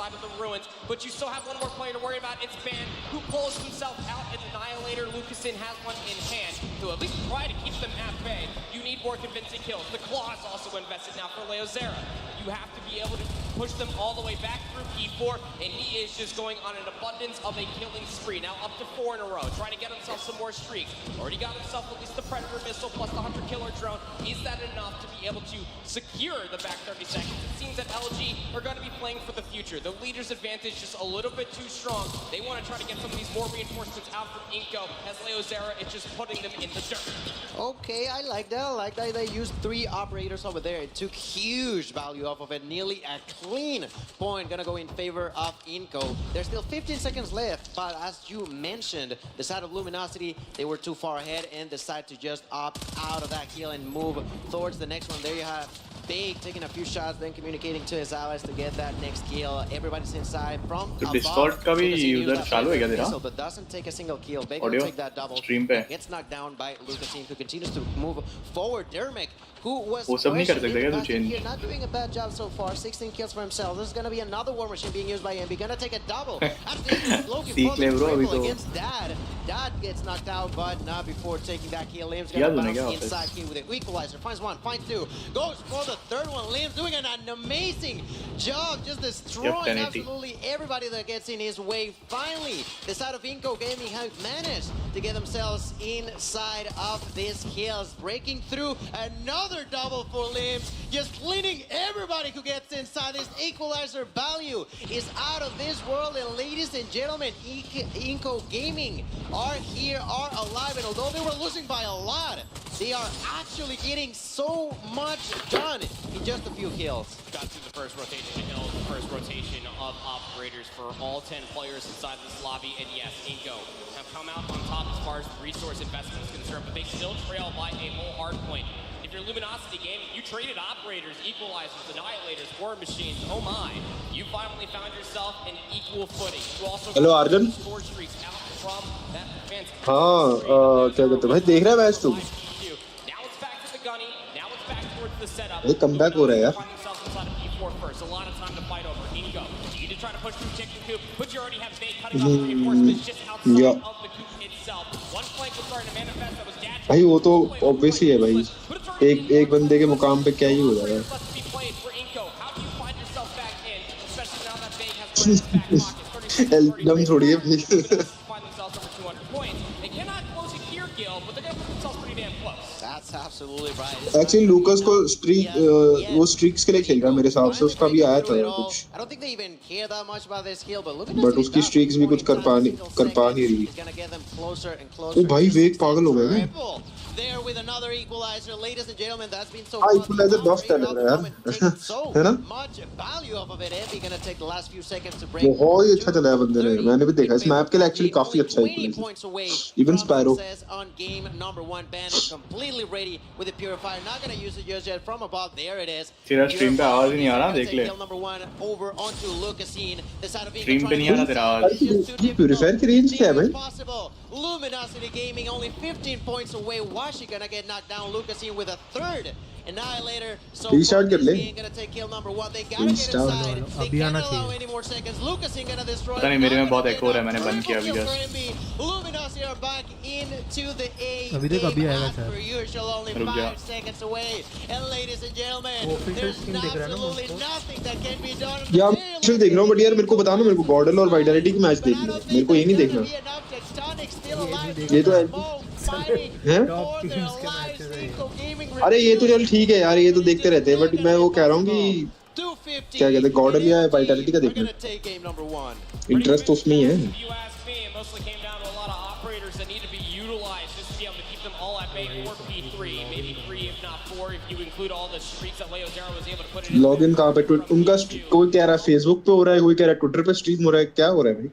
inside of the ruins, but you still have one more player to worry about. It's Ban, who pulls himself out, and Annihilator Lucasin has one in hand to at least try to keep them at bay. You need more convincing kills. The Claw is also invested now for Leozera. You have to be able to push them all the way back through P4, and he is just going on an abundance of a killing spree. Now up to 4 in a row, trying to get himself some more streaks. Already got himself at least the Predator missile plus the Hunter Killer drone. Is that enough to be able to secure the back 30 seconds? It seems that LG are going to be playing for the future. The leader's advantage just a little bit too strong. They want to try to get some of these more reinforcements out from Inko, as Leozera is just putting them in the dirt. Okay, I like that. I like that they used 3 operators over there. It took huge value off of it. Nearly a clean point gonna go in favor of Inko. There's still 15 seconds left, but as you mentioned, the side of Luminosity, they were too far ahead and decided to just opt out of that kill and move towards the next one. There you have Big taking a few shots, then communicating to his allies to get that next kill. Everybody's inside from above. Discord का भी user चालू है क्या तेरा? But doesn't take a single kill. Big will take that double. Stream पे. Gets knocked down by Lucasin, who continues to move forward. Dermic, who was वो सब नहीं कर सकते क्या तू change? not doing a bad job so far. 16 kills for himself. This is gonna be another war machine being used by MB. Gonna take a double. सीख ले bro अभी तो. Against Dad. Dad gets knocked out, but not before taking that kill. Liam's gonna bounce inside here with an equalizer. Finds one, finds two. Goes for the third one. Liam's doing an amazing job, just destroying absolutely everybody that gets in his way. Finally, the side of Inko Gaming have managed to get themselves inside of these kills, breaking through another double for Limbs, just cleaning everybody who gets inside. This equalizer value is out of this world, and ladies and gentlemen, Inko Gaming are here, are alive, and although they were losing by a lot, they are actually getting so much done in just a few kills. Got through the first rotation of kills, the first rotation of operators for all 10 players inside this lobby, and yes, Inko have come out on top as far as the resource investment is concerned, but they still trail by a whole hard point. If you're Luminosity Gaming, you traded operators, equalizers, annihilators, war machines, oh my, you finally found yourself in equal footing. You also Hello, Argon. score streaks out from that defense. हाँ क्या कहते हो भाई देख रहा है match तू ये कमबैक हो रहा है यार a lot of time to fight over. Ingo, you need to try to push through chicken coop, but you already have Bay cutting off the reinforcements just outside of the coop itself. One flank was starting to manifest that was dashed. भाई वो तो obvious ही है भाई एक बंदे के मुकाम पे क्या ही हो रहा है एकदम थोड़ी है भाई That's absolutely right. Actually, Lucas को streak वो streaks के लिए खेल रहा है मेरे हिसाब से उसका भी आया था कुछ. I don't think they even care that much about this skill, but look at But उसकी streaks भी कुछ कर पा नहीं रही. ओ भाई वेग पागल हो गया क्या? There with another equalizer, ladies and gentlemen, that's been so equalizer buff है लग रहा है यार है ना? Much value off of it. He's gonna take the last few seconds to break. बहुत ही अच्छा चला है बंदे ने मैंने भी देखा इस मैप के लिए एक्चुअली काफी अच्छा है even Spyro on game number 1. Bandit completely ready with the purifier, not gonna use it just yet from above. There it is. तेरा स्ट्रीम पे आवाज ही नहीं आ रहा देख ले number 1 over onto Lucasin. The side of stream पे नहीं आ रहा तेरा आवाज प्यूरिफायर की रेंज क्या है भाई Luminosity Gaming only 15 points away. Washi gonna get knocked down. Lucasin with a third annihilator. So Lucasin gonna take kill number 1. They gotta get inside. They can't allow any more seconds. Lucasin gonna destroy. पता नहीं मेरे में बहुत echo हो रहा है मैंने बंद किया अभी just Luminosity are back into the A. अभी तक अभी आएगा sir Usual only 5 seconds away. And ladies and gentlemen, there's absolutely nothing that can be done. यार मैं देख रहा हूँ बट यार मेरे को बताना मेरे को बॉर्डर और वाइटलिटी की मैच देखनी है मेरे को ये नहीं देखना ये तो है अरे ये तो चल ठीक है यार ये तो देखते रहते हैं बट मैं वो कह रहा हूँ कि क्या कहते हैं गॉर्डन या वाइटलिटी का देखना इंटरेस्ट तो उसमें ही है लॉगिन कहाँ पे उनका कोई कह रहा है फेसबुक पे हो रहा है कोई कह रहा है ट्विटर पे स्ट्रीम हो रहा है क्या हो रहा है भाई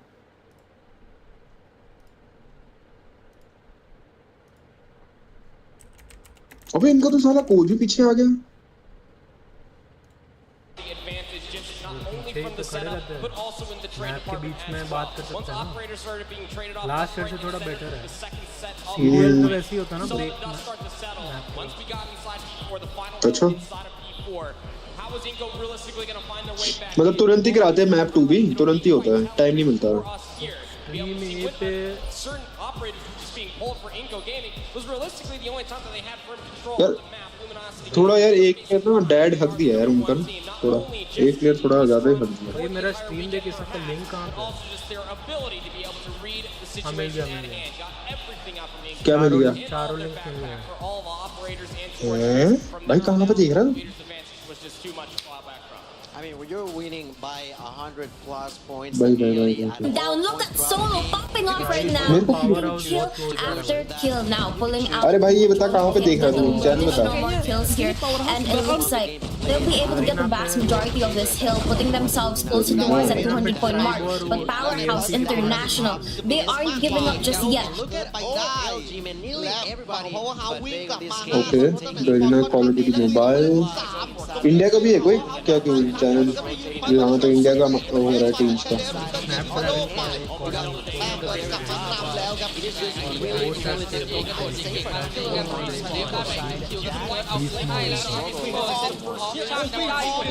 अबे इनका तो साला कोच भी पीछे आ गया मैप के बीच में बात कर सकते हैं ना लास्ट ईयर से थोड़ा बेटर है सीरियल तो वैसे ही होता ना ब्रेक अच्छा how was Inco realistically going to find their way back? मतलब तुरंत ही कराते हैं मैप 2 भी, तुरंत ही होता है, टाइम नहीं मिलता। For us here, to be able to see with certain operators just being pulled for Inco Gaming was realistically the only time that they had firm control of the map. Luminosity थोड़ा यार एक ना dad हक दिया यार उनका ना, थोड़ा एक प्लेयर थोड़ा ज्यादा ही हक दिया। ये मेरा स्ट्रीम देख के सबका लिंक कहां पे? also just their ability to be able to read the situation at hand. Got everything out from Inco. क्या मिल गया? चारों लिंक मिल गए। For all the operators and हैं? भाई कहाँ पे देख रहा है? Peter's advantage was just too much to claw back from. I mean, when you're winning by 100+ points, Bye, bye, nearly bye, at bye. Down, look at Solo popping off right now. Kill after kill now, pulling out. अरे भाई ये बता कहाँ पे देख रहा है तू? चैनल बता। No more kills here, and it looks like they'll be able to get the vast majority of this hill, putting themselves closer towards that 200-point mark. But Powerhouse International, they aren't giving up just yet. look at LG, man, nearly everybody. Okay, Garena call of duty mobile. India का भी है कोई क्या कोई channel? यहाँ तो India का मतलब हो रहा है टीम्स का।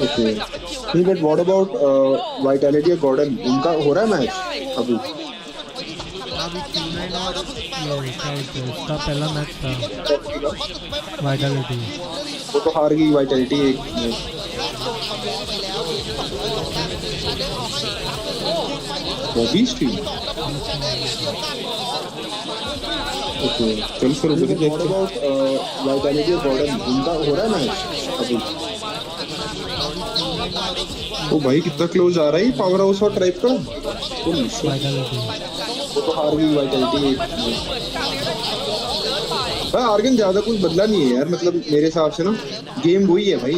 ओके, नहीं बट व्हाट अबाउट वाइटैलिटी और गॉर्डन, उनका हो रहा है मैच अभी? अभी 2-9 और ये इसका पहला मैच था वाइटैलिटी, वो तो हार गई वाइटैलिटी एक मैच। वो 20 थी। ओके, चल फिर मुझे व्हाट अबाउट वाइटैलिटी और गॉर्डन, उनका हो रहा है मैच अभी? ओ भाई कितना क्लोज आ रहा है पावर हाउस और ट्राइब का। वो तो हार गई वाइटैलिटी एक मैच। भाई आर्गन ज्यादा कुछ बदला नहीं है यार, मतलब मेरे हिसाब से ना गेम वही है भाई।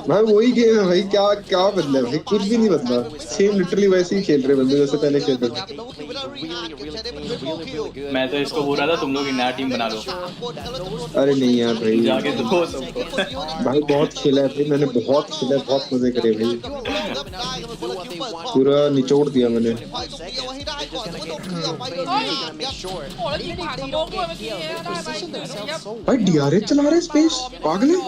भाई वही गेम है भाई, क्या क्या बदला है भाई? कुछ भी नहीं बदला, सेम लिटरली वैसे ही खेल रहे बंदे जैसे पहले खेलते थे। मैं तो इसको बोल रहा था तुम लोग नया टीम बना लो। अरे नहीं यार भाई, जाके दो सबको। भाई बहुत खेला है भाई, मैंने बहुत खेला, बहुत मजे करे भाई, पूरा निचोड़ दिया मैंने। भाई डीआरएस चला रहे स्पेस, पागल है। एक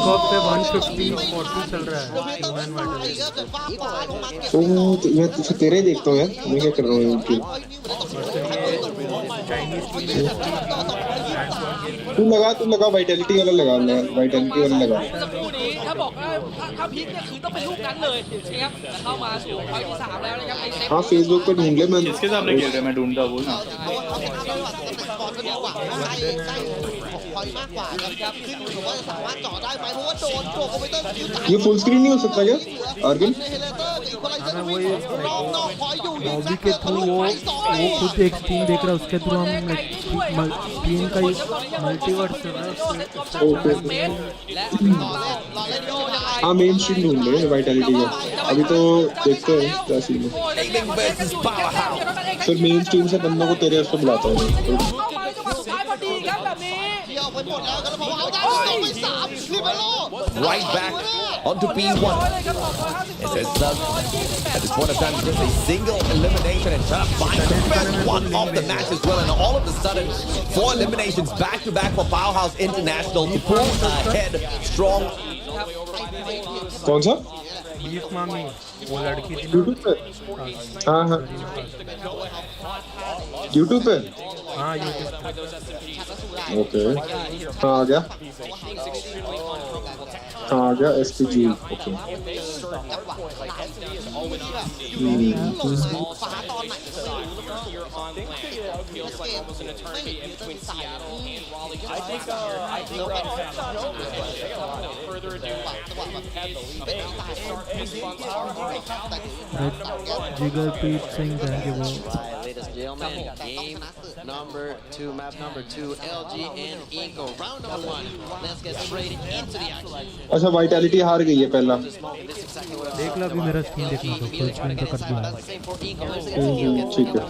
ऑफ पे 150-40 चल रहा है। तो मैं तुझे तेरे देखता हूँ यार, मैं क्या कर रहा हूँ इनके। तू लगा वाइटैलिटी वाला लगा, वाइटैलिटी वाला लगा। हाँ फेसबुक पे ढूंढ ले, मैं किसके सामने खेल रहे मैं ढूंढता हूँ ना। ये फुल स्क्रीन नहीं हो सकता क्या आर्गन? लॉबी के थ्रू वो खुद एक स्ट्रीम देख रहा है, उसके थ्रू हम स्ट्रीम का मल्टीवर्स कर रहे हैं। हाँ मेन स्ट्रीम ढूंढ ले वाइटैलिटी का, अभी तो देखते हैं क्या सीन है। फिर मेन स्ट्रीम से बंदों को तेरे उसको बुलाता हूँ। Right back onto P1. It says Sug at this point of time just a single elimination and trying to find the best one of the match as well. And all of a sudden, 4 eliminations back to back for Powerhouse International to pull ahead strong. कौन सा? Beef मामी वो लड़की थी YouTube पे? हाँ हाँ YouTube पे। हाँ यूट्यूब ओके हाँ आ गया, हाँ आ गया SPG। ओके जिगर पीट सिंह कहेंगे वो। Ladies and gentlemen, game number 2, map number 2, LG and Inco, round number 1. Let's get straight into the action. अच्छा वाइटैलिटी हार गई है पहला। देख लो अभी मेरा स्क्रीन देखना तो फुल स्क्रीन तो कर दिया। ठीक है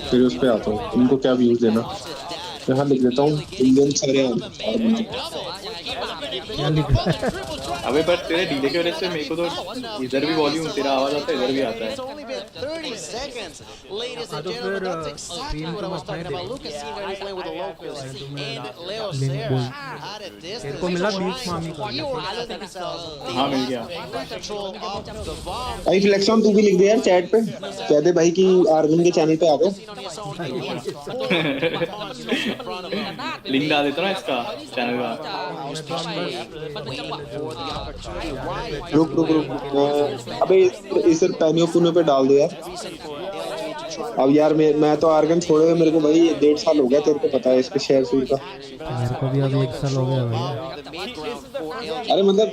फिर उस पे आता हूँ, इनको क्या व्यूज देना, यहाँ लिख देता हूँ इंडियन सारे अबे पर तेरे डीले की वजह से मेरे को तो इधर भी वॉल्यूम तेरा आवाज आता है इधर भी आता है It's only been 30 seconds, ladies and gentlemen. That's exactly what I was talking about. Lucas seeing that he's playing with the locals, and Leo Serra at a distance. को मिला बीच मामी का Reorganizing themselves. हाँ मिल गया Under control of the bomb. भाई फ्लेक्सॉन तू भी लिख दे यार चैट पे, कह दे भाई कि आर्गन के चैनल पे आ गए। लिंक डाल देता ना इसका चैनल का। रुक अबे इस पैनियो पुनो पे डाल दे यार। अब यार मैं तो आर्गन छोड़े हुए मेरे को भाई 1.5 साल हो गया, तेरे को पता है इसके शेयर सूर का। मेरे को भी अभी 1 साल हो गया भाई। अरे मतलब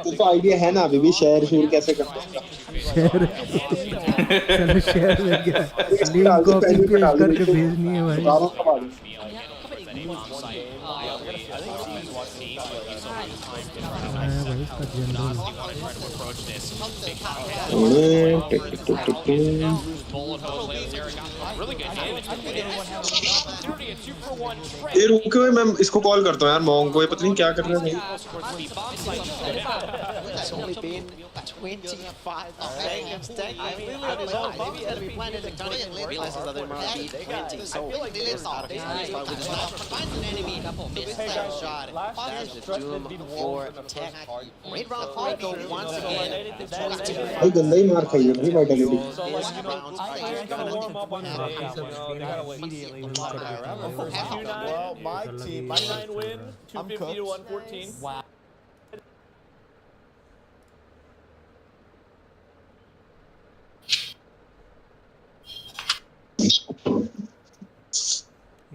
तेरे को आइडिया है ना अभी भी शेयर सूर कैसे करते हैं? शेयर चलो शेयर मिल गया, लिंक कॉपी पेस्ट करके भेजनी है भाई। भाई इसका जनरल ये रुके हुए मैं इसको कॉल करता हूँ यार मॉन्ग को, ये पता नहीं क्या कर रहा है। It's only been 25 seconds. Maybe enemy planet Tectonic realizes that there might be 20. So there's out of his hands, but with the sniper finds an enemy. Missed that shot. There's the doom for Tech. Great round for Rico once again. भाई गंदा ही मार खाई है भाई Vitality. These rounds are just gonna Well, my team, my 9 win, 250 to 114. Wow.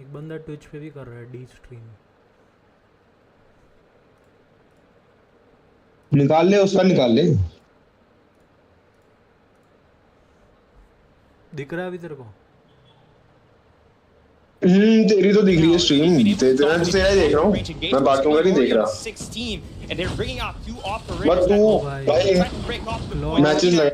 एक बंदा Twitch पे भी कर रहा है डी स्ट्रीम। निकाल ले उसका, निकाल ले। दिख रहा है अभी तेरे को? तेरी तो दिख रही है स्ट्रीम, तेरा ही देख रहा हूँ मैं, बाकियों का नहीं देख रहा। बट तू भाई मैचेस लगा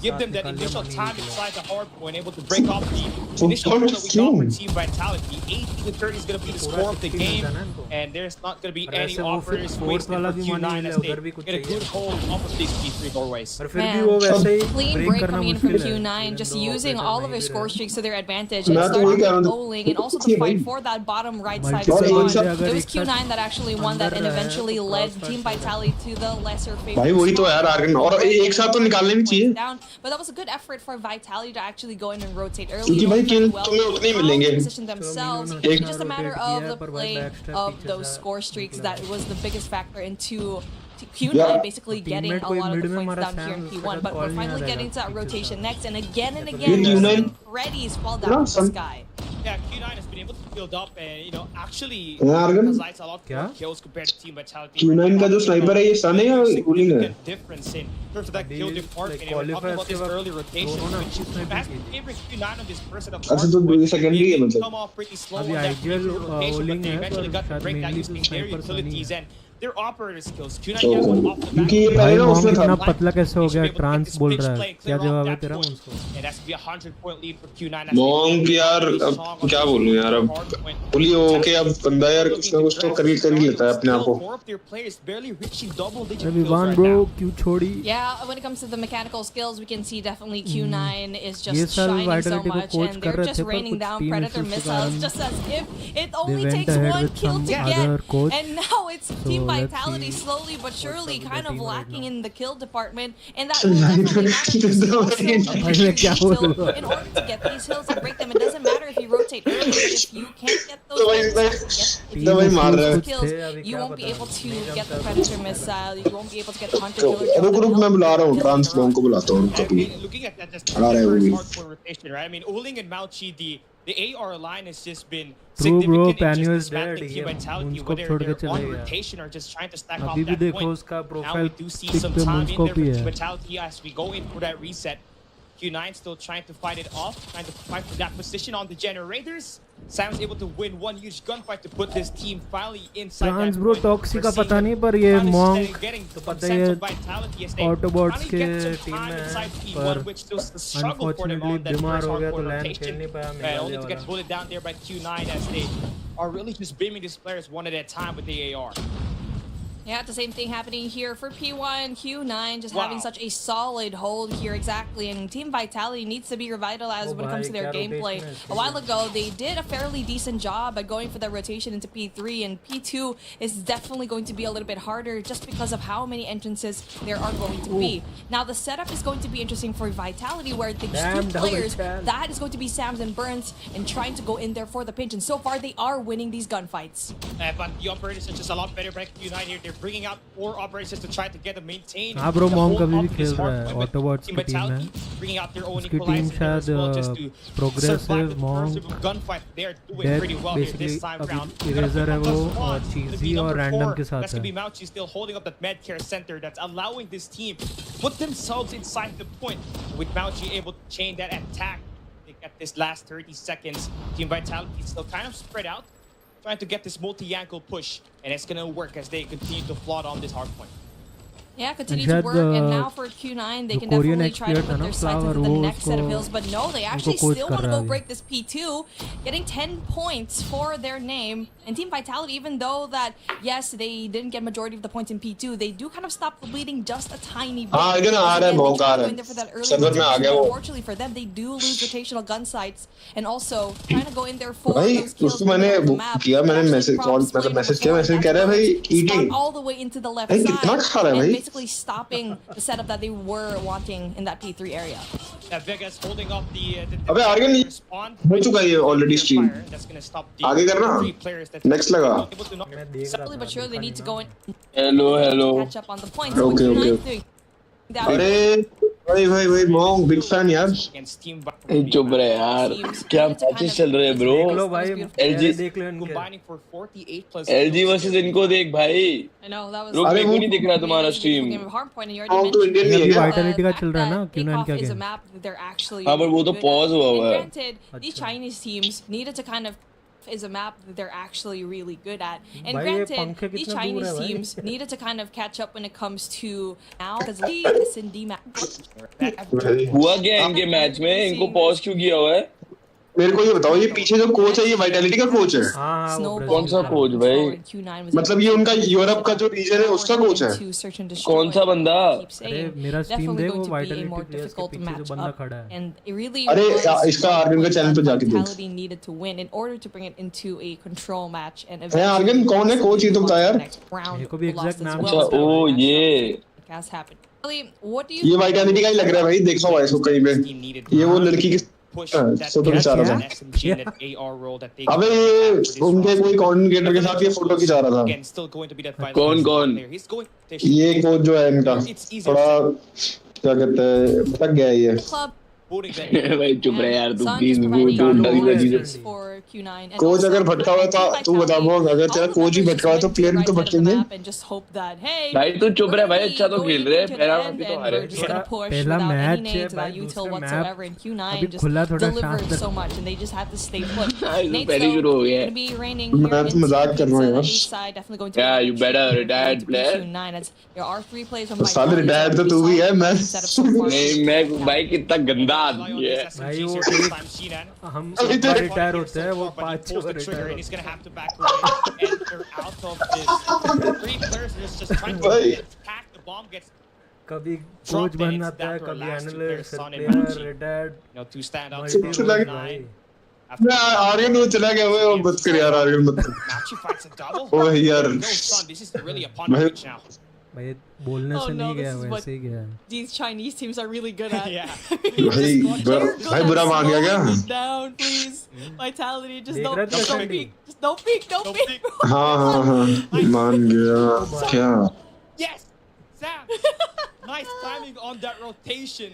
give them that initial time inside the hard point, able to break off the initial hold that we got for Team Vitality. 80 to 30 is going to be the score of the game, and there's not going to be any offers wasted for Q9 as they get a good hold off of these P3 doorways. Man, clean break coming in from Q9, just using all of their score streaks to their advantage and starting bowling, and also the fight for that bottom right side spawn. It was Q9 that actually won that and eventually led Team Vitality to the lesser favor. भाई वही तो यार argon, और एक साथ तो निकालने भी चाहिए। But that was a good effort for Vitality to actually go in and rotate early. क्योंकि भाई किल तुम्हें उतने ही मिलेंगे। Position themselves. It's just a matter of the play of those score streaks that was the biggest factor into Q9 basically getting a lot of the points down here in P1. But we're finally getting to that rotation next, and again, Freddy's fall down from the sky. Yeah, Q9 has been able to build up and, actually provides a lot more kills compared to Team Vitality. Q9 का जो sniper है ये सन है या cooling है? Difference in terms of that kill department. And we're talking about this early rotation, which is fast favorite Q9 on this person of अच्छा तो secondary है मतलब। come off pretty slow on that rotation, but they eventually got to break that using their utilities and their operator skills. Q9 gets one off the back. क्योंकि ये पहले ना उसमें था। इतना पतला कैसे हो गया? ट्रांस बोल रहा है, क्या जवाब है तेरा उसको? And that's to be 100-point lead for Q9. मॉन्ग यार अब क्या बोलूं यार, अब बोलिए ओके, अब बंदा यार कुछ ना कुछ तो कर ही लेता है अपने आप को। अभी वन ब्रो क्यों छोड़ी? Yeah, when it comes to the mechanical skills, we can see definitely Q9 is just shining so much, and they're just raining down Predator missiles just as if it only takes one kill to get. And now it's Team Vitality slowly but surely kind of lacking in the kill department, and that will definitely matter. In order to get these hills and break them, it doesn't matter if you rotate early, but if you can't get those kills, you won't be able to get the Predator missile, you won't be able to get the Hunter Killer. रुक मैं बुला रहा हूँ, trans मॉन्ग को बुलाता हूँ कभी। Looking at that, just आ रहा है वो भी। rotation, right? I mean, Uling and Mauchi, the AR line has just been True bro, significant in Panu just is dead. dismantling Team Vitality, Moonscope whether छोड़ के they're चले on गया। rotation or just trying to stack off अभी भी that देखो point. उसका Now we profile do see pick some पे time in there Moonscope for ही Team है। Vitality as we go in for that reset. Q9 still trying to fight it off, trying to fight for that position on the generators. Sam's able to win one huge gunfight to put this team finally inside ट्रांस that bro point. टॉक्सी का We're पता seeing नहीं, पर ये finally मॉन्ग getting तो some पता sense है of vitality as they Autobots finally के get some टीम time में inside है, P1, पर which was the struggle for them unfortunately on that बीमार first हो गया तो hardcore लैंड rotation. खेल नहीं पाया Only मेघालय to get वाला। bullet down there by Q9 as they are really just beaming these players one at a time with the AR. Yeah, the same thing happening here for P1, Q9 just having such a solid hold here, exactly, and Team Vitality needs to be revitalized when it comes to their gameplay. A while ago, they did a fairly decent job at going for the rotation into P3, and P2 is definitely going to be a little bit harder just because of how many entrances there are going to be. Now, the setup is going to be interesting for Vitality, where the two players, that is going to be Sams and Burns, and trying to go in there for the pinch, and so far they are winning these gunfights. But the operators are just a lot better by Q9 here. They're bringing out more operators to try to get them maintained. हाँ bro, मॉन्ग कभी भी खेल रहा है, Autobots की team है, bringing out their own उसकी team शायद प्रोग्रेसिव मॉन्ग basically अभी इरेजर है वो और चीज़ी और रैंडम के साथ है. Mauchi still holding up that med care center that's allowing this team put themselves inside the point. With Mauchi able to chain that attack at this last 30 seconds, Team Vitality is still kind of spread out, trying to get this multi-ankle push, and it's gonna work as they continue to flood on this hard point. Yeah, continue to work, and now for Q9, they can definitely try to put their sights into the next set of hills, but no, they actually still want to go break this P2, getting 10 points for their name. And Team Vitality, even though that, yes, they didn't get majority of the points in P2, they do kind of stop the bleeding just a tiny bit. Unfortunately for them, they do lose rotational gun sights, and also trying to go in there for those kills on the map. All the way into the left side, and basically stopping the setup that they were wanting in that P3 area. Vegas holding up the अबे argon हो चुका है ये already stream. आगे करना. Next लगा. Slowly but surely they need to go in. Hello. Catch up on the points. Okay. अरे भाई मॉन्ग बिग फैन यार. चुप रहे यार, क्या मैचेस चल रहे हैं ब्रो. देख लो भाई, LG देख लो इनके. LG वर्सेस इनको देख भाई. रुक, मेरे को नहीं दिख रहा तुम्हारा स्ट्रीम. मॉन्ग तो इंडियन नहीं है क्या? वाइटलिटी का चल रहा है ना, Q9 क्या क्या. हाँ पर वो तो पॉज हुआ हुआ है. Granted, these Chinese teams needed to kind of is a map that they're actually really good at. And granted, these Chinese teams needed to kind of catch up when it comes to now because the S&D map. हुआ क्या इनके match में, इनको pause क्यों किया हुआ है? मेरे को ये बताओ, ये पीछे जो कोच है ये वाइटलिटी का कोच है? कौन सा कोच भाई? मतलब ये उनका यूरोप का जो रीजन है उसका कोच है? कौन सा बंदा? अरे मेरा स्ट्रीम देख, वो वाइटलिटी प्लेयर्स के पीछे जो बंदा खड़ा है. अरे इसका आर्गन का चैनल पे जाके देख. है आर्गन कौन है कोच, ये तो बता यार. मेरे को भी एग्जैक्ट नाम. अच्छा ओ ये वाइटलिटी का ही लग रहा है भाई. देखो भाई इसको कहीं पे, ये वो लड़की की फोटो खिंचा रहा था. अबे ये उनके कोई कॉर्डिनेटर के साथ ये फोटो खिंचा रहा था. कौन? ये कोच जो है इनका थोड़ा क्या कहते हैं, भटक गया है ये. भाई चुप रहे यार तू प्लीज. कोच अगर भटका हुआ था तू बता, वो अगर तेरा कोच ही भटका हुआ तो प्लेयर भी तो भटकेंगे. भाई तू चुप रहे भाई, अच्छा तो खेल रहे. पहला मैच तो हारे. पहला मैच है भाई, दूसरा मैच अभी खुला थोड़ा शांत. पहले शुरू हो गया. मैं तो मजाक कर रहा हूँ यार. Yeah, you better retired player. साले रिटायर्ड तो तू भी है. मैं नहीं, मैं भाई कितना गंदा आदमी है भाई. वो हम रिटायर होते हैं, वो 5-6 बार रिटायर होते हैं. कभी कोच बन जाता है, कभी एनालिस्ट, प्लेयर, रिटायर्ड. आर्यन वो चला गया. वो मत कर यार, आर्यन मत कर. ओ यार भाई बोलने से नहीं गया, वैसे ही गया. These Chinese teams are really good at. भाई बुरा मान गया क्या? Down, please. Vitality, just don't peek. Just don't peek. हाँ मान गया क्या? Yes, Sam. Nice timing on that rotation,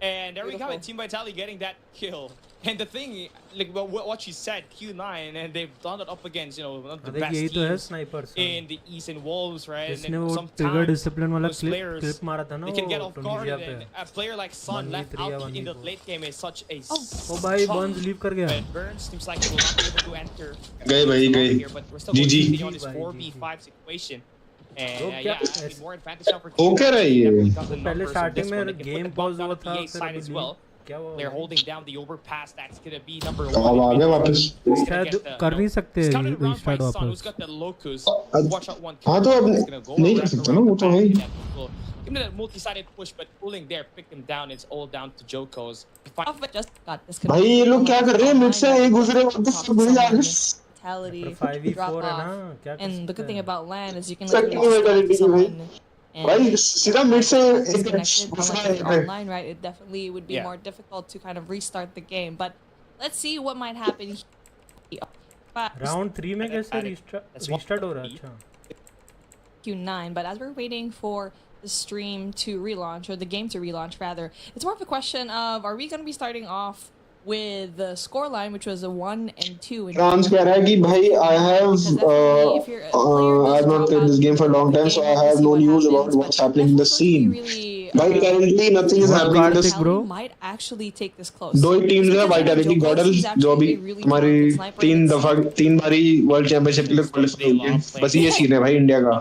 and there we go. Team Vitality getting that kill. And the thing, like what she said, Q9, and they've done it up against, you know, one of the best teams in the East and Wolves, right? And then sometimes those players, they can get off guard, and a player like Sun left out in the late game is such a भाई Burns leave कर गया. Burns seems like he will not be able to enter. गए. But we're still going to continue on this 4v5 situation. And yeah, more advantage now for हो क्या रहा है ये? पहले स्टार्टिंग में गेम पॉज हुआ था, as well. They're holding down the overpass. That's gonna be number अब आ one. गए वापस शायद कर नहीं सकते रीस्टार्ट वापस हाँ तो अब नहीं कर सकता ना वो तो भाई Give me that multi-sided push, but pulling there, pick him down. It's all down to Joko's. Just got this. भाई ये लोग क्या कर रहे हैं मिड से एक दूसरे वापस घुस जा रहे हैं 5v4 है ना क्या And the good thing about LAN is you can भाई सीधा मिड से एक online, right? It definitely would be more difficult to kind of restart the game. But let's see what might happen. Round 3 में कैसे restart हो रहा है अच्छा Q9, but as we're waiting for the stream to relaunch, or the game to relaunch rather, it's more of a question of, are we going to be starting off with the scoreline, which was a 1 and 2? France कह रहा है कि भाई I have not played this game for a long time, so I have no news about what's happening in the scene. भाई currently nothing is happening in the scene. Might actually take this close. दो ही teams हैं Vitality Godel जो अभी हमारी 3 बारी world championship के लिए qualify हुई है बस ये सीन है भाई इंडिया का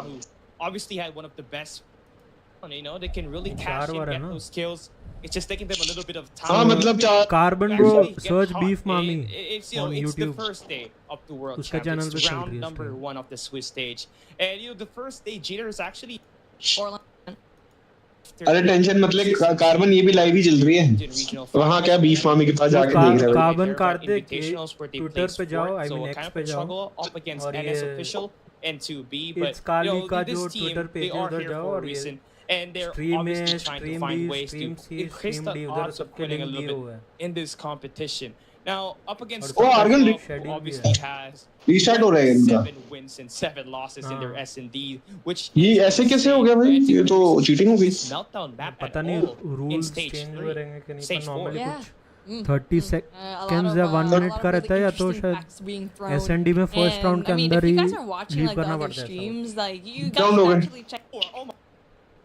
Obviously had one of the best, you know, they can really cash in, get those kills. It's just taking them a little bit of time. हाँ मतलब Carbon bro search beef mommy it's, you know, it's the first day of the World Championships. It's round number 1 of the Swiss stage, and you know the first day Jeter is actually. अरे tension मत ले carbon ये भी live ही चल रही है वहाँ क्या बीफ मामी के पास जाके देख रहे हो कार्बन काट दे ट्विटर पे जाओ आई मीन एक्स पे जाओ और ये and to be, but you know, this team, they are here for a reason, and they're obviously trying to find ways to increase the odds of winning a little bit in this competition. Now, up against Argon who obviously has restart हो रहा है इनका 7 wins and 7 losses in their S&D, which ये ऐसे कैसे हो गया भाई ये तो चीटिंग हो गई meltdown map पता नहीं रूल्स चेंज हो रहेंगे कि नहीं पर नॉर्मली कुछ 30 seconds या 1 minute का रहता है या तो शायद S&D में फर्स्ट राउंड के अंदर ही लीव करना पड़ता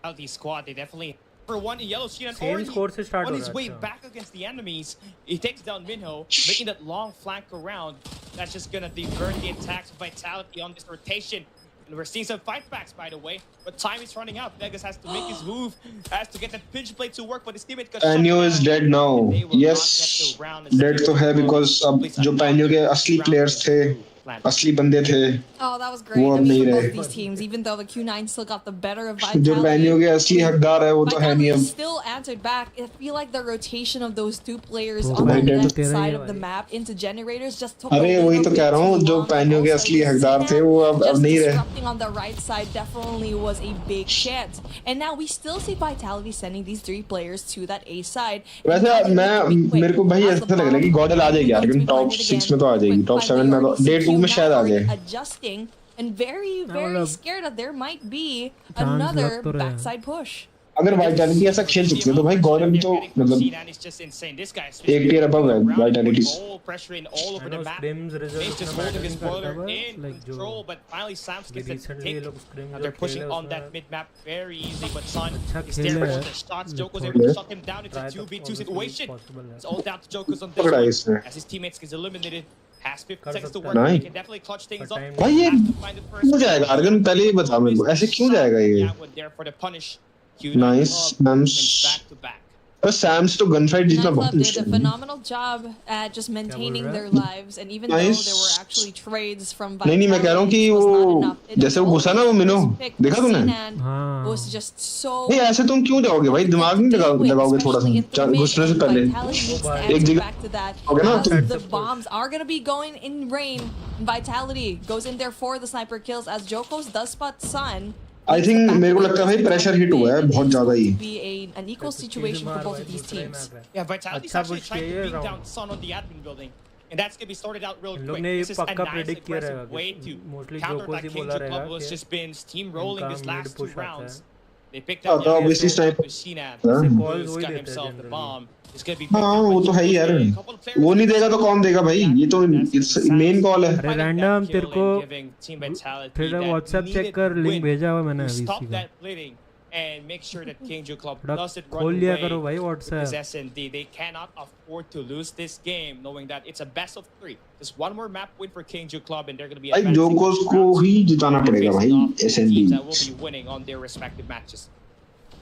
है the squad they definitely for one yellow sheet same score से start on his way back against the enemies. He takes down Minho, making that long flank around. That's just gonna divert the attacks of Vitality on this rotation. And we're seeing some fight backs, by the way, but time is running out. Vegas has to make his move, has to get that pinch play to work, but his teammate got Panyo is dead now. Yes, dead तो है because अब जो Panyo के असली players थे असली बंदे थे Oh, that was great. I mean, for both these teams, even though the Q9 still got the better of Vitality. जो Panyo के असली हकदार है वो तो है नहीं अब still answered back. I feel like the rotation of those two players on the left side of the map into generators just took. अरे वही तो कह रहा हूँ जो Panyo के असली हकदार थे वो अब नहीं रहे. Disrupting on the right side definitely was a big chance. And now we still see Vitality sending these 3 players to that A side. वैसे मैं मेरे को भाई ऐसा लग रहा है कि गॉडल आ जाएगी यार लेकिन टॉप 6 में तो आ जाएगी टॉप 7 में तो डे 2 में शायद आ जाए adjusting and very scared that there might be another backside push. अगर वाइटैलिटी ऐसा खेल सकती है तो भाई गॉडल भी तो मतलब एक टियर अबव है vitality They're pushing on that mid map very easily, but Sun is there for the shots. Joko's able to shut him down. It's a 2v2 situation. It's all down to Joko's on this one. As his teammates gets eliminated, has 50 seconds to work. He can definitely clutch things up. भाई ये क्यों जाएगा argon पहले ही बता मेरे को ऐसे क्यों जाएगा ये Nice, Sams. Sams to gunfight जीतना बहुत मुश्किल है. Did a phenomenal job at just maintaining their lives, and even though there were actually trades from Vitality, नहीं मैं कह रहा हूँ कि वो जैसे वो घुसा ना वो मिनो देखा तूने? Was just so. नहीं ऐसे तुम क्यों जाओगे भाई दिमाग नहीं लगाओगे थोड़ा सा घुसने से पहले एक जगह ओके ना the bombs are gonna be going in rain. Vitality goes in there for the sniper kills as Joko's does spot Sun. I think मेरे को लगता है भाई प्रेशर हिट हुआ है बहुत ज़्यादा ही. Be an equal situation for both of these teams. Yeah, Vitality is actually trying to bring down Sun on the admin building, and that's gonna be sorted out real quick. This is a nice aggressive way to counterattack King's Club was just been steamrolling these last 2 rounds. They picked up the obviously sniper. He's got himself the bomb. हाँ वो तो है ही यार वो नहीं देगा तो कौन देगा भाई ये तो मेन कॉल है. अरे रैंडम तेरे को फिर व्हाट्सएप चेक कर लिंक भेजा हुआ मैंने अभी सीधा. And make sure that Kingju Club doesn't run खोल लिया away करो भाई with this WhatsApp. S&D. They cannot afford to lose this game, knowing that it's a best of 3. Just one more map win for Kingju Club, and they're going to be. भाई जोकोस को ही जिताना पड़ेगा भाई S&D. That will be winning on their respective matches.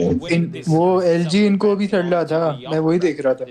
में। वो LG इनको भी third ला था, मैं वही देख रहा था।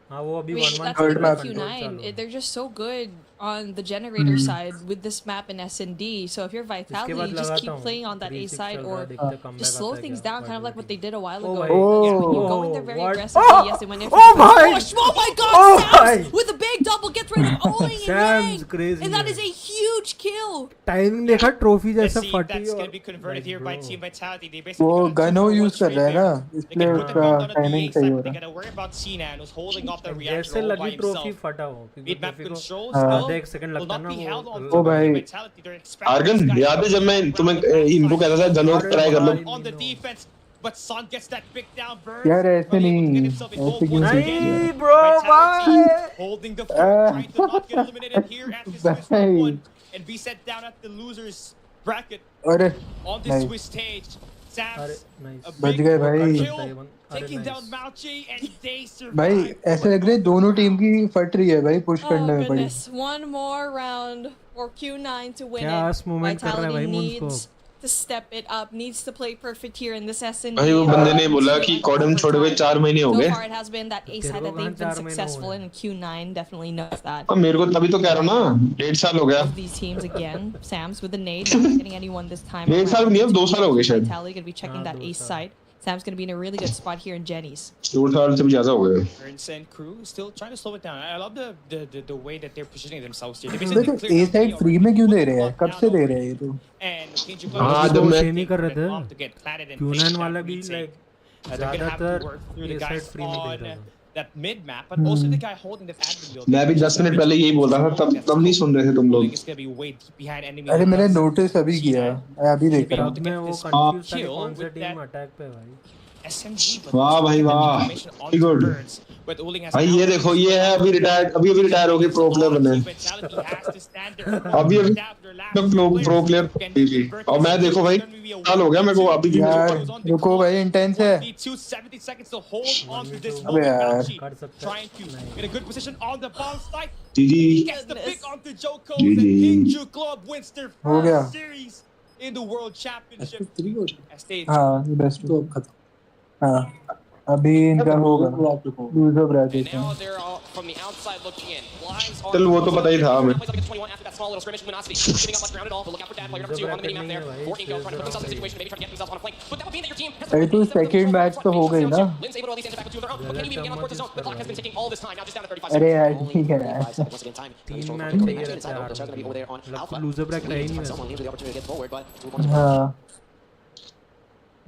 हाँ वो अभी Wait, 1-1 that's third the map. Q9. They're just so good on the generator side with this map in S&D. So if you're Vitality, बाद you just लगाता keep हूँ। playing on that A 3-6 side चल or रहा है, देखते comeback just slow आता है things क्या, down, kind of like what they did a while ago. भाई। Yeah, when you go in there very what? aggressively, yes, they went in for the push. Oh my God, Saps with a big double, gets rid of Oling in Sam's rank. crazy. And that is a huge kill. Timing देखा trophy जैसे See, फटी that's और going to be converted here by Team Vitality. They basically वो got a गनो 2-for-1 use कर straight रहा है there. ना, They इसलिए can put the उसका bomb down at the timing A सही side, हो but they रहा है. got to worry about Sinan, who's holding off the reactor जैसे all by लगी ट्रॉफी himself. फटा हो क्योंकि Mid-map ट्रॉफी को control हाँ. still आधा एक सेकंड will लगता है not ना be held on ओ by भाई. Vitality. They're expecting Argon this guy याद है जब मैं to तुम्हें round the back इनको side. कहता था गनो अरे ट्राई कर लो. भाई On the defense, but Son gets that pick down burn. यार ऐसे But able to नहीं, get himself involved ऐसे क्यों once नहीं again. नहीं ब्रो Vitality भाई holding the fort, trying to not get eliminated here at the Swiss भाई. 1 and be set down at the losers bracket अरे on this नहीं. Swiss stage. अरे Sam's nice a बच big गए भाई. kill, अरे taking down nice Mauchi and they भाई survive. ऐसे लग रहा है दोनों टीम की फट रही है भाई, पुश Oh करने में पड़ी. goodness, one more round for Q9 to win क्या it. आस मोमेंट कर रहा है भाई Vitality मुझको needs to step it up, needs to play perfect here in this SND. भाई वो बंदे ने बोला कि कॉडम छोड़े हुए 4 महीने हो So गए. far it has been that A तेरे side को that they've कहाँ been 4 महीने successful हुए in, and Q9 definitely knows that. अब मेरे को तभी तो कह रहा हूँ ना 1.5 साल हो गया. Of these teams again, Sam's with the nade, not getting anyone this time. 1.5 साल नहीं, अब 2 साल हो गए शायद. Vitality gonna be checking that ace side. Sam's gonna be in a really good spot here in Jenny's. 2 साल से भी ज्यादा हो गए. Ernst and crew still trying to slow it down. I love the way that they're positioning themselves here. They तो basically cleared A out side the free में क्यों दे रहे हैं? already कब से down दे रहे हैं ये तो? and Kenji हाँ, Cloud जब is मैं- सेम ही कर रहे थे bomb to get planted and Q9 finish that वाला भी retake. Like They're gonna have to ज्यादातर work through the ये साइड guys फ्री में दे on रहा था that mid map, but also the guy holding the admin build. मैं भी 10 minute पहले यही बोल रहा था, तब नहीं सुन रहे थे तुम लोग. It's gonna be way deep behind enemy. अरे मैंने lines. नोटिस अभी किया, मैं अभी देख रहा हूँ. अब मैं वो this कंफ्यूज था कि kill कौन सा with टीम that अटैक पे है भाई SMG, but वाह भाई the वाह. information on Very good. the birds, but Uling has भाई now ये देखो ये है अभी रिटायर हो गए प्रो प्लेयर बने. Vitality has to stand there. अभी प्रो प्लेयर जी. और मैं देखो भाई साल हो गया मेरे को अभी. यार रुको भाई, इंटेंस है. 70 seconds to hold on to this अबे moment. यार. Mauchi trying to get a good position on the bomb site. Ji Gets the pick onto Joko. GG. And King Club wins their हो गया. first series in the World Championship. As stage हाँ ये best तो खत्म. हाँ अभी इनका होगा loser And bracket. now they're all from the outside looking in. Lives are चल वो तो पता ही था हमें. plays like it's 21 after that small little scrimmage. Luminosity sitting up much ground at all, but look out for Dad, player number 2 on the mini map there. For Ingo trying to put themselves in a situation, maybe trying to get themselves on a flank. But that would mean that your team has अरे तो second match तो हो गई ना. Lynn's able to at least enter back with 2 of their own, but can you even get on court zone? The clock has been ticking all this time, now just down to 35 अरे seconds. यार ठीक है यार. 3 match चाहिए रहता है यार मतलब लूजर ब्रैकेट है ही नहीं वैसे. हाँ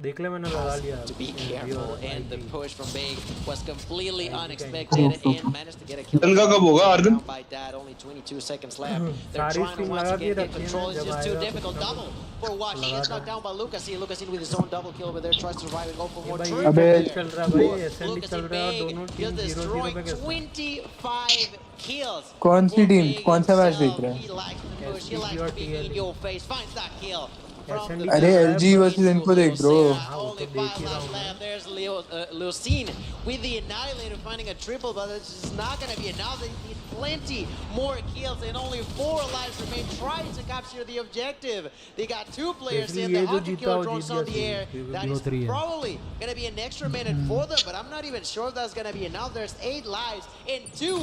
देख ले मैंने लगा लिया. To be careful, and the push from Big was completely unexpected and managed to get a kill. इनका कब होगा argon? Down by that, only 22 seconds left. They're सारी trying to स्ट्रिंग once लगा के again get रखी है control. It's जब just too आएगा difficult. Double for Wash. He gets knocked down by Lucas. Lucas in with his own double kill over there, tries to survive and go for more. भाई अबे ये चल रहा है भाई एसएनडी Lucas चल in रहा है और Big दोनों just टीम 0-0 destroying पे कैसे 25 kills. कौन सी for टीम, Big कौन सा मैच himself. देख रहा है? He likes to push. He SPG likes और to be TL. in your face. Finds that kill. From SND the अरे back. LG वर्सेस इनको देख bro. Only 5 lives left. There's Lucine with the Annihilator finding a triple, but it's just not going to be enough. They need plenty more kills, and only 4 lives remain trying to capture the objective. They got 2 players Basically, in the ये जो 100 जीता killer वो drones Jeet on the गया air. Series, That is 0-3 है. probably going to be an extra minute for them, but I'm not even sure if that's going to be enough. There's 8 lives and 2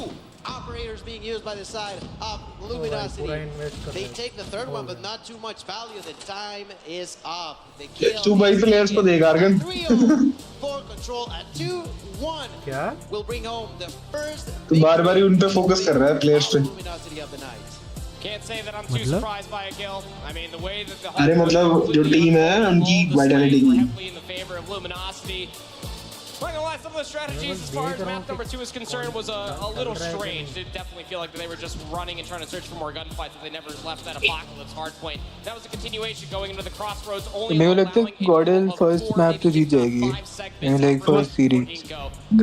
operators being used by the side of Luminosity. पूरा invest कर They रहे हैं. take the third one, but not too much value. The time is up. The kill तू भाई players को देख argon. 3-0 for control at 2-1 क्या will bring home the first तू बार-बार ही उन पे फोकस कर रहा है प्लेयर्स पे. Luminosity of the night. Can't say that I'm too मतलब? surprised by a kill. I mean, the way that the अरे मतलब जो टीम है उनकी वाइटलिटी की. heavily in the favor of Luminosity. Not gonna lie, some of the strategies as far as map number 2 is concerned was a little strange. It definitely feel like they were just running and trying to search for more gunfights, that they never left that apocalypse hardpoint. That was a continuation going into the crossroads. Only मेरे को लगता है गॉडल first map तो जीत जाएगी. मैं like first series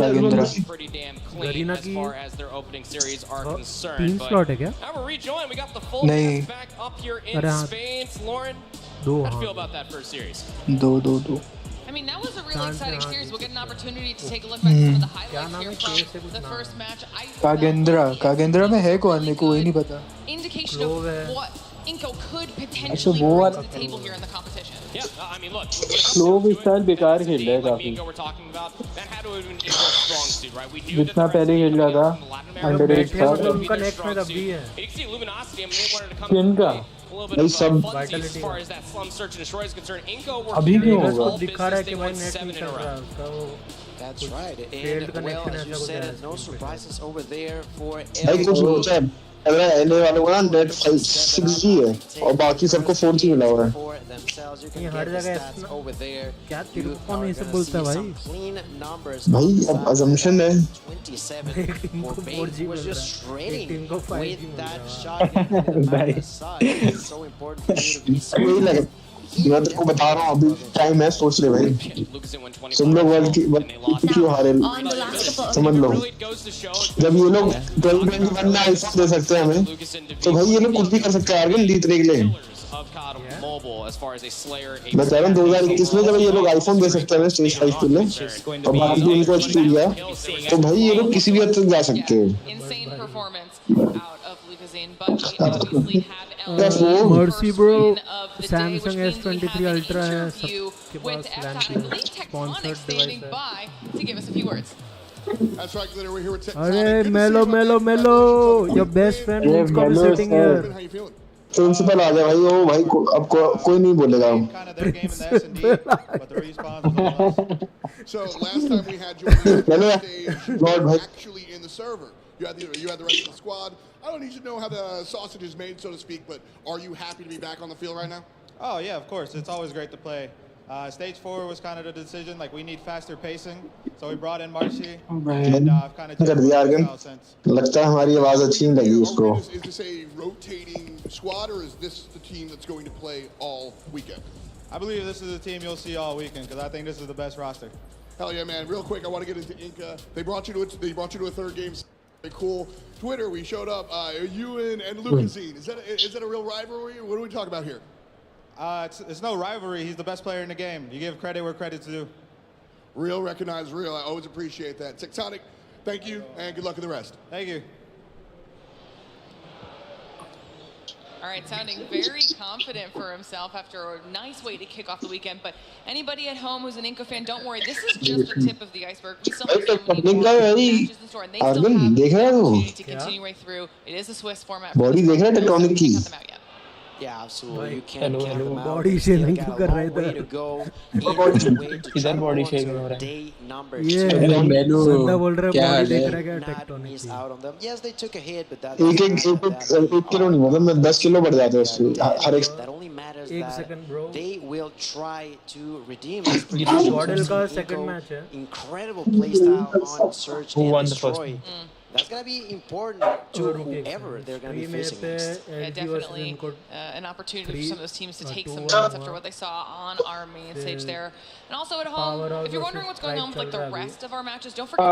कागेंद्रा. pretty damn clean गरीना as की far as their opening series are concerned. तीन But स्लॉट है क्या now we're rejoined. We got the full नहीं. cast back up here in अरे हाँ. Spain. Lauren, दो how do you feel हाँ about that first series? दो. I mean, that was a really exciting हाँ. series. We'll get an opportunity to take a look back at some of the क्या highlights नाम here है case से from कुछ the नाम first match. कागेंद्रा में है कौन, मेरे को वही नहीं पता. Indication Slow of है. what Inco could potentially वो bring वाला- to the table here in the competition. Yeah, I mean, look. when it comes Slow down to it, style बेकार खेल रहा है like काफी. Mingo we're talking about, that had to have been Ingo's strong suit, right? We knew that जितना the पहले खेल रहा था अंडररेट था. मतलब उनका नेक्स्ट में तब भी है. You can see Luminosity, I mean, they wanted to come किनका? a little bit भाई of सब funsies as far as that slum search and destroy is concerned. Ingo were अभी क्यों carrying होगा? all दिखा रहा है business. कि They भाई won नेट 7 नहीं in a चल row. रहा है उसका वो That's right. failed And well, connection as you ऐसा कुछ said, आया no surprises over there for भाई कुछ सोचा है अगर एनए वालों को ना नेट 6G है और बाकी सबको 4G मिला हुआ है ये हर जगह क्या तेरे को कौन ये सब बोलता है भाई अब assumption है टीम को 4G मिल रहा है टीम को 5G मिल रहा है वही लगे मैं तेरे को बता रहा हूँ अभी टाइम है सोच ले भाई तुम लोग वर्ल्ड की क्यों हारे समझ लो जब ये लोग 2021 में आईफोन दे सकते हैं हमें तो भाई ये लोग कुछ भी कर सकते हैं आर्गन जीतने के लिए मैं कह रहा हूँ 2021 में जब ये लोग आईफोन दे सकते हैं स्टेज 5 के लिए और बाकी टीम को एचपी दिया तो भाई ये लोग किसी भी हद तक जा सकते हैं mercy bro Samsung S23 ultra है सबके पास स्पॉन्सर्ड डिवाइस है अरे mellow your best friend who's come sitting here principal आ गया भाई ओ भाई अब कोई नहीं बोलेगा So last time we had you on the stage, actually in the server. You had the rest of the squad. I don't need to know how the sausage is made, so to speak, but are you happy to be back on the field right now? Oh yeah, of course. It's always great to play. Stage 4 was kind of the decision. Like we need faster pacing, so we brought in Marcy. And I've kind of since. लगता है हमारी आवाज अच्छी नहीं लगी उसको. Is this a rotating squad, or is this the team that's going to play all weekend? I believe this is the team you'll see all weekend because I think this is the best roster. Hell yeah, man! Real quick, I want to get into Inca. They brought you to a third game. Cool. Twitter, we showed up. You and Lucasine. Is that a real rivalry? What do we talk about here? It's no rivalry. He's the best player in the game. You give credit where credit's due. Real, recognize real. I always appreciate that. Tectonic, thank you, and good luck with the rest. Thank you. All right, sounding very confident for himself after a nice way to kick off the weekend. But anybody at home who's an Inca fan, don't worry. This is just the tip of the iceberg. We still have so many more matches in store, and they still have the opportunity to continue right through. It is a Swiss format. Body देख रहा है tectonic की. Yeah, absolutely. You can't count them out. Body shaming क्यों कर रहे थे इधर body shaming हो रहा है ये बंदा बोल रहा है बॉडी देख रहा है क्या टेक्टोनिक की. Yes, they took a hit, but that एक किलो नहीं मतलब मैं 10 किलो बढ़ जाते हैं उससे हर एक. that only matters एक that second bro they will try to redeem this model का सेकंड मैच है. incredible playstyle on Surge and Destroy. That's gonna be important to whoever they're gonna be facing next. Yeah, definitely an opportunity for some of those teams to take some minutes after what they saw on our main stage there. And also at home, if you're wondering what's going on with like the rest of our matches, don't forget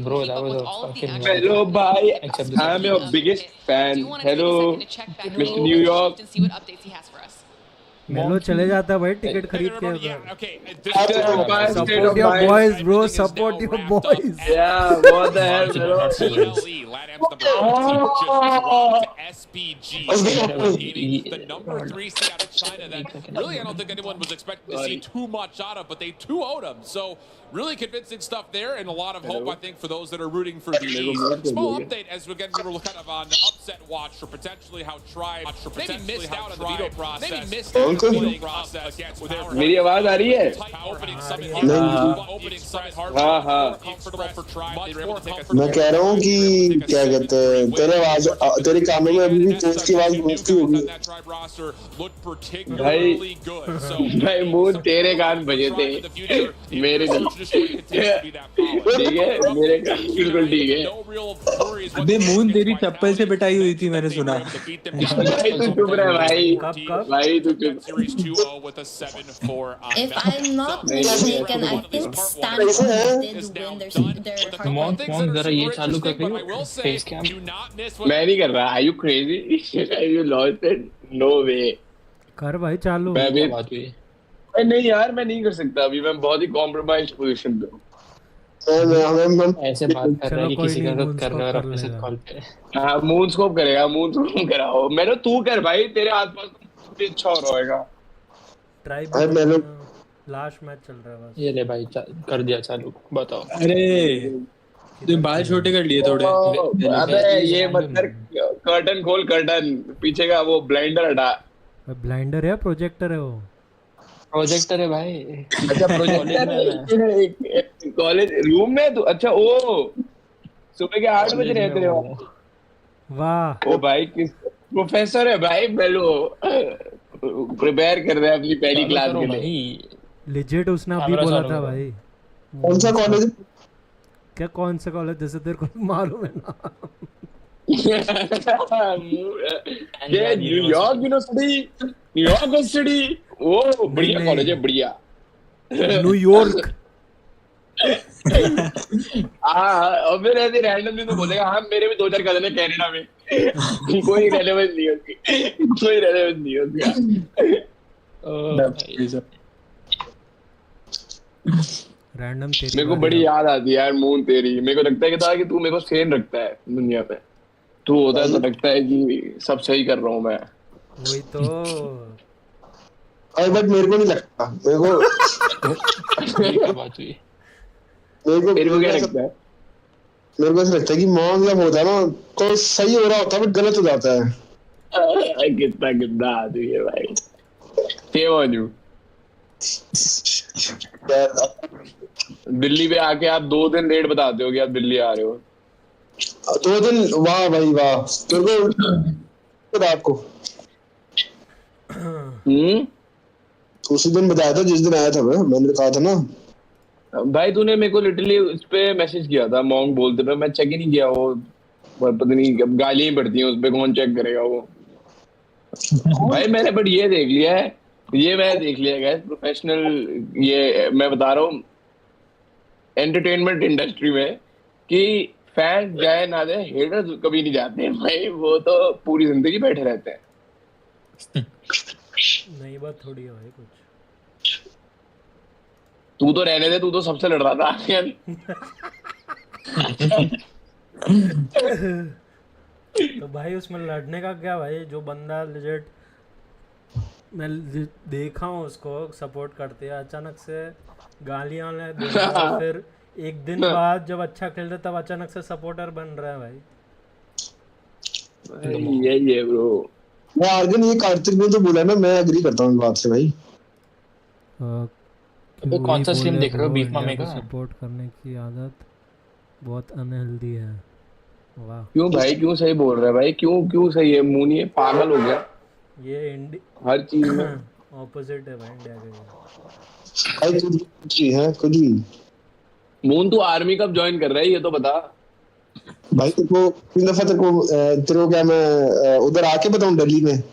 Bro, that was a fucking hello, bye. I'm your biggest fan. Hello, Mr. New York. And see what updates he has for us. मेलो चले जाता है भाई ticket खरीद के Support your boys bro, support your boys. Yeah, what the hell, SPG, the number 3 seed out of China that really I don't think anyone was expecting to see too much out of, but they 2-0'd them. So really convincing stuff there, and a lot of hope I think for those that are rooting for the small update as again we were kind of on the upset watch for potentially how Tribe maybe missed out on the veto process. Maybe missed out on the veto process against their मेरी आवाज आ रही है? मैं कह रहा हूँ कि क्या कहते हैं तेरे आवाज तेरे कानों में अभी भी कोच की आवाज गूंजती होगी. भाई मून तेरे कान बजे थे मेरे नहीं. ठीक है मेरे कान बिल्कुल ठीक है. अबे मून तेरी चप्पल से पिटाई हुई थी मैंने सुना. भाई तू चुप रह भाई. भाई तू चुप. If I'm not mistaken, I think Stanford did win their monk जरा ये चालू कर रही हो फेस कैम. मैं नहीं कर रहा. Are you crazy? You lost it? No way. कर भाई चालू. मैं भी बात हुई. नहीं यार मैं नहीं कर सकता अभी. मैं बहुत ही कॉम्प्रोमाइज्ड पोजीशन पे हूँ. ऐसे बात कर रहा है कि किसी का कर रहा है और अपने साथ कॉल पे. हाँ मून स्कोप करेगा. मून स्कोप कराओ. मैंने तू कर भाई. तेरे आसपास अच्छा हो रहेगा. ट्राइब लास्ट मैच चल रहा है बस. ये ले भाई कर दिया चालू. बताओ. अरे तू बाल छोटे कर लिए थोड़े. अबे ये मत कर. कर्टन खोल कर्टन. पीछे का वो ब्लाइंडर हटा. ब्लाइंडर है प्रोजेक्टर है वो? प्रोजेक्टर है भाई। अच्छा प्रोजेक्टर कॉलेज रूम में तो अच्छा ओ सुबह के 8 बजे रहते हो। वाह ओ भाई किस प्रोफेसर है भाई बेलो प्रिपेयर कर रहे हैं अपनी पहली क्लास के लिए। लिजिट उसने अभी बोला था भाई। कौन सा कॉलेज? क्या कौन सा कॉलेज जैसे तेरे को मालूम है ना? ये न्यूयॉर्क यूनिवर्सिटी ओ बढ़िया कॉलेज है बढ़िया। न्यूयॉर्क और फिर ऐसे रैंडमली तो बोलेगा हाँ मेरे भी 2-4 कजन है कनाडा में। कोई रेलेवेंस नहीं होती कोई रेलेवेंस नहीं होती। रैंडम तेरी मेरे को बड़ी याद आती है यार मून तेरी। मेरे को लगता है कि तू मेरे को सेन रखता है दुनिया पे। तू होता है तो लगता है कि सब सही कर रहा हूँ मैं। वही तो बट मेरे को नहीं लगता। मेरे को क्या लगता है? मेरे को ऐसा लगता है कि मॉन्ग जब होता है ना तो सही हो रहा होता है बट गलत हो जाता है। कितना गंदा आदमी है भाई। Shame on you। दिल्ली पे आके आप 2 दिन लेट बताते हो कि आप दिल्ली आ रहे हो। 2 दिन वाह भाई वाह। तेरे को रात को उसी दिन बताया था जिस दिन आया था मैंने कहा था ना भाई तूने मेरे को लिटरली उस पे मैसेज किया था मॉन्ग बोलते पे। मैं चेक ही नहीं किया वो पता नहीं गालियां ही पड़ती हैं उस पे कौन चेक करेगा वो। भाई मैंने बट ये देख लिया है मैं देख लिया गया प्रोफेशनल ये मैं बता रहा हूँ एंटरटेनमेंट इंडस्ट्री में कि फैंस जाए ना दे हेटर्स कभी नहीं जाते भाई। वो तो पूरी जिंदगी बैठे रहते हैं। नहीं बात थोड़ी है भाई कुछ। तू तो रहने दे तू तो सबसे लड़ रहा था। तो भाई उसमें लड़ने का क्या भाई? जो बंदा लेजेंड मैं देखा हूँ उसको सपोर्ट करते हैं अचानक से गालियां ले फिर एक दिन बाद जब अच्छा खेलते तब अचानक से सपोर्टर बन रहा है भाई। यही है ब्रो। मैं आर्गन ये कार्तिक ने तो बोला ना मैं एग्री करता हूँ इस बात से भाई। तो कौन सा स्ट्रीम देख रहे हो बीफ मामे का? सपोर्ट करने की आदत बहुत अनहेल्दी है। वाह क्यों भाई क्यों सही बोल रहा है भाई? क्यों सही है? मुनी है पागल हो गया ये हर चीज में ऑपोजिट है भाई इंडिया के। भाई कुछ है कुछ भी। मून तू आर्मी कब ज्वाइन कर रहा है ये तो बता भाई। तेरे को क्या मैं उधर आके बताऊं दिल्ली में?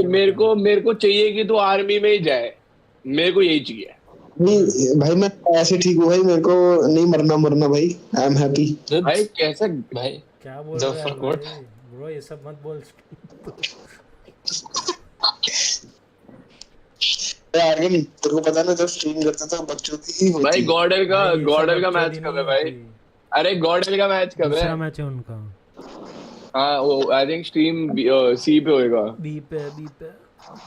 मेरे को चाहिए कि तू आर्मी में ही जाए। मेरे को यही चाहिए। नहीं भाई मैं ऐसे ठीक हूँ भाई। मेरे को नहीं मरना भाई। I am happy. भाई कैसे भाई क्या बोल रहा है ब्रो? ये सब मत बोल। तेरे को पता ना जब स्ट्रीम करता था बच्चों की ही होती भाई गॉर्डल का मैच कब है भाई? अरे गॉर्डल का मैच कब है? दूसरा मैच है उनका। हाँ वो आई थिंक स्ट्रीम सी पे होएगा। बी पे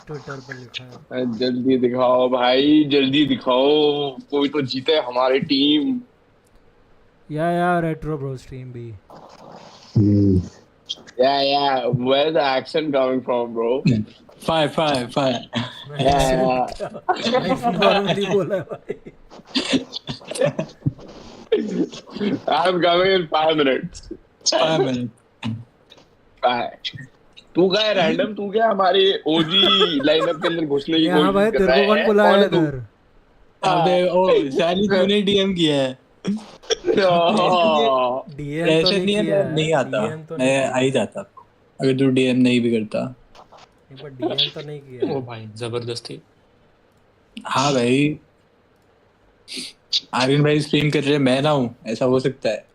ट्विटर पे लिखा है। जल्दी दिखाओ भाई जल्दी दिखाओ। कोई तो जीते हमारी टीम। या रेट्रो ब्रो स्ट्रीम भी। Yeah. Where's the accent coming from, bro? Five. Normally बोला भाई। I'm coming in 5 minutes. 5 minutes. 5. तू क्या है रैंडम? तू क्या हमारे ओजी लाइनअप के अंदर घुसने की कोशिश कर रहा है? भाई तेरे को कौन बुलाया इधर? अबे ओ सैली तूने डीएम किया है। डीएम तो नहीं आता। मैं आ ही जाता अगर तू डीएम नहीं भी करता। पर डीएम तो नहीं किया। ओ भाई जबरदस्ती। हाँ भाई आर्यन भाई स्ट्रीम कर रहे मैं ना हूँ ऐसा हो सकता है।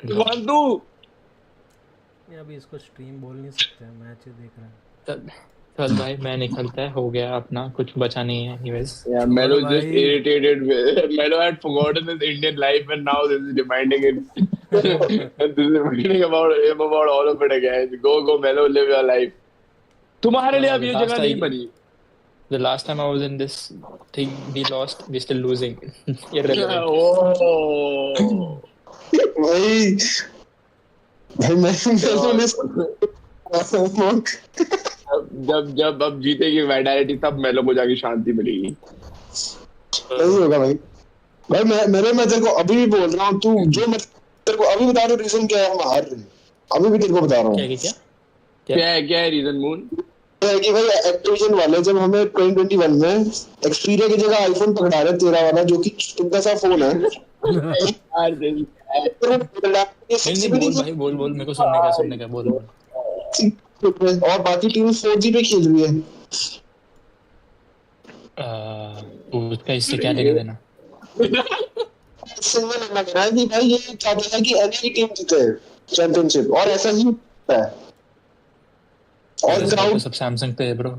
कौन तू? अभी इसको स्ट्रीम बोल नहीं सकते हैं मैच देख रहा है। चल भाई मैं निकलता है हो गया अपना कुछ बचा नहीं है anyways. Yeah, Melo just irritated. Melo had forgotten his Indian life and now this is reminding him. This is reminding about him about all of it again. Go Melo, live your life. तुम्हारे लिए अब ये जगह नहीं बनी। The last time I was in this thing we lost, we still losing. Irrelevant. भाई मैं जब अब जीतेगी वाइटैलिटी तब मेलो को जाके शांति मिलेगी। नहीं होगा भाई। भाई मैं तेरे को अभी भी बोल रहा हूँ, तू जो मैं तेरे को अभी बता रहा हूँ रीजन क्या है हम हार रहे हैं। अभी भी तेरे को बता रहा हूँ क्या है रीजन मून? है कि भाई एक्टिविजन वाले जब हमें 2021 में एक्सपीरिया की जगह आईफोन पकड़ा रहे 13 वाला जो कि कितना सा फोन है। बोल मेरे को सुनने का बोल। और बाकी टीम 4G पे खेल रही है। उसका इससे क्या लेना देना? इससे ये लेना देना है कि भाई ये चाहता है कि एनए टीम जीते चैंपियनशिप, और ऐसा ही है। और क्राउड सब सैमसंग पे है ब्रो।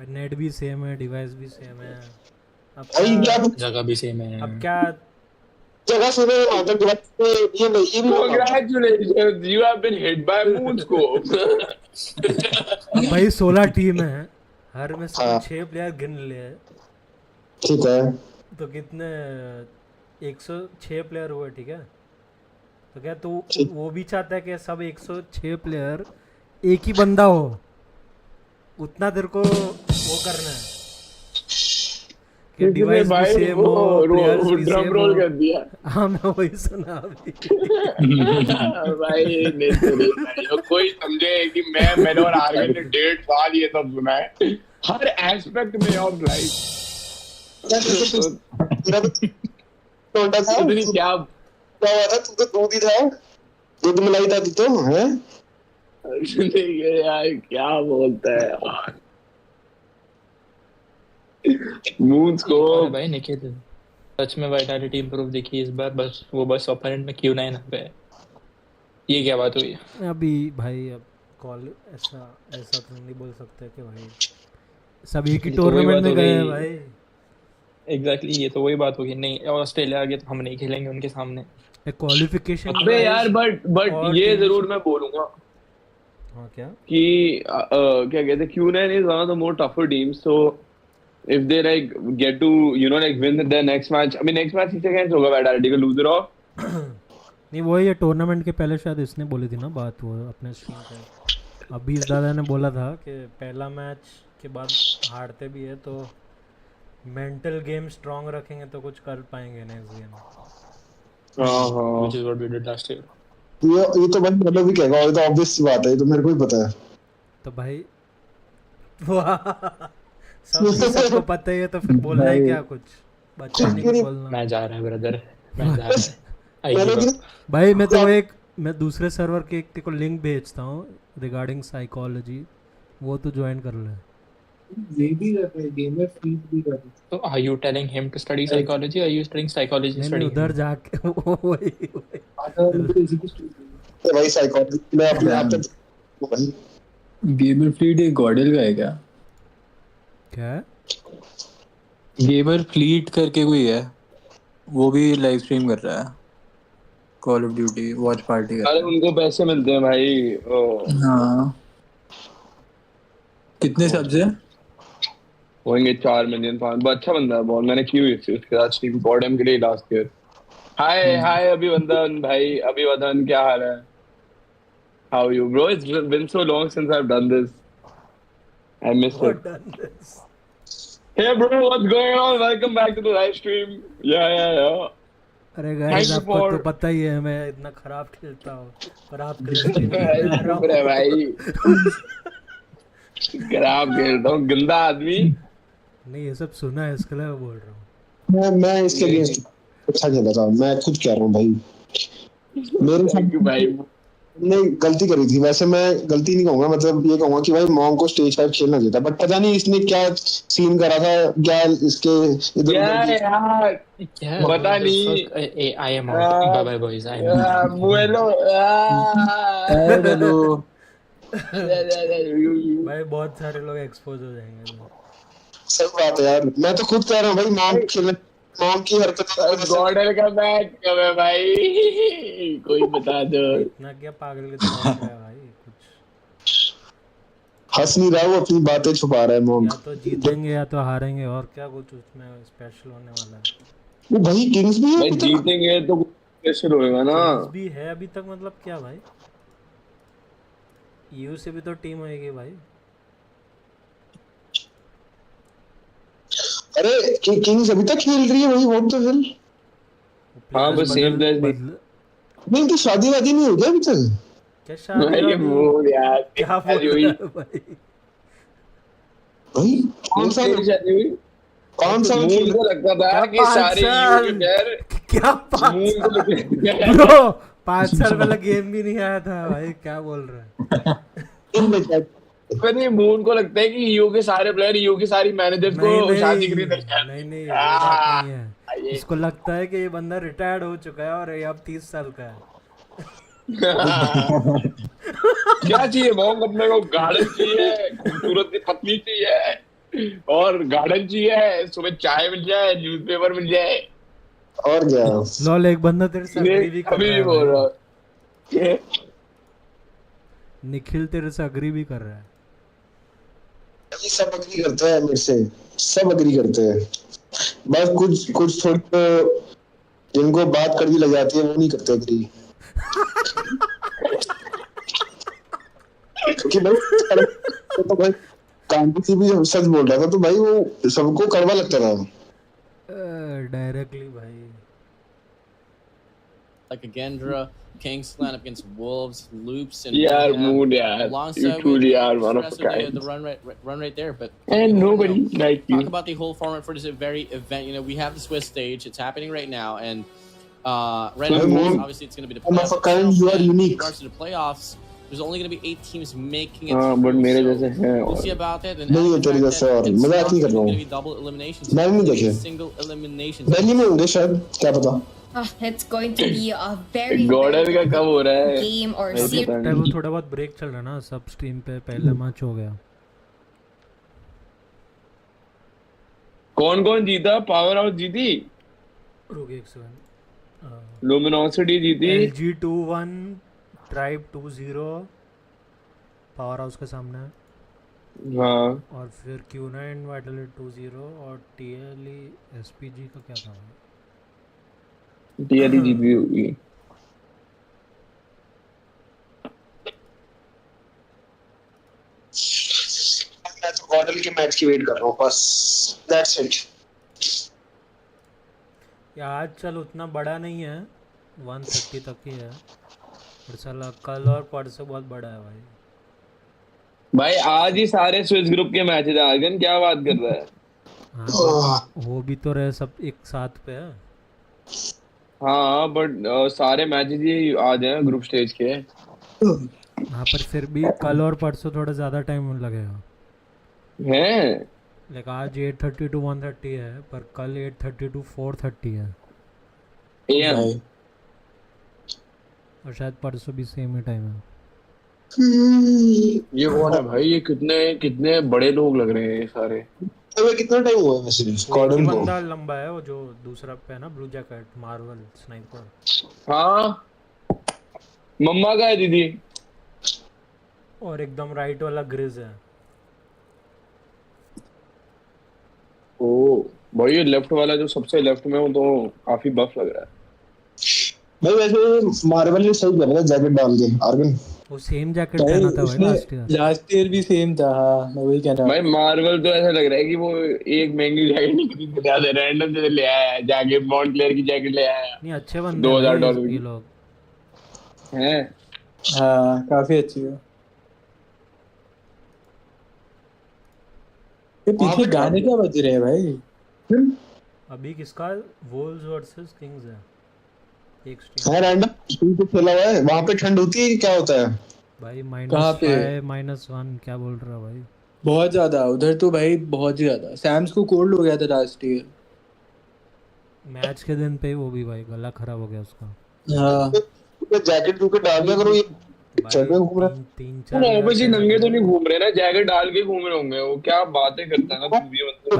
नेट भी सेम है, डिवाइस भी सेम है, अब जगह भी सेम है। अब क्या जगह से ये भी Congratulations, you have been hit by moonscope. भाई 16 टीम है, हर में 6 प्लेयर गिन लिए, ठीक है, तो कितने 106 प्लेयर हुए, ठीक है। तो क्या तू वो भी चाहता है कि सब 106 प्लेयर एक ही बंदा हो, उतना तेरे को वो करना है कि डिवाइस भी सेम हो, प्लेयर्स भी सेम हो। कर दिया। हाँ मैं वही सुना अभी। भाई नहीं कोई समझे कि मैंने और आर्गन ने 1.5 साल ये सब सुना है हर एस्पेक्ट में ऑफ लाइफ। क्या हुआ था? तू तो दूध ही था, दूध मिलाई था तू तो है। यार क्या बोलता है यार मून्स को भाई निखिल सच में वाइटैलिटी इंप्रूव दिखी इस बार, बस ओपोनेंट में Q9 पे है। ये क्या बात हुई अभी भाई? अब कॉल ऐसा तो नहीं बोल सकते कि भाई सब एक ही टूर्नामेंट में गए हैं भाई। एग्जैक्टली ये तो वही बात होगी। नहीं ऑस्ट्रेलिया आगे तो हम नहीं खेलेंगे उनके सामने क्वालिफिकेशन। अबे यार बट ये जरूर मैं बोलूंगा क्या कि क्या कहते हैं Q9 is one of the more tougher teams, so if they like get to like win their next match, I mean next match किससे against होगा वाइटैलिटी का लूजर ऑफ? नहीं वो ये टूर्नामेंट के पहले शायद इसने बोली थी ना बात, वो अपने स्ट्रीम पे अभी इस दादा ने बोला था कि पहला मैच के बाद हारते भी है तो मेंटल गेम स्ट्रांग रखेंगे तो कुछ कर पाएंगे next game. which is what we did last year. ये तो भाई मतलब भी कहेगा, ये तो ऑब्वियस सी बात है, ये तो मेरे को ही पता है। तो भाई सबको पता ही है तो फिर बोलना है क्या? कुछ बच्चा नहीं कुछ बोलना। मैं जा रहा है ब्रदर, मैं जा रहा है। भाई मैं दूसरे सर्वर के को लिंक भेजता हूँ रिगार्डिंग साइकोलॉजी, वो तो ज्वाइन कर ले। ये भी करते हैं, गेमर फ्रीड भी करते हैं। So are you telling him to study psychology or are you studying psychology studying? उधर जाके वही भाई साइकोलॉजी मैं अपने आप तो भाई गेमर फ्लीट एक गॉडल का है क्या? क्या गेमर फ्लीट करके कोई है, वो भी लाइव स्ट्रीम कर रहा है call of duty watch party कर। अरे उनको पैसे मिलते हैं भाई। हाँ कितने सब्स है? होंगे 4 मिलियन 5। अच्छा बंदा है बहुत, मैंने की हुई थी उसके साथ स्ट्रीम CODM के लिए लास्ट ईयर। हाय अभिवंदन भाई, अभिवंदन क्या हाल है? How are you bro? It's been so long since I've done this. I missed it. Hey bro, what's going on? Welcome back to the live stream. Yeah. अरे guys आपको तो पता ही है मैं इतना खराब खेलता हूँ, पर आप खेलते भाई खराब खेलता हूँ, गंदा आदमी। नहीं ये सब सुना है इसके लिए बोल रहा हूँ। मैं इसके लिए अच्छा खेला था, मैं खुद कह रहा हूँ भाई। मेरे साथ भाई नहीं गलती करी थी, वैसे मैं गलती नहीं कहूंगा, मतलब ये कहूंगा कि भाई मॉन्ग को स्टेज 5 खेलना चाहिए था, बट पता नहीं इसने क्या सीन करा था, क्या इसके इधर यार पता नहीं। I am out. Bye bye boys. I am out. Bueno. भाई बहुत सारे लोग एक्सपोज हो जाएंगे। सही बात है यार, मैं तो खुद कह रहा हूँ भाई मॉन्ग की हरकत गॉडल का मैच कब है भाई? कोई बता दो। इतना क्या पागल के दिमाग में है भाई? कुछ हंस नहीं रहा, वो अपनी बातें छुपा रहा है मॉन्ग। या तो जीतेंगे या तो हारेंगे, और क्या कुछ उसमें स्पेशल होने वाला है? वो भाई किंग्स भी है, भाई जीतेंगे तो स्पेशल होएगा ना। किंग्स भी है अभी तक, मतलब क्या भाई? EU से भी तो टीम होएगी भाई। अरे किंग्स अभी तक खेल रही है वही वोट तो फिर। हाँ बस सेम प्लेस भी। नहीं इनकी शादी वादी नहीं हो गया अभी तक। क्या शादी भाई वो यार क्या बोल रहा है भाई? भाई कौन सा शादी हुई? कौन सा मून को लगता था कि सारे EU के प्लेयर क्या 5 मून को लगता ब्रो 5 साल पहले गेम भी नहीं आया था भाई, क्या बोल रहा है? नहीं मून को लगता है कि EU के सारे प्लेयर EU की सारी मैनेजर्स को शादी करी नहीं वो बात नहीं है। इसको लगता है कि ये बंदा रिटायर्ड हो चुका है और ये अब 30 साल का है। क्या चाहिए मोंग अपने को? गार्डन चाहिए, खूबसूरत पत्नी चाहिए और गार्डन चाहिए, सुबह चाय मिल जाए, न्यूज़पेपर मिल जाए और क्या। लॉल एक बंदा तेरे से अग्री भी कर रहा है। निखिल तेरे से अग्री भी कर रहा है। सब अग्री करते हैं मेरे से, सब अग्री करते हैं। बस कुछ थोड़ी तो जिनको बात कड़वी लग जाती है वो नहीं करते अग्री। क्योंकि भाई तो भाई कांटी सी भी सच बोल रहा था तो भाई वो सबको कड़वा लगता था डायरेक्टली भाई। Like a Gendra, Kings line up against Wolves, Loops, and यार मूड यार, you truly are one of a kind. the run right there, but and nobody like you. Talk about the whole format for this very event. You know, we have the Swiss stage; it's happening right now, and right now, obviously, it's going to be the playoffs. One of a kind, you are unique. In regards to the playoffs, there's only going to be 8 teams making it. but मेरे जैसे हैं We'll see about that. And नहीं तेरे जैसे और मजाक नहीं कर रहा हूँ। double eliminations. मैंने नहीं देखे। Single eliminations. दिल्ली में होंगे शायद, क्या पता। It's going to be a very Gordon का कब हो रहा है? game or series. वो थोड़ा बहुत ब्रेक चल रहा है ना, सब स्ट्रीम पे पहला मैच हो गया। कौन जीता? पावर हाउस जीती? रुक एक सेकंड। लुमिनोसिटी जीती? LG 2-1, ट्राइब 2-0 पावर हाउस के सामने। हाँ। और फिर Q9 वाइटलेट 2-0 और TLE SPG का क्या था? TLE जीत भी होगी। मैं तो गॉडल के मैच की वेट कर रहा हूँ बस, दैट्स इट। यार आज चल उतना बड़ा नहीं है, 130 तक ही है, पर साला कल और परसों बहुत बड़ा है भाई। भाई आज ही सारे स्विस ग्रुप के मैच है। आर्गन क्या बात कर रहा है? हाँ, वो भी तो रहे सब एक साथ पे है। हाँ बट सारे मैचेस ही आज हैं ग्रुप स्टेज के। हाँ पर फिर भी कल और परसों थोड़ा ज़्यादा टाइम लगेगा। हैं? लाइक आज 8:30 to 1:30 है, पर कल 8:30 to 4:30 है। AM। और शायद परसों भी सेम ही टाइम है। ये कौन है भाई? ये कितने बड़े लोग लग रहे हैं ये सारे। अबे कितना टाइम हुआ है वैसे गॉर्डन को? बंदा लंबा है वो जो दूसरा पे है ना, ब्लू जैकेट मार्वल स्नाइपर। हाँ मम्मा का है दीदी। और एकदम राइट वाला ग्रिज है। ओ भाई ये लेफ्ट वाला जो सबसे लेफ्ट में वो तो काफी बफ लग रहा है भाई। वैसे मार्वल ने सही किया था जैकेट डाल के आर्गन। वो सेम जैकेट पहना था भाई लास्ट ईयर भी सेम था। हाँ मैं वही कह रहा हूं भाई। मार्वल तो ऐसा लग रहा है कि वो एक महंगी जैकेट नहीं खरीद के लाया, रैंडम से ले आया जैकेट, मॉन्टक्लेयर की जैकेट ले आया। नहीं अच्छे बंदे $2000 ये लोग हैं। हाँ काफी अच्छी है। ये पीछे गाने क्या बज रहे हैं भाई? अभी किसका वोल्स वर्सेस किंग्स है एक स्ट्रीम। हाँ रैंडम स्ट्रीम पे खेला हुआ है। वहां पे ठंड होती है कि क्या होता है भाई? -5 -1 क्या बोल रहा है भाई? बहुत ज्यादा उधर तो भाई, बहुत ही ज्यादा। सैम्स को कोल्ड हो गया था लास्ट ईयर मैच के दिन पे। वो भी भाई गला खराब हो गया उसका। हाँ जैकेट क्यों के डाल दिया करो। ये चल में घूम रहा है। 3-4 ऑब्वियसली नंगे तो नहीं घूम रहे ना, जैकेट डाल के घूम रहे होंगे। वो क्या बातें करता है ना तू भी मतलब।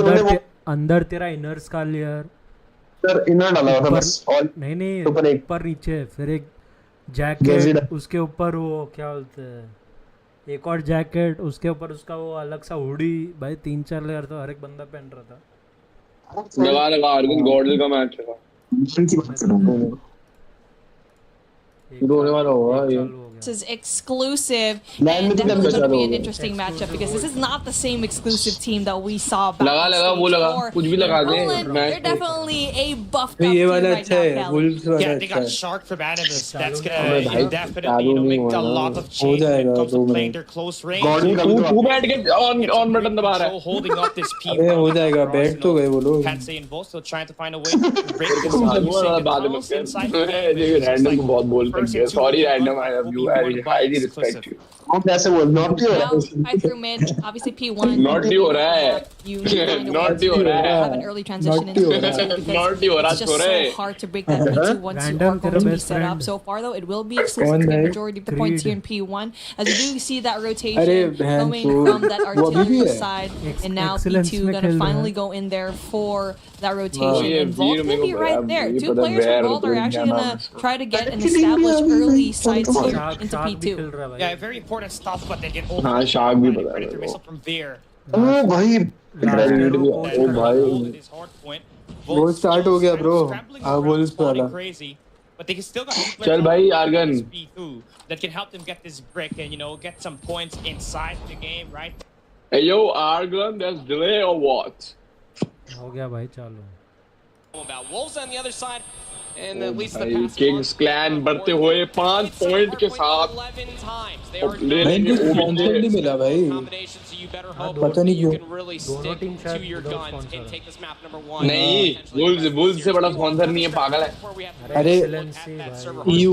भाई अंदर तेरा इनर्स का लेयर सर इनर डाला था बस। और नहीं ऊपर नीचे फिर एक जैकेट, उसके ऊपर वो क्या बोलते हैं, एक और जैकेट, उसके ऊपर उसका वो अलग सा हुडी। भाई 3-4 लेयर तो हर एक बंदा पहन रहा था। लगा आर्गन गॉर्डन का मैच था। होने वाला होगा ये। versus exclusive, and definitely going to be an interesting matchup because this is not the same exclusive team that we saw back in stage 4. Poland, they're definitely a buffed up team right now, Kelly. Yeah, they got Shark from Animus. That's gonna definitely make a lot of change when it comes to playing their close range. तू बैठ के on button दबा रहा है. Holding up this P1. अरे हो जाएगा, बैठ तो गए वो लोग. Can't say in both, still trying to find a way to break this inside. Random को बहुत बोल सकते हैं. Sorry random, I highly respect you. कैसे बोल नॉट ही हो रहा Now, I threw mid, obviously P1. Not ही हो रहा है. You need to find a way Not ही हो to रहा है. have an early transition into the because Not ही हो रहा it's just so hard to break that P2 once you are going to be set up. So far though, it will be exclusive to the majority of the points here in P1. As you do see that rotation coming from that artillery side, and now P2 gonna finally go in there for that rotation. And Vault will be right there. 2 players from Vault are actually gonna try to get an established early side seed into P2. Yeah, very important stuff, but they get over. हाँ shark भी पता Predator missile from Veer. ओ भाई ओ भाई वो start हो गया bro. हाँ wolf वाला. But they can still got चल भाई Argon that can help them get this brick and get some points inside the game, right? Hey yo Argon, there's delay or what? हो गया भाई चालू. About Wolves on the other side. And at least the past Kings clan बढ़ते हुए 5 point के साथ भाई इनको स्पॉन्सर नहीं मिला भाई. पता नहीं क्यों. दोनों टीम शायद नहीं वुल्स से बड़ा स्पॉन्सर नहीं है पागल है. अरे EU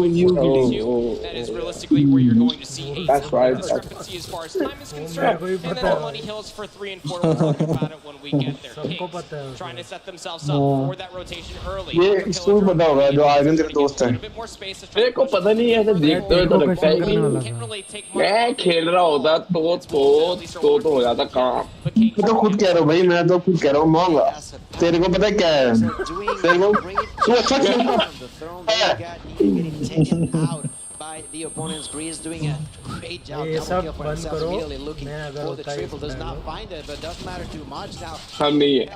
that is realistically where you're going to see a That's right. discrepancy as far as time is concerned. And then Money Hills for 3 and 4. We'll talk about it when we get there. Kings trying to set themselves up for that rotation early. ये इसको पता होगा जो argon तेरे दोस्त हैं. मेरे को पता नहीं ऐसे देखते हुए तो लगता है कि मैं खेल रहा होता तो हो जाता काम. मैं तो खुद कह रहा हूँ भाई, मैं तो खुद कह रहा हूँ मांगा. तेरे को पता है क्या है? तेरे को तू अच्छा खेलता है. By the opponent's Grease doing a great job. ये सब बंद करो. मैं अगर होता है does not find it, but doesn't matter too much now. हम नहीं है,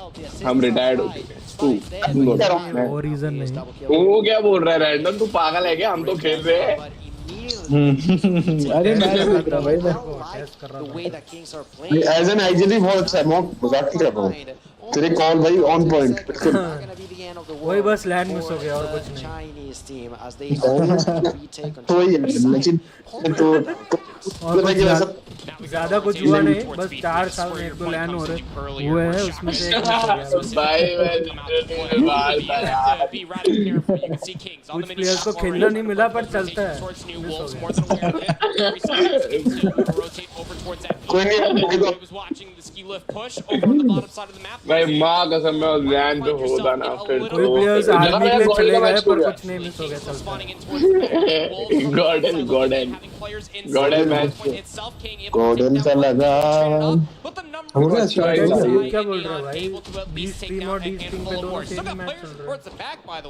हम रिटायर्ड हो चुके हैं. वो रीजन नहीं. वो क्या बोल रहा है रैंडम? तू पागल है क्या? हम तो खेल रहे हैं. अरे मैं देख रहा भाई, मैं टेस्ट कर रहा था. एज एन आईजीडी बहुत अच्छा है. मजाक नहीं कर रहा हूँ. तेरे कॉल भाई ऑन पॉइंट बिल्कुल. वही बस लैंड मिस हो गया और कुछ नहीं. तो ये लेकिन तो ज्यादा कुछ हुआ नहीं. बस 4 साल में 1-2 लैंड हो रहे हुए हैं, उसमें से एक कुछ प्लेयर्स को खेलना नहीं मिला पर चलता है. कोई नहीं भाई माँ कसम मैं लैंड पे होता ना फिर कोई प्लेयर्स आर्मी में चले गए पर कुछ नहीं मिस हो गया. चलता है. गॉर्डन मैच गॉर्डन का लगा. हो गया स्टार्ट. क्या बोल रहा है भाई? 20 टीम और 20 टीम पे दोनों टीम मैच चल रहा है.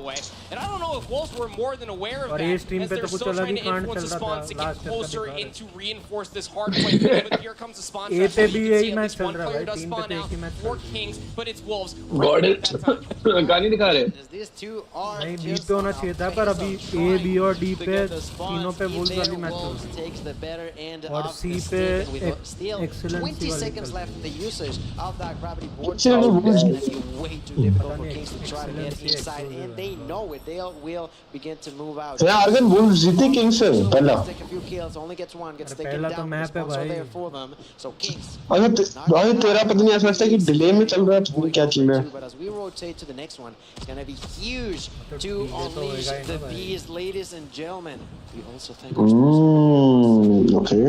और ये स्ट्रीम पे तो कुछ अलग ही कांड चल रहा था. लास्ट ए पे भी यही मैच चल रहा है भाई. टीम पे एक ही मैच चल रहा है. गॉर्डन कहानी दिखा रहे. नहीं बी पे होना चाहिए था पर अभी ए बी और डी पे तीनों पे वुल्स वाली मैच चल रही है. और सी पे एक्सीलेंसी वाली चल रही है. Usage of that gravity board is going to be way too difficult for Kings to try to get inside, and they know it. They will begin to move out. Yeah, Argon Wolves जीती Kings से पहला. Take a few kills, only gets one, gets taken down. Map है भाई. There for them. So Kings. अरे तेरा पता नहीं ऐसा लगता है कि डिले में चल रहा है. क्या चीज है? But as we rotate to the next one, it's going to be huge to unleash the beast, ladies and gentlemen. We also thank okay.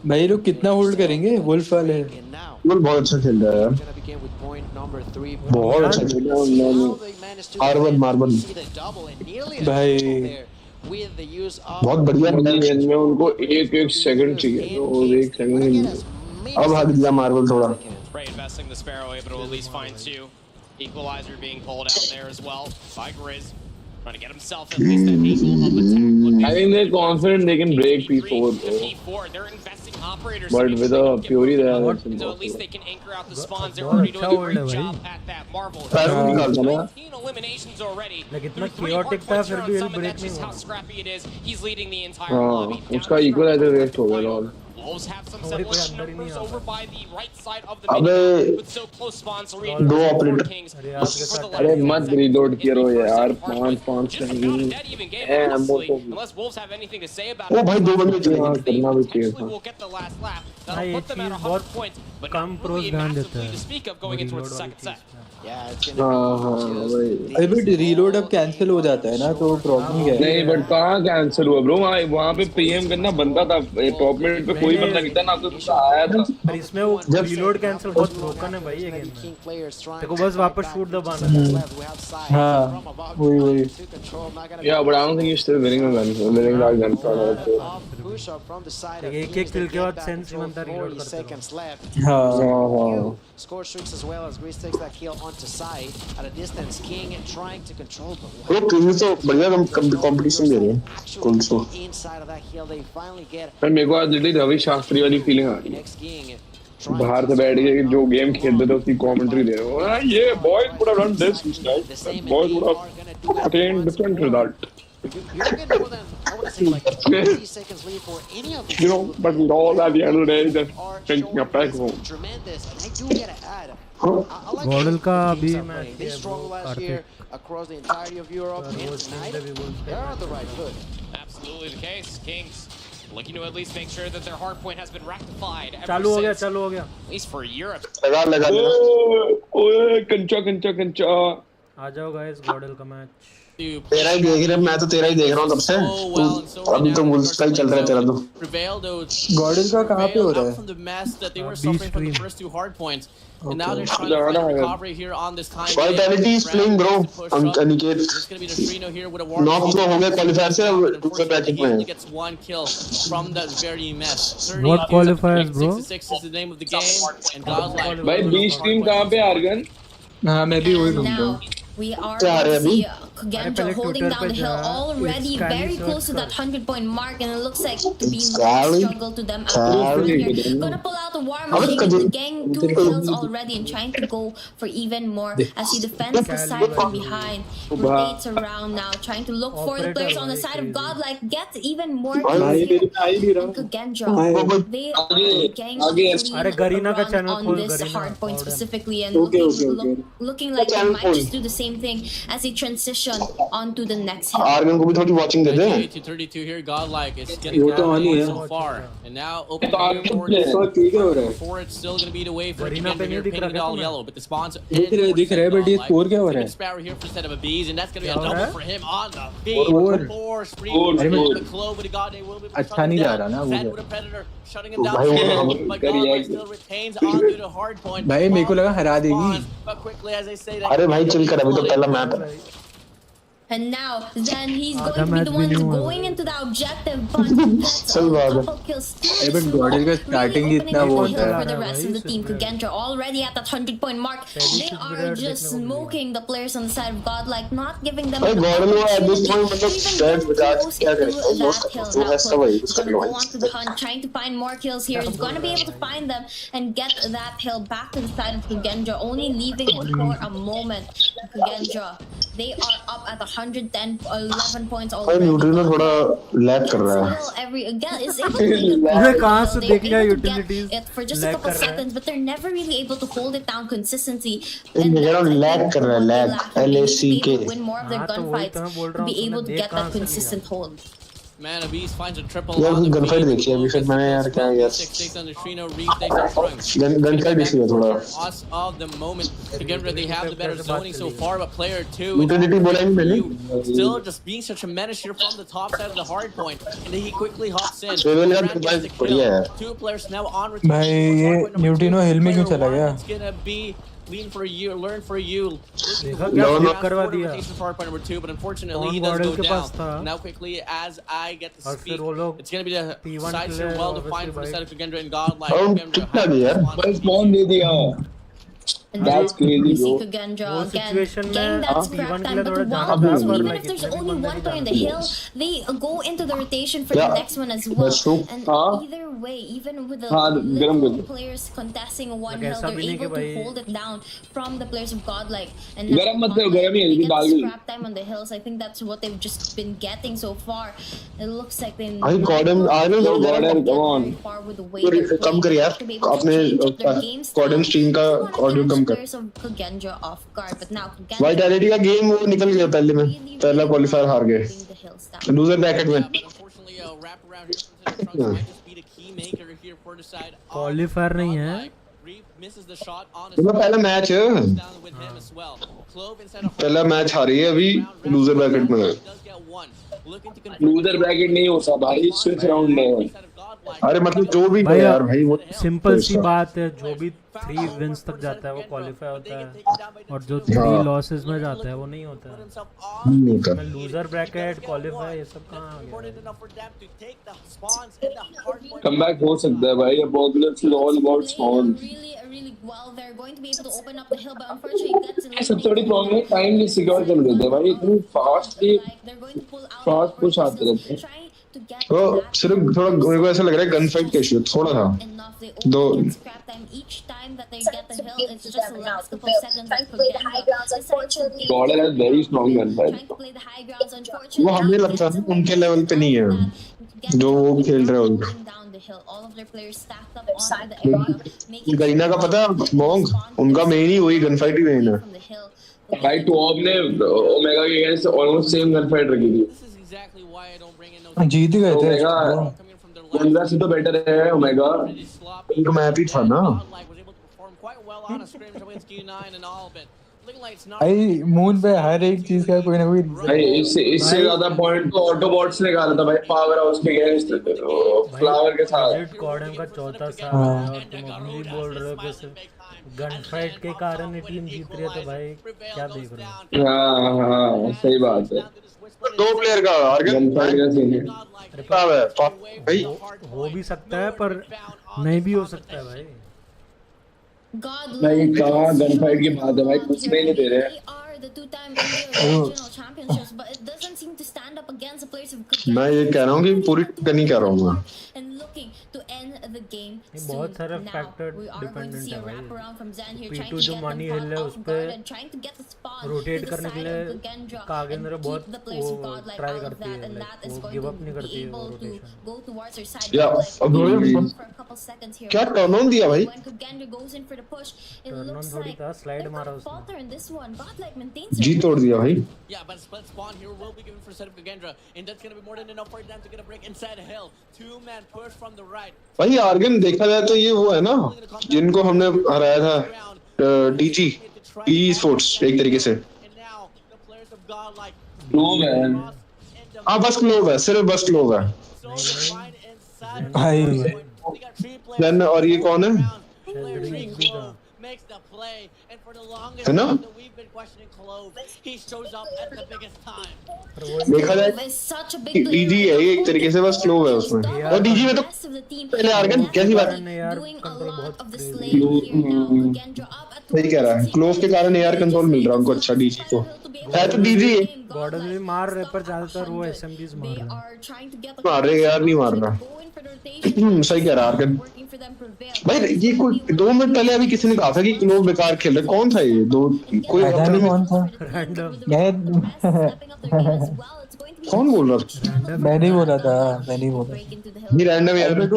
भाई लोग कितना होल्ड करेंगे वुल्फ वाले? वो बहुत अच्छा खेल रहा है यार. बहुत अच्छा खेल रहा है. आर्वन मार्बल भाई बहुत बढ़िया. मैं उनको एक सेकंड चाहिए. तो 1 सेकंड अब भाग दिया मार्बल थोड़ा. Investing the Sparrow, able to at least find 2. Equalizer being pulled out there as well by Grizz. Trying to get himself at least an angle of attack. I think they're confident they can break P4. P4, they're investing operators But with a Fury there, so at least they can anchor out the spawns. They're already doing a great job at that. Marvel. 19 eliminations already. इतना chaotic था फिर भी हिल break नहीं Just how हुआ. scrappy it is. He's leading the entire lobby. उसका equalizer waste हो गया और Wolves have some semblance of numbers over by the right side of the अबे with so close spawns. So दो operator अरे मत reload करो यार 5 नहीं unless Wolves have anything to say about ओ भाई दो बंदे चाहिए करना भी चाहिए था will get the last lap. हाँ That'll ये put them at चीज 100 बहुत points, but come not pros really ध्यान देता massively है. to speak of going into its second set. Yeah, it's gonna be अरे बट रीलोड अब कैंसिल हो जाता है ना तो प्रॉब्लम क्या है? नहीं बट कहाँ कैंसिल हुआ ब्रो वहाँ पे पीएम करना बनता था टॉप मिनट पे कोई बंदा नहीं था ना कोई आया था पर इसमें वो रीलोड कैंसिल बहुत ब्रोकन है भाई ये गेम में. देखो बस वापस शूट दबाना है. हाँ वही Yeah, but I don't think he's still winning a gun. Winning that gun product. एक एक किल के बाद सेंस ही बनता रीलोड करते हाँ हाँ Score streaks as well as Greece takes that kill onto side at a distance. King trying to control, but वो king तो बढ़िया कंपटीशन दे रहे हैं कौन सो inside of that kill they finally get. पर मेरे को आज लिटरली रवि शास्त्री वाली फीलिंग आ रही Next King है बाहर से बैठ के जो गेम खेलते थे उसकी कमेंट्री दे रहे हो ये boys would have done this instead boys would have attained different result You're getting more than I want to say like 30 seconds lead for any of these. you know but we all at the end of the day just thinking of back home Tremendous, and I do get to add. I like Gordon का अभी they match they struggled last year across the entirety of Europe, and tonight they're on the right foot. Absolutely the case. Kings looking to at least make sure that their hard point has been rectified. चालू हो गया. At least for Europe. लगा ओए कंचा आ जाओ guys गॉडल का match. तेरा ही देख रहा मैं तो तेरा ही देख रहा हूं तब से तू अभी तो वुल्स का ही चल रहा है तेरा तो गॉडल का कहाँ पे हो रहा है? From the mess that they were suffering from the first two hard points, and now they're trying to find a recovery here on this time. Vitality is playing bro. Aniket It's going to be Neutrino here with a war. Knock तो हो गया qualifier से दूसरे batting में He gets one kill from that very mess. What qualifiers bro? 66 is the name of the game, and God's like भाई बीच team कहाँ पे argon हाँ मैं भी वही ढूंढ रहा हूँ. We are going to see Genjo holding down the hill already very close to that 100-point mark, and it looks like to be more struggle to them out here. Gonna pull out the war machine with the gang 2 kills already and trying to go for even more as he defends the side from behind. Rotates around now, trying to look for the players on the side of Godlike, gets even more kills here. Genjo, they are gang on this hard point specifically, and looking like they might just do the same thing as he transition onto the next hill. Argon को भी थोड़ी watching दे दे 32 here, Godlike is getting down so far, and now opening before it's still going to be the way for Genjo here, painted all yellow, but the spawns दिख रहा है but ये score क्या हो रहा है? Sparrow here for set of a bees, and that's going to be a double for him on the beat. 4 spree the club with the god, they will be अच्छा नहीं जा रहा ना वो. with a predator shutting him down, but Godlike still retains onto the hard point. भाई मेरे को लगा हरा देगी. But quickly as they say that. अरे भाई चिल कर अभी तो पहला मैप है. And now, then he's going to be the one going into the objective, but gets a couple kills. But Gordon का starting ही इतना वो होता for the rest of the team. Genjo already at that 100-point mark. They are just smoking the players on the side of Godlike, not giving them. Gordon वो at this point मतलब dead without क्या करेगा? वो ऐसा वही उसका go on to the hunt, trying to find more kills here. He's going to be able to find them and get that hill back to the side of Genjo, only leaving it for a moment. Genjo, they are up at 110, 11 points already. Neutrino थोड़ा lag कर रहा है. कहाँ से देखेगा utilities for just a couple seconds, but they're never really able to hold it down consistently. Lag कर रहा है lag LACK. Win more of their gunfights to be able to get that consistent hold. Man, Abyss finds a triple. यार कुछ गनफाइट देखी है अभी फिर मैंने यार क्या यार गनफाइट देखी है थोड़ा of the moment. Again, they have the better zoning so far, but player 2 utility बोला ही मैंने still just being such a menace here from the top side of the hard point, and he quickly hops in. बढ़िया है. 2 players now on return. भाई ये neutrino हिल में क्यों चला गया? It's gonna be lean for you, learn for you. देखा क्या flip करवा दिया. Number 2, but unfortunately he does go down. Now quickly as I get to speak, it's gonna be the sides here well defined for the set of Genjo and Godlike. कितना दिया? बस bond दे दिया. That's crazy, We see bro. Kagendra वो again situation getting में that P1 scrap के time, लिए but थोड़ा जाना Wild, था, पर even like if there's इतने भी only बंदे one नहीं player in जाना the था। hill, they go into the rotation for the next one as well. And either way, even with the little players contesting one Like hill, ऐसा they're भी नहीं कि able to भाई hold it down from the players of Godlike. And now गरम मत करो, Godlike, गरम ही है, they लेकिन get डाल the दो। scrap time on the hills. I think that's what they've just been getting so far. It looks like they भाई CODM आने दो जरा far with the way they're कम कर यार to be able to अपने change up their game style. CODM stream का They want to audio catch कम कर players of Kagendra off guard, but now Kagendra vitality का game वो निकल गया पहले में पहला क्वालिफायर हार गए लूजर ब्रैकेट में क्वालिफायर नहीं है वो पहला मैच है पहला मैच हारी है अभी लूजर ब्रैकेट में लूजर ब्रैकेट नहीं होता भाई, स्विच राउंड है। अरे मतलब जो भी है यार भाई वो सिंपल सी बात है, जो भी 3 विंस तक जाता है वो क्वालिफाई होता है, और जो 3 लॉसेस में जाता है वो नहीं होता है। लूजर ब्रैकेट क्वालिफाई ये सब कहाँ आ गया? कमबैक हो सकता है भाई, apocalypse is all about spawns. सबसे बड़ी प्रॉब्लम है टाइम नहीं सिक्योर कर देते भाई, इतनी फास्ट पुश आते रहते हैं। तो सिर्फ थोड़ा मेरे को ऐसा लग रहा है गन फाइट का इशू थोड़ा था though Godar has very strong gun fight, वो हमें लगता है उनके लेवल पे नहीं है जो वो खेल रहे हो। गरीना का पता मोंग उनका मेन ही वही गन फाइट ही मेन है भाई। टॉप ने ओमेगा के against almost same gun fight रखी थी, जीत ही गए थे। ओमेगा से तो बेटर है ओमेगा, एक मैच ही था ना भाई मून पे हर एक चीज का कोई ना कोई भाई। इससे ज्यादा पॉइंट तो ऑटोबॉट्स ने निकाला था भाई पावर हाउस के अगेंस्ट फ्लावर के साथ। कॉडम का चौथा साल है और तुम अभी भी बोल रहे हो कि सिर्फ गन फाइट के कारण ये टीम जीत रही है, तो भाई क्या देख रहे हो? हाँ सही बात है। दो प्लेयर का आर्गन फाइट का सीन है भाई, हो भी सकता है पर नहीं भी हो सकता है भाई। भाई कहाँ गन फाइट की बात है भाई, कुछ में नहीं दे रहे हैं। मैं ये कह रहा हूँ कि पूरी नहीं कह रहा हूँ मैं, बहुत सारे फैक्टर डिपेंडेंट है भाई। P2 जो मनी हिल है उस पे रोटेट करने के लिए कागेंद्र बहुत वो ट्राई करती है, वो गिव अप नहीं करती है वो रोटेशन। या क्या टर्न ऑन दिया भाई, टर्न ऑन थोड़ी था, स्लाइड मारा उसने, जी तोड़ दिया भाई। भाई आर्गन देखा जाए तो ये वो है ना जिनको हमने हराया था डीजी ई स्पोर्ट्स एक तरीके से। हाँ बस क्लोव है, सिर्फ बस क्लोव है भाई। देन और ये कौन है ना? देखा जाए डीजी है ये एक तरीके से, बस क्लोव है उसमें। और डीजी में तो पहले आर्गन कैसी बात सही कह रहा है, क्लोव के कारण एआर कंट्रोल मिल रहा है उनको अच्छा डीजी को, है तो डीजी है। गॉर्डन भी मार रहे पर ज्यादातर वो एसएमजीज मार रहे यार, नहीं मार रहा। सही कह रहा आर्गन भाई। ये कोई 2 मिनट पहले अभी किसी ने कहा था कि क्लोव बेकार खेल रहा, कौन था ये? दो कोई कौन था? कौन बोल रहा था? मैं नहीं बोला था, मैं नहीं बोला। नहीं रैंडम यार, तो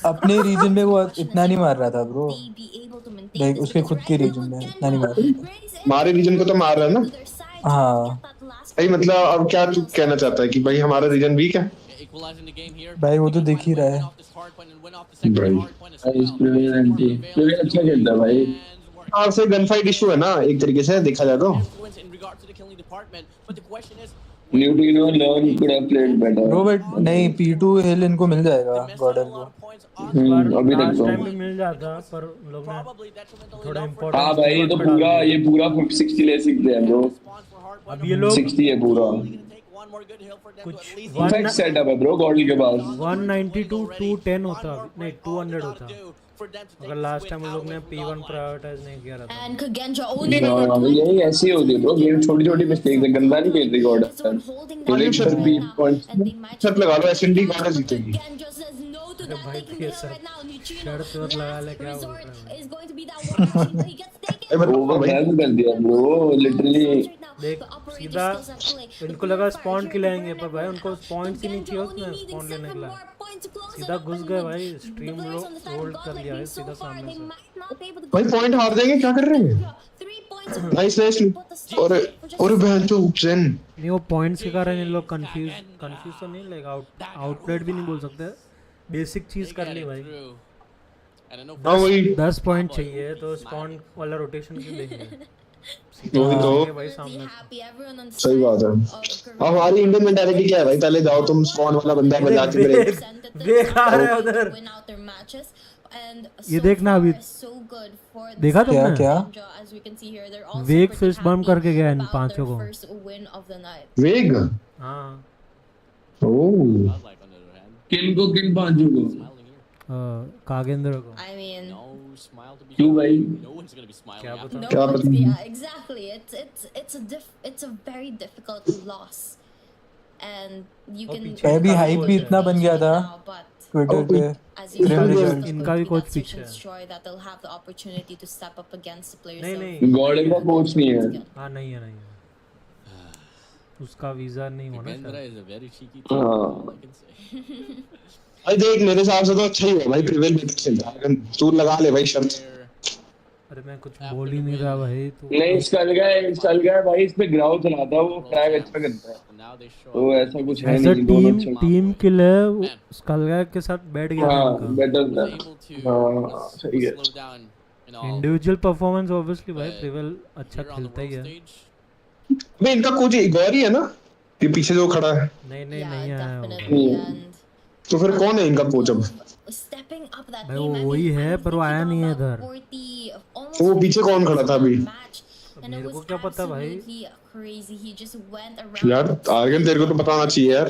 अपने रीजन में वो इतना नहीं मार रहा था ब्रो, लाइक उसके खुद के रीजन में इतना नहीं मार रहा। हमारे रीजन को तो मार रहा है ना। हाँ भाई मतलब अब क्या तू कहना चाहता है कि भाई हमारा रीजन वीक है? भाई वो तो दिख ही रहा है अच्छा खेलता है भाई। और से गन फाइट इशू है ना एक तरीके से देखा जाए तो। न्यूटिनो learn could have played better bro, but नहीं P2 हिल इनको मिल जाएगा गॉर्डन को। अभी तक तो टाइम भी मिल जाता पर लोग ने थोड़ा इंपॉर्टेंट। हां भाई ये पूरा 60 ले सकते हैं ब्रो, अब ये लोग 60 है पूरा। one more good hill for them to कुछ at least परफेक्ट सेटअप है ब्रो गॉडी के पास 192 210 होता नहीं 200 होता for them to अगर लास्ट टाइम हम लोग ने P1 प्रायोरिटाइज नहीं किया रहता And Kagenja only यही ऐसी होती है ब्रो गेम छोटी-छोटी मिस्टेक है गंदा नहीं खेल रही गॉड वॉल्यूम शॉट भी शॉट लगा लो एसएनडी गॉड जीतेगी Kagenja says no to that, भाई taking ये the सब right now. Nichino शर्त वर्त लगा ले क्या बोल resort रहा है is going to be that one machine, but he gets taken. Over help कर दिया ब्रो लिटरली देख सीधा इनको लगा स्पॉन खिलाएंगे पर भाई उनको पॉइंट्स ही नहीं चाहिए उसमें स्पॉन लेने के लिए सीधा घुस गए भाई स्ट्रीम होल्ड कर लिया है सीधा सामने से भाई पॉइंट हार देंगे क्या कर रहे हैं नाइस नाइस और बहन जो उपजन नहीं वो पॉइंट्स के कारण इन लोग कंफ्यूज तो नहीं लाइक आउटलेट भी नहीं बोल सकते बेसिक चीज कर ली भाई 10 पॉइंट चाहिए तो स्पॉन वाला रोटेशन क्यों देंगे वही तो भाई सामने सही बात है अब हमारी इंडियन मेंटालिटी क्या है भाई पहले जाओ तुम स्पॉन वाला बंदा बजा के ब्रेक देख आ रहा है उधर ये देखना अभी देखा तुमने क्या वेग फिस्ट बम करके गया इन पांचों को वेग हां ओह किन पांचों को कागेंद्र को I mean, क्यों भाई क्या पता no one's, yeah, exactly. It's a very difficult loss, and you can. मैं भी हाइप भी इतना बन गया था ट्विटर पे As you know, इनका भी कोच पीछे है destroy that they'll have the opportunity to step up against the players. नहीं गॉर्डन का कोच नहीं है हाँ नहीं है उसका वीजा नहीं होना चाहिए भाई देख मेरे हिसाब से तो अच्छा ही है भाई प्रिवेल में चल रहा है तू लगा ले भाई शर्त अरे मैं कुछ बोल ही नहीं रहा भाई तू नहीं स्कल गया भाई इस पे ग्राउंड चलाता है वो फ्रैग अच्छा करता है तो ऐसा कुछ है नहीं टीम के लिए स्कल गया के साथ बैठ गया हां बेटर था हां सही है इंडिविजुअल परफॉर्मेंस ऑब्वियसली भाई प्रिवेल अच्छा खेलता ही है भाई इनका कोच इगोर ही है ना ये पीछे जो खड़ा है नहीं है तो फिर कौन है इनका कोच अब भाई वो वही है पर वो आया नहीं है इधर तो वो पीछे कौन खड़ा था अभी मेरे को क्या पता भाई यार आर्गन तेरे को तो बताना चाहिए यार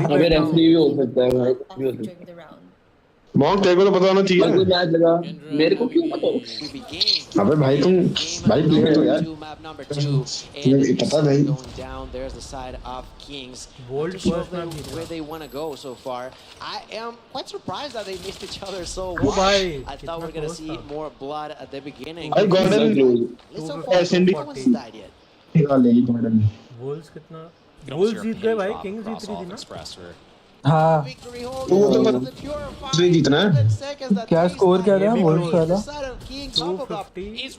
अबे रेफरी भी हो सकता है भाई मॉन्क तेरे को तो बताना चाहिए कोई मैच लगा मेरे को क्यों पता अबे भाई तुम भाई प्लेयर हो यार तुम्हें पता नहीं There's the side of Kings. Bold first where they want to go so far. I am quite surprised that they missed each other so much. I thought we were going to see more blood at the beginning. I got SND. No one's died yet. Wolves कितना Wolves जीत गए भाई Kings जीत रही थी ना हाँ वो तो जीतना है क्या स्कोर क्या था वोल्स वाला 250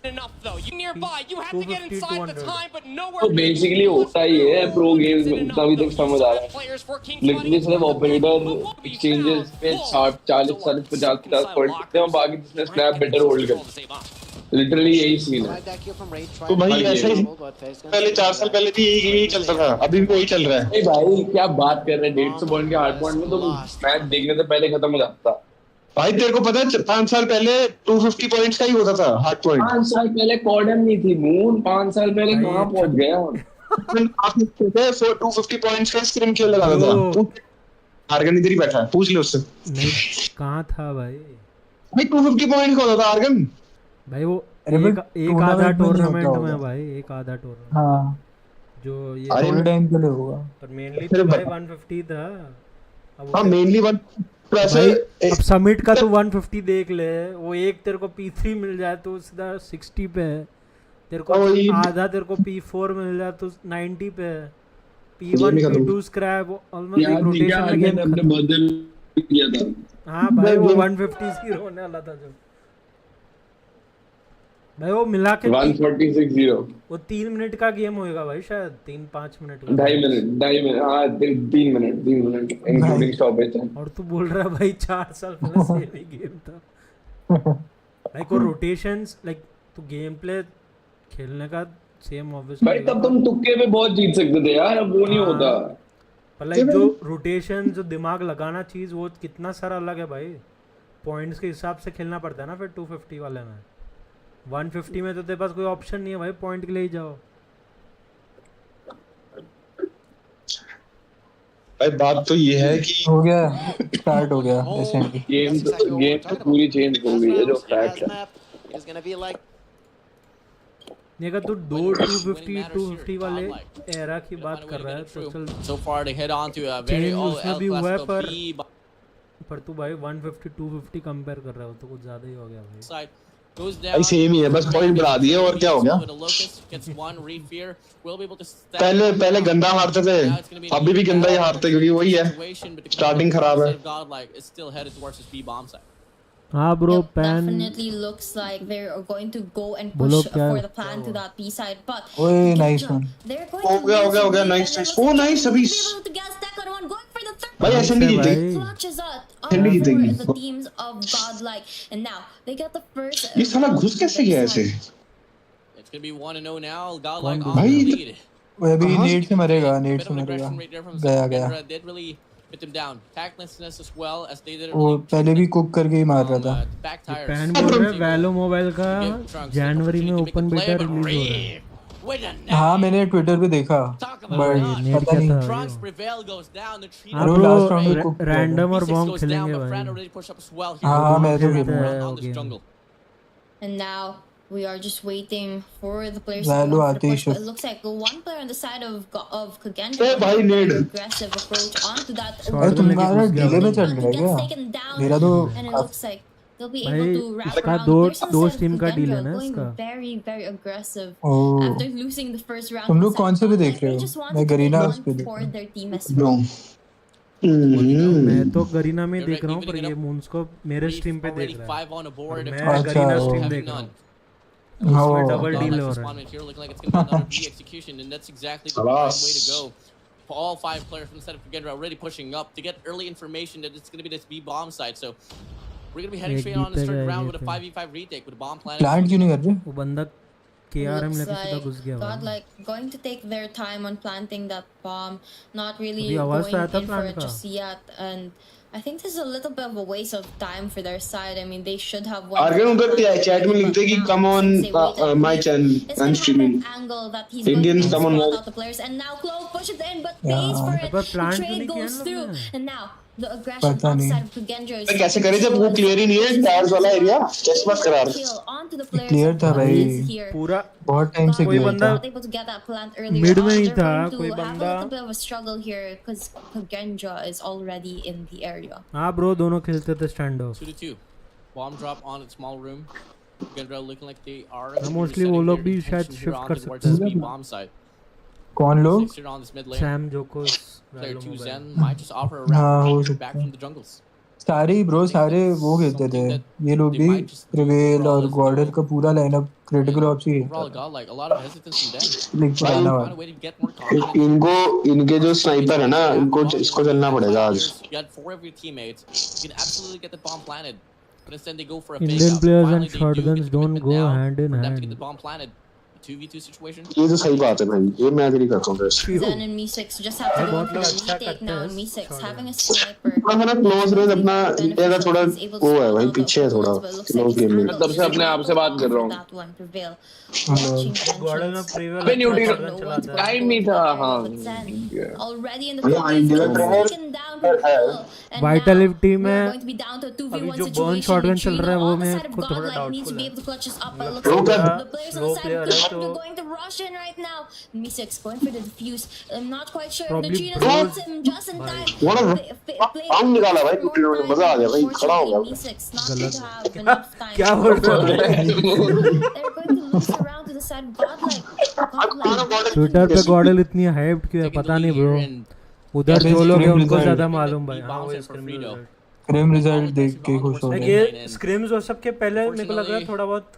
तो बेसिकली होता ही है प्रो गेम्स में उतना भी तक समझ आ रहा है लिटरली सिर्फ ऑपरेटर एक्सचेंजेस पे 40 50 पॉइंट करते हैं बाकी जिसने स्नैप बेटर होल्ड कर लिटरली यही सीन है तो भाई ऐसा ही पहले 4 साल पहले भी यही चलता था अभी भी वही चल रहा है ए भाई क्या बात कर रहे हैं 150 पॉइंट के हार्ड पॉइंट में तो मैच देखने से पहले खत्म हो जाता भाई तेरे को पता है 5 साल पहले 250 पॉइंट्स का ही होता था हार्ड पॉइंट 5 साल पहले कॉडम नहीं थी मून 5 साल पहले कहां पहुंच गया 250 पॉइंट्स का स्क्रीन खेल लगा था आर्गन इधर ही बैठा है पूछ ले उससे नहीं कहां था भाई 250 पॉइंट का होता था आर्गन भाई वो एक आधा टूर्नामेंट में भाई एक आधा टूर्नामेंट हाँ जो ये थोड़े टाइम के लिए होगा पर मेनली तो भाई 150 था हां मेनली 1 अब समिट का तो 150 देख ले वो एक तेरे को P3 मिल जाए तो सीधा 60 पे है तेरे को आधा तेरे को P4 मिल जाए तो 90 पे है P1 P2 स्क्रैप ऑलमोस्ट एक रोटेशन में गेम अपने बदल किया था हां भाई वो 150 0 होने वाला था जो भाई वो मिला के 146-0 वो 3 मिनट का गेम होएगा भाई शायद 3-5 मिनट का 2.5 मिनट हां 3 मिनट इंक्लूडिंग स्टॉपेज और तू बोल रहा है भाई 4 साल पहले से ही गेम था लाइक वो रोटेशंस लाइक तो गेम प्ले खेलने का सेम ऑब्वियसली भाई तब तुम तुक्के पे बहुत जीत सकते थे यार अब वो नहीं होता पर लाइक जो रोटेशन जो दिमाग लगाना चीज वो कितना सारा अलग है भाई पॉइंट्स के हिसाब से खेलना पड़ता है ना फिर 250 वाले में 150 में तो तेरे पास कोई ऑप्शन नहीं है भाई पॉइंट के लिए ही जाओ भाई बात तो ये है कि हो गया, स्टार्ट हो गया एसेंटली। गेम तो पूरी चेंज हो गई है जो फैक्ट है। It is gonna be like नेगा तू 250 वाले एरा की बात कर रहा है तो चल So far they head on to a very change all उसमें El भी हुआ है Clasico B पर तू भाई 150 250 कंपेयर कर रहा हो तो कुछ ज्यादा ही हो गया भाई। side goes भाई down. सेम ही है, बस पॉइंट बढ़ा दिए और क्या हो गया। With a locust, gets one Refear, will be able to step पहले गंदा हारते थे, अभी भी गंदा ही हारते क्योंकि वही है, स्टार्टिंग खराब है। Godlike is still headed towards his B bomb site. हाँ bro pan definitely looks like they're going to go and push for the plan to that B side, but ओए नाइस वन they're going हो गया nice ओ nice अभी भाई ऐसे नहीं जीतेगी, clutches up नहीं जीतेगी। the teams of Godlike, and now they got the first ये साला घुस कैसे गया ऐसे? It's going to be 1-0 now. Godlike on भाई the lead. वो अभी नेट से मरेगा, नेट Bit से of an मरेगा, aggression right there from गया Kendra. गया। Did really put him down. Tactlessness as well as they didn't वो really पहले भी कुक करके ही मार रहा था। back tires. पैन बोल रहे वैलो मोबाइल का जनवरी में ओपन बीटा रिलीज हो रहा है। हाँ मैंने ट्विटर पे देखा, बट पता नहीं। Trunks prevail goes down. The tree हाँ लास्ट राउंड में कुक रैंडम और बॉम्ब goes down, खेलेंगे but Fran भाई। already pushed up as well. हाँ मैं तो खेल रहा on this jungle. And now we are just waiting for the players Valo to आते ही push. But it shift। looks like one player on the side of Kagendra ए भाई नेड aggressive approach onto that. अरे तुम्हारा delay में चल रहा है Gets क्या? taken down, मेरा तो and it looks like they'll be able भाई to wrap इसका around. दो The players on the दो side of टीम का डील है Kagendra ना going इसका। very aggressive oh after losing the first round. तुम to लोग कौन से पे Godlike. देख रहे They हो? just wanted मैं to take गरीना one उस पे देख for रहा हूँ। their team as well. मैं तो गरीना में देख रहा हूँ पर ये मून्स को मेरे स्ट्रीम पे देख रहा है। 5 on a board. मैं गरीना स्ट्रीम देख रहा हूँ। उसमें डबल डील हो रहा है। Here looking like it's going to be another B execution, and that's exactly the right way to go. For all 5 players from the side of Kagendra already pushing up to get early information that it's going to be this B bomb site. So we're going to be heading straight on this third round with a 5v5 retake with a bomb planet. Plant क्यों नहीं कर रहे? वो बंदा KRM Looks लेके सीधा like घुस गया भाई। Godlike going to take their time on planting that bomb, not really अभी आवाज going तो आया था in for प्लांट it का। just yet, and I think this is a little bit of a waste of time for their side. I mean, they should have won. Argon उधर क्या है chat में लिखते कि come on my channel I am streaming Angle that he's going Indians to come on spot out the players, and now Clove pushes in, but pays for it. पर The plant trade नहीं किया goes ना through, हमने। and now the aggression पता नहीं। outside of Kagendra is कैसे करे जब वो क्लियर ही नहीं है टायर्स वाला एरिया कैसे पास करा रहे kill onto the players. Clear था भाई, here. पूरा बहुत टाइम से कोई क्लियर बंदा था। Not able to get that plant earlier mid on. में नहीं They're था, going to कोई have a बंदा little bit of a struggle here because Kagendra is already in the area. हाँ ब्रो दोनों खेलते थे stand of. 2-2. Bomb drop on a small room. Kagendra looking like they are. Mostly वो लोग भी शायद शिफ्ट कर सकते हैं। Bomb site. कौन लोग? On this mid lane. Sam जोकोस Player 2 Zen might just offer a हाँ हो round सकता back है। from the jungles. सारे ही ब्रो सारे वो खेलते थे, ये लोग भी प्रिवेल और गॉर्डर का पूरा लाइनअप क्रिटिकल ऑप्स ही Overall, खेलता God, like a lot of hesitance from them. लेकिन पुराना Find a वाला। way to get more confidence. इनको इनके जो स्नाइपर है ना इनको इसको चलना पड़ेगा आज। You got 4 of your teammates. You can absolutely get the bomb planted. But instead they go for a fake Indian out. players Finally, and they do shotguns get the don't commitment go now hand in for them to get hand। the bomb planted. 2v2 situation. ये तो सही बात है भाई, ये मैं agree करता हूँ वैसे। Zen and Me6 just have to go for a retake now. Me6 having a sniper. थोड़ा सा ना क्लोज रेंज अपना इंडिया का थोड़ा वो है भाई, पीछे है थोड़ा क्लोज गेम में। मैं तब से अपने आप से बात कर रहा हूँ। गॉर्डन में प्रीवियल अबे न्यूटी टाइम नहीं था। हाँ already in the taken down to kill. And Vitality now में we're going to be down to a 2v1 अभी जो situation. बर्न शॉटगन चल रहा है वो On the मेरे side of को थोड़ा Godlike needs to doubtful be है। able to clutch us up. But it looks like the players on the side of Kagendra are going to rush in right now. Me6 going for the defuse. I'm not quite sure if Probably Neutrino Bros- hits him just in time. What a- हम निकाला भाई, More टूटी मजा आ गया भाई, खड़ा हो गया। Me6 not going to have enough time. क्या बोल रहे हो? They're going to loose around to the side of Godlike. Twitter पे गॉडल इतनी हाइप्ड क्यों है पता नहीं ब्रो। उधर जो लोग हैं उनको ज्यादा मालूम भाई। हाँ वो क्रिम रिजल्ट देख के खुश हो लाइक गए। ये स्क्रिम्स और सबके पहले मेरे को लग रहा है थोड़ा बहुत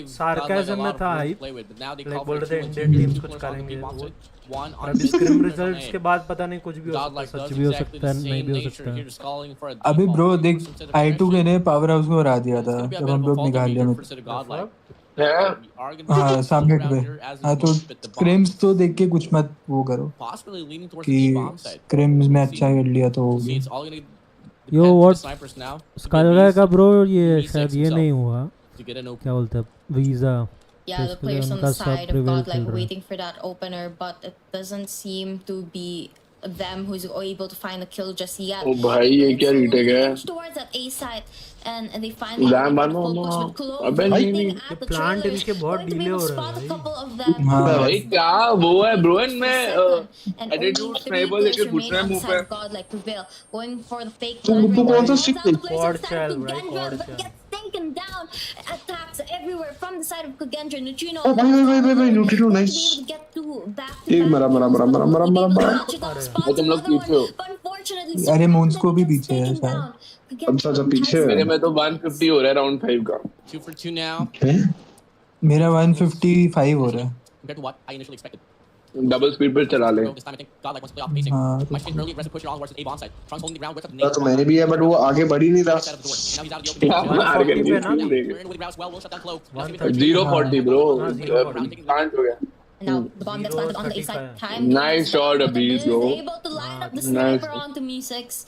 सार्काज़म में था हाइप। लाइक बोल रहे थे इंडियन टीम्स कुछ करेंगे वो। और अभी स्क्रिम रिजल्ट्स के बाद पता नहीं कुछ भी हो सकता है, सच भी हो सकता है, नहीं भी हो सकता है। अभी ब्रो देख I2K ने पावर हाउस को हरा दिया था जब हम लोग मेघालय में थे। हाँ सबमिट पे। हाँ तो स्क्रिम्स तो देख के कुछ मत वो करो कि स्क्रिम्स में अच्छा खेल लिया तो हो गया। यो व्हाट स्काई का ब्रो ये शायद ये नहीं हुआ, क्या बोलते हैं visa. Yeah, the players on the side of Godlike waiting for that opener, but it doesn't seem to be them who's able to find a kill just yet. Oh भाई ये क्या retake है? Towards that A side, and they finally Damn, able to focus with Clove अबे hitting नहीं at the plant trailers, इनके बहुत going to be delay able हो to रहा spot a है couple of them. भाई क्या वो है ब्रो मैं And only attitude 3 sniper players लेके घुस remain रहा है on the मुंह side पे of Godlike Prevail, going for the fake तू plant right कौन सा now. stick Draws out the players Quad on the side shell, of right? Kugendra, Quad but shell. gets taken down. Attacks everywhere from the side of Kugendra. Neutrino ओ भाई neutrino going to nice be able to get two back to एक back मरा मरा kills, मरा but मरा will मरा he be मरा able to मरा clutch it out? और Spots तुम लोग another one, पीछे हो but unfortunately, अरे मोन्स को भी gets पीछे है taken शायद down. अच्छा अच्छा पीछे मेरे में तो 150 हो रहा है राउंड 5 का 2 for 2 now. मेरा 155 हो रहा है Compared to what I initially expected. Double speed पे चला ले This time I think Godlike wants to play off pacing. हाँ Might spin early, aggressive push it on towards the A bomb side. Trunks holding the ground with the तो मैंने भी है but वो आगे बढ़ ही नहीं रहा out of the door. And now he's out of the open. क्या मार के पे ना? नहीं We're in with the routes well. We'll shut down Clove. 040 bro हाँ, 040. प्लांट हो गया And now the bomb gets planted on the A side. 0:35. Time Nice shot, but Abhi, is bro. able to line up the Nice. sniper onto Me6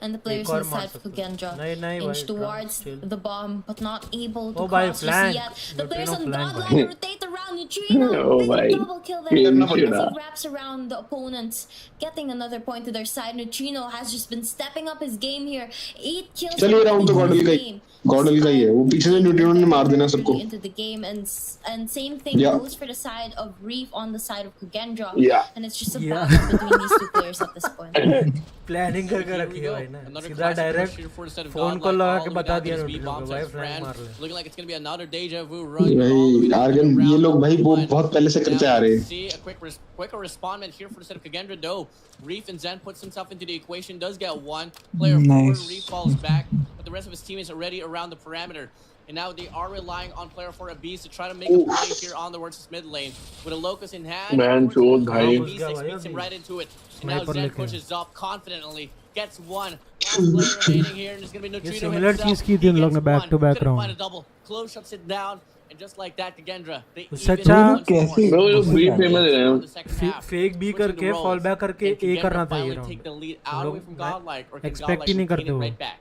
and the players और on the मार side for सकते हैं। Kugendra नहीं, नहीं inch भाई, towards chill. the bomb, but not able to Oh, by cross flank. just yet. The players Neutrino on flank, Godlike rotate around Neutrino. Oh, Big भाई double kill there. Game As shit, he wraps around the opponents, getting another point to their side. Neutrino has just been stepping up his game here. 8 kills चलिए round तो in गॉडल this का game. गॉडल का ही है वो पीछे से neutrino ने मार देना सबको Into the game, and same thing Yeah. goes for the side of Reef on the side of Kugendra. Yeah. And it's just a Yeah. battle between these two players at this point. Planning करके रखी है भाई ना Another सीधा classic push direct here for the set of phone Godlike, call लगा all के the way बता down to दिया his B न्यूट्रिनो bomb को भाई side फ्लैंक friend. मार ले Looking like it's going to be another deja vu run all the way भाई down to argon ये round लोग भाई वो one. बहुत पहले से करते आ रहे हैं See a quicker respondment here for the set of Kugendra though. Reef and Zen puts himself into the equation, does get one player Nice. forward. Reef falls back, but the rest of his teammates are already around the perimeter. And now they are relying on player for a beast to try to make a play here on the versus mid lane. With a locus in hand, Man, forces chod, the bhai. B6 beats him right into it. And now Sniper Zen लेके। pushes up confidently, gets one. Last player remaining here, and it's going to be ये Neutrino similar himself. चीज की थी He उन लोग ने gets back one. Two back Couldn't find round a double. Close shuts it down, and just like that, Kugendra, they उससे even अच्छा it once कैसे- more. ब्रो जो बी Bro, फेमस है On the second half, fake B switching करके the fall roles. Back करके Can A करना Kugendra था ये finally take the round lead out away from Godlike, or can expect Godlike ही नहीं retain करते it वो। right back?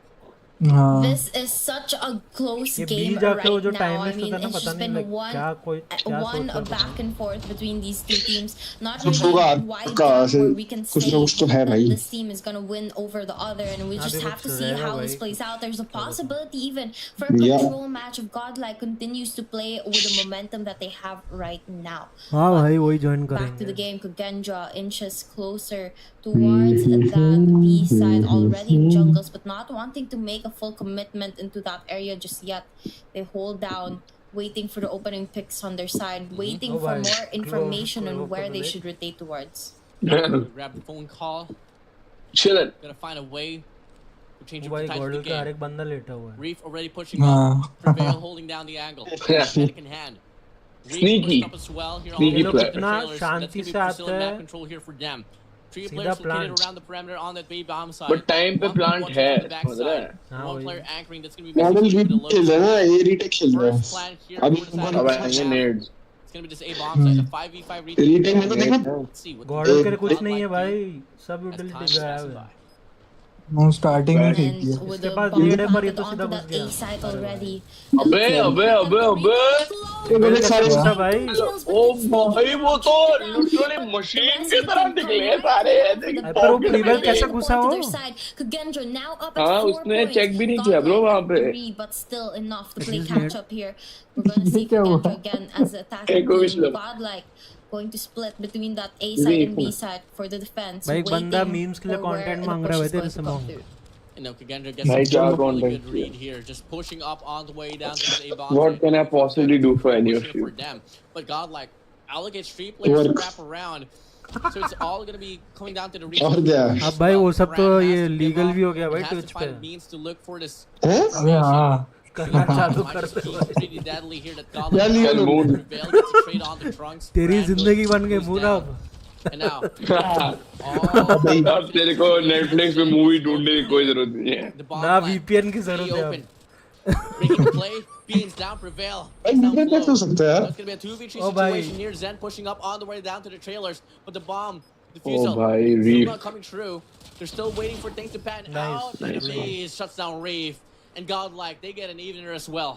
हाँ This is such a close ये game बी जाके वो right जो now. Time I waste mean, होता है ना it's पता just नहीं been like क्या कोई क्या one सोच a रहा back and forth between these two teams. Not कुछ really होगा wide का gap ऐसे where we can कुछ say ना कुछ तो है that भाई this team is going to win over the other, and we just अभी have कुछ to see रहेगा how this भाई plays out. There's a possibility even for a Yeah. control match if Godlike continues to play with the momentum that they have right now. हाँ भाई वही join Back to the करेंगे game, Kugendra inches closer towards that B side already in jungles, but not wanting to make a full commitment into that area just yet. They hold down, waiting for the opening picks on their side, waiting Oh, for bhai. more information Close on where to they the should rotate towards. Grab the phone call, chilling gonna find a way to change वो up भाई the type of गॉडल the का हर game. एक बंदा लेटा हुआ है Reef already pushing up, हाँ Prevail holding down the angle. Panic in hand. Reef Sneaky. pushed up as well here Sneaky all the way player. to the इतना trailers. That's Shanti gonna be से आता Priscilla map है control here for them. Three सीधा players located plant। around the perimeter on that B bomb side. But time पे One plant watching है from the समझ रहा backside. है हाँ One वही player anchoring. That's gonna be model basically भी the खेल रहा है locus. ना ये रीटेक खेल रहा First है plant here अभी for the side अब of आएंगे Godlike. नेड्स It's gonna be this A bomb side. The 5v5 retake. Retake में तो देखा Let's see what the गॉडल के Godlike कुछ नहीं है do भाई सब as यूटिलिटी time गायब passes है by. वो स्टार्टिंग में And ठीक किया with इसके the पास bomb लीड है पर ये planted तो सीधा onto घुस that गया A side अरे भाई already. अबे अबे अबे अबे प्रिवेल कैसे घुसा भाई ओ भाई वो तो लिटरली मशीन की तरह निकले सारे ऐसे कि पर वो प्रिवेल कैसे घुसा हो Kugendra now up at हाँ 4 उसने points. चेक भी नहीं किया ब्रो वहाँ पे Three, but still enough to play catch up here. We're going to see Kugendra again as attacking Eko team. Vishnu. Godlike going to split between that A side and B side for the defense. भाई बंदा waiting memes के लिए for where content the मांग push रहा है is तेरे going से to come मांग through. You know, Kugendra gets Nice a job on really that. good read here, just pushing up on the way down to the A bomb. What can I possibly do for any of For you? them. But Godlike, allocate street players to wrap around. So it's all going to be coming down to the region. और क्या अब भाई वो सब तो ये legal भी हो गया भाई ट्विच पे means to look for this. अबे हाँ करना चालू कर दो Pretty deadly here that Yeah, Godlike legal. Prevail gets a trade on the trunks. तेरी Brand जिंदगी बन गई goes मून down. अब And now, अब तेरे को नेटफ्लिक्स पे मूवी ढूंढने की कोई जरूरत नहीं है the bomb ना plant, VPN की be जरूरत है open. अब Making the play, beans down, Prevail. भाई नीचे कैसे हो सकता है So यार it's going to be a 2v3 Oh, bhai. situation here. Zen pushing up on the way down to the trailers. But the bomb, the Oh, fusel, bhai, still Reef. not coming true. They're still waiting for things to pan Nice, out. nice. Please shuts down Reef. And Godlike, they get an evener as well.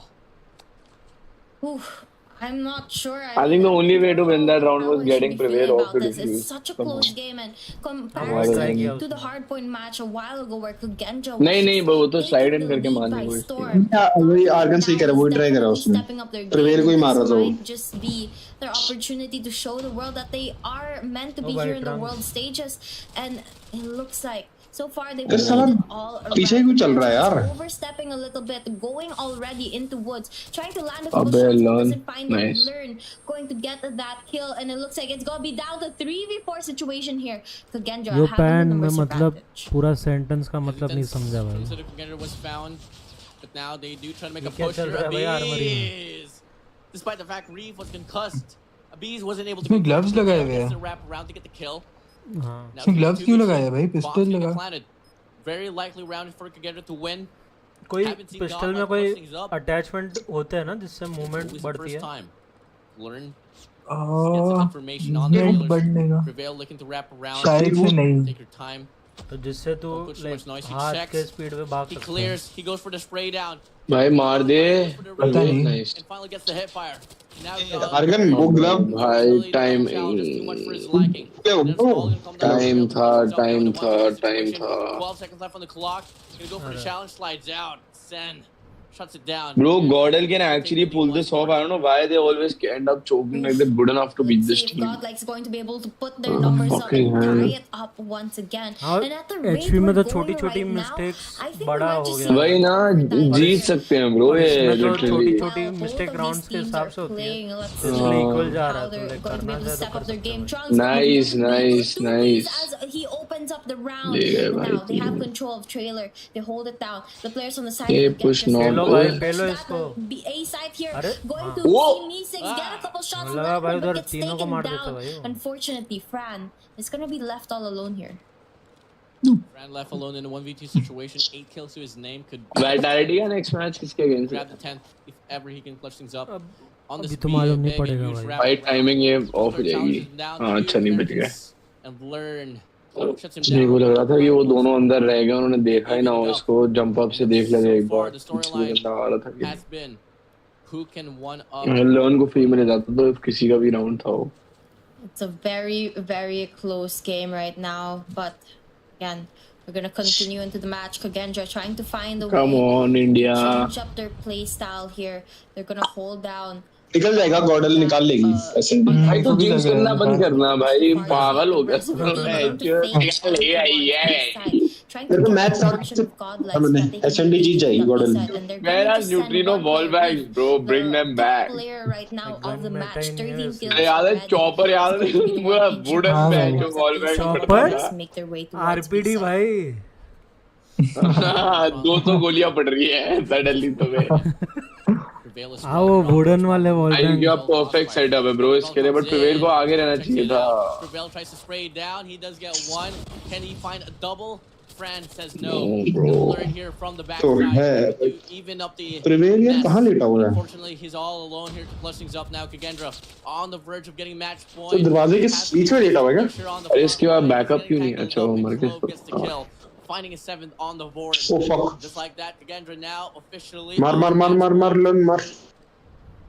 Oof. I'm not sure. I think the only way to win that round was getting Prevail off the this. defuse. It's such a close game, and comparison to the hardpoint match a while ago where Kugenja नहीं वो तो slide in करके मारने को वही argon सही करा वही ट्राई करा उसने प्रिवेल को ही मार रहा था वो just be their opportunity to show the world that they are meant to be here in the world stages, and it looks like so far they've been all पीछे क्यों चल रहा है यार overstepping a little bit, going already into woods, trying to land a couple shots, doesn't find it, learn, going to get that kill, and it looks like it's gonna be down to 3v4 situation here. Kugenja yo having the pan में numbers मतलब advantage. पूरा sentence का मतलब नहीं समझा भाई Kugenja was found, but now they do try to make a push here. Abiz, despite the fact Reeve was concussed, Abiz wasn't able to इसमें gloves लगाए हुए हैं wrap around to get the kill. इसमें gloves क्यों लगाया भाई pistol लगा Very likely round for Kugenja to win. कोई पिस्टल में कोई अटैचमेंट होते हैं ना जिससे मूवमेंट बढ़ती है Learn. नेट बढ़ने का Prevail looking to wrap around. शायद से नहीं Take your time. तो जिससे तू हाथ के स्पीड पे भाग सकता है. He clears. He goes for the spray down. भाई मार दे पता नहीं And finally gets the hit fire. Now Argon वो ग्लव भाई टाइम था 12 seconds left on the clock. Gonna go for the challenge, slides out. Sen shuts it down. Bro, Gordel can actually pull this off. I don't know why they always end up choking like they're good enough to beat this team. Godlike's going to be able to put their numbers up and tie it up once again. And at the rate HP में तो we're छोटी going छोटी right now, mistakes I think बड़ा we हो might just गया वही ना जीत सकते हैं ब्रो ये इसमें तो लिटरली छोटी छोटी मिस्टेक राउंड्स के हिसाब से होती है इसलिए इक्वल जा रहा है तो लाइक करना है तो कर सकते हैं nice as he opens up the round now they have control of trailer, they hold it down, the players on the side ये push पेलो भाई पेलो इसको A side here going to see get a couple shots लगा भाई उधर gets तीनों को taken मार देता down. भाई Unfortunately Fran is going to be left all alone here. Fran left alone in a 1v2 situation. 8 kills to his name. Could Vitality का next match किसके against grab the 10th if ever he can clutch things up. On the अभी तो मालूम नहीं पड़ेगा भाई fight timing ये of हो जाएगी हाँ अच्छा नहीं बच गया And learn. मेरे को लग रहा था कि वो दोनों अंदर रह गए उन्होंने देखा ही ना हो इसको जंप अप से देख लेते एक बार इसलिए गंदा आ रहा था कि who can one up learn को फ्री में ले जाता तो किसी का भी राउंड था वो It's a very, very close game right now, but again, we're gonna continue into the match. Kugenja trying to find a Come way on, India. to change up their play style here. They're gonna hold down. निकल जाएगा गॉडल निकाल लेगी S and D भाई तो jeans करना बंद करना भाई पागल हो गया तेरे को मैच हमने एसएनडी जीत जाएगी गॉडल मेरा neutrino ball bags bro bring them back याद है चॉपर याद है पूरा वुडन बैग जो बॉल बैग चॉपर आरपीडी भाई 200 गोलियां पड़ रही है सडनली तुम्हें आओ वुडन वाले बॉल बैग क्या परफेक्ट सेटअप है ब्रो इसके लिए बट प्रिवेल को आगे रहना चाहिए था Prevail tries to spray down. He does get one. Can he find a double? Fran says no. Learn here from the backside to even up the prevail यार कहां लेटा हुआ है Unfortunately, he's all alone here to clutch things up now. Kugendra on the verge of getting match point. तो दरवाजे के पीछे लेटा हुआ है क्या अरे इसके बाद बैकअप क्यों नहीं अच्छा वो मर गया Finding a 7th on the board. Oh fuck. Just like that, Kugendra now officially. मार लन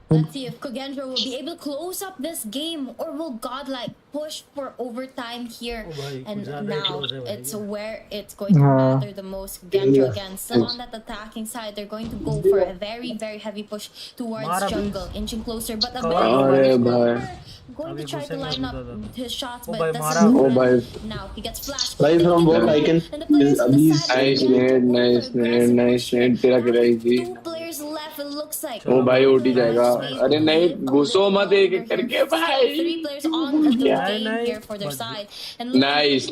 Let's see if Kugendra will be able to close up this game, or will Godlike push for overtime here? And now it's where it's going to matter the most. Kugendra again still on that attacking side. They're going to go for a very, very heavy push towards jungle, inching closer. But a going to try to line up his shots, but doesn't. Now he gets flashed. Right from both icon. Nice. तेरा क्या easy. 2 players left. It looks like. ओ भाई OT जाएगा. अरे नहीं घुसो मत एक करके भाई. 3 players on the game here for their side. And nice.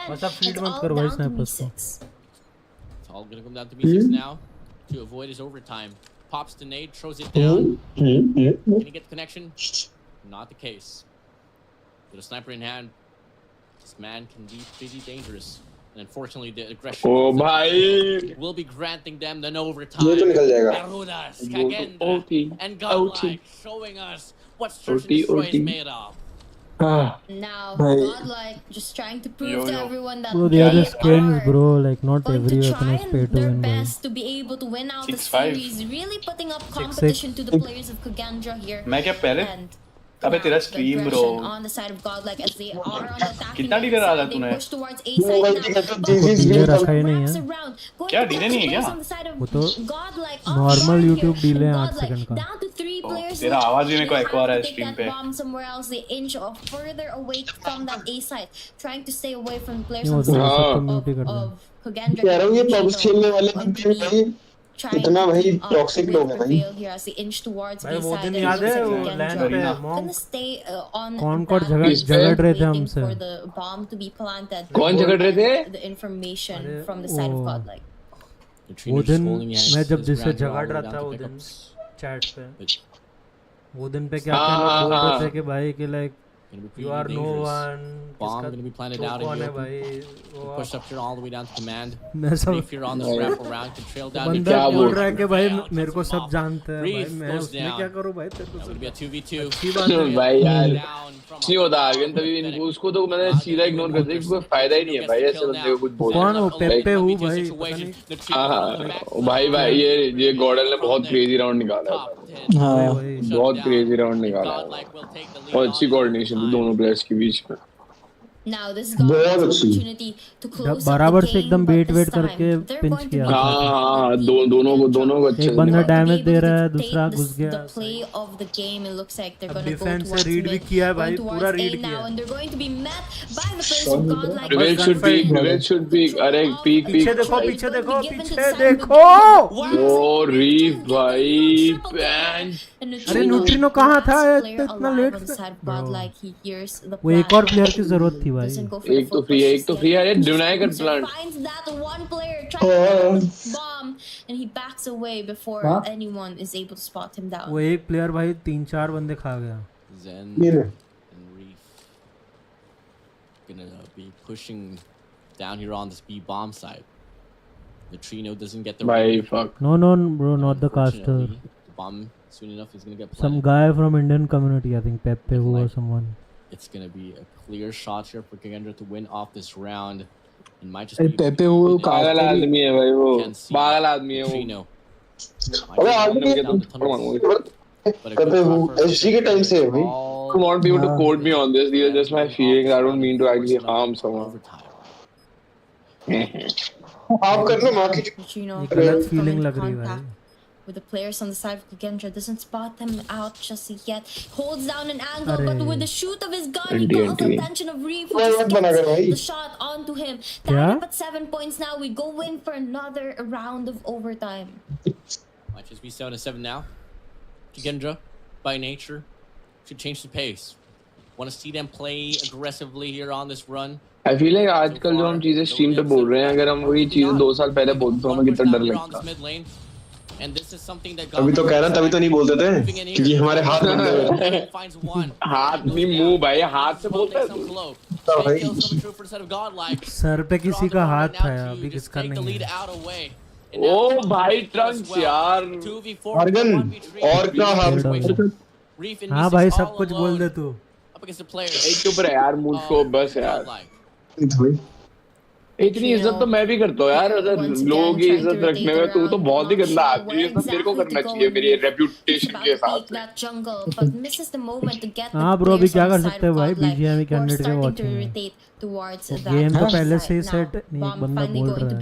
बस आप फीड मत करो भाई स्नैपर्स को. It's all gonna come down to B6 now to avoid his overtime. Pops the nade, throws it down. Can he get the connection? Not the case. With a sniper in hand, this man can be pretty dangerous. And unfortunately, the aggression will be granting them the overtime. Garudas, Kagenda, and Godlike showing us what search and destroy is made of. Now, Godlike just trying to prove to everyone that Bro, they are just skins, bro. Like not every weapon is pay to their win. best to be able to win out the series, really putting up competition to the players of Kogandra here. मैं क्या पहले अबे तेरा stream bro on the side of Godlike as they are on the attacking कितना delay रहा था तूने delay रखा ही नहीं है क्या डीले नहीं है क्या वो तो नॉर्मल YouTube डीले है 8 सेकंड का तेरा आवाज भी मेरे को एको आ रहा है स्ट्रीम पे somewhere else they inch further away from that A side trying to stay away from the players वो on तो the सब side कम्युनिटी कर दो of Kogandra कह रहा हूँ ये पब्स खेलने वाले भाई इतना भाई टॉक्सिक लोग हैं भाई भाई वो दिन याद है वो लैंड पे मॉन्क कौन कौन झगड़ रहे थे हमसे कौन झगड़ रहे थे वो दिन मैं जब जिससे झगड़ रहा था वो दिन चैट पे वो दिन पे क्या क्या लोग बोल रहे थे कि भाई कि like you are no one bomb gonna be planted out in भाई push up here all the way down to command मैं सब if you're on this wrap around can trail down बंदा बोल रहा है कि भाई मेरे को सब जानते हैं भाई मैं उसमें क्या करूं भाई तेरे को सब be a 2v2 भाई यार नहीं होता आगे तभी उसको तो मैंने सीधा इग्नोर कर दिया कोई फायदा ही नहीं है भाई ऐसे बंदे को कुछ बोलने कौन हो पेप्पे हूं भाई हां भाई ये गॉर्डन ने बहुत क्रेजी राउंड निकाला हाँ बहुत क्रेजी राउंड निकाला और अच्छी कोऑर्डिनेशन थी दोनों प्लेयर्स के बीच में Now this is बहुत opportunity to close बराबर से एकदम वेट करके पिंच किया हां दोनों को अच्छे एक बंदा डैमेज दे रहा है दूसरा घुस गया play of the game it looks like they're going to go defence से रीड भी किया है भाई पूरा रीड किया and they're going to be met by the players of Godlike Reveal should be अरे पीक पीछे देखो ओ रीफ भाई पैंच अरे न्यूट्रिनो कहाँ था इतना लेट वो एक और प्लेयर की जरूरत थी भाई एक तो फ्री है अरे डिनाई कर plant and he backs away before anyone is able to spot him down वो एक प्लेयर भाई 3-4 बंदे खा गया Zen and Reef gonna be pushing down here on this B bomb side. The Trino doesn't get the no bro not the caster the bomb soon enough is gonna get planted. Some guy from Indian community I think Pepe who or someone it's gonna be a clear shot here for Kogandra to win off this round. It might just be Pepe वो पागल आदमी है भाई वो पागल आदमी है वो अबे आदमी के Pepe वो SG के टाइम से है भाई I won't be able to quote me on this. These are just my feelings. I don't mean to actually harm someone. आप करना माँ की गलत फीलिंग लग रही है भाई with the players on the side of Kogandra doesn't spot them out just yet holds down an angle but with the shoot of his gun he calls the attention of Reef the shot onto him tied up at 7 points now we go in for another round of overtime might just be 7-7 now Kogandra by nature should change the pace want to see them play aggressively here on this run I feel like आजकल जो हम चीजें stream पे बोल रहे हैं अगर हम वही चीजें 2 साल पहले बोलते तो हमें कितना डर लगता अभी तो कह रहा तभी तो नहीं बोलते थे क्योंकि हमारे हाथ हाथ नहीं मुंह भाई हाथ से बोलते हैं सर पे किसी का हाथ था अभी किसका नहीं है ओ भाई ट्रंक्स यार आर्गन और क्या हाथ हाँ भाई सब कुछ बोल दे तू एक चुप रहे यार मुझ को बस यार इतनी इज्जत तो मैं भी करता हूँ यार अगर लोगों की इज्जत रखने में तू तो बहुत ही गंदा आदमी है सब तेरे को करना चाहिए मेरी रेप्यूटेशन के साथ हाँ ब्रो अभी क्या कर सकते हैं भाई बीजीएमआई कैंडिडेट के वॉचिंग गेम तो पहले से ही सेट नहीं एक बंदा बोल रहा है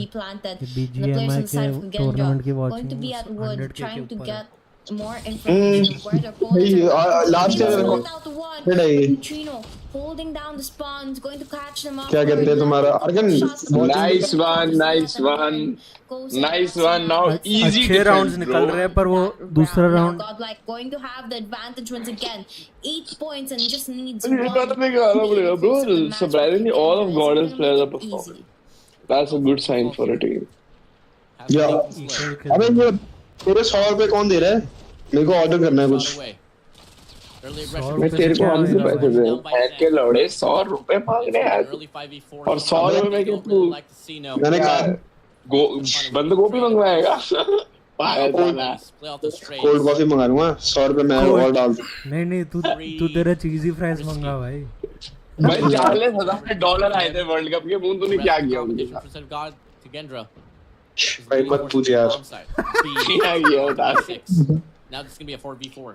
बीजीएमआई के टूर्नामेंट की वॉचिंग 100 के ऊपर more information of where they're last year holding down the spawns going to catch them up क्या कहते हैं तुम्हारा organ nice one now easy अच्छे राउंड्स निकल रहे हैं पर वो दूसरा round Godlike going to have the advantage once again 8 points and just needs bro surprisingly all of Gordon's players are performing that's a good sign for a team अबे ये तेरे 100 रुपए कौन दे रहा है मेरे को ऑर्डर करना है कुछ मैं तेरे को हमसे पैसे दे बैठ के लौड़े 100 रुपए मांग रहे हैं और 100 रुपए में क्या तू मैंने कहा बंद गोभी मंगवाएगा कोल्ड कॉफी मंगा लूंगा 100 रुपए मैं और डाल दूं। नहीं तू तेरा चीजी फ्राइज मंगा भाई। भाई $40,000 आए थे वर्ल्ड कप के, मून तूने क्या किया उनके साथ? भाई मत पूछ यार। क्या किया बता। Now this is gonna be a 4v4.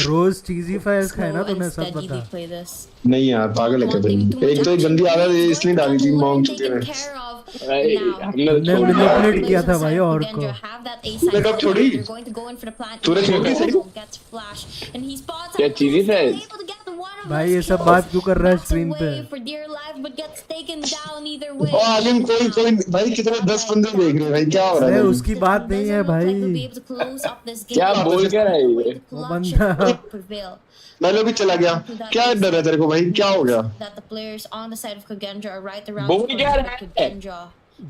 रोज चीजी फ्राइज खाए ना तूने, सब पता। नहीं यार पागल है क्या भाई, एक तो गंदी आदत है इसलिए डाली थी मॉन्ग चुके में। हमने मैनिपुलेट किया था भाई और को। तूने कब छोड़ी? तूने छोड़ी सही? क्या चीजी फ्राइज? भाई ये सब बात क्यों कर रहा है स्ट्रीम पे? आलिम कोई भाई कितने 10 बंदे देख रहे हैं भाई, क्या हो रहा है? उसकी बात नहीं है भाई। क्या बोल क्या रहा है ये? वो बंदा मैं लोग भी चला गया, क्या डर है तेरे को भाई, क्या हो गया? बोल क्या रहा है?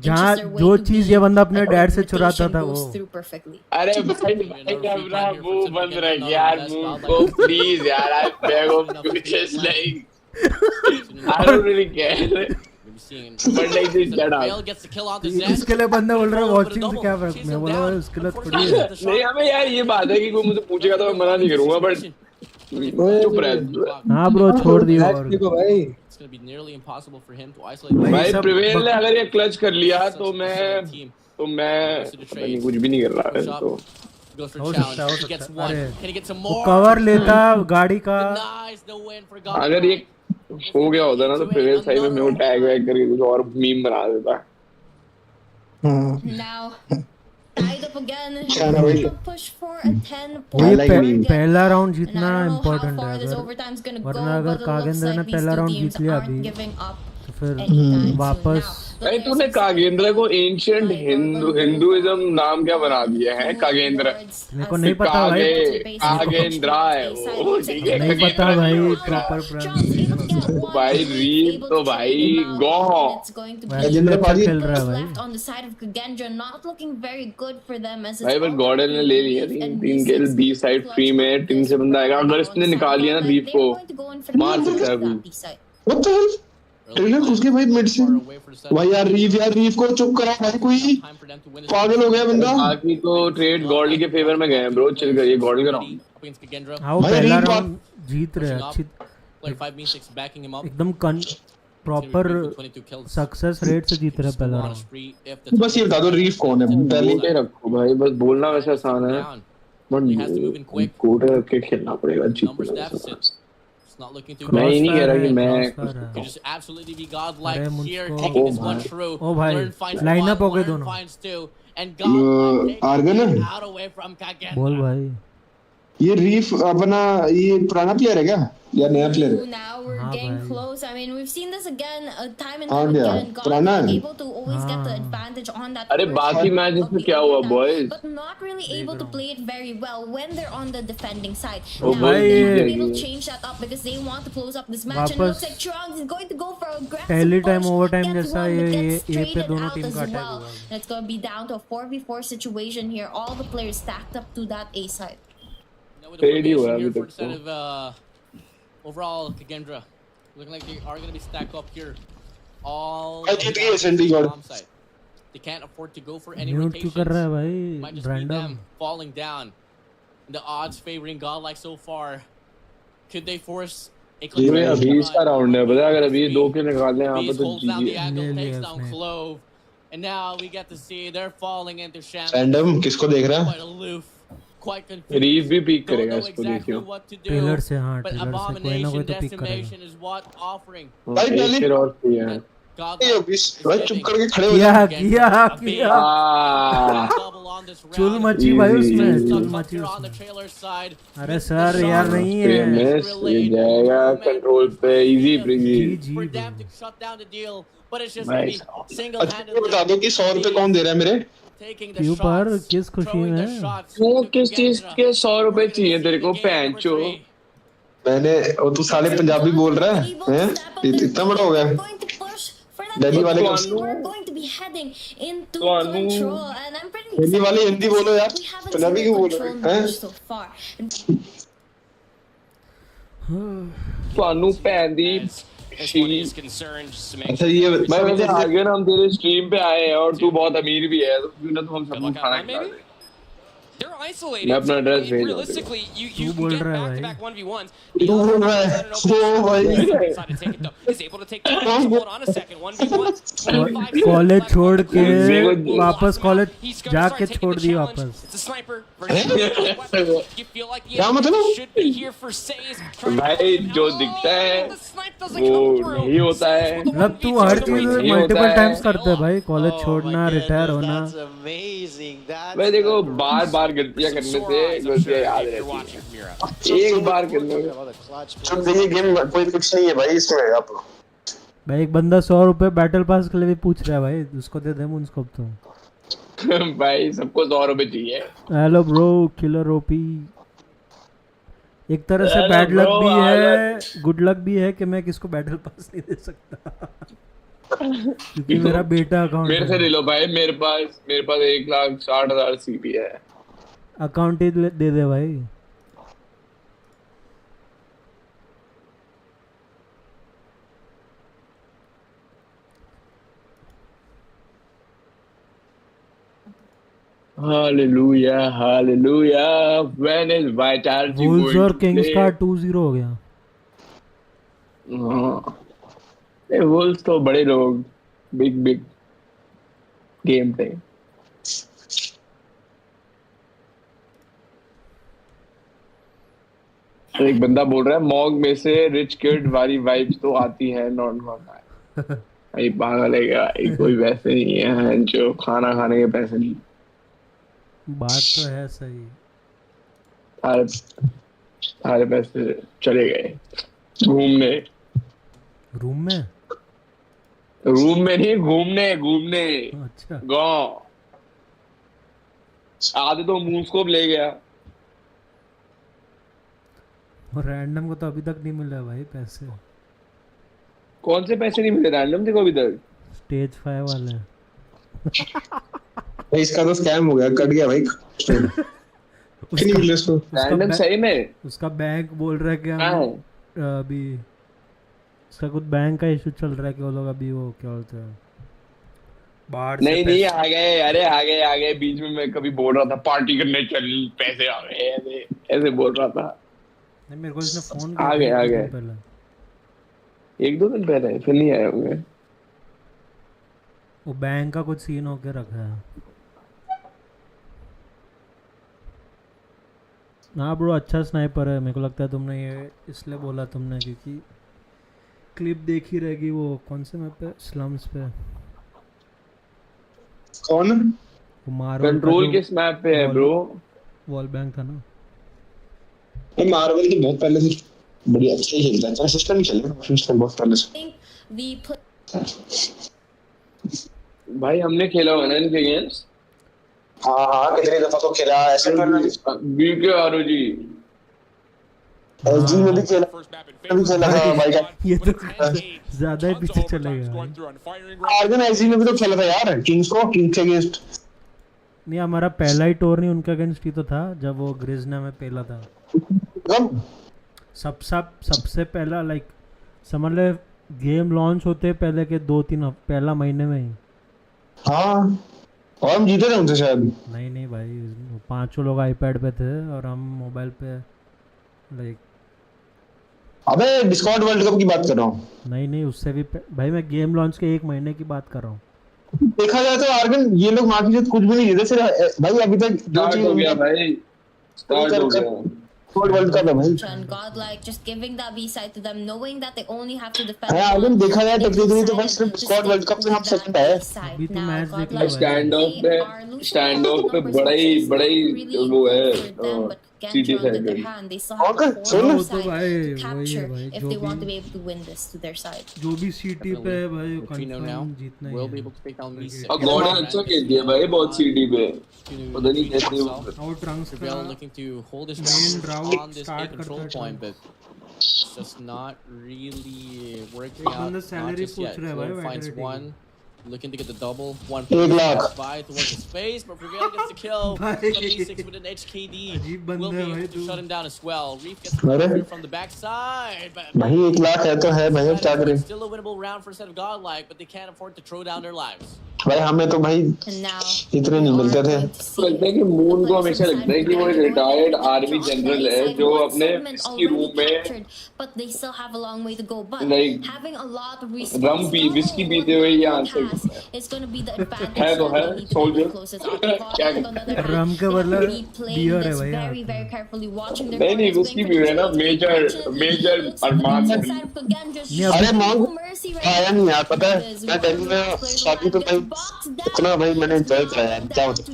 जहाँ जो चीज ये बंदा अपने डैड से चुराता था वो। अरे भाई कैमरा मुंह बंद रख यार, मुंह को प्लीज यार, I beg of you just like I don't really care but like this get out. इसके लिए बंदा बोल रहा है वॉचिंग से क्या फर्क, मैं बोला उसके लिए थोड़ी है। नहीं हमें यार ये बात है कि कोई मुझे पूछेगा तो मैं मना नहीं करूंगा, बट चुप रह। हाँ ब्रो छोड़ दियो और भाई It's gonna be nearly impossible for him to isolate. भाई प्रिवेल ने अगर ये क्लच कर लिया तो मैं कुछ भी नहीं कर रहा है तो goes for challenge. He gets one. Can he get some more? Cover लेता गाड़ी का। Denies the win for God. अगर ये हो गया होता ना तो प्रिवेल सही में मैं टैग वैग करके कुछ और मीम बना देता। Now tied up again. Push for a 10 point. पहला राउंड जीतना इम्पोर्टेंट है, वरना अगर कागेंद्र ने पहला राउंड जीत लिया अभी तो फिर वापस। भाई तूने कागेंद्र को एंशिएंट हिंदुइज्म नाम क्या बना दिया है? कागेंद्र मेरे को नहीं पता भाई, कागेंद्रा है वो, ठीक है नहीं पता भाई प्रॉपर प्रोनाउंसिएशन। भाई रीप तो भाई गो कागेंद्र भाई खेल रहा है भाई पर गॉर्डन ने ले लिया 3 किल बी साइड फ्री में, 3 से बंदा आएगा, अगर इसने निकाल लिया ना रीप को मार सकता है अभी। व्हाट द हेल ट्रेलर घुस गए भाई मिड से। भाई यार रीफ को चुप करा भाई, कोई पागल हो गया बंदा। बाकी तो ट्रेड गॉर्डल के फेवर में गए हैं ब्रो, चल गए ये गॉर्डल का राउंड। आओ पहला राउंड जीत रहे अच्छी एकदम प्रॉपर सक्सेस रेट से जीत रहे पहला राउंड। बस ये बता दो रीफ कौन है पहले पे रखो भाई, बस बोलना वैसे आसान है बट कोड के खेलना पड़ेगा जीतने। मैं ही नहीं कह रहा कि मैं ओ भाई लाइनअप हो गए दोनों। आर्गन बोल भाई, ये रीफ अपना ये पुराना प्लेयर है क्या या नया प्लेयर है? Now we're getting close. I mean, we've seen this again time and time again. God is able to always get the advantage on that. अरे बाकी मैचेस में क्या हुआ boys? But not really able to play it very well when they're on the defending side. Oh now they will be able to change that up because they want to close up this match. And it looks like Trunks is going to go for a aggressive पहली time push, overtime gets जैसा one, but ये gets पे traded दोनों out team as का attack well. हुआ। And it's going to be down to a 4v4 situation here. All the players stacked up to that A side. Trade ही हुआ अभी तक तो। Overall, Kagendra looking like they are going to be stacked up here. All side. They can't afford to go for any rotations. Might just be them falling down. The odds favoring Godlike so far. Could they force a ये में अभी इसका round है, पता है अगर अभी 2 के निकाल लें यहाँ पे तो GG। And now we get to see they're falling into shambles. Random किसको देख रहा है? रीफ भी पीक करेगा इसको, देखियो ट्रेलर से। हाँ ट्रेलर से कोई ना कोई तो पीक करेगा भाई पहले फिर और किया है भाई चुप करके खड़े हो किया चुल मची भाई उसमें, चुल मची उसमें। अरे सर यार नहीं है, मिस ये जाएगा कंट्रोल पे इजी ब्रिजी। अच्छा बता दो कि 100 रुपए कौन दे रहा है मेरे क्यों पर किस खुशी में? वो किस चीज के 100 रुपए चाहिए तेरे को पैंचो? मैंने और तू साले पंजाबी बोल रहा है इतना बड़ा हो गया दिल्ली वाले हिंदी बोलो यार, पंजाबी क्यों बोल रहे हैं? ਤੁਹਾਨੂੰ ਭੈਣ ਦੀ as far as concerned, just to make अच्छा ये मैं वैसे आगे ना हम तेरे स्ट्रीम पे आए हैं और तू बहुत अमीर भी है तो क्यों ना तो हम सबको खाना खिला दे They're isolated. मैं अपना एड्रेस भेज Realistically, you get back-to-back 1v1s. तू बोल रहा है तो भाई Is able to take the hold on a second 1v1. College छोड़ के वापस कॉलेज जाके छोड़ दी वापस It's a sniper. You feel like क्या मतलब should be here for saves. भाई जो दिखता है वो नहीं होता है मतलब तू हर चीज मल्टीपल टाइम्स करते है भाई कॉलेज छोड़ना रिटायर होना मैं देखो बार-बार गलतियां करने से गलतियां याद रहती हैं एक बार करने में जब देखिए गेम कोई कुछ नहीं है भाई इसमें आप भाई एक बंदा 100 रुपए बैटल पास के लिए भी पूछ रहा है भाई उसको दे दे मुझको तो भाई सबको 100 रुपए चाहिए हेलो ब्रो किलर ओपी एक तरह से बैड लक भी है गुड लक भी है कि मैं किसको बैटल पास नहीं दे सकता क्योंकि मेरा बेटा अकाउंट मेरे से ले लो भाई मेरे पास 1,60,000 सीपी है अकाउंट ही दे दे भाई Hallelujah, hallelujah. When is vitality Wolves going और to Kings play? का 2-0 हो गया ये Wolves तो बड़े लोग बिग गेम पे एक बंदा बोल रहा है मॉग में से रिच किड वाली वाइब्स तो आती है नॉन खाना भाई पागल है क्या कोई वैसे नहीं है जो खाना खाने के पैसे नहीं बात तो है सही सारे पैसे चले गए घूमने रूम में नहीं घूमने अच्छा गाँव आधे तो मूव ले गया और रैंडम को तो अभी तक नहीं मिला भाई पैसे कौन से पैसे नहीं मिले रैंडम थे को अभी तक स्टेज 5 वाले भाई इसका तो स्कैम हो गया कट गया भाई कितनी मिले इसको रैंडम सही में उसका बैंक बोल रहा है कि हम अभी उसका कुछ बैंक का इशू चल रहा है कि वो लोग अभी वो क्या बोलते हैं बाहर नहीं आ गए बीच में मैं कभी बोल रहा था पार्टी करने चल पैसे आ गए ऐसे बोल रहा था नहीं मेरे को इसने फोन आ गए एक दो दिन पहले फिर नहीं आए होंगे वो बैंक का कुछ सीन होके रखा है ना ब्रो अच्छा स्नाइपर है मेरे को लगता है तुमने ये इसलिए बोला तुमने क्योंकि क्लिप देखी रहेगी वो कौन से मैप पे स्लम्स पे कौन वो मार्वल कंट्रोल किस मैप पे है ब्रो वॉल बैंक था ना ये मार्वल तो बहुत पहले से बढ़िया अच्छा ही खेलता है अच्छा सिस्टम ही चल रहा है सिस्टम बहुत पहले से भाई हमने खेला हुआ ना इनके गेम्स हाँ कितनी दफा तो खेला ऐसे बीके आरो जी एसजी में भी खेला था भाई का ये तो ज्यादा ही पीछे चलेगा आर्गन एसजी में भी तो खेला था यार किंग्स के अगेंस्ट नहीं हमारा पहला ही टूर नहीं उनका अगेंस्ट ही तो था जब वो ग्रिजना में पहला था सबसे पहला लाइक समझ ले गेम लॉन्च होते पहले के 2-3 पहला महीने में ही हाँ और हम जीते थे उनसे शायद नहीं भाई 5 लोग आईपैड पे थे और हम मोबाइल पे लाइक अबे डिस्कॉर्ड वर्ल्ड कप की बात कर रहा हूँ नहीं उससे भी भाई मैं गेम लॉन्च के 1 महीने की बात कर रहा हूँ देखा जाए तो आर्गन ये लोग माफी से कुछ भी नहीं जीते सिर्फ भाई अभी तक जो चीज हो गया भाई स्टार्ट हो गया वर्ल्ड कप है भाई godlike just giving that B side to them knowing that they only have to defend है आर्गन देखा जाए टेक्निकली तो भाई सिर्फ स्क्वाड वर्ल्ड कप में हम सेकंड है अभी तो मैच देख लो स्टैंड ऑफ पे बड़ा ही वो है Gantry on the other hand, they still have to hold side to capture if they want to be able to win this to their side. जो भी सीटी पे है भाई वो कंफर्म जीतना will be able to take down these. Gordon अच्छा खेल दिया भाई बहुत सीटी पे पता नहीं कैसे आउट रंग्स पे looking to hold his ground on this A control point, but it's just not really working out. salary Just yet. पूछ रहा है भाई finds one. Looking to get the double. One एक lakh by towards his face, but Prevail gets the kill. The B6 with an HKD will be able to shut him down as well. Reef gets the अरे from the backside, but भाई 1 लाख है तो है भाई, अब क्या करें? still a winnable round for a set of Godlike, but they can't afford to throw down their lives. भाई हमें तो भाई इतने नहीं मिलते थे। लगता है कि मून को हमेशा लगता है कि वो एक रिटायर्ड आर्मी जनरल है जो अपने इसकी रूम में रम पी विस्की पीते हुए ये आंसर है तो है सोल्जर क्या रम के बदले बियर है भैया। नहीं विस्की पी रहे हैं ना मेजर अरमान। अरे मॉन्ग आया नहीं यार, पता है मैं दिल्ली में शादी पे भाई इतना भाई मैंने एंजॉय किया यार, क्या बताऊं।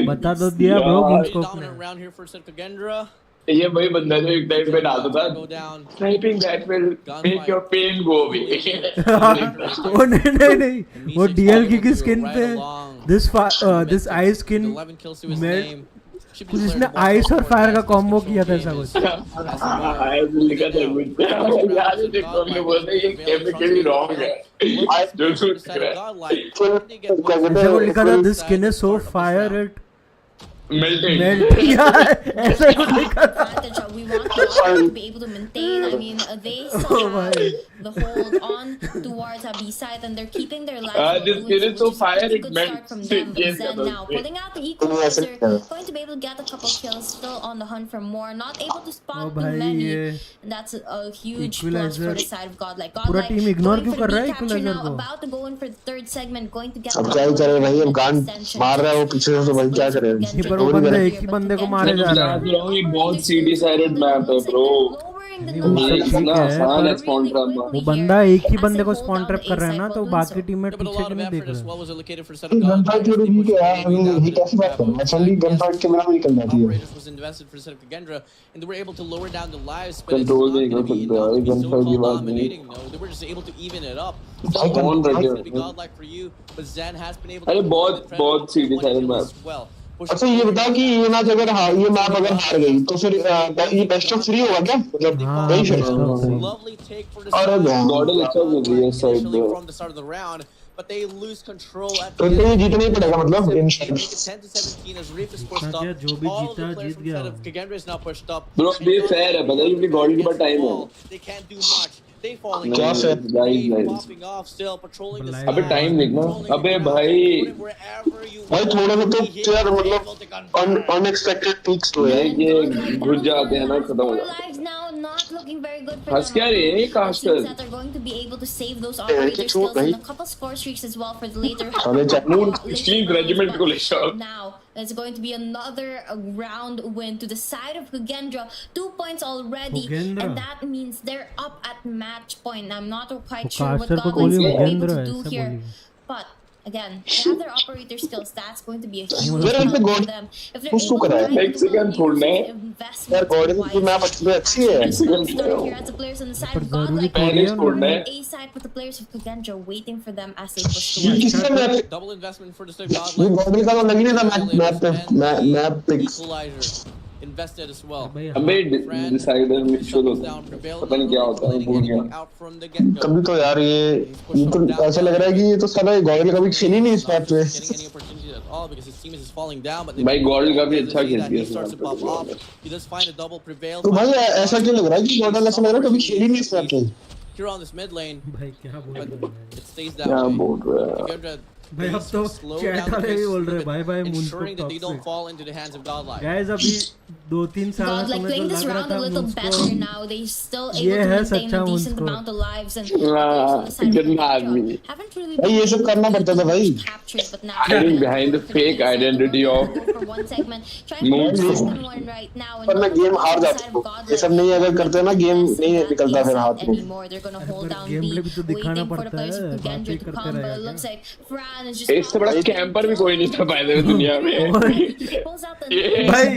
बता दो दिया ब्रो मुझको। ये वही बंदा जो एक टाइम पे डालता था sniping that will make your pain go away. ओ नहीं वो डीएल की स्किन पे दिस आई स्किन में कुछ इसने आइस और फायर का कॉम्बो किया था ऐसा कुछ। लिखा था कुछ यार देखो हमने बोला ये केमिकली रॉन्ग है। ऐसा कुछ लिखा था this skin is so fire it melted यार ऐसा कुछ लिखा था। We want to be able to maintain. I mean, they still have the hold on towards a B side, and they're keeping their life. This kid is so fire it meant from them. But Zen now pulling out the equalizer, going to be able to get a couple kills. Still on the hunt for more. Not able to spot too many. And that's a huge plus for the side of Godlike. पूरा team ignore क्यों कर रहा है Godlike now about to go in for the third segment. Going to get. अब क्या करे भाई, अब गान मार रहा है वो पीछे से, भाई क्या करे। वो बंदा एक ही बंदे को मारे जा रहा है। ये बहुत सीडी साइडेड मैप है ब्रो। वो बंदा एक ही बंदे को स्पॉन ट्रैप कर रहा है ना, तो बाकी टीममेट पीछे क्यों नहीं देख रहे। गनफाइट थोड़ी ठीक है यार, ये कैसी बात कर रहा है, चंडी गनफाइट के बिना भी निकल जाती है। कंट्रोल नहीं कर सकता है गनफाइट की बात नहीं। अरे बहुत सीडी साइडेड मैप। अच्छा ये बता कि ये मैच अगर ये मैप अगर हार गई तो फिर ये बेस्ट ऑफ 3 होगा क्या, मतलब वही फिर। और गॉडल अच्छा खेल रही है साइड पे, but they lose control at तो ये जीतना ही पड़ेगा, मतलब इन 10 to 17 as Reef is pushed up. जो भी जीता जीत गया। Kagendra is now pushed up. Bro ये फेयर है, पता है क्योंकि गॉडल के पास टाइम है। They can't do much. They falling. क्या fair popping off still patrolling the अबे टाइम देखना, अबे भाई थोड़ा सा तो यार मतलब अनएक्सपेक्टेड पीक्स तो है, ये घुस जाते हैं ना, खत्म हो जाता है। Not looking very good for हंस क्या रही है caster? that they're going to be able to save those operator skills and a couple score streaks as well for the later. Moon 16th regiment को ले जाओ। Now it's going to be another round win to the side of Kagendra. 2 points already, and that means they're up at match point. I'm not quite sure what Godlike is able to do here, but again, they have their operator skills. That's going to be a huge help for them. If they're able to invest अच्छी है। as the players on the side of Godlike, A side with the players of Kagendra waiting for them as they push towards. Double investment for the side ये Godlike. गॉडल का तो लगी नहीं था map picks Equalizer invested as well. अबे decider में show पता नहीं क्या होता है, भूल गया। कभी तो यार ये तो ऐसा लग रहा है कि ये तो साला गॉडल कभी खेल ही नहीं इस मैप पे। भाई गॉडल का भी अच्छा खेल दिया। तो भाई ऐसा क्यों लग रहा है कि गॉडल ऐसा लग रहा है कभी खेल ही नहीं इस मैप पे। Here on this mid lane, भाई क्या बोल रहा है, it stays that क्या way. बोल रहा है भाई अब तो चैट वाले भी बोल रहे भाई भाई moon ensuring that they don't fall into the hands of Godlike. Guys अभी 2-3 साल Godlike playing this round a little better now. They still ये able to है maintain सच्चा a decent moon amount of lives and कितना आदमी haven't really भाई ये सब करना पड़ता था भाई। captured, but now hiding behind the fake identity of for one segment. Trying to get the second one right now. पर मैं गेम हार जाता हूँ, ये सब नहीं अगर करते ना गेम नहीं निकलता फिर हाथ में। Anymore. They're gonna hold down game B, play भी तो दिखाना waiting for the पड़ता players है, of Kagendra to करते come, but it रहेगा looks like Fran is just इससे बड़ा कैंपर भी कोई नहीं था पहले दुनिया में। pulls out the भाई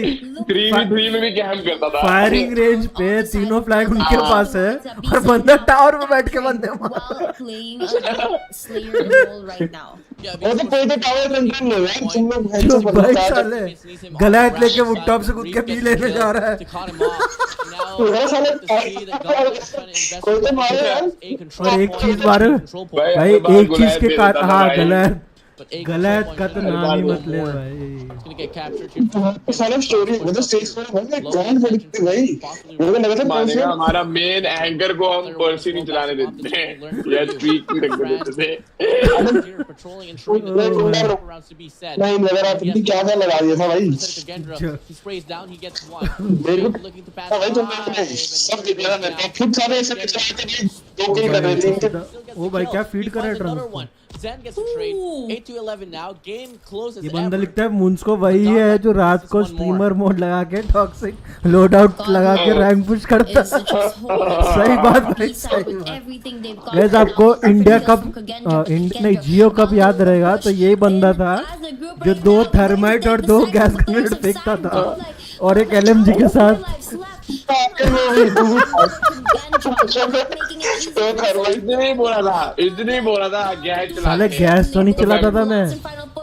3v3 में भी कैंप करता था। फायरिंग रेंज पे तीनों फ्लैग उनके पास है और बंदा टावर पे बैठ के बंदे मार while playing a Slayer role right now. वो तो कोई तो टावर कंट्रोल नहीं है तुम लोग भाई जो तो भाई बता साले गलत लेके वो टॉप से कूद के पी लेने जा रहा है वो साले कोई तो मारे यार और एक चीज मारे भाई एक चीज के कारण हाँ गलत का तो नाम ही मत ले भाई साला स्टोरी मतलब स्टेज पर भाई कौन बड़ी थी भाई मुझे लगा था मानेगा हमारा मेन एंकर को हम पर्सी नहीं चलाने देते हैं या ट्वीट नहीं रखने देते नहीं मगर आपने क्या क्या लगा दिया था भाई मेरे को भाई तुम सब दे दिया मैंने खुद सारे ऐसे दो किल कर रहे थे वो भाई क्या फीड कर रहा है drum Zen gets a trade. 8-11 now. Game closes. ये बंदा लिखता है मुंस को वही है जो रात को स्ट्रीमर मोड लगा के टॉक्सिक लोड आउट लगा के रैंक पुश करता है सही बात भाई सही बात गाइस आपको इंडिया कप नहीं जियो कप याद रहेगा तो यही बंदा था जो 2 थर्माइट और 2 गैस ग्रेनेड फेंकता था और एक एलएमजी के साथ इतनी बोला था साले गैस तो नहीं चलाता था मैं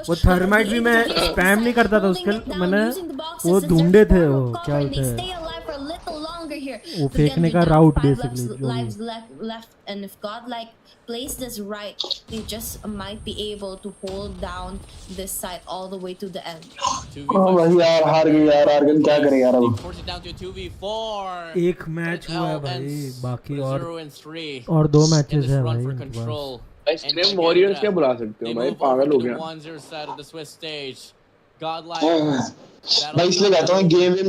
वो थर्माइट भी मैं स्पैम नहीं करता था उसके मैंने वो ढूंढे थे वो क्या होते हैं वो फेंकने का राउट basically plays this right, they just might be able to hold down this side all the way to the end. भाई यार हार गए यार आर्गन क्या करे यार अब एक मैच हुआ है भाई बाकी और 2 मैचेस है भाई स्ट्रीम वॉरियर्स क्या बुला सकते हो भाई पागल हो गया भाई इसलिए कहता हूँ गेम में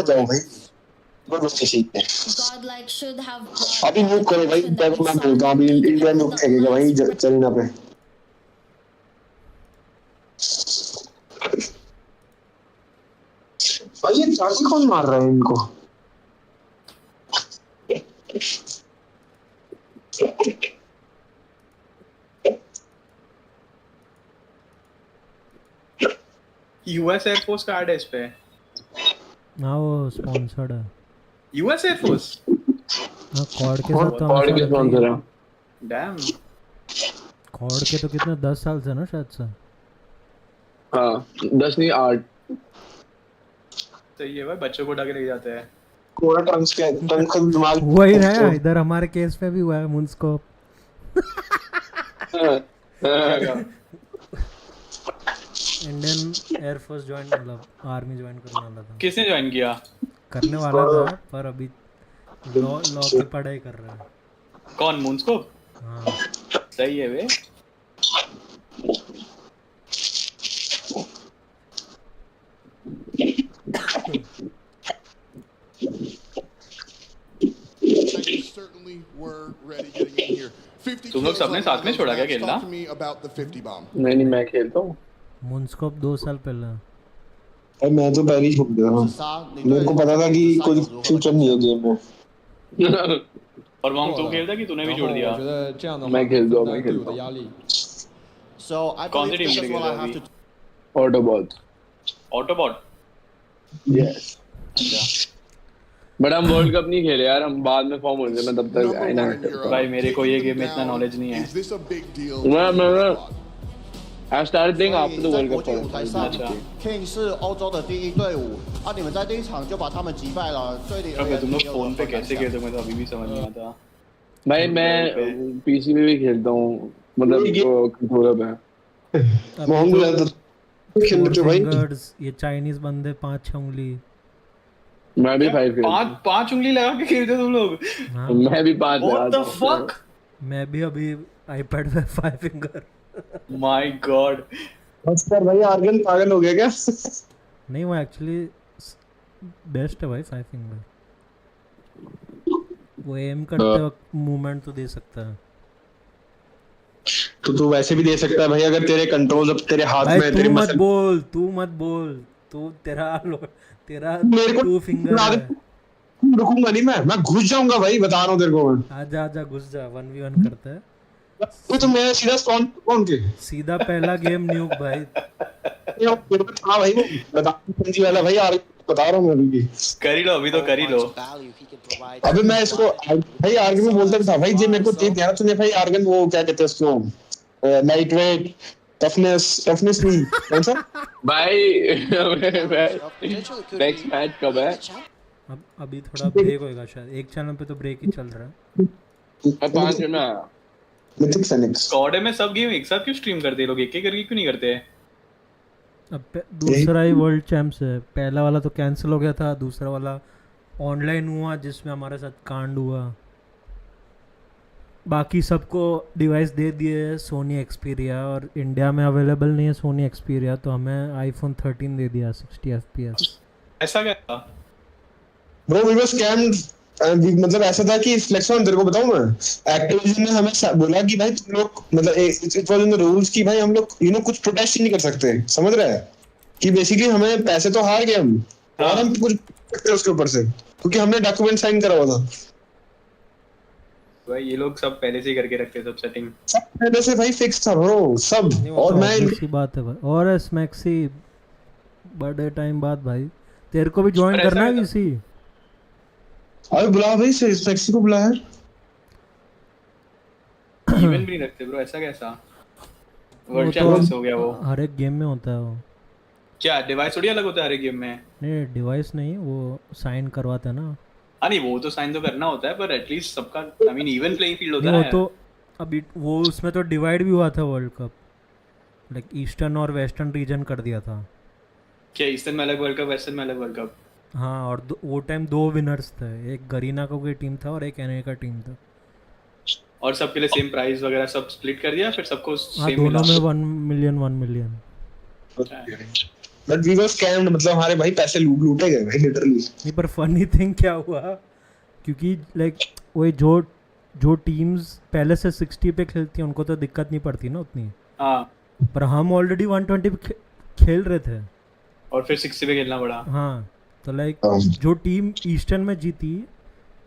जाओ भाई Godlike should have अभी न्यूक करो भाई जब मैं बोलता हूँ अभी इंडिया न्यूक फेंकेगा भाई चलना पे भाई ये चाची कौन मार रहा है इनको यूएस एयरफोर्स का ऐड है इस पे हाँ वो स्पॉन्सर्ड है यूएस एयरफोर्स हाँ कॉर्ड के साथ तो कॉर्ड के स्पॉन्सर है डैम कॉर्ड के तो कितने 10 साल से ना शायद से हाँ 10 नहीं 8 सही है भाई बच्चों को उठा के ले जाते हैं कोड़ा ट्रंक्स के ट्रंक का दिमाग वही है इधर हमारे केस पे भी हुआ है मुंस को इंडियन एयरफोर्स ज्वाइन मतलब आर्मी ज्वाइन करने वाला था किसने ज्वाइन किया करने वाला था पर अभी लॉ की पढ़ाई कर रहा है कौन मुंस को हाँ सही है बे तुम लोग सबने साथ में छोड़ा क्या खेलना नहीं मैं खेलता हूँ मुंस्कोप 2 साल पहले भाई मैं तो पहले ही छोड़ दिया मेरे को पता था कि कोई फ्यूचर नहीं है गेम में और मॉम तू खेलता कि तूने भी छोड़ दिया मैं खेलता कौन सी टीम से खेल रहा है ऑटोबॉट यस बट हम वर्ल्ड कप नहीं खेले यार हम बाद में फॉर्म होंगे मैं तब तक आए ना भाई मेरे को ये गेम में इतना नॉलेज नहीं है मैं I started playing after the World Cup. 舞台上 ，King 是欧洲的第一队伍，啊，你们在第一场就把他们击败了，对你而言 तुम लोग फोन पे कैसे खेलते हो मैं तो अभी भी समझ नहीं आता भाई मैं पीसी में भी खेलता हूँ मतलब कंट्रोलर पे मोहम्मद खेलते भाई ये चाइनीज बंदे 5-6 उंगली मैं भी 5 5 उंगली लगा के खेलते हो तुम लोग मैं भी 5 What the fuck मैं भी अभी आईपैड पे 5 फिंगर माय गॉड सर भाई आर्गन पागल हो गया क्या नहीं वो एक्चुअली बेस्ट है भाई 5 फिंगर वो एम करते वक्त मूवमेंट तो दे सकता है तो तू वैसे भी दे सकता है भाई अगर तेरे कंट्रोल अब तेरे हाथ में तेरे तू मत बोल तू तेरा 2 फिंगर है रुकूंगा नहीं मैं घुस जाऊंगा भाई बता रहा हूं तेरे को मैं आजा घुस जा 1v1 करते हैं तो मैं सीधा स्पॉन कौन के सीधा पहला गेम न्यूक भाई हां भाई वो बता पंजी वाला भाई यार बता रहा हूं मैं अभी कर ही लो अभी तो कर ही लो अबे मैं इसको भाई आर्गन में बोलता था भाई जे मेरे को दे दिया तूने भाई आर्गन वो क्या कहते हैं उसको लाइट वेट, टफनेस नहीं, कौन सा भाई नेक्स्ट मैच कब है? अब अभी थोड़ा ब्रेक होएगा शायद, एक चैनल पे तो ब्रेक ही चल रहा है। 5 मिनट में मिथिक फेनिक्स COD में सब गेम एक साथ क्यों स्ट्रीम करते हैं लोग, एक एक करके क्यों नहीं करते? अब दूसरा ही वर्ल्ड चैंप्स है, पहला वाला तो कैंसिल हो गया था, दूसरा वाला ऑनलाइन हुआ जिसमें हमारे साथ कांड हुआ। बाकी सबको डिवाइस दे दिए सोनी एक्सपीरिया, और इंडिया में अवेलेबल नहीं है सोनी एक्सपीरिया, तो हमें आईफोन 13 दे दिया 60 FPS। ऐसा क्या था ब्रो? We were scammed. मतलब ऐसा था कि फ्लेक्सॉन, तेरे को बताऊं मैं, एक्टिविजन ने हमें बोला कि भाई तुम लोग, मतलब it was in the rules कि भाई हम लोग कुछ प्रोटेस्ट ही नहीं कर सकते, समझ रहे हैं? कि बेसिकली हमें पैसे तो हार गए हम, और हम कुछ करते उसके ऊपर से, क्योंकि हमने डॉक्यूमेंट साइन करा हुआ था भाई। ये लोग सब पहले से ही करके रखते सब सेटिंग, सब पहले से भाई फिक्स था ब्रो सब। और मैं इसी बात है भाई। और स्मैक्सी बड़े टाइम बाद भाई, तेरे को भी ज्वाइन करना है इसी। अरे बुला भाई, सेक्सी को बुला है। इवन भी नहीं रखते ब्रो, ऐसा कैसा? वर्ल्ड चैंपियंस हो गया वो, हर एक गेम में होता है वो। क्या डिवाइस थोड़ी अलग होता है हर एक गेम में? नहीं डिवाइस नहीं, वो साइन करवाते हैं ना। हाँ नहीं वो तो साइन तो करना होता है, पर एटलीस्ट सबका I mean even playing field होता है। वो तो अभी वो उसमें तो डिवाइड भी हुआ था वर्ल्ड कप, लाइक ईस्टर्न और वेस्टर्न रीजन कर दिया था। क्या ईस्टर्न में अलग वर्ल्ड कप, वेस्टर्न में अलग वर्ल्ड कप? हाँ, और वो टाइम 2 विनर्स थे, एक गरीना का कोई टीम था और एक एनए का टीम था। और सबके लिए सेम प्राइस वगैरह सब स्प्लिट कर दिया, फिर सबको सेम दोनों में 1 million. But we were scammed, मतलब हमारे भाई पैसे लूटे गए भाई लिटरली। नहीं पर फनी थिंग क्या हुआ, क्योंकि लाइक वो जो टीम्स पहले से 60 पे खेलती हैं उनको तो दिक्कत नहीं पड़ती ना उतनी। हाँ, पर हम ऑलरेडी 120 पे खेल रहे थे और फिर 60 पे खेलना पड़ा। हाँ, तो लाइक जो टीम ईस्टर्न में जीती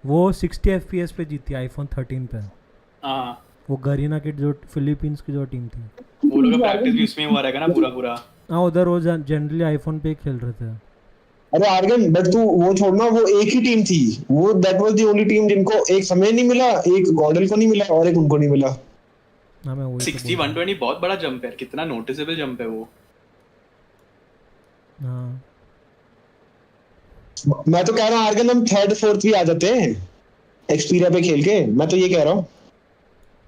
वो 60 FPS पे जीती आईफोन 13 पे। हाँ, वो गरीना की जो फिलीपींस की जो टीम थी, वो लोग का प्रैक्टिस भी उसमें हुआ रहेगा ना पूरा। हाँ, उधर वो जनरली आईफोन पे ही खेल रहे थे। अरे आर्गन, बट तू वो छोड़ना, वो एक ही टीम थी, वो that was the only team जिनको एक समय नहीं मिला, एक गॉडल को नहीं मिला और एक उनको नहीं मिला। हाँ, मैं वही 60 120 बहुत बड़ा जंप है, कितना नोटिसेबल जंप है वो। हाँ, मैं तो कह रहा हूँ आर्गन, हम 3rd 4th भी आ जाते हैं एक्सपीरिया पे खेल के। मैं तो ये कह रहा हूँ,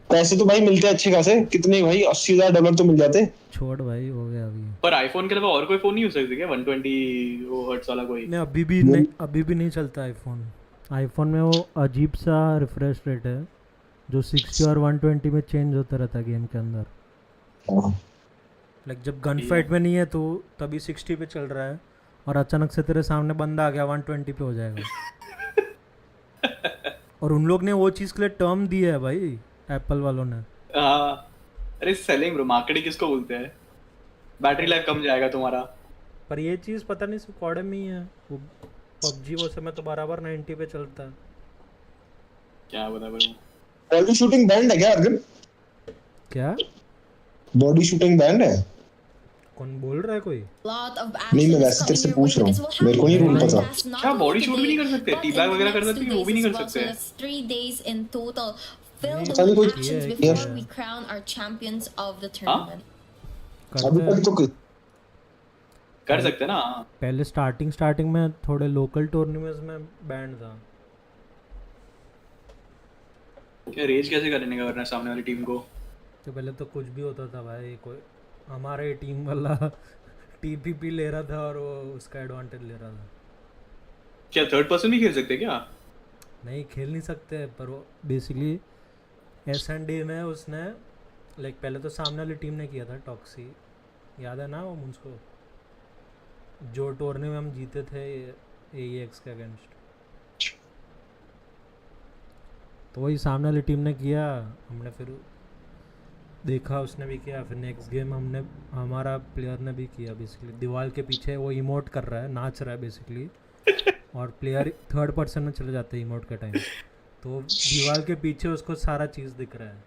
पैसे तो भाई मिलते अच्छे खासे, कितने भाई $80,000 तो मिल जाते। छोड़ भाई, हो गया अभी। पर आईफोन के अलावा और कोई फोन नहीं यूज सकते क्या 120 वो हर्ट्ज वाला कोई? नहीं, अभी भी नहीं चलता आईफोन में वो अजीब सा रिफ्रेश रेट है जो 60 और 120 में चेंज होता रहता है गेम के अंदर। लाइक जब गन फाइट में नहीं है तो तभी 60 पे चल रहा है, और अचानक से तेरे सामने बंदा आ गया 120 पे हो जाएगा। और उन लोग ने वो चीज़ के लिए टर्म दी है भाई, एप्पल वालों ने। अरे सेलिंग ब्रो, मार्केटिंग किसको बोलते हैं? बैटरी लाइफ कम जाएगा तुम्हारा। पर ये चीज़ पता नहीं सिर्फ COD में ही है, वो PUBG वो समय तो बराबर 90 पे चलता है। क्या बता ब्रो? बॉडी शूटिंग बैंड है क्या अर्जुन? क्या बॉडी शूटिंग बैंड है? कौन बोल रहा है कोई? नहीं, मैं वैसे तेरे से पूछ रहा हूँ, मेरे को नहीं रूल पता। क्या बॉडी शूट भी नहीं कर सकते? टीबैग वगैरह कर सकते हैं, वो भी नहीं कर सकते? अभी तक तो कर सकते ना। पहले स्टार्टिंग में थोड़े लोकल टूर्नामेंट्स में बैंड था। क्या रेज कैसे करने का करना है सामने वाली टीम को? तो पहले तो कुछ भी होता था भाई, कोई हमारे टीम वाला TPP ले रहा था और वो उसका एडवांटेज ले रहा था। क्या थर्ड पर्सन नहीं खेल सकते क्या? नहीं, खेल नहीं सकते, पर वो बेसिकली S&D में उसने लाइक पहले तो सामने वाली टीम ने किया था, टॉक्सी, याद है ना वो मुझको, जो टूर्ने में हम जीते थे AEX के अगेंस्ट। तो वही सामने वाली टीम ने किया, हमने फिर देखा, उसने भी किया, फिर नेक्स्ट गेम हमारा प्लेयर ने भी किया। बेसिकली दीवार के पीछे वो इमोट कर रहा है, नाच रहा है बेसिकली, और प्लेयर 3rd पर्सन में चले जाते हैं इमोट के टाइम, तो दीवार के पीछे उसको सारा चीज़ दिख रहा है।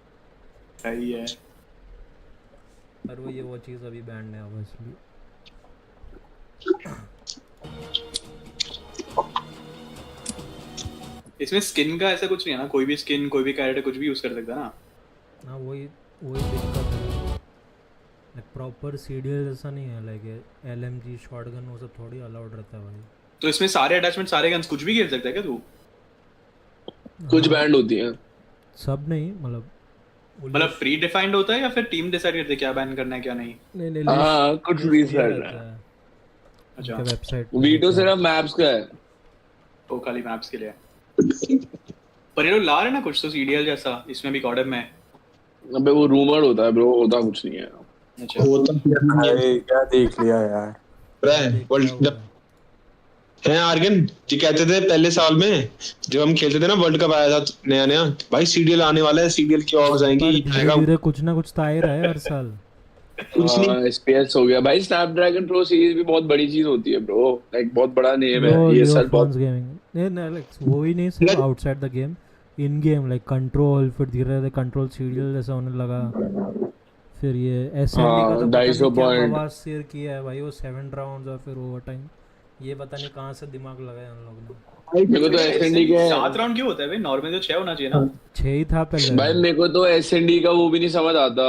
सही है, पर वो चीज़ अभी बैंड है ऑब्वियसली। इसमें स्किन का ऐसा कुछ नहीं है ना, कोई भी स्किन, कोई भी कैरेक्टर कुछ भी यूज कर सकता है ना। हाँ, वही दिक्कत है। प्रॉपर सीडीएल जैसा नहीं है, लाइक एलएमजी शॉटगन वो सब थोड़ी अलाउड रहता है भाई। तो इसमें सारे अटैचमेंट सारे गन्स कुछ भी खेल सकता है क्या तू? कुछ बैंड होती हैं सब नहीं, मतलब प्री डिफाइंड होता है या फिर टीम डिसाइड करती है क्या बैन करना है क्या नहीं? नहीं हाँ कुछ डिसाइड है। अच्छा वेबसाइट वीडियो सिर्फ मैप्स का है, वो खाली मैप्स के लिए है। पर ये लोग ला रहे ना कुछ तो सीडीएल जैसा इसमें भी कॉडम में। अबे वो रूमर होता है ब्रो, होता कुछ नहीं है। अच्छा होता क्या देख लिया यार वर्ल्ड कप है आर्गन जी कहते थे पहले साल में जब हम खेलते थे ना, वर्ल्ड कप आया था नया नया, भाई सीडीएल आने वाला है, सीडीएल की ऑर्ग्स आएंगी, धीरे कुछ ना कुछ तो आ ही रहा है हर साल। कुछ नहीं एसपीएस हो गया भाई, स्नैपड्रैगन प्रो सीरीज भी बहुत बड़ी चीज होती है ब्रो, लाइक बहुत बड़ा नेम है ये सर। बहुत नहीं लाइक वो ही नहीं सिर्फ outside the game, in game like control, फिर धीरे धीरे कंट्रोल सीडीएल जैसा होने लगा, फिर ये एसएमडी का तो पता नहीं क्या आवाज शेयर किया है भाई, वो 7 राउंड्स और फिर ओवर टाइम, ये पता नहीं कहां से दिमाग लगाया उन लोगों ने। मेरे को तो एसएनडी के 7 राउंड क्यों होता है भाई? नॉर्मल तो 6 होना चाहिए ना। 6 ही था पहले भाई। मेरे को तो एसएनडी का वो भी नहीं समझ आता,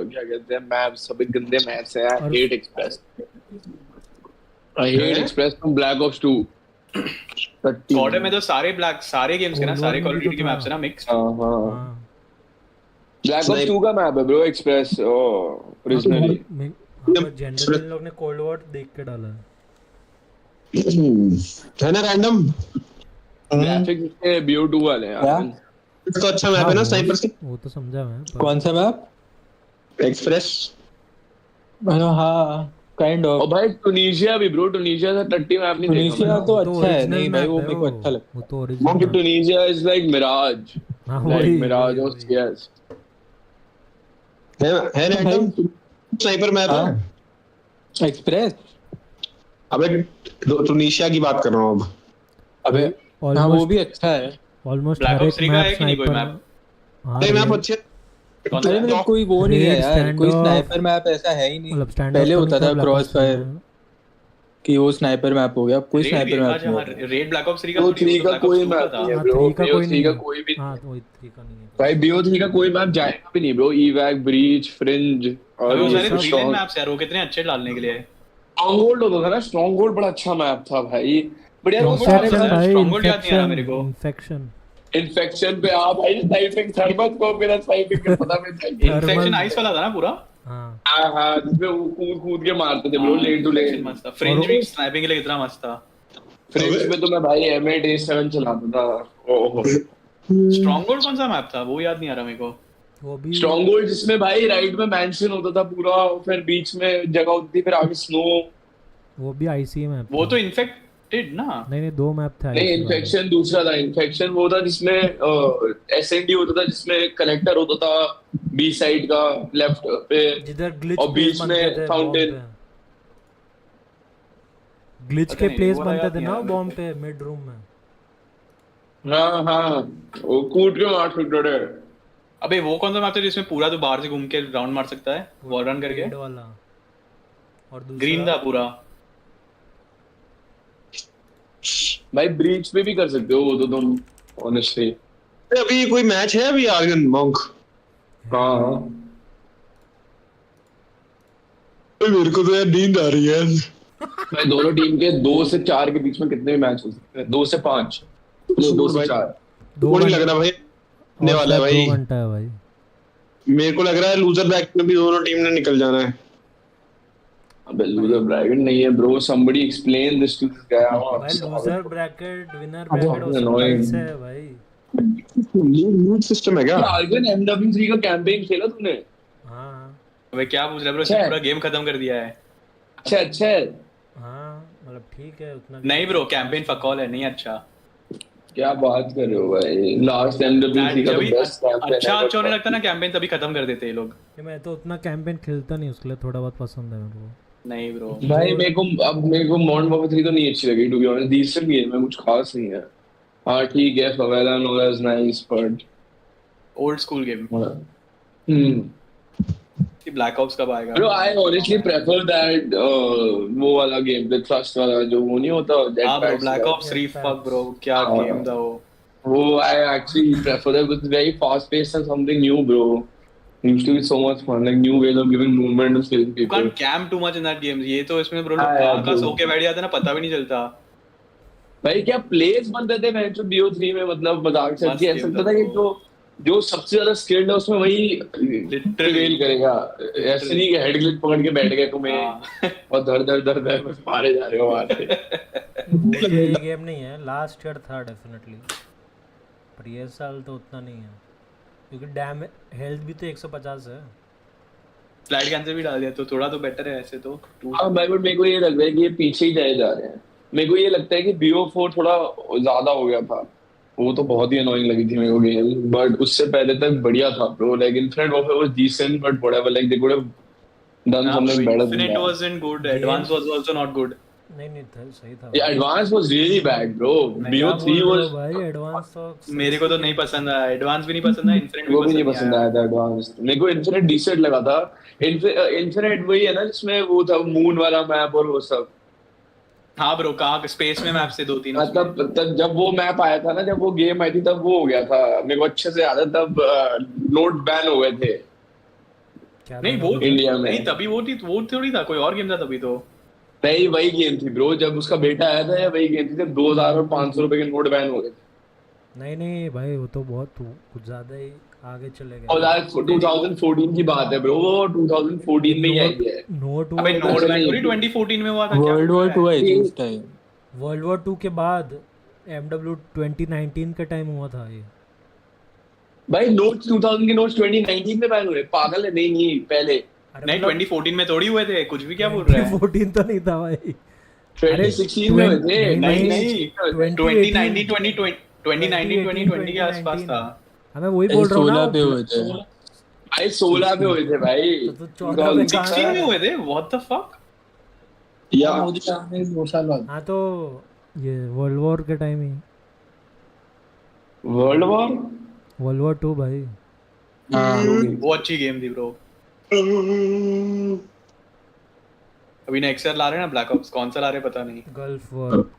क्या कहते हैं मैप्स, सब गंदे मैप्स है। I hate express, I hate express from black ops 2। कॉडम में तो सारे गेम्स के ना, सारे कॉल ऑफ ड्यूटी के मैप्स है ना मिक्स। हां ब्लैक ऑप्स 2 का मैप है ब्रो एक्सप्रेस, ओरिजिनली जनरल लोग ने कोल्ड वॉर देख के डाला है ना रैंडम ग्राफिक्स के BO2 वाले यार। इसको अच्छा मैप है ना स्नाइपर से, वो तो समझा मैं। कौन सा मैप? एक्सप्रेस। हाँ काइंड ऑफ। और भाई टुनीशिया भी ब्रो, टुनीशिया का टट्टी मैप नहीं देखा। टुनीशिया तो अच्छा है, नहीं भाई वो मेरे को अच्छा लगता है। वो तो original Tunisia is like Mirage, like Mirage और सीएस है रैंडम स्नाइपर मैप है एक्सप्रेस। अबे टुनीशिया की बात कर रहा हूं अब। अबे हां वो भी अच्छा है ऑलमोस्ट ब्लैक ऑप्स 3 का है कि नहीं कोई मैप? नहीं मैप अच्छे अरे कोई वो नहीं है यार, कोई स्नाइपर मैप ऐसा है ही नहीं। पहले होता था क्रॉस फायर कि वो स्नाइपर मैप हो गया, अब कोई स्नाइपर मैप नहीं। रेड ब्लैक ऑप्स 3 का कोई मैप नहीं है ब्रो, BO3 का कोई भी। हां तो 3 का नहीं है भाई, BO3 का कोई मैप जाएगा भी नहीं ब्रो। इवैक, ब्रीच, फ्रिंज और वो सारे विलेन मैप्स यार, वो कितने अच्छे डालने के लिए। स्ट्रॉन्गहोल्ड होता था ना, स्ट्रॉन्गहोल्ड बड़ा अच्छा मैप था भाई, बढ़िया। स्ट्रॉन्गहोल्ड याद नहीं आ रहा मेरे को। इन्फेक्शन पे आ भाई, स्नाइपिंग थर्मोस्कोप मेरा स्नाइपिंग का पता में था। इन्फेक्शन आइस वाला था ना पूरा। हां जिसमें वो कूद के मारते थे ब्रो, लेट टू लेट। मस्त था। फ्रिंज भी स्नाइपिंग के लिए कितना मस्त था। फ्रिंज में तो मैं भाई M8A7 चलाता था। ओहो स्ट्रॉन्गहोल्ड कौन सा मैप था वो याद नहीं आ रहा मेरे को। वो भी स्ट्रॉन्गहोल्ड जिसमें भाई राइट में मैंशन होता था पूरा, फिर बीच में जगह होती थी, फिर आगे स्नो। वो भी आईसी मैप। वो तो इन्फेक्टेड ना। नहीं 2 मैप था। नहीं इन्फेक्शन दूसरा था। इन्फेक्शन वो था जिसमें एसएनडी होता था, जिसमें कनेक्टर होता था बी साइड का लेफ्ट पे, जिधर ग्लिच और बीच में फाउंटेन। ग्लिच के प्लेस बनते थे ना बॉम्ब पे मिड रूम में। हां वो कूद के मार सकते थे। अबे वो कौन सा मैप था जिसमें पूरा तो बाहर से घूम के राउंड मार सकता है, वॉल रन करके? रेड वाला और दूसरा ग्रीन था पूरा। भाई ब्रीच पे भी कर सकते हो वो तो तुम ऑनेस्टली। अभी कोई मैच है अभी आर्गन मॉन्क? हां मेरे को तो यार नींद आ रही है भाई। दोनों टीम के 2 से 4 के बीच में कितने भी मैच हो सकते हैं? 2 से 5, 2 से 4। दो नहीं लग रहा भाई, ने वाला है भाई। 2 घंटा है भाई। मेरे को लग रहा है लूजर ब्रैकेट में भी दोनों टीम ने निकल जाना है। अबे लूजर ब्रैकेट नहीं है bro, somebody explain this to this guy। भाई लूजर ब्रैकेट विनर ब्रैकेट हो है भाई। लीग सिस्टम है क्या? आर्गन MW3 का कैंपेन खेला तूने? हां अबे क्या पूछ रहा है ब्रो, पूरा गेम खत्म कर दिया है। अच्छा हां मतलब ठीक है उतना नहीं ब्रो, कैंपेन फक ऑल है, नहीं अच्छा। क्या बात कर रहे हो भाई, लास्ट MW3 का तो बेस्ट कैंपेन। अच्छा होने लगता ना कैंपेन, तभी खत्म कर देते ये लोग। मैं तो उतना कैंपेन खेलता नहीं, उसके लिए थोड़ा बहुत पसंद है मेरे को। नहीं ब्रो भाई मेरे को मॉडर्न वॉरफेयर 3 तो नहीं अच्छी लगी to be honest. Decent game है, कुछ खास नहीं है। हां ठीक है, favela Nola is nice but old school game. कि ब्लैक ऑप्स कब आएगा? Bro I honestly prefer that वो वाला गेम, द ट्रस्ट वाला जो वो नहीं होता हां bro, black ops 3 fuck bro, क्या गेम था वो। I actually prefer that, it's very fast paced and something new bro. Used to be so much fun, like new ways of giving movement to killing You people. can't camp too much in that game. ये तो इसमें bro लोग हाँ, कहाँ कहाँ true. सो के बैठ जाते हैं ना, पता भी नहीं चलता. भाई क्या प्लेस बनते थे मैं जो BO3 में, मतलब मजाक से मस्त ऐसा game लगता था था कि bro. जो सबसे ज्यादा स्किल्ड है उसमें वही प्रिवेल करेगा. ऐसे नहीं कि हेड ग्लिच पकड़ के बैठ गए तुम्हें और धर धर धर धर बस मारे जा रहे हो वहां से. वो तो ये गेम नहीं है, लास्ट ईयर था डेफिनेटली, पर ये साल तो उतना नहीं है क्योंकि डैम हेल्थ भी तो 150 है. फ्लाइट कैंसिल भी डाल दिया तो थोड़ा तो बेटर है ऐसे तो. हाँ भाई, बट मेरे को ये लग रहा है कि ये पीछे ही जाए जा रहे हैं. मेरे को ये लगता है कि BO4 थोड़ा ज्यादा हो गया था. वो तो बहुत ही अनोइंग लगी थी मेरे को गेम, बट उससे पहले तक बढ़िया था bro. Like Infinite Warfare was decent but whatever, like they could have done something better. Infinite wasn't good. Advance was also not good. नहीं था, सही था. Yeah, Advance was really bad, bro. BO3 was भाई advance तो मेरे को तो नहीं पसंद आया. एडवांस भी नहीं पसंद आया, इन्फिनिट वो भी नहीं पसंद आया था. एडवांस मेरे को इन्फिनिट डिसेंट लगा था. इन्फिनिट वही है ना जिसमें वो था मून वाला मैप और वो सब. हाँ ब्रो, कहाँ स्पेस में मैप से 2-3. मतलब तब जब वो मैप आया था ना, जब वो गेम आई थी तब वो हो गया था. मेरे को अच्छे से याद है तब नोट बैन हो गए थे. नहीं वो इंडिया में नहीं, तभी वो थोड़ी था, कोई और गेम था तभी तो. नहीं वही गेम थी ब्रो, जब उसका बेटा आया था. या वही गेम थी जब 2000 और 500 रुपए के नोट बैन हो गए थे. नहीं भाई, वो तो बहुत कुछ ज्यादा ही आगे चले गए. और 2014 की बात है ब्रो, वो 2014 में ही आई है. नोट अबे नोट बैन थोड़ी 2014 में हुआ था. वर्ल्ड वॉर 2 आई थी उस टाइम. वर्ल्ड वॉर 2 के बाद MW 2019 के टाइम हुआ था ये. भाई नोट्स 2000 के नोट्स 2019 में बैन हुए. पागल है. नहीं पहले नहीं 2014 में थोड़ी हुए थे. कुछ भी क्या बोल रहा है. 2014 तो नहीं था भाई, 2016 में हुए थे. नहीं 2019 2020 के आसपास था. हमें वही बोल रहा हूँ ना. 16 पे हुए थे भाई. 16 पे हुए थे भाई. 16 में हुए थे. What the fuck. या 2 साल बाद. हाँ तो ये वर्ल्ड वॉर के टाइम ही. वर्ल्ड वॉर 2 भाई. वो अच्छी गेम थी ब्रो. अभी नेक्स्ट ईयर ला रहे हैं ना ब्लैक ऑप्स. कौन सा ला रहे पता नहीं. Gulf war.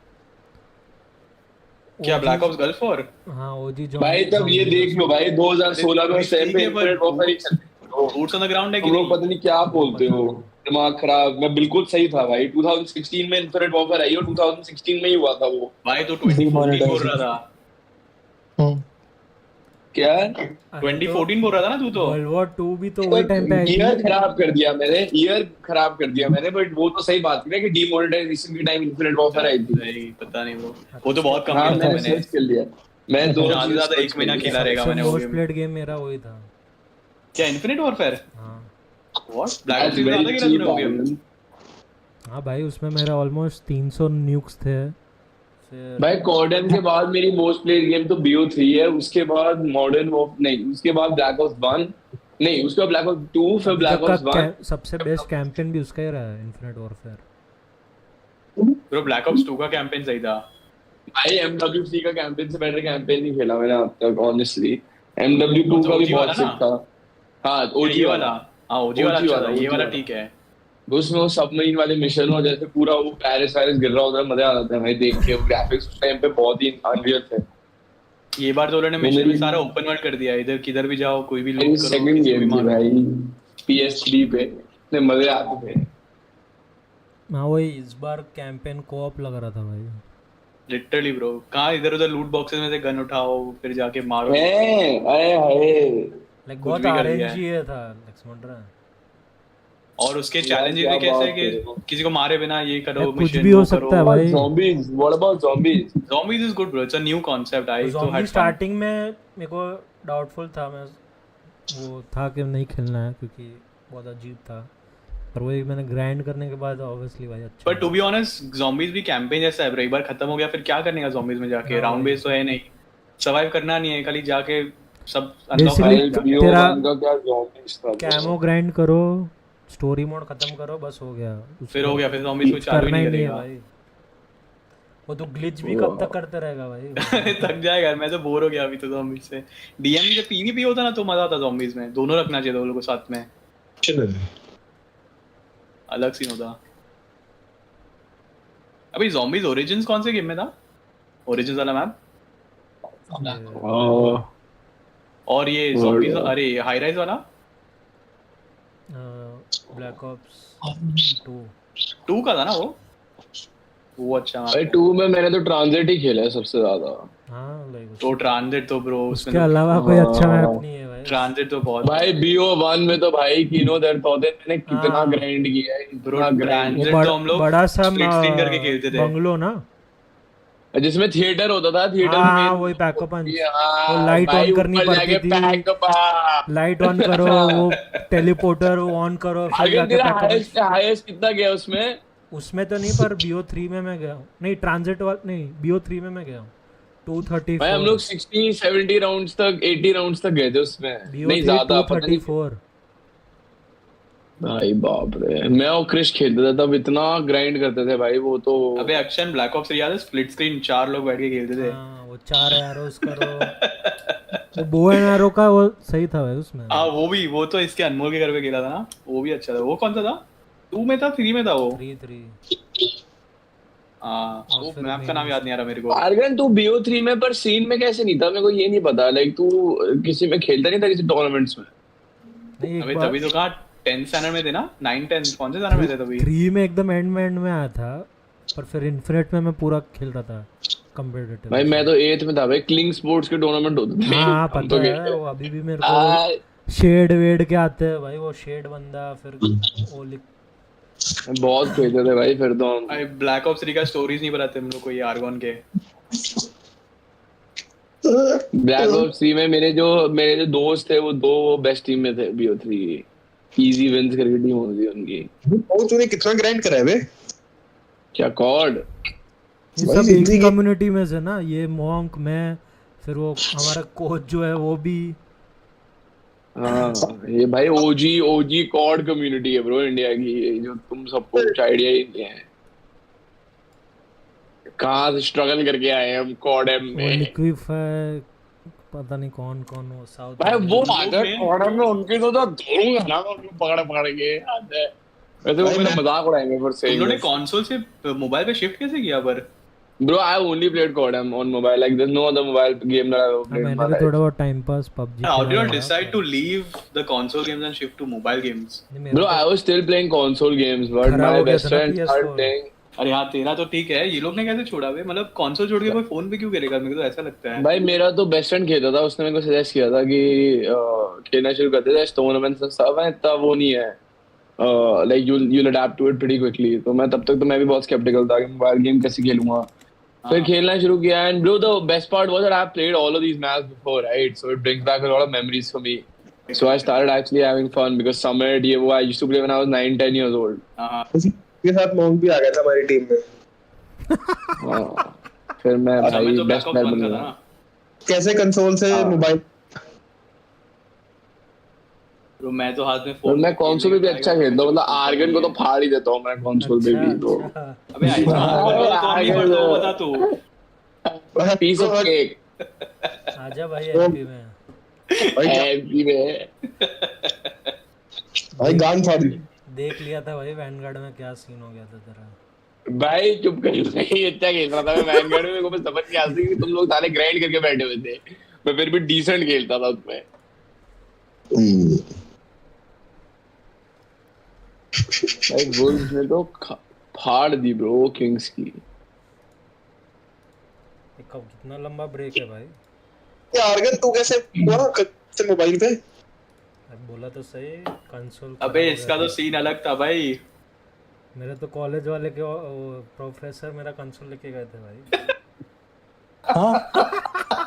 क्या ब्लैक ऑप्स गल्फ वॉर. हाँ ओजी भाई. तब ये देख लो भाई, 2016 में सेम पे इन्फिनिट वॉरफेयर ही चल रही. रूट्स ऑन द ग्राउंड है कि लोग पता नहीं क्या बोलते हो. दिमाग खराब. मैं बिल्कुल सही था भाई. 2016 में इन्फिनिट वॉरफेयर आई और 2016 में ही हुआ था वो. भाई तो 2014 बोल रहा था. क्या 2014 बोल रहा था ना तू तो. वर्ल्ड वॉर 2 भी तो वही टाइम पे आई थी. ईयर खराब कर दिया मैंने. बट वो तो सही बात है कि डीमोनेटाइजेशन के टाइम इन्फिनिट वॉरफेयर आई थी. नहीं पता नहीं ब्रो. वो तो बहुत कम हाँ, खेला था मैंने सर्च कर लिया. मैं दो ज्यादा 1 महीना खेला रहेगा मैंने. मोस्ट प्लेड गेम मेरा वही था. क्या इन्फिनिट वॉरफेयर. हाँ व्हाट ब्लैक ऑप्स ज्यादा खेला तूने वो गेम. हाँ भाई, उसमें मेरा ऑलमोस्ट 300 न्यूक्स थे. भाई CODM के बाद मेरी मोस्ट प्लेड गेम तो BO3 है. उसके बाद मॉडर्न नहीं, उसके बाद ब्लैक ऑप्स 1 नहीं, उसके बाद ब्लैक ऑप्स 2, फिर ब्लैक ऑप्स 1. सबसे बेस्ट कैंपेन भी उसका ही रहा है, infinite warfare. Bro black ops 2 का कैंपेन सही था. भाई MW3 का कैंपेन से बेटर कैंपेन नहीं खेला मैंने अब तक ऑनेस्टली. MW2 का भी बहुत सिक था. हाँ OG वाला. हाँ OG वाला अच्छा था. ये वाला ठीक है. उसमें वो सबमरीन वाले मिशन हो, जैसे पूरा वो पैरिस गिर रहा होता है. मजा आ जाता है भाई देख के. ग्राफिक्स उस टाइम पे बहुत ही अनरियल थे. ये बार तो उन्होंने मिशन भी सारा ओपन वर्ल्ड कर दिया. इधर किधर भी जाओ कोई भी लूट करो. सेकंड गेम थी भाई PS3 पे. इतने मजे आते थे. हाँ वही इस बार कैंपेन कोऑप लग रहा था भाई. Literally bro. कहाँ इधर उधर लूट बॉक्सेस में से गन उठाओ फिर जाके मारो. लाइक बहुत आरएनजी है था. समझ रहा है. और उसके चैलेंजेस भी कैसे है कि किसी को मारे बिना ये करो. कुछ भी हो सकता है भाई. zombies, what about zombies? Zombies is good bro. It's a new concept. I तो had स्टार्टिंग में मेरे को डाउटफुल था. मैं वो था कि नहीं खेलना है क्योंकि बहुत अजीब था. पर वही मैंने ग्राइंड करने के बाद ऑब्वियसली भाई अच्छा. But to be honest, zombies भी कैंपेन जैसा है ब्रो. एक बार खत्म हो गया फिर क्या करने का zombies में जाके. राउंड बेस तो है नहीं. सर्वाइव करना नहीं है. खाली जाके सब अनलॉक. तेरा कैमो ग्राइंड करो, स्टोरी मोड खत्म करो, बस हो गया. फिर हो गया. फिर zombies को चालू नहीं करेगा भाई. वो तो ग्लिच भी कब तक करते रहेगा भाई. थक जाएगा. मैं तो बोर हो गया अभी तो zombies से. DM जब PvP होता ना तो मजा आता zombies में. दोनों रखना चाहिए दोनों को साथ में. अलग सीन होता. अभी zombies origins कौन से गेम में था. origins वाला मैप. और ये zombies अरे हाई राइज वाला ब्लैक ऑप्स 2 का था ना वो अच्छा भाई 2 में मैंने तो ट्रांजिट ही खेला है सबसे ज्यादा। हाँ लाइक तो ट्रांजिट तो ब्रो उसके अलावा कोई अच्छा मैप नहीं है भाई। ट्रांजिट तो बहुत भाई BO1 में तो भाई किनो दर तोते मैंने कितना ग्राइंड किया है, ब्रो ट्रांजिट तो हम लोग बड़ा सा स्प्लिट स्क्रीन करके खेलते थे बंगलो ना जिसमें थिएटर होता था, थिएटर में हाँ वही पैक पंच वो लाइट ऑन करनी पड़ती थी, लाइट ऑन करो वो टेलीपोर्टर ऑन करो फिर जाके हाईएस्ट कितना गया उसमें तो नहीं पर BO3 में मैं गया हूँ, नहीं ट्रांजिट वाला नहीं BO3 में मैं गया हूँ 234 भाई हम लोग 60-70 राउंड्स तक 80 राउंड्स तक गए थे उसमें, नहीं ज्यादा 234 भाई बाप रे। मैं और क्रिश खेलते थे तब, इतना ग्राइंड करते थे भाई वो तो। अबे अक्षन ब्लैक ऑप्स याद है स्प्लिट स्क्रीन 4 लोग बैठ के खेलते थे। हां वो 4 एरोस करो वो बो एंड एरो का वो सही था भाई उसमें। हां वो तो इसके अनमोल के घर पे खेला था ना, वो भी अच्छा था। वो कौन सा था? 2 में था 3 में था वो 3 हां वो मैप का नाम याद नहीं आ रहा मेरे को। आर्गन तू BO3 में पर सीन में कैसे नहीं था, मेरे को ये नहीं पता। लाइक तू किसी में खेलता नहीं था किसी टूर्नामेंट्स में? नहीं अबे तभी तो कहा 10 स्टैंडर्ड में थे ना, 9-10 कौन से स्टैंडर्ड में थे तभी? 3 में एकदम एंड में आया था, पर फिर इन्फिनिट में मैं पूरा खेल रहा था कॉम्पिटिटिव। भाई मैं तो 8th में था भाई, क्लिंग स्पोर्ट्स के टूर्नामेंट होते थे। हां पता है वो अभी भी मेरे को शेड वेड के आते हैं भाई, वो शेड बंदा फिर वो बहुत खेलते थे भाई फिर तो। भाई ब्लैक ऑप्स 3 का स्टोरीज नहीं बताते हम लोग को, ये आर्गन के। ब्लैक ऑप्स 3 में मेरे जो दोस्त थे वो 2 बेस्ट टीम में थे BO3, इजी विंस करके टीम होती थी उनकी। वो तूने कितना ग्राइंड करा है बे? क्या कॉर्ड? ये सब एक ही कम्युनिटी में से ना, ये मॉन्क में फिर वो हमारा कोच जो है वो भी। हाँ ये भाई ओजी कॉर्ड कम्युनिटी है ब्रो इंडिया की, जो तुम सबको कुछ आइडिया ही नहीं है कहाँ से स्ट्रगल करके आए हम CODM में। लिक्विफाई पता नहीं कौन वो साउथ भाई वो आदर CODM में उनके तो धरूंगा ना उनको पकड़ के आते हैं। वैसे वो मेरा मजाक उड़ाएंगे फिर से। उन्होंने कंसोल से मोबाइल पे शिफ्ट कैसे किया? पर Bro, I only played CODM on mobile. Like, there's no other mobile game that I've played. मैंने भी थोड़ा बहुत time pass PUBG। How did you decide to leave the console games and shift to mobile games? Bro, I was still playing console games, but my best friend started playing. अरे हाँ तेरा तो ठीक है, ये लोग ने कैसे छोड़ा बे? मतलब कंसोल छोड़ के कोई फोन पे क्यों करेगा? मेरे को तो ऐसा लगता है। भाई मेरा तो बेस्ट फ्रेंड खेलता था, उसने मेरे को सजेस्ट किया था कि खेलना शुरू करते थे टूर्नामेंट्स और सब है, इतना वो नहीं है। Like you'll adapt to it pretty quickly. तो मैं तब तक तो मैं भी बहुत skeptical था कि मोबाइल गेम कैसे खेलूंगा। फिर खेलना शुरू किया and bro the best part was that I've played all of these maps before, right? So it brings back a lot of memories for me. So I started actually having fun because Summit ये वो I used to play when I was 9-10 years old. उसके साथ monk भी आ गया था हमारी team में। फिर मैं भाई बेस्ट प्लेयर बन गया। कैसे कंसोल से मोबाइल? तो मैं तो हाथ में फोन, मैं कंसोल पे भी अच्छा खेलता हूं, मतलब आर्गन को तो फाड़ ही देता हूं मैं कंसोल पे भी। तो अबे आर्गन तो बता तू पीस ऑफ केक। आजा भाई एमपी में भाई गान फाड़ देख लिया था भाई वैनगार्ड में क्या सीन हो गया था तेरा। भाई चुप कर भाई, अच्छा खेल रहा था मैं वैनगार्ड में, मेरे को समझ नहीं आती कि तुम लोग सारे ग्राइंड करके बैठे हुए थे, मैं फिर भी डिसेंट खेलता था उसमें। भाई वुल्व्स ने तो फाड़ दी ब्रो किंग्स की। कितना लंबा ब्रेक है भाई। आर्गन तू कैसे मोबाइल पे? बोला तो सही कंसोल। अबे इसका तो सीन अलग था भाई। मेरे तो कॉलेज वाले के प्रोफेसर मेरा कंसोल लेके गए थे भाई।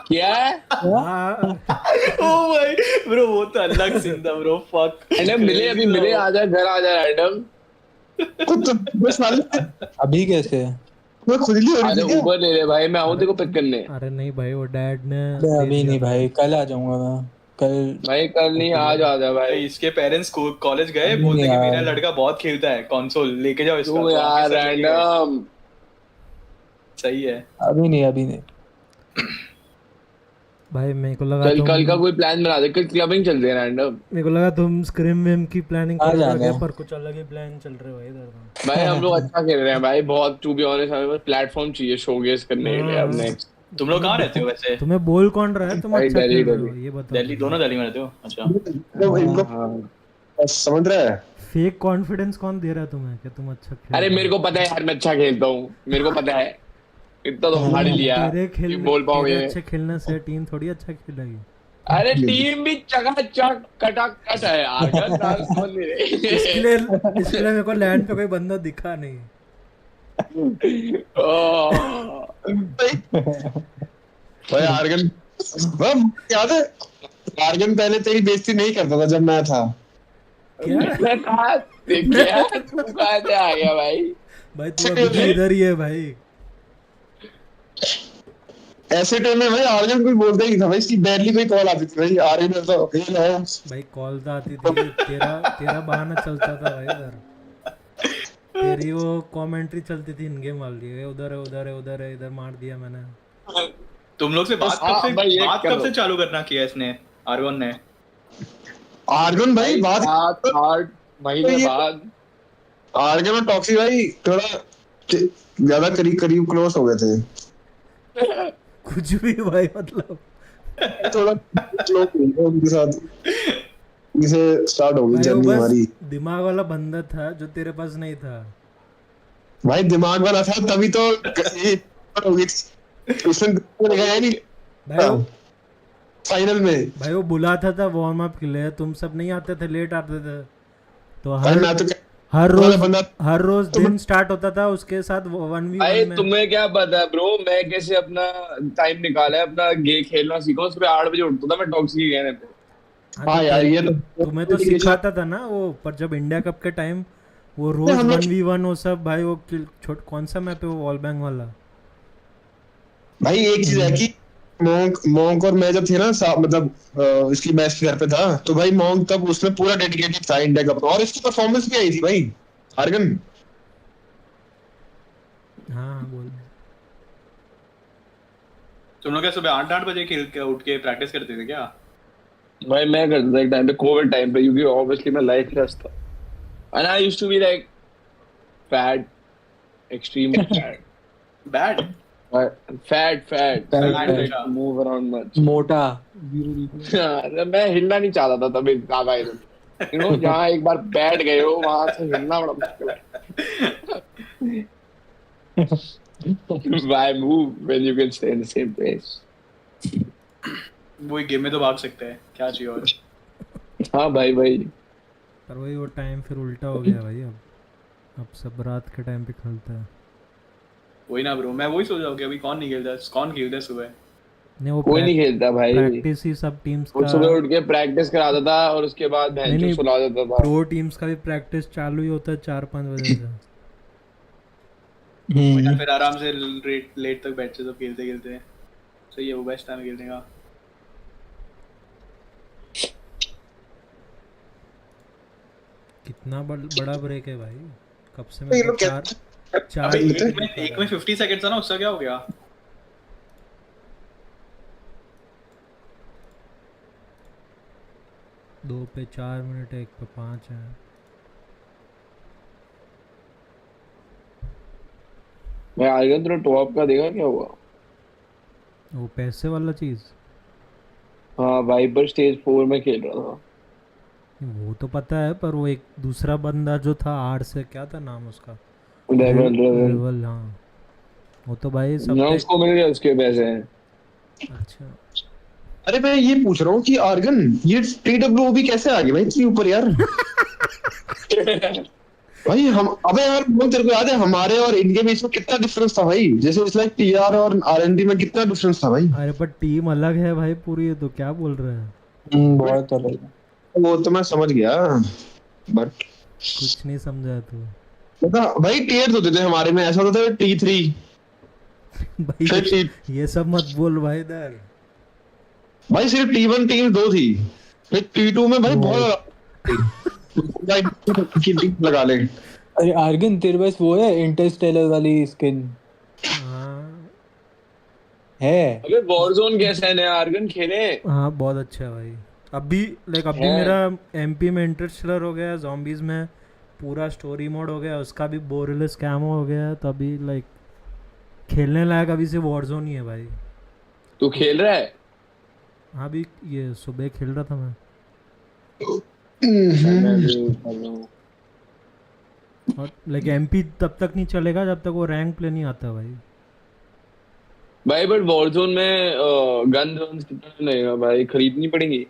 क्या? ओ भाई ब्रो वो तो अलग सीन था ब्रो। फक अभी मिले आजा घर आजा रैंडम बस अभी कैसे? मैं खुद ही आजा ऊबर ले ले भाई, मैं आऊं तेरे को पिक करने। अरे नहीं भाई वो डैड ने अभी नहीं भाई, कल आ जाऊंगा मैं। कल नहीं आज आजा भाई। इसके पेरेंट्स कॉलेज गए, बोलते कि मेरा लड़का बहुत खेलता है कंसोल, लेके जाओ इसको। यार रैंडम सही है। अभी नहीं भाई मेरे को लगा कल का कोई प्लान बना दे, कल क्लबिंग चलते हैं रैंडम। मेरे को लगा तुम स्क्रीम वेम की प्लानिंग कर रहे हो, पर कुछ अलग ही प्लान चल रहे हो इधर। भाई हम लोग अच्छा खेल रहे हैं भाई बहुत, टू बी ऑनेस्ट हमें बस प्लेटफॉर्म चाहिए शोकेस करने के लिए। अब नेक्स्ट तुम लोग कहाँ रहते हो वैसे? तुम्हें बोल कौन रहा है? तुम अच्छा खेल रहे हो ये बताओ। दिल्ली, दोनों दिल्ली में रहते हो? अच्छा समझ रहा है? फेक कॉन्फिडेंस कौन दे रहा है तुम्हें कि तुम अच्छा खेल अरे मेरे को पता है यार, मैं अच्छा खेलता हूँ, मेरे को पता है, इतना तो फाड़ लिया कि बोल पाऊँ ये। अच्छे खेलने से टीम थोड़ी अच्छा खेलेगी। अरे टीम भी चकाचक कटाकट है यार, समझ नहीं रहे। इसलिए मेरे को लैंड पे कोई बंदा दिखा नहीं। भाई आर्गन, याद है आर्गन पहले तेरी बेइज्जती नहीं करता था जब मैं था। मैं कहा क्या तू कहाँ से आ गया भाई? भाई तू अभी भी इधर ही है भाई। ऐसे टाइम में भाई आर्गन कोई बोलता ही नहीं था भाई, इसकी बैरली कोई कॉल आती थी भाई आर्गन तो भाई कॉल तो आती थी, तेरा बहाना चलता था भाई उधर। तेरी वो कमेंट्री चलती थी इन गेम वाली, उधर है उधर है उधर है, इधर मार दिया मैंने। तुम लोग से बात कब से चालू करना किया इसने आर्गन ने? आर्गन भाई बात 8 महीने बाद आर्गन और टॉक्सी भाई थोड़ा ज्यादा करीब क्लोज हो गए थे। कुछ भी भाई, मतलब थोड़ा क्लोज हो गए उनके साथ, इसे स्टार्ट हो गई जर्नी हमारी। दिमाग वाला बंदा था जो तेरे पास नहीं था भाई, दिमाग वाला था तभी तो हो गई उसने दिखाया नहीं भाई। फाइनल में भाई वो बुलाता था वार्म अप के लिए, तुम सब नहीं आते थे, लेट आते थे, तो हर रोज दिन स्टार्ट होता था उसके साथ 1v1 में। तुम्हें क्या पता है ब्रो, मैं कैसे अपना टाइम निकाला है, अपना गेम खेलना सीखा। सुबह 8 बजे उठता था मैं टॉक्सी के कहने पे। हाँ यार ये तो तुम्हें तो सिखाता था ना वो, पर जब इंडिया कप के टाइम वो रोज 1v1 वो सब भाई, वो कौन सा मैप है वो वॉल बैंग वाला। भाई एक चीज है कि मॉन्क और मैं जब थे ना मतलब इसकी मैच के घर पे था, तो भाई मॉन्क तब उसमें पूरा डेडिकेटेड था इंडिया कप, और इसकी परफॉर्मेंस भी आई थी भाई आर्गन। हाँ बोल। तुम लोग क्या सुबह 8 बजे खेल के उठ के प्रैक्टिस करते थे क्या? भाई मैं करता था एक टाइम पे, कोविड टाइम पे, क्योंकि ऑब्वियसली मैं लाइफ लेस था, and I used to be like fat, extremely fat, bad fat move around much, मोटा। मैं हिलना नहीं चाहता था तभी ज्यादा, यू नो, जहाँ एक बार बैठ गए हो वहां से हिलना बड़ा मुश्किल है। Why move when you can stay in the same place? वो गेम में तो भाग सकते हैं, क्या चाहिए और? हाँ भाई पर वही वो टाइम फिर उल्टा हो गया भाई। अब सब रात के टाइम पे खेलता है। वही ना ब्रो, मैं वही सोच रहा हूँ कि अभी कौन खेलता है सुबह? नहीं वो कोई नहीं खेलता भाई, प्रैक्टिस ही सब टीम्स का। सुबह उठ के प्रैक्टिस कराता था और उसके बाद भैंचो सुला देता था। प्रो टीम्स का भी प्रैक्टिस चालू ही होता है 4-5 बजे से। फिर आराम से लेट तक बैठते सब खेलते सही है, वो बेस्ट टाइम खेलने का। कितना बड़ा ब्रेक है भाई, कब से मैं चार एक में 50 सेकंड था ना, उसका क्या हो गया? दो पे 4 मिनट, एक पे 5 है। मैं आर्गन तेरा टॉप का देखा क्या हुआ? वो पैसे वाला चीज? हाँ वाइपर स्टेज 4 में खेल रहा था। वो तो पता है, पर वो एक दूसरा बंदा जो था आर से, क्या था नाम उसका? लेवल। हाँ वो तो भाई सब ना उसको मिल गया उसके पैसे। अच्छा अरे मैं ये पूछ रहा हूँ कि आर्गन ये TWO भी कैसे आ गए भाई इतनी ऊपर यार? भाई हम अबे यार तेरे को याद है हमारे और इनके बीच में कितना डिफरेंस था भाई? जैसे इट्स लाइक TR और RND में कितना डिफरेंस था भाई? अरे पर टीम अलग है भाई पूरी, तो क्या बोल रहे हैं? बहुत अलग है। वो तो मैं समझ गया, बट कुछ नहीं समझा तू। मतलब भाई टीयर्स होते थे हमारे में, ऐसा होता था T3 भाई। ये सब मत बोल भाई इधर। भाई सिर्फ T1 टीम 2 थी, फिर T2 में भाई बहुत लगा ले। अरे आर्गन तेरे पास वो है इंटरस्टेलर वाली स्किन? है। अबे वॉरज़ोन कैसा है आर्गन खेले? हाँ बहुत अच्छा है भाई। अभी मेरा MP में इंटरस्टेलर हो गया, ज़ॉम्बीज में पूरा स्टोरी मोड हो गया, उसका भी बोरेलिस कैमो हो गया, तो अभी लाइक खेलने लायक अभी से वॉरज़ोन ही है भाई। तू खेल रहा है? हाँ अभी ये सुबह खेल रहा था मैं। और लाइक एमपी तब तक नहीं चलेगा जब तक वो रैंक प्ले नहीं आता भाई। भाई बट वॉरजोन में गन कितना लगेगा भाई, खरीदनी पड़ेगी।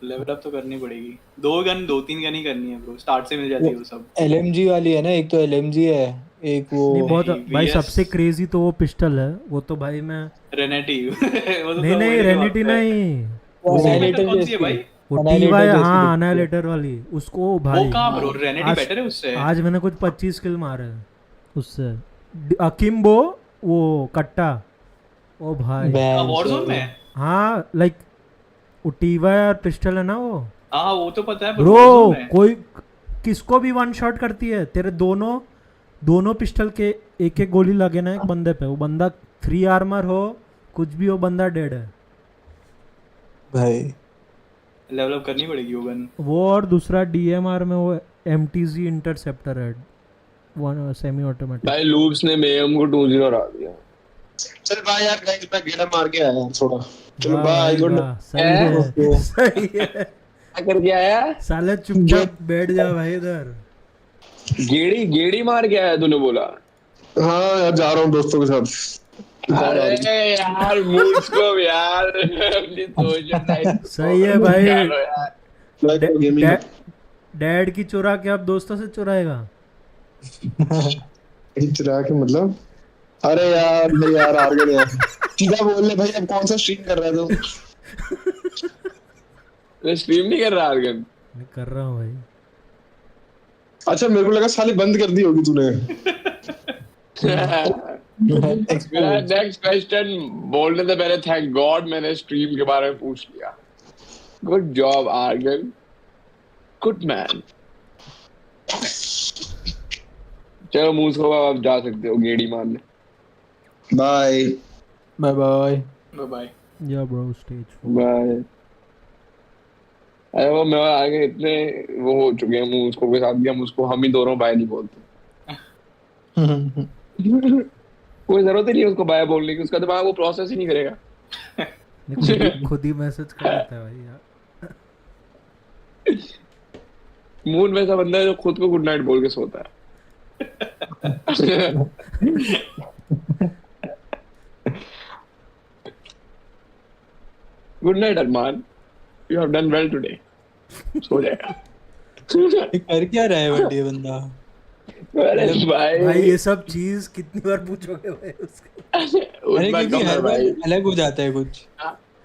लेवल अप तो करनी पड़ेगी, 2-3 गन ही करनी है ब्रो, स्टार्ट से मिल जाती है वो सब। LMG वाली है ना, एक तो LMG है, एक वो नहीं बहुत भाई VS सबसे क्रेजी तो वो पिस्टल है, वो तो भाई मैं रेनेटी नहीं रेनेटी नहीं, कौन सी है भाई? वो टीवाई, हाँ अनाइलेटर वाली, उसको भाई वो कहाँ ब्रो, रेनेटी बेटर है उससे। आज मैंने कुछ 25 किल मारे उससे। अकिम्बो वो कट्टा, ओ भाई वॉरजोन में। हाँ लाइक वो टीवाई और पिस्टल है ना वो। हाँ वो तो पता है ब्रो, कोई किसको भी वन शॉट करती है, तेरे दोनों पिस्टल के एक गोली लगे ना एक बंदे पे, वो बंदा 3 आर्मर हो कुछ भी हो, बंदा डेड है भाई। लेवल अप करनी पड़ेगी वो गन। वो और दूसरा DMR में वो MTZ इंटरसेप्टर है, वन सेमी ऑटोमेटिक। भाई लूप्स ने मेम को 2-0 हरा दिया। चल भाई यार गाइस, मैं गेड़ा मार के आया थोड़ा। चलो बाय, गुड नाइट। सही है क्या कर के आया साले, चुपचाप बैठ जा भाई इधर। गेड़ी मार के आया तूने बोला? हाँ यार जा रहा हूँ दोस्तों के साथ। अरे यार मुझको यार अपनी सोच। सही है भाई, डैड की चुरा के अब दोस्तों से चुराएगा। चुरा के मतलब? अरे यार भाई यार आर्गन यार सीधा बोल ले भाई, अब कौन सा स्ट्रीम कर रहा है तू? मैं स्ट्रीम नहीं कर रहा आर्गन। मैं कर रहा हूँ भाई। अच्छा मेरे को लगा साली बंद कर दी होगी तूने। नेक्स्ट क्वेश्चन बोलने से पहले थैंक गॉड मैंने स्ट्रीम के बारे में पूछ लिया। Good job Argon, good man. चलो मूस को आप जा सकते हो गेड़ी मारने। बाय बाय बाय बाय या ब्रो स्टेज बाय। अरे वो मैं आगे इतने वो हो चुके हैं मूस को के साथ भी, हम उसको हम ही दोनों बाय नहीं बोलते। कोई जरूरत ही नहीं उसको बाय बोलने की, उसका दिमाग वो प्रोसेस ही नहीं करेगा। खुद ही मैसेज कर देता है भाई यार। मून वैसा बंदा है जो खुद को गुड नाइट बोल के सोता है। Good night Armaan, you have done well today. सो जाएगा। कर क्या रहा है बट ये बंदा? अरे भाई ये सब चीज कितनी बार पूछोगे भाई उसको? अरे क्योंकि हर बार अलग हो जाता है कुछ।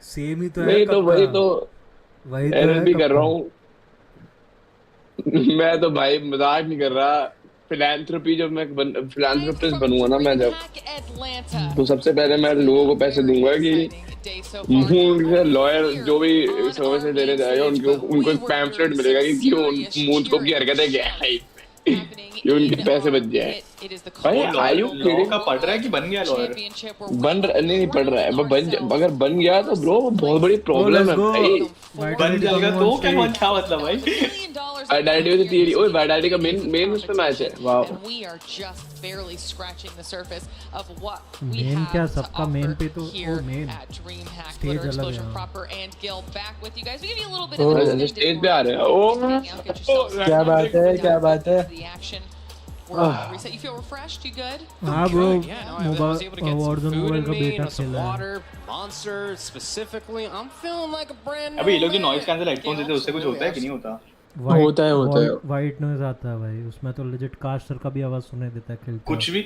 सेम ही तो है। नहीं तो वही तो भी कर रहा हूँ मैं तो भाई, मजाक नहीं कर रहा। फिलैंथ्रोपी जब मैं फिलैंथ्रोपिस्ट बनूंगा ना मैं जब, तो सबसे पहले मैं लोगों को पैसे दूंगा कि लॉयर जो भी सर्विसेज लेने जाएगा उनको एक पैम्फलेट मिलेगा कि क्यों मूंछ को की हरकतें क्या है, कि उनके पैसे बच जाए। भाई आयु का पढ़ रहा है कि बन गया लॉयर? नहीं पढ़ रहा है, अगर बन गया तो ब्रो बहुत बड़ी प्रॉब्लम है भाई। बन जाएगा तो क्या मतलब भाई? वाइटैलिटी की थियरी, ओए वाइटैलिटी का मेन उस पे मैच है। वाओ मेन क्या सबका मेन पे तो वो मेन स्टेज अलग है। स्टेज पे आ रहे हैं। ओ क्या बात है, क्या बात है। Reset, you feel refreshed? You good? हाँ bro, Warzone मोबाइल का बेटा खेला है। Monster specifically, I'm feeling like a brand new अभी ये लोग जो नॉइज कैंसल हेडफोन देते हैं उससे कुछ होता है कि नहीं होता? होता है वाइट नॉइज आता है भाई उसमें, तो लेजिट कास्टर का भी आवाज सुनाई देता है खेलते। कुछ भी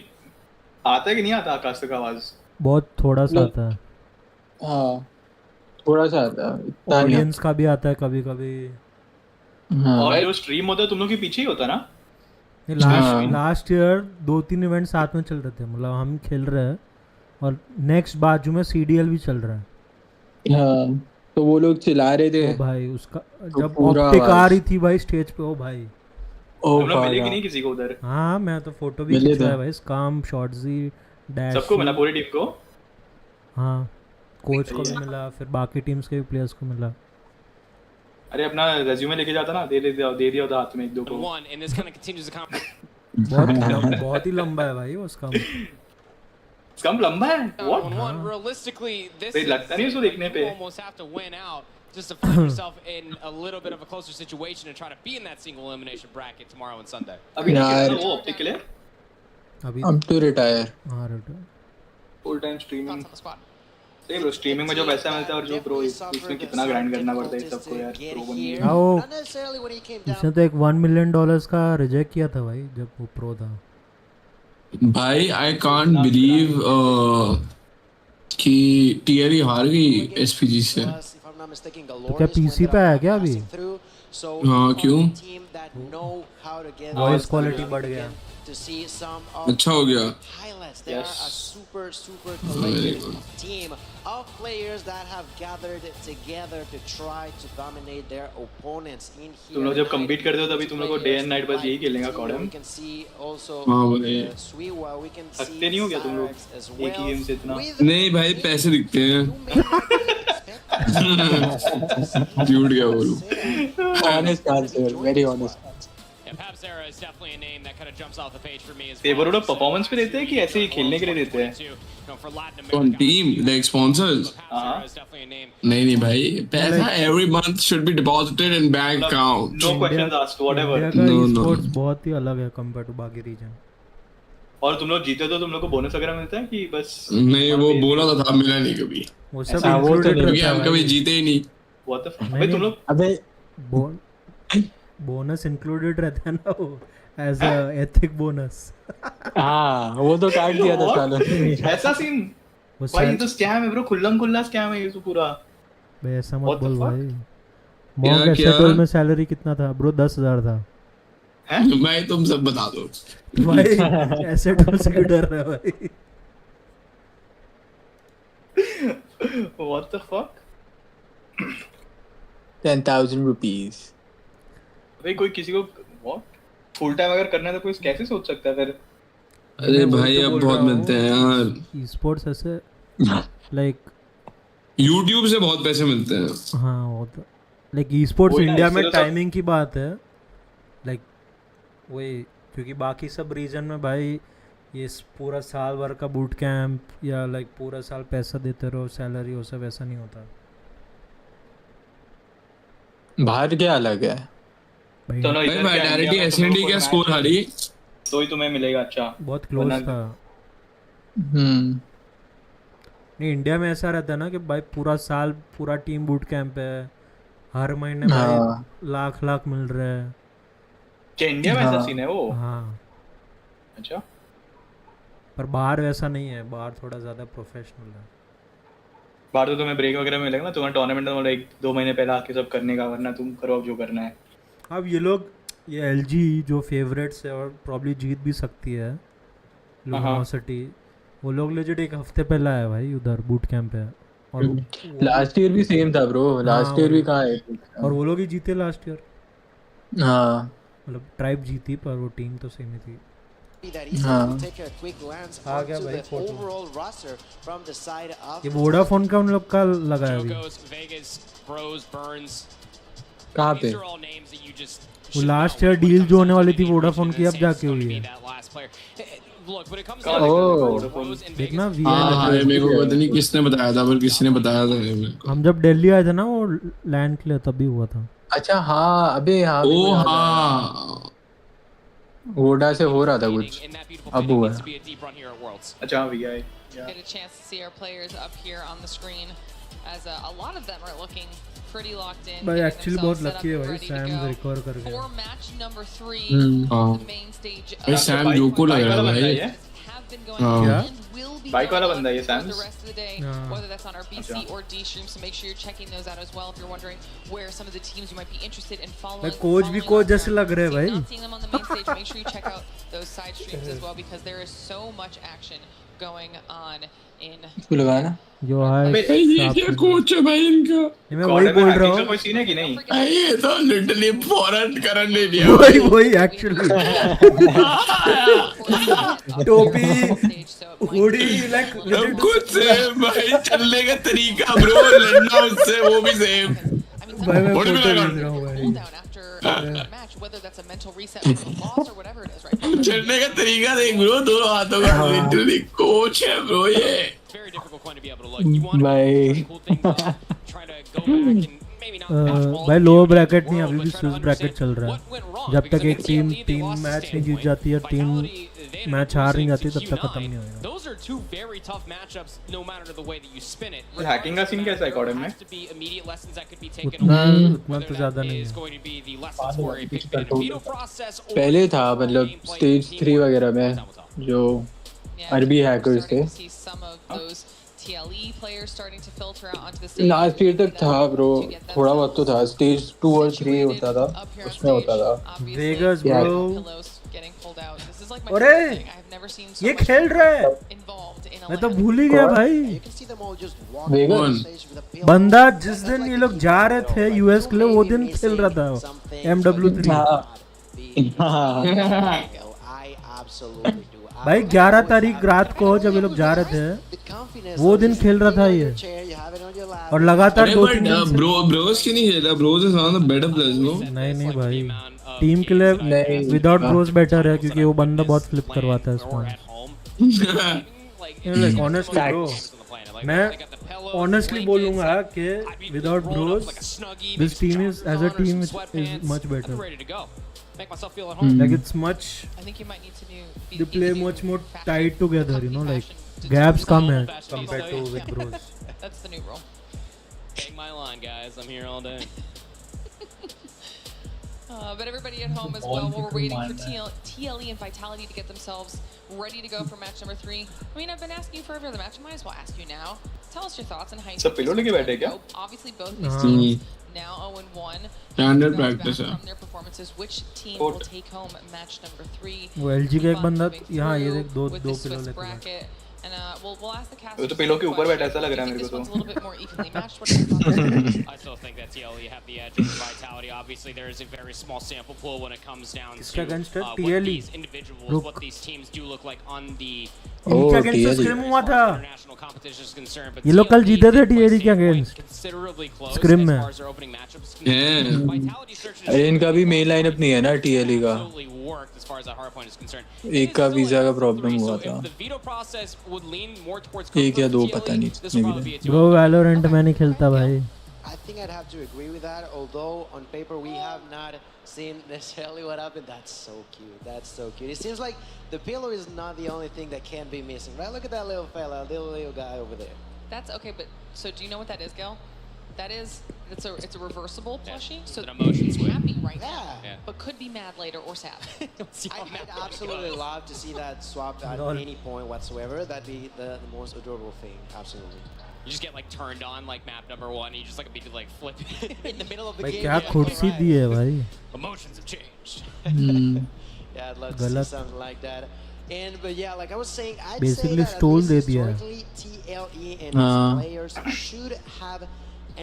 आता है कि नहीं आता कास्टर का आवाज? बहुत थोड़ा सा आता है। हाँ थोड़ा सा आता है। ऑडियंस का भी आता है कभी-कभी। और जो स्ट्रीम होता है तुम लोग के पीछे ही होता ना? लास्ट ईयर 2-3 इवेंट साथ में चल रहे थे, मतलब हम खेल रहे हैं और नेक्स्ट बाजू में CDL भी चल रहा है। हाँ तो वो लोग चिल्ला रहे थे भाई उसका, जब ऑप्टिक आ रही थी भाई स्टेज पे। ओ भाई तुम लोग मिले कि नहीं किसी को उधर? हाँ मैं तो फोटो भी खिंचवाया भाई, स्काम शॉर्ट्जी डैश सबको मिला, पूरी टीम को। हाँ कोच को भी मिला, फिर बाकी टीम्स के भी प्लेयर्स को मिला। अरे अपना रेज्यूमे लेके जाता ना, दे दिया था हाथ में एक दो को। बहुत ही लंबा है भाई वो कम लंबा है। What? Realistically, this लगता नहीं उसको देखने पे। almost have to win out. just to put yourself in a little bit of a closer situation and try to be in that single elimination bracket tomorrow and Sunday. I'm to retire. Full time streaming. सही bro streaming में जो पैसा मिलता है और जो pro इसमें कितना ग्राइंड करना पड़ता है सबको यार प्रो बनने हाँ वो इसने तो एक $1 million का रिजेक्ट किया था भाई जब वो प्रो था भाई आई कांट बिलीव कि टीआरई हार गई एसपीजी से तो क्या पीसी पे आया क्या अभी हाँ क्यों वॉइस क्वालिटी बढ़ गया अच्छा हो गया They're a super collective team of players that have gathered together to try to dominate their opponents in here. तुम लोग जब compete करते हो तभी तुम लोग को day and night बस यही खेलेगा CODM. We can see also Sweewa, we can see थकते नहीं हो क्या तुम लोग एक ही गेम से इतना? नहीं भाई पैसे दिखते हैं झूठ क्या बोलूं honest answer very honest Pabzera is definitely a name that kind of jumps off the page for me as well. वो परफॉर्मेंस पे देते हैं कि ऐसे ही खेलने के लिए देते हैं? कौन टीम लाइक स्पॉन्सर्स? नहीं भाई पैसा every month should be deposited in bank account. No questions asked whatever. No sports बहुत ही अलग है कंपेयर टू बाकी रीजन. और तुम लोग जीते तो तुम लोग को बोनस वगैरह मिलता है कि बस? नहीं वो बोला था मिला नहीं कभी. वो सब इंक्लूडेड क्योंकि हम कभी जीते ही नहीं. What the fuck? अबे तुम लोग अबे बोनस इंक्लूडेड रहता है ना वो एज अ एथिक बोनस हाँ वो तो काट दिया था सालों ऐसा सीन भाई ये तो स्कैम है ब्रो खुल्लम खुल्ला स्कैम है ये तो पूरा बे ऐसा मत बोल भाई मॉन्ग एसेटोल में सैलरी कितना था ब्रो 10,000 था हैं मैं तुम सब बता दो भाई एसेटोल से क्यों डर रहा है भाई what the fuck 10,000 rupees भाई कोई किसी को व्हाट फुल टाइम अगर करना है तो कोई कैसे सोच सकता है फिर अरे भाई अब बहुत मिलते हैं यार ई स्पोर्ट्स ऐसे लाइक YouTube से बहुत पैसे मिलते हैं हाँ वो तो लाइक ई स्पोर्ट्स इंडिया में टाइमिंग की बात है लाइक वही क्योंकि बाकी सब रीजन में भाई ये पूरा साल भर का बूट कैंप या लाइक पूरा साल पैसा देते रहो सैलरी वो सब ऐसा नहीं होता बाहर क्या अलग है तो ना भाई वाइटैलिटी एसएनडी का स्कोर हारी तो ही तुम्हें मिलेगा अच्छा बहुत क्लोज था नहीं इंडिया में ऐसा रहता है ना कि भाई पूरा साल पूरा टीम बूट कैंप है हर महीने भाई लाख मिल रहा है क्या इंडिया में ऐसा सीन है वो हाँ अच्छा पर बाहर वैसा नहीं है बाहर थोड़ा ज़्यादा प्रोफेशनल है बाहर तो तुम्हें ब्रेक वगैरह मिलेगा ना तुम्हें टूर्नामेंट में 1-2 महीने पहले आके सब करने का वरना तुम करो अब जो करना है अब ये लोग ये एलजी जो फेवरेट्स है और प्रॉब्ली जीत भी सकती है लुमिनोसिटी वो लोग लेजिट एक हफ्ते पहले आया भाई उधर बूट कैंप है और लास्ट ईयर भी सेम था ब्रो लास्ट ईयर भी कहाँ है और वो लोग ही जीते लास्ट ईयर हाँ मतलब ट्राइब जीती पर वो टीम तो सेम ही थी आ गया भाई ये वोडाफोन का उन लोग का लगा है अभी कहाँ पे वो लास्ट ईयर डील जो होने वाली थी वोडाफोन की अब जाके हुई है देखना मेरे को पता नहीं किसने बताया था पर किसी ने बताया था हम जब दिल्ली आए थे ना वो लैंड के लिए तभी हुआ था अच्छा हाँ अबे हाँ ओ हाँ वोडा से हो रहा था कुछ अब हुआ अच्छा भैया get a chance to see our players up here on the screen as a lot of them are looking pretty locked in. भाई एक्चुअली बहुत लकी है भाई सैम रिकवर कर गया For match number 3 the main stage भाई Sam जोको लग रहा है भाई have been going on and will be bike वाला बंदा है ये Sam the rest of the day whether that's on our BC or D stream so make sure you're checking those out as well if you're wondering where some of the teams you might be interested in following. भाई coach भी coach जैसे लग रहे हैं भाई not seeing them on the main stage make sure you check out those side streams as well because there is so much action going on in इसको लगाना जो है ये कोच है भाई इनका ये मैं वही बोल रहा हूँ कोई सीन है कि नहीं ये तो लिटरली फॉरन करन ले लिया वही एक्चुअली टोपी हुडी लाइक कुछ सेम भाई चलने का तरीका ब्रो लड़ना उससे वो भी सेम भाई मैं फोटो भेज रहा हूँ भाई match whether that's a mental reset from a loss or whatever it is right चलने का तरीका देख ब्रो दोनों हाथों का लिटरली कोच है ब्रो ये very difficult coin to be able to look. You want to do cool things, try to go back and भाई लोअर ब्रैकेट नहीं, अभी भी स्विस ब्रैकेट चल रहा है। जब तक एक टीम 3 मैच नहीं जीत जाती है, टीम मैच हार नहीं जाती, तब तक खत्म नहीं होगा। हैकिंग का सीन कैसा है CODM में? उतना तो ज्यादा नहीं है। पहले था, मतलब स्टेज 3 वगैरह में जो अरबी हैकर्स थे, TLE players starting to filter out onto the stage. Last year तक था ब्रो, थोड़ा बहुत तो था। स्टेज 2 और 3 होता था, उसमें होता था। वेगस ब्रो, अरे ये खेल रहा है, मैं तो भूल ही गया भाई। वेगस बंदा जिस दिन ये लोग जा रहे थे यूएस के लिए, वो दिन खेल रहा था MW3 भाई। 11 तारीख रात को जब ये लोग जा रहे थे, वो दिन खेल रहा था ये, और लगातार 2-3 दिन से। ब्रोस क्यों नहीं खेल रहा? Bros is one of the better players no. नहीं भाई, टीम के लिए विदाउट ब्रोस बेटर है, क्योंकि वो बंदा बहुत फ्लिप करवाता है इसमें। लाइक ऑनेस्टली ब्रो, मैं ऑनेस्टली बोलूंगा कि without Bros this team is as a team is much better. Like it's much, they play much more tight together, you know, like gaps come here compared to with bros. That's the new rule. Take my line, guys. I'm here all day. But everybody at home as well, while we're waiting for TLE and Vitality to get themselves ready to go for match number 3. I mean, I've been asking you for every other match. I might as well ask you now. Tell us your thoughts on how you सब pillow लेके बैठे क्या? Obviously, both these teams now 0-1. Standard practice है। From their performances, which team will take home match number 3? वो LG का एक बंदा यहाँ ये देख दो पिलो लेके बैठा। And we'll ask the cast. वो तो पिलो के ऊपर बैठा ऐसा लग रहा है मेरे को तो। I still think that TLE have the edge over Vitality. Obviously, there is a very small sample pool when it comes down to what these individuals, what these teams do look like on the scream हुआ था, ये लोग कल जीते थे TLE के against scream में। अरे इनका भी मेन लाइनअप नहीं है ना TLE का, एक का वीजा का प्रॉब्लम हुआ था, एक या 2 पता नहीं। ब्रो वैलोरेंट मैं नहीं खेलता भाई। I think I'd have to agree with that, although on paper we have not seen necessarily what happened. That's so cute. That's so cute. It seems like the pillow is not the only thing that can be missing, right? Look at that little fella, little guy over there. That's okay, but so do you know what that is, Gail? It's a reversible plushie, so emotion switch. Happy right now, Yeah. but could be mad later or sad. I'd absolutely love to see that swapped at any point whatsoever. That'd be the most adorable thing. Absolutely. You just get like turned on like map number 1, and you just like immediately like flip in the middle of the भाई game. क्या कुर्सी दी है भाई। Emotions have changed. Yeah, I'd love to see something like that. But yeah, like I was saying, I'd say that at least historically TLE and its players should have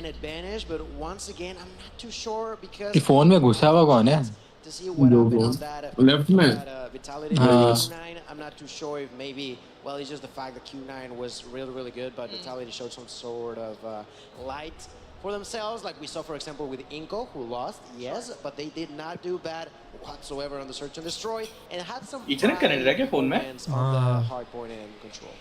an advantage. But once again, I'm not too sure because phone में घुसा हुआ कौन है? to see what happened on that Left में Vitality Q9. I'm not too sure if maybe, well, it's just the fact that Q9 was really good, but Vitality showed some sort of light for themselves, like we saw, for example, with Inko, who lost, yes, but they did not do bad whatsoever on the search and destroy, and had some moments on the hard point and control.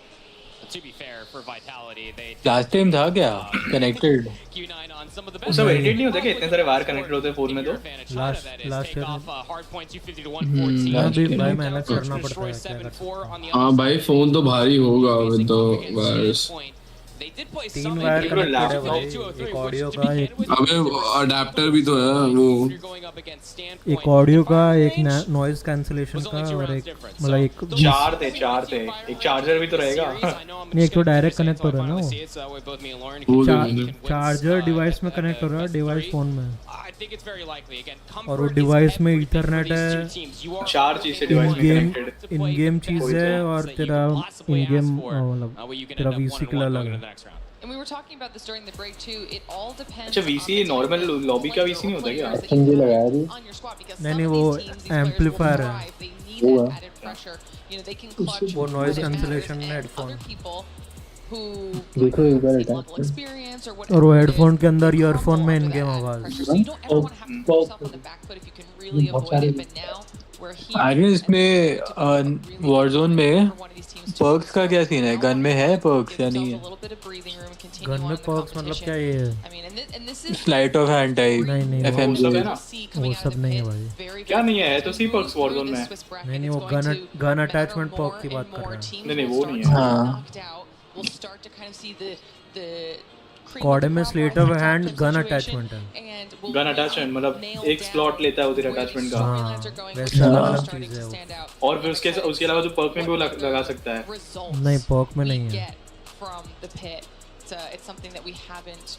To be fair, for Vitality, they last time था क्या connected? Q9 on some of the वो सब edit नहीं होता क्या? इतने सारे वार connected होते हैं 4 में तो। Last year hard point 250 to 114. भाई मैनेज करना पड़ता है। हाँ भाई फोन तो भारी होगा with the wires. 3 wire connected है भाई, एक ऑडियो का, एक अबे अडेप्टर भी तो है वो, एक ऑडियो का, एक नॉइज कैंसलेशन का, और एक मतलब एक 4 थे एक चार्जर भी तो रहेगा। नहीं, एक तो डायरेक्ट कनेक्ट हो रहा है ना वो, चार्जर डिवाइस में कनेक्ट हो रहा है, डिवाइस फोन में, और वो डिवाइस में ईथरनेट है, 4 चीजें डिवाइस में कनेक्टेड, इन गेम चीज है, और तेरा इन गेम मतलब तेरा वीसी के लिए अलग है। And we were talking about this during the break too. It all depends. अच्छा वीसी नॉर्मल लॉबी का वीसी नहीं होता क्या? संजय लगाया थी। नहीं वो एम्पलीफायर है, वो नॉइज कैंसलेशन हेडफोन। who देखो एक बार level अटैक experience or और whatever वो it is, हेडफोन के अंदर ईयरफोन में इन under गेम that added आवाज pressure. So you don't ever want to have to put yourself on the back foot if you can really avoid it. But now we're here. Aryan इसमें Warzone में perks का क्या scene है? Gun में है perks या नहीं है? गन में पर्क्स मतलब क्या ये है? I mean, and this is slight of hand type नहीं नहीं एफएमजी सब है ना? वो सब नहीं है भाई। क्या नहीं है? तो सी पर्क्स वॉरजोन में। नहीं नहीं वो गन अटैचमेंट पर्क की बात कर रहा है। नहीं वो नहीं है। हाँ we'll start to kind of see the CODM में slate of hand gun attachment है। गन अटैचमेंट मतलब एक स्लॉट लेता है उधर अटैचमेंट का। हाँ वैसे अलग चीज है वो। और फिर उसके अलावा जो पर्क में भी वो लगा सकता है। नहीं पर्क में नहीं है। from the pit. It's something that we haven't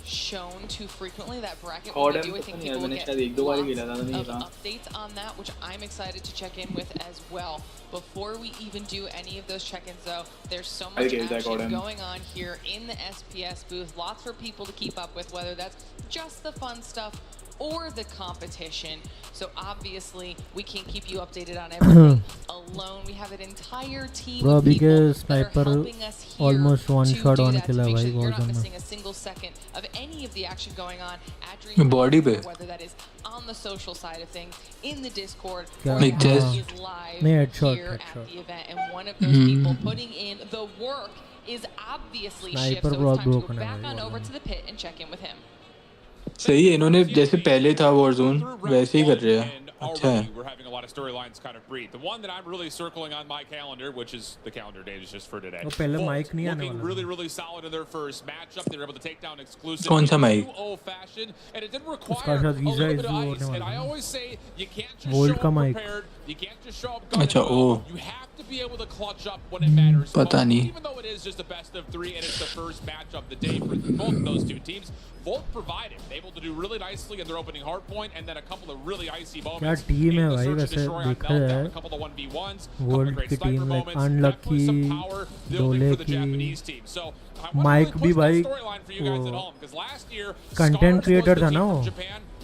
shown too frequently. That bracket when we do, I think people will get lots of updates on that, which I'm excited to check in with as well. Before we even do any of those check-ins though, there's so much action going on here in the SPS booth. Lots for people to keep up with, whether that's just the fun stuff or the competition. So obviously we can't keep you updated on everything alone. We have an entire team of people that are helping us here almost one to shot do on that, to killer make bhai sure you're not Warzone missing a single second of any of the action going on at Dream, body पे whether that is on the social side of things, in the Discord, क्या? or Like is this? live नहीं headshot here at headshot the event. And one of those people putting in the work is obviously Shift, Sniper so it's time to go broken है back भाई on over Warzone। to the pit and check in with him. सही है, इन्होंने जैसे पहले था Warzone वैसे ही कर रहे हैं। अच्छा है। We're having a lot of storylines kind of breed. The one that I'm really circling on my calendar, which is the calendar date is just for today. वो पहले माइक नहीं आने Looking वाला। really, really solid in their first matchup. They were able to take down exclusive कौन सा mic? 2-0 fashion, and it did उसका require शायद a visa little bit issue of होने ice. And वाला I है। always say you can't just Volt show का up mic. prepared. You can't just show up gunning अच्छा for ओ it. You have to be able to clutch up when it matters. पता नहीं। Even though it is just a best of 3 and it's the first match of the day for both of those two teams, Volt provided, able to do really nicely in their opening hard point, and then a couple of really icy क्या moments. Team है भाई वैसे देखा जाए A couple of 1v1s, world की team like unlucky डोले की So mic भी भाई वो कंटेंट क्रिएटर था ना वो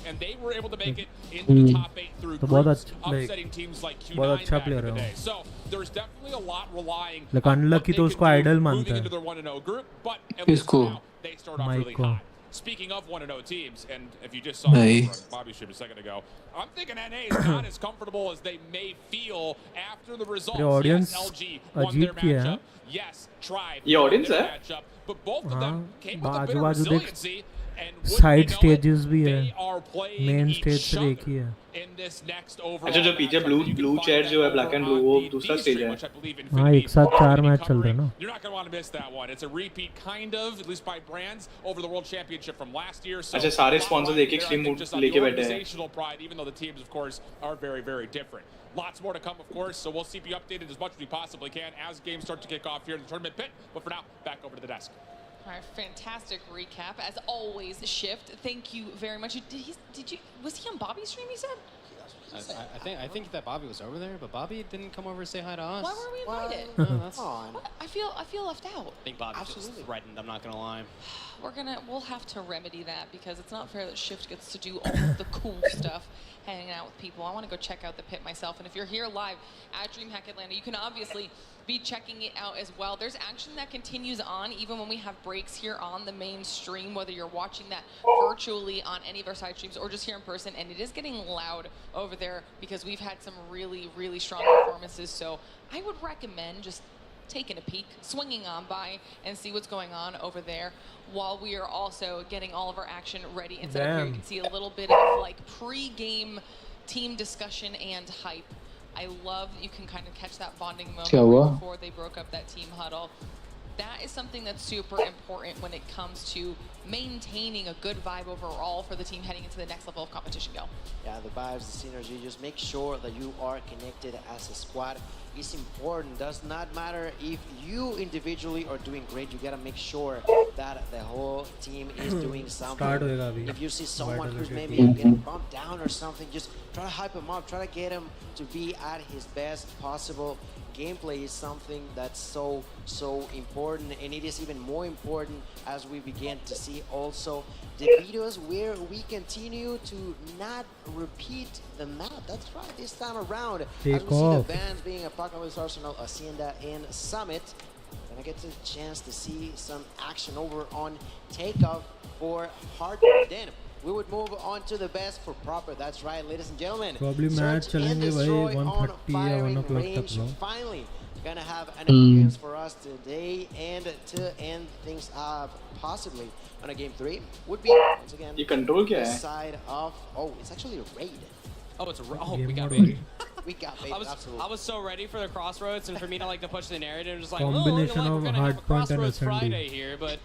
and they were able to make it into the top 8 through तो बहुत groups, अच्छा upsetting teams like Q9 बहुत अच्छा back in प्लेयर the है day. वो। So there's definitely a lot relying Like on what unlucky they तो can उसको do idol moving मानता into है। their 1-0 group, but at least किसको? now they start off mic really को। high. Speaking of 1-0 teams, and if you just saw नहीं। Bobby Ship a second ago, I'm thinking NA is not as comfortable as they may feel after the results. ये audience Yes, LG won अजीब their की है। matchup. Yes, Tribe ये won audience their है? matchup, but both of हाँ them came with a bit of आजू-बाजू देख resiliency. And wouldn't side you know it, stages भी है they are playing main each stage सिर्फ एक ही है। other in this next overall अच्छा जो पीछे ब्लू चेयर जो है ब्लैक एंड ब्लू वो दूसरा स्टेज है। हाँ एक साथ 4 मैच चल रहे हैं ना। You're not going to want to miss that one. It's a repeat kind of, at least by brands, over the World Championship from last year. So अच्छा सारे स्पॉन्सर्स एक-एक स्ट्रीम लेके बैठे हैं। organizational pride, even though the teams, of course, are very, very different. Lots more to come, of course, so we'll keep you updated as much as we possibly can as games start to kick off here in the tournament pit. But for now, back over to the desk. All right, fantastic recap as always. Shift, thank you very much. Was he on Bobby's stream? You said. I think that Bobby was over there, but Bobby didn't come over to say hi to us. Why were we invited? No, that's What? I feel left out. I think Bobby was threatened. I'm not gonna lie. We'll have to remedy that because it's not fair that Shift gets to do all of the cool stuff, hanging out with people. I want to go check out the pit myself. And if you're here live at DreamHack Atlanta, you can obviously be checking it out as well. There's action that continues on even when we have breaks here on the main stream, whether you're watching that virtually on any of our side streams or just here in person. And it is getting loud over there because we've had some really, really strong performances. So I would recommend just taking a peek, swinging on by, and see what's going on over there while we are also getting all of our action ready. And here you can see a little bit of like pre-game team discussion and hype. I love that you can kind of catch that bonding moment before they broke up that team huddle. That is something that's super important when it comes to maintaining a good vibe overall for the team heading into the next level of competition. Yeah, the vibes, the synergy, just make sure that you are connected as a squad. It's important. Does not matter if you individually are doing great. You gotta make sure that the whole team is doing something. If you see someone who's maybe getting bumped down or something, just try to hype him up. Try to get him to be at his best possible. Gameplay is something that's so important, and it is even more important as we begin to see also the videos where we continue to not repeat the map. That's right, this time around, as we see the bans being Apocalypse Arsenal, Hacienda, and Summit. gonna get the chance to see some action over on takeoff for Argon. We would move on to the best for proper. That's right, ladies and gentlemen. Probably match चलेंगे भाई 130 या 1 o'clock तक लो. Finally, gonna have an appearance for us today, and to end things up possibly on a game 3 would be once again ये control क्या the है? side of it's actually a raid. Oh, it's a we got baited. We got baited. Absolutely. I was so ready for the crossroads, and for me to like to push the narrative, just like Combination we're of gonna have a Hardpoint and crossroads SND. Friday here, but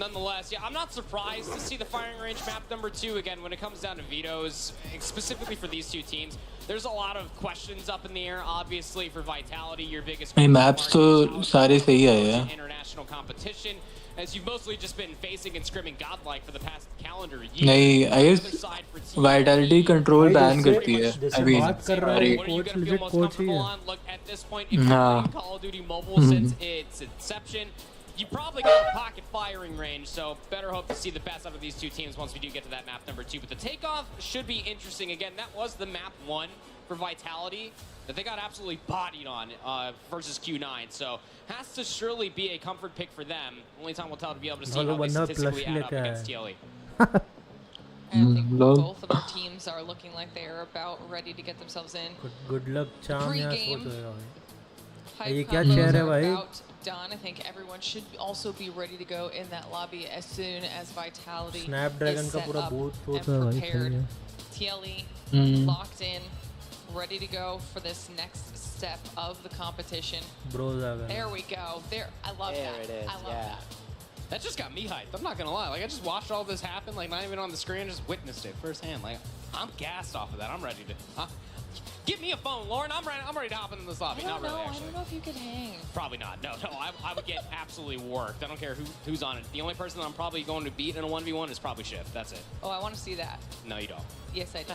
nonetheless, yeah, I'm not surprised to see the firing range map number 2 again when it comes down to vetoes, specifically for these two teams. There's a lot of questions up in the air, obviously, for Vitality, your biggest maps तो सारे सही आए हैं. International competition, as you've mostly just been facing and scrimming godlike for the past calendar year. नहीं, I guess Vitality control ban करती है. I mean, What are you gonna feel most comfortable on? Look, at this point, if you're playing Call of Duty Mobile since its inception, you probably got a pocket firing range, so better hope to see the best out of these two teams once we do get to that map number 2. But the takeoff should be interesting. Again, that was the map 1 for Vitality that they got absolutely bodied on versus Q9. So has to surely be a comfort pick for them. Only time will tell to be able to see how they statistically add up against TLE. I think both of our teams are looking like they are about ready to get themselves in. Good luck, Cham. Pre-game, ये क्या शहर है भाई? Done. I think everyone should also be ready to go in that lobby as soon as Vitality Snapdragon is का set पूरा up booth and होता है भाई. prepared. TLE locked in, ready to go for this next step of the competition. Bros आ गए. There we go. There, I love There that. it is. I love that. That just got me hyped. I'm not gonna lie. Like, I just watched all this happen, like not even on the screen, just witnessed it firsthand. Like, I'm gassed off of that. I'm ready to. Give me a phone, Lauren. I'm ready to hop into this lobby. Not really, actually. I don't know if you could hang. Probably not. No. I would get absolutely worked. I don't care who's on it. The only person that I'm probably going to beat in a 1v1 is probably Shift. That's it. Oh, I want to see that. No, you don't. Yes, I do.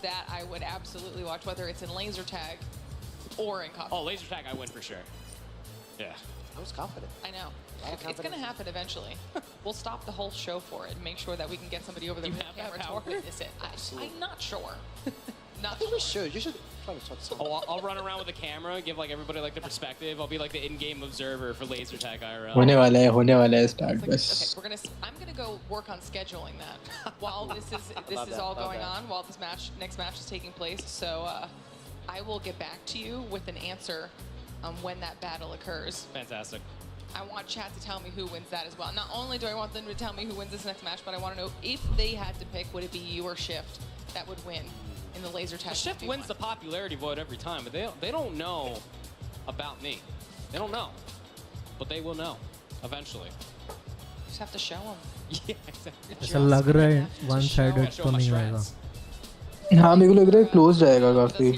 That I would absolutely watch, whether it's in laser tag or in combat. Oh, laser tag, I win for sure. Yeah. I was confident. I know. It's going to happen eventually. We'll stop the whole show for it and make sure that we can get somebody over there with a camera to witness it. I'm not sure. I think we should. You should try to talk to someone. I'll run around with a camera, give like everybody like the perspective. I'll be like the in-game observer for laser tag IRL. होने वाला है start बस. Okay, I'm gonna go work on scheduling that while this is all going on, while this next match is taking place. So I will get back to you with an answer on when that battle occurs. Fantastic. I want chat to tell me who wins that as well. Not only do I want them to tell me who wins this next match, but I want to know if they had to pick, would it be you or Shift that would win in the laser tag? Shift wins the popularity vote every time, but they don't know about me. They don't know, but they will know eventually. Just have to show them. Yeah, exactly. ऐसा लग रहा है one-sided तो नहीं आएगा. हाँ मेरे को लग रहा है क्लोज जाएगा काफी.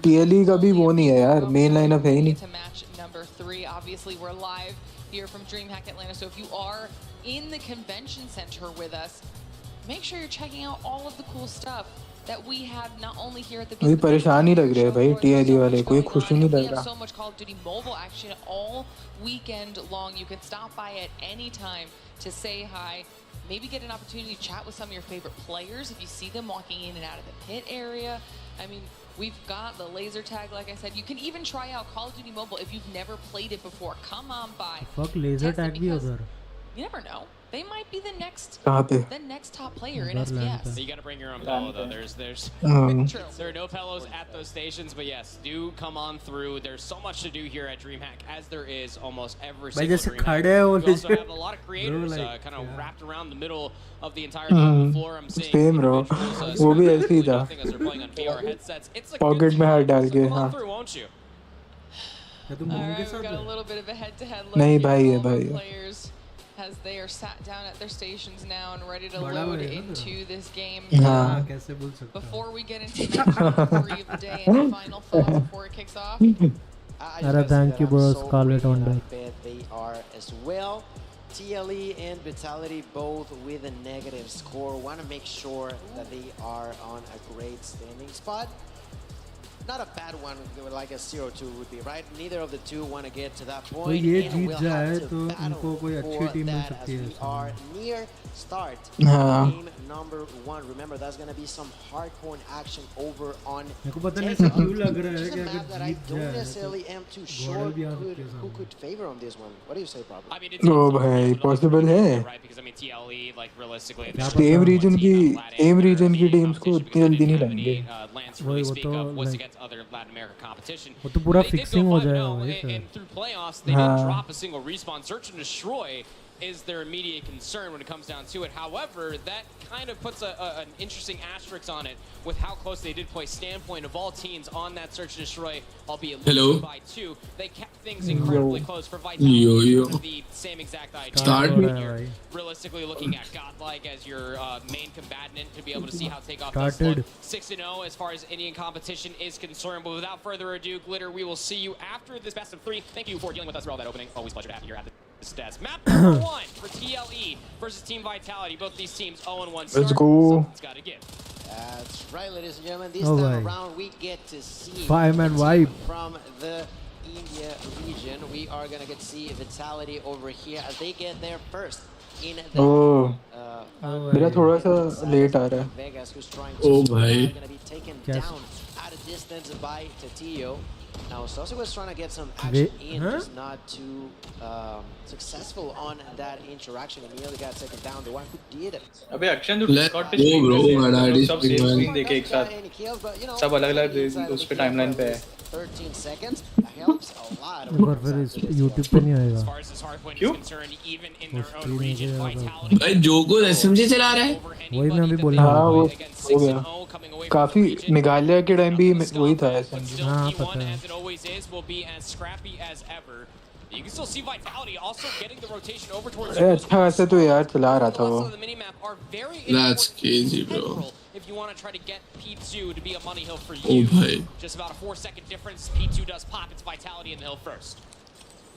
TLE का भी वो नहीं है यार, मेन लाइनअप है ही नहीं. To match number 3, obviously we're live here from DreamHack Atlanta. So if you are in the convention center with us, make sure you're checking out all of the cool stuff that we have not only here at the अभी परेशान ही लग रहे हैं भाई TLE वाले, कोई खुशी नहीं लग रहा. So much Call of Duty Mobile action all weekend long. You can stop by at any time to say hi. Maybe get an opportunity to chat with some of your favorite players if you see them walking in and out of the pit area. I mean, we've got the laser tag, like I said. You can even try out Call of Duty Mobile if you've never played it before. Come on by. Fuck laser tag भी उधर. You never know. They might be the next top player in SPS. You got to bring your own pillow though. There's True. There are no pillows at those stations, but yes, do come on through. There's so much to do here at DreamHack, as there is almost every single DreamHack. We also have a lot of creators kind of wrapped around the middle of the entire floor. I'm seeing Same bro. वो भी ऐसे ही था. Pocket में हाथ डाल के हाँ. Alright, we've got a little bit of a head-to-head look. नहीं भाई है भाई. Players as they are sat down at their stations now and ready to load into this game. Before we get into match number 3 of the day, any final thoughts before it kicks off? Thank you, bro. Scarlet Under. They are as well. TLE and Vitality both with a negative score. Want to make sure that they are on a great standing spot. not a bad one like a 0-2 would be, right? Neither of the two want to get to that तो point. ये and Jeet we'll जाए have to तो battle इनको कोई अच्छी for team mill that सकती as है we are near start हाँ। game number 1. Remember, that's going to be some hardcore action over on मेरे को पता नहीं ऐसा क्यों लग रहा है which is कि a अगर map that I Jeet don't जाए necessarily am too तो sure गॉर्डन भी आ सकती है who सामने could favor on this one. What do you say, Pablo? I mean, it's ओ भाई पॉसिबल है right because I mean TLE like realistically M region की teams को इतनी जल्दी नहीं लाएंगे really speak of what's against other Latin American competition. वो तो पूरा They did go फिक्सिंग हो 5-0, जाएगा भाई and sir through playoffs they didn't drop a single respawn. Search and destroy is their immediate concern when it comes down to it. However, that kind of puts an interesting asterisk on it with how close they did play. Standpoint of all teams on that search and destroy, albeit losing by 2, they kept things incredibly close for Vitality. The same exact idea. Start You're realistically looking at Godlike as your main combatant to be able to see how Takeoff does look. 6-0 as far as Indian competition is concerned. But without further ado, Glitter, we will see you after this best of 3. Thank you for dealing with us throughout that opening. Always a pleasure to have you here at the stats. Map number 1 for TLE versus Team Vitality. Both these teams 0-1 start. Let's go. Something's got to give. That's right, ladies and gentlemen. This Oh, time bhai. around, we get to see Fireman a team vibe. from the India region. We are gonna get to see Vitality over here as they get there first in the मेरा थोड़ा सा late आ रहा है Vegas, who's trying Oh, to bhai. gonna be taken Yes. down at a distance by Tatio. Now, Saucy was trying to get some action in, just not too successful on that interaction. He nearly got taken down. The one who did it. अबे अक्षय तू Let's Discord पे go, stream bro. कर My dad is सब streaming. Same screen देखे एक साथ Any kills, but, you know, सब अलग-अलग inside of उस the पे game टाइमलाइन for पे at है least 13 seconds. That helps a lot. एक बार फिर इस YouTube पे नहीं As आएगा far as this hardpoint is क्यों? concerned, even in वो their own स्क्रीन region, नहीं Vitality भाई जो को SMG चला रहा है वही मैं अभी बोलने हाँ वाला वो था हो गया काफी मेघालय के टाइम भी वही था SMG हाँ पता है as it always is, will be as scrappy as ever. You can still see Vitality also getting the rotation over towards अरे अच्छा वैसे तो यार चला रहा था वो the minimap are very That's crazy, bro. if you want to try to get P2 to be a money hill for Oh, you. bhai. Just about a 4-second difference. P2 does pop. It's Vitality in the hill first.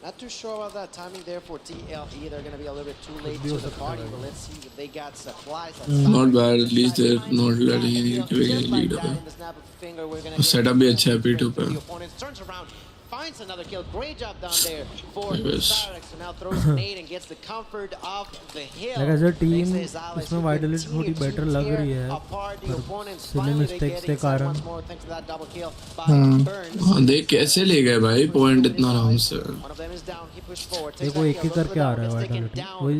Not too sure about that timing there for TLE. They're going to be a little bit too late to the party, but let's see if they got supplies. Not bad. At least they're not letting any giving any lead away. Setup भी अच्छा है P2 पे. The opponent turns around, finds another kill. Great job down there for Yes. Cyrex, who now throws a nade and gets the comfort of the hill. Like as a team, Makes his allies इसमें who Vitality थोड़ी continue better to लग tear रही है, apart the पर opponents. silly Finally, they mistakes get के inside कारण once more thanks to that double kill by Burns. हाँ देख कैसे ले गए भाई पॉइंट इतना आराम से. One of them is down. He pushed forward. देखो एक ही करके आ रहा है Vitality वही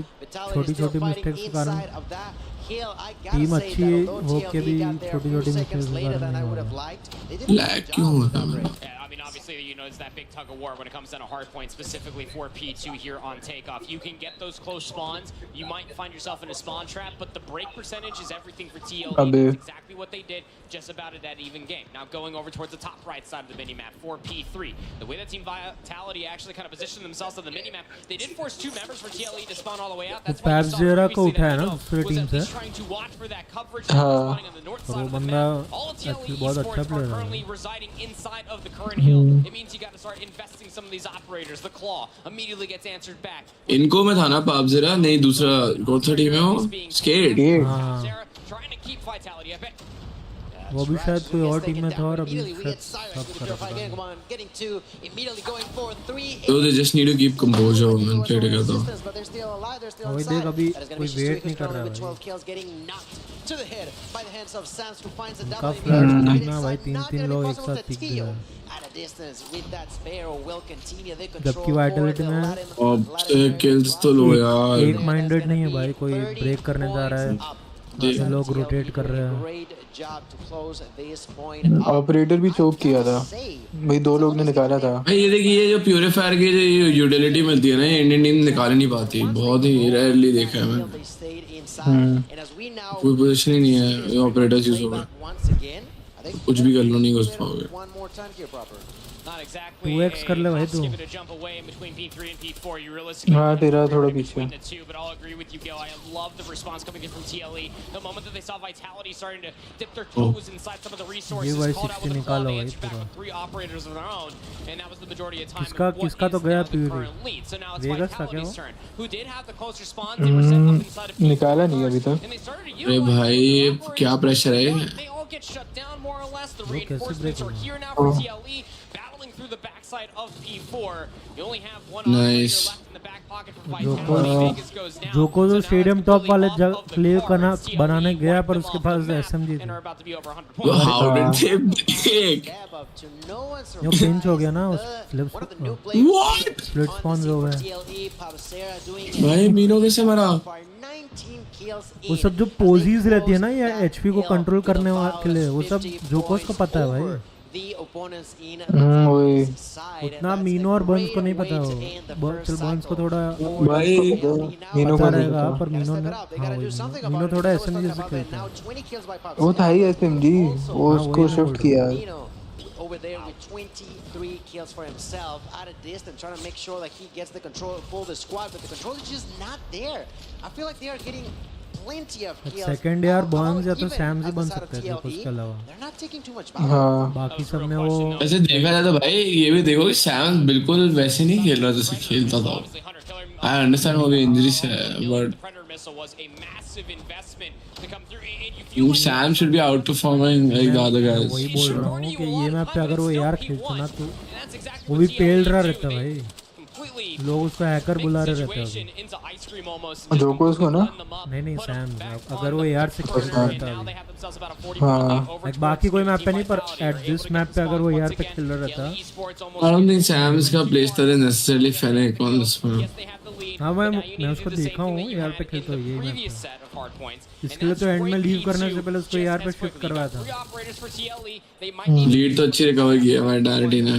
छोटी-छोटी मिस्टेक्स के कारण टीम अच्छी हो के भी छोटी-छोटी मिस्टेक्स के कारण नहीं हो रहा लैग क्यों होता है? I mean, obviously, you know, it's that big tug of war when it comes down to hard points, specifically for P2 here on takeoff. You can get those close spawns. You might find yourself in a spawn trap, but the break percentage is everything for TLE. That's exactly what they did, just about at that even game. Now going over towards the top right side of the minimap for P3. The way that Team Vitality actually kind of positioned themselves on the minimap, they did force 2 members for TLE to spawn all the way out. That's why you saw previously that Nano was at least trying to watch for that coverage spawning on the north side of the map. All of TLE esports are currently residing inside of the current hill. It means you got to start investing some of these operators. The claw immediately gets answered back. इनको मैं था ना पाप जरा नहीं दूसरा कौन सा टीम है वो skate Trying to keep Vitality at bay. वो भी शायद कोई और टीम में था और अभी शायद सब कर रहा तो they just need to keep composure and play together. वही देख अभी कोई वेट नहीं कर रहा है उनका फ्लैश ना भाई 3-3 लोग एक साथ टिक गए जबकि वाइटलिटी में अब किल्स तो लो यार एक माइंडेड नहीं है भाई कोई ब्रेक करने जा रहा है जैसे लोग रोटेट कर रहे हैं ऑपरेटर भी चोक किया था भाई 2 लोग ने निकाला था भाई ये देखिए ये जो प्यूरीफायर की जो यूटिलिटी मिलती है ना ये इंडियन टीम निकाल नहीं पाती बहुत ही रेयरली देखा है मैंने कोई पोजीशन ही नहीं है ऑपरेटर्स यूज हो गए कुछ भी कर लो नहीं घुस पाओगे Not exactly 2x कर ले भाई तू give it a jump away in between P3 and P4. You realistically हाँ तेरा थोड़ा पीछे the two, but I'll agree with you, Gil. I love the response coming in from TLE. The moment that they saw Vitality starting to dip their toes inside some of the resources, called out with the claw, they answered back with 3 operators of their own, and that was the majority of time. किसका तो गया puree So now it's Vitality's turn, who did have the closer spawns. They were set up inside of निकाला नहीं अभी तक अरे भाई क्या प्रेशर है they'll get shut down more or less. The reinforcements are here now for TLE, battling through the backside of P4. You only have one operator left in the back pocket for Vitality. Vegas goes down. जो को तो stadium top वाले clear करना बनाने गया पर उसके पास SMG थी। How did they break? Yo pinch हो गया ना उस What? स्प्लिट स्पॉन्स हो गए। भाई मीनो कैसे मरा? वो सब जो पोजीज रहती है ना ये एचपी को कंट्रोल करने के लिए वो सब जोकोस को पता है भाई। उतना मीनो और बर्न्स को नहीं पता हो। चल बर्न्स को थोड़ा भाई मीनो पता रहेगा पर मीनो थोड़ा एसएमजी से खेलता है। वो था ही एसएमजी वो उसको शिफ्ट किया। Over there with 23 kills for himself at a distance, trying to make sure that he gets the control, pull the squad, but the control is just not there. I feel like they are getting plenty of kills. Second यार Burns या तो Sam's ही बन सकते हैं उसके अलावा। They're not taking too much हाँ बाकी सब में वो ऐसे देखा जाए तो भाई ये भी देखो कि सैम्स बिल्कुल वैसे नहीं खेल रहा जैसे खेलता था। I understand वो भी इंजरीज है but Sam should be outperforming like the other guys. वही बोल रहा हूँ कि ये मैप पे अगर वो यार खेलता ना तो वो भी पेल रहा रहता भाई। लोग उसको हैकर बुला रहे रहते हैं। जोको उसको ना? नहीं सैम अगर वो यार से खेलता हाँ बाकी कोई मैप पे नहीं पर एट दिस मैप पे अगर वो यार पे खेल रहा रहता। I don't think Sam's का play style is necessarily Fennec on this one. हाँ मैं उसको देखा हूँ यार पे खेलता हूँ ये मैप इसके लिए तो एंड में लीव करने से पहले उसको यार पे शिफ्ट करवाया था। लीड तो अच्छी रिकवर की है वाइटैलिटी ने।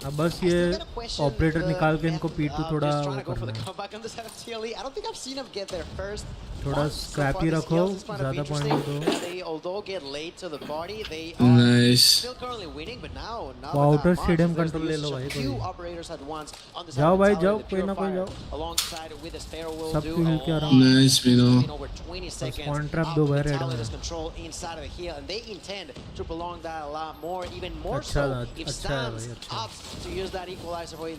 अब बस ये ऑपरेटर निकाल के इनको P2 थोड़ा वो करना है। थोड़ा स्क्रैपी रखो ज़्यादा पॉइंट दो। नाइस। वो आउटर स्टेडियम कंट्रोल ले लो भाई कोई। जाओ भाई जाओ कोई ना कोई जाओ। सब किल क्या रहा हूँ। नाइस मीनो। पॉइंट ट्रैप दो भाई रेड में। अच्छा है भाई अच्छा।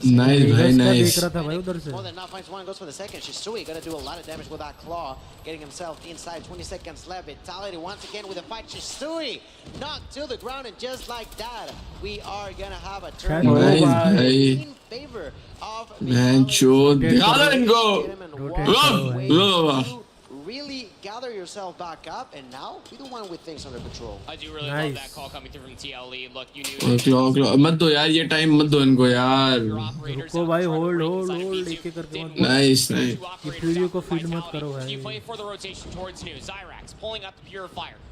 नाइस भाई नाइस। देख रहा था भाई उधर से। Getting himself inside, 20 seconds left. Vitality once again with a fight. Shisui knocked to the ground, and just like that, we are gonna have a turn in favor of Man, chod. Go. Really gather yourself back up, and now be the one with things under control. I do really love that call coming through from TLE. Look, you knew. मत दो यार ये time मत दो इनको यार। रुको भाई होल्ड एक एक करके मत। नाइस ये वीडियो को फीड मत करो भाई।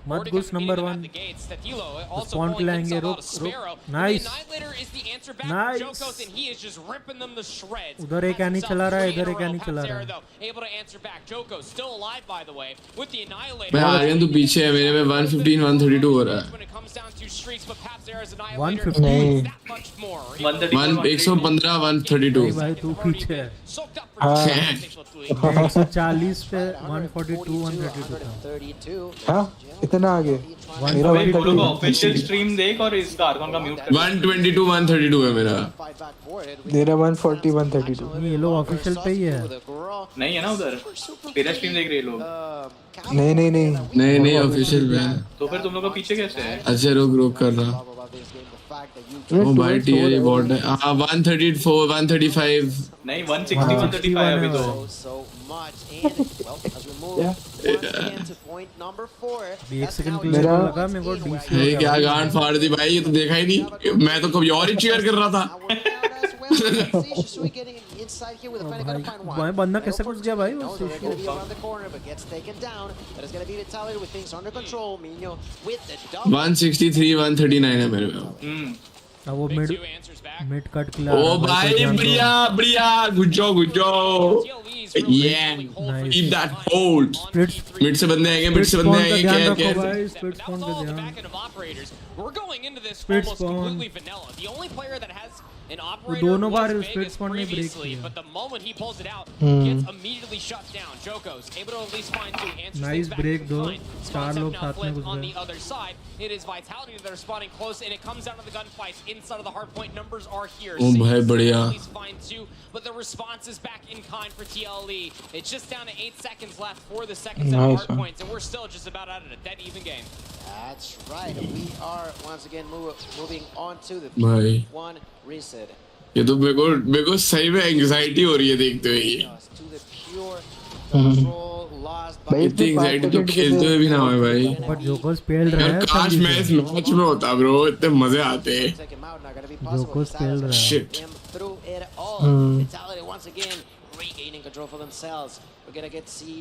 मत घुस नंबर 1 स्पॉन पे लाएंगे रुक नाइस उधर एक एनी चला रहा है इधर एक एनी चला रहा है। मैं आर्गन तो पीछे है मेरे में 115 132 हो रहा है। 115 132 भाई तू पीछे है। 140 पे 142 132 था। हाँ इतना आगे मेरा ऑफिशियल स्ट्रीम देख और इसका आर्गन का म्यूट कर। 122 132 है मेरा। मेरा 140 132 ये लोग ऑफिशियल पे ही है। नहीं है ना उधर तेरा स्ट्रीम देख रहे लोग। नहीं ऑफिशियल पे है। तो फिर तुम लोग का पीछे कैसे है? अच्छा रुक कर रहा। ओ भाई टीआर बॉट है। हां 134 135 नहीं 160 135 अभी तो। एक सेकंड पीछे लगा मेरे को डीसी। ये क्या गांड फाड़ दी भाई ये तो देखा ही नहीं। मैं तो कभी और ही चीयर कर रहा था। भाई बंदा कैसे घुस गया भाई? 163 139 है मेरे में। वो मिड कट के ओ भाई बढ़िया गुज्जो yeah keep that hold mid से बंदे आएंगे क्या भाई स्प्लिट स्पॉन का ध्यान। We're going into this Split almost spawn. completely vanilla. The only player that has an operator दोनों बार was split Vegas spawn ने break previously, किया। but the moment he pulls it out, gets immediately shut down. Joko's able to at least find two answers. Nice break though. चार लोग साथ में घुस on गए। the other side. It is Vitality that are spawning close, and it comes down to the gunfights inside of the hard point. Numbers are here. ओ भाई बढ़िया। Find two, but the responses back in kind for TLE. It's just down to 8 seconds left for the second set of hard points, and we're still just about out of a dead even game. That's right. We are once again moving on to the P1 reset. ये तो मेरे को सही में anxiety हो रही है देखते हुए ये। इतनी एंजाइटी तो खेलते हुए भी ना हो भाई। बट जोकोस पेल रहा है। काश मैं इस मैच में होता ब्रो, इतने मजे आते हैं। जोकोस पेल रहा है। Shit. Vitality once again regaining control for themselves. We're gonna get to see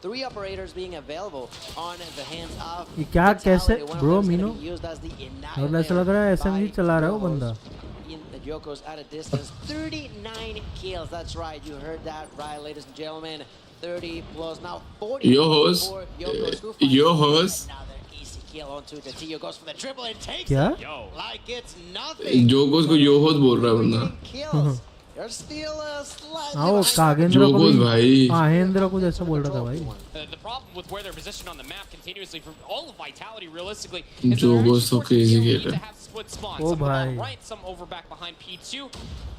3 operators being available on the hands of. ये क्या कैसे ब्रो मीनो? और ऐसा लग रहा है SMG चला रहा है वो बंदा। Yoko's at a distance, 39 kills. That's right, you heard that right, ladies and gentlemen. 30 plus now 40. Yo host. Another easy kill onto the Tio goes for the triple and takes it like it's nothing. जोकोस को यो host बोल रहा है बंदा। You're still slightly. आओ कागेंद्र को जोकोस भाई। आहेंद्र को जैसा बोल रहा था भाई। The problem with where they're positioned on the map continuously from all of Vitality realistically is जोकोस तो crazy खेल रहा है। ओ भाई।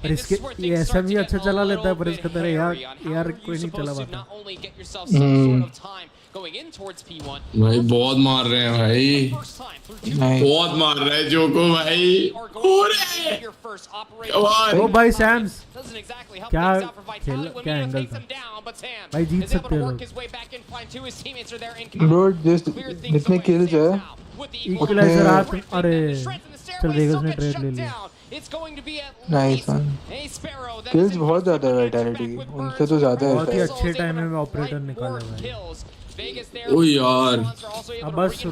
पर इसके ये SMG अच्छा चला लेता है, पर इसका तरह यार कोई नहीं चला पाता। भाई बहुत मार रहे हैं भाई, बहुत मार रहे हैं जोको भाई। ओ भाई सैम्स क्या खेल, क्या एंगल था भाई, जीत सकते हो लोग। ब्रो जितने किल्स है इक्वलाइजर हाथ, अरे चल वेगस ने ट्रेड ले लिया। नाइस वन, किल्स बहुत ज्यादा है वाइटैलिटी की, उनसे तो ज्यादा है। बहुत ही अच्छे टाइम में ऑपरेटर निकाला भाई। ओ यार अब बस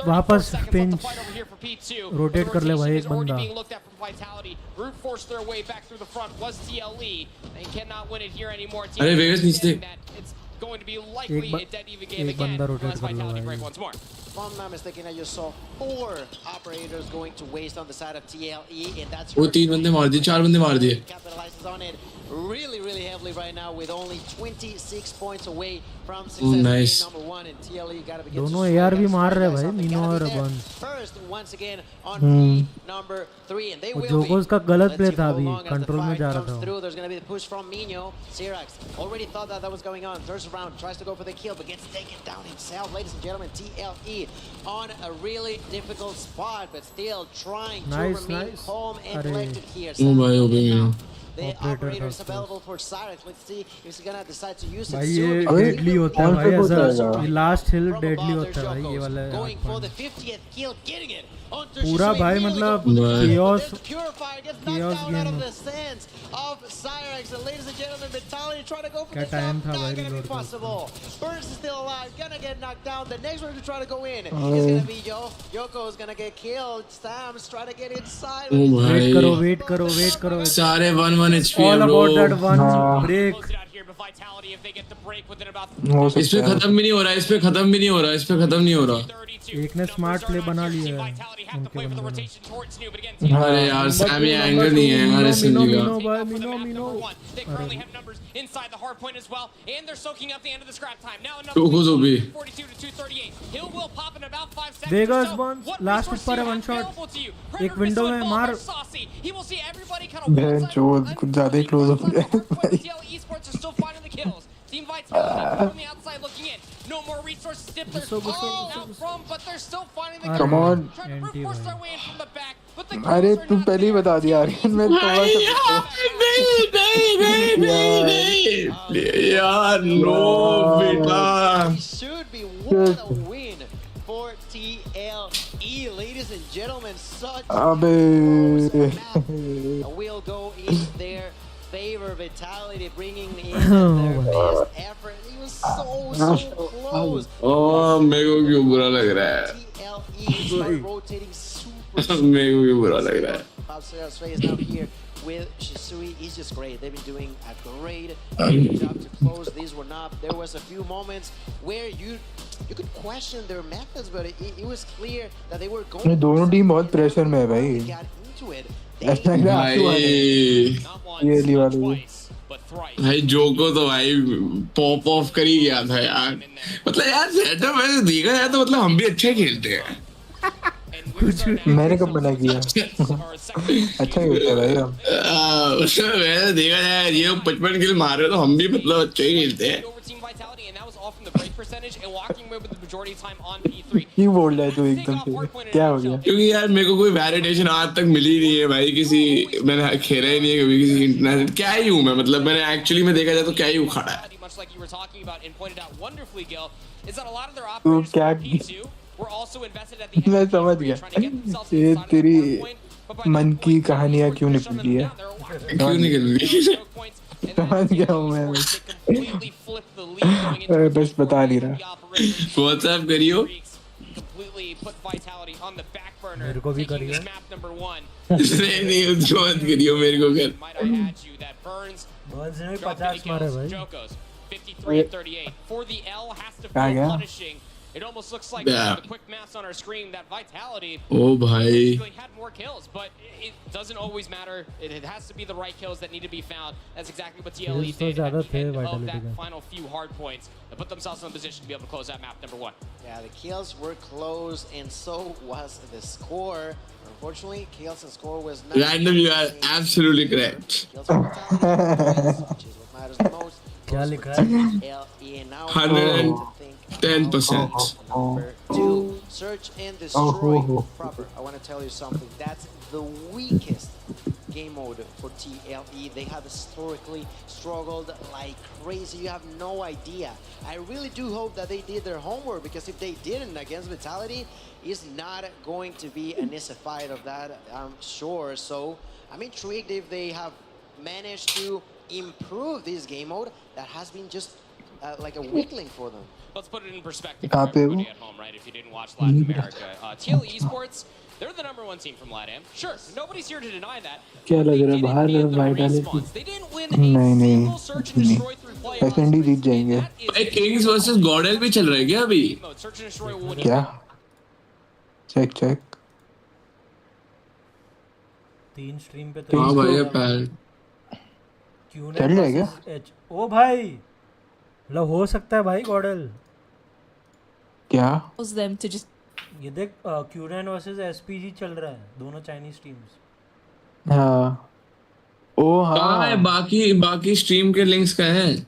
वापस पिंच रोटेट कर ले भाई एक बंदा। अरे वेगस नीचे एक बंदा रोटेट कर लो भाई। If I'm not mistaken, I just saw 4 operators going to waste on the side of TLE, and that's वो 3 बंदे मार दिए, 4 बंदे मार दिए। capitalizes on it really heavily right now with only 26 points away from success. Nice. Number 1 and TLE got to be दोनों AR भी मार रहे भाई, मीनो और बन। First once again on number 3, and they will be. जोकोस का गलत प्ले था अभी, कंट्रोल में जा रहा था। There's going to be the push from Mino. Sirax already thought that was going on. Turns around, tries to go for the kill, but gets taken down himself. Ladies and gentlemen, TLE on a really difficult spot, but still trying to remain calm and collected here. ओ भाई The operators available for Cyrix. Let's see if he's gonna decide to use it. भाई ये deadly होता है भाई, ऐसा last हिल deadly होता है भाई ये वाला। Going for the 50th kill, getting it. पूरा भाई मतलब chaos game of the sense of Cyrix. And ladies and gentlemen, Vitality trying to go for the time top. था Not भाई gonna be reload possible. Burst is still alive, gonna get knocked down. The next one to try to go in is gonna be Yoko is gonna get killed. Sam's trying to get inside. Wait करो सारे 1 HP all about that one break। इस पे खत्म भी नहीं हो रहा, एक ने स्मार्ट प्ले बना लिया है उनके बंदे ने। अरे यार सैमी एंगर नहीं है यार SMG का। जोकोस भी वेगस बॉन्स लास्ट ऊपर है, वन शॉट एक विंडो में मार। बहन चोद कुछ ज्यादा ही क्लोज हो गया भाई। Team Vitality from the outside looking in. No more resources dipped their out from, but they're still finding the Come on. Trying to brute force their way in from the back. But the अरे तू पहले ही बता दिया यार, मैं थोड़ा सा नहीं यार नो बेटा। Should be what a win for TLE, ladies and gentlemen. Such अबे will go in there. Favor Vitality bringing in their best effort. He was so close. Oh, मेरे को क्यों बुरा लग रहा है? TLE started rotating super. मेरे को क्यों बुरा लग रहा है? Pabsira's face now here with Shisui. He's just great. They've been doing a great job to close. These were not. There was a few moments where you could question their methods, but it was clear that they were going. दोनों team बहुत pressure में है भाई। Got into it. भाई जोको तो भाई pop of कर ही गया था यार। मतलब यार सेटअप वैसे देखा जाए तो मतलब हम भी अच्छे खेलते हैं। मैंने कब मना किया? अच्छा ही होता है भाई हम। मैंने देखा यार ये 55 किल मार रहे हो तो हम भी मतलब अच्छे ही खेलते हैं। क्यों बोल रहा है तू एकदम से? क्या हो गया? क्योंकि यार मेरे को कोई वैलिडेशन आज तक मिली नहीं है भाई, किसी मैंने खेला ही नहीं है कभी किसी इंटरनेशनल। क्या ही हूँ मैं, मतलब मैंने एक्चुअली में देखा जाए तो क्या ही उखाड़ा है। तू क्या? मैं समझ गया ये तेरी मन की कहानियां क्यों निकली है। क्यों निकल रही? समझ गया हूँ मैं बस बता नहीं रहा। व्हाट्सएप करियो। मेरे को भी करियो। नहीं उसको मत करियो, मेरे को कर। बर्न्स ने 50 मारे भाई। कहाँ गया? It almost looks like Yeah. the quick maths on our screen that Vitality Oh, bhai. had more kills, but it doesn't always matter. It has to be the right kills that need to be found. That's exactly what TLE Kills तो did ज़्यादा at the थे end of Vitality that के। final few hard points. They put themselves in a position to be able to close that map number 1. Yeah, the kills were close, and so was the score. Unfortunately, kills and score was not. Random, you are absolutely correct. Kills and fatalities, which is what matters the most. क्या लिखा है? LE now 110%. Number 2, search and destroy. Proper. I want to tell you something. That's the weakest game mode for TLE. They have historically struggled like crazy. You have no idea. I really do hope that they did their homework, because if they didn't against Vitality, it's not going to be an easy fight of that, I'm sure. So I'm intrigued if they have managed to improve this game mode that has been just like a weakling for them. Let's put it in perspective कहाँ for पे everybody at home, right? If you didn't watch Latin America, TLE Esports, they're the number 1 team from LATAM. Sure, nobody's here to deny that. क्या लग रहा है बाहर vitality? नहीं नहीं SND जीत जाएंगे। किंग्स वर्सेस गॉडेल भी चल रहा है क्या अभी? क्या? चेक 3 स्ट्रीम पे तो हाँ भाई पैल चल रहा है क्या? ओ भाई लो हो सकता है भाई गॉडल। क्या? them to just ये देख Q9 वर्सेस SPG चल रहा है, दोनों चाइनीज टीम्स। हाँ ओ हाँ कहाँ है बाकी स्ट्रीम के लिंक्स कहाँ हैं?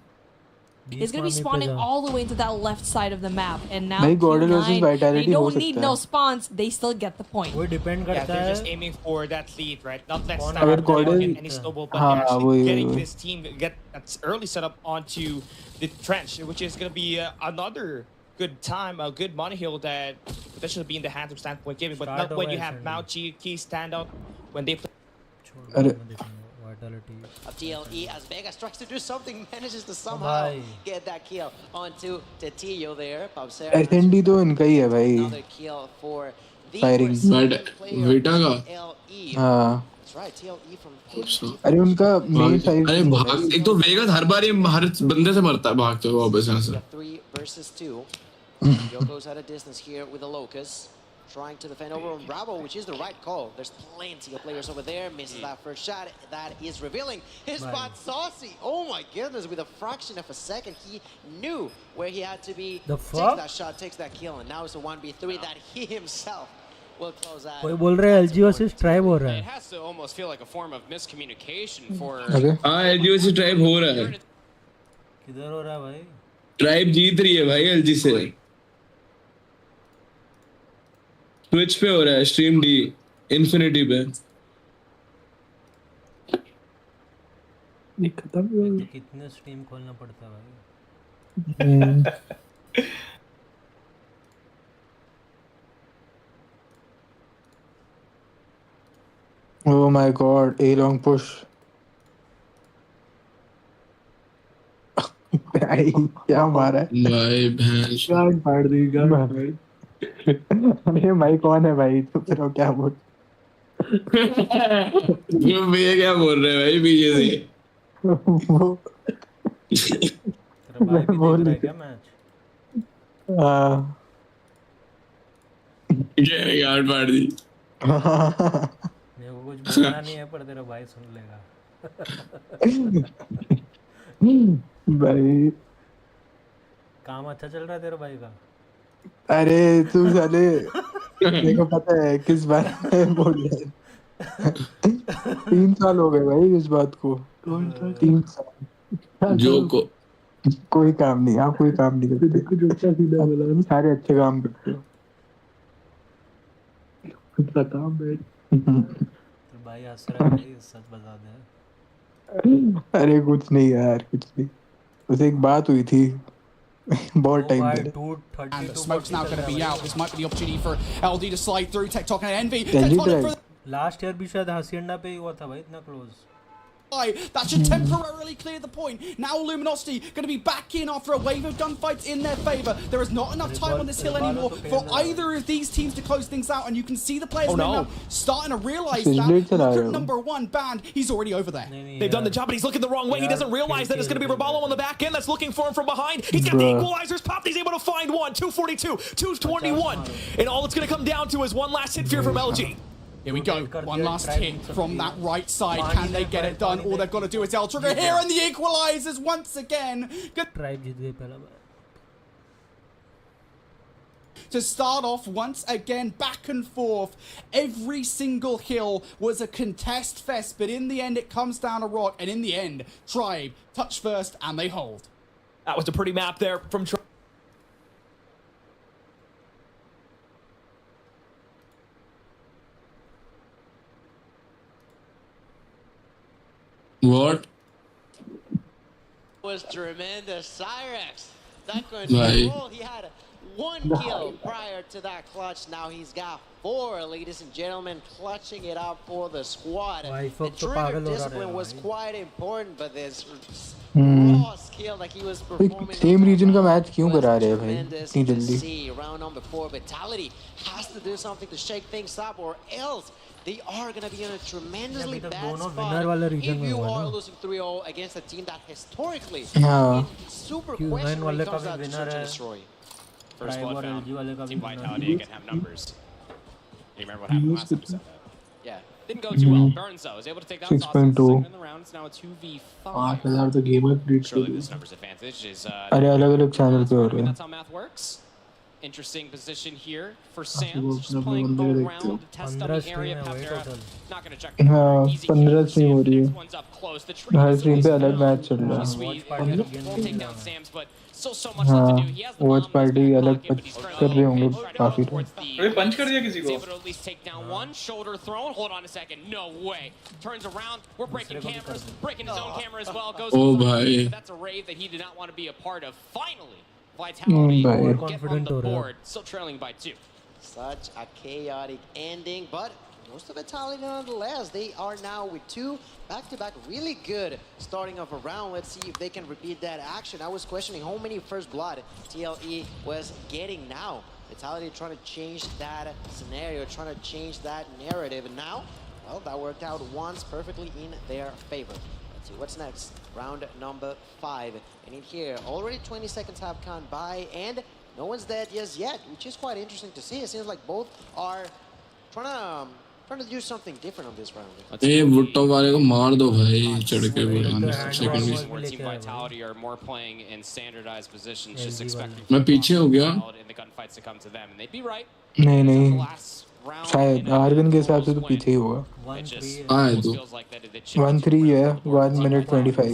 It's going to be spawning all the way into that left side of the map, and now नहीं, Gordon versus Q9, Vitality they हो don't need सकता no है। spawns, they still get the point. वो depend Yeah, करता they're है just aiming for that lead, right? Not that कौन start अगर Gordon- get any snowball, but हाँ, they're actually वही, getting वही। this team get that early setup onto the trench, which is going to be another good time, a good money hill that potentially be in the hands of Standpoint Gaming, but not when you have Mauchi, Key stand out when they play. अरे Of TLE, as Vegas tries to do something, manages to somehow get that kill onto Tetillo there. SND तो इनका ही है भाई। Another kill for the Firing। विटा का TLE. हाँ That's right, TLE from अरे उनका main side अरे भाग, एक तो वेगस हर बार ये हर बंदे से मरता है भागते हुए वापस यहाँ से। 3 versus 2. Yoko's at a distance here with the Locust. Trying to defend over on Bravo, which is the right call. There's plenty of players over there. Misses that first shot. That is revealing. His spot Saucy. Oh my goodness, with a fraction of a second, he knew where he had to be. Takes that shot, takes that kill, and now it's a 1v3 that he himself will close out. कोई बोल रहा है LG versus tribe हो रहा है। It has to almost feel like a form of miscommunication for हाँ LG versus tribe हो रहा है। किधर हो रहा है भाई? ट्राइब जीत रही है भाई LG से। ट्विच पे हो रहा है, स्ट्रीम डी इन्फिनिटी पे। खत्म हो गया। कितने स्ट्रीम खोलना पड़ता है भाई? Oh my god, A long push. भाई क्या मारा है? भाई भैंस गार्ड फाड़ दी गार्ड। अरे भाई कौन है भाई? तो फिर वो क्या बोल? ये क्या बोल रहे हैं भाई पीछे से? मैं बोल रहा क्या मैच? हाँ ये गार्ड फाड़ दी। मेरे को कुछ बोलना नहीं है पर तेरा भाई सुन लेगा। भाई काम अच्छा चल रहा है तेरे भाई का? अरे तू साले मेरे को पता है किस बारे में बोल रहा है। 3 साल हो गए भाई इस बात को। 3 साल जो को कोई काम नहीं, आप कोई काम नहीं करते, सारे अच्छे काम करते हो। तो भाई हंस रहा है भाई, सच बता दे। अरे कुछ नहीं यार, कुछ नहीं, बस एक बात हुई थी बहुत टाइम पहले। And the smoke's now going to be out. This might be the opportunity for LD to slide through. TikTok and Envy. Last year भी शायद हसींडा पे ही हुआ था भाई, इतना close. That should temporarily clear the point. Now Luminosity going to be back in after a wave of gunfights in their favor. There is not enough time on this hill anymore for either of these teams to close things out, and you can see the players now starting to realize that recruit number 1 banned. He's already over there. They've done the job, but he's looking the wrong way. He doesn't realize that it's going to be Raballo on the back end that's looking for him from behind. He's got the equalizers popped. He's able to find one. 242, 221. And all it's going to come down to is one last hit here from LG. Here we go. One last hit from that right side. Can they get it done? All they've got to do is L-trigger here, and the equalizers once again. To start off once again, back and forth. Every single hill was a contest fest, but in the end it comes down to rock, and in the end, Tribe touch first and they hold. That was a pretty map there from Tribe. What? Was tremendous. Cyrex, that control. He had 1 kill prior to that clutch. Now he's got 4, ladies and gentlemen, clutching it up for the squad. The trigger discipline was quite important, but this raw skill that he was performing. Same region का match क्यों करा रहे हैं भाई इतनी जल्दी? Round number 4, Vitality has to do something to shake things up, or else they are going to be in a tremendously bad spot if you are losing 3-0 against a team that historically is super questionable when it comes out to search and destroy. First blood found. Team Vitality can have numbers. You remember what happened last time we said that? Yeah. Didn't go too well. Burns, though, was able to take down 6.2. second in the round. It's now a 2v5. 5000 तो gamer create कर Surely this numbers advantage is... अरे अलग-अलग channel पे हो रहे हैं। That's how math works. Interesting position here for Sam. Just playing around to test out the area. Pavnera not going to check. हाँ 15 stream हो रही है, हर स्ट्रीम पे अलग मैच चल रहा है। हाँ वॉच पार्टी अलग कर रहे होंगे काफी लोग। अरे पंच कर दिया किसी को। Shoulder thrown. Hold on a second. No way. Turns around. We're breaking cameras. Breaking his own camera as well. Goes. Oh bhai. That's a rave that he did not want to be a part of. Finally, Vitality get on the board. Still trailing by 2. Such a chaotic ending, but most of Vitality nonetheless. They are now with 2 back-to-back really good starting off a round. Let's see if they can repeat that action. I was questioning how many first blood TLE was getting now. Vitality trying to change that scenario, trying to change that narrative. And now, well, that worked out once perfectly in their favor. Let's see what's next. Round number 5. And in here, already 20 seconds have gone by, and no one's dead just yet, which is quite interesting to see. It seems like both are trying to do something different on this round. ए वुट्टो वाले को मार दो भाई चढ़ के second More Team Vitality are more playing in standardized positions, just expecting मैं पीछे हो गया in the gunfights to come to them, and they'd be right. नहीं शायद आर्गन के हिसाब से तो पीछे ही होगा। आए तो 1-3 है 1 minute 25।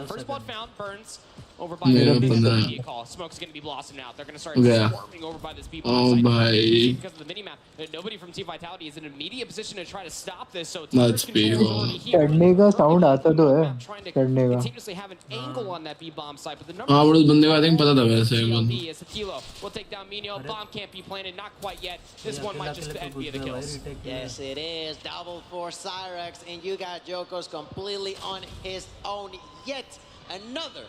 First blood found. Burns over by the call. Smoke's going to be blasting out. They're going to start swarming over by this B bomb site because of the mini map. Nobody from Team Vitality is in an immediate position to try to stop this. So let's be चढ़ने का sound आता तो है चढ़ने का। continuously have an angle on that B bomb site, but the number हाँ उस बंदे को आई थिंक पता था वैसे is Aquilo. We'll take down Mino. Bomb can't be planted, not quite yet. This one might just be the kills. Yes, it is. Double for Cyrex, and you got Jokos completely on his own. Yet another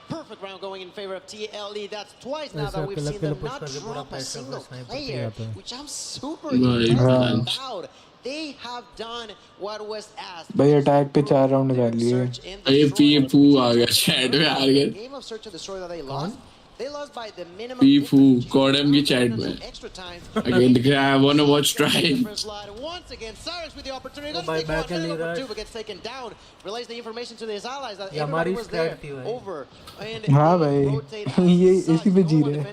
perfect round going in favor of TLE. That's twice now that we've seen them not drop a single player, which I'm super impressed about. They have done what was asked. भाई attack पे 4 round निकाल लिए। ये पू आ गया chat में आ गया। Game of search and destroy that they lost. They lost by the minimum. Beefoo, CODM की chat में. Again, दिख रहा है. I wanna watch Drive. Once again, Cyrus with the opportunity. Oh, by back and number 2, but gets taken down. Relays the information to his allies that Yeah, everybody was there. strategy, Over. And हाँ भाई ये इसी पे जी रहे हैं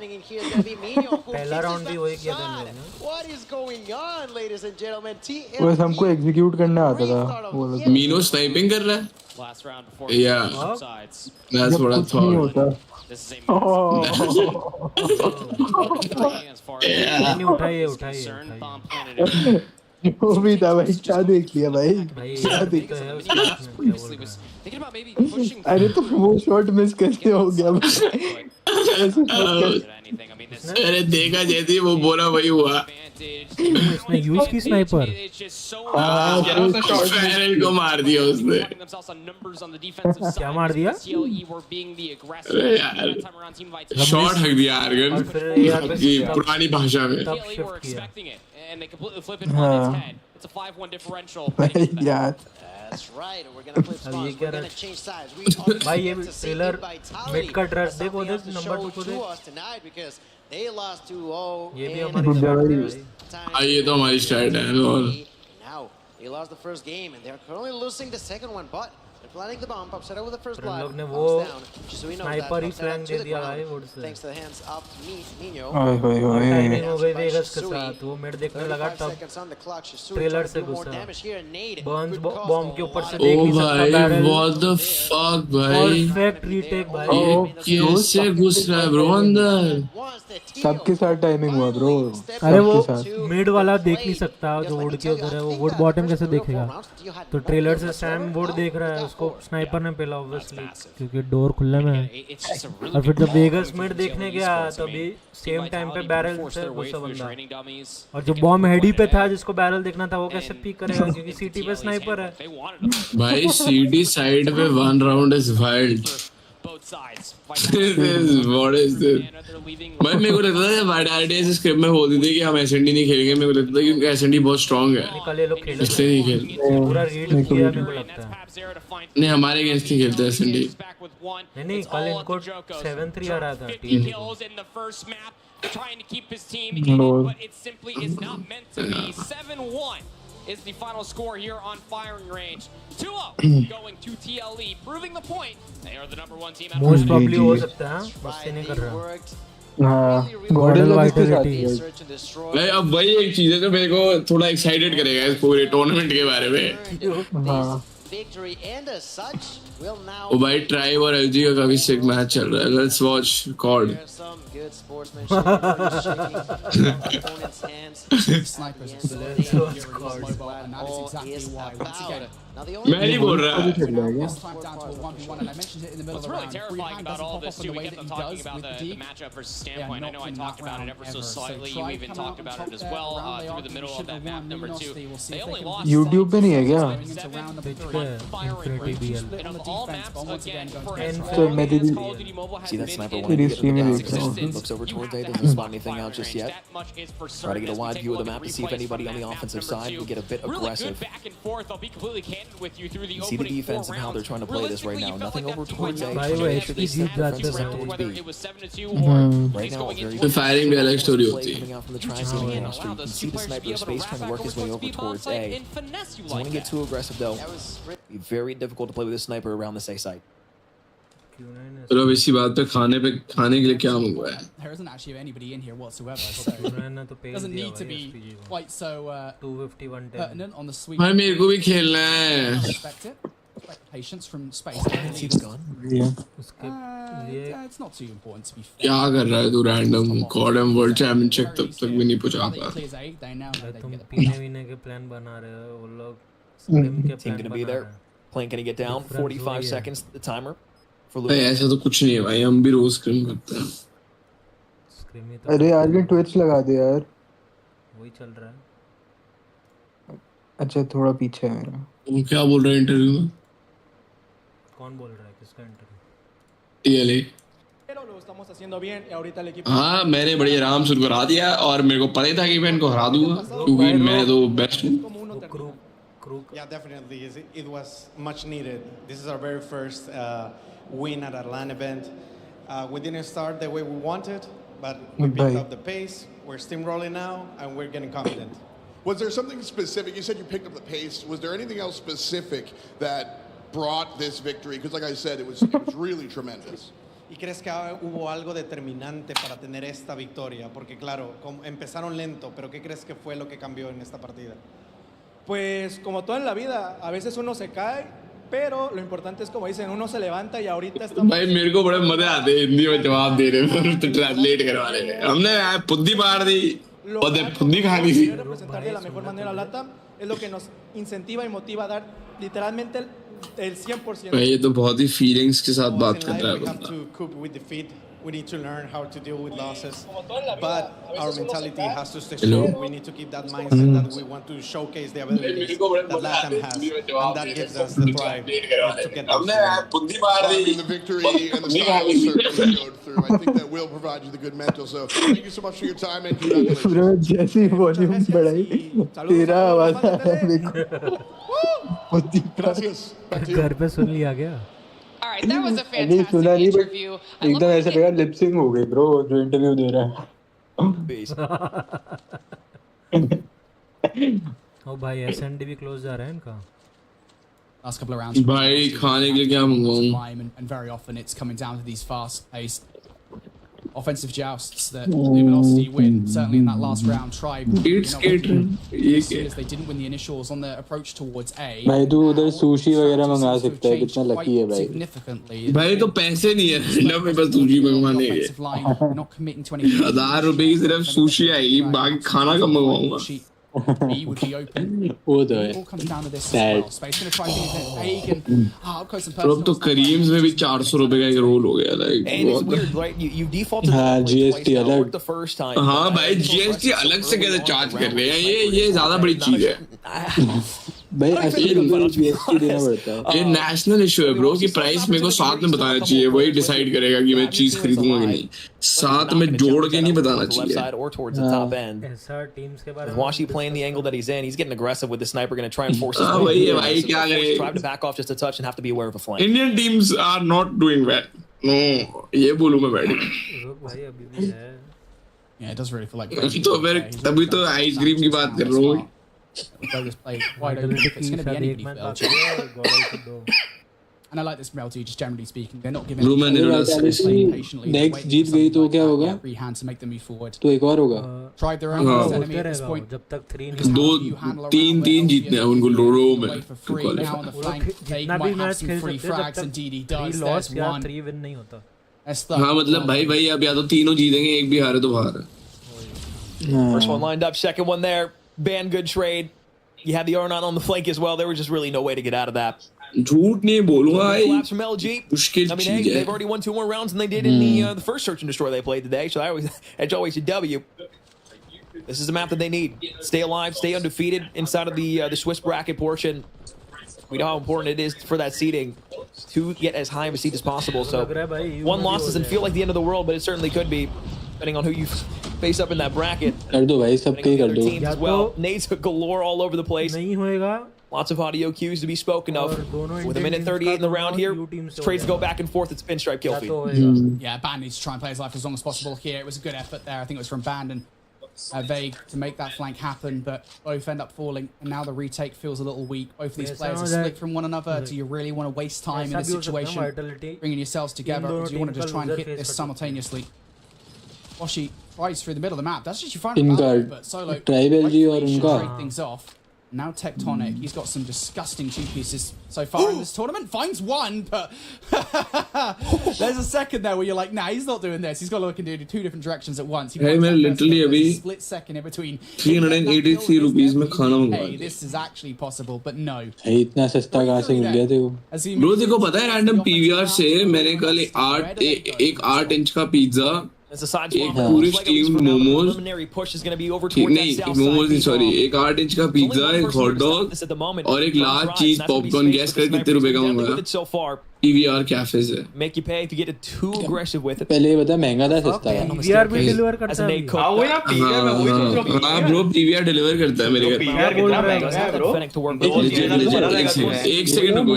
पहला round भी वही किया था मैंने What is going on, ladies and gentlemen? बस हमको एग्जीक्यूट करना आता था वो लोग मीनो स्नाइपिंग कर रहा है Last round before yeah sides. that's what I thought This is a नहीं उठाइए वो भी था भाई क्या देख लिया भाई क्या देख अरे तो वो शॉट मिस कैसे हो गया अरे देखा जैसे वो बोला वही हुआ इसने यूज की स्नाइपर फैरल को मार दिया उसने क्या मार दिया अरे यार शॉट हक दिया आर्गन पुरानी भाषा में and they completely flip it on its head. It's a 5-1 differential. That's right. We're gonna flip spots. We're gonna change sides. We भाई ये ट्रेलर मिड का ड्रेस देखो देख नंबर 2 को देख tonight because they lost 2-0. ये भी हमारी ये तो हमारी स्टार्ट है और now they lost the first game and they're currently losing the second one, but they're planning the bomb. Upset over the first blood. लोग ने वो स्नाइपर ही फ्लैंक दे दिया भाई would say Thanks to the hands up to Nino. Timing हो गई vagus के साथ वो मिड देखने लगा तब ट्रेलर से घुसा बर्न्स बॉम्ब के ऊपर से देख नहीं सकता बैरल व्हाट द फक भाई परफेक्ट रीटेक भाई कैसे घुस रहा है ब्रो अंदर सबके साथ टाइमिंग हुआ ब्रो अरे वो मिड वाला देख नहीं सकता जो वुड के उधर है वो वुड बॉटम कैसे देखेगा तो ट्रेलर से सैम वुड देख रहा है उसको स्नाइपर ने पेला ऑब्वियसली क्योंकि डोर खुले में है और फिर जब वेगस मिड देखने गया तभी सेम टाइम पे बैरल से घुसा बंदा और जो बॉम्ब हेडी पे था जिसको बैरल देखना था वो कैसे पिक करेगा क्योंकि सीटी पे स्नाइपर है भाई सीडी साइड पे 1 round is wild What is this? भाई मेरे को लगता था वाइडालिटी इस स्क्रिप्ट में बोलती थी कि हम एसएनडी नहीं खेलेंगे मेरे को लगता था क्योंकि एसएनडी बहुत स्ट्रांग है कल ये लोग खेले इसलिए नहीं खेलते पूरा रीड किया मेरे को लगता है नहीं हमारे अगेंस्ट नहीं खेलते एसएनडी नहीं कल इनको 7-3 आ रहा था trying to keep his team in it, but it simply is not meant to be. 7-1 is the final score here on firing range. 2-0 going to TLE, proving the point. They are the #1 team. Most probably हो सकता है उससे नहीं कर रहा हाँ गॉडल Vitality भाई अब वही एक चीज है जो मेरे को थोड़ा एक्साइटेड करेगा इस पूरे टूर्नामेंट के बारे में हाँ Victory and as such will now. ओ भाई ट्राइब और एलजी का काफी सिक मैच चल रहा है let's watch cord Some good sportsmanship. Opponent's hands. Snipers Yes, are they so are mobile, and that is all exactly is why. Once again, Now the only मैं नहीं बोल रहा this time down to a 1v1, and I mentioned it in the middle What's of the really round. terrifying Freehand about doesn't all pop this up in too, the we way get that to he talking does about with the Deep. matchup versus They are standpoint. I not know I in talked that about it round ever so ever, so slightly. try You even come talked out about on it as top well there, round they through are, the they middle should of that have map won. number 2. Luminosity will see They if they only can lost YouTube पे नहीं है क्या firing range. And of all maps, again, for as तो long मैं as दीदी Call of Duty Mobile has See that been sniper in one? तेरी stream में देख रहा हूँ existence, Looks over you towards have A, to doesn't have spawn anything firing out just range. yet. That much is for Try to certain get a as we wide take view of the look map at to see if replays anybody from on the that map offensive number side 2. will get a bit Really aggressive. good back and forth. I'll be completely candid with you through the You see the opening 4 defense and how they're rounds. trying to play this right now. Realistically, Nothing you over felt like towards A. that भाई वो team HP had जीत जाते this हैं round, towards whether B. it was 7-2 or Right it's now, going very into तो firing भी अलग story plays होती है coming out from the triangle and Nostri. You can see the sniper in space trying to work his way over towards A. Don't want to get too aggressive though. Be very difficult to play with a sniper around this A site. चलो अब इसी बात पे खाने के लिए क्या मंगवाया है There isn't actually anybody in here whatsoever, so it doesn't need to be quite so 251 pertinent on the sweep. भाई मेरे को भी खेलना है Respect it. Respect patience from space. See the gun? It's not too important to be fair. क्या कर रहा है तू रैंडम CODM वर्ल्ड चैंपियनशिप तब तक भी नहीं पहुंचा Now that पा he clears A, they now know they तुम can get the पीने वीने के प्लान बना रहे हो वो लोग स्क्रिम के Team प्लान gonna be बना there. रहे हैं Plane gonna get down. 45 seconds the timer for भाई Luke. ऐसा तो कुछ नहीं है भाई हम भी रोज स्क्रिम करते हैं स्क्रिम ही तो अरे यार ये ट्विच लगा दे यार वही चल रहा है अच्छा थोड़ा पीछे है मेरा तुम क्या बोल रहे हैं इंटरव्यू में कौन बोल रहा है किसका इंटरव्यू टीएलए हाँ मैंने बड़ी आराम से उनको हरा दिया और मेरे को पता ही था कि मैं इनको हरा दूंगा क्योंकि मैं तो बेस्ट हूँ Yeah, definitely. It was much needed. This is our very first win at Atlanta event. We didn't start the way we wanted, but we picked up the pace. We're steamrolling now, and we're getting confident. Was there something specific? You said you picked up the pace. Was there anything else specific that brought this victory? Because like I said, it was really tremendous. ¿Y crees que hubo algo determinante para tener esta victoria? Porque claro, empezaron lento, pero ¿qué crees que fue lo que cambió en esta partida? Pues como todo en la vida, a veces uno se cae, pero lo importante es como dicen, uno se levanta y ahorita estamos... भाई मेरे को बड़े मजे आते हैं हिंदी में जवाब दे रहे हैं तो ट्रांसलेट करवा रहे हैं हमने पुद्दी मार दी और पुद्दी कहानी थी representar de la mejor manera a LATAM es lo que nos incentiva y motiva a dar literalmente el 100%. भाई ये तो बहुत ही फीलिंग्स के साथ बात कर रहा है We have to cope with defeat. We need to learn how to deal with losses, but our mentality has to stay strong. We need to keep that mindset that we want to showcase the abilities that LATAM has, and that gives us the drive to get The victory and the style certainly showed through. I think that will provide you the good mental. So thank you so much for your time and congratulations. जैसी volume बढ़ाई तेरा आवाज आ रहा है घर पे सुन लिया क्या? All right, that was a fantastic interview. एकदम ऐसा लगा लिपसिंग हो गई ब्रो जो इंटरव्यू दे रहा है ओ भाई एसएनडी भी क्लोज जा रहा है इनका last couple of rounds. भाई खाने के लिए क्या मंगवाऊं? And very often it's coming down to these fast-paced offensive jousts that Luminosity win. Certainly in that last round, Tribe. As soon as they didn't win the initials on the approach towards A. भाई तू उधर sushi वगैरह मंगा सकता है कितना lucky है भाई भाई तो पैसे नहीं है ना मेरे पास सुशी मंगवाने के not committing to anything. 1000 रुपए की सिर्फ सुशी आएगी बाकी खाना कब मंगवाऊंगा B would be open. वो तो It all comes down to this as well. Space going to try and think A can up close and personal. अब तो करीम्स में भी 400 रुपए का एक रोल हो गया like And it's weird, right? You defaulted हाँ GST अलग the first time. हाँ भाई GST अलग से कैसे चार्ज कर रहे हैं ये ज्यादा बड़ी चीज है भाई असली GST देना पड़ता है ये नेशनल इशू है ब्रो कि प्राइस मेरे को साथ में बताना चाहिए वही डिसाइड करेगा कि मैं चीज खरीदूंगा कि नहीं साथ में जोड़ के नहीं बताना चाहिए Or towards the top end. With Washi playing the angle that he's in, he's getting aggressive with the sniper, going to try and force his way. वही है भाई क्या करे Try to back off just a touch and have to be aware of a flank. Indian teams are not doing well. No, ये बोलूँ मैं बैठी भाई अभी भी है Yeah, it does really feel like. तभी तो आइसक्रीम की बात कर रहा हूँ It's going to be anything. And I like this from LT, just generally speaking. They're not giving next जीत गई तो क्या होगा hand to make them move forward. तो एक और होगा Tribe their own enemy at this point. जब तक 3 तीन जीतने हैं उनको रो में Now on the flank, they might have some free frags, indeed he does. There's one. 3 win नहीं होता हाँ मतलब भाई अब या तो तीनों जीतेंगे एक भी हारे तो बाहर First one lined up, second one there. Ban good trade. You had the Argon on the flank as well. There was just really no way to get out of that. झूठ नहीं बोलूँगा Collapse from LG. मुश्किल I mean, चीज hey, है they've already won 2 more rounds than they did in the first search and destroy they played today. So that's always a W. This is a map that they need. Stay alive, stay undefeated inside of the Swiss bracket portion. We know how important it is for that seeding to get as high of a seed as possible. So one loss doesn't feel like the end of the world, but it certainly could be, depending on who you face up in that bracket. कर दो भाई सबके कर दो Teams as well. Nades galore all over the place. नहीं होएगा Lots of audio cues to be spoken of. With a minute 38 in the round here, trades go back and forth. It's pinstripe kill feed. Yeah, Band needs to try and play his life as long as possible here. It was a good effort there. I think it was from Band and Vague to make that flank happen, but both end up falling. And now the retake feels a little weak. Both of these players are split from one another. Do you really want to waste time in this situation? Bringing yourselves together, or do you want to just try and hit this simultaneously? Washi tries through the middle of the map. That's just your final battle, but Solo tribal जी और should उनका break things off. Now Tectonic, he's got some disgusting 2 pieces so far in this tournament. Finds one, but there's a second there where you're like, nah, he's not doing this. He's got to look and do 2 different directions at once. Hey, man, literally a split second in between. 383 rupees में खाना मंगवा Hey, this is actually possible, but no. इतना सस्ता कहाँ से मिल गया तेरे को ब्रो देखो पता है रैंडम पीवीआर से मैंने कल एक 8 इंच का पिज्जा एक पूरी स्टीम मोमोज नहीं मोमोज नहीं सॉरी एक 8 इंच का पिज्जा एक हॉट डॉग और एक लार्ज चीज पॉपकॉर्न गैस कर कितने रुपए का मंगाया PVR cafes है. Make you pay if you get it too aggressive with it. पहले ये बता महंगा था सस्ता था PVR भी डिलीवर करता है हाँ वो ना PVR में वही सोच रहा हूँ हाँ bro PVR डिलीवर करता है मेरे घर. PVR कितना महंगा है bro? एक सेकंड रुको.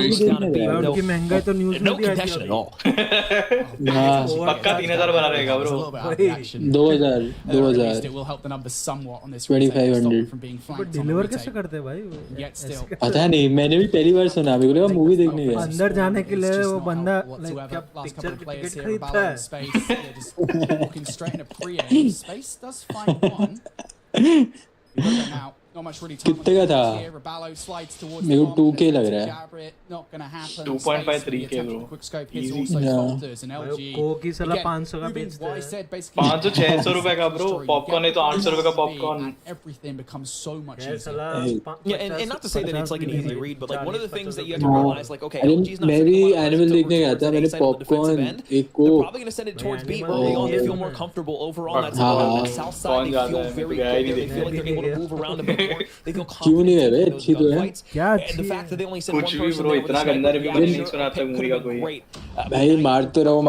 उनकी महंगाई तो न्यूज़ में भी आई थी. पक्का 3000 बना रहेगा bro. 2000 2500 डिलीवर कैसे करते हैं भाई? पता नहीं मैंने भी पहली बार सुना मेरे को मूवी देखने गया अंदर जाने के लिए वो बंदा क्या पिक्चर की टिकट खरीदता है कितने का था मेरे को 2K लग रहा है 2.53K bro. कोक की साला 500 का बेचते हैं 500-600 रुपए का bro. पॉपकॉर्न है तो 800 रुपए का popcorn. Yeah, and not to say that it's like an easy read, but like one of the things that you have to realize, like, okay, LG's not मैं भी एनिमल देखने गया था मैंने पॉपकॉर्न एक को probably going to send it towards B early on to feel more comfortable overall. That's the south side. They feel very good. They feel like they're able to move around a bit more. They feel क्यों नहीं है confident. बे अच्छी तो है क्या And the fact that they only sent one कुछ भी person bro there इतना with a गंदा sniper रिव्यू gun, नहीं सुना था मूवी का कोई. भाई मारते रहो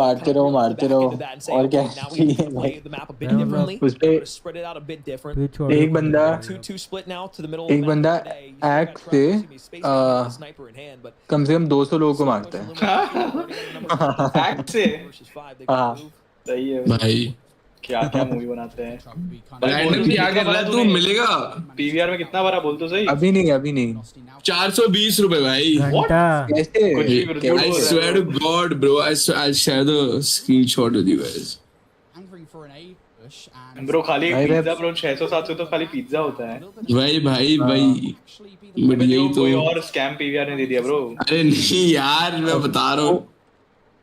और क्या चाहिए भाई उसपे एक बंदा एक्ट से कम से कम 200 लोगों को मारता है एक्ट से. हाँ सही है भाई क्या क्या मूवी बनाते हैं. रैंडम क्या कर रहा है तू मिलेगा. PVR में कितना भरा बोल तो सही. अभी नहीं 420 रुपए भाई. कैसे I swear to God bro I'll share the screenshot with you guys. Bro खाली पिज्जा ब्रो 600-700 तो खाली पिज्जा होता है भाई बट यही तो कोई और स्कैम PVR ने दे दिया ब्रो. अरे नहीं यार मैं बता रहा हूँ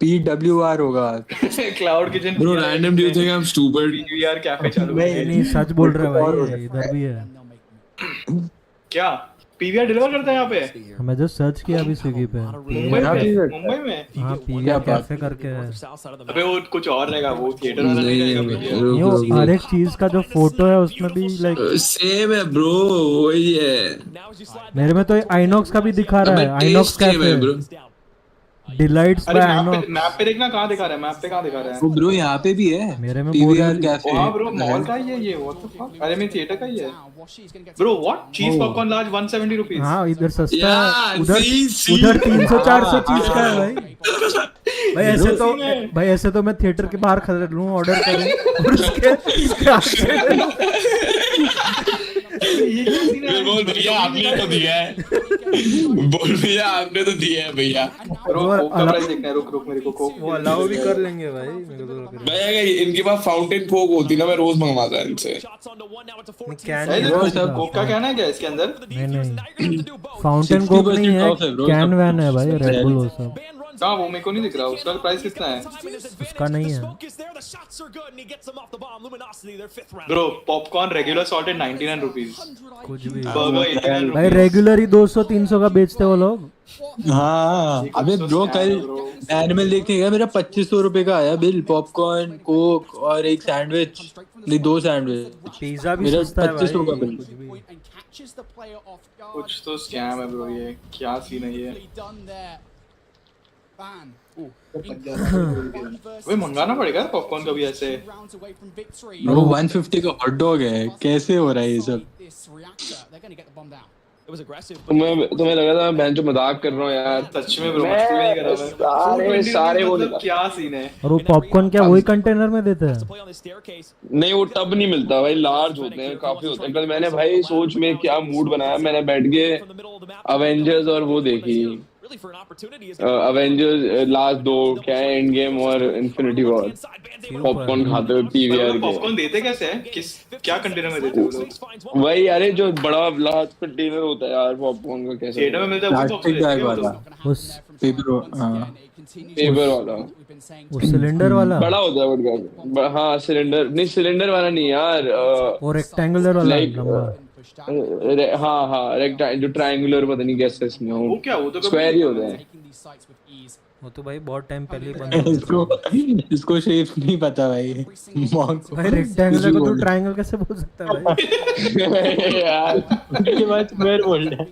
PWR होगा cloud kitchen bro random do you think I'm stupid. PVR cafe चालू नहीं सच बोल रहा है भाई इधर भी है क्या PVR डिलीवर करता है यहाँ पे. मैं जो सर्च किया अभी स्विगी पे मुंबई में हाँ PVR कैफे करके है. अबे वो कुछ और रहेगा वो थिएटर वाला नहीं रहेगा. यो हर एक चीज का जो फोटो है उसमें भी लाइक सेम है ब्रो वही है. मेरे में तो आइनॉक्स का भी दिखा रहा है. INOX cafe delights by INOX. Map पे देखना कहाँ दिखा रहा है. मैप पे कहाँ दिखा रहा है वो ब्रो यहाँ पे भी है मेरे में PVR कैफे. हाँ ब्रो मॉल का ही है ये. What the fuck. अरे मैं थिएटर का ही है ब्रो. व्हाट चीज पॉपकॉर्न लार्ज 170 रुपीस. हाँ इधर सस्ता है उधर 300-400 चीज का है भाई ऐसे तो मैं थिएटर के बाहर खरीद लूं ऑर्डर करूं और उसके बोल भैया आपने तो दिया है. बोल भैया आपने तो दिया है भैया. रुक मेरे को वो अलाउ भी कर लेंगे भाई मेरे को तो लग रहा भाई अगर इनके पास फाउंटेन कोक होती ना मैं रोज मंगवाता इनसे. कोक का कहना है क्या इसके अंदर. नहीं फाउंटेन कोक नहीं है कैन वैन है भाई रेड बुल वो सब. हाँ वो मेरे को नहीं दिख रहा. उसका प्राइस कितना है. उसका नहीं है bro. Popcorn regular salted 99 rupees. कुछ भी भाई रेगुलर ही 200-300 का बेचते वो लोग. हाँ अबे ब्रो कल एनिमल देखने गया मेरा 2500 रुपए का आया बिल. पॉपकॉर्न कोक और एक सैंडविच नहीं 2 सैंडविच. पिज्जा भी मेरा सस्ता है 2500 का बिल. कुछ तो स्कैम है ब्रो. ये क्या सीन है ये. वे मंगाना पड़ेगा पॉपकॉर्न का भी ऐसे. ब्रो 150 का हॉट डॉग है. कैसे हो रहा है ये सब. तुम्हें लगा था मैं बेंच मजाक कर रहा हूँ यार. सच में ब्रो मस्ती नहीं कर रहा मैं. सारे वो क्या सीन है. और वो पॉपकॉर्न क्या वही कंटेनर में देते हैं. नहीं वो टब नहीं मिलता भाई. लार्ज होते हैं काफी होते हैं. कल मैंने भाई सोच में क्या मूड बनाया. मैंने बैठ के अवेंजर्स और वो देखी अवेंजर्स लास्ट 2 क्या है एंड गेम और इन्फिनिटी वॉर. पॉपकॉर्न खाते हुए PVR के. पॉपकॉर्न देते कैसे हैं. किस क्या कंटेनर में देते हो लोग. वही अरे जो बड़ा लार्ज कंटेनर होता है यार पॉपकॉर्न का. कैसे थिएटर में मिलता है प्लास्टिक बैग वाला उस पेपर वाला वो सिलेंडर वाला बड़ा होता है वो. हाँ सिलेंडर नहीं. सिलेंडर वाला नहीं यार. वो रेक्टेंगुलर वाला लंबा. हाँ जो ट्रायंगुलर पता नहीं कैसे इसमें हो. वो क्या वो तो स्क्वायर ही होता है. वो तो भाई बहुत टाइम पहले ही बंद हो गया। इसको शेप नहीं पता भाई। भाई रेक्टेंगल को तो ट्रायंगल कैसे बोल सकता है भाई? यार उसके बाद स्क्वायर बोल रहा है।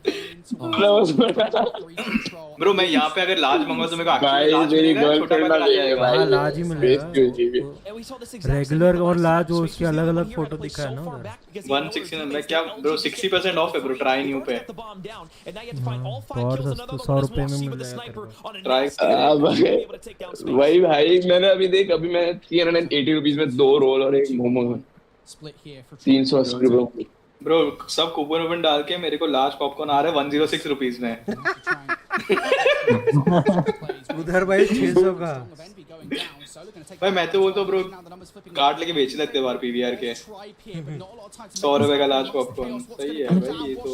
ब्रो मैं यहाँ पे अगर लार्ज मंगवा तो मेरे को भाई actually large मेरी मिलेगा, छोटा गर्लफ्रेंड वाला ना आ दे जाएगा। भाई, लार्ज ही मिलेगा। मिलेगा। रेगुलर और लार्ज वो उसकी अलग अलग फोटो दिखा है ना उधर। 169 में क्या ब्रो 60% ऑफ है ब्रो, ट्राई न्यू पे तो और सस्ता 100 रुपए में मिल जाएगा तेरे को। ट्राई वही भाई मैंने अभी देख, अभी मैं 380 रुपीज में 2 रोल और एक मोमो 380 रुपए। ब्रो सब कूपन वूपन डाल के मेरे को लार्ज पॉपकॉर्न आ रहा है 106 रुपीज में। उधर भाई 600 का। भाई मैं तो बोलता हूँ ब्रो कार्ड लेके बेच लेते बार पीवीआर के 100 रुपए का लार्ज पॉपकॉर्न सही है भाई। ये तो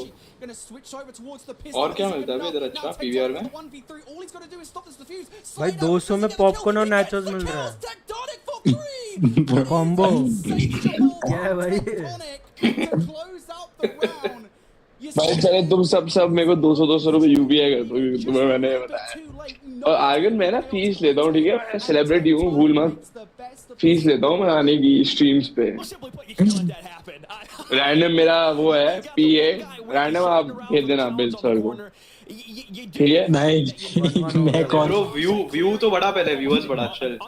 और क्या मिलता है इधर अच्छा पीवीआर में? भाई 200 में पॉपकॉर्न और नाचोस मिल रहा है कॉम्बो। क्या है भाई? भाई चले तुम सब मेरे को 200 रुपए यूपीआई कर दो, तुम्हें मैंने बताया। और आर्गन मैं ना फीस लेता हूँ, ठीक है? मैं सेलिब्रिटी हूँ, भूल मत। फीस लेता हूँ मैं आने की स्ट्रीम्स पे। रैंडम मेरा वो है पीए रैंडम, आप भेज देना बिल सर को, ठीक है? नहीं मैं कौन ब्रो व्यू तो बड़ा, पहले व्यूअर्स बड़ा। चल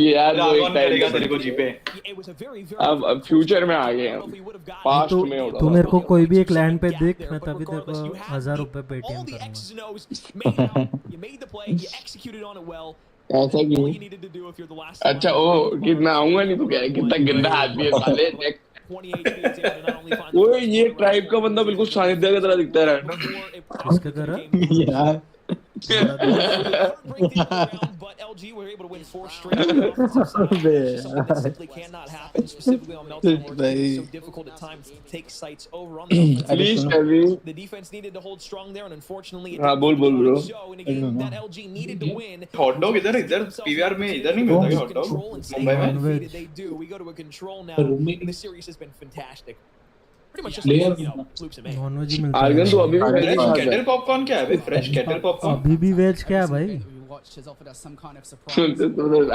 यार वो एक करेगा तेरे को जीपे। अब फ्यूचर में आ गए हम, पास्ट में होता तू मेरे को कोई भी एक लैंड पे देख, मैं तभी तेरे को 1000 रुपए पेटीएम करूंगा। ऐसा क्यों? अच्छा ओ कि मैं आऊंगा नहीं तो क्या है? कितना गंदा आदमी है साले। वो ये ट्राइब का बंदा बिल्कुल सानिध्य की तरह दिखता है ना। किसके तरह यार? But LG were able to win 4 straight. Something that simply cannot happen, specifically on Meltdown, where it's so difficult at times to take sites over on the The defense needed to hold strong there, and unfortunately, it didn't show. And again, that LG needed to win. Hot dog इधर PVR में इधर नहीं मिलता है hot dog Mumbai में। They do. We go to a control now. The series has been fantastic. Pretty much just loops and non veg ही मिलता Argon तो अभी फ्रेश केटल पॉपकॉर्न क्या है? फ्रेश केटल पॉपकॉर्न अभी भी वेज क्या है भाई?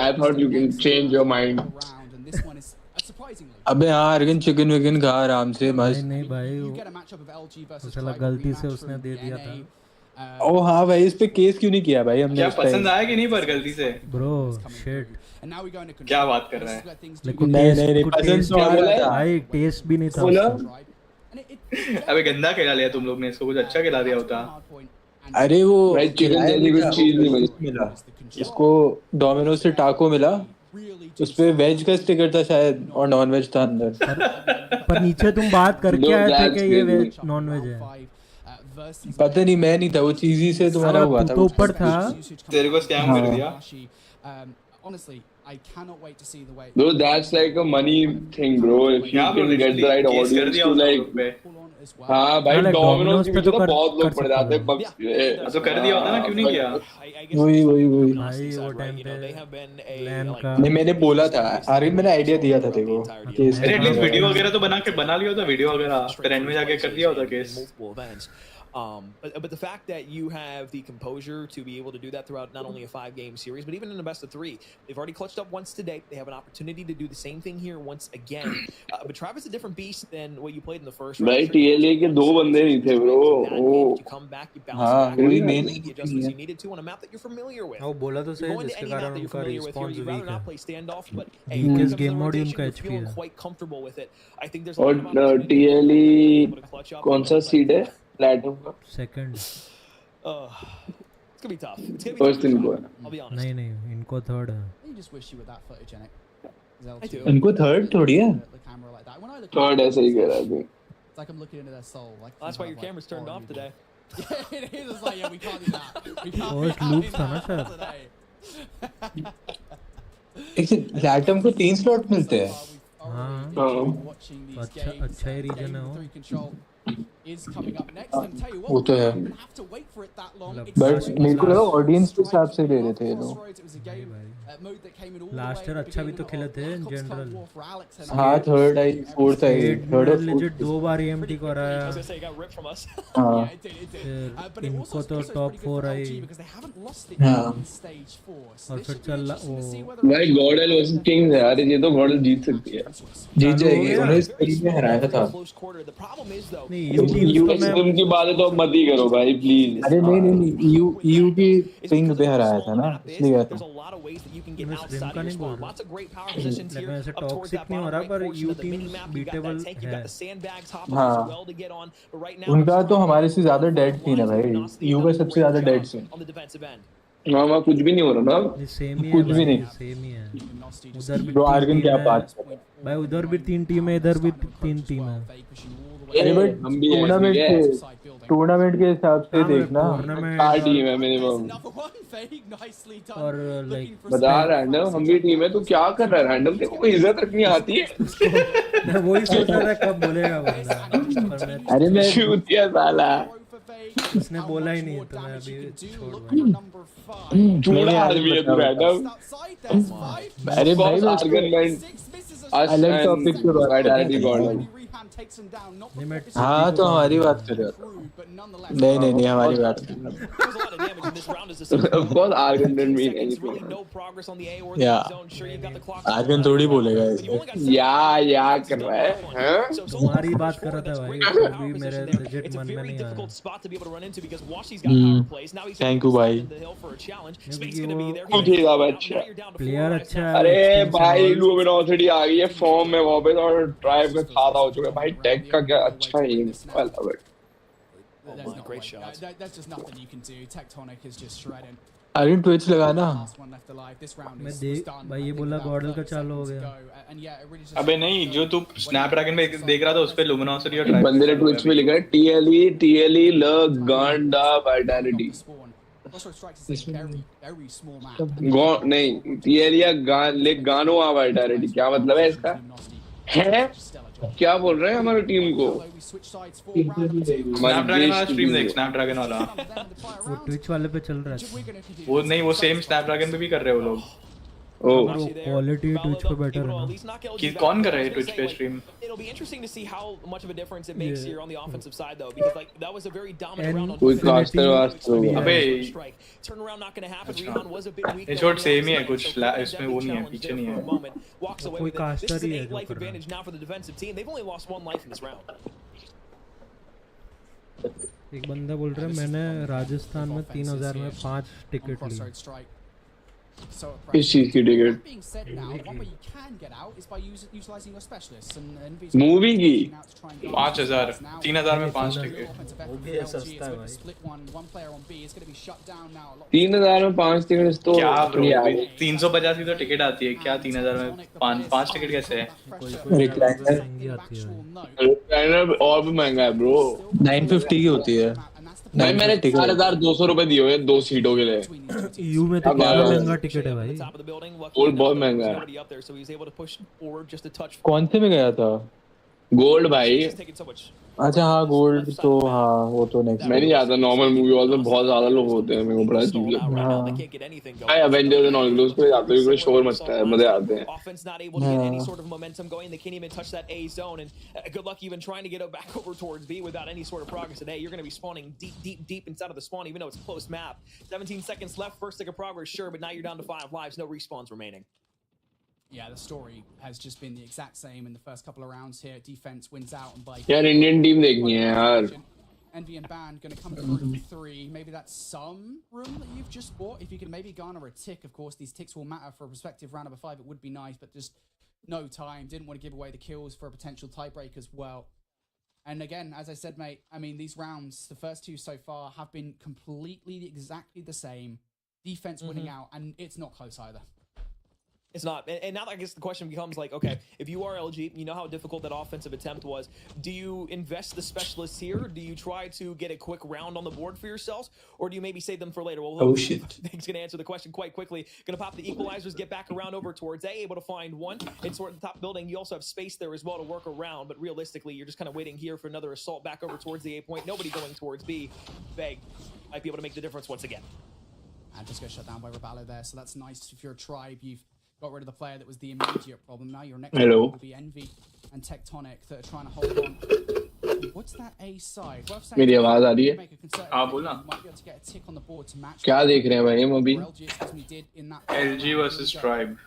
I thought you can change your mind. अबे हाँ आर्गन चिकन विकन खा आराम से मस्त। नहीं भाई वो साला गलती से उसने दे दिया था। ओ हाँ भाई इस पे केस क्यों नहीं किया भाई हमने? क्या पसंद आया कि नहीं पर गलती से? ब्रो शिट क्या बात कर रहा है? नहीं पसंद तो आ रहा था भाई, टेस्ट भी नहीं था उसका। अबे गंदा खिला लिया तुम लोग ने इसको, कुछ अच्छा खिला दिया होता। अरे वो चिकन जैसी कुछ चीज नहीं मिला इसको, डोमिनोज से टाको मिला, उस पे वेज का स्टिकर था शायद और नॉन वेज था अंदर। पर नीचे तुम बात करके आए थे कि ये वेज नॉन वेज है। पता नहीं, मैं नहीं था, वो चीज ही से तुम्हारा हुआ था। तो ऊपर था, तेरे को स्कैम कर दिया। Bro, that's like a money thing, bro. If you can get the right audience to like, हाँ भाई डोमिनोज पे तो बहुत लोग पड़ जाते हैं बग्स पे। तो कर दिया होता ना, क्यों नहीं किया? वही भाई वो टाइम पे लैन का नहीं मैंने बोला था आर्यन, मैंने आइडिया दिया था तेरे को। अरे एटलीस्ट वीडियो वगैरह तो बना लिया होता, वीडियो वगैरह फिर एंड में जाके कर दिया होता case. But the fact that you have the composure to be able to do that throughout not only a 5-game series, but even in a best of 3, they've already clutched up once today. They have an opportunity to do the same thing here once again. But Travis is a different beast than what you played in the first round. Right, TLA के 2 बंदे नहीं थे bro. You come back, you bounce back, you make the adjustments you needed to on a map that you're familiar with. वो बोला तो सही, Going to जिसके any map कारण that you're उनका familiar with here, response you'd rather weak not है। play standoff, but hey, in case you're game mode ही उनका feeling एचपी है। quite comfortable with it. I think there's a lot of और TLA कौन सा seed है? Platinum का second. It's gonna be tough. It's gonna be First tough. in go. I'll be honest. नहीं इनको थर्ड है। You just wish you were that footage in it. I do. इनको third थोड़ी है। The camera like that. When I look Third ऐसा ही कह रहा था। it's like I'm looking into their soul. Like That's why your camera's turned off today. It is. It's like yeah, we can't do that. We can't. First loop था ना शायद। लैटम को 3 slot मिलते हैं। हाँ अच्छा ही रीजन है वो। Is coming up next, and tell you what, वो तो है। have to wait for it that long. But मेरे को लगा ऑडियंस के हिसाब से ले रहे थे ये लोग। It was a game last year अच्छा भी तो खेले थे इन जनरल। हाँ थर्ड आई फोर्थ आई थर्ड और लेजिट 2 बार EMT को हराया। हाँ फिर इनको तो टॉप 4 आई। हाँ और फिर चल वो भाई गॉडल वर्सेस किंग्स है यार, ये तो गॉडल जीत सकती है, जीत जाएगी। उन्हें इस तरीके में हराया था। यूएस टीम की बातें तो मत ही करो भाई प्लीज। अरे नहीं यू की पिंग पे हराया था ना, इसलिए था। मैं स्ट्रीम का नहीं बोल रहा, लेकिन ऐसे टॉक्सिक नहीं हो रहा, पर यू टीम बीटेबल है। हाँ उनका तो हमारे से ज्यादा डेड सीन है भाई, यू का सबसे ज्यादा डेड सीन। वहाँ कुछ भी नहीं हो रहा ना, सेम ही कुछ है भी भाई, नहीं। सेम ही है। उधर भी ब्रो आर्गन क्या बात है भाई, उधर भी 3 टीम है, इधर भी 3 टीम है। अरे भाई टूर्नामेंट के हिसाब से देखना, 4 टीम है मिनिमम। और लाइक बता रैंडम हम भी टीम है, तो क्या कर रहा है रैंडम, तेरे को कोई इज्जत रखनी आती है? मैं वही सोच रहा था कब बोलेगा बंदा, पर मैं अरे मैं चूतिया साला, उसने बोला ही नहीं तो मैं अभी छोड़ झूठा आदमी है तू रैंडम। अरे भाई आर्गुमेंट अलग टॉपिक पे बात गॉडल। हाँ तो हमारी बात कर रहे हो। नहीं हमारी बात Of course Argon didn't mean anything. या आर्गन थोड़ी बोलेगा ऐसे। या कर रहा है तुम्हारी बात कर रहा था भाई, अभी मेरे लेजिट मन में नहीं आया। थैंक यू भाई। उठेगा बच्चा, प्लेयर अच्छा है। अरे भाई लुमिनोसिटी आ गई है फॉर्म में वापस, और ड्राइव का खाता हो चुका है भाई। टेक का क्या अच्छा है, I love it. Great shot. That's just nothing you can do. Tectonic is just shredding. अरे ट्विच लगाना। मैं देख भाई, ये बोला गॉडल का चालू हो गया। अबे नहीं, जो तू स्नैपड्रैगन में देख रहा था उस पे लुमिनोसिटी और ड्राइव। बंदे ने ट्विच पे लिखा है TLE ल गांडा वाइटैलिटी। नहीं TLE ले गानो आ वाइटैलिटी, क्या मतलब है इसका? है क्या बोल रहे हैं हमारी टीम को? स्नैपड्रैगन वाला स्ट्रीम देख, स्नैपड्रैगन वाला वो ट्विच वाले पे चल रहा है। वो नहीं, वो सेम स्नैपड्रैगन पे भी कर रहे हो लोग। क्वालिटी ट्विच पे बेटर है ना। कि कौन कर रहा है ट्विच पे stream? It'll be interesting to see how much of a difference it makes here on the offensive side, though, because like that was a very dominant round on कोई कास्टर वास्टर अबे turnaround not going to happen. Rebound was a bit weak. ये shot same ही है, कुछ इसमें वो नहीं है, पीछे नहीं है। Walks away कोई with it. This is caster an ही है 8 जो life कर रहा है। advantage now for the defensive team. They've only lost 1 life in this round. एक बंदा बोल रहा है मैंने राजस्थान में 3000 में 5 टिकट ली। किस चीज की टिकट? मूवी की 5000, 3000 में 5 टिकट। वो भी है सस्ता है भाई। 3000 में 5 टिकट तो क्या ब्रो, 350 की तो टिकट आती है, क्या 3000 में 5 टिकट कैसे है? महंगी आती है। रिक्लाइनर और भी महंगा है ब्रो, 950 की होती है। भाई मैंने 4200 रुपए दिए हुए 2 सीटों के लिए। यू में तो क्या महंगा टिकट है भाई। गोल्ड बहुत महंगा है। कौन से में गया था? गोल्ड भाई। अच्छा हाँ गोल्ड तो हाँ वो तो नेक्स्ट। मैं नहीं जाता नॉर्मल मूवी हॉल में, बहुत ज्यादा लोग होते हैं, मेरे को बड़ा अजीब लगता है। भाई एवेंजर्स एंड ऑल क्लोज पे जाते हैं, शोर मचता है, मजे आते हैं। Offense not able to get any sort of momentum going. They can't even touch that A zone, and good luck even trying to get it back over towards B without any sort of progress today. You're going to be spawning deep inside of the spawn, even though it's a close map. 17 seconds left. First tick of progress, sure, but now you're down to 5 lives. No respawns remaining. Yeah, the story has just been the exact same in the first couple of rounds here. Defense wins out and by यार Indian team देखनी है यार। Envy and Band going to come through in 3. Maybe that's some room that you've just bought. If you can maybe garner a tick, of course, these ticks will matter for a prospective round number 5. It would be nice, but just no time. Didn't want to give away the kills for a potential tiebreak as well. And again, as I said, mate, I mean, these rounds, the first 2 so far, have been completely exactly the same. Defense winning out, and it's not close either. It's not. And now I guess the question becomes like, okay, if you are LG, you know how difficult that offensive attempt was. Do you invest the specialists here? Do you try to get a quick round on the board for yourselves? Or do you maybe save them for later? Well, oh shit. He's going to answer the question quite quickly. Going to pop the equalizers, get back around over towards A, able to find one. It's sort of the top building. You also have space there as well to work around. But realistically, you're just kind of waiting here for another assault back over towards the A point. Nobody going towards B. Beg might be able to make the difference once again. And just got shut down by Raballo there. So that's nice. If you're a Tribe, you've got rid of the player that was the immediate problem. Now your next Hello. will be Envy and Tectonic that are trying to hold on. What's that A side? मेरी आवाज आ रही है? हाँ बोलना। क्या देख रहे हैं भाई हम अभी? LG versus Tribe.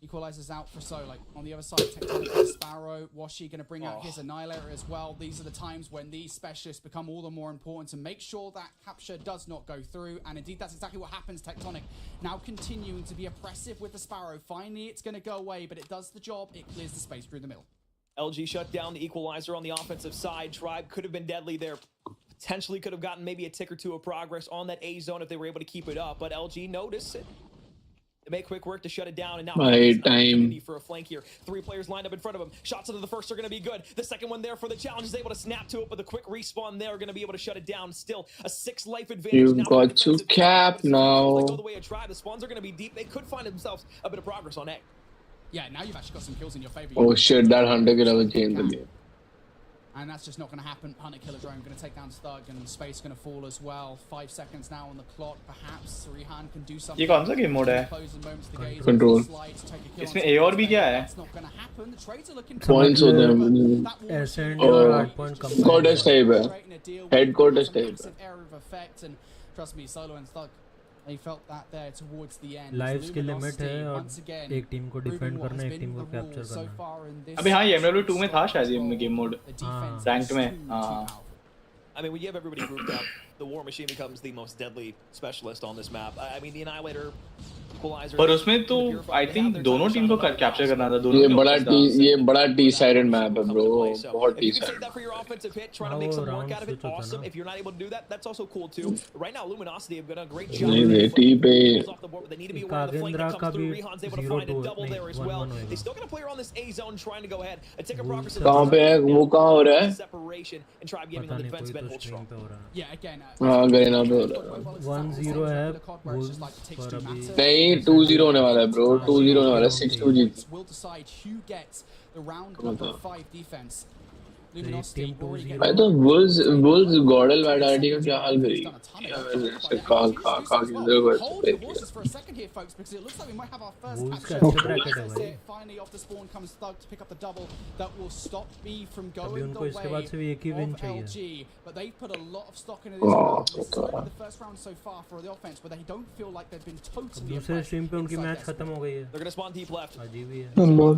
Equalizers out for So. Like on the other side, Tectonic and Sparrow. Washi going to bring out his Annihilator as well. These are the times when these specialists become all the more important to make sure that capture does not go through. And indeed, that's exactly what happens. Tectonic now continuing to be oppressive with the Sparrow. Finally, it's going to go away, but it does the job. It clears the space through the middle. LG shut down the equalizer on the offensive side. Tribe could have been deadly there. Potentially could have gotten maybe a tick or two of progress on that A zone if they were able to keep it up. But LG noticed it. They make quick work to shut it down, and now time for a flank here. 3 players lined up in front of him. Shots into the first are going to be good. The second one there for the challenge is able to snap to it, but the quick respawn there are going to be able to shut it down. Still a 6 life advantage. You've got to cap now. Go the way of Tribe. The spawns are going to be deep. They could find themselves a bit of progress on A. Yeah, now you've actually got some kills in your favor. Oh shit, that Hunter could have changed the game. And that's just not going to happen. Hunter Killer Drone going to take down Stug, and Space going to fall as well. 5 seconds now on the clock. Perhaps Rihan can do something. ये कौन सा game mode है? Control. इसमें A और B क्या है? Points होते हैं. Contest type है. Head contest type है. And trust me, Solo and Stug, they felt that there towards the end. Lives की लिमिट है और एक टीम को डिफेंड करना है, एक टीम को कैप्चर करना है. अबे हाँ, ये MW2 में था शायद ये गेम मोड. रैंक्ड में. हाँ. I mean, when you have everybody grouped up, the War Machine becomes the most deadly specialist on this map. I mean, the Annihilator, Equalizer. पर उसमें तो I think दोनों टीम को कैप्चर करना था. ये बड़ा T-sided map है bro. बहुत If you can T-sided. take that for your offensive hit, trying to make some work out of it, awesome. If you're not able to do that, that's also cool too. Right now, Luminosity have done a great job. नहीं T पे. They need to be aware of the flank that comes through. Rihan's able to find a double there as well. They still got a player on this A zone trying to go ahead and take a progress. कहाँ पे है? वो कहाँ हो रहा है? Separation and Tribe Gaming on the defensive end hold strong. Yeah, again. हाँ Garena पे हो रहा है. 1-0 है. नहीं 2-0 होने वाला है bro. 2-0 होने वाला है. 6-2 जीत. Will decide who gets the round number 5 defense. Luminosity मैं तो Wolves Gordel Vitality का क्या हाल करी? कहाँ किधर को for a second here, folks, because it looks like we might have our first capture. Finally, off the spawn comes Thug to pick up the double that will stop B from going the way of LG. But they've put a lot of stock into this round. This is only the first round so far for the offense, but they don't feel like they've been totally दूसरे stream पे उनकी match खत्म हो गई है. They're going to spawn deep left. अजीब ही है.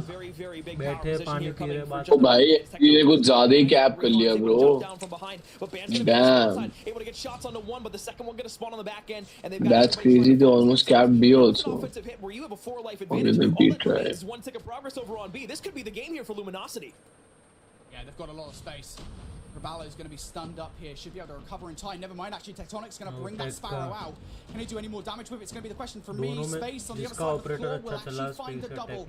Very, very big बैठे पानी पी रहे बात. ओ भाई ये कुछ ज़्यादा ही कैप कर लिया bro. Damn. Able to get shots onto one, but the second one going to spawn on the back end, and they've That's crazy. They almost capped B also. Offensive hit where you have a 4 life advantage. All that is 1 tick of progress over on B. This could be the game here for Luminosity. Yeah, they've got a lot of space. Raballo is going to be stunned up here. Should be able to recover in time. Never mind, actually, Tectonic's going to bring that Sparrow out. Can he do any more damage with it? It's going to be the question for me. Space on the other side of the floor will actually find the double.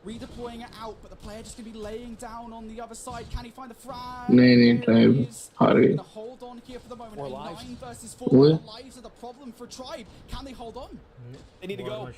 Redeploying it out, but the player just going to be laying down on the other side. Can he find the frag? नहीं Tribe हार गई. Going to hold on here for the moment. 9 versus 4. Lives are the problem for Tribe. Can they hold on? They need to go.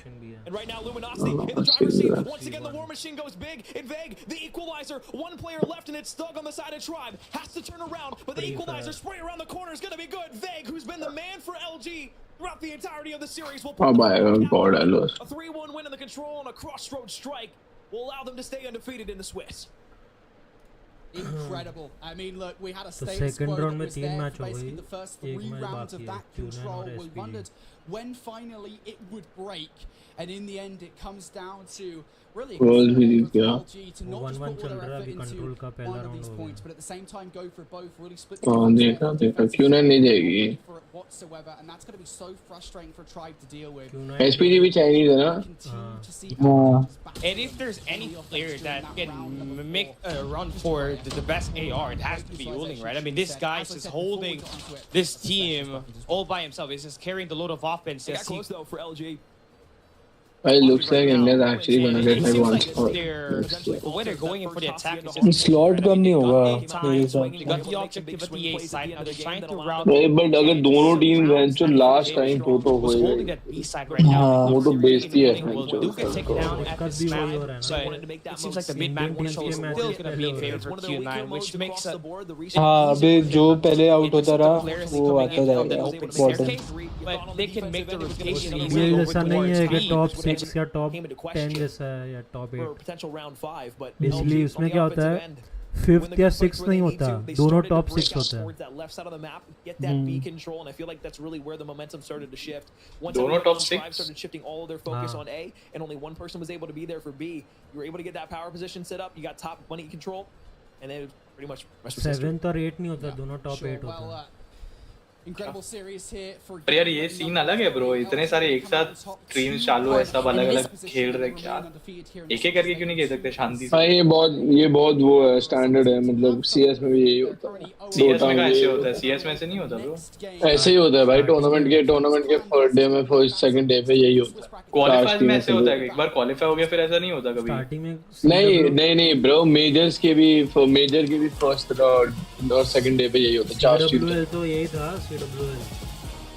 And right now, Luminosity in the driver's seat. Once again, the War Machine goes big and vague. The Equalizer, 1 player left, and it's Thug on the side of Tribe. Has to turn around, but the Equalizer spray around the corner is going to be good. Vague, who's been the man for LG throughout the entirety of the series, will put God, I lost. a 3-1 win in the control on a crossroad strike. Will allow them to stay undefeated in the Swiss. Incredible. I mean, look, we had a status quo that was there for basically the first 3 rounds of that control. We wondered when finally it would break, and in the end, it comes down to really LG to not just put all their effort into one of these points, but at the same time go for both, really split the for it whatsoever, and that's going to be so frustrating for Tribe to deal with. SPG भी Chinese है ना? And if there's any player that can make a run for the best AR, it has to be Uling, right? I mean, this guy is just holding this team all by himself. He's just carrying the load of offense. They got close though for LG. It looks like India's actually gonna get like one like spot. they're winner going in for the attack. Slot कम नहीं होगा मेरे हिसाब They से got the objective at the A side. Now they're trying to route. भाई but अगर दोनों team जो लास्ट टाइम तो Who's होएगा holding that B side right now? वो तो बेइज्जती है Will Duke get taken down at this map? So it seems like the mid-map control is still going to be in favor for Q9, which makes हाँ अभी जो पहले out होता रहा वो आता जाएगा bottom but they can make the rotation ये easily over जैसा नहीं है कि towards टॉप B. 6 या टॉप 10 जैसा है या top 8 potential round 5, but basically LG उसमें on the क्या होता offensive है end, 5th या 6th नहीं होता दोनों टॉप 6 होता है towards that left side of the map, get that B control, and I feel like that's really where the momentum started to shift. Once Dono everyone top on 5 six? started shifting all of their focus on A, and only one person was able to be there for B, you were able to get that power position set up. You got top money control, and then pretty much rest was history. 7th और 8 नहीं होता दोनों top 8 होता है Incredible series here for पर यार ये scene अलग है ब्रो, इतने सारे एक साथ स्ट्रीम्स चालू है, सब अलग अलग खेल रहे हैं यार, एक एक करके क्यों नहीं खेल सकते शांति से? हाँ ये बहुत वो है स्टैंडर्ड है, मतलब CS में भी यही होता है। CS में का ऐसे होता है, CS में ऐसे नहीं होता ब्रो। ऐसे ही होता है भाई, टूर्नामेंट के फर्स्ट डे में फर्स्ट सेकंड डे पे यही होता है। क्वालीफायर्स में ऐसे होता है, एक बार क्वालीफाई हो गया फिर ऐसा नहीं होता कभी। स्टार्टिंग में नहीं ब्रो, मेजर के भी फर्स्ट और सेकंड डे पे यही होता है। 4 टीम CWL तो यही था CWL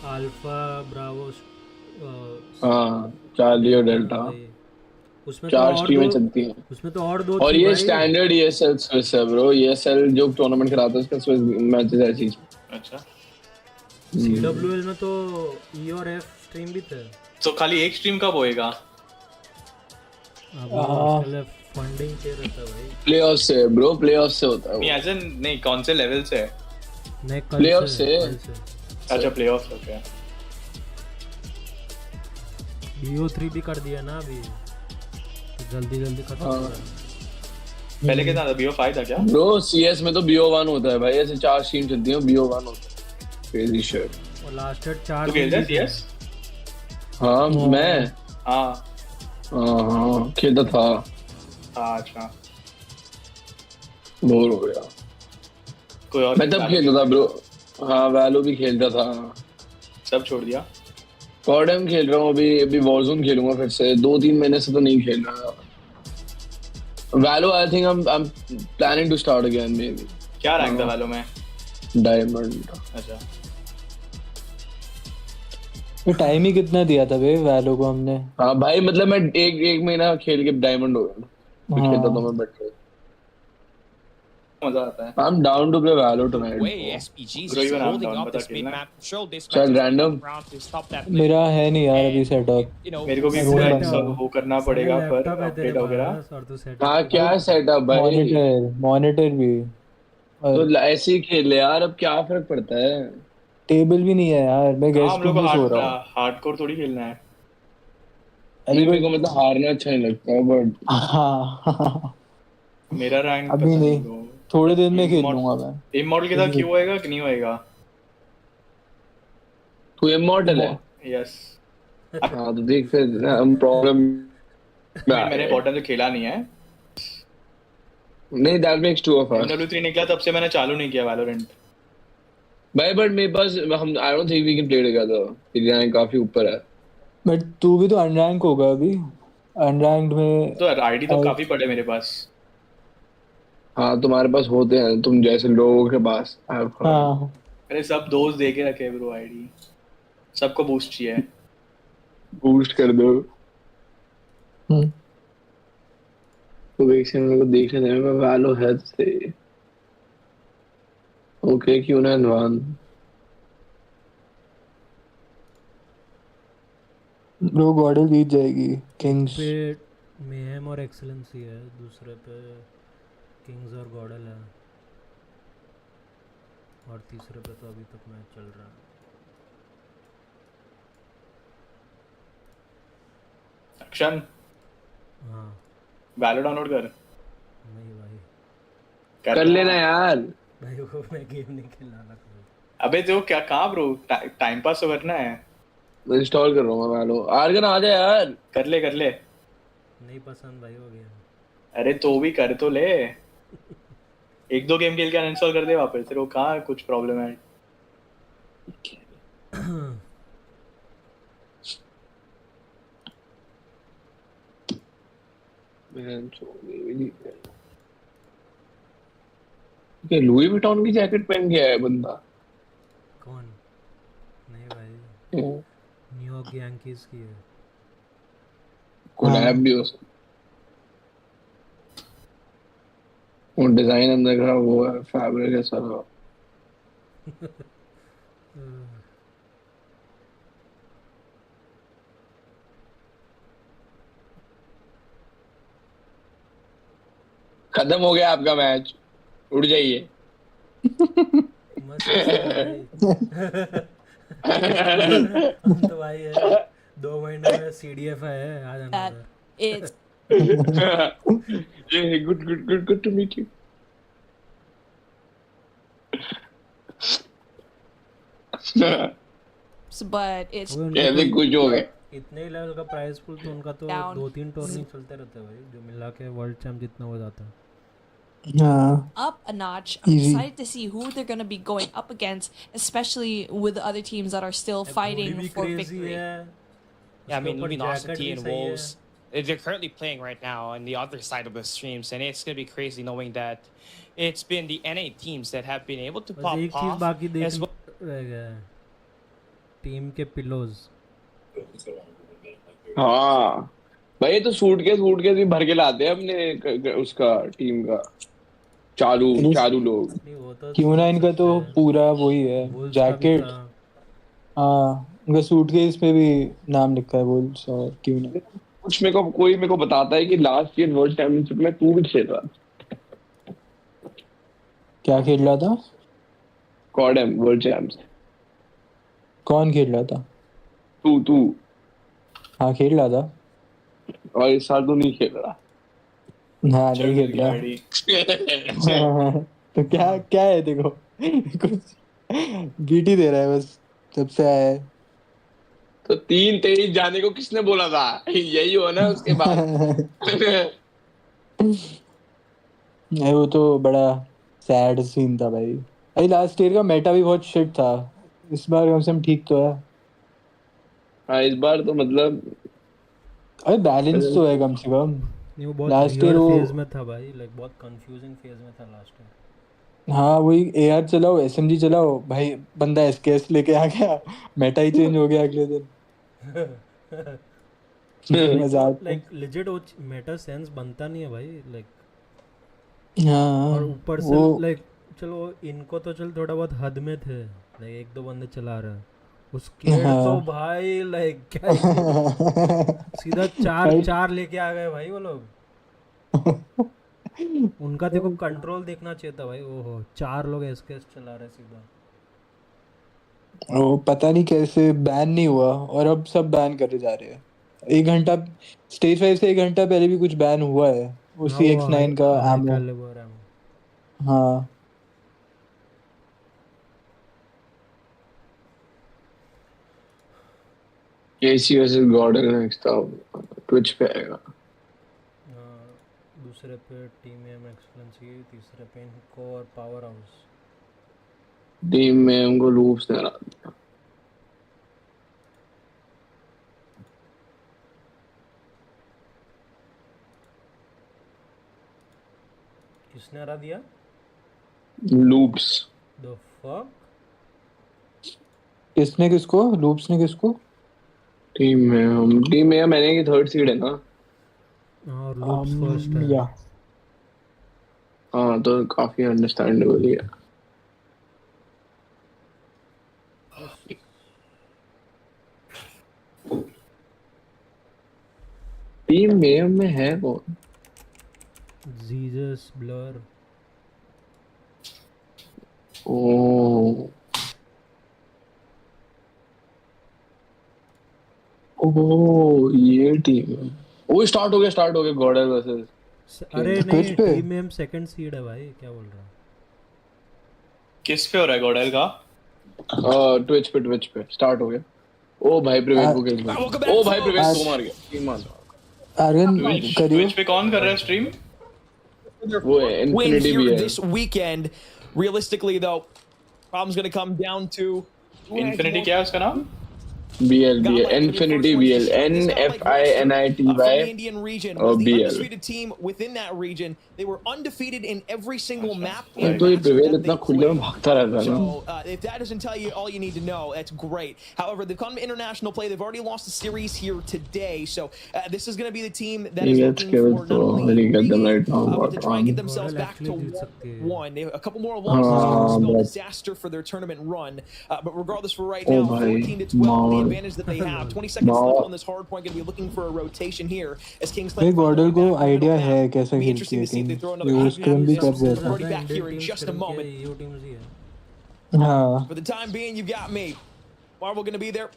अल्फा ब्रावो हाँ चार्ली और डेल्टा उसमें 4 टीमें चलती हैं उसमें तो और 2 और ये स्टैंडर्ड ESL स्विस है ब्रो, ESL जो टूर्नामेंट कराता है उसका स्विस मैचेस ऐसी। अच्छा CWL में तो E और F स्ट्रीम भी थे, तो खाली एक स्ट्रीम कब होएगा? अब उसके लिए फंडिंग चाहिए रहता है भाई। प्लेऑफ से ब्रो, प्लेऑफ से होता है नहीं एज इन नहीं, कौन से लेवल से है? नहीं प्लेऑफ से। अच्छा प्लेऑफ ओके। BO3 भी कर दिया ना अभी, तो जल्दी खत्म हो जाए। पहले कितना था? BO5 था क्या ब्रो? CS में तो BO1 होता है भाई, ऐसे 4 टीम चलती हैं, BO1 होता है। Crazy shit. और लास्ट 4 तू खेलता है CS? हाँ मैं हाँ खेलता था। अच्छा बोर हो गया। कोई और मैं तब खेलता था ब्रो। हाँ वैलो भी खेलता था, सब छोड़ दिया। CODM खेल रहा हूँ अभी Warzone खेलूंगा फिर से, 2-3 महीने से तो नहीं खेल रहा। Valo I think I'm planning to start again maybe। क्या रैंक था वैलो में? डायमंड। अच्छा तो टाइम ही कितना दिया था बे वैलो को हमने? हाँ भाई मतलब मैं एक महीना खेल के डायमंड हो गया, तो खेलता था मैं बेटर, मजा आता है। I'm down to play Valo tonight। Way SPGs is holding up this mid-map control. This चल random to stop that मेरा है नहीं यार अभी सेटअप। मेरे को भी वो करना पड़ेगा पर अपडेट वगैरह। हाँ क्या सेटअप भाई? मॉनिटर भी तो ऐसे ही खेल ले यार, अब क्या फर्क पड़ता है? टेबल भी नहीं है यार, मैं गेस्ट रूम में सो रहा हूँ। हार्डकोर थोड़ी खेलना है। अरे मेरे को मतलब हारना अच्छा नहीं लगता बट हाँ मेरा रैंक अभी नहीं, थोड़े दिन में खेल लूंगा मैं। इमॉर्टल के साथ क्यों होएगा कि नहीं होएगा? तू इमॉर्टल है? यस। हाँ तो देख फिर हम प्रॉब्लम मैंने बॉटम से खेला नहीं है। नहीं that makes two of us. W3 निकला तब से मैंने चालू नहीं किया वैलोरेंट भाई, बट मेरे पास हम I don't think we can play together. तेरी रैंक काफी ऊपर है। बट तू भी तो अनरैंक होगा अभी, अनरैंक्ड में तो आईडी तो काफी पड़े मेरे पास। हाँ तुम्हारे पास होते हैं, तुम जैसे लोगों के पास। हाँ अरे सब दोस्त दे के रखे ब्रो आईडी, सबको बूस्ट चाहिए। बूस्ट कर दो। प्रोबेक्शन में को देखने दे, मैं वैलो है से ओके क्यों ना नवान ब्रो गॉडल जीत जाएगी। किंग्स पे मेहम और एक्सीलेंसी है, दूसरे पे किंग्स और गॉडल है, और तीसरे पे तो अभी तक मैच चल रहा है। अक्षन हाँ वैलो डाउनलोड कर। नहीं भाई कर लेना यार। भाई वो मैं गेम नहीं खेलना। अबे तो क्या कहाँ ब्रो, टाइम पास तो करना है। मैं इंस्टॉल कर रहा हूँ वैलो। आर्गन आ जा यार। कर ले नहीं पसंद भाई वो गेम। अरे तो भी कर तो ले। 1-2 गेम खेल के अनइंस्टॉल कर दे वापस, तेरे को कहाँ कुछ प्रॉब्लम है? ये लुई विटॉन की जैकेट पहन के आया है बंदा। कौन? नहीं भाई, न्यूयॉर्क यांकीज की है। कोलैब भी हो सकता। वो डिजाइन अंदर का वो है, फैब्रिक है सारा। खत्म हो गया आपका मैच, उड़ जाइए। हम तो भाई है 2 महीने में CDF है, आ जाना उधर। ये good to meet you. But it's कैसे कुछ हो गए। इतने ही लेवल का प्राइस पूल तो उनका तो 2-3 टूर्नामेंट चलते रहते हैं भाई, जो मिला के वर्ल्ड चैंप जितना हो जाता है। up a notch. I'm excited to see who they're going to be going up against, especially with the other teams that are still fighting for victory. Yeah, I mean, Luminosity and Wolves, they're currently playing right now on the other side of the streams, and it's going to be crazy knowing that it's been the NA teams that have been able to pop off as well. Team के pillows. हाँ भाई, तो suitcase भी भर के लाते हैं अपने उसका टीम का। चालू लोग। क्यों ना, इनका तो पूरा वही है जैकेट। हाँ, उनका सूटकेस पे भी नाम लिखा है वुल्व्स और क्यों ना। कुछ कोई मेरे को बताता है कि लास्ट ईयर वर्ल्ड चैंपियनशिप में तू भी खेल रहा था। क्या खेल रहा था? CODM world champs. कौन खेल रहा था? तू। हाँ खेल रहा था। और इस साल तो नहीं खेल रहा। हाँ नहीं खेल रहा। तो क्या है देखो, कुछ बीटी दे रहा है बस जब से आया है। तो 3-23 जाने को किसने बोला था? यही हो ना उसके बाद। नहीं, वो तो बड़ा सैड सीन था भाई। अरे लास्ट ईयर का मेटा भी बहुत शिट था, इस बार कम से कम ठीक तो है। हाँ इस बार तो मतलब अरे बैलेंस तो है कम से कम। वो बहुत लास्ट ईयर फेज में था भाई, लाइक बहुत कंफ्यूजिंग फेज में था लास्ट ईयर। हाँ वही AR चलाओ, SMG चलाओ भाई, बंदा SKS लेके आ गया, मेटा ही चेंज हो गया अगले दिन। मजाक। लाइक लेजिट वो मेटा सेंस बनता नहीं है भाई, लाइक। हाँ और ऊपर से लाइक चलो इनको तो चल थोड़ा बहुत हद में थे, लाइक 1-2 बंदे चला रहे हैं, उसके तो भाई लाइक क्या सीधा 4 लेके आ गए भाई वो लोग। उनका देखो कंट्रोल देखना चाहिए था भाई। ओहो 4 लोग SKS चला रहे सीधा। वो पता नहीं कैसे बैन नहीं हुआ, और अब सब बैन करे जा रहे हैं। 1 घंटा स्टेज 5 से 1 घंटा पहले भी कुछ बैन हुआ है उसी X9 का एमो। हाँ KC versus Gordon next Twitch पे आएगा। दूसरे पे टीम में एक्सलेंसी, तीसरे पे इनको और पावर हाउस। टीम में उनको लूप्स ने हरा दिया। किसने हरा दिया? लूप्स। The fuck? किसने किसको? लूप्स ने किसको? टीम में मैंने की 3rd सीड है ना। और लूप्स फर्स्ट है। या हाँ तो काफी अंडरस्टैंडेबल है। टीम में है कौन? Jesus blur. ओह ये टीम है। वो स्टार्ट हो गया गॉर्डन वर्सेस। अरे नहीं, टीम में हम 2nd सीड है भाई, क्या बोल रहा है? किस पे हो रहा है गॉर्डन का? ट्विच पे स्टार्ट हो गया। ओ भाई प्रवेश को खेल। ओ भाई प्रवेश को मार गया। टीम मार। आर्यन करियो। ट्विच पे कौन कर रहा है स्ट्रीम? वो win Infinity here भी है। this weekend. Realistically though, problem's going to come down to Infinity क्या है उसका नाम? BL, Infinity BL, NFINITY from the Indian region or was the BL. undefeated team within that region. They were undefeated in every single map. तो ये prevail इतना खुले में भागता रहता है ना. So if that doesn't tell you all you need to know, that's great. However, they've come to international play. They've already lost the series here today. So this is going to be the team that is looking for not only but to try and get themselves back to 1. A couple more losses spell disaster for their tournament run. But regardless, for right now, 14 to 12, the advantage that they have. 20 seconds left on this hard point. Going to be looking for a rotation here as Kingsland. गॉर्डल को idea है कैसे खेलती है team ये उसके भी कर रहे थे Already back here in just a moment. हाँ For the time being, you got me. Marvel going to be there.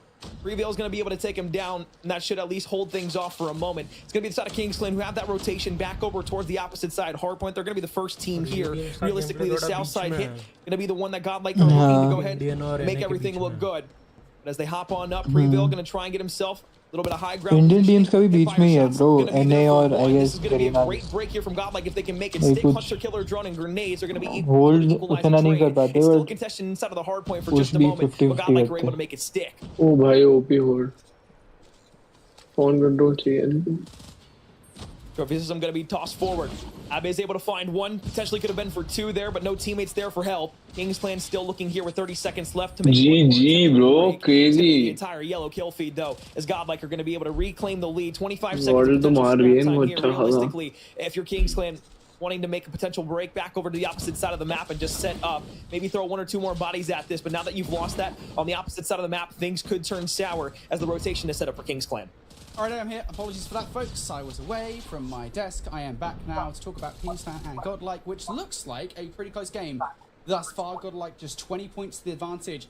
Reveal's going to be able to take him down, and that should at least hold things off for a moment. It's going to be the side of Kingsland who have that rotation back over towards the opposite side. Hardpoint, they're going to be the first team here. Realistically, the south side hit going to be the one that Godlike are looking to go ahead and make everything look good. But as they hop on up, Reveal going to try and get himself a little bit of high ground. Indian teams का भी बीच में ही है bro NA और I guess This is going to be a great break here from Godlike if they can make it. Stick, Hunter, Killer, Drone, and Grenades are going to be hold उतना नहीं कर पाते It's still और contested inside of the hard point for just a moment, but Godlike were able to make it stick. ओ भाई OP hold. Phone control चाहिए. Tropism going to be tossed forward. Abe is able to find one. Potentially could have been for 2 there, but no teammates there for help. Kings Clan still looking here with 30 seconds left to make GG, bro. Crazy. The entire yellow kill feed, though, as Godlike are going to be able to reclaim the lead. 25 seconds of time here. Realistically, if you're Kings Clan wanting to make a potential break back over to the opposite side of the map and just set up, maybe throw 1 or 2 more bodies at this. But now that you've lost that on the opposite side of the map, things could turn sour as the rotation is set up for Kings Clan. Alright, I'm here. Apologies for that, folks. I was away from my desk. I am back now to talk about Kingsland and Godlike, which looks like a pretty close game. Thus far, Godlike just 20 points to the advantage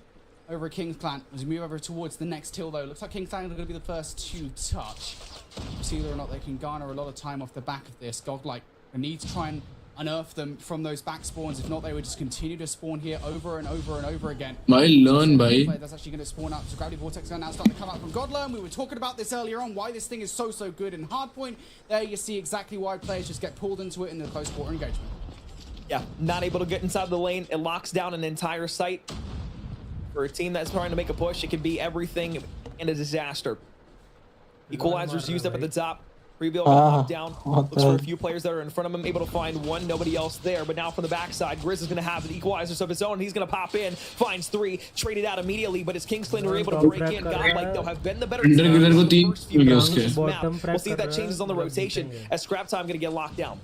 over Kings Clan. As we move over towards the next hill, though, looks like Kings Clan are going to be the first to touch. We'll see whether or not they can garner a lot of time off the back of this. Godlike need to try and unearth them from those back spawns. If not, they would just continue to spawn here over and over and over again. That's actually going to spawn up. So Gravity Vortex are now starting to come out from Godlearn. We were talking about this earlier on, why this thing is so good in Hardpoint. There you see exactly why players just get pulled into it in the close quarter engagement. Yeah, not able to get inside the lane. It locks down an entire site. For a team that's trying to make a push, it can be everything in a disaster. Equalizers used up at the top. Reveal up down. Looks for a few players that are in front of him, able to find one. Nobody else there. But now from the backside, Grizz is going to have the equalizers of his own. He's going to pop in, finds 3, traded out immediately. But it's Kingsland who are able to break in. Godlike, they'll have been the better team. We'll see if that changes on the rotation as scrap time going to get locked down.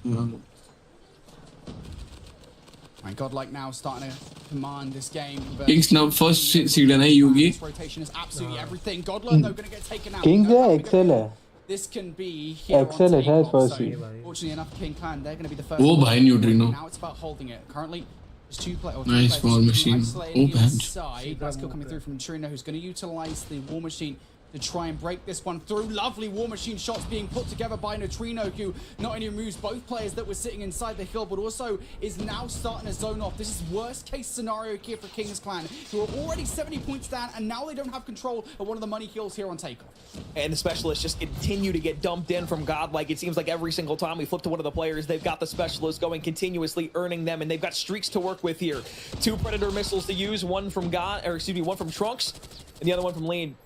And Godlike now starting to command this game. Kings now first seed है ना Yugi. This rotation is absolutely everything. Godlearn though going to get taken out. Kings है Excel है. This can be here Excel on है first so, seed. fortunately enough, King Clan they're going to be the first. वो भाई Neutrino. Now it's about holding it. Currently, there's 2 players. Nice War Machine. Oh, side. That's kill coming through from Neutrino, who's going to utilize the War Machine to try and break this one through. Lovely War Machine shots being put together by Neutrino, who not only removes both players that were sitting inside the hill, but also is now starting to zone off. This is worst case scenario here for Kings Clan, who are already 70 points down, and now they don't have control of one of the money kills here on takeoff. And the specialists just continue to get dumped in from Godlike. It seems like every single time we flip to one of the players, they've got the specialists going continuously, earning them, and they've got streaks to work with here. 2 Predator missiles to use, one from one from Trunks, and the other one from Lane.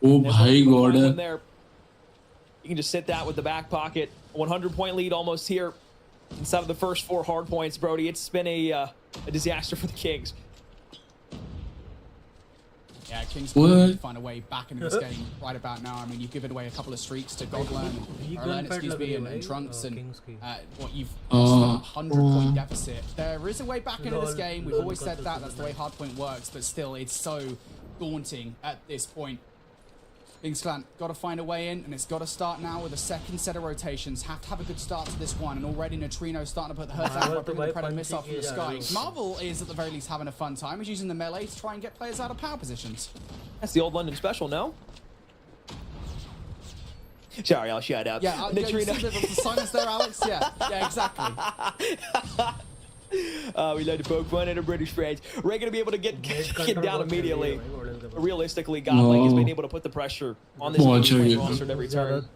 Oh my God. There. You can just sit that with the back pocket. 100-point lead almost here. Inside of the first 4 hard points, Brody. It's been a disaster for the Kings. Yeah, Kings can find a way back into this game right about now. I mean, you've given away a couple of streaks to Godlearn, and Trunks, and what you've lost a 100-point deficit. There is a way back into this game. We've always said that. That's the way Hardpoint works, but still, it's so daunting at this point. Kings Clan got to find a way in, and it's got to start now with a second set of rotations. Have to have a good start to this one, and already Neutrino starting to put the hurt out by bringing the Predator missile from the sky. Marvel is at the very least having a fun time. He's using the melee to try and get players out of power positions. That's the old London special, no? Sorry, I'll shout out. Yeah, Neutrino. The silence there, Alex. Yeah, exactly. We like to poke fun at a British friends. We're going to be able to get down immediately. Realistically, Godlike has been able to put the pressure on this roster at every turn.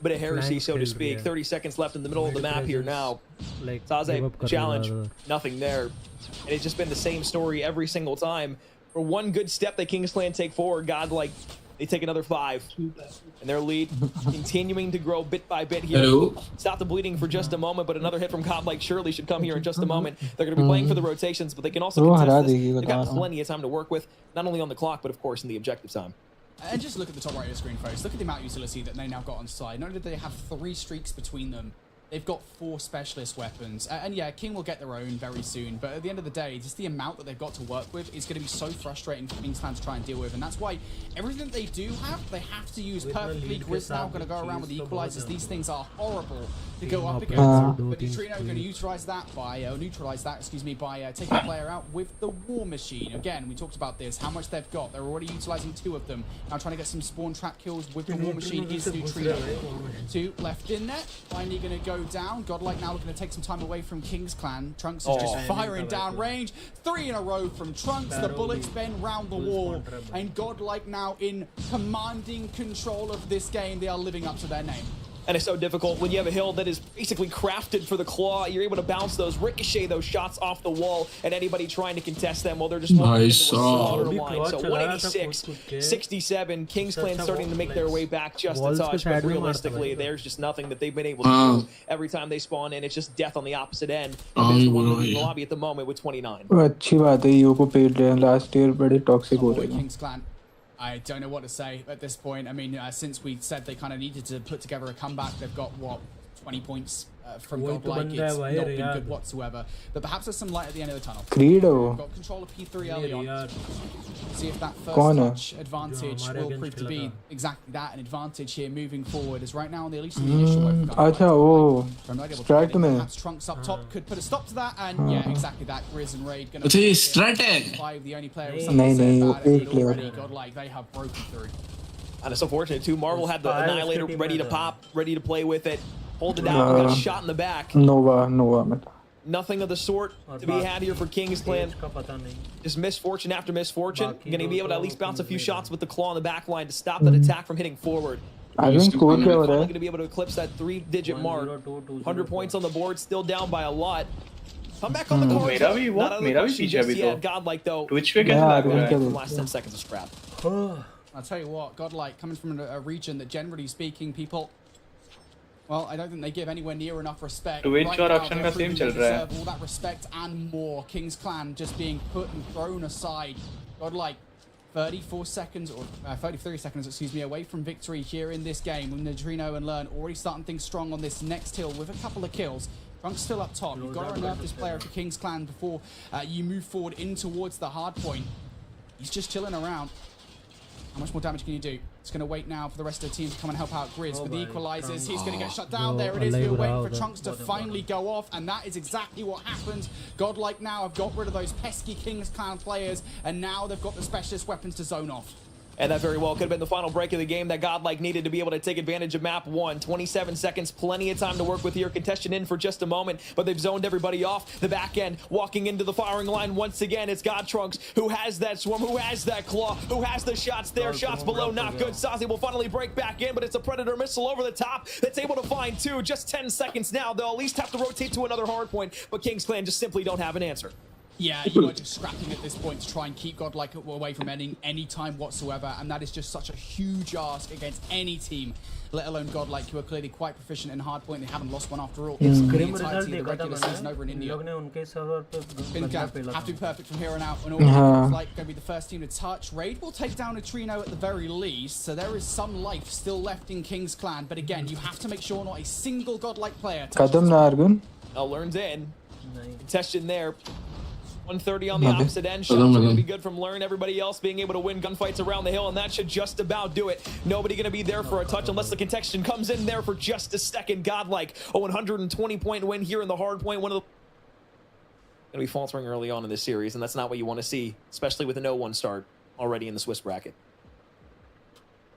Bit of heresy, so to speak. 30 seconds left in the middle of the map here now. Saze, challenge, nothing there. And it's just been the same story every single time. For one good step that Kings Clan take forward, Godlike They take another 5, and their lead continuing to grow bit by bit here. Hello. Stop the bleeding for just a moment, but another hit from Godlike surely should come here in just a moment. They're going to be playing for the rotations, but they can also contest this. They've got plenty of time to work with, not only on the clock, but of course in the objective time. And just look at the top right of the screen, folks. Look at the amount of utility that they now got on side. Not only do they have 3 streaks between them, they've got 4 specialist weapons. And yeah, King will get their own very soon. But at the end of the day, just the amount that they've got to work with is going to be so frustrating for King's Clan to try and deal with. And that's why everything that they do have, they have to use perfectly. Grizz now going to go around with the equalizers. These things are horrible to go up against. But Neutrino going to utilize that by, neutralize that, excuse me, by taking the player out with the War Machine. Again, we talked about this, how much they've got. They're already utilizing 2 of them. Now trying to get some spawn trap kills with the War Machine is Neutrino. 2 left in there. Finally going to go down. Godlike now looking to take some time away from King's Clan. Trunks is just firing down range. 3 in a row from Trunks. The bullets bend round the wall. And Godlike now in commanding control of this game. They are living up to their name. And it's so difficult when you have a hill that is basically crafted for the claw. You're able to bounce those, ricochet those shots off the wall, and anybody trying to contest them, well, they're just walking into a slaughter line. So 186, 67. King's Clan starting to make their way back just a touch, but realistically, there's just nothing that they've been able to do. Every time they spawn in, it's just death on the opposite end. There's the one in the lobby at the moment with 29. अच्छी बात है UCO paid रहे हैं last year बड़े toxic हो रहे हैं. King's Clan. I don't know what to say at this point. I mean, since we said they kind of needed to put together a comeback, they've got, what, 20 points from Godlike. It's not been good whatsoever. But perhaps there's some light at the end of the tunnel. Credo. Got control of P3 early on. See if that first touch advantage will prove to be exactly that, an advantage here moving forward. As right now, at least in the initial wave. अच्छा वो strat में. Perhaps Trunks up top could put a stop to that, and yeah, exactly that. Grizz and Raid going to अच्छा ये strat है. the only player नहीं वो एक player. Godlike, they have broken through. And it's so fortunate too. Marvel had the Annihilator ready to pop, ready to play with it. Hold it down, got shot in the back. Nova. Nothing of the sort to be had here for King's Clan. Just misfortune after misfortune. Going to be able to at least bounce a few shots with the claw on the back line to stop that attack from hitting forward. Argon score क्या हो रहा है? Going to be able to eclipse that 3-digit mark. 100 points on the board, still down by a lot. Come back on the court. मेरा भी पीछे अभी तो. Godlike though. Twitch पे कैसे लग रहा है? Last 10 seconds of scrap. I'll tell you what, Godlike, coming from a region that generally speaking people, well, I don't think they give anywhere near enough respect. Twitch और Action का same चल रहा है. All that respect and more. King's Clan just being put and thrown aside. Godlike, 34 seconds, or 33 seconds, excuse me, away from victory here in this game. With Neutrino and Learn already starting things strong on this next hill with a couple of kills. Trunks still up top. You've got to unnerve this player for King's Clan before you move forward in towards the hard point. He's just chilling around. How much more damage can you do? It's going to wait now for the rest of the team to come and help out Grizz with the equalizers. He's going to get shut down. There it is. We're waiting for Trunks to finally go off, and that is exactly what happened. Godlike now have got rid of those pesky King's Clan players, and now they've got the specialist weapons to zone off. And that very well could have been the final break of the game that Godlike needed to be able to take advantage of map 1. 27 seconds, plenty of time to work with here. Contestant in for just a moment, but they've zoned everybody off. The back end, walking into the firing line once again. It's God Trunks who has that swarm, who has that claw, who has the shots there. Shots below, not good. Sazi will finally break back in, but it's a Predator missile over the top that's able to find 2. Just 10 seconds now. They'll at least have to rotate to another hard point, but King's Clan just simply don't have an answer. Yeah, you are just scrapping at this point to try and keep Godlike away from any time whatsoever, and that is just such a huge ask against any team, let alone Godlike, who are clearly quite proficient in hardpoint. They haven't lost one after all. It's the entirety of the regular season over in India. Have to be perfect from here on out, and all like going to be the first team to touch. Raid will take down a Neutrino at the very least, so there is some life still left in King's Clan. But again, you have to make sure not a single Godlike player touches. Argon. Learns in. Contestant there. 130 on the opposite end. Shots are going to be good from Learn. Everybody else being able to win gunfights around the hill, and that should just about do it. Nobody going to be there for a touch unless the contestant comes in there for just a second. Godlike, a 120-point win here in the hard point. One of the going to be faltering early on in this series, and that's not what you want to see, especially with a 0-1 start already in the Swiss bracket.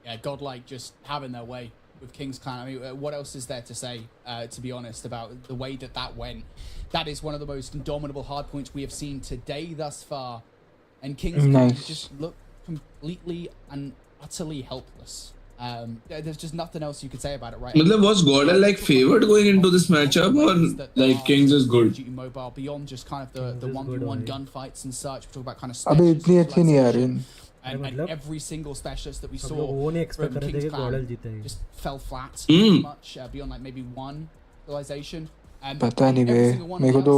Yeah, Godlike just having their way with King's Clan. I mean, what else is there to say, to be honest, about the way that went? That is one of the most indomitable hardpoints we have seen today thus far. And King's Clan just look completely and utterly helpless. There's just nothing else you could say about it, right? Was Gordon like favored going into this matchup, or like Kings is good? Mobile beyond just kind of the 1v1 gunfights and such. We talk about kind of अबे इतनी अच्छी नहीं आ रही. And every single specialist that we saw वो नहीं expect from कर रहे थे King's कि Clan Gordel जीतेगी. just fell flat pretty much beyond like maybe one realization. पता नहीं बे, मेरे को तो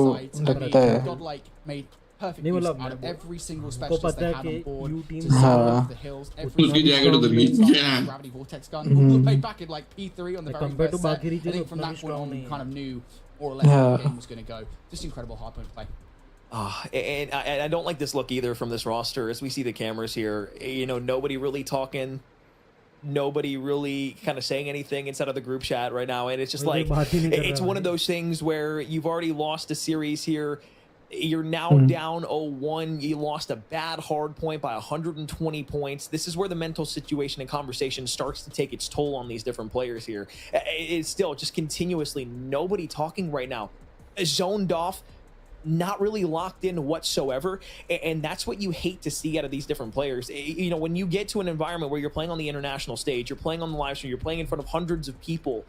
लगता है Godlike made perfect नहीं use मतलब out of every single को specialist पता they है had कि on board U team to हाँ surf the hills. Every उसकी जैकेट उधर गई gravity vortex gun all the way back in like P3 on the very compared to first set. बाकी I region think from उतना that भी point strong on नहीं kind है. of knew more or less how the game was going to go. Just incredible hardpoint play. And I don't like this look either from this roster. As we see the cameras here, you know, nobody really talking, nobody really kind of saying anything inside of the group chat right now. And it's just like, it's one of those things where you've already lost a series here. You're now down 0-1. You lost a bad hard point by 120 points. This is where the mental situation and conversation starts to take its toll on these different players here. It's still just continuously nobody talking right now. Zoned off, not really locked in whatsoever, and that's what you hate to see out of these different players. You know, when you get to an environment where you're playing on the international stage, you're playing on the live stream, you're playing in front of hundreds of people,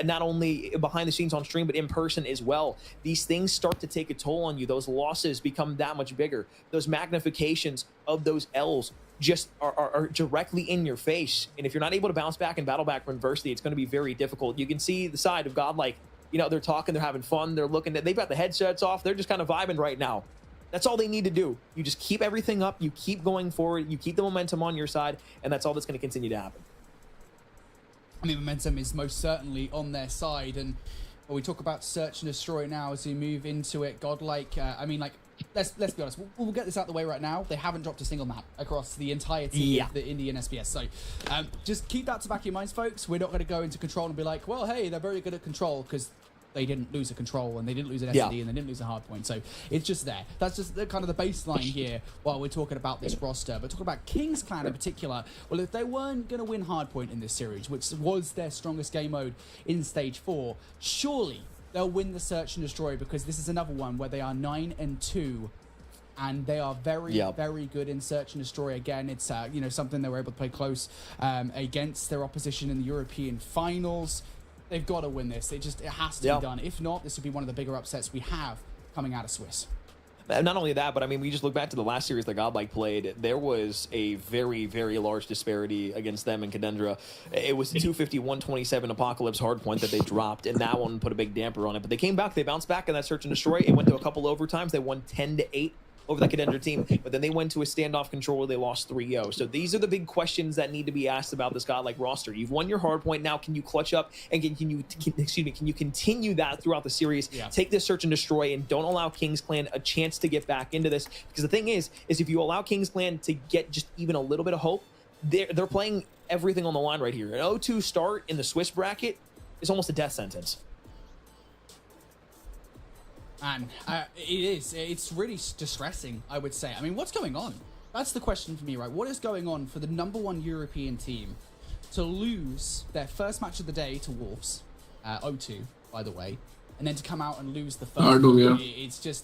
not only behind the scenes on stream, but in person as well, these things start to take a toll on you. Those losses become that much bigger. Those magnifications of those L's just are directly in your face, and if you're not able to bounce back and battle back from adversity, it's going to be very difficult. You can see the side of Godlike. You know, they're talking, they're having fun, they're looking at, they've got the headsets off, they're just kind of vibing right now. That's all they need to do. You just keep everything up, you keep going forward, you keep the momentum on your side, and that's all that's going to continue to happen. I mean, momentum is most certainly on their side, and when we talk about search and destroy now as we move into it, Godlike, I mean, like, let's be honest, we'll get this out of the way right now. They haven't dropped a single map across the entirety of the Indian SBS. So just keep that to back of your minds, folks. We're not going to go into control and be like, well, hey, they're very good at control, because they didn't lose a control and they didn't lose an SD and they didn't lose a hard point. So it's just there. That's just the kind of the baseline here while we're talking about this roster. But talking about King's Clan in particular, well, if they weren't going to win hard point in this series, which was their strongest game mode in stage 4, surely they'll win the search and destroy, because this is another one where they are 9-2 and they are very, very good in search and destroy. Again, it's you know, something they were able to play close against their opposition in the European finals. They've got to win this. It has to be done. If not, this would be one of the bigger upsets we have coming out of Swiss. Not only that, but I mean, we just look back to the last series that Godlike played. There was a very, very large disparity against them in Cadendra. It was the 250-127 Apocalypse hardpoint that they dropped, and that one put a big damper on it. But they came back. They bounced back in that search and destroy. It went to a couple overtimes. They won 10-8 over the Cadendra team, but then they went to a standoff control where they lost 3-0. So these are the big questions that need to be asked about this Godlike roster. You've won your hard point. Now, can you clutch up and can you continue that throughout the series? Take this search and destroy and don't allow King's Clan a chance to get back into this. Because the thing is if you allow King's Clan to get just even a little bit of hope, they're playing everything on the line right here. An 0-2 start in the Swiss bracket is almost a death sentence. And it's really distressing, I would say. I mean, what's going on? That's the question for me, right? What is going on for the #1 European team to lose their first match of the day to Wolves, 0-2, by the way, and then to come out and lose the first?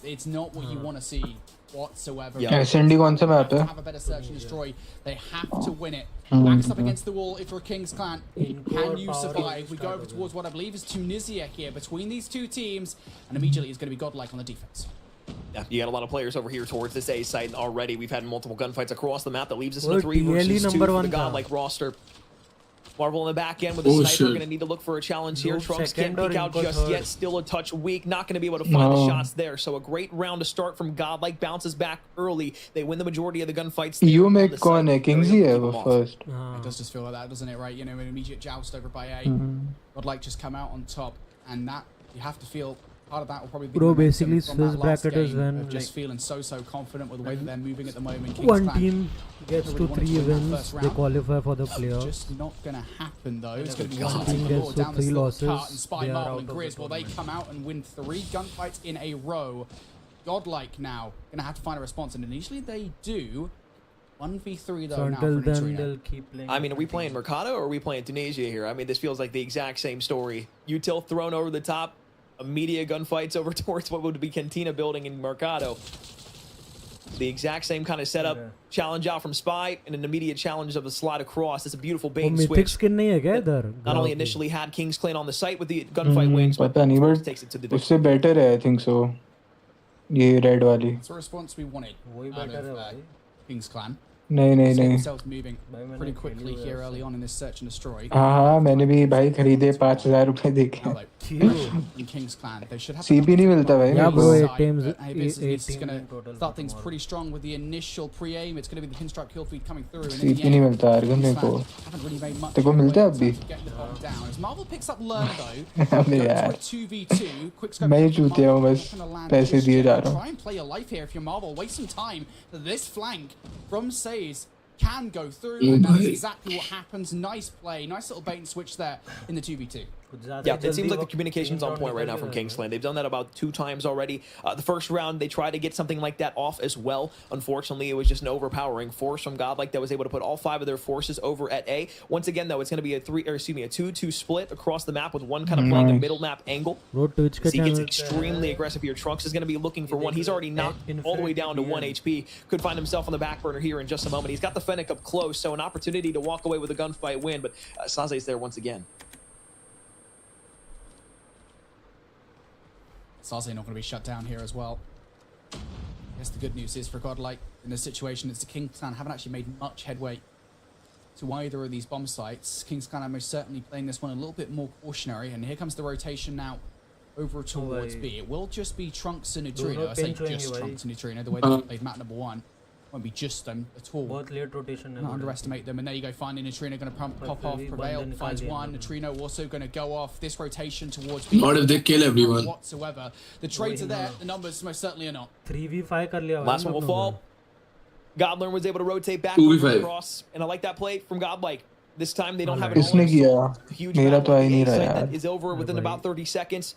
It's not what you want to see whatsoever. SND कौन सा map है? Have a better search and destroy. They have to win it. Backs up against the wall. If you're a King's Clan, can you survive? We go over towards what I believe is Tunisia here between these two teams, and immediately it's going to be Godlike on the defense. Yeah, you got a lot of players over here towards this A site already. We've had multiple gunfights across the map that leaves us in a 3 versus 2 for the Godlike roster. Marvel in the back end with a sniper. Going to need to look for a challenge here. Trunks can't peek out just yet. Still a touch weak. Not going to be able to find the shots there. So a great round to start from Godlike. Bounces back early. They win the majority of the gunfights. You make कौन है? Kingsley है वो first. It does just feel like that, doesn't it? Right? You know, an immediate joust over by A. Godlike just come out on top, and that you have to feel. Part of that will probably be basically Swiss bracket is when just feeling so confident with the way that they're moving at the moment. King's One Clan team gets to 3 wins, they qualify for the playoffs. Just not gonna happen though. It's gonna be one team gets to 3 losses. And Spy, Marvel, and Grizz. Well, they come out and win 3 gunfights in a row. Godlike now gonna have to find a response, and initially they do. 1v3 though. So now until for then, they'll keep playing. I mean, are we playing Mercado or are we playing Tunisia here? I mean, this feels like the exact same story. Util thrown over the top. Immediate gunfights over towards what would be Cantina building in Mercado. The exact same kind of setup. Challenge out from Spy and an immediate challenge of a slide across. It's a beautiful bait and switch. Skin नहीं है क्या इधर? Not only initially had King's Clan on the site with the gunfight wings, but takes it to the उससे better है, I think so. ये red वाली. It's a response we wanted out of King's Clan. नहीं themselves moving pretty quickly here early on in this search and destroy. हाँ मैंने भी भाई खरीदे 5,000 रुपए देखे In King's Clan, they should have CP नहीं मिलता भाई Yeah, मेरे bro, को 8 teams, Abyss 8 is going to start things pretty strong with the initial pre-aim. It's going to be the pinstripe kill feed coming through. And in the CP नहीं मिलता argon मेरे को haven't really made much तेरे को मिलता है अब भी getting the bomb down. As Marvel picks up Learn though, अबे goes यार for a 2v2. Quick scope मैं ही from चूतिया हूँ Marvel, बस not gonna land पैसे just दिए yet. जा रहा हूँ Try and play your life here if you're Marvel. Waste some time. This flank from Says can go through, and that's exactly what happens. Nice play, nice little bait and switch there in the 2v2. Yeah, it seems like the communication's on point right now from Kingsland. They've done that about 2 times already. The first round, they tried to get something like that off as well. Unfortunately, it was just an overpowering force from Godlike that was able to put all 5 of their forces over at A. Once again, though, it's going to be a 2-2 split across the map with one kind of playing the middle map angle. As he gets extremely aggressive here. Trunks is going to be looking for one. He's already knocked all the way down to 1 HP. Could find himself on the back burner here in just a moment. He's got the Fennec up close, so an opportunity to walk away with a gunfight win, but Saze's there once again. Saze not going to be shut down here as well. I guess the good news is for Godlike in this situation is the King's Clan haven't actually made much headway to either of these bomb sites. King's Clan are most certainly playing this one a little bit more cautionary, and here comes the rotation now over towards B. It will just be Trunks and Neutrino. I say just Trunks and Neutrino, the way they played map number 1. Won't be just them at all. बहुत late rotation Not underestimate them. And there you go, finding Neutrino going to pop off. Prevail finds one. Neutrino also going to go off. This rotation towards B. Not if they kill everyone. Whatsoever. The trades are there. The numbers most certainly are not. 3v5 कर लिया. Last one will fall. Godlearn was able to rotate back across, and I like that play from Godlike. This time they don't have an huge that is over within about 30 seconds.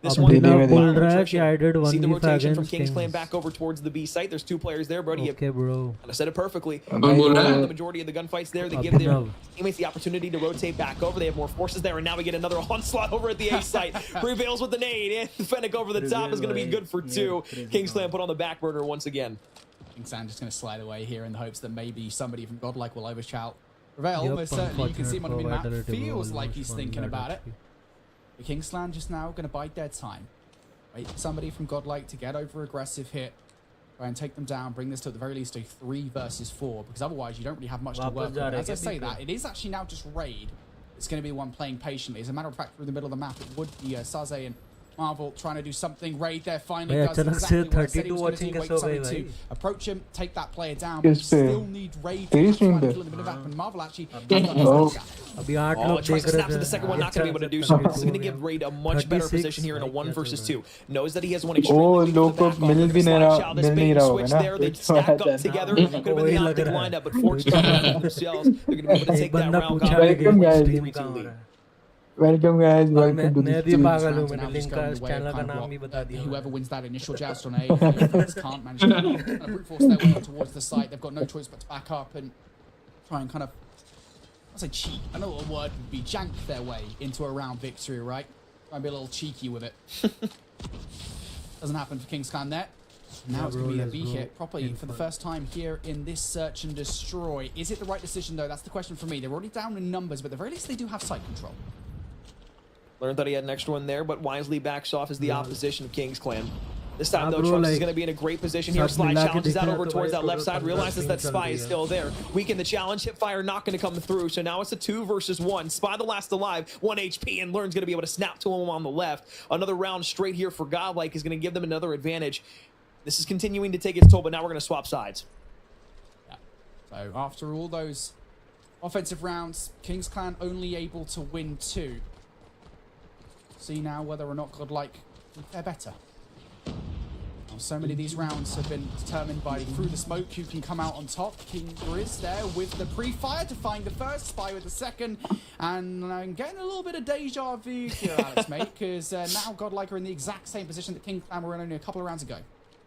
This one, see the rotation from King's Clan back over towards the B site. There's 2 players there, Brody. Okay, bro. I said it perfectly. The majority of the gunfights there, they give their teammates the opportunity to rotate back over. They have more forces there, and now we get another onslaught over at the A site. Prevails with the nade, and Fennec over the top is going to be good for 2. King's Clan put on the back burner once again. King's Clan just going to slide away here in the hopes that maybe somebody from Godlike will overshout. Prevail, most certainly, you can see him on the map. Feels like he's thinking about it. The King's Clan just now going to bide their time. Wait for somebody from Godlike to get over aggressive hit. Try and take them down. Bring this to at the very least a 3 versus 4. Because otherwise you don't really have much to work with. As I say that, it is actually now just Raid. It's going to be one playing patiently. As a matter of fact, through the middle of the map, it would be Saze and Marvel trying to do something. Raid there finally does exactly what I said he was going to do. Wait for somebody to approach him, take that player down. But you still need Raid to try and kill him in the middle of the map. And Marvel actually... Tries to snap to the second one, not going to be able to do so. This is going to give Raid a much better position here in a 1 versus 2. Knows that he has one extremely switch there. They stack up together. Could have been the optic lineup, but fortunately themselves, they're going to be able to take that round. Welcome guys, welcome to the stream. Whoever wins that initial joust on A, can't manage to brute force their way towards the site. They've got no choice but to back up and try and kind of, I'll say cheat. Another word would be jank their way into a round victory, right? Try and be a little cheeky with it. Doesn't happen for King's Clan there. Now it's going to be a B hit properly for the first time here in this search and destroy. Is it the right decision though? That's the question for me. They're already down in numbers, but at the very least they do have site control. Learned that he had an extra one there, but wisely backs off as the opposition of King's Clan. This time, though, Trunks is going to be in a great position here. Slide challenges out over towards that left side. Realizes that Spy is still there. Weaken the challenge. Hipfire not going to come through. So now it's a 2 versus 1. Spy the last alive. 1 HP. And Learn's going to be able to snap to him on the left. Another round straight here for Godlike is going to give them another advantage. This is continuing to take its toll, but now we're going to swap sides. Yeah. So after all those offensive rounds, King's Clan only able to win 2. See now whether or not Godlike they're better. So many of these rounds have been determined by through the smoke who can come out on top. King Grizz there with the pre-fire to find the first, Spy with the second, and I'm getting a little bit of deja vu here, Alex, mate, because now Godlike are in the exact same position that King Clan were in only a couple of rounds ago.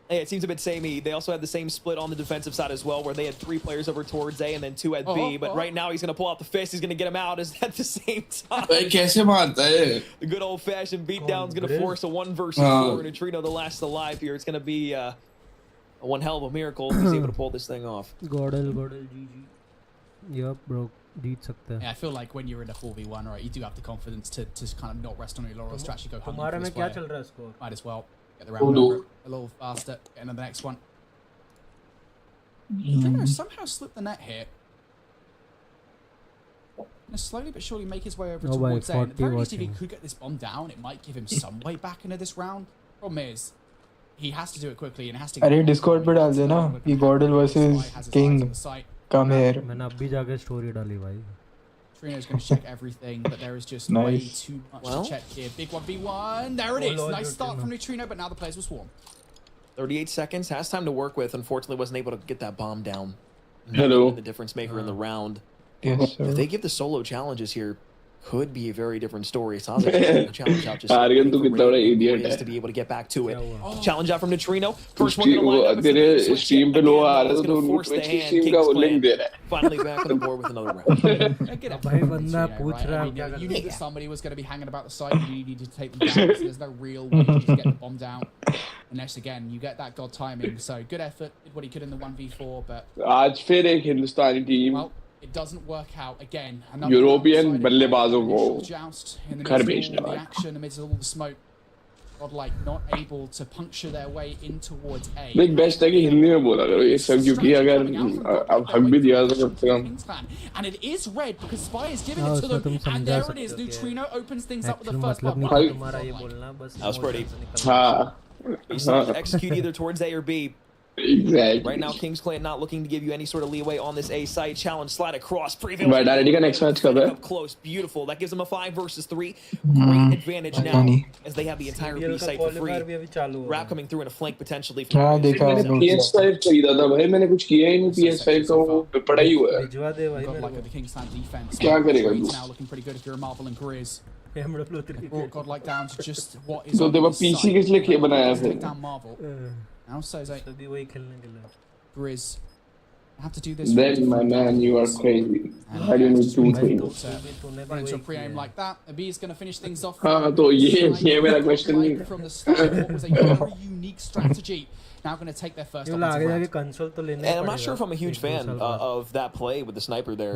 Hey, it seems a bit samey. They also had the same split on the defensive side as well, where they had 3 players over towards A and then 2 at B. But right now, he's going to pull out the fist. He's going to get him out at the same time. The good old-fashioned beatdown's going to force a 1 versus 4. Neutrino, the last alive here. It's going to be a one hell of a miracle if he's able to pull this thing off. Godel, GG. Yup, bro. Yeah, I feel like when you're in a 4v1, right, you do have the confidence to kind of not rest on your laurels, to actually go hungry for this player. Might as well. Get the round over a little faster, get into the next one. Neutrino somehow slipped the net here. Gonna slowly but surely make his way over towards A. And at the very least, if he could get this bomb down, it might give him some way back into this round. Problem is, he has to do it quickly and has to. अरे Discord पे डाल देना कि Gordon versus King. Come here. मैंने अभी जाके story डाली भाई. Trino's going to check everything, but there is just way too much to check here. Big 1v1. There it is. Nice start from Neutrino, but now the players will swarm. 38 seconds. Has time to work with. Unfortunately, wasn't able to get that bomb down. Hello. The difference maker in the round. Yes, sir. If they give the solo challenges here, could be a very different story. Sounds like the challenge out just Argon to kitna bada idiot hai. To be able to get back to it. Challenge out from Neutrino. First one तेरे stream पे लो आ रहा था तो उनकी stream का link दे रहा है. Finally back on the board with another round. भाई बंदा पूछ रहा है क्या You knew that somebody was going to be hanging about the side. You needed to take them down. So there's no real way to get the bomb down. Unless again you get that god timing. So good effort. Did what he could in the 1v4, but आज फिर एक हिंदुस्तानी team. Well, it doesn't work out again. European बल्लेबाजों को घर भेजना है. Action amidst all the smoke. Godlike not able to puncture their way in towards A. देख best है कि हिंदी में बोला करो ये सब क्योंकि अगर अब हक भी दिया तो कम से कम. And it is red because Spy is giving it to them, and there it is. Neutrino opens things up with the first one. तुम्हारा ये बोलना बस. That was pretty. हाँ. Execute either towards A or B. Exactly. Right now, Kings Clan not looking to give you any sort of leeway on this A site. Challenge slide across. Prevail. Vitality का next match कब है? Up close, beautiful. That gives them a 5 versus 3. Great advantage now as they have the entire B site for free. Rap coming through in a flank potentially. हाँ देखा है. PS5 खरीदा था भाई मैंने कुछ किया ही नहीं PS5 का वो पड़ा ही हुआ है. भिजवा दे भाई Godlike of the Kings Clan defense. क्या करेगा तू? Now looking pretty good if you're a Marvel and Grizz. Brought Godlike down to just what is. तो देखो PC किस लिए बनाया फिर? Down Marvel. Now says तभी वही खेलने के लिए. Grizz have to do this. Then my man, you are crazy. Why do you need 2 things? Run into a pre-aim like that. Abi is going to finish things off. हाँ तो ये मेरा question नहीं है. From the start, what was a very unique strategy. Now going to take their first. And I'm not sure if I'm a huge fan of that play with the sniper there.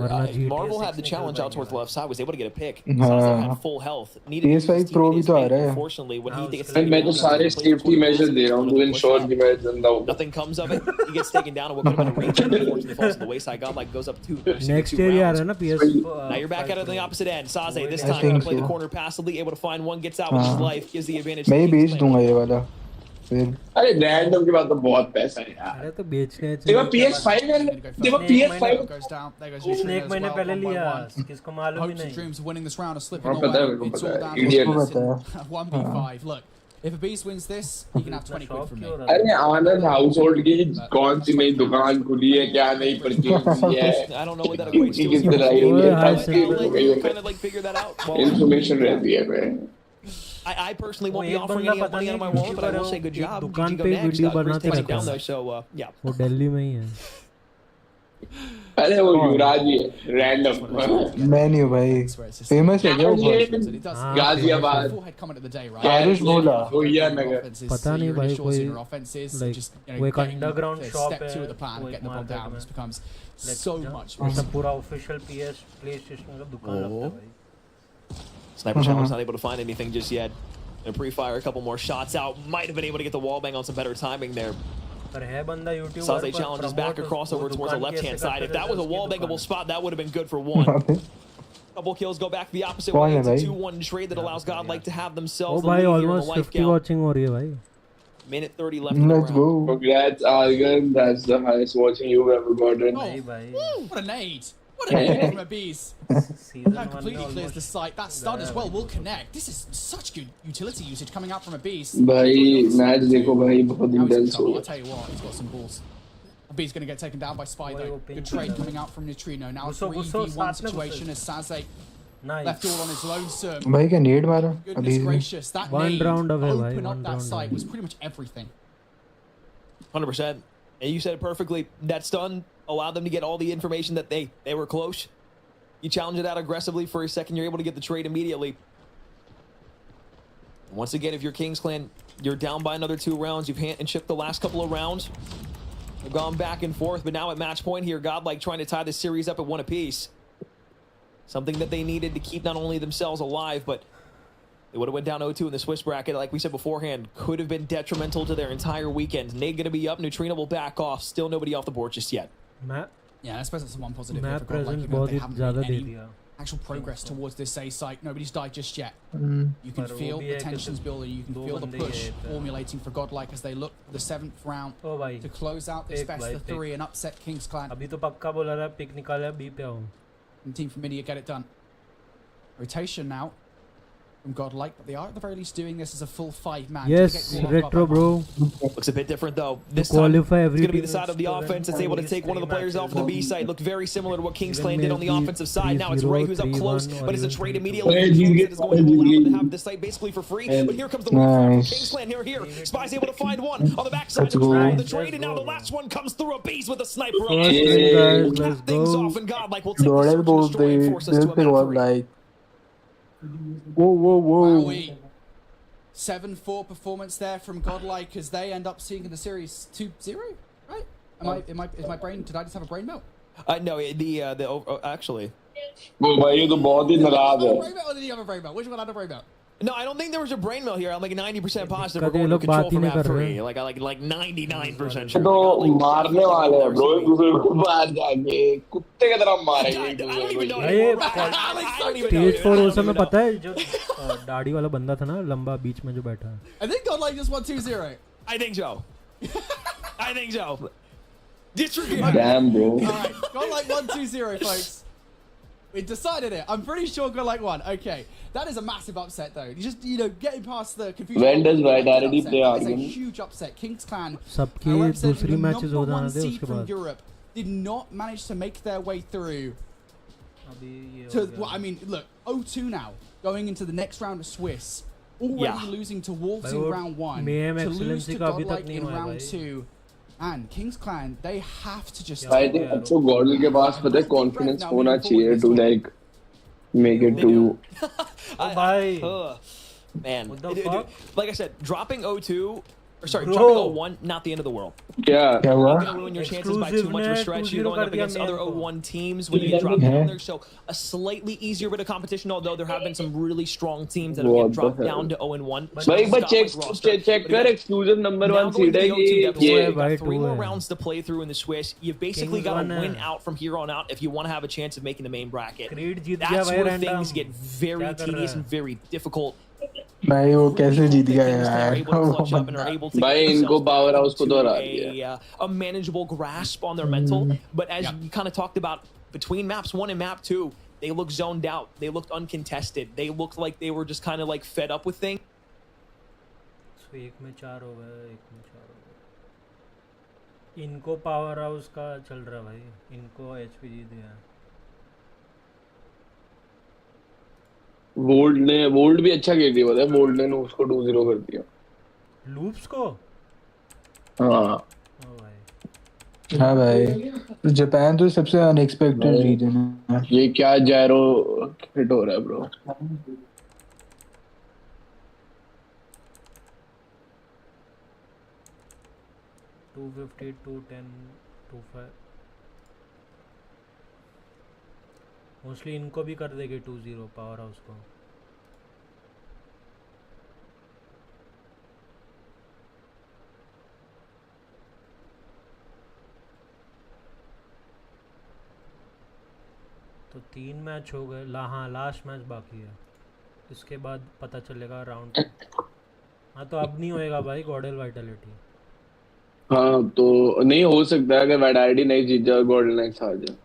Marvel had the challenge out towards the left side, was able to get a pick. Had full health. PS5 Pro भी तो आ रहा है. Unfortunately, when he gets मैं तो सारे safety measures दे रहा हूँ to ensure कि मैं जिंदा हूँ. Nothing comes of it. He gets taken down and what could have been a reach. Unfortunately, falls to the wayside. Godlike goes up 2. Next year आ रहा है ना PS. Now you're back out of the opposite end. Saze this time going to play the corner passively, able to find one, gets out with his life, gives the advantage. मैं ही बेच दूंगा ये वाला. अरे random के बाद तो बहुत पैसा है यार. अरे तो बेचने हैं. देखो PS5 में देखो PS5 उसने एक महीने पहले लिया. किसको मालूम ही नहीं. Dreams winning this round are slipping away. It's all down to 1v5. Look, if a Beast wins this, he can have 20 quid from me. अरे आनंद हाउसहोल्ड की कौन सी नई दुकान खुली है क्या नई परचेज की है. I don't know what that equates to. किस तरह ये kind of like figure that out. Information रहती है मैं. I personally won't be offering any money out of my wallet, but I will say good job. दुकान पे video बनाते रहते हैं. So yeah. वो दिल्ली में ही है. अरे वो युवराज ही है रैंडम. मैं नहीं हूँ भाई. फेमस है क्या वो? गाजियाबाद. कैरिश बोला. गोहिया नगर. पता नहीं भाई कोई like वो एक अंडरग्राउंड शॉप है. So much. मतलब पूरा ऑफिशियल PS PlayStation का दुकान लगता है भाई. Sniper Challenge not able to find anything just yet. And pre-fire a couple more shots out. Might have been able to get the wall bang on some better timing there. Saze challenges back across over towards the left-hand side. If that was a wall bangable spot, that would have been good for one. Couple kills go back the opposite way. It's a 2-1 trade that allows Godlike to have themselves the lead here in the life count. Minute 30 left in the round. Let's go. Congrats, Argon. That's the highest watching you've ever gotten. What a nade. What a nade from a beast. That completely clears the site. That stun as well will connect. This is such good utility usage coming out from a beast. भाई match देखो भाई बहुत intense हो. I'll tell you what, he's got some balls. A beast going to get taken down by Spy though. Good trade coming out from Neutrino. Now 3v1 situation as Saze left all on his lonesome. भाई क्या नेड मारा? Goodness gracious, that one round away, open up that site was pretty much everything. 100%. And you said it perfectly. That stun allowed them to get all the information that they were close. You challenge it out aggressively for a second, you're able to get the trade immediately. Once again, if you're Kings Clan, you're down by another 2 rounds. You've hand and chipped the last couple of rounds. They've gone back and forth, but now at match point here, Godlike trying to tie this series up at 1 apiece. Something that they needed to keep not only themselves alive, but They would have went down 0-2 in the Swiss bracket, like we said beforehand. Could have been detrimental to their entire weekend. Nate going to be up. Neutrino will back off. Still nobody off the board just yet. Yeah, I suppose that's the one positive. Map here for God, presence they बहुत ही haven't ज़्यादा made दे any दिया. actual progress towards this A site. Nobody's died just yet. Mm. You can पर वो feel भी the है कि tensions building. You can दो feel the बंदे ही push है इधर. formulating for Godlike as they look for the 7th round ओ भाई. to close out this Pick best भाई, of pick. 3 and upset Kings Clan. अभी तो पक्का बोला रहा पिक निकाला बी पे आऊँ. And Team from India get it done. Rotation now from Godlike, but they are at the very least doing this as a full 5-man. Yes, retro bro. Looks a bit different though. This To time, qualify it's going to be everything the side of the is offense that's able to take one of the players off of the B side. Looked very similar to what Kings Clan did on the maybe offensive side. Now it's 3-0, Ray who's up close, 3-1 but it's a or trade even immediately. Hey, That is going to allow them to have the site basically for free. But here comes the Nice. Kings Clan here. Spy's able to find one on the backside. Let's go. The trade, and now the last one comes through a beast with a sniper. First We'll win, guys. cap Let's things go. off, and Godlike will take the Dodel search and बोलते destroy and force us दिल to a पे map बहुत 3. like whoa Wowee. 7-4 performance there from Godlike as they end up seeing the series 2-0, right? Is my brain, did I just have a brain melt? No, actually. वो भाई ये तो बहुत ही नाराज है. Brain melt or did he have a brain melt? Which one had a brain melt? No, I don't think there was a brain melt here. I'm like 90% positive we're कभी going to लोग control बात ही for नहीं map कर रहे 3. हैं. Like 99% sure. तो मारने वाले हैं bro एक दूसरे को बाहर जाके कुत्ते की तरह मारेंगे एक दूसरे को. ये स्टेज 4 ओसा में पता है जो दाढ़ी वाला बंदा था ना लंबा बीच में जो बैठा है. I think Godlike just won 2-0. I think so. I think so. Disregard. Damn bro. Alright, Godlike won 2-0, folks. We decided it. I'm pretty sure Godlike won. Okay. That is a massive upset, though. You just, getting past the confusion. When does Vitality play That is a Argon? huge upset. Kings Clan, सबकी who represent दूसरी the matches हो number जाने one दे seed उसके from बाद. Europe, did not manage to make their way through. अभी ये To, हो गया. well, I mean, look, 0-2 now, going into the next round of Swiss, already losing to Wolves भाई in वो round 1, mayhem to lose excellency to का अभी तक Godlike नहीं in हुआ है round भाई. 2, and Kings Clan, they have to just. I think also Gordon के पास पता है confidence होना चाहिए to like make it to. Man, like I said, dropping 0-2. Or sorry, Bro. dropping 0-1, not the end of the world. Yeah. You're not going to ruin your chances by too much of a stretch. You're going up against other 0-1 teams when you get dropped down there. So a slightly easier bit of competition, although there have been some really strong teams that have get dropped down to 0-1. But check कर exclusive number 1 seed है You've got 3 more rounds to play through in the Swiss. You've basically got to win out from here on out if you want to have a chance of making the main bracket. That's where things get very tedious and very difficult. भाई वो कैसे जीत गया यार. भाई इनको power house को तो हरा दिया. A manageable grasp on their mental, but as you kind of talked about between maps 1 and map 2, they looked zoned out. They looked uncontested. They looked like they were just kind of like fed up with things. So एक में 4 हो गए, एक में 4 हो गए. इनको power house का चल रहा भाई. इनको एचपी जीत गया. वोल्ड भी अच्छा खेल दिया है. वोल्ड ने उसको 2-0 कर दिया. लूप्स को. हाँ. हाँ भाई. जापान तो सबसे अनएक्सपेक्टेड रीजन है. ये क्या जायरो हिट हो रहा है ब्रो. मोस्टली इनको भी कर देगी 2-0 पावर हाउस को. तो 3 मैच हो गए. हाँ लास्ट मैच बाकी है. इसके बाद पता चलेगा राउंड. हाँ तो अब नहीं होएगा भाई गॉडल वाइटलिटी. हाँ तो नहीं हो सकता है अगर वाइटलिटी नहीं जीत जाए गॉडल नेक्स्ट हार जाए.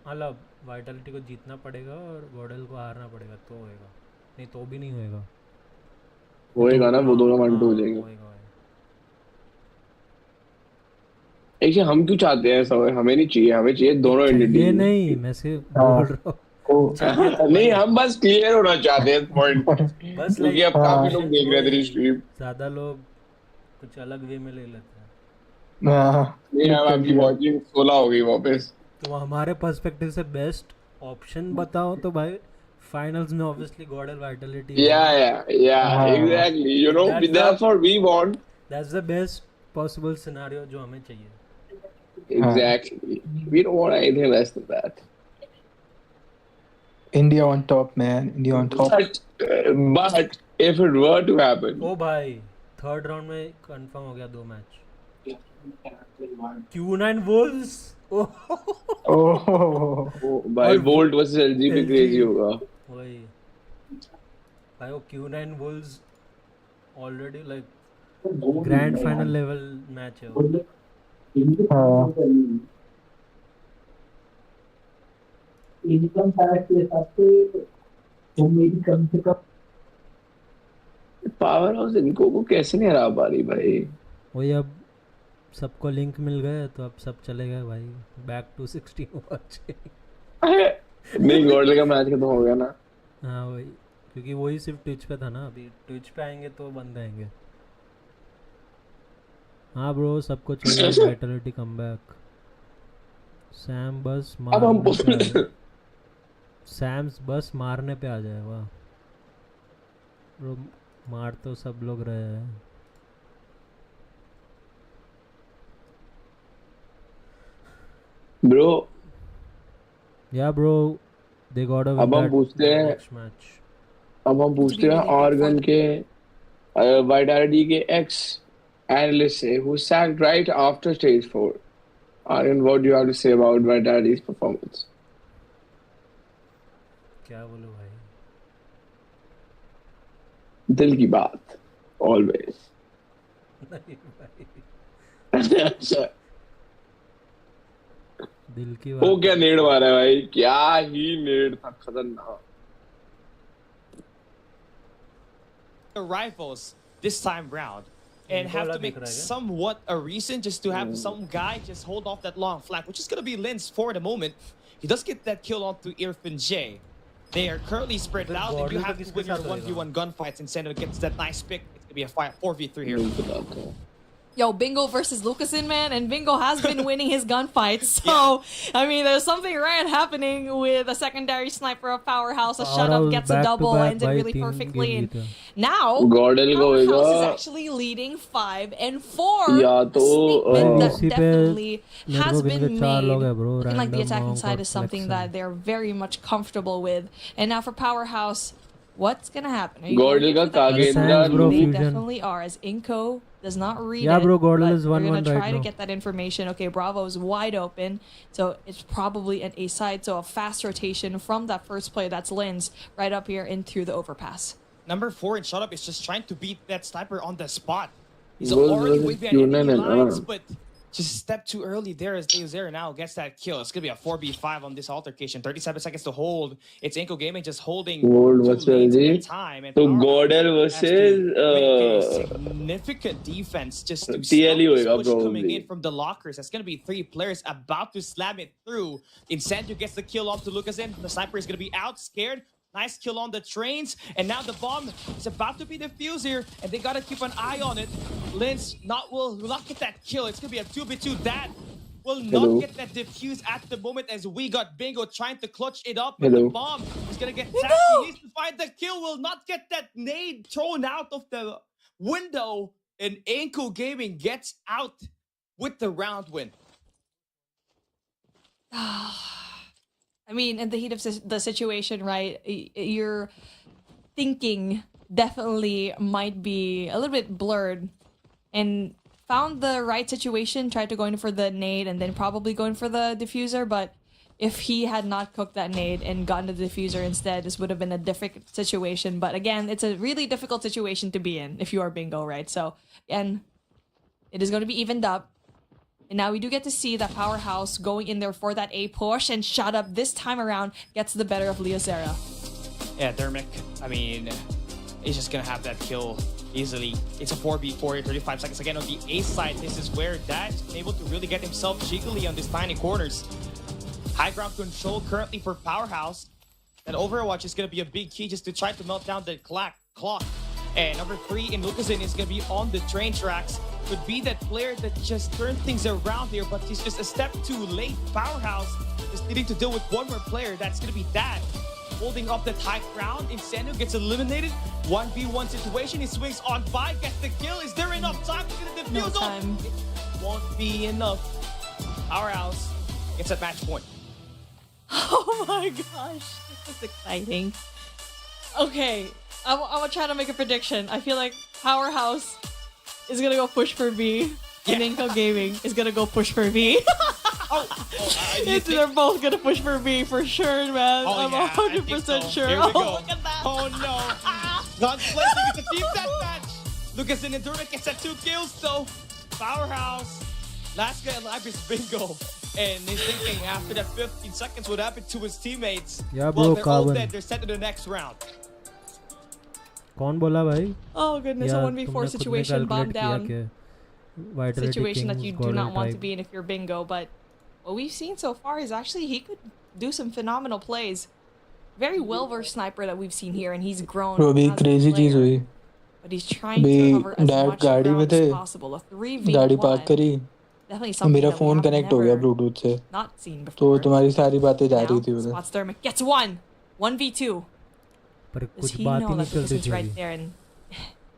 मतलब वाइटलिटी को जीतना पड़ेगा और गॉडल को हारना पड़ेगा तो होएगा. नहीं तो भी नहीं होएगा. होएगा ना वो दोनों 1-2 हो जाएंगे. ऐसे हम क्यों चाहते हैं ऐसा? हमें नहीं चाहिए. हमें चाहिए दोनों एंटिटी. ये नहीं मैं सिर्फ बोल रहा हूँ. नहीं हम बस क्लियर होना चाहते हैं पॉइंट. बस क्योंकि अब काफी लोग देख रहे हैं तेरी स्ट्रीम. ज्यादा लोग कुछ अलग वे में ले लेते हैं. नहीं यार आपकी वॉचिंग 16 हो गई वापस. तो हमारे पर्सपेक्टिव से बेस्ट ऑप्शन बताओ तो भाई फाइनल्स में obviously गॉडल Vitality. Yeah exactly. You know that's what we want. That's the best possible scenario जो हमें चाहिए. Exactly. We don't want anything less than that. India on top, man. India on top. But if it were to happen, ओ भाई third round में confirm हो गया 2 match Q9 Wolves भाई Bolt versus LG भी crazy होगा. वही भाई वो Q9 Wolves already like grand final level match है वो. इनकम टैक्स के हिसाब से तो मेरी कम से कम पावर हाउस इनको को कैसे नहीं हरा पा रही भाई. वही अब सबको लिंक मिल गए तो अब सब चले गए भाई. Back to 16 watch. नहीं गॉडल का मैच खत्म हो गया ना. हाँ वही क्योंकि वही सिर्फ ट्विच पे था ना. अभी ट्विच पे आएंगे तो बंद आएंगे. हाँ ब्रो सबको चाहिए वाइटलिटी कमबैक. सैम बस सैम्स बस मारने पे आ जाए. वाह ब्रो मार तो सब लोग रहे हैं. ब्रो या ब्रो दे गॉट अ अब हम पूछते हैं ऑर्गन के वाइटलिटी के एक्स एनालिस्ट से who sacked right after stage 4. Argon, what do you have to say about Vitality's performance? क्या बोलूं भाई. दिल की बात always. नहीं भाई दिल की बात. वो क्या नेड मारा है भाई. क्या ही नेड था खतरनाक. The rifles this time round. And have to make somewhat a reason just to have some guy just hold off that long flank, which is going to be Linz for the moment. He does get that kill onto Irfan J. They are currently spread out, and you have to win your 1v1 gunfights, and Sendo gets that nice pick. It's going to be a 4v3 here. Yo, Bingo versus Lucasin, man, and Bingo has been winning his gunfights. So, I mean, there's something right happening with a secondary sniper of Powerhouse. A shut-up gets a double, ends it really perfectly. And now, Powerhouse is actually leading 5-4. Statement that definitely has been made. Looking like the attacking side is something that they're very much comfortable with. And now for Powerhouse, what's going to happen? Are you They definitely are, as Inko does not read it. Bro, Gordon is 1-1 right now. They're going to try to get that information. Okay, Bravo is wide open, so it's probably an A side. So a fast rotation from that first play. That's Linz right up here in through the overpass. Number 4 in shut up is just trying to beat that sniper on the spot. He's already way behind enemy lines, but just step too early there as Deozera now gets that kill. It's going to be a 4v5 on this altercation. 37 seconds to hold. It's Inko Gaming just holding time. And so Gordel versus significant defense just to TLE stop push coming in from the lockers. That's going to be 3 players about to slam it through. Incendio gets the kill off to Lucasin. The sniper is going to be out, scared. Nice kill on the trains, and now the bomb is about to be defused here, and they gotta keep an eye on it. Linz will not get that kill. It's gonna be a 2v2. That will not get that defuse at the moment, as we got Bingo trying to clutch it up, but the bomb is gonna get tapped. He needs to find the kill. Will not get that nade thrown out of the window, and Inko Gaming gets out with the round win. I mean, in the heat of the situation, right, your thinking definitely might be a little bit blurred, and found the right situation, tried to go in for the nade, and then probably going for the diffuser, but if he had not cooked that nade and gotten the diffuser instead, this would have been a different situation. But again, it's a really difficult situation to be in if you are Bingo, right? So, and it is going to be evened up. And now we do get to see that Powerhouse going in there for that A push, and shut up this time around gets the better of Leozera. Yeah, Dermic, I mean, he's just going to have that kill easily. It's a 4v4, 35 seconds again on the A side. This is where Dash is able to really get himself jiggly on these tiny corners. High ground control currently for Powerhouse. And Overwatch is going to be a big key just to try to melt down the clock. And number 3 in Lucasin is going to be on the train tracks. Could be that player that just turned things around here, but he's just a step too late. Powerhouse is needing to deal with one more player. That's going to be that. Holding up that high ground. Incendio gets eliminated. 1v1 situation. He swings on by, gets the kill. Is there enough time to get a defuse? No time. It won't be enough. Powerhouse gets that match point. Oh my gosh, this is exciting. Okay, I'm gonna try to make a prediction. I feel like Powerhouse is gonna go push for B, and Inco Gaming is gonna go push for B. They're both gonna push for B for sure, man. I'm 100% sure. Here we go. Look at that. Oh no. God's blessing. It's a team deathmatch. Lucas and Endurance gets that 2 kills though. Powerhouse. Last guy alive is Bingo. And he's thinking after that 15 seconds what happened to his teammates. Yeah, well, bro, they're all Carbon. dead. They're set to the next round. कौन बोला भाई? Oh goodness, a 1v4 situation, bomb down situation that you do not want to be in if you're Bingo. But what we've seen so far is actually he could do some phenomenal plays. Very well-versed sniper that we've seen here, and he's grown. Bro, अभी as a crazy चीज player. हुई. But he's trying to cover as Dad much गाड़ी में ground as थे. possible. A 3v1. गाड़ी park करी. Definitely something मेरा that we phone have connect हो गया never ब्लूटूथ से. not seen before. तो तुम्हारी सारी बातें जा रही थी Now, उधर. Spots Thermic gets one. 1v2. पर Does कुछ he बात know ही नहीं that चल Lucas रही is थी right अभी. there? And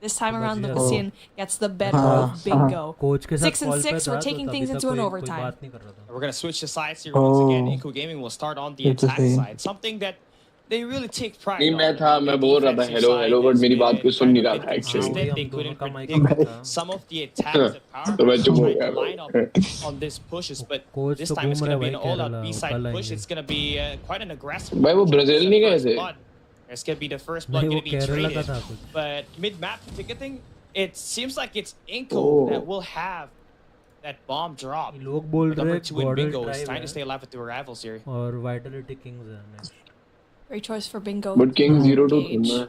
this time around, बच गया. Lucasian gets the better of Bingo. Coach के साथ 6 and कॉल पे 6, था we're तो taking तभी things तक into an कोई overtime. बात नहीं कर रहा था. We're going to switch the sides here once again. Inco Gaming will start on the attack सही. side. Something that they really take pride नहीं on. मैं था मैं बोल रहा था हेलो हेलो बट मेरी बात कोई सुन नहीं रहा था actually They couldn't predict some of the attacks that तो मैं चुप हो Power गया line up on this pushes, but this तो time it's घूम going to रहा be है an भाई all-out केरला, B-side कल push. आएंगे. It's going to be quite an aggressive. भाई वो ब्राजील नहीं गए थे. It's going to be the first blood नहीं, going वो to be केरला का traded. था कुछ. But mid-map ticketing, it seems like it's Inco that will have that bomb drop. लोग बोल रहे Number हैं 2 in Gordon Bingo is Drive trying to है stay alive with the rivals here. और Vitality Kings है next. Great choice for Bingo. But King 0-2 Engage. था.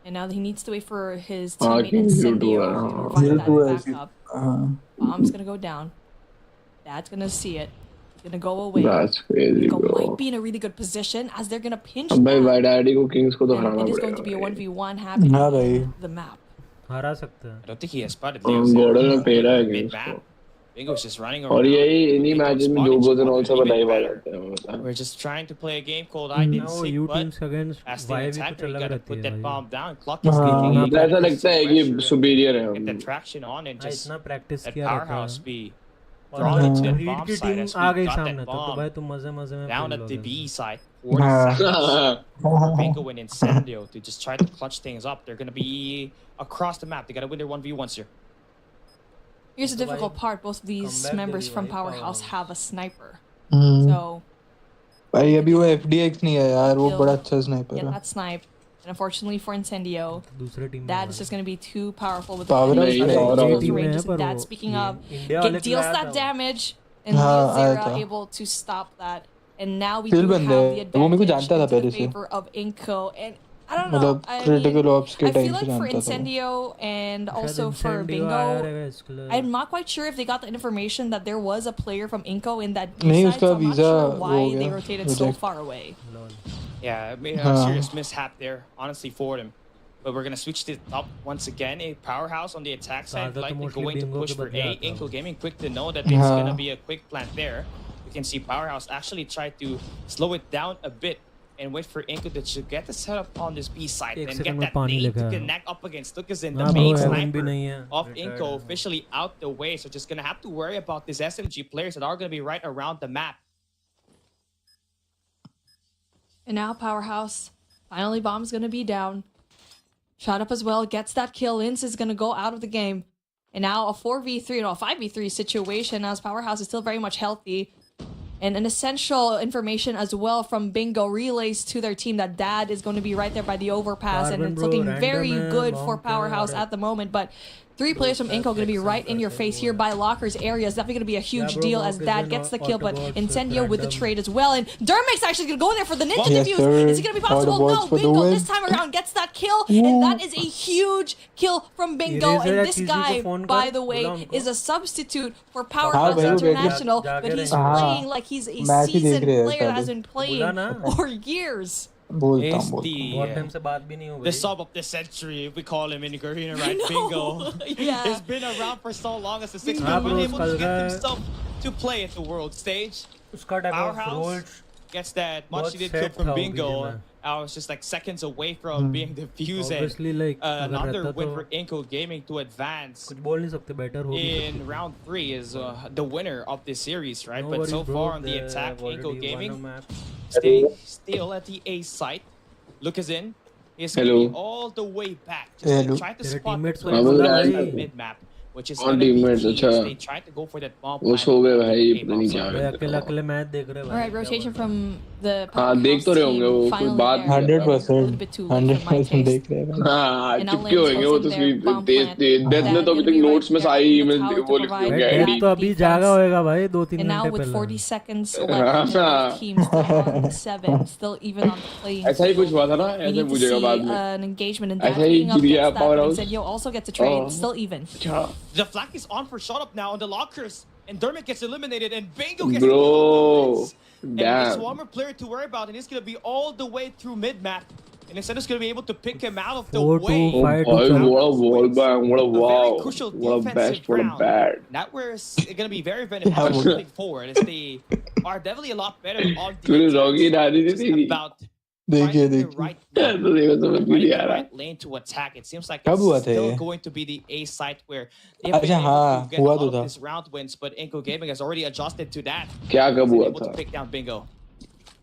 And now he needs to wait for his हाँ teammate King 0-2 Incendio है. to provide that 0-2 backup. Bomb's gonna go down. Dad's gonna see it. He's gonna go away. That's crazy, Bingo bro. might be in a really good position as they're gonna pinch अब भाई Dad. वाइडाडी को Kings को तो And Hariana it is going to be a पड़ेगा. 1v1 happening हाँ भाई. on the map. हरा सकते हैं. I don't think he has spotted Leo's Gordon में पेरा है किंग्स mid-map. को. Bingo's just running around. और यही इन्हीं मैचेस में जो गोजन ऑल्सो Even बधाई better. जाते हैं मतलब. We're just trying to play a game called I didn't No, see, you but teams against as the YV attacker, कुछ you अलग gotta रहती put है that भाई. bomb down. Clock is ticking. मतलब ऐसा लगता है कि सुपीरियर है Get हम. that traction on and हाँ, just इतना practice that किया रहता powerhouse है. be और drawn into that read bomb की side टीम as आ we गई got सामने that तो bomb भाई तुम मजे मजे में down खेल at the लोगे. B side. 40 seconds. Bingo and Incendio to just try to clutch things up. They're gonna be across the map. They gotta win their 1v1s here. Here's the difficult part. Both of these members from Powerhouse have a sniper. Hmm. So भाई अभी वो FDX नहीं है यार, वो बड़ा अच्छा sniper get है. that snipe. And unfortunately for Incendio, दूसरे team Dad is just going to be too powerful with the Power range. up है. Those ranges. And Dad, speaking of, deals that damage, and हाँ, आया Zera था. able to stop that. And now we Still do have बंदा the है. वो मेरे को advantage जानता था into the पहले से. favor of Inco. And I don't know. मतलब I critical mean, ops के I feel टाइम like से for जानता था. Incendio and also for Incendio आया Bingo, रहेगा इसके लिए. I'm not quite sure if they got the information that there was a player from Inco in that नहीं, B-side, उसका so I'm not visa sure why हो they गया, rotated so reject. far away. Yeah, I mean, a हाँ. serious mishap there, honestly, for them. But we're gonna switch it up once again. A Powerhouse on the attack side, ज़्यादा तो likely mostly going to Bingo push के for बदले A. आता है. Inco Gaming quick to know that it's हाँ. gonna be a quick plant there. You can see Powerhouse actually try to slow it down a bit and wait for Inco to get the setup on this B side एक and second get में that पानी nade to लिखा है. connect up against Lucas and हाँ, the bro, main Evan भी sniper नहीं है. of Retired Inco है. officially out the way. So just gonna have to worry about these SMG players that are gonna be right around the map. And now Powerhouse, finally bomb's gonna be down. Shot up as well, gets that kill. Ince is gonna go out of the game. And now a 4v3, no, a 5v3 situation as Powerhouse is still very much healthy. And an essential information as well from Bingo relays to their team that Dad is going to be right there by the overpass. And Carbon, it's bro, looking random very है, good bomb for क्या Powerhouse है? at the moment. But 3 players from Inco going to be right in your face here by Lockers area. It's definitely going to be a huge bro, deal as Marcus Dad and gets the kill. But Autobots, Incendio with the random. trade as well. And Dermix actually going to go in there for the ninja Yes, defuse. sir. Is it going to be possible? Autobots No, for the Bingo win. this time around gets that kill. And that is a huge kill from Bingo. Eraser And या this किसी को guy, phone by कर, the way, बुला उनको. is a substitute for हाँ Powerhouse भाई, वो देख International. जाके But he's रहेंगे. playing like he's a match ही देख seasoned रहे हैं player that has साले. been playing बुला ना. for years. बोलता Is हूँ बहुत the टाइम से बात भी नहीं हो the गई. sub of the century, if we call him in Garena, right? No. Bingo. Yeah. He's been around for so long as a 6 हाँ, man, bro, able to उसका get है. himself to play at the world stage. उसका type of Powerhouse. Role gets that much needed kill from Bingo. I was just like seconds away from being defused. Obviously, like Another win for Inco Gaming to advance in round 3 is the winner of this series, right? But so far on the attack, Inco Gaming still at the A site. Lucas in. He's going to be all the way back. Just to try to spot the mid-map. Which is going to be key. They tried to go for that bomb. Alright, rotation from the हाँ देख तो रहे होंगे वो कोई बात 100% 100% देख रहे हैं हाँ चिपके होंगे वो तो तेज तेज डेथ ने तो अभी तक नोट्स में सारी ईमेल वो लिख होंगे आईडी तो अभी जागा होएगा भाई 2-3 And now घंटे with पहले 40 seconds left, and teams still on the 7, still even on the playing ऐसा ही कुछ हुआ था ना we ऐसे need to पूछेगा see बाद में an engagement in that. ऐसा ही Picking up गिर गया gets that, power but house Incendio also gets a trade, still even. The flag is on for shot up now on the lockers, and Dermot gets eliminated, and Bingo gets bro and there's one more player to worry about, and he's going to be all the way through mid-map. And instead is going to be able to pick him out of the way. Oh boy, what a wall bang, what a wow, crucial what a best, what a round. bad. That was going to be very beneficial moving forward, as they are definitely a lot better on the about देखिए right lane to attack. It seems like it's still going to be the A site where they've been able to get a lot of this round wins, but Inco Gaming has already adjusted to that. क्या कब हुआ able था? to pick down Bingo.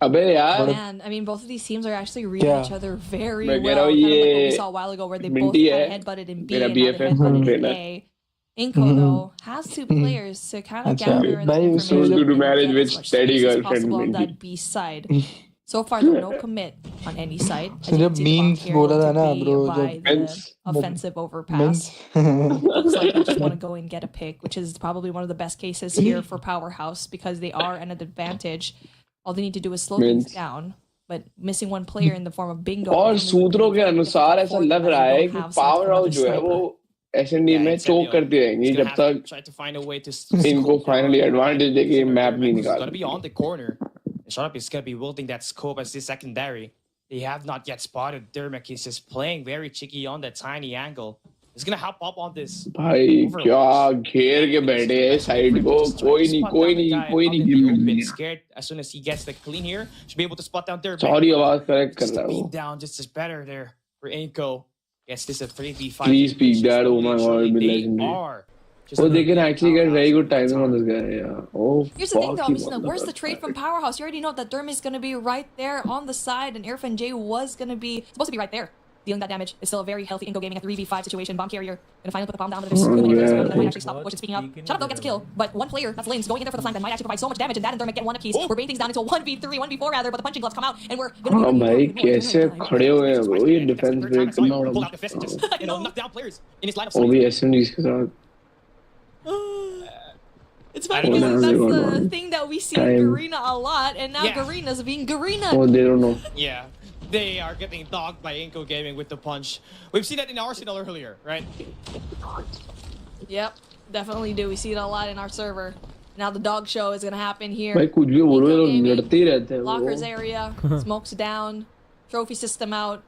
अबे यार Man, I mean, both of these teams are actually reading each other very मैं well. कह रहा हूँ Kind of like what ये we saw a while ago, where they both Minty kind है of headbutted in B मेरा and now they BFF headbutted in trainer A. Inco though has 2 players to kind of gather in the soon information to marriage and with get as much steady space as girlfriend possible on Minty. that B side. So far, there's no commit on any side. As So you जब can see, the bomb means carrier बोला था to ना be bro by जब the offensive overpass. Looks like they just want to go and get a pick, which is probably one of the best cases here for Powerhouse because they are at an advantage. All they need to do is slow things down. But missing one player in the form of Bingo. और सूत्रों के अनुसार ऐसा लग रहा है कि power house जो है वो एसएनडी में चोक करती रहेंगी जब तक इनको फाइनली एडवांटेज देके मैप नहीं It's निकाल going to be on the corner. Shut up is going to be wielding that scope as the secondary. They have not yet spotted Dermot. He's just playing very cheeky on that tiny angle. He's going to hop up on this. भाई क्या घेर के बैठे हैं side को कोई नहीं गिर Scared as soon as he gets the clean here. Should be able to spot down Dermot. Sorry आवाज करेक्ट कर रहा Beam हूँ down just is better there for Inco. Gets this a 3v5. Please speak that. Oh my god, it'll be legendary. Oh, they can actually get very good timing on this guy. Yeah. Oh, here's the thing, though. Amishna, where's the trade from Powerhouse? You already know that Dermot is going to be right there on the side, and Irfan J was going to be supposed to be right there, dealing that damage. It's still a very healthy Inco Gaming, a 3v5 situation. Bomb carrier gonna finally put the bomb down, but there's that might actually stop. Which is speaking up. Shut up, though, gets a kill, but one player that's lanes going in there for the flank that might actually provide so much damage, and that and Dermot get one apiece. We're bringing things down into a 1v3, 1v4 rather, but the punching gloves come out, and we're gonna हाँ भाई कैसे खड़े हुए हैं bro ये defence break करना होगा knock down players in his line of वो भी sight. एसएनडी के साथ It's funny because that's the thing that we see in Garena a lot, and now Garena's being Garena. Oh, they don't know. Yeah, they are getting dogged by Inco Gaming with the punch. We've seen that in Arsenal earlier, right? Yep, definitely do. We see it a lot in our server. Now the dog show is gonna happen here. भाई कुछ भी बोलो ये लोग लड़ते ही रहते हैं Lockers area, smokes down, trophy system out.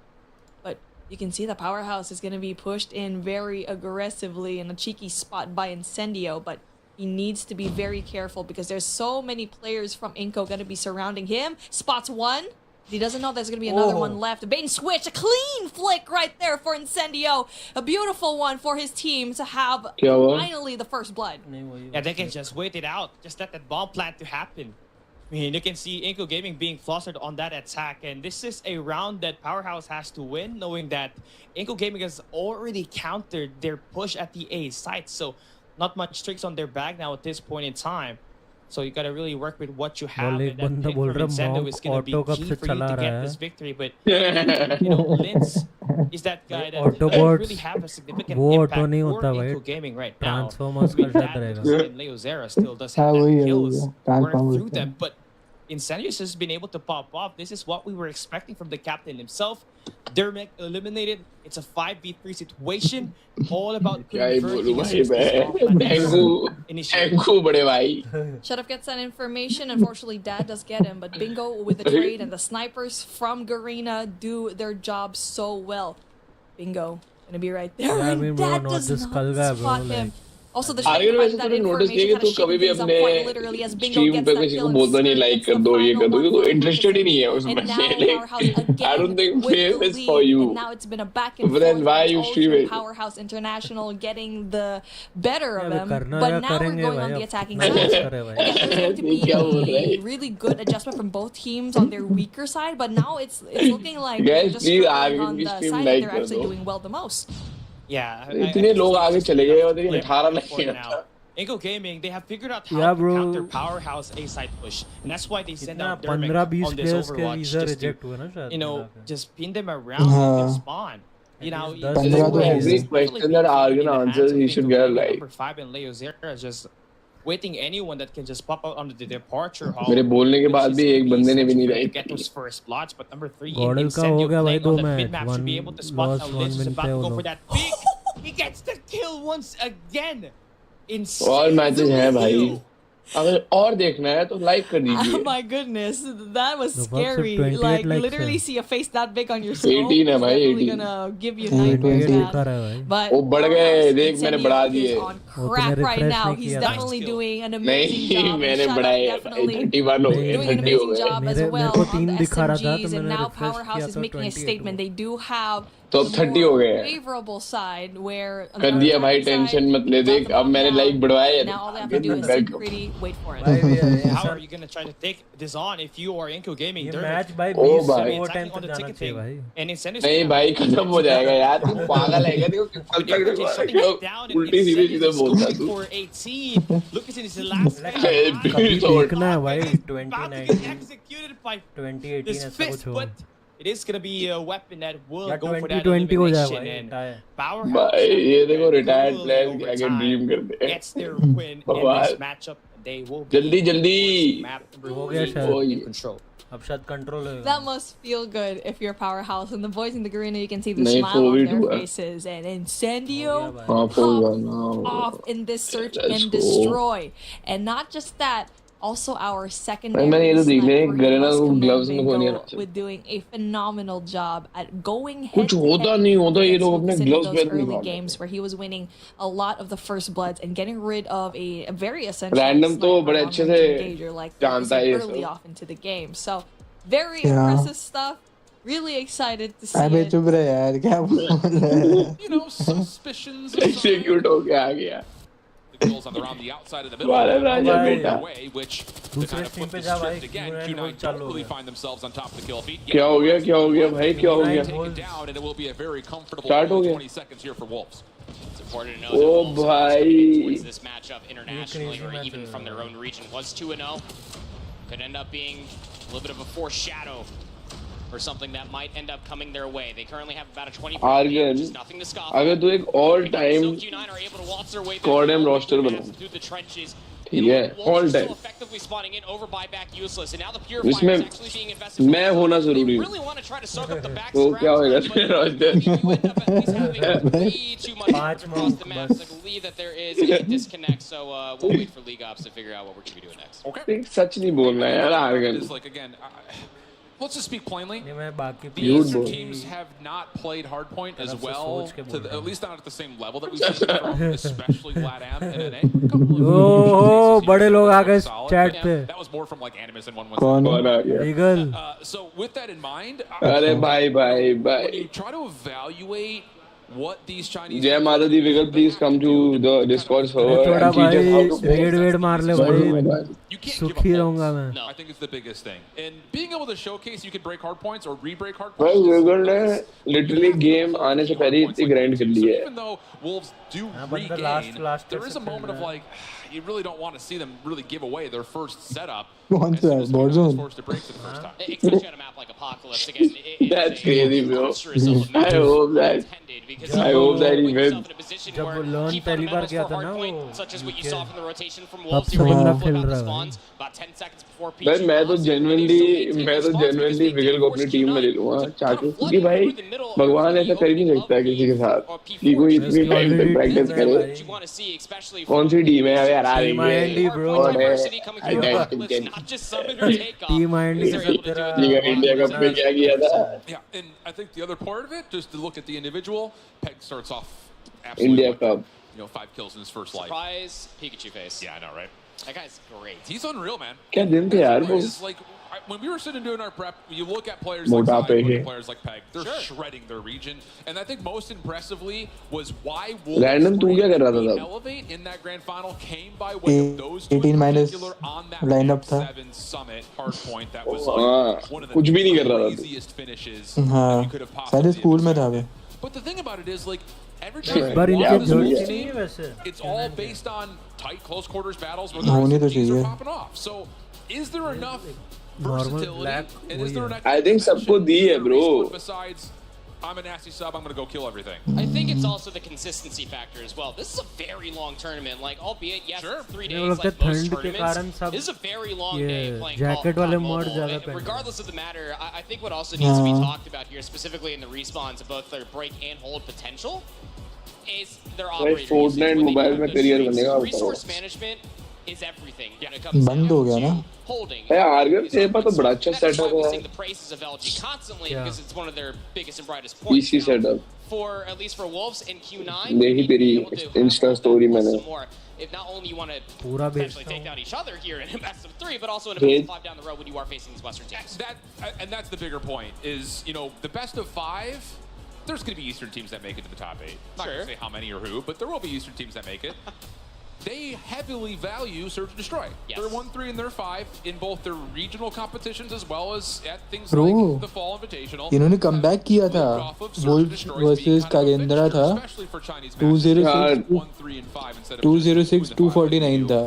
But you can see the Powerhouse is gonna be pushed in very aggressively in a cheeky spot by Incendio, but he needs to be very careful because there's so many players from Inco gonna be surrounding him. Spots one. He doesn't know there's going to be another one left. Bait and switch. A clean flick right there for Incendio. A beautiful one for his team to have finally the first blood. Yeah, they can just wait it out. Just let that bomb plant to happen. I mean, you can see Inco Gaming being flustered on that attack. And this is a round that Powerhouse has to win, knowing that Inco Gaming has already countered their push at the A site. So not much tricks on their bag now at this point in time. So you gotta really work with what you have. And that pick from Nintendo is gonna be key for you to get this victory. But you know, Linz is that guy that really have a significant impact for Inco Gaming right now. And Leo Zera still does have that kills burn through them, but Insanius has been able to pop off. This is what we were expecting from the captain himself. Dermot eliminated. It's a 5v3 situation. All about converting Shut gets that information. Unfortunately, Dad does get him, but Bingo with the trade and the snipers from Garena do their job so well. Bingo gonna be right there, and Dad does not spot him. Also, the आर्गन वैसे तूने notice किया कि तू कभी भी अपने stream पे किसी को बोलता नहीं लाइक कर दो ये कर दो क्योंकि तू इंटरेस्टेड ही नहीं है उसमें like I don't think fame is for you now it's been a back and but then why you stream it Powerhouse International getting the better of them, but now we're going on the attacking side. There's going to be a really good adjustment from both teams on their weaker side, but now it's looking like they're just struggling on the side that they're actually doing well the most. Yeah. इतने लोग आगे चले गए और देखिए 18 लगे now. Inco Gaming, they have figured out how to counter Powerhouse A side push, and that's why they send out Dermot on this Overwatch just to, you know, just pin them around their spawn. You know, every question that Argon answers, he should get like. Number 5 and Leo Zera is just waiting anyone that can just pop out onto the departure hall. मेरे बोलने के बाद भी एक बंदे ने भी नहीं to get those first slots, but number 3 Incendio playing on the mid map should be able to spot now. Liz is about to go for that big. He gets the kill once again. All matches हैं भाई. अगर और देखना है तो like कर दीजिए. Oh my goodness, that was scary. Like literally see a face that big on your screen. 18 है भाई, 18. Gonna give you nightmares. But वो बढ़ गए, देख मैंने बढ़ा दिए. Crack right now. He's definitely doing an amazing job. नहीं मैंने बढ़ाए. 31 हो गए, 30 हो गए. Job as well on the SMGs, and now Powerhouse is making a statement. They do have तो 30 हो गए. favorable side where कर दिया भाई, टेंशन मत ले. देख अब मैंने like बढ़वाए. Now all they have to do is sit pretty, wait for it. How are you gonna try to take this on if you are Inco Gaming? Match भाई 20 overtime तक जाना चाहिए भाई. नहीं भाई खत्म हो जाएगा यार. तू पागल है क्या? देखो उल्टी सीधी चीजें बोलता तू. For 18, Lucas in his last देखना है भाई 2019 executed by 2018 this ऐसा fist, कुछ हो. but it is gonna be a weapon that will go for that 2020 हो जाए elimination, भाई. and Powerhouse भाई ये देखो रिटायर्ड प्लेयर्स क्या क्या ड्रीम करते हैं. gets their win in this matchup. They will be जल्दी जल्दी हो गया शायद. control. अब शायद कंट्रोल होगा. That must feel good if you're Powerhouse. And the boys in the arena, you can see the नहीं, smile on their 4v2 है. faces. And Incendio हाँ 4v1 off in this search and destroy. And not just that, also our secondary मैंने ये तो देख लिया sniper, Garena को Husk gloves में कौन नहीं Commando, रखा. with doing a phenomenal job at going head कुछ होता नहीं होता ये लोग अपने in ग्लव्स those पहन early नहीं games where he was winning a lot of the first bloods and getting rid of a very essential Random तो sniper बड़े on अच्छे range से engager, like जानता है ये early सब. off into the game. So very impressive stuff. Really excited to see अबे it. चुप रहे यार क्या बोल रहे हैं. You know, suspicions of execute हो गया आ गया. the goals on the outside of the middle. वाला राजा बेटा. Way, which to kind of flip the script again, Q9 don't really find themselves on top of the kill feed. क्या हो गया भाई क्या हो गया. Take it down, and it will be a very comfortable Start हो गया. 20 seconds here for Wolves. It's important to know that O Wolves भाई. towards this matchup internationally or even from their own region was 2-0. Could end up being a little bit of a foreshadow for something that might end up coming their way. They currently have about a 20% lead, which Argon is nothing to scoff अगर at. तू एक all time So Q9 are able to waltz their way CODM roster बना. through the trenches. ठीक है Wolves all are still time. effectively spawning in, over buyback useless, and now the Purifier is इसमें actually being invested. मैं होना जरूरी They हूँ. really want to try to soak up the back तो क्या होएगा scraps, तेरा but you end up at least having way too much across the map. So I believe that there is a disconnect, so we'll wait for League Ops to figure out what we're going to be doing next. Okay. सच नहीं बोलना है यार argon. It's like, again, let's just speak plainly. मैं बाकी These teams have not played hardpoint as well, at least not at the same level that we've seen from, especially LATAM and NA. ओह बड़े लोग आ गए chat पे. That was more from like Animus and one was. कौन आ गया. Eagle. So with that in mind, अरे भाई when you try to evaluate what these Chinese जय माता दी wiggle please come to the Discord server थोड़ा and teach us how to play. Red मार ले भाई. You can't सुखी रहूंगा मैं. No, I think it's the biggest thing. And being able to showcase you can break hard points or re-break hard भाई points. Wiggle ने literally game आने से पहले इतनी grind कर ली So है. even though Wolves do but the regain, last there is a moment of like, you really don't want to see them really give away their first setup. कौन सा है Warzone. Forced to break for the first time. Especially on a map like Apocalypse, again, That's crazy, bro. I hope that he wins. जब वो learn पहली बार किया था ना वो such as what you saw from the rotation from तब Wolves. से बंदा खेल रहा है. About 10 seconds before peak. भाई मैं तो genuinely विगल को अपनी टीम में ले लूँगा चाहते क्योंकि भाई भगवान ऐसा कर ही नहीं सकता किसी के साथ कि कोई इतनी टाइम तक प्रैक्टिस करे. कौन सी टीम है यार आ रही है और है Not just summon or take off. Team ID के साथ तेरा इंडिया कप में क्या किया था. Yeah, and I think the other part of it, just to look at the individual, Peg starts off absolutely India Cup. 5 kills in his first life. Surprise Pikachu face. Yeah, I know, right? That guy's great. He's unreal, man. क्या दिन थे यार वो? Like when we were sitting doing our prep, you look at players like Zai, look at players like Peg. They're shredding their region, and I think most impressively was why Random तू क्या कर रहा था तब? elevate in that grand final came by way of those 18 minus on that lineup था. 7 summit hard point that was like one of the कुछ भी नहीं कर रहा था. easiest finishes हाँ, you could have सारे possibly स्कूल में था वे. But the thing about it is like every इस time बार इनके you जर्सी watch नहीं this है वैसे. team, it's all based on tight close quarters battles where होनी तो the teams are चाहिए. popping off. So is there enough Normal versatility black and is there enough I think सबको दी है bro. besides I'm a nasty sub, I'm going to go kill everything. I think it's also the consistency factor as well. This is a very long tournament. Like, albeit, yes, it's 3 days like most tournaments. This is a very long day playing jacket wale mod zyada mobile. Regardless of the matter, I think what also needs to be talked about here, specifically in the respawns of both their break and hold potential, is their operator. Fortnite mobile में career बनेगा. Resource management is everything when it comes बंद हो गया ना. Hey, Argon तेरे पास तो बड़ा अच्छा setup है. The praises of LG constantly because it's one of their biggest and brightest points. PC setup. For at least for Wolves in Q9. देखी तेरी Insta story मैंने. If not only you want to पूरा potentially take down each other here in a best of 3, but also in a best of 5 down the road when you are facing these Western teams. And that's the bigger point is, the best of 5, there's going to be Eastern teams that make it to the top 8. Not going to say how many or who, but there will be Eastern teams that make it. They heavily value Search and Destroy. Yes. They're 1-3 and they're 5 in both their regional competitions as well as at things Bro, like the Fall Invitational. इन्होंने comeback किया था. Wolves versus कागेंद्रा था. 206-249 था.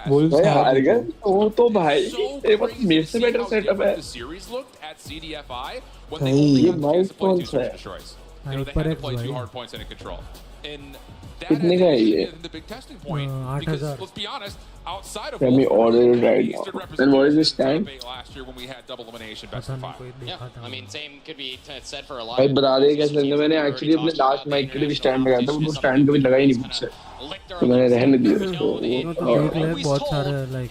Wolves Argon वो तो भाई तेरे पास मेरे से better setup है. The series looked at CDFI when भाई they ये only had to play 2 Search and Destroys. They had to play 2 hard points and in control. And कितने का है ये? the big testing point because let's be honest, outside of Let me order it right now. Then what is this time? Last year when we had double elimination best of 5. Yeah, I mean same could be said for a lot. भाई बता दे कैसे लगता है. मैंने actually अपने last mic के लिए भी stand लगाया था. वो stand कभी लगा ही नहीं मुझसे. तो मैंने रहने दिया उसको. बहुत सारे like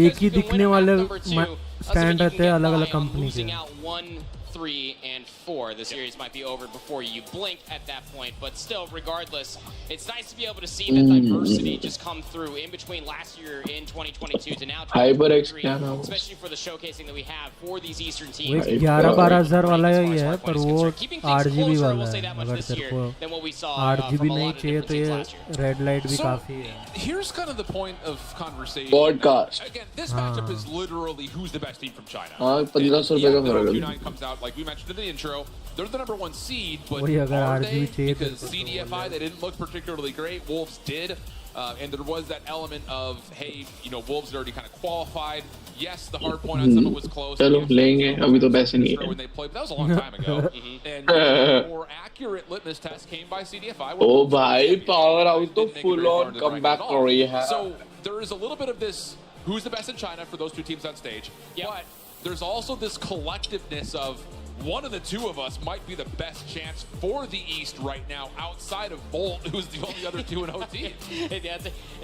एक ही दिखने वाले स्टैंड रहते हैं अलग-अलग कंपनी के. 3 and 4. The series might be over before you blink at that point, but still, regardless, it's nice to be able to see that diversity just come through in between last year in 2022 to now 2023, especially for the showcasing that we have for these Eastern teams. 11-12,000 वाला ही है पर वो RGB वाला है. अगर तेरे को RGB नहीं चाहिए तो ये रेड लाइट भी काफी है. Here's kind of the point of conversation. Podcast. Again, this matchup is literally who's the best team from China. हाँ 1500 रुपए का फर्क है. Q9 comes out like we mentioned in the intro. They're the number 1 seed, but वही अगर are they? RGB चाहिए Because CDFI they didn't look particularly great. Wolves did. And there was that element of, hey, Wolves had already kind of qualified. Yes, the hard point on Summit was close. चलो लेंगे अभी तो पैसे नहीं है. When they played, but that was a long time ago. And a more accurate litmus test came by CDFI. Oh भाई power out तो full on comeback कर रही है. So there is a little bit of this. Who's the best in China for those 2 teams on stage? Yep. But there's also this collectiveness of one of the 2 of us might be the best chance for the East right now outside of Bolt, who's the only other 2 in OT.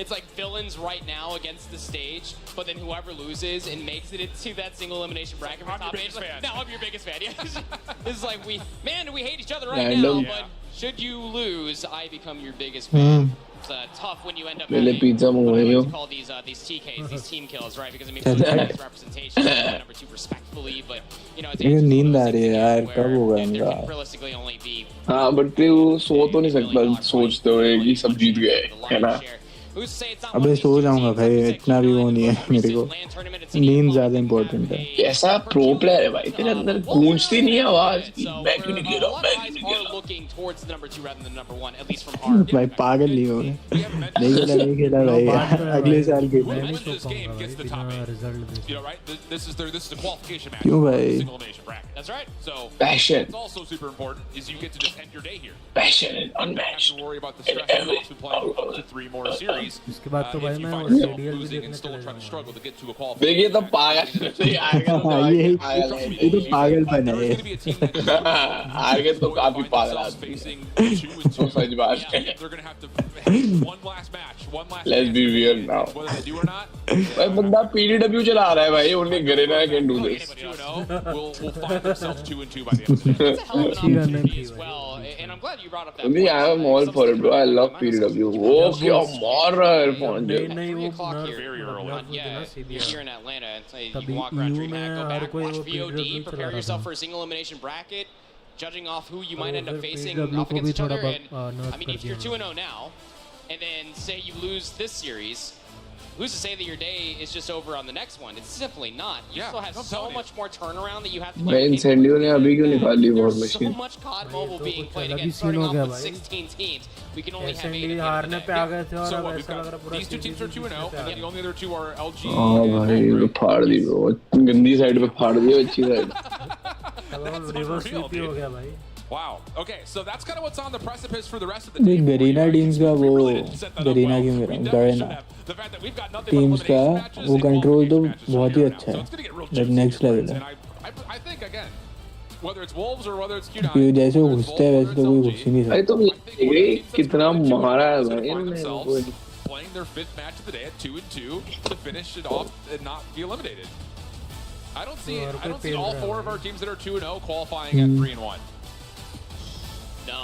It's like villains right now against the stage, but then whoever loses and makes it into that single elimination bracket for top 8. Like, now I'm your biggest fan. Yeah. It's like we hate each other right now, but should you lose, I become your biggest fan. It's tough when you end up having to call these TKs, these team kills, right? Because I mean, representation, number 2 respectfully, but it's नींद आ रही है यार कब होगा इनका. realistically only be. हाँ but तू सो तो नहीं सकता सोचते हुए कि सब जीत गए है ना. अबे सो जाऊंगा भाई इतना भी वो नहीं है मेरे को. नींद ज्यादा इम्पोर्टेंट है. ऐसा प्रो प्लेयर है भाई तेरे अंदर गूंजती नहीं है आवाज. मैं क्यों नहीं खेला भाई पागल नहीं हो गए. नहीं खेला भाई अगले साल के. क्यों भाई? That's right. So passion. What's also super important is you get to just end your day here. Passion and unmatched. You don't have to worry about the stress of playing up to 3 more series. series. इसके बाद तो भाई If you मैं find वो yourself CDL भी losing देखने and still चले trying to जाऊंगा struggle to get to a देखिए तो qualification. ये तो पागलपन है आर्गन तो काफी पागल आदमी है तो सच बात है They're going to have to one last match, one last Let's be real now. whether they do or not. भाई बंदा PDW चला रहा है भाई only Garena can do this. Will find themselves 2-2 by the end of the day. It's a hell of an opportunity as well, and I'm glad you brought up that I mean, I'm all for it, bro. I love PDW. वो क्या मार रहा है इरफान जी. नहीं वो Very early. If you're in Atlanta, you can walk around DreamHack, go back, watch VOD, prepare yourself for a single elimination bracket, judging off who you might end up facing off against each other. And I mean, if you're 2-0 now, and then say you lose this series, who's to say that your day is just over on the next one? It's simply not. You still have so much more turnaround that you have to भाई इंसेंडियो ने अभी क्यों निकाली war There's so machine? much COD Mobile being played again, starting off with 16 teams. We can only have 8 हारने पे आ गए थे और So अब what, we've ऐसा लग रहा got पूरा these two teams are 2-0, and then the only other two are LG. हाँ भाई वो फाड़ दी ब्रो. गंदी साइड पे फाड़ दी अच्छी साइड. रिवर्स स्वीप हो गया भाई. Wow. Okay, so that's kind of what's on the precipice for the rest of the देख team. गरीना टीम्स का वो गरीना क्यों कह रहा हूँ गरीना टीम्स का वो कंट्रोल तो बहुत ही अच्छा है लाइक नेक्स्ट लेवल है I think again, whether it's Wolves or whether it's Q9. क्योंकि जैसे वो घुसते हैं वैसे तो कोई घुस ही नहीं भाई सकता. तुम ये कितना मारा है भाई इन्होंने. Playing their fifth match of the day at 2-2 to finish it off and not be eliminated. I don't see all four of our teams that are 2-0 qualifying at 3-1. No,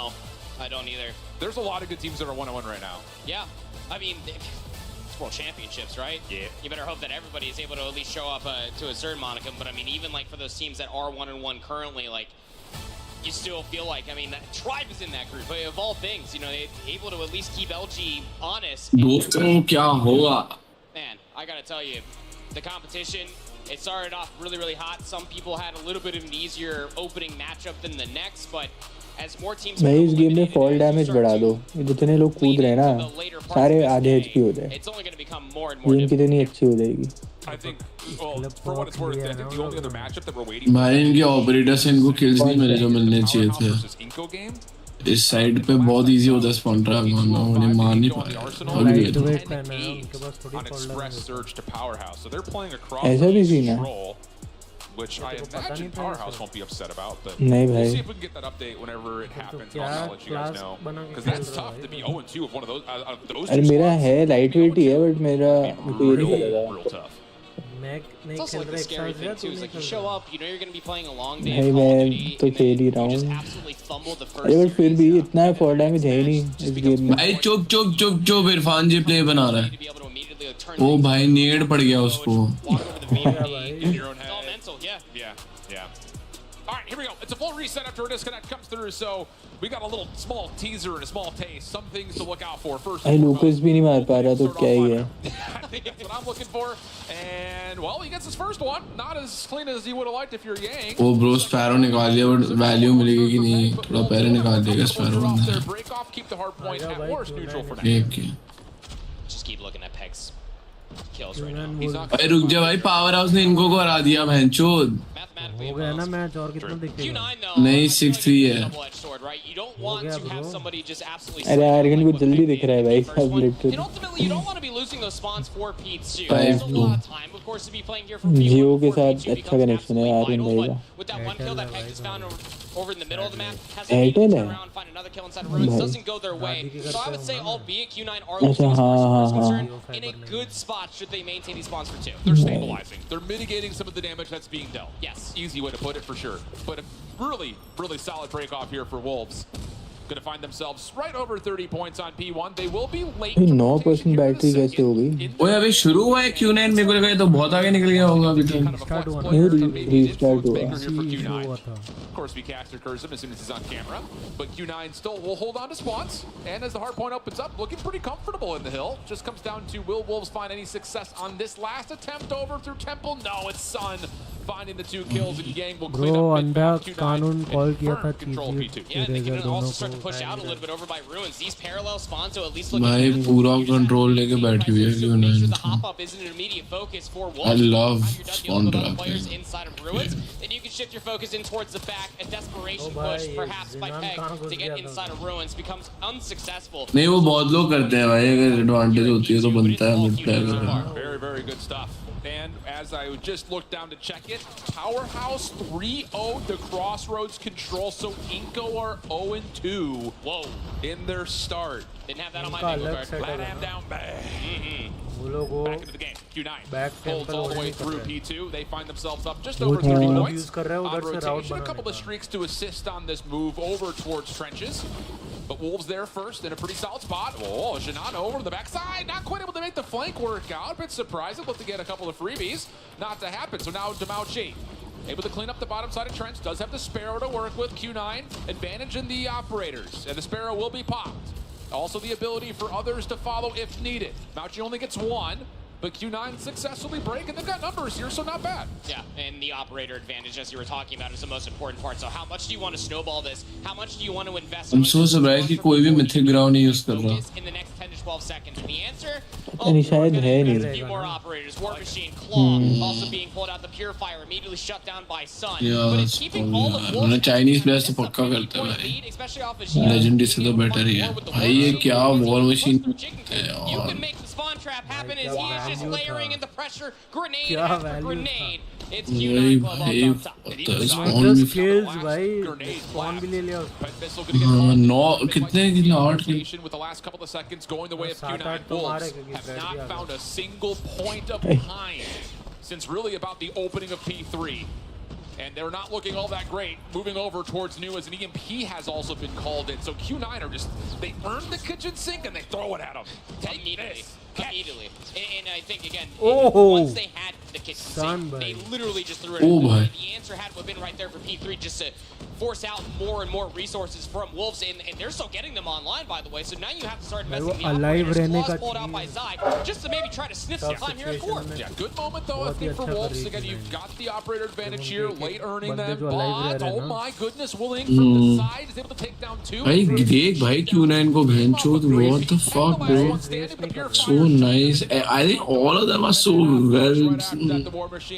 I don't either. There's a lot of good teams that are 1-1 right now. Yeah, I mean, it's World Championships, right? Yeah. You better hope that everybody is able to at least show up to a certain monicum. But I mean, even like for those teams that are 1-1 currently, like you still feel like, I mean, that Tribe is in that group. But of all things, you know, they're able to at least keep LG honest. दोस्तों क्या होगा? Man, I gotta tell you, the competition, it started off really, really hot. Some people had a little bit of an easier opening matchup than the next, but as more teams भाई इस game में fall damage बढ़ा दो. ये जितने लोग कूद रहे हैं ना सारे आधे एचपी हो जाए. it's only going to become more and more game कितनी अच्छी हो जाएगी. I think, well, for what it's worth, I think the only other matchup that we're waiting भाई इनके ऑपरेटर से इनको किल्स नहीं मिले जो मिलने चाहिए थे. इस साइड पे बहुत इजी होता है स्पॉन ट्रैप मारना. उन्हें मार नहीं पाया. on express surge to Powerhouse, so they're playing across ऐसा भी सीन है. control, which I imagine Powerhouse won't be upset about, but नहीं we'll भाई. see if we can get that update whenever it happens. I'll let you guys know, because that's tough to be 0-2 of one of those. Out of those अरे two मेरा squads, है light weight ही है but मेरा मुझे ये नहीं पता real था. tough. It's also like the scary thing too, is like you show up, you know you're going to be playing a long day भाई of Call of मैं Duty, तो and खेल ही then रहा you just हूँ. absolutely fumbled the first अरे but फिर series. भी इतना फॉल डैमेज है ही नहीं इस गेम में. भाई चुप चुप चुप चुप इरफान जी प्ले बना रहा है. ओ भाई नेड पड़ गया उसको. It's all mental, yeah. Yeah. All right, here we go. It's a full reset after a disconnect comes through, so we got a little small teaser and a small taste. Some things to look out for. First, भाई लूकस भी नहीं मार पा रहा तो क्या ही है. I think that's what I'm looking for. And, well, he gets his first one. Not as clean as he would have liked if you're Yang. ओ ब्रो स्पैरो निकाल लिया बट वैल्यू मिलेगी कि नहीं. थोड़ा पैरे निकाल देगा स्पैरो बंदा. Break off, keep the hard point at worst neutral for now. ठीक है. Just keep looking at Peg's kills right now. He's not भाई रुक जा भाई. पावर हाउस ने इनको को हरा दिया भैंचोद. हो गया ना मैच और कितना दिखेगा. नहीं 6-3 है. You don't want to have somebody just absolutely अरे आर्गन को जल्दी दिख रहा है भाई सब literally. And ultimately, you don't want to be losing those spawns for Pete's too. Five, There's a lot of time, of course, to be playing here for Pete. जियो के साथ अच्छा कनेक्शन है आर्गन भाई का. With that one kill that Peg just found over in the middle of the map, has to Airtel turn है. around, find another kill inside of ruins, doesn't go their way. So I would say, albeit Q9 are losing अच्छा as हाँ far हाँ as हाँ. concerned, in a good spot should they maintain these spawns for 2. They're stabilizing. They're mitigating some of the damage that's being dealt. Yes. Easy way to put it for sure. But a really, really solid break off here for Wolves. Going to find themselves right over 30 points on P1. They will be late. 9% battery कैसे हो गई. ओए अभी शुरू हुआ है Q9 मेरे को लगा ये तो बहुत आगे निकल गया होगा अभी तक. रीस्टार्ट हुआ. Of course, we cast or curse him as soon as he's on camera. But Q9 still will hold on to spawns. And as the hard point opens up, looking pretty comfortable in the hill. Just comes down to will Wolves find any success on this last attempt over through Temple? No, it's Sun finding the 2 kills, and Yang will clean Bro, up अंधा Q9 कानून call किया था control P2. Yeah, and they can also start to pushed out a little bit over by Ruins. These parallel spawns, so at least looking भाई पूरा control लेके बैठी हुई है Q9. the hop up isn't an immediate focus for Wolves. I love spawn trap. Players inside of Ruins, then you can shift your focus in towards the back. A desperation push, perhaps by Peg, to get inside of Ruins becomes unsuccessful. नहीं वो बहुत लोग करते हैं भाई, अगर advantage होती है तो बनता है mid player. Very, very good stuff. And as I just looked down to check it, Powerhouse 3-0 to Crossroads control, so Inco are 0-2. Whoa. In their start. Didn't have that on my bingo card. Let him down bad. Back into the game. Q9 holds all the way through P2. They find themselves up just over 30 points on rotation. A couple of streaks to assist on this move over towards trenches. But Wolves there first in a pretty solid spot. Oh, Shanano over to the backside. Not quite able to make the flank work out. Bit surprising. Looked to get a couple of freebies. Not to happen. So now Demauchi able to clean up the bottom side of trench. Does have the Sparrow to work with. Q9 advantage in the operators. And the Sparrow will be popped. Also the ability for others to follow if needed. Mauchi only gets one, but Q9 successfully break, and they've got numbers here, so not bad. Yeah, and the operator advantage, as you were talking about, is the most important part. So how much do you want to snowball this? How much do you want to invest? I'm so surprised कि कोई भी mythic ground नहीं use कर रहा. In the next 10 to 12 seconds, and the answer? नहीं शायद है नहीं. A few more operators. War Machine, Claw, also being pulled out. The Purifier immediately shut down by Sun. Yeah, but it's keeping all of उन्हें Chinese players तो पक्का करते हैं भाई. especially off of Legendary से तो better ही है. भाई ये क्या War Machine है You यार. can make the spawn trap happen as he is just layering in the pressure, grenade after grenade. It's Q9 Club on top. Just kills भाई. Spawn भी ले लिया. हाँ 9 कितने 8 with the last couple of seconds going the way of Q9. Wolves have not found a single point of behind since really about the opening of P3. And they're not looking all that great. Moving over towards New as an EMP has also been called in. So Q9 are just, they earn the kitchen sink and they throw it at them. Take this. Immediately. And I think, again, Oh. once they had the kitchen sink, they literally just threw it Oh, at boy. the answer had to have been right there for P3 just to force out more and more resources from Wolves. And they're still getting them online, by the way. So now you have to start investing in the alive operators. रहने Claws का pulled out by Zai just to maybe try to sniff some time here at court. Yeah, good moment though, I think, for Wolves. Again, you've got the operator advantage here, late earning them, जो alive but रह रहे oh हैं ना. my goodness, Willing from the side is able to take down two. भाई देख भाई Q9 को भैंचोद. What the fuck bro. So nice. I think all of them are so well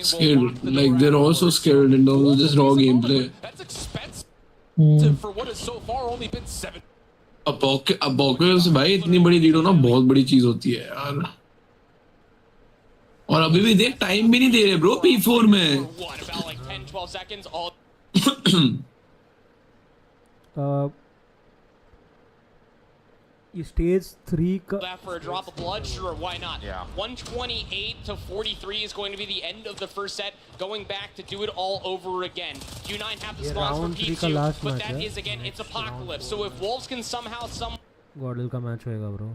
skilled. Like they're also skilled in terms of just raw gameplay. That's expensive for what has so far only been 7. Apocalypse भाई इतनी बड़ी lead होना बहुत बड़ी चीज होती है यार. और अभी भी देख टाइम भी नहीं दे रहे ब्रो P4 में. About like 10-12 seconds. All Stage 3 का left for a drop of blood, sure, why not? Yeah. 128 to 43 is going to be the end of the first set. Going back to do it all over again. Q9 have the spawns for round 3 का P2, last but match that है. is again, it's Apocalypse. So if Wolves can somehow Gordel का match होएगा bro.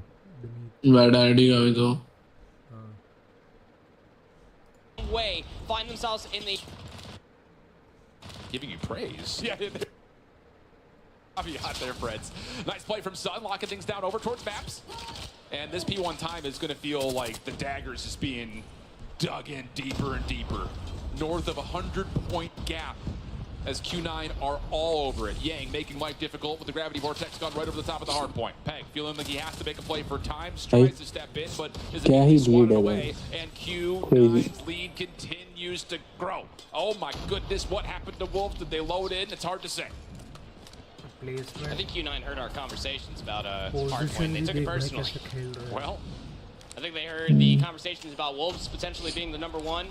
Bad ID का भी तो. way find themselves in the Giving you praise. Yeah. Caveat there, Freds. Nice play from Sun, locking things down over towards maps. And this P1 time is going to feel like the daggers is being dug in deeper and deeper. North of 100-point gap as Q9 are all over it. Yang making life difficult with the gravity vortex gun right over the top of the hard point. Peg feeling like he has to make a play for time, tries to step in, but is immediately swatted away. And Q9's lead continues to grow. Oh my goodness, what happened to Wolves? Did they load in? It's hard to say. I think Q9 heard our conversations about hardpoint. They took it personally. Well, I think they heard the conversations about Wolves potentially being the #1,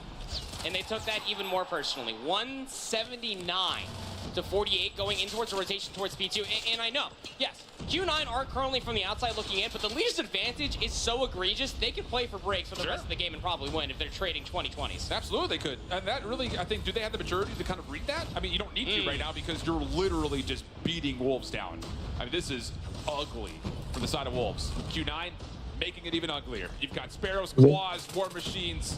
and they took that even more personally. 179 to 48 going in towards the rotation towards P2. And I know, yes, Q9 are currently from the outside looking in, but the leader's advantage is so egregious, they can play for breaks for the rest of the game and probably win if they're trading 2020s. Absolutely they could. And that really, I think, do they have the maturity to kind of read that? I mean, you don't need to right now because you're literally just beating Wolves down. I mean, this is ugly for the side of Wolves. Q9 making it even uglier. You've got Sparrows, Claws, War Machines,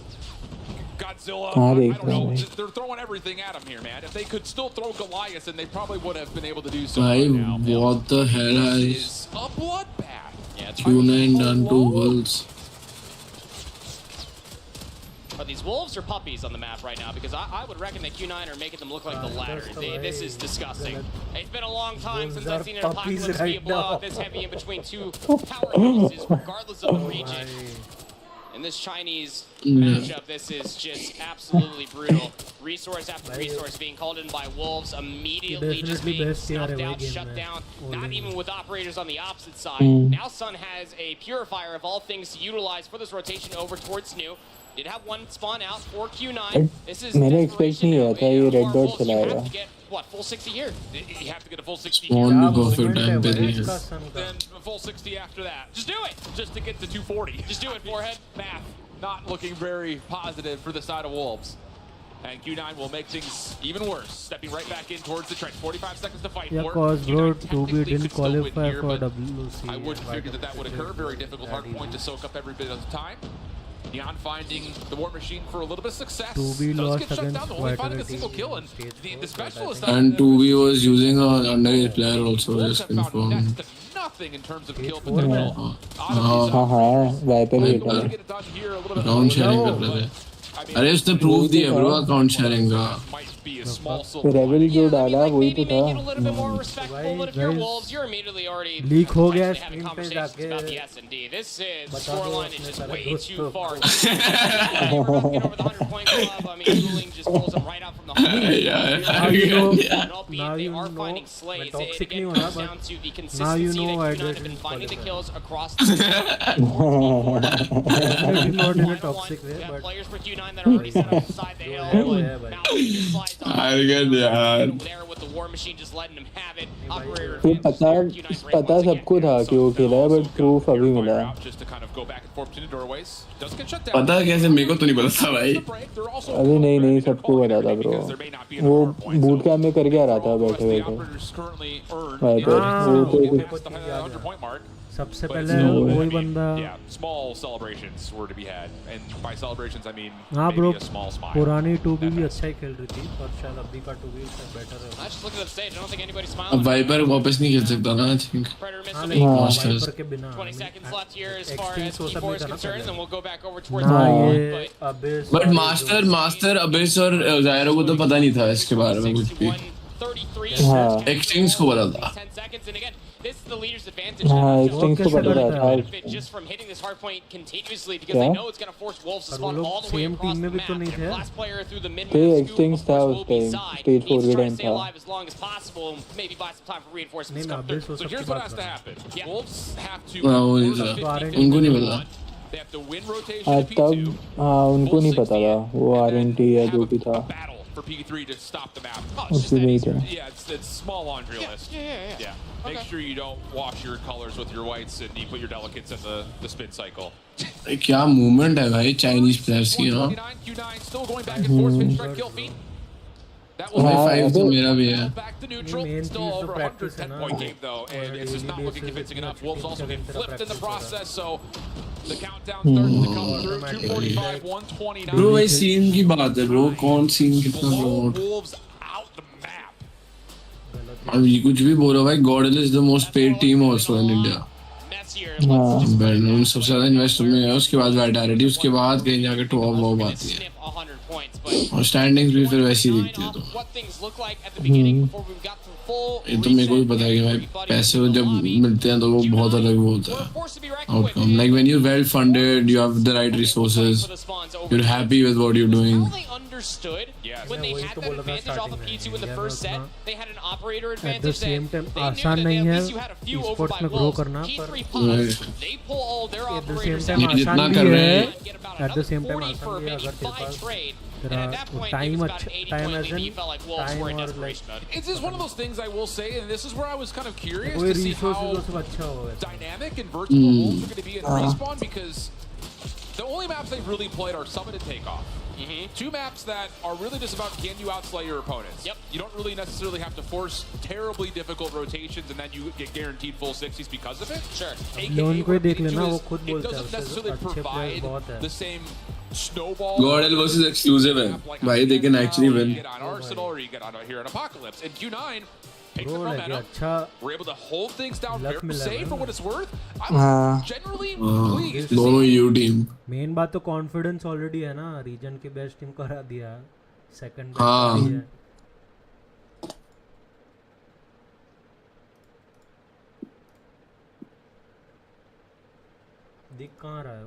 Godzilla. I don't know. They're throwing everything at him here, man. If they could still throw Goliath, then they probably would have been able to do so right now. What the hell is a bloodbath. Yeah, Q9 done to Wolves. Are these wolves or puppies on the map right now? Because I would reckon that Q9 are making them look like the latter. This is disgusting. It's been a long time since I've seen an apocalypse be a blowout this heavy in between two powerhouses, regardless of the region. In this Chinese matchup, this is just absolutely brutal. Resource after resource being called in by wolves, immediately just being snuffed out, shut down, not even with operators on the opposite side. Now Sun has a purifier of all things to utilize for this rotation over towards New. Did have one spawn out for Q9. This is मैंने expect नहीं किया था ये red dot चलाएगा. What, full 60 here? You have to get a full 60 Spawn here. भी perfect time पे दिए. Then a full 60 after that. Just do it! Just to get to 240. Just do it, forehead. Math not looking very positive for the side of Wolves. And Q9 will make things even worse, stepping right back in towards the trench. 45 seconds to fight Yeah, for. cause bro, Q9 2B didn't could still win qualify here, for but WC. I wouldn't figure that would occur. Very difficult hard point to soak up every bit of time. Neon finding the War Machine for a little bit of success. 2B Does lost get shut against down, only finding a Vitality single kill, and the specialist And 2B was using an underage player also, just confirmed. nothing in terms of kill potential. हाँ Viper भी था. Account sharing कर रहे थे. अरे उसने proof दिया bro account sharing का. Rebel जो डाला वही तो था. लीक हो गया स्क्रीन पे जाके. This is scoreline is just way too far. Now you know toxic नहीं होना, but now you know I didn't finding the kills across maybe not in a toxic way, but players for Q9 that are already set up inside the hill. Argon यार. There with the War Machine just letting him have it. Operator तो पता सबको था कि वो खेला है, but proof अभी मिला. Just to kind of go back and forth between the doorways. Does get shut down. पता कैसे मेरे को तो नहीं पता था भाई. अभी नहीं सबको पता था bro. वो boot camp में करके आ रहा था बैठे बैठे. Viper वो तो सबसे पहले वही बंदा. Yeah, small celebrations were to be had, and by celebrations I mean हाँ maybe bro, a small smile. पुरानी 2B भी अच्छा ही खेल रही थी, पर शायद अभी का 2B बेटर है. I just look at the stage. I don't think anybody's अब smiling. Viper वापस नहीं खेल सकता ना I think. Masters. 20 seconds left here as far as P4 is concerned, and we'll go back over towards Abyss. But Master Abyss और Zyro को तो पता नहीं था इसके बारे में कुछ भी. Extinct को पता था. 10 seconds, and again, this is the leader's advantage. Extinct को पता था. Just from hitting this hard point continuously because they know it's going to force Wolves to spawn all the way across the map. The last player through the mid-map Extinct था उस time. Stage 4 के time stay था. alive as long as possible, maybe buy some time for reinforcements to come through. So here's what has to happen. Wolves have to. उनको नहीं पता. They have to win rotation. तब उनको नहीं पता था वो RNT या जो भी था. For P3 to stop the map. Yeah, it's small laundry list. Yeah. Make sure you don't wash your colors with your whites and you put your delicates in the spin cycle. क्या movement है भाई Chinese players की ना. Q9 still going back and forth, pinch strike kill feed. That was 5 तो मेरा भी है. back to neutral. Still over 110-point game though, and it's just not looking convincing enough. Wolves also get flipped in the process, so the countdown starts to come through. 245, 129. Bro भाई scene की बात है bro, कौन scene कितना promote. Wolves out the map. अभी कुछ भी बोलो भाई, Godel is the most paid team also in India. सबसे ज़्यादा इन्वेस्ट में है, उसके बाद Vitality, उसके बाद कहीं जाके टॉप वॉप आती है. और स्टैंडिंग्स भी फिर वैसी दिखती है तो ये तो मेरे को भी पता है कि भाई पैसे जब मिलते हैं तो वो बहुत अलग वो होता है outcome. Like when you well funded, you have the right resources, you are happy with what you are doing. When they had that advantage off of P2 in the first set, they had an operator At advantage the same time, आसान नहीं है esports में grow करना, पर they pull all their at the operators same time जितना आसान कर भी रहे है. हैं At the same time आसान भी है अगर तेरे पास तेरा time अच्छा time as in time और like It's just one of those things I will say, and this is where I was kind of curious कोई to see how resources सब अच्छा होगा. dynamic and virtual Wolves are going to be in Respawn, because the only maps they've really played are Summit and Takeoff. Two maps that are really just about can you outslay your opponents. You don't really necessarily have to force terribly difficult rotations and then you get guaranteed full 60s because of it. Sure. Loan को देख लेना, वो खुद It बोलता है doesn't necessarily अच्छे players बहुत provide है. the same snowball. Godel versus exclusive है भाई, they can actually win. You get on Arsenal or you get on here in Apocalypse. And Q9 take the momentum. We're able to hold things down very safe for what it's worth. हाँ Generally pleased. दोनों you team main बात तो confidence already है ना, reason की best team को हरा दिया, सेकंड हाँ है। दिख कहाँ रहा है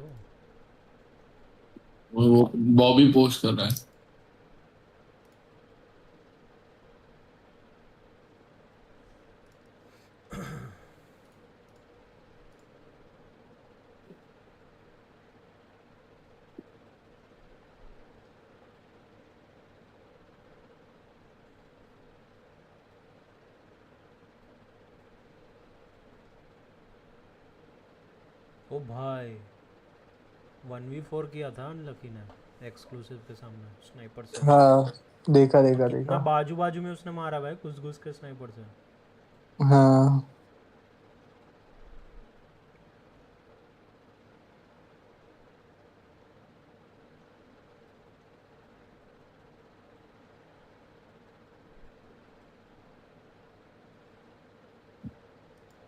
वो बॉबी पोस्ट कर रहा है। ओ भाई 1v4 किया था अनलकी ने एक्सक्लूसिव के सामने स्नाइपर से। हाँ देखा देखा ना देखा। बाजू बाजू में उसने मारा भाई, घुस के स्नाइपर से। हाँ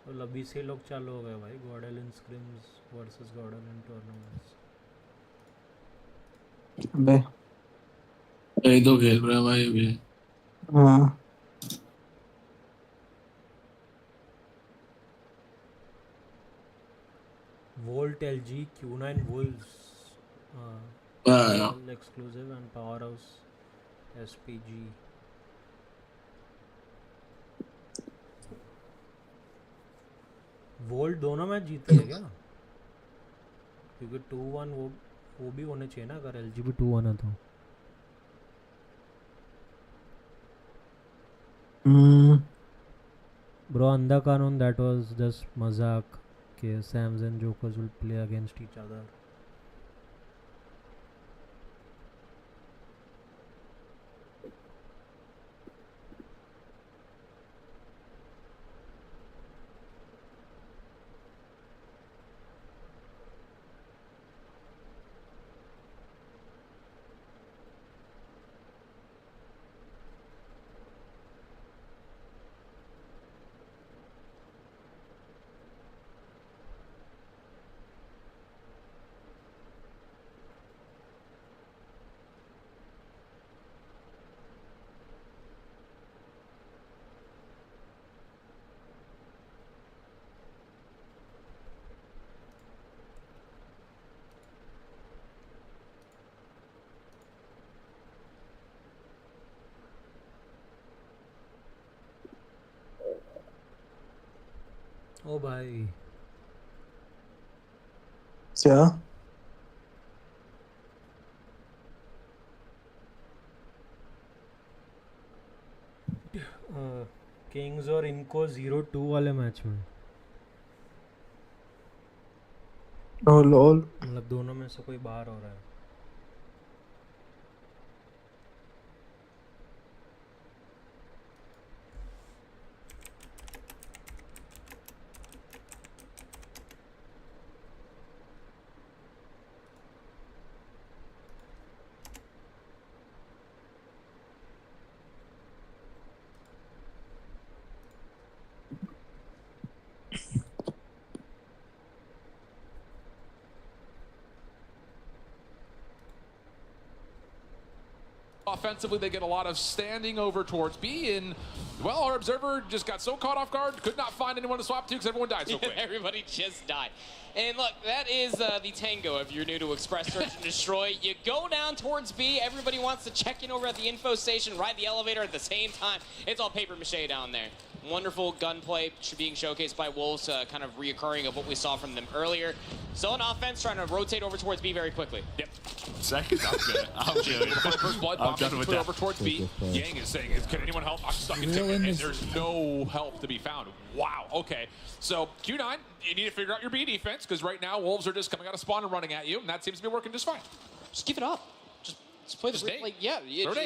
तो लबी से लोग चालू हो गए भाई, गॉडल इन स्क्रिम्स वर्सेस गॉडल इन टूर्नामेंट्स। अबे यही तो खेल रहा है भाई अभी। हाँ volt LG Q9 Wolves exclusive and Powerhouse SPG। Volt दोनों मैच जीती है क्या? क्योंकि 2-1 वो भी होने चाहिए ना, अगर LG भी 2-1 है तो। Bro, under canon that was just mazak के Sams and Jokers will play against each other. ओ भाई क्या किंग्स और इनको 0-2 वाले मैच में, ओ लॉल, मतलब दोनों में से कोई बाहर हो रहा है। Offensively, they get a lot of standing over towards B, and, well, our observer just got so caught off guard, could not find anyone to swap to because everyone died so quick. Everybody just died. And look, that is the tango if you're new to Express Search and Destroy. You go down towards B, everybody wants to check in over at the info station, ride the elevator at the same time. It's all paper mache down there. Wonderful gunplay being showcased by Wolves, kind of reoccurring of what we saw from them earlier. Zone offense trying to rotate over towards B very quickly. Yep. Second, I'm good. First blood, I'm done with that. Over towards B. Yang is saying, can anyone help? I'm stuck in Timber, and there's no help to be found. Wow, okay. So, Q9, you need to figure out your B defense, because right now, Wolves are just coming out of spawn and running at you, and that seems to be working just fine. Just give it up. Just play the nade. Like, yeah,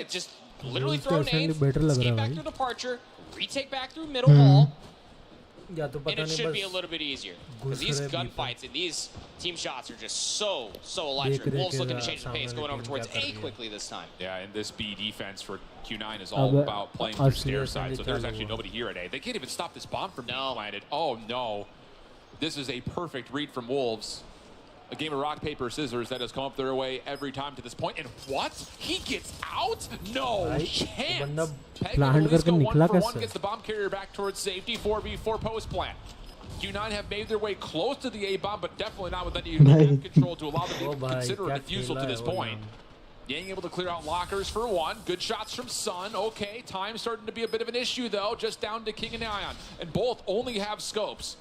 just literally Wolves throw defend nades, better लग escape रहा back है through departure, retake back through middle wall. and it should be a little bit easier because these gunfights and these team shots are just so electric. Wolves looking to change the pace, going over towards A quickly this time. Yeah, and this B defense for Q9 is all about playing through stair side, so there's actually nobody here at A. They can't even stop this bomb from being planted. Oh no, this is a perfect read from Wolves. A game of rock, paper, scissors that has come up their way every time to this point. And what? He gets out? No chance. Peg and Luis go 1-for-1, gets the bomb carrier back towards safety. 4v4 post plant. Q9 have made their way close to the A bomb, but definitely not with any control to allow them to consider a defusal to this point. Yang able to clear out lockers for one. Good shots from Sun. Okay, time starting to be a bit of an issue though, just down to King and Ion. And both only have scopes.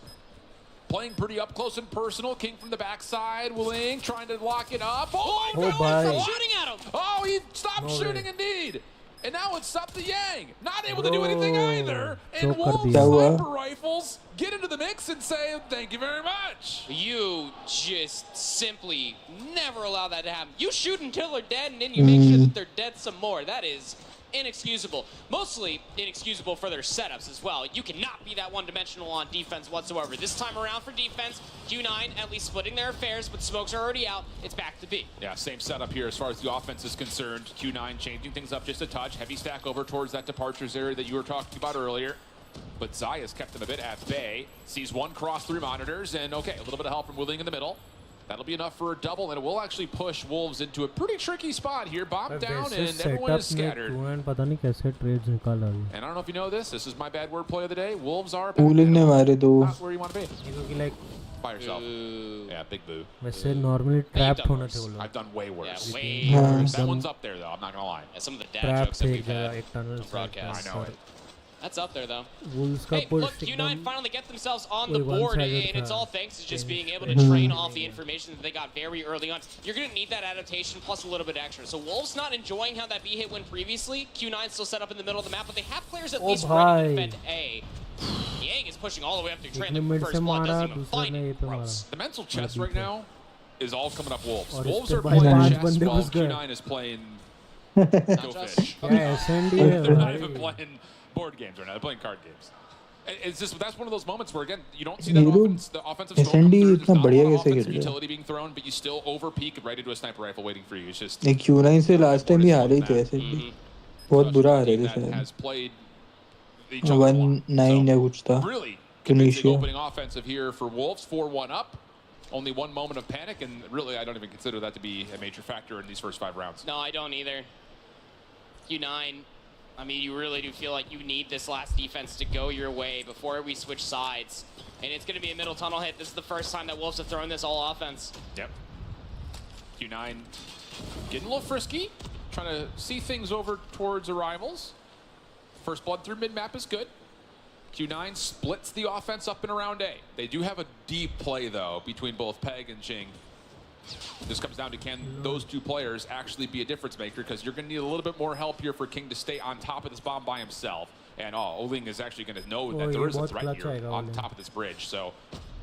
Playing pretty up close and personal. King from the backside. Willing trying to lock it up. Oh my God! Shooting at him. Oh, he stopped shooting indeed. And now it's up to Yang. Not able to do anything either. And Wolves sniper rifles get into the mix and say, thank you very much. You just simply never allow that to happen. You shoot until they're dead, and then you make sure that they're dead some more. That is inexcusable. Mostly inexcusable for their setups as well. You cannot be that one-dimensional on defense whatsoever. This time around for defense, Q9 at least splitting their affairs, but smokes are already out. It's back to B. Yeah, same setup here as far as the offense is concerned. Q9 changing things up just a touch. Heavy stack over towards that departures area that you were talking about earlier. But Zai has kept them a bit at bay. Sees one cross through monitors, and okay, a little bit of help from Willing in the middle. That'll be enough for a double, and it will actually push Wolves into a pretty tricky spot here. Bomb down, and everyone is scattered. And I don't know if you know this. This is my bad wordplay of the day. Wolves are not where you want to be. By yourself. Yeah, big boo. normally trapped I've done way worse. Yeah, way worse. That one's up there, though. I'm not gonna lie. Yeah, some of the dad jokes that we've had on broadcast. I know it. That's up there, though. Hey, look, Q9 finally get themselves on the board, and it's all thanks to just being able to train off the information that they got very early on. You're going to need that adaptation plus a little bit extra. So Wolves not enjoying how that B hit went previously. Q9 still set up in the middle of the map, but they have players at least ready to defend A. Yang is pushing all the way up through train. The first blood doesn't even find it. Gross. The mental chess right now is all coming up Wolves. Wolves are playing chess while Q9 is playing Go Fish. They're not even playing board games right now. They're playing card games. It's just that's one of those moments where again you don't see that the offensive smoke. There's not a lot of offensive utility being thrown, but you still over peak right into a sniper rifle waiting for you. It's just Q9 से last time ही आ रही थी ऐसे बहुत बुरा आ रहे थे शायद has played 1-9 या कुछ था really convincing opening offensive here for Wolves. 4-1 up. Only one moment of panic, and really I don't even consider that to be a major factor in these first 5 rounds. No, I don't either. Q9. I mean, you really do feel like you need this last defense to go your way before we switch sides. And it's going to be a middle tunnel hit. This is the first time that Wolves have thrown this all offense. Yep. Q9 getting a little frisky, trying to see things over towards arrivals. First blood through mid-map is good. Q9 splits the offense up and around A. They do have a deep play, though, between both Peg and Jing. This comes down to can those two players actually be a difference maker, because you're going to need a little bit more help here for King to stay on top of this bomb by himself. And Oling is actually going to know that there is a threat here on top of this bridge. So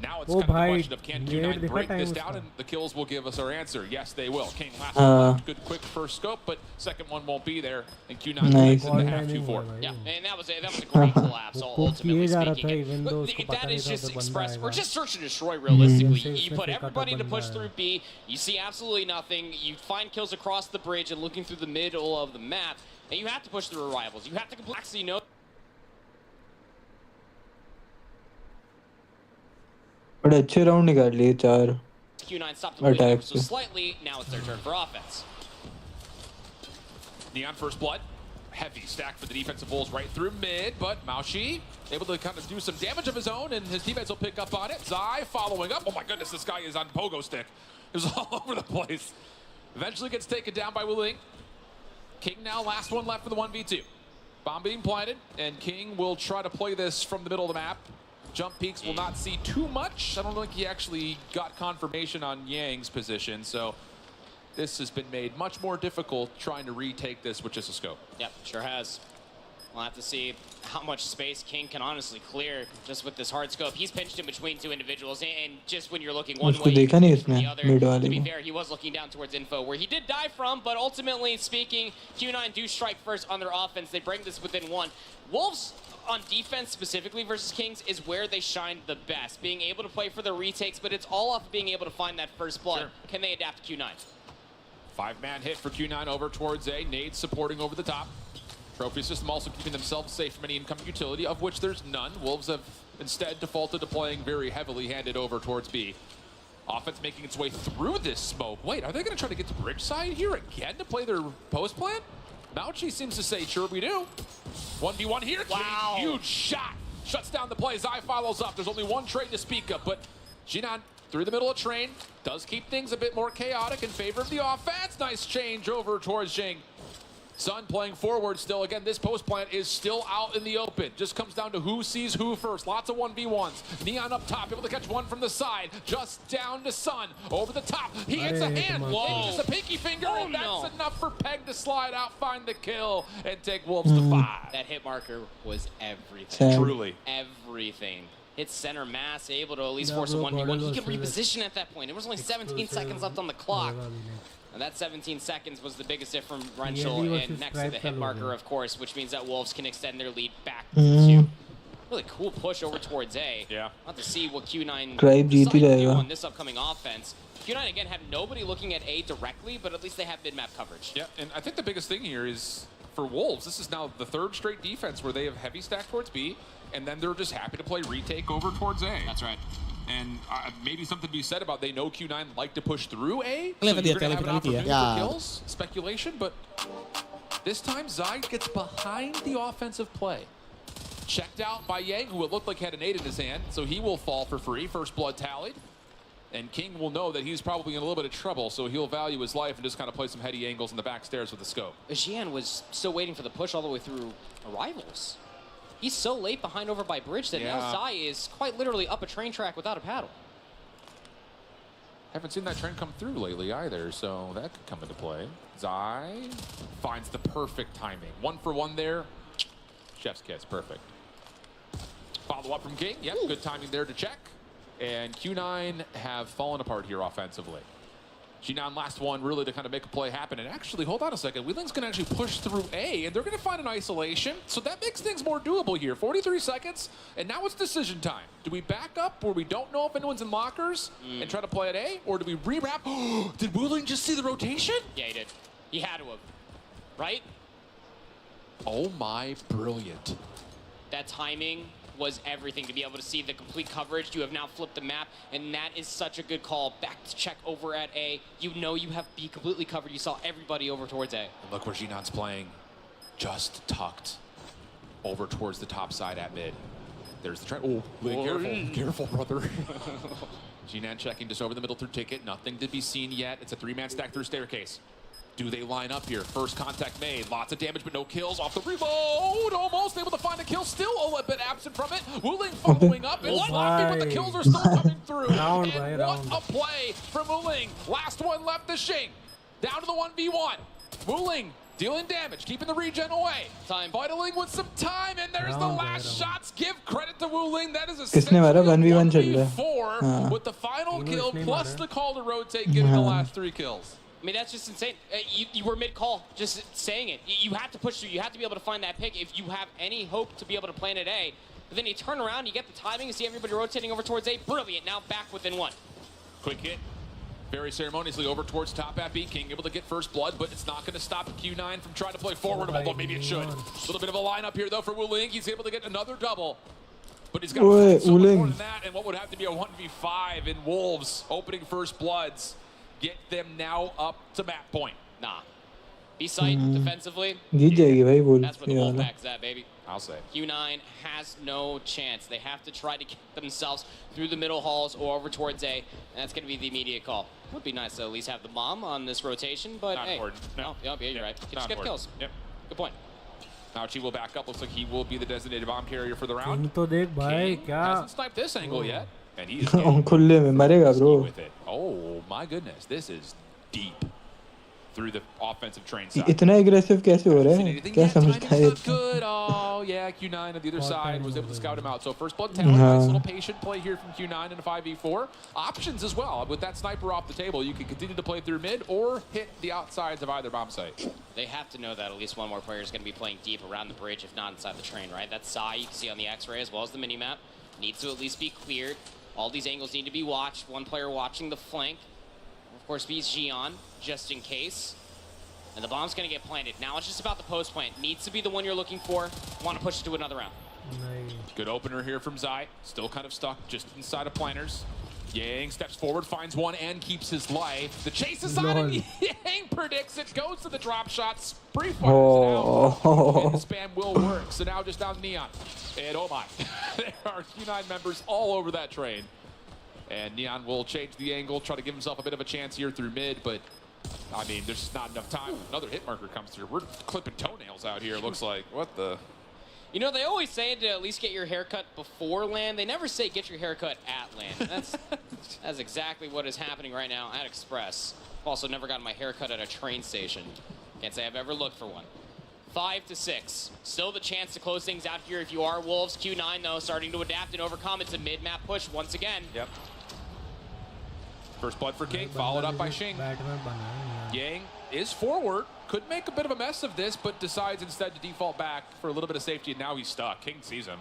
now it's kind of the question of can Q9 break this down, and the kills will give us our answer. Yes, they will. King last one, good quick first scope, but second one won't be there, and Q9 makes it to half 2-4. Yeah, and that was a great collapse, ultimately speaking. That is just express. We're just search and destroy realistically. You put everybody to push through B, you see absolutely nothing, you find kills across the bridge and looking through the middle of the map, and you have to push through arrivals. You have to actually know. बड़े अच्छे round निकाल लिए 4 Q9 stopped the lead so slightly. Now it's their turn for offense. Neon first blood. Heavy stack for the defensive Wolves right through mid, but Maoshi able to kind of do some damage of his own, and his teammates will pick up on it. Zai following up. Oh my goodness, this guy is on pogo stick. It was all over the place. Eventually gets taken down by Wuling. King now last one left for the 1v2. Bomb being planted, and King will try to play this from the middle of the map. Jump peaks will not see too much. I don't think he actually got confirmation on Yang's position, so this has been made much more difficult trying to retake this with just a scope. Yep, sure has. We'll have to see how much space King can honestly clear just with this hard scope. He's pinched in between two individuals, and just when you're looking one उसको way, देखा नहीं from the इसने other. Mid To वाले be को fair, he was looking down towards info, where he did die from, but ultimately speaking, Q9 do strike first on their offense. They bring this within one. Wolves on defense specifically versus Kings is where they shine the best, being able to play for the retakes, but it's all off being able to find that first blood. Sure. Can they adapt to Q9? 5-man hit for Q9 over towards A. Nade supporting over the top. Trophy system also keeping themselves safe from any incoming utility, of which there's none. Wolves have instead defaulted to playing very heavily handed over towards B. Offense making its way through this smoke. Wait, are they going to try to get to bridge side here again to play their post plan? Mauchi seems to say, sure we do. 1v1 here. Wow. Huge shot. Shuts down the play. Zai follows up. There's only one trade to speak of, but Jinan through the middle of train does keep things a bit more chaotic in favor of the offense. Nice change over towards Jing. Sun playing forward still. Again, this post plant is still out in the open. Just comes down to who sees who first. Lots of 1v1s. Neon up top, able to catch one from the side. Just down to Sun. Over the top. He hits a hand. Whoa. Just a pinky finger, and that's enough for Peg to slide out, find the kill, and take Wolves to 5. That hit marker was everything. Truly. Everything. Hits center mass, able to at least force a 1v1. He could reposition at that point. There was only 17 seconds left on the clock. And that 17 seconds was the biggest differential, and next to the hit marker, of course, which means that Wolves can extend their lead back to 2. Really cool push over towards A. Yeah. Not to see what Q9 Tribe Jeet he decide to do जाएगा on this upcoming offense. Q9, again, have nobody looking at A directly, but at least they have mid-map coverage. Yeah, and I think the biggest thing here is, for Wolves, this is now the 3rd straight defense where they have heavy stack towards B, and then they're just happy to play retake over towards A. That's right. And maybe something to be said about they know Q9 like to push through A, so you're going to have an opportunity for kills, speculation, but this time Zai gets behind the offensive play. Checked out by Yang, who it looked like had an 8 in his hand, so he will fall for free. First blood tallied. And King will know that he's probably in a little bit of trouble, so he'll value his life and just kind of play some heady angles in the back stairs with the scope. Xian was still waiting for the push all the way through arrivals. He's so late behind over by bridge that now Zai is quite literally up a train track without a paddle. Haven't seen that train come through lately either, so that could come into play. Zai finds the perfect timing. 1 for 1 there. Chef's kiss, perfect. Follow up from King. Yep, good timing there to check. And Q9 have fallen apart here offensively. Jinan last one really to kind of make a play happen. And actually, hold on a second. Wheeling's going to actually push through A, and they're going to find an isolation. So that makes things more doable here. 43 seconds, and now it's decision time. Do we back up where we don't know if anyone's in lockers and try to play at A, or do we rewrap? Did Wheeling just see the rotation? Yeah, he did. He had to have. Right? Oh my, brilliant. That timing was everything to be able to see the complete coverage. You have now flipped the map, and that is such a good call. Back to check over at A. You know you have B completely covered. You saw everybody over towards A. And look where Jinan's playing. Just tucked over towards the top side at mid. There's the trend. Oh, careful, brother. Jinan checking just over the middle through ticket. Nothing to be seen yet. It's a 3-man stack through staircase. Do they line up here? First contact made. Lots of damage, but no kills. Off the reload. Almost able to find a kill. Still a little bit absent from it. Wuling following up and sloppy, but the kills are still coming through. And what a play from Wuling. Last one left to Shing. Down to the 1v1. Wuling dealing damage, keeping the regen away. Time. Vitalik with some time, and there's the last shots. Give credit to Wuling. That is किसने मारा 1v1 चल रहा 1v4 with the final kill plus the call to rotate, giving the last 3 kills. I mean, that's just insane. You were mid-call, just saying it. You have to push through. You have to be able to find that pick if you have any hope to be able to plan at A. But then you turn around, you get the timing, you see everybody rotating over towards A. Brilliant. Now back within 1. Quick hit. Very ceremoniously over towards top at B. King able to get first blood, but it's not going to stop Q9 from trying to play forward, although maybe it should. A little bit of a lineup here, though, for Wuling. He's able to get another double. But he's got so much more than that, and what would have to be a 1v5 in Wolves opening first bloods. Get them now up to map point. Nah. B-site, defensively. जीत जाएगी भाई बोल. That's where the Wolfpack's at, baby. I'll say. Q9 has no chance. They have to try to get themselves through the middle halls or over towards A, and that's going to be the immediate call. Would be nice to at least have the mom on this rotation, but not hey. Important. No. Yeah, you're right. Just get kills. Yep. Good point. Mauchi will back up. Looks like he will be the designated bomb carrier for the round. तो देख भाई King क्या hasn't sniped this angle yet. And he is खुले में मरेगा bro. with it. Oh my goodness, this is deep through the offensive train side. इतना aggressive कैसे हो रहा है? क्या समझता है? Good. Oh, yeah, Q9 on the other side was able to scout him out. So first blood talent, nice little patient play here from Q9 in a 5v4. Options as well. With that sniper off the table, you can continue to play through mid or hit the outsides of either bomb site. They have to know that at least one more player is going to be playing deep around the bridge, if not inside the train, right? That's Sai you can see on the X-ray as well as the minimap. Needs to at least be cleared. All these angles need to be watched. One player watching the flank. Of course, beats Xion, just in case. And the bomb's going to get planted. Now it's just about the post plant. Needs to be the one you're looking for. Want to push it to another round. Nice. Good opener here from Zai. Still kind of stuck just inside of planters. Yang steps forward, finds one, and keeps his life. The chase is on, and Yang predicts it. Goes to the drop shot. Spree fires it out. And the spam will work. So now just down Neon. And oh my. There are Q9 members all over that train. And Neon will change the angle, try to give himself a bit of a chance here through mid, but I mean, there's just not enough time. Another hit marker comes through. We're clipping toenails out here, it looks like. What the? You know, they always say to at least get your haircut before land. They never say get your haircut at land. That's exactly what is happening right now at Express. I've also never gotten my haircut at a train station. Can't say I've ever looked for one. 5-6. Still the chance to close things out here if you are Wolves. Q9, though, starting to adapt and overcome. It's a mid-map push once again. Yep. First blood for King, followed up by Shing. Yang is forward. Could make a bit of a mess of this, but decides instead to default back for a little bit of safety, and now he's stuck. King sees him.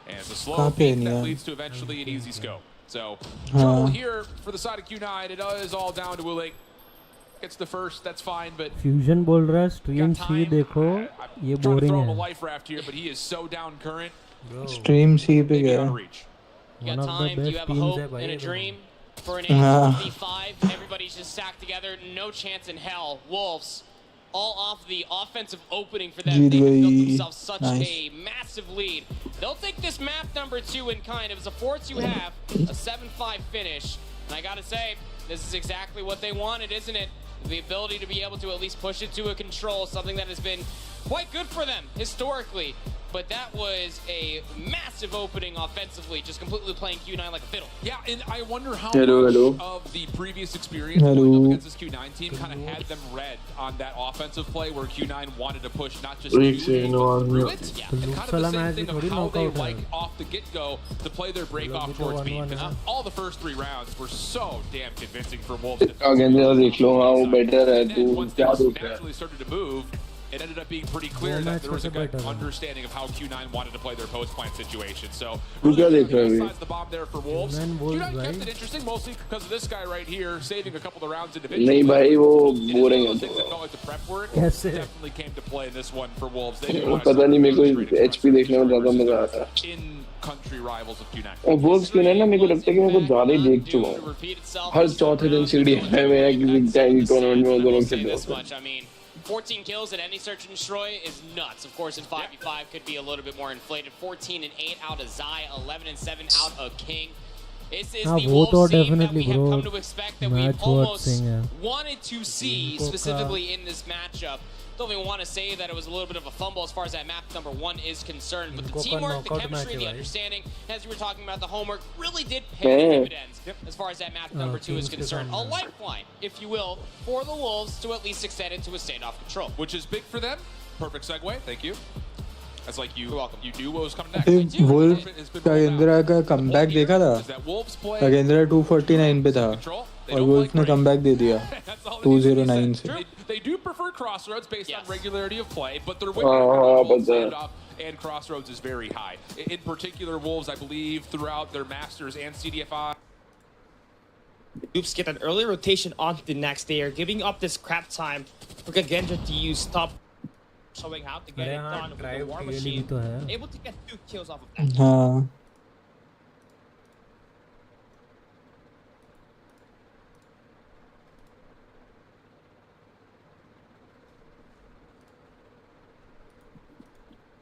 And it's a slow peek that leads to eventually an easy scope. So, trouble here for the side of Q9. It is all down to Wuling. Gets the first, that's fine, but fusion बोल रहा है stream सी देखो ये boring है life raft here, but he is so down current. Stream सी पे गया You got time, do you have a hope and a dream for an 8v5? Everybody's just stacked together, no chance in hell. Wolves, all off the offensive opening for them. They built themselves such a massive lead. They'll take this map number 2 in kind. It was a 4-2-1/2, a 7-5 finish. And I gotta say, this is exactly what they wanted, isn't it? The ability to be able to at least push it to a control, something that has been quite good for them historically. But that was a massive opening offensively, just completely playing Q9 like a fiddle. Yeah, and I wonder how much of the previous experience going up against this Q9 team kind of had them read on that offensive play where Q9 wanted to push not just through it, yeah, and kind of the same thing of how they like off the get-go to play their break off towards B. Because all the first 3 rounds were so damn convincing for Wolves. And then once they naturally started to move, it ended up being pretty clear that there was a good understanding of how Q9 wanted to play their post-plant situation. So, really besides the bomb there for Wolves, Q9 kept it interesting, mostly because of this guy right here, saving a couple of the rounds individually. Things that felt like the prep work definitely came to play in this one for Wolves. They didn't want to in-country rivals of Q9. Wolves Q9 ना मेरे को लगता है कि मैं कुछ ज़्यादा ही देख चुका हूँ. हर चौथे दिन CDM में या किसी टाइम टूर्नामेंट में दोनों खेलते हैं. 14 kills at any search and destroy is nuts. Of course, in 5v5 could be a little bit more inflated. 14-8 out of Zai, 11-7 out of King. This is the Wolves team that we have come to expect, that we've almost wanted to see specifically in this matchup. Don't even want to say that it was a little bit of a fumble as far as that map number 1 is concerned, but the teamwork, the chemistry, the understanding, as you were talking about, the homework really did pay dividends as far as that map number 2 is concerned. A lifeline, if you will, for the Wolves to at least extend into a standoff control. Which is big for them. Perfect segue. Thank you. That's like you knew what was coming next. Wolves Kagendra का comeback देखा था? Kagendra 249 पे था और Wolves ने comeback दे दिया 209 से. They do prefer Crossroads based on regularity of play, but their win rate and Crossroads is very high. In particular, Wolves, I believe, throughout their Masters and CDFI. Oops, get an early rotation on the next. They are giving up this crap time for Kagendra to use stop showing how to get it done with the War Machine. Able to get 2 kills off of that. हाँ.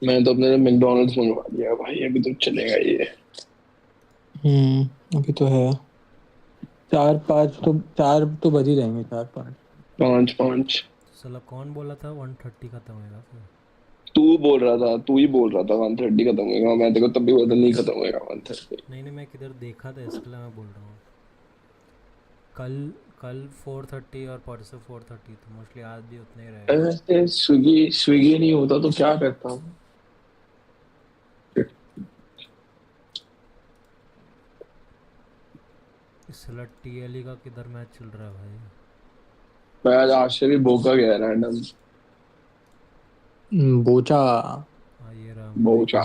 मैंने तो अपने McDonald's मंगवा दिया भाई, अभी तो चलेगा ये. अभी तो है 4 तो बज ही जाएंगे. 5 साला कौन बोला था 130 खत्म होएगा? तू बोल रहा था, तू ही बोल रहा था 130 खत्म होएगा. मैं देखो तब भी बोलता नहीं खत्म होएगा 130. नहीं मैं किधर देखा था इसलिए मैं बोल रहा हूँ. कल 430 और परसों 430 तो मोस्टली आज भी उतने ही रहेगा. स्विगी नहीं होता तो क्या करता हूँ. साला टीएलई का किधर मैच चल रहा है भाई? मैं आज से भी बोका गया रैंडम बोचा ये रहा बोचा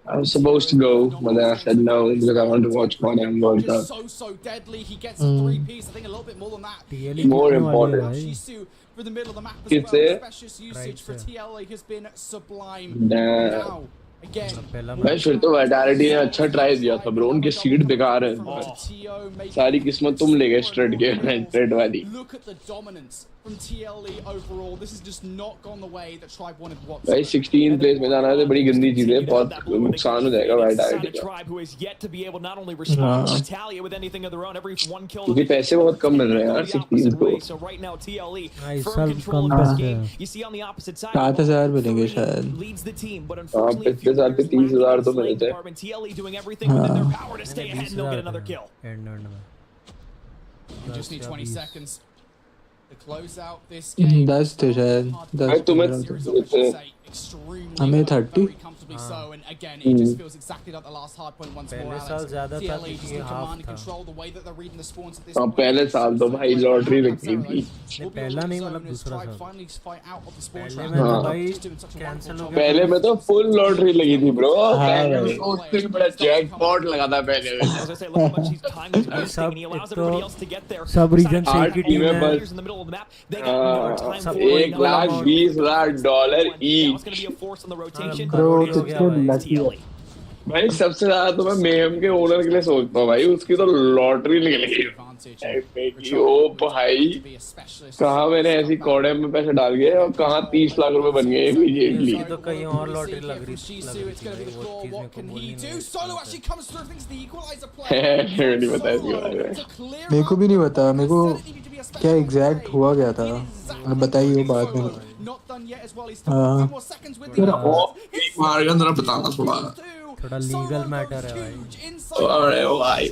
I was supposed to go, but then I said no because I wanted to watch CODM World Cup. So deadly. He gets a 3-piece. I think a little bit more than that. More important. For the middle of the map as Kids well. say? Specialist usage for TLA has been sublime. Damn. Now, again. भाई फिर तो Vitality ने अच्छा try दिया था bro उनके seed बेकार है सारी किस्मत तुम ले गए स्ट्रेट के स्ट्रेट वाली Look at the dominance from TLE overall. This has just not gone the way that Tribe wanted whatsoever. भाई 16 प्लेस में जाना है तो बड़ी गंदी चीज है बहुत नुकसान हो जाएगा Vitality का क्योंकि पैसे बहुत कम मिल रहे हैं यार 16 को इस साल कम पैसे हैं 7,000 मिलेंगे शायद हाँ पिछले साल पे 30,000 तो मिले थे एंड में We just need 20 seconds to close out this game. 10 थे शायद 10 तुम्हें हमें 30 Very comfortably so, and again, it just feels exactly like the last hard point once more. पहले साल ज़्यादा था TLE just in command and control the way that they're reading the spawns at this हाँ point. पहले साल तो भाई lottery लगी थी पहला नहीं मतलब दूसरा साल पहले में तो भाई कैंसिल हो गया पहले में तो फुल लॉटरी लगी थी ब्रो उससे भी बड़ा जैकपॉट लगा था पहले में सब रीजन से एक ही टीम है बस $1,20,000 ईच ब्रो कितने लकी है भाई सबसे ज्यादा तो मैं मेहम के ओनर के लिए सोचता हूँ भाई उसकी तो लॉटरी निकलेगी ओ भाई कहाँ मैंने ऐसी CODM में पैसे डाल गए और कहाँ 30 लाख रुपए बन गए इमीडिएटली तो कहीं और लॉटरी लग रही थी नहीं पता इसके बारे में मेरे को भी नहीं पता मेरे को क्या एग्जैक्ट हुआ गया था आप बताइए बाद में आर्गन जरा बताना थोड़ा लीगल मैटर है भाई अरे भाई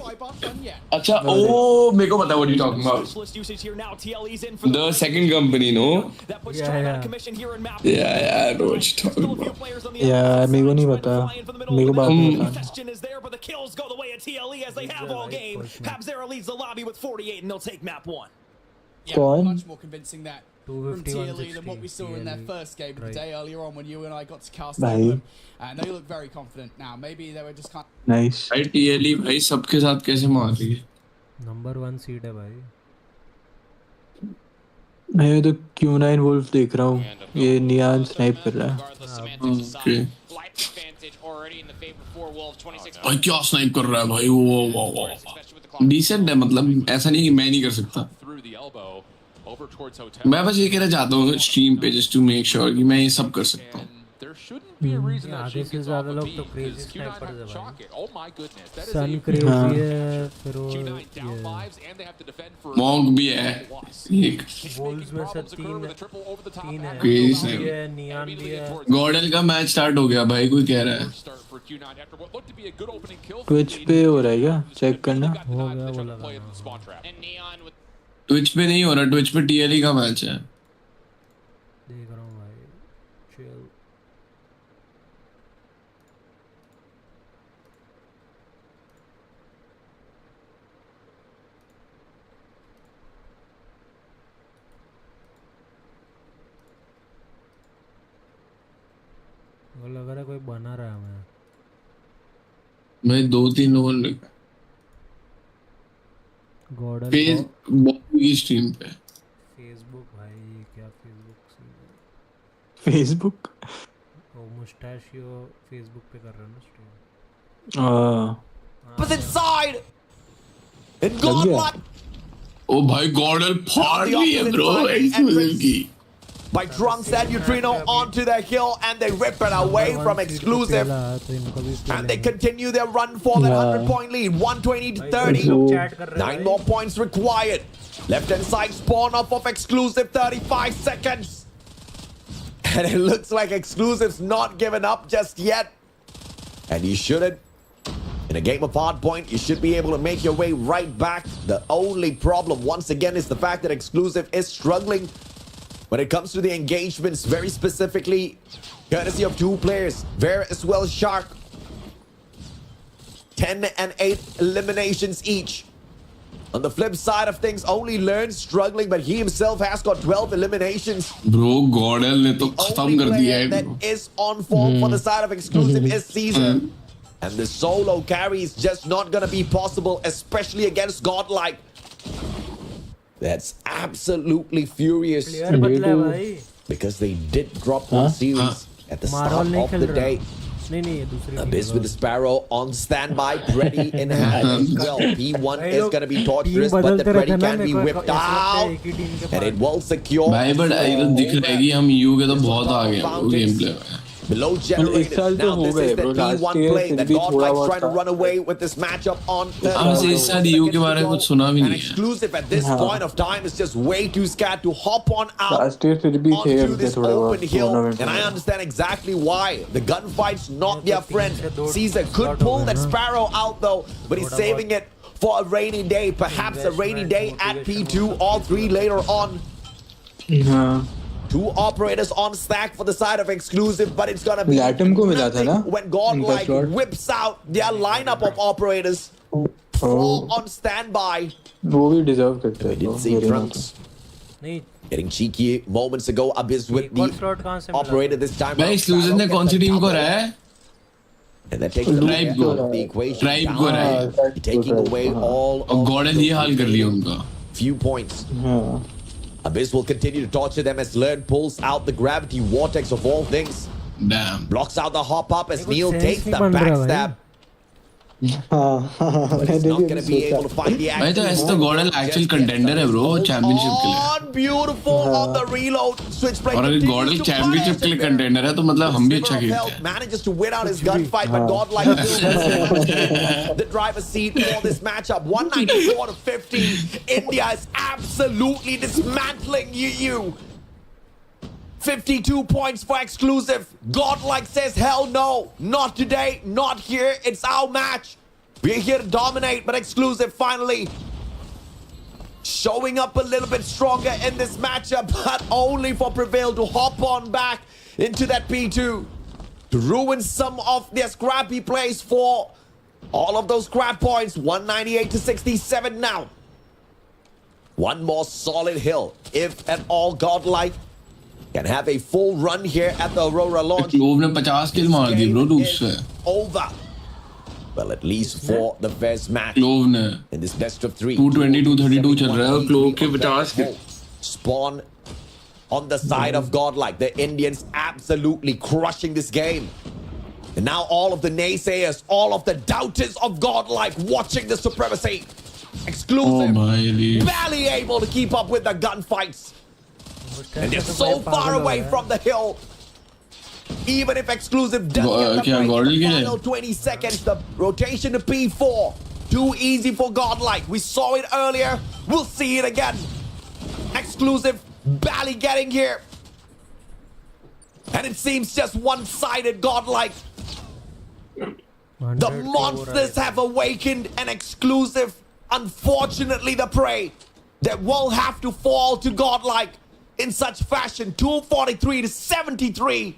अच्छा ओ मेरे को पता what you talking about the second company no या रोज यार मेरे को नहीं पता मेरे को बात नहीं पता कौन 251 than what we saw in their first game of the day earlier on when you and I got to cast भाई them, and they look very confident now. Maybe they were just kind of nice भाई TLE भाई सबके साथ कैसे मार रही है number 1 seed है भाई मैं तो Q9 वुल्फ देख रहा हूँ ये नियान स्नाइप कर रहा है ओके भाई क्या स्नाइप कर रहा है भाई वो डिसेंट है मतलब ऐसा नहीं कि मैं नहीं कर सकता मैं बस ये कहना चाहता हूँ स्ट्रीम पे जस्ट टू मेक श्योर कि मैं ये सब कर सकता हूँ आधे से ज्यादा लोग तो क्रेजी स्नाइपर्स है भाई सन क्रेजी है फिर वो मॉन्क भी है एक वोल्स में से तीन है क्रेजी भी है नियान भी है गॉर्डन का मैच स्टार्ट हो गया भाई कोई कह रहा है ट्विच पे हो रहा है क्या चेक करना हो गया वो लगा ट्विच पे नहीं हो रहा ट्विच पे टीएलई का मैच है देख रहा हूँ भाई चिल वो लग रहा है कोई बना रहा है मैं 2-3 लोगों ने गॉर्डन की स्ट्रीम पे फेसबुक भाई क्या फेसबुक फेसबुक वो मुस्टैशियो फेसबुक पे कर रहा है ना स्ट्रीम But inside and लग गया godlike ओ भाई गॉर्डन फाड़ ली है ब्रो एक्सक्लूसिव की by Drunks and Neutrino onto the hill, and they rip it away from Exclusive, and they continue their run for the 100-point lead, 120 to 30. 9 more points required. Left hand side spawn off of Exclusive, 35 seconds, and it looks like Exclusive's not giving up just yet, and you shouldn't. In a game of hardpoint, you should be able to make your way right back. The only problem, once again, is the fact that Exclusive is struggling when it comes to the engagements, very specifically, courtesy of 2 players, Vera as well as Shark. 10 and 8 eliminations each. On the flip side of things, only Learn struggling, but he himself has got 12 eliminations. Bro, Godel ने तो खत्म कर दिया है. That is on form for the side of Exclusive is Caesar. And the solo carry is just not going to be possible, especially against Godlike. That's absolutely furious. Because they did drop one series at the start of the day. Abyss with the Sparrow on standby, Preddy in hand. Well, P1 is going to be torturous, but the Preddy can be whipped out. And it will secure. भाई but इधर दिख रहा है कि हम EU के तो बहुत आगे हैं गेम प्ले में. Below generated. Now this is the P1 play that Godlike's trying to run away with this matchup on. इस साल EU के बारे में कुछ सुना भी नहीं है. Exclusive at this point of time is just way too scared to hop on out onto this open hill. And I understand exactly why. The gunfight's not their friend. Caesar could pull that Sparrow out though, but he's saving it for a rainy day. Perhaps a rainy day at P2 or 3 later on. Two operators on stack for the side of Exclusive, but it's gonna be nothing when Godlike whips out their lineup of operators. All on standby. वो भी deserve करते हैं. Didn't see Trunks getting cheeky moments ago. Abyss with the operator this time. भाई Exclusive ने कौन सी team को रहा है? And that takes the equation Tribe को रहा है. taking away all. और Godel ये हाल कर लिया उनका. Few points. Abyss will continue to torture them as Learn pulls out the gravity vortex of all things. Damn. Blocks out the hop up as Neil takes the backstab. But he's not going to be able to find the action. भाई तो ऐसे तो Godel actual contender है bro championship के लिए. Beautiful on the reload. Switch play. और अगर Godel championship के लिए contender है तो मतलब हम भी अच्छा खेलते हैं. Manages to win out his gunfight, but Godlike the driver's seat for this matchup. 194 to 50. India is absolutely dismantling you. 52 points for Exclusive. Godlike says, hell no. Not today, not here. It's our match. We're here to dominate, but Exclusive finally showing up a little bit stronger in this matchup, but only for Prevail to hop on back into that P2 to ruin some of their scrappy plays for all of those scrap points. 198 to 67 now. One more solid hill, if at all Godlike can have a full run here at the Aurora launch. Clove ने 50 kill मार दी bro दूर से. Over. Well, at least for the first match. Clove ने in this best of 3. 220 232 चल रहा है और Clove के 50 kill. Spawn on the side of Godlike. The Indians absolutely crushing this game. And now all of the naysayers, all of the doubters of Godlike watching the supremacy. Exclusive. Barely able to keep up with the gunfights. And they're so far away from the hill. Even if Exclusive does get the final 20 seconds, the rotation to P4. Too easy for Godlike. We saw it earlier. We'll see it again. Exclusive barely getting here. And it seems just one-sided Godlike. The monsters have awakened and Exclusive, unfortunately, the prey that will have to fall to Godlike in such fashion. 243 to 73.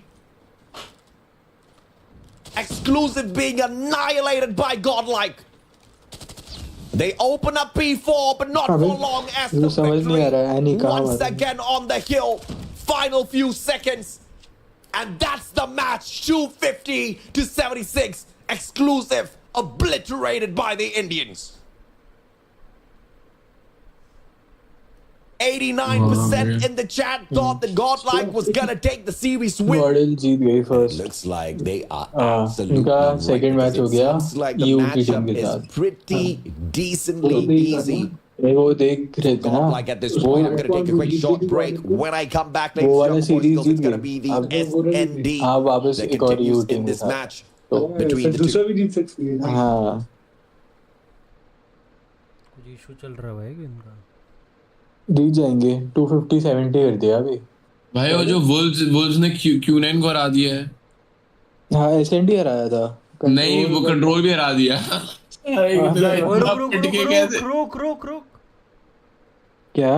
Exclusive being annihilated by Godlike. They open up P4, but not for long as the victory once again on the hill. Final few seconds. And that's the match. 250 to 76. Exclusive obliterated by the Indians. 89% in the chat thought that Godlike was gonna take the series win. Godel जीत गई first. Looks like they are absolutely उनका second match हो गया like the matchup is pretty decently easy. वो देख रहे थे ना Like at this point, I'm gonna take a quick short break. When I come back, ladies and gentlemen, it's gonna be the SND that continues in this match between the two. भी जीत सकती है. हाँ. कुछ issue चल रहा है भाई इनका. जीत जाएंगे. 250 70 कर दिया अभी. भाई वो जो वुल्व्स ने Q9 को हरा दिया है. हाँ SND हराया था. नहीं वो कंट्रोल भी हरा दिया. रुक क्या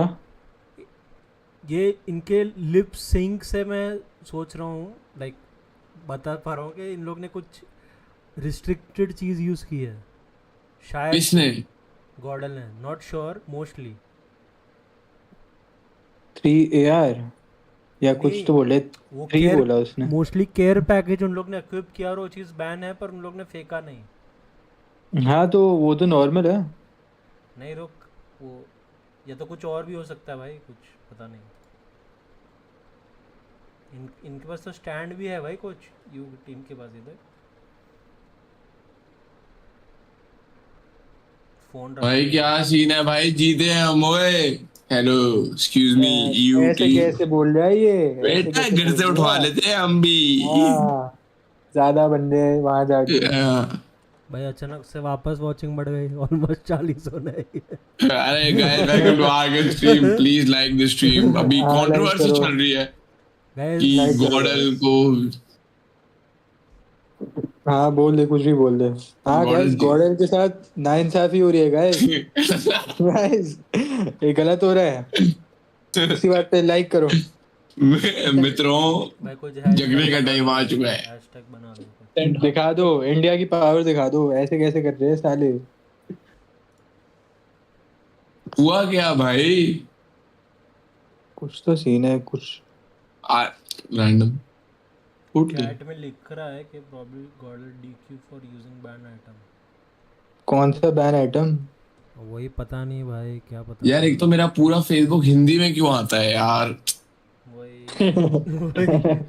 ये इनके लिप सिंक से मैं सोच रहा हूँ लाइक बता पा रहा हूँ कि इन लोग ने कुछ रिस्ट्रिक्टेड चीज यूज की है. शायद किसने? गॉडल ने, नॉट श्योर, मोस्टली 3 AR या कुछ तो बोले, वो 3 केयर, बोला उसने। मोस्टली केयर पैकेज उन लोग ने इक्विप किया और वो चीज़ बैन है, पर उन लोग ने फेंका नहीं। हाँ तो वो तो नॉर्मल है। नहीं रुक, वो या तो कुछ और भी हो सकता है भाई, कुछ पता नहीं। इनके पास तो स्टैंड भी है भाई, कुछ यू टीम के पास इधर फोन भाई रखा क्या सीन है भाई, जीते हैं हम। ओए हेलो एक्सक्यूज मी यू ऐसे टीम, कैसे बोल रहा है ये, ऐसे बेटा कैसे घर बोल से रहा उठवा है? लेते हैं हम भी। हाँ, ज्यादा बंदे वहां जाके। भाई। अचानक से वापस वॉचिंग बढ़ गई, ऑलमोस्ट 40 होने आई है। अरे guys welcome to argon stream, please like the stream. अभी हाँ, like कंट्रोवर्सी करो। चल रही है Guys, कि like करो गॉडल guys। को, हाँ बोल दे, कुछ भी बोल दे। हाँ गॉडल गाइस, गॉडल के साथ नाइंसाफी हो रही है गाइस। गाइस ये गलत हो रहा है, इसी बात पे लाइक करो। मित्रों भाई कुछ जगने का टाइम आ चुका है। हैशटैग बना दो। दिखा दो इंडिया की पावर, दिखा दो, ऐसे कैसे कर रहे हैं साले। हुआ क्या भाई? कुछ तो सीन है कुछ। रैंडम फुट गए। चैट में लिख रहा है कि probably GodL DQ for using ban item. कौन सा बैन आइटम? वही पता नहीं भाई, क्या पता। यार एक तो मेरा पूरा फेसबुक हिंदी में क्यों आता है यार?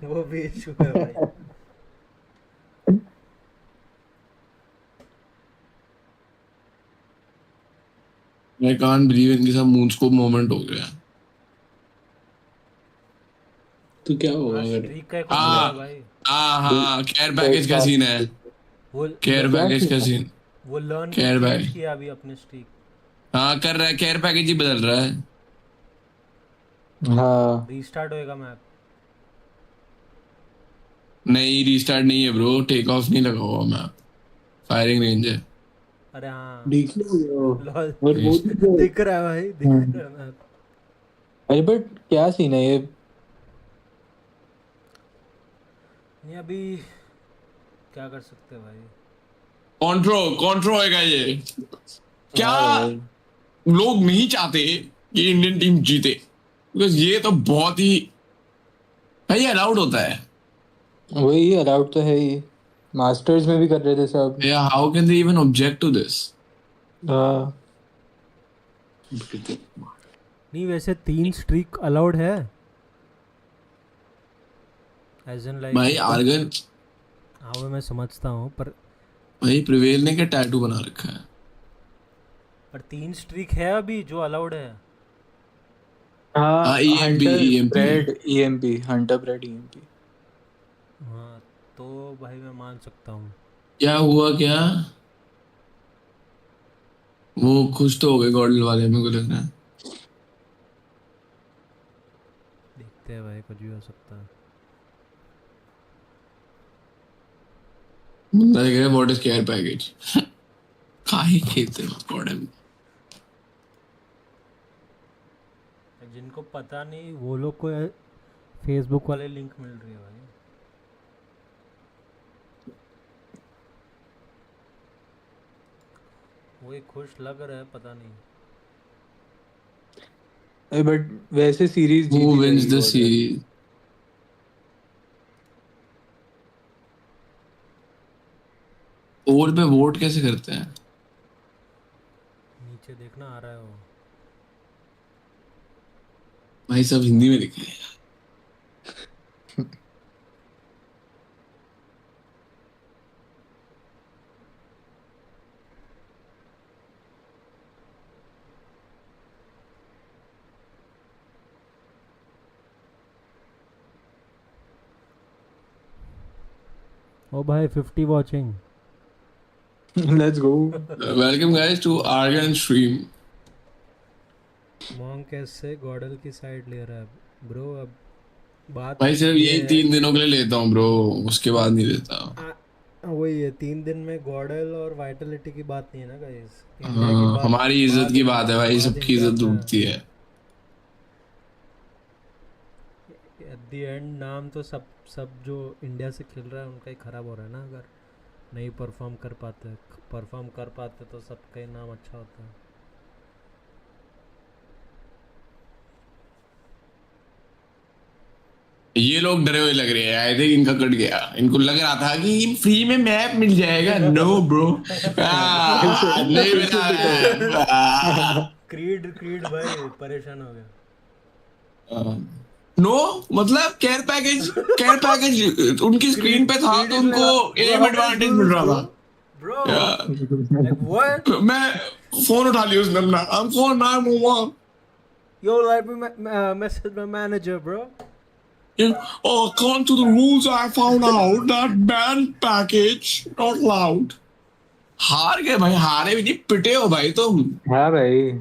वो भी इशू है भाई। मैं कांट बिलीव इनके साथ मून स्कोप मोमेंट हो गया। तो क्या होगा अगर हाँ केयर पैकेज का सीन है, केयर पैकेज का सीन। वो लर्न केयर पैकेज किया अभी अपने स्ट्रीक। हाँ कर रहा है, केयर पैकेज ही बदल रहा है। हाँ रीस्टार्ट होएगा मैप। नहीं रीस्टार्ट नहीं है ब्रो, टेक ऑफ नहीं लगा हुआ मैप, फायरिंग रेंज है। अरे हाँ दिख दिख रहा है भाई, दिख रहा है मैप। अरे बट क्या सीन है ये? नहीं अभी क्या कर सकते हैं भाई। कॉन्ट्रो होएगा ये। क्या लोग नहीं चाहते कि इंडियन टीम जीते? बिकॉज ये तो बहुत ही भाई अलाउड होता है। वही अलाउड तो है ही, मास्टर्स में भी कर रहे थे सब। या how can they even object to this? नहीं वैसे 3 स्ट्रीक अलाउड है, एज इन लाइक भाई आर्गन। हाँ वो मैं समझता हूँ, पर भाई प्रिवेल ने क्या टैटू बना रखा है? पर 3 स्ट्रीक है अभी जो अलाउड है। हाँ EMP हंटर ब्रेड EMP। हाँ तो भाई मैं मान सकता हूँ। क्या हुआ क्या? वो खुश तो हो गए गॉडल वाले, मेरे को लग रहा है। देखते हैं भाई, कुछ भी हो सकता है। बंदा कह रहा है व्हाट इज केयर पैकेज। काहे खेलते हो CODM? जिनको पता नहीं वो लोग को फेसबुक वाले लिंक मिल रही है भाई। वही खुश लग रहा है, पता नहीं। बट वैसे series Who wins the series? Over पे वोट कैसे करते हैं? नीचे देखना आ रहा है वो। भाई सब हिंदी में लिखे हैं। ओ भाई 50 watching. Let's go. Welcome guys to argon stream. मॉन्ग कैसे गॉडल की साइड ले रहा है ब्रो? अब बात भाई सिर्फ ये 3 दिनों के लिए लेता हूँ ब्रो, उसके बाद नहीं लेता। वही है, 3 दिन में गॉडल और वाइटलिटी की बात नहीं है ना गाइस। हाँ, हमारी इज्जत की बात है भाई, सबकी इज्जत डूबती है। एट द एंड नाम तो सब जो इंडिया से खेल रहा है उनका ही खराब हो रहा है ना। अगर नहीं परफॉर्म कर पाते तो सबका ही नाम अच्छा होता है। ये लोग डरे हुए लग रहे हैं। आई थिंक इनका कट गया। इनको लग रहा था कि फ्री में मैप मिल जाएगा। नो ब्रो, नहीं मिला मैप। क्रीड भाई परेशान हो गया। नो मतलब केयर पैकेज उनकी स्क्रीन पे था तो उनको एम एडवांटेज मिल रहा था। Bro, like what? मैं फोन उठा लिया उसने अपना। I'm phone now, mom. Yo, let me message my manager, bro. Oh, according to the rules, I found out that band package not allowed. हार गए भाई, हारे भी नहीं, पिटे हो भाई तुम। हाँ भाई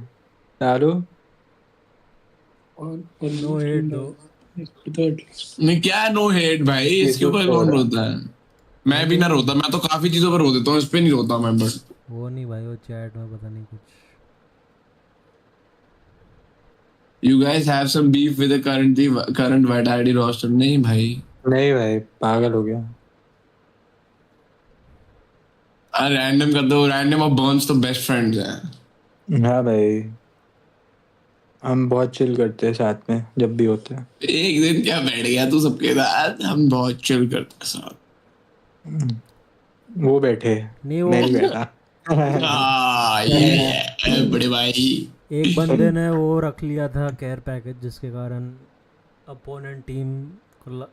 डालो। No hate though. नहीं क्या नो हेट भाई, इसके ऊपर कौन रोता है? मैं भी ना रोता, मैं तो काफी चीजों पर रो देता हूँ, इस पे नहीं रोता मैं। बट वो नहीं भाई, वो चैट में पता नहीं कुछ। You guys have some beef with the current Vitality roster? नहीं भाई, नहीं भाई पागल हो गया। रैंडम कर दो। रैंडम और बर्न्स तो बेस्ट फ्रेंड्स हैं। हाँ भाई हम बहुत चिल करते हैं साथ में जब भी होते हैं। एक दिन क्या बैठ गया तू सबके साथ, हम बहुत चिल करते हैं साथ। वो बैठे नहीं, वो मैं नहीं बैठा। ये बड़े भाई एक बंदे ने वो रख लिया था केयर पैकेज, जिसके कारण अपोनेंट टीम को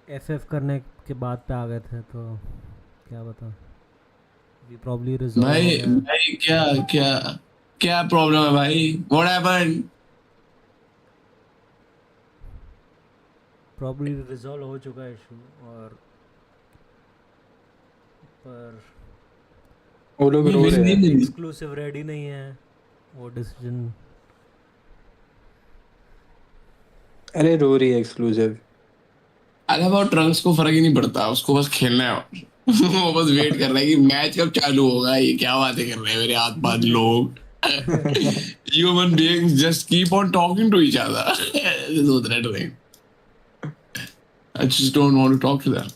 एफएफ करने के बाद पे आ गए थे। तो क्या बता, वी प्रॉब्ली रिजॉल्व। भाई क्या प्रॉब्लम है भाई? What happened? प्रॉब्ली रिजॉल्व हो चुका है इशू, और पर वो लोग रो रहे हैं। एक्सक्लूसिव रेडी नहीं है वो डिसीजन। अरे रो रही है एक्सक्लूसिव। अरे about ट्रंक्स को फर्क ही नहीं पड़ता, उसको बस खेलना है। वो बस वेट कर रहा है कि मैच कब चालू होगा। ये क्या बातें कर रहे हैं मेरे हाथ पाथ लोग। Human beings just keep on talking to each other. This is what they're doing. I just don't want to talk to them.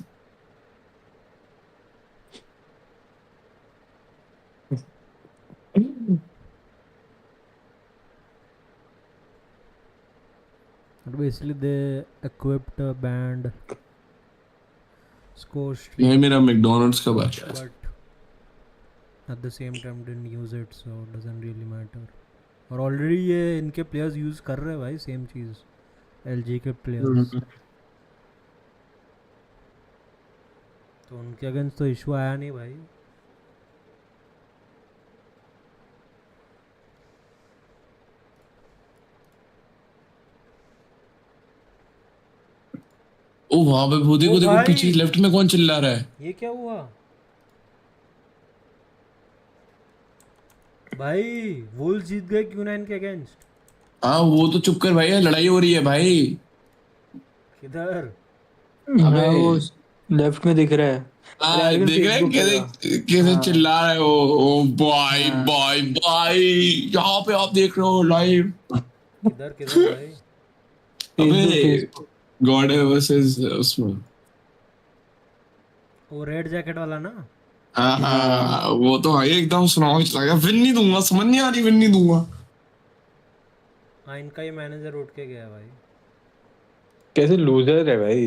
But basically they equipped a band score ये मेरा मैकडॉनल्ड्स का बच्चा है। But at the same time didn't use it, so it doesn't really matter. और already ये इनके players use कर रहे हैं भाई सेम चीज, एलजी के प्लेयर्स। तो उनके अगेंस्ट तो इशू आया नहीं भाई। ओ वहां पे भूदी को देखो, पीछे लेफ्ट में कौन चिल्ला रहा है? ये क्या हुआ भाई? वुल्स जीत गए Q9 के अगेंस्ट। हाँ वो तो चुप कर भाई, लड़ाई हो रही है भाई। किधर? हाँ वो लेफ्ट में दिख रहा है। देख रहे हैं कैसे चिल्ला रहे हो? ओ बाय बाय बाय, यहाँ पे आप देख रहे हो लाइव। किधर भाई? अबे गॉड वर्सेस उसमें वो रेड जैकेट वाला ना। हाँ वो तो है एकदम सुनाओ चला। विन नहीं दूंगा, समझ नहीं आ रही, विन नहीं दूंगा। हाँ इनका ही मैनेजर उठ के गया भाई। कैसे लूजर है भाई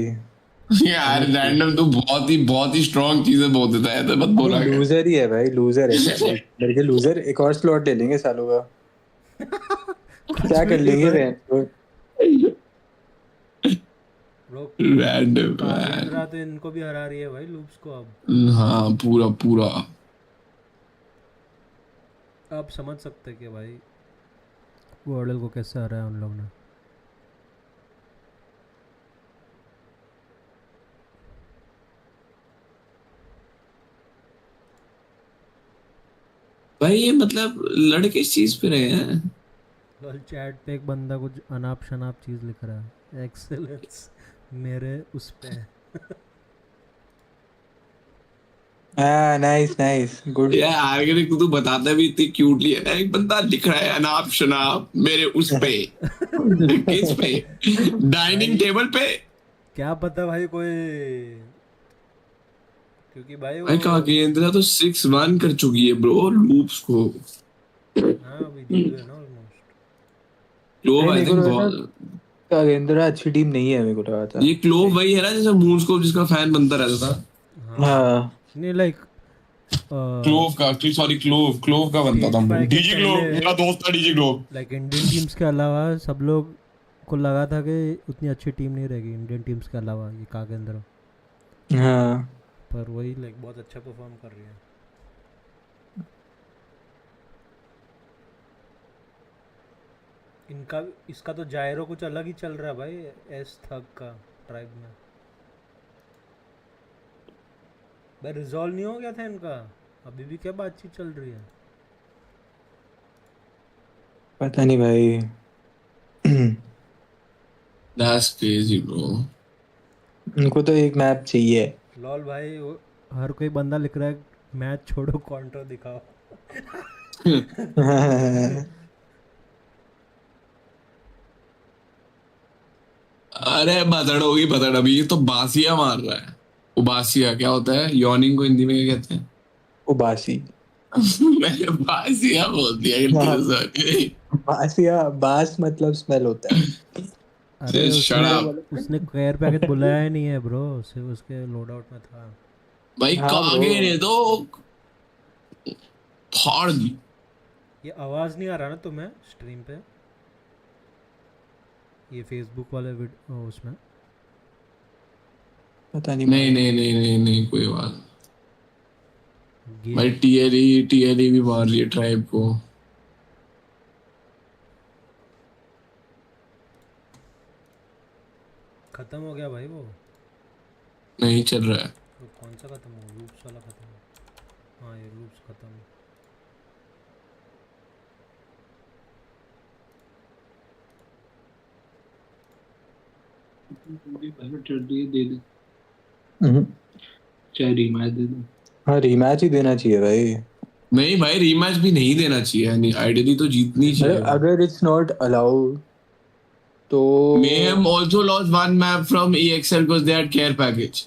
यार। रैंडम तो बहुत ही स्ट्रांग चीजें बोल देता है, तो मत बोला। लूजर ही है भाई, लूजर है। मेरे लूजर एक और स्लॉट ले लेंगे सालों का। क्या कर लेंगे रैंडम तो इनको भी हरा रही है भाई लूप्स को अब। हाँ पूरा आप समझ सकते कि भाई गॉर्डल को कैसे हराया उन लोग ने। भाई ये मतलब लड़के इस चीज पे रहे हैं। लॉल चैट पे एक बंदा कुछ अनाप शनाप चीज लिख रहा है, एक्सेलेंस मेरे उस पे। Nice good. यार आगे तू बताता भी इतनी क्यूटली है ना, एक बंदा लिख रहा है अनाप शनाप मेरे उस पे। किस पे? डाइनिंग टेबल पे। क्या पता भाई कोई क्योंकि भाई भाई कागेंद्रा तो 6-1 कर चुकी है ब्रो लूप्स को। हाँ अभी जीत गए ना ऑलमोस्ट। क्लोव आई थिंक बहुत कागेंद्रा अच्छी टीम नहीं है मेरे को लगा था। ये क्लोव वही है ना जैसे मूनस्कोप जिसका फैन बनता रहता था। हाँ नहीं लाइक क्लोव का सॉरी क्लोव का बनता था। डीजी क्लोव मेरा दोस्त था DG clove. Like Indian teams के अलावा सब लोग को लगा था कि उतनी अच्छी टीम नहीं रहेगी इंडियन टीम्स के अलावा ये कागेंद्रा। हाँ पर वही लाइक बहुत अच्छा परफॉर्म कर रही है। इनका इसका तो जायरो कुछ अलग ही चल रहा है भाई एस थग का ट्राइब में। भाई रिजॉल्व नहीं हो गया था इनका अभी भी क्या बातचीत चल रही है। पता नहीं भाई। That's crazy bro। उनको तो एक मैप चाहिए। लॉल भाई हर कोई बंदा लिख रहा है मैच छोड़ो काउंटर दिखाओ। अरे बदड़ होगी बदड़ अभी ये तो बासिया मार रहा है। उबासिया क्या होता है यॉर्निंग को हिंदी में क्या कहते हैं? उबासी। मैंने बासिया बोल दिया। बासिया बास मतलब स्मेल होता है। अरे उसने केयर पैकेट बुलाया ही नहीं है ब्रो सिर्फ उसके लोड आउट में था। भाई कागे ने तो फाड़ दी। ये आवाज नहीं आ रहा ना तुम्हें स्ट्रीम पे ये फेसबुक वाले उसमें? पता नहीं नहीं कोई बात भाई। टीएलई भी मार रही है ट्राइब को। खत्म हो गया भाई वो नहीं चल रहा है। तो कौन सा खत्म हो लूप्स वाला खत्म हो? हाँ ये लूप्स खत्म। दे दे चाहे रीमैच दे दो। हाँ रीमैच ही देना चाहिए भाई। नहीं भाई रीमैच भी नहीं देना चाहिए आइडियली तो जीतनी चाहिए। अगर इट्स नॉट अलाउड तो Mayhem also lost one map from EXL because they had care package।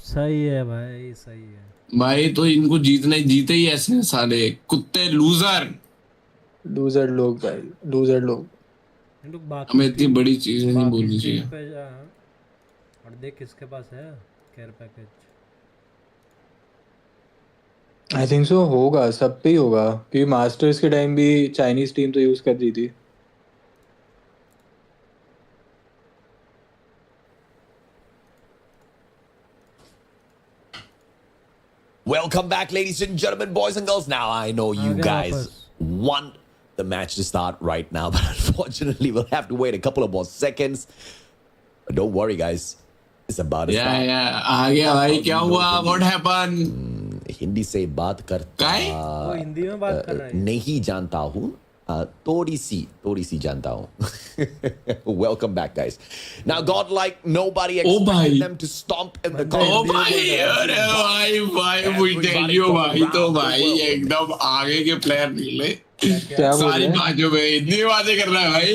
सही है भाई सही है भाई तो इनको जीते ही ऐसे हैं साले कुत्ते लूजर लोग भाई लूजर लोग। हमें इतनी बड़ी चीजें नहीं बोलनी चाहिए। और देख किसके पास है care package. I think so होगा सब पे ही होगा क्योंकि मास्टर्स के टाइम भी चाइनीज टीम तो यूज कर रही थी। Welcome back, ladies and gentlemen, boys and girls. Now, I know you guys want the match to start right now, but unfortunately, we'll have to wait a couple of more seconds. But don't worry, guys. It's about to start. Yeah. आ गया भाई क्या हुआ? What happened? Hindi से बात करता वो हिंदी में बात कर रहा है। नहीं जानता हूँ थोड़ी सी जानता हूँ। Welcome back, guys. Now, godlike, nobody expected them to stomp in the भाई अरे भाई मुझे चाहिए भाई तो भाई एकदम आगे के प्लेयर निकले। सारी बातों में इतनी बातें कर रहा है भाई।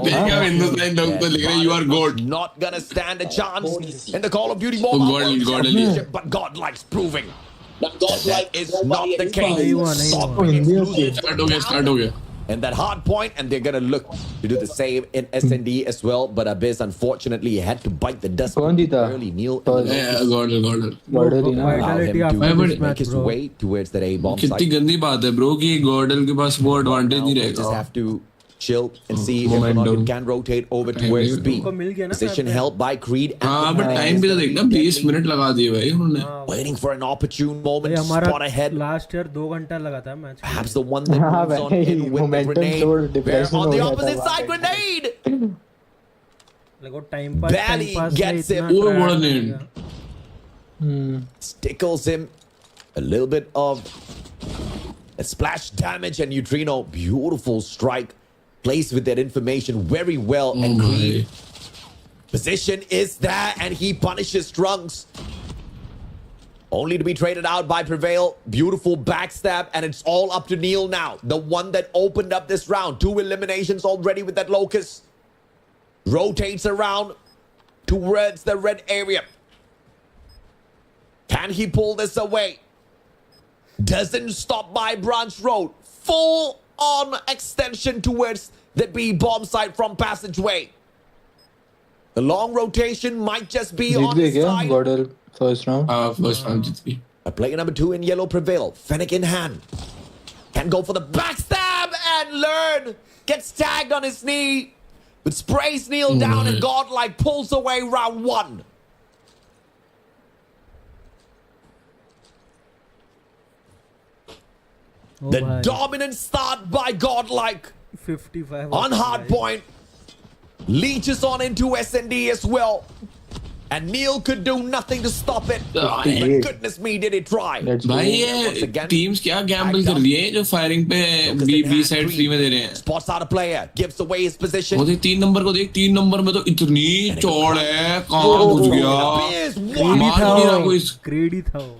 देखा हिंदुस्तानी लोग तो लिख रहे हैं you are God। Not gonna stand a chance in the Call of Duty Mobile World but godlike's proving that is not the case. Start हो गया। And that hard point, and they're gonna look to do the same in SND as well. But Abyss, unfortunately, had to bite the dust early. Neil, Gordon allow him to make his way towards that A bomb site. कितनी गंदी बात है bro कि Gordon के पास वो advantage नहीं रहेगा। Just have to chill and see if or not you can rotate over towards B. Position held by Creed. हाँ but टाइम भी तो देखना 20 मिनट लगा दिए भाई उन्होंने। Waiting for an opportune moment to spot ahead. Last year 2 घंटा लगा था match. Perhaps the one that moves on in with the grenade. Where on the opposite side grenade. Like वो time pass gets him. Tickles him. A little bit of a splash damage and Neutrino. Beautiful strike. Placed with that information very well, and Creed position is there, and he punishes Trunks. Only to be traded out by Prevail. Beautiful backstab, and it's all up to Neil now. The one that opened up this round. 2 eliminations already with that Locust. Rotates around towards the red area. Can he pull this away? Doesn't stop by Branch Road. Full on extension towards the B bomb site from Passageway. The long rotation might just be on his side. Godel first round. First round जीत गई. Player number 2 in yellow prevail. Fennec in hand. Can go for the backstab and learn. Gets tagged on his knee. But sprays Neil down and Godlike pulls away round 1. The dominant start by Godlike 55 on hard point. Leeches on into SND as well. And Neil could do nothing to stop it. But goodness me, did he try. भाई ये teams क्या gamble कर रही है जो firing पे B side free में दे रहे हैं. Spots out a player, gives away his position. वो देख 3 नंबर को देख 3 नंबर में तो इतनी चौड़ है कहाँ घुस गया. मार भी ना कोई. Greedy था वो.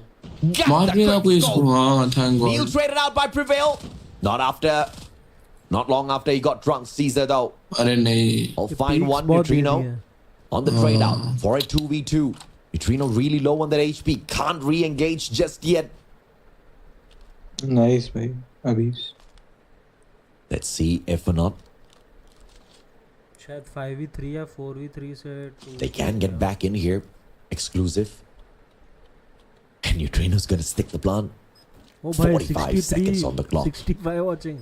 मार भी ना कोई इसको. हाँ thank God. Neil traded out by Prevail. Not long after he got drunk. Caesar though. अरे नहीं. I'll find one Neutrino. On the trade out for a 2v2. Neutrino really low on that HP. Can't re-engage just yet. Nice, bhai. Abhis. Let's see if or not. शायद 5v3 या 4v3 से they can get back in here. Exclusive. And Neutrino's gonna stick the plan. 45 seconds on the clock. 65 watching.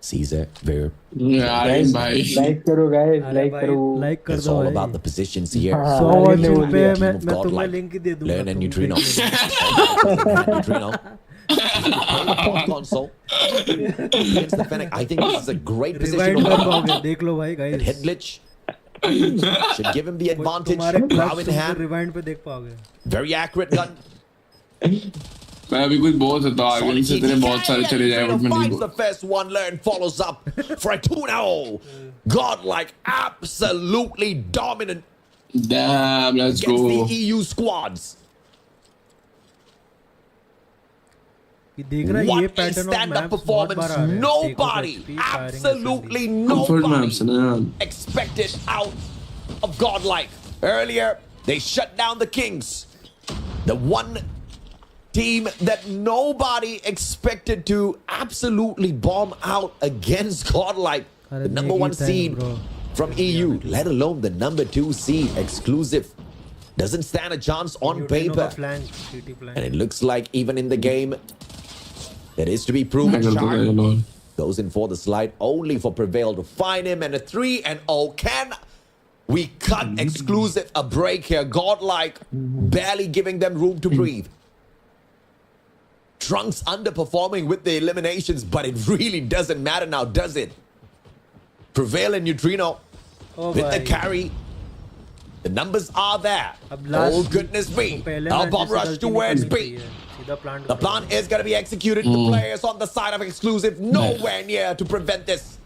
Caesar, Ver. Guys, like करो guys, like करो. Like कर It's दो all भाई. about the positions here. So watching पे मैं तुम्हें link ही दे दूँगा. Learn and Neutrino. Neutrino. Console. Against the Fennec. I think this is a great position. Rewind कर पाओगे. देख लो भाई guys. Head glitch. Should give him the advantage. तुम्हारे Bow in hand. rewind पे देख पाओगे. Very accurate gun. मैं अभी कुछ बोल सकता हूँ आगे से तेरे बहुत सारे चले जाए बट मैं नहीं बोल. The first one, Learn follows up for a 2-0. Godlike, absolutely dominant. Damn, let's go. Against the EU squads. देख रहा है ये What a pattern of stand-up maps बहुत बार performance. आ रहे हैं. Nobody, absolutely Comfort maps, nobody expected out of Godlike. Earlier, they shut down the Kings. The one team that nobody expected to absolutely bomb out against Godlike. The number 1 seed from EU, let alone the number 2 seed exclusive. Doesn't stand a chance on paper. And it looks like even in the game, that is to be proven. Chart goes in for the slide only for Prevail to find him. And a 3-0. Can we cut exclusive a break here? Godlike barely giving them room to breathe. Trunks underperforming with the eliminations, but it really doesn't matter now, does it? Prevail and Neutrino with the carry. The numbers are there. Oh, goodness me. A bomb rush towards B. The plan is going to be executed. The players on the side of exclusive nowhere near to prevent this.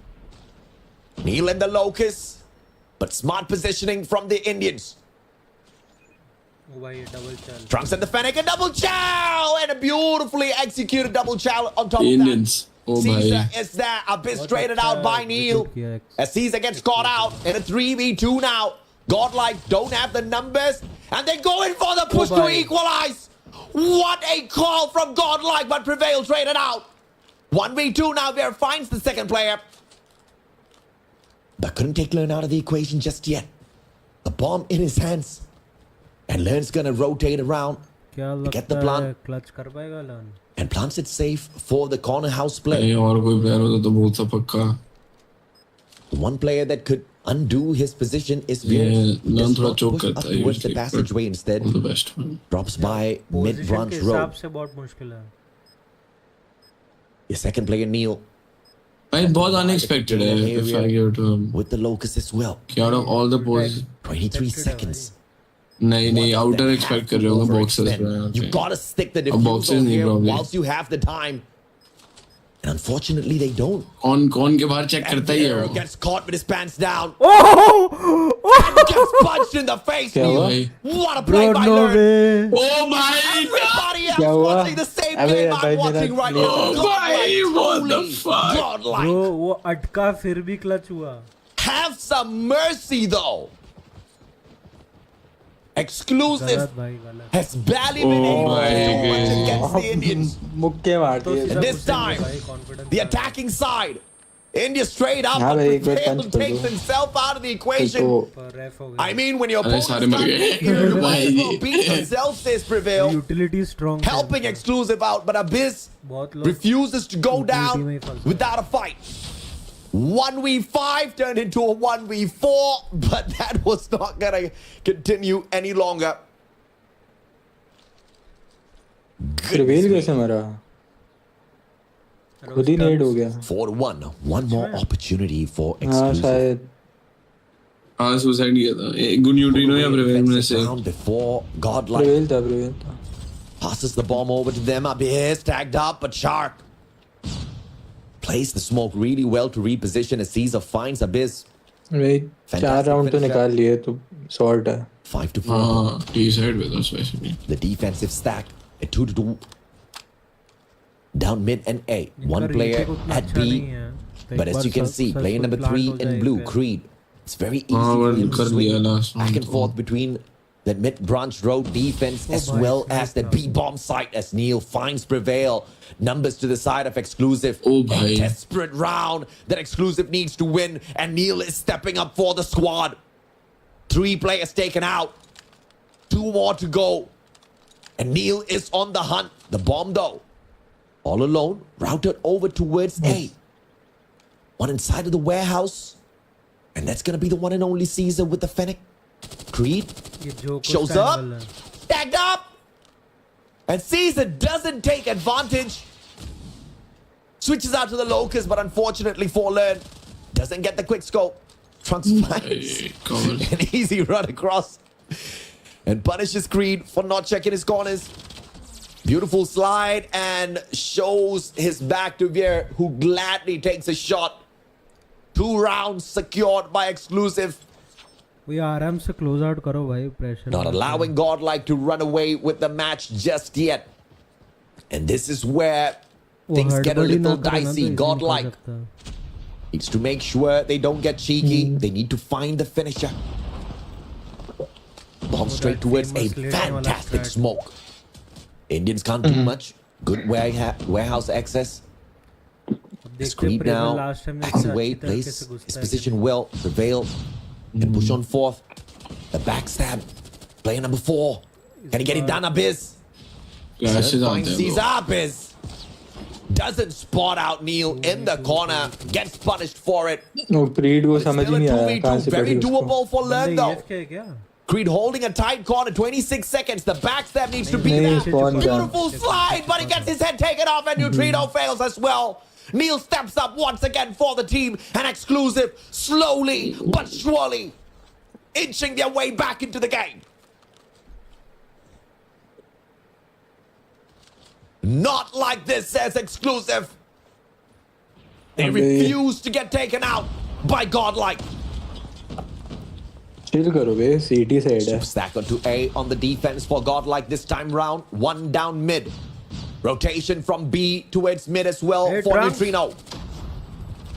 Neil and the Locust, but smart positioning from the Indians. Trunks and the Fennec, a double chow! And a beautifully executed double chow on top Indians. of that. Caesar is there, a bit traded out by Neil. As Caesar gets caught out in a 3v2 now. Godlike don't have the numbers. And they go in for the push to equalize. What a call from Godlike, but Prevail traded out. 1v2 now, Ver finds the second player. But couldn't take Learn out of the equation just yet. The bomb in his hands. And Learn's gonna rotate around to get the plant. Clutch कर पाएगा Learn. And plants it safe for the corner house play. और कोई player होता तो बहुत सा पक्का. The one player that could undo his position is Veer. Learn थोड़ा choke करता है towards the passageway instead. The best one. Drops by mid branch road. हिसाब से बहुत मुश्किल है. The second player Neil. भाई बहुत unexpected है if I give it to him. With the Locust as well. Out of all the poses. 23 seconds. नहीं outer expect कर रहे होंगे boxes पे. You gotta stick the defuse on here whilst you have the time. And unfortunately they don't. कौन के बाहर check करता ही है वो. Gets caught with his pants down. And gets punched in the face. What a play by Learn. Oh my Everybody else watching the same game I'm watching right now. Oh my, what the fuck. Godlike. Bro, वो अटका फिर भी clutch हुआ. Have some mercy though. Exclusive has barely been able to do much against the Indians. And this time, the attacking side, India straight up failed to take themselves out of the equation. I mean, when your opponents start you might as well beat themselves, says Prevail. Utility is strong. Helping Exclusive out, but Abyss refuses to go down without a fight. 1v5 turned into a 1v4, but that was not gonna continue any longer. Prevail कैसे मरा? खुद ही नेड हो गया. 4-1. One more opportunity for Exclusive. शायद. हाँ suicide किया था. Good neutrino या Prevail में से. Before Godlike Prevail था. passes the bomb over to them. Abyss tagged up, but Shark plays the smoke really well to reposition as Caesar finds Abyss. Right. 4 round तो निकाल लिए तो sort है. 5-4. हाँ, T-side with us basically. The defensive stack at 2-2. Down mid and A. One player at B. But as you can see, player number 3 in blue, Creed. It's very easy for him to swing back and forth between that mid-branch road defense as well as the B-bomb site as Neil finds Prevail. Numbers to the side of Exclusive. A desperate round that Exclusive needs to win, and Neil is stepping up for the squad. 3 players taken out. 2 more to go. And Neil is on the hunt. The bomb though, all alone, routed over towards A. One inside of the warehouse. And that's gonna be the one and only Caesar with the Fennec. Creed shows up, tagged up, and Caesar doesn't take advantage. Switches out to the Locust, but unfortunately Forlern doesn't get the quick scope. Trunks finds an easy run across and punishes Creed for not checking his corners. Beautiful slide and shows his back to Veer, who gladly takes a shot. 2 rounds secured by Exclusive. We आराम से close out करो भाई, pressure. Not allowing Godlike to run away with the match just yet. And this is where things get a little dicey. Godlike needs to make sure they don't get cheeky. They need to find the finisher. Bomb straight towards a fantastic smoke. Indians can't do much. Good warehouse access. Creed now backs away, plays his position well. Prevail and push on fourth. The backstab. Player number 4. Can he get it done, Abyss? Sees Abyss. Doesn't spot out Neil in the corner. Gets punished for it. No, Creed was समझ ही नहीं आया कहाँ से very doable for Lern though. क्या? Creed holding a tight corner, 26 seconds. The backstab needs to be there. Beautiful slide, but he gets his head taken off, and Neutrino fails as well. Neil steps up once again for the team, and Exclusive slowly but surely inching their way back into the game. Not like this, says Exclusive. They refuse to get taken out by Godlike. Chill करो बे, CT side है. Stack onto A on the defense for Godlike this time round. 1 down mid. Rotation from B towards mid as well for Neutrino.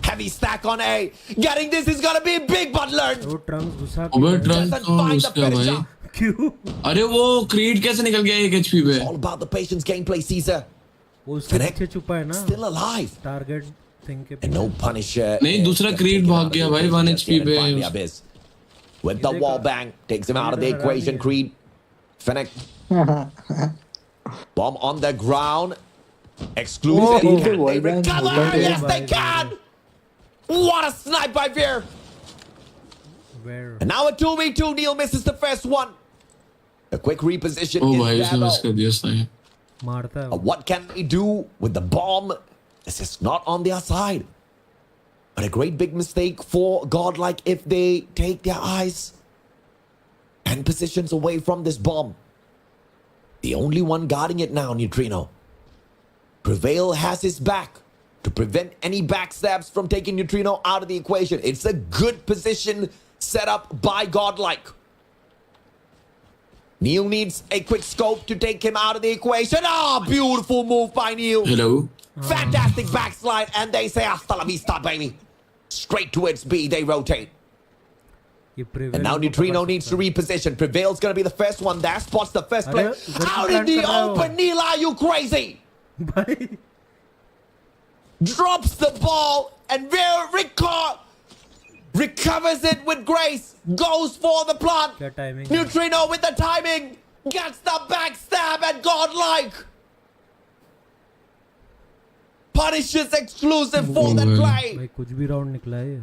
Heavy stack on A. Getting this is gonna be big, but Lern doesn't find the finisher. अरे वो Creed कैसे निकल गया 1 HP पे? All about the patience gameplay, Caesar. Still alive. Target thing के and no punisher. नहीं दूसरा Creed भाग गया भाई 1 HP पे. With the wall bang, takes him out of the equation. Creed, Fennec. Bomb on the ground. Exclusive. Can they recover? Yes, they can. What a snipe by Veer. And now a 2v2. Neil misses the first one. A quick reposition. What can they do with the bomb? This is not on their side. But a great big mistake for Godlike if they take their eyes and positions away from this bomb. The only one guarding it now, Neutrino. Prevail has his back to prevent any backstabs from taking Neutrino out of the equation. It's a good position set up by Godlike. Neil needs a quick scope to take him out of the equation. Ah, beautiful move by Neil. Hello. Fantastic backslide, and they say hasta la vista, baby. Straight towards B, they rotate. And now Neutrino needs to reposition. Prevail's gonna be the first one. That spots the first play. Out in the open, Neela, are you crazy? Drops the ball, and Rickard recovers it with grace. Goes for the plant. Neutrino with the timing. Gets the backstab and godlike. Punishes exclusive for that play. भाई कुछ भी round निकला है.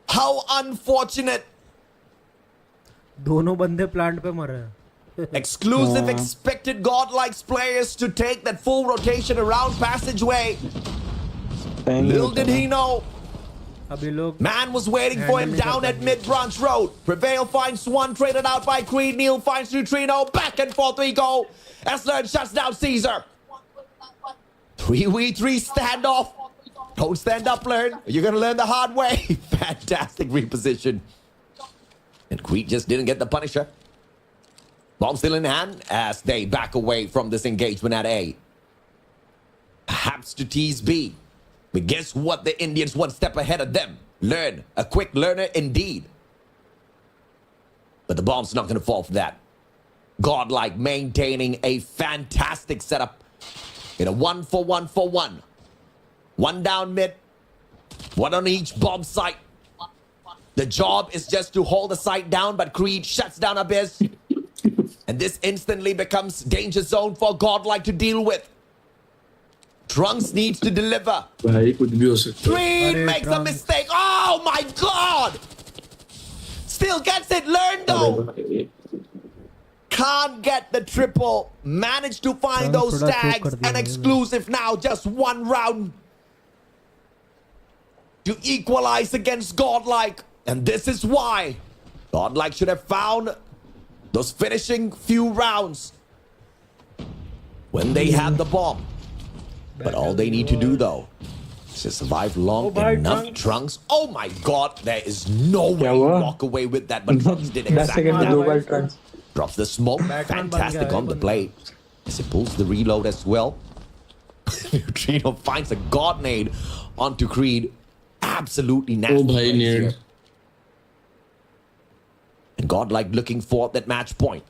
How unfortunate. दोनों बंदे plant पे मर रहे हैं. Exclusive expected godlike's players to take that full rotation around passageway. Little did he know. Man was waiting for him down at mid-branch road. Prevail finds one, traded out by Creed. Neil finds Neutrino. Back and forth we go. Esler shuts down Caesar. 3v3 standoff. Don't stand up, learn. You're going to learn the hard way. Fantastic reposition. And Creed just didn't get the Punisher. Bomb still in hand as they back away from this engagement at A. Perhaps to tease B. But guess what? The Indians one step ahead of them. Learn. A quick learner indeed. But the bomb's not going to fall for that. Godlike maintaining a fantastic setup in a 1-for-1-for-1. One down mid. One on each bomb site. The job is just to hold the site down, but Creed shuts down Abyss. And this instantly becomes danger zone for Godlike to deal with. Trunks needs to deliver. Creed makes a mistake. Oh my God! Still gets it. Learn though. Can't get the triple. Managed to find those tags. And exclusive now. Just one round to equalize against Godlike. And this is why Godlike should have found those finishing few rounds when they had the bomb. But all they need to do though is to survive long enough. Trunks. Oh my God, there is no way to walk away with that. But Trunks did exactly that. Drops the smoke. Fantastic on the play. As he pulls the reload as well. Neutrino finds a God nade onto Creed. Absolutely nasty. Here. And Godlike looking for that match point.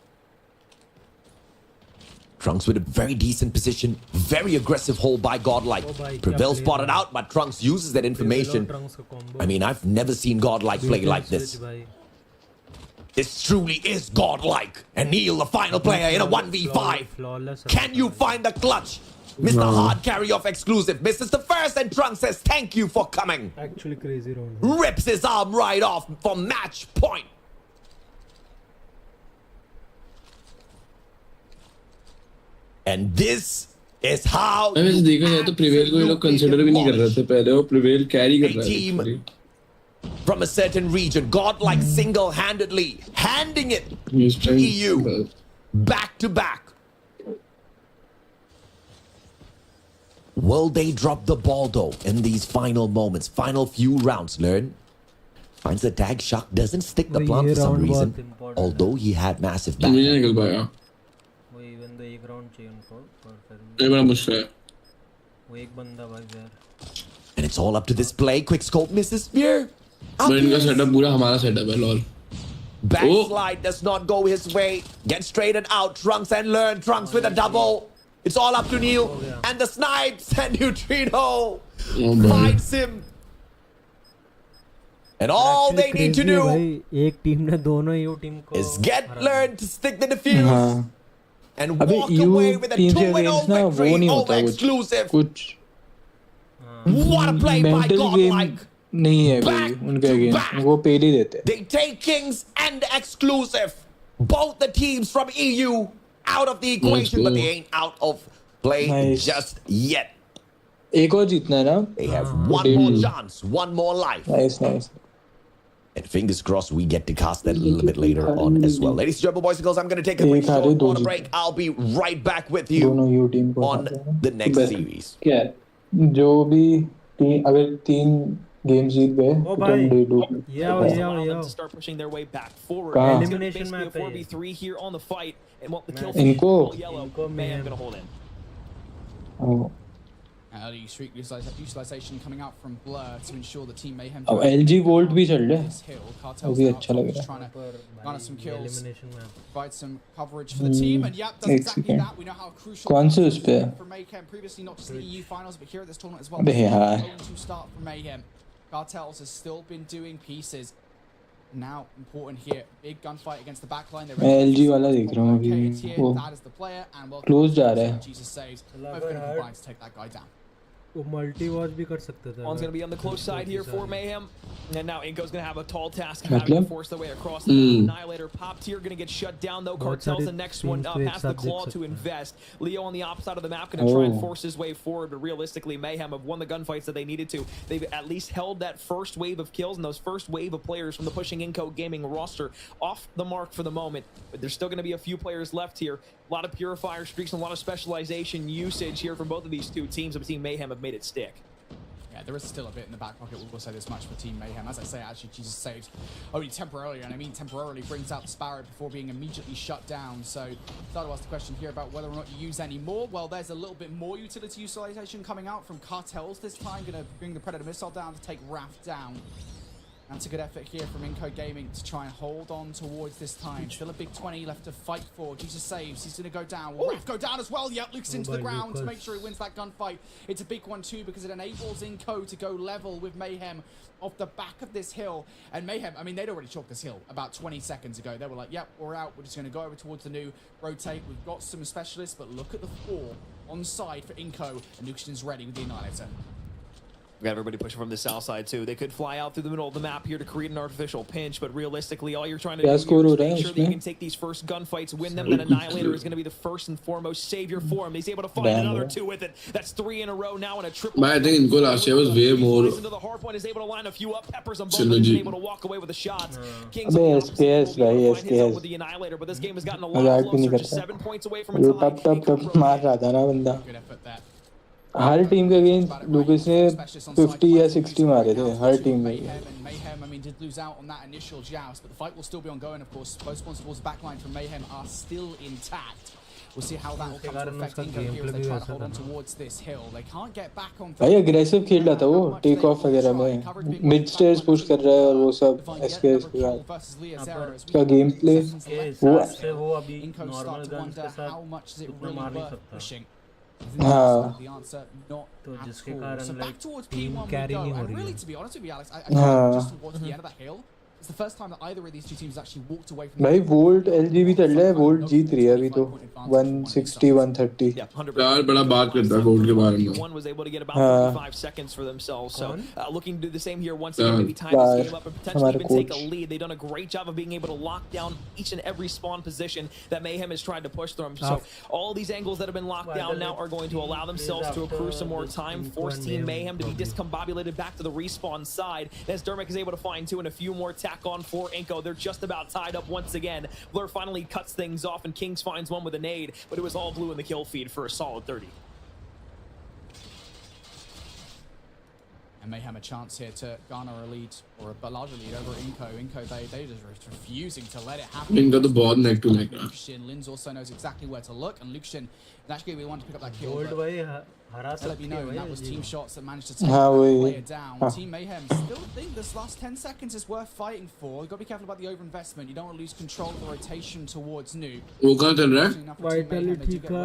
Trunks with a very decent position. Very aggressive hold by Godlike. Prevail spotted out, but Trunks uses that information. I mean, I've never seen Godlike play like this. This truly is Godlike. And Neil, the final player in a 1v5. Can you find the clutch? Mr. Hard carry off exclusive. Misses the first, and Trunks says thank you for coming. Actually crazy round. Rips his arm right off for match point. And this is how मैं वैसे देखा जाए तो prevail को ये लोग consider भी नहीं कर रहे थे पहले वो प्रिवेल कैरी कर रहा है from a certain region. Godlike single-handedly handing it to EU back to back. Will they drop the ball though in these final moments, final few rounds? Learn. Finds the tag. Shock doesn't stick the plant for some reason, although he had massive back. And it's all up to this play. Quick scope misses Spear. Backslide does not go his way. Gets straightened out. Trunks and Learn. Trunks with a double. It's all up to Neil. And the snipes and Neutrino finds him. And all they need to do is get Learn to stick the defuse. And walk away with a 2-0 victory over exclusive. What a play by Godlike. नहीं है कोई उनके against वो पेल ही देते हैं. They take Kings and exclusive. Both the teams from EU out of the equation, but they ain't out of play just yet. एक और जीतना है ना. They have one more chance, one more life. Nice. And fingers crossed we get to cast that a little bit later on as well. Ladies and gentlemen, boys and girls, I'm going to take a quick short break. I'll be right back with you on the next series. क्या जो भी अगर 3 games जीत गए तो तुम day 2 to start pushing their way back forward. Elimination map 4v3 here on the fight, and what the kill इनको yellow man gonna hold in. Early streak utilization coming out from Blur to ensure the team Mayhem. अब LG Volt भी चल रहा है, वो भी अच्छा लग रहा है. Trying to garner some kills, provide some coverage for the team, and yep, does exactly that. We know how crucial. कौन से उस पे है? For Mayhem previously, not just the EU finals, but here at this tournament as well. अबे यार. To start for Mayhem, Cartels has still been doing pieces. Now important here, big gunfight against the backline. मैं LG वाला देख रहा हूँ अभी, वो close जा रहा है. Jesus saves. Both going to combine to take that guy down. वो मल्टी वॉच भी कर सकते थे. One's going to be on the close side here for Mayhem. And now Inco's going to have a tall task of having to force their way across the Annihilator. Pop tier going to get shut down though. Cartel's the next one up. Has the claw to invest. Leo on the opposite side of the map going to try and force his way forward. But realistically, Mayhem have won the gunfights that they needed to. They've at least held that first wave of kills and those first wave of players from the pushing Inco gaming roster off the mark for the moment. But there's still going to be a few players left here. A lot of purifier streaks and a lot of specialization usage here from both of these two teams. But Team Mayhem have made it stick. Yeah, there is still a bit in the back pocket. We'll say this much for Team Mayhem. As I say, actually, Jesus saves only temporarily, and I mean temporarily brings out the Sparrow before being immediately shut down. So, start to ask the question here about whether or not you use any more. Well, there's a little bit more utility utilization coming out from Cartels this time. Going to bring the Predator missile down to take Raph down. That's a good effort here from Inco Gaming to try and hold on towards this time. Still a big 20 left to fight for. Jesus saves. He's going to go down. Will Raph go down as well? Yep, Luke's into the ground to make sure he wins that gunfight. It's a big one too because it enables Inco to go level with Mayhem off the back of this hill. And Mayhem, I mean, they'd already chalked this hill about 20 seconds ago. They were like, yep, we're out. We're just going to go over towards the new rotate. We've got some specialists, but look at the 4 on side for Inco. And Luke's ready with the Annihilator. We got everybody pushing from the south side too. They could fly out through the middle of the map here to create an artificial pinch, but realistically, all you're trying to do is make sure that you can take these first gunfights, win them. That Annihilator is going to be the first and foremost savior for him. He's able to find another 2 with it. That's 3 in a row now in a triple. But I think Inco last year was way more. Into the hard point, is able to line a few up, peppers on both, and able to walk away with the shots. Kings SKS भाई SKS. with the Annihilator, but this game has gotten a lot closer, just 7 points away from its टप मार रहा था ना बंदा. हर team के against Lucas ने 50 या 60 मारे थे हर टीम में. Mayhem, I mean, did lose out on that initial joust, but the fight will still be ongoing, of course. Both spawns towards the backline from Mayhem are still intact. We'll see how that will come to affect Inco here as they try to hold on towards this hill. They can't get back on. भाई aggressive खेल रहा था वो take off वगैरह में mid stairs push कर रहा है और वो सब एसकेएस के बाद का गेम प्ले वो अभी नॉर्मल गन्स के साथ उतना मार नहीं सकता. हाँ. तो जिसके कारण लाइक टीम कैरी नहीं हो रही है. Really, to be honest with you, Alex, I just towards the end of that hill. It's the first time that either of these two teams actually walked away from. भाई volt LG भी चल रहा है. Volt जीत रही है अभी तो 160 130. यार बड़ा बात करता है वोल्ट के बारे में. One was able to get about 35 seconds for themselves, so looking to do the same here once again. Maybe time to scale up and potentially even take a lead. They've done a great job of being able to lock down each and every spawn position that Mayhem has tried to push through them. So all these angles that have been locked down now are going to allow themselves to accrue some more time, force Team Mayhem to be discombobulated back to the respawn side. As Dermot is able to find 2 and a few more tack on for Inco. They're just about tied up once again. Blur finally cuts things off and Kings finds one with a nade, but it was all blue in the kill feed for a solid 30. And Mayhem a chance here to garner a lead or a larger lead over Inco. Inco, they just refusing to let it happen. Inco the ball neck to neck. Linz also knows exactly where to look, and Lucian is actually the one to pick up that kill. Gold भाई हरा let me सकती know, है and that भाई was LG. team shots that managed to take the player down. Team Mayhem still think this last 10 seconds is worth fighting for. You've got to be careful about the overinvestment. You don't want to lose control of the rotation towards Noob. वो कहाँ चल रहा है? Vitality का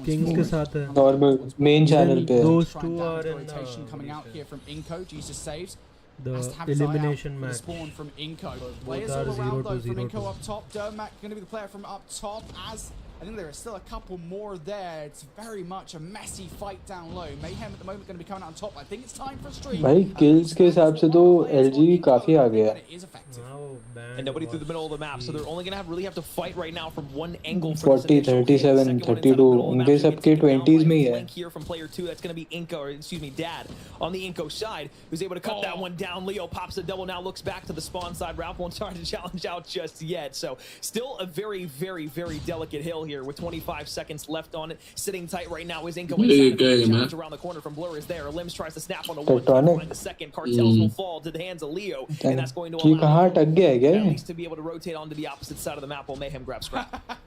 king के साथ है. Normal main channel पे. Those two are in rotation coming out here from Inco. Jesus saves. The elimination match. Spawn from Inco. Both Players are all around 0 though to from 0 Inco up top. Dermac going to be the player from up top as I think there are still a couple more there. It's very much a messy fight down low. Mayhem at the moment going to be coming out on top. I think it's time for a stream. भाई kills के हिसाब से तो LG काफी आगे है. And nobody through the middle of the map, so they're only going to really have to fight right now from one angle. 40 37 32 उनके सबके 20s में ही है. Here from player 2, that's going to be Inco, or excuse me, Dad on the Inco side, who's able to cut that one down. Leo pops a double, now looks back to the spawn side. Ralph won't try to challenge out just yet, so still a very, very, very delicate hill here with 25 seconds left on it. Sitting tight right now is Inco. Challenge around the corner from Blur is there. Limbs tries to snap on a one. Find the second. Cartels will fall to the hands of Leo, and that's going to allow at least to be able to rotate onto the opposite side of the map while Mayhem grabs scrap.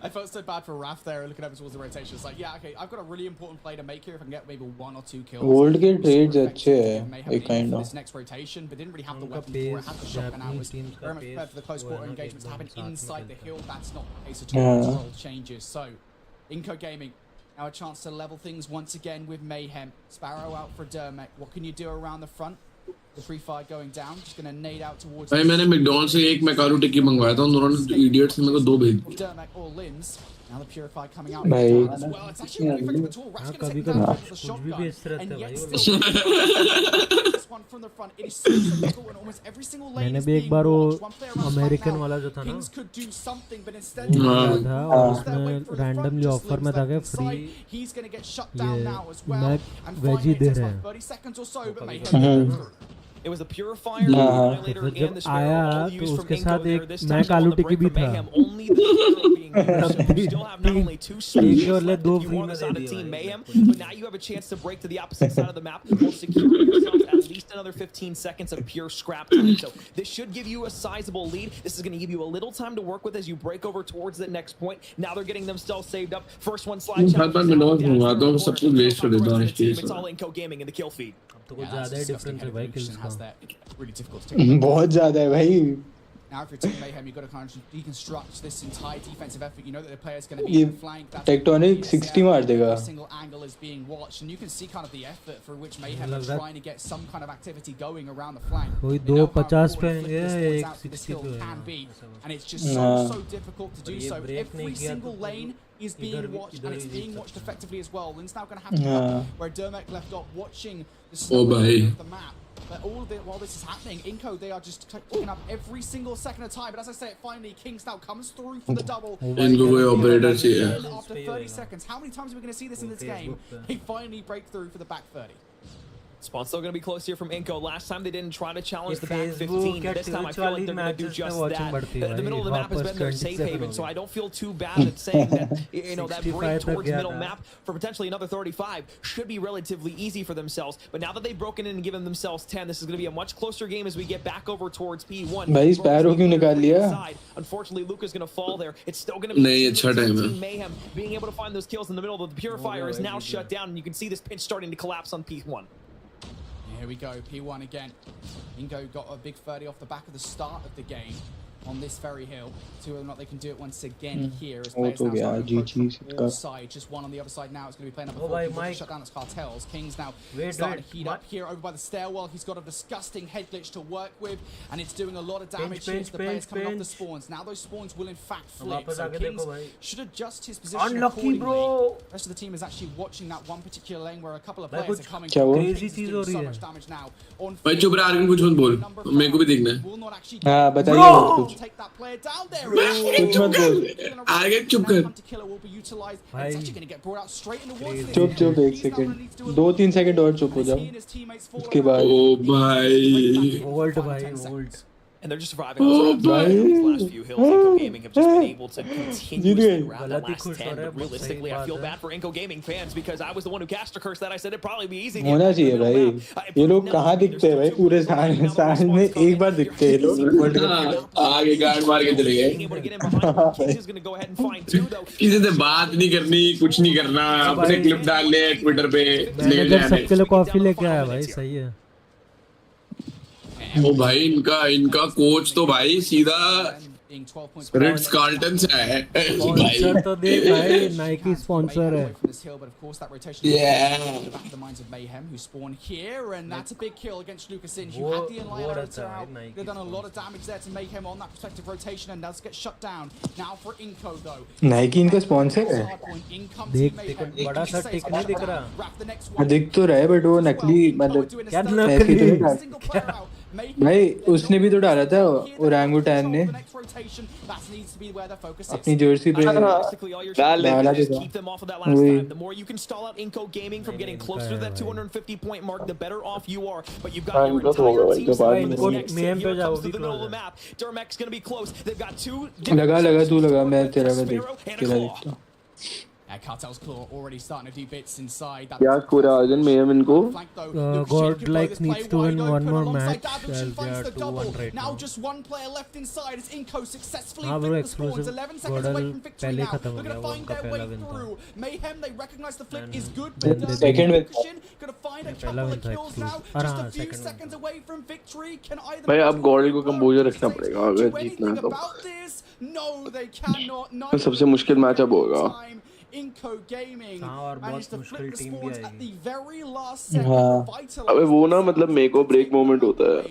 I felt so bad for Raph there looking over towards the rotation. It's like, yeah, okay, I've got a really important play to make here. If I can get maybe 1 or 2 kills. Gold के trades अच्छे हैं, एक kind of. This next rotation, but didn't really have the weapon for it. Had the shotgun out. Was very much prepared for the close quarter engagements to happen inside the hill. That's not the case at all. The world changes. So, Inco Gaming now a chance to level things once again with Mayhem. Sparrow out for Dermek. What can you do around the front? The free fire going down. Just gonna nade out towards. भाई मैंने McDonald से एक मैकारू टिक्की मंगवाया था, उन दोनों ने idiots ने मेरे को 2 भेज दी. Dermek or Limbs. Now the Purify coming out भाई as well. It's actually really effective at all. Rat's gonna take down the shotgun. And yet still this one from the front. It is so difficult and almost every single lane मैंने is भी एक being बार वो watched. One player around American वाला जो था ना Kings could do something, but instead था और उसमें रैंडमली ऑफर में था कि free he's gonna get shut down now as well. मैक And वेजी finally दे it takes रहे like हैं 30 seconds or so, but Mayhem. It was the Purifier, the Annihilator, फिर and जब the Sparrow आया all तो used from उसके Inco साथ there. एक This मैक time आलू on the टिक्की break भी from था Mayhem, only the Sparrow being used. So you still have not only 2 एक soldiers और ले left 2 if you free are में this दे on a दिया Team भाई. Mayhem, but now you have a chance to break to the opposite side of the map while securing yourself at least another 15 seconds of pure scrap time. So this should give you a sizable lead. This is going to give you a little time to work with as you break over towards the next point. Now they're getting themselves saved up. First one slide check. It's all Inco Gaming in the kill feed. तो कुछ ज़्यादा ही difference है भाई kills का. Really difficult to take. बहुत ज़्यादा है भाई. Now, if you're Team Mayhem, you've got to kind of deconstruct this entire defensive effort. You know that the player's going to be in flank. Tectonic 60 मार देगा. Every single angle is being watched, and you can see kind of the effort for which Mayhem is trying to get some kind of activity going around the flank. कोई 250 पे हैं, एक 60 पे can be, and it's just so difficult to do so. Every single lane is being watched, and it's being watched effectively as well. Lynn's now going to have to come where Dermek left off, watching the snow of the map. But all of it, while this is happening, Inco, they are just picking up every single second of time. But as I say, finally, Kings now comes through for the double. इनको कोई operator चाहिए. After 30 seconds, how many times are we going to see this in this game? They finally break through for the back 30. Spawn's still going to be close here from Inco. Last time they didn't try to challenge the back 15. This time I feel like they're going to do just that. The middle of the map has been their safe haven, so I don't feel too bad at saying that, you know, that break towards the middle map for potentially another 35 should be relatively easy for themselves. But now that they've broken in and given themselves 10, this is going to be a much closer game as we get back over towards P1. भाई Sparrow क्यों निकाल लिया? Unfortunately, Luca's going to fall there. It's still going to be Team Mayhem being able to find those kills in the middle. The Purifier is now shut down, and you can see this pinch starting to collapse on P1. Here we go, P1 again. Inco got a big 30 off the back of the start of the game on this very hill. See whether or not they can do it once again here. As players now starting to approach all sides. Just one on the other side now. It's going to be playing up before people shut down its cartels. Kings now starting to heat up here over by the stairwell. He's got a disgusting head glitch to work with, and it's doing a lot of damage here to the players coming off the spawns. Now those spawns will in fact flip. So Kings should adjust his position accordingly. The rest of the team is actually watching that one particular lane where a couple of players are coming through. Kings is doing so much damage now. भाई चुप रहा, argon कुछ मत बोल, मेरे को भी देखना है. हाँ बताइए. Take that player down there. कुछ मत बोल. आर्गन चुप कर. चुप 1 सेकंड. 2-3 सेकंड और चुप हो जाओ. उसके बाद. ओ भाई. वोल्ट भाई volt. And they're just surviving these last few hills. Inco Gaming have just been able to continuously grab that last 10. But realistically, I feel bad for Inco Gaming fans because I was the one who cast a curse that I said it'd probably be easy. होना चाहिए भाई. ये लोग कहाँ दिखते हैं भाई? पूरे साल में एक बार दिखते हैं लोग. आगे गार्ड मार के चले गए. किसी से बात नहीं करनी, कुछ नहीं करना. अपने क्लिप डाल ले ट्विटर पे. सबके लिए कॉफी लेके आया भाई, सही है. ओ भाई इनका कोच तो भाई सीधा रिट्स कार्ल्टन से है. स्पॉन्सर तो दे भाई, नाइकी स्पॉन्सर है. The minds of Mayhem who spawn here, and that's a big kill against Lucasin. You had the Annihilator out. They've done a lot of damage there to Mayhem on that prospective rotation, and does get shut down. Now for Inco though. Nike इनका sponsor है. देख बड़ा सा टिक नहीं दिख रहा. दिख तो रहा है बट वो नकली मतलब क्या नकली. भाई उसने भी तो डाला था ओरंगुटैन ने अपनी जर्सी पे डाला था. The more you can stall out Inco Gaming from getting closer to that 250 point mark, the better off you are. But you've got your entire team set for this next hit. Here comes to the middle of the map. Dermek's going to be close. They've got 2. लगा तू लगा, मैं तेरा का देखता हूं. Cartel's Claw already starting to do bits inside. क्या score है Argon Mayhem इनको? Godlike needs to win one more match as they are 2-1 right now. now. Just one player left inside as Inco successfully हाँ flipped bro, the spawns. exclusive 11 seconds away from victory पहले now. खत्म They're हो गया going to वो find उनका their पहला way win था. through. Mayhem, they recognize the flip is good, Then but second win. going to find a couple of kills now. Just a few seconds away from victory. Can either भाई अब गॉडल को composer रखना पड़ेगा अगर जीतना है तो. No, they cannot. सबसे मुश्किल मैचअप होगा. Inco Gaming और managed to बहुत flip the मुश्किल टीम भी spawns at आएगी. the very last second. हाँ. अबे वो ना मतलब मेक और ब्रेक मोमेंट होता है.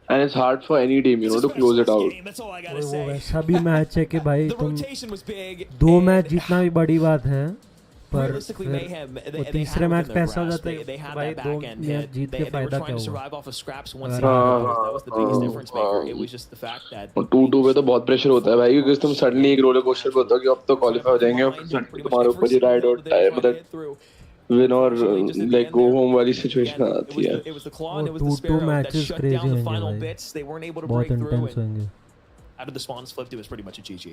And it's hard for any team, you know, to close it out. वो वैसा भी मैच है कि भाई तुम 2 मैच जीतना भी बड़ी बात है, पर वो तीसरे मैच पे ऐसा हो जाता है कि भाई 2 मैच जीत के फायदा क्या हुआ. 2-2 पे तो बहुत प्रेशर होता है भाई, क्योंकि तुम सडनली एक रोलर कोस्टर पे होता हो कि अब तो क्वालिफाई हो जाएंगे और सडनली तुम्हारे ऊपर ही राइड आउट है, मतलब win or like go home वाली सिचुएशन आती है. वो 2 मैचेस क्रेजी होंगे भाई, बहुत इंटेंस होंगे. Out of the spawns flipped, it was pretty much a GG.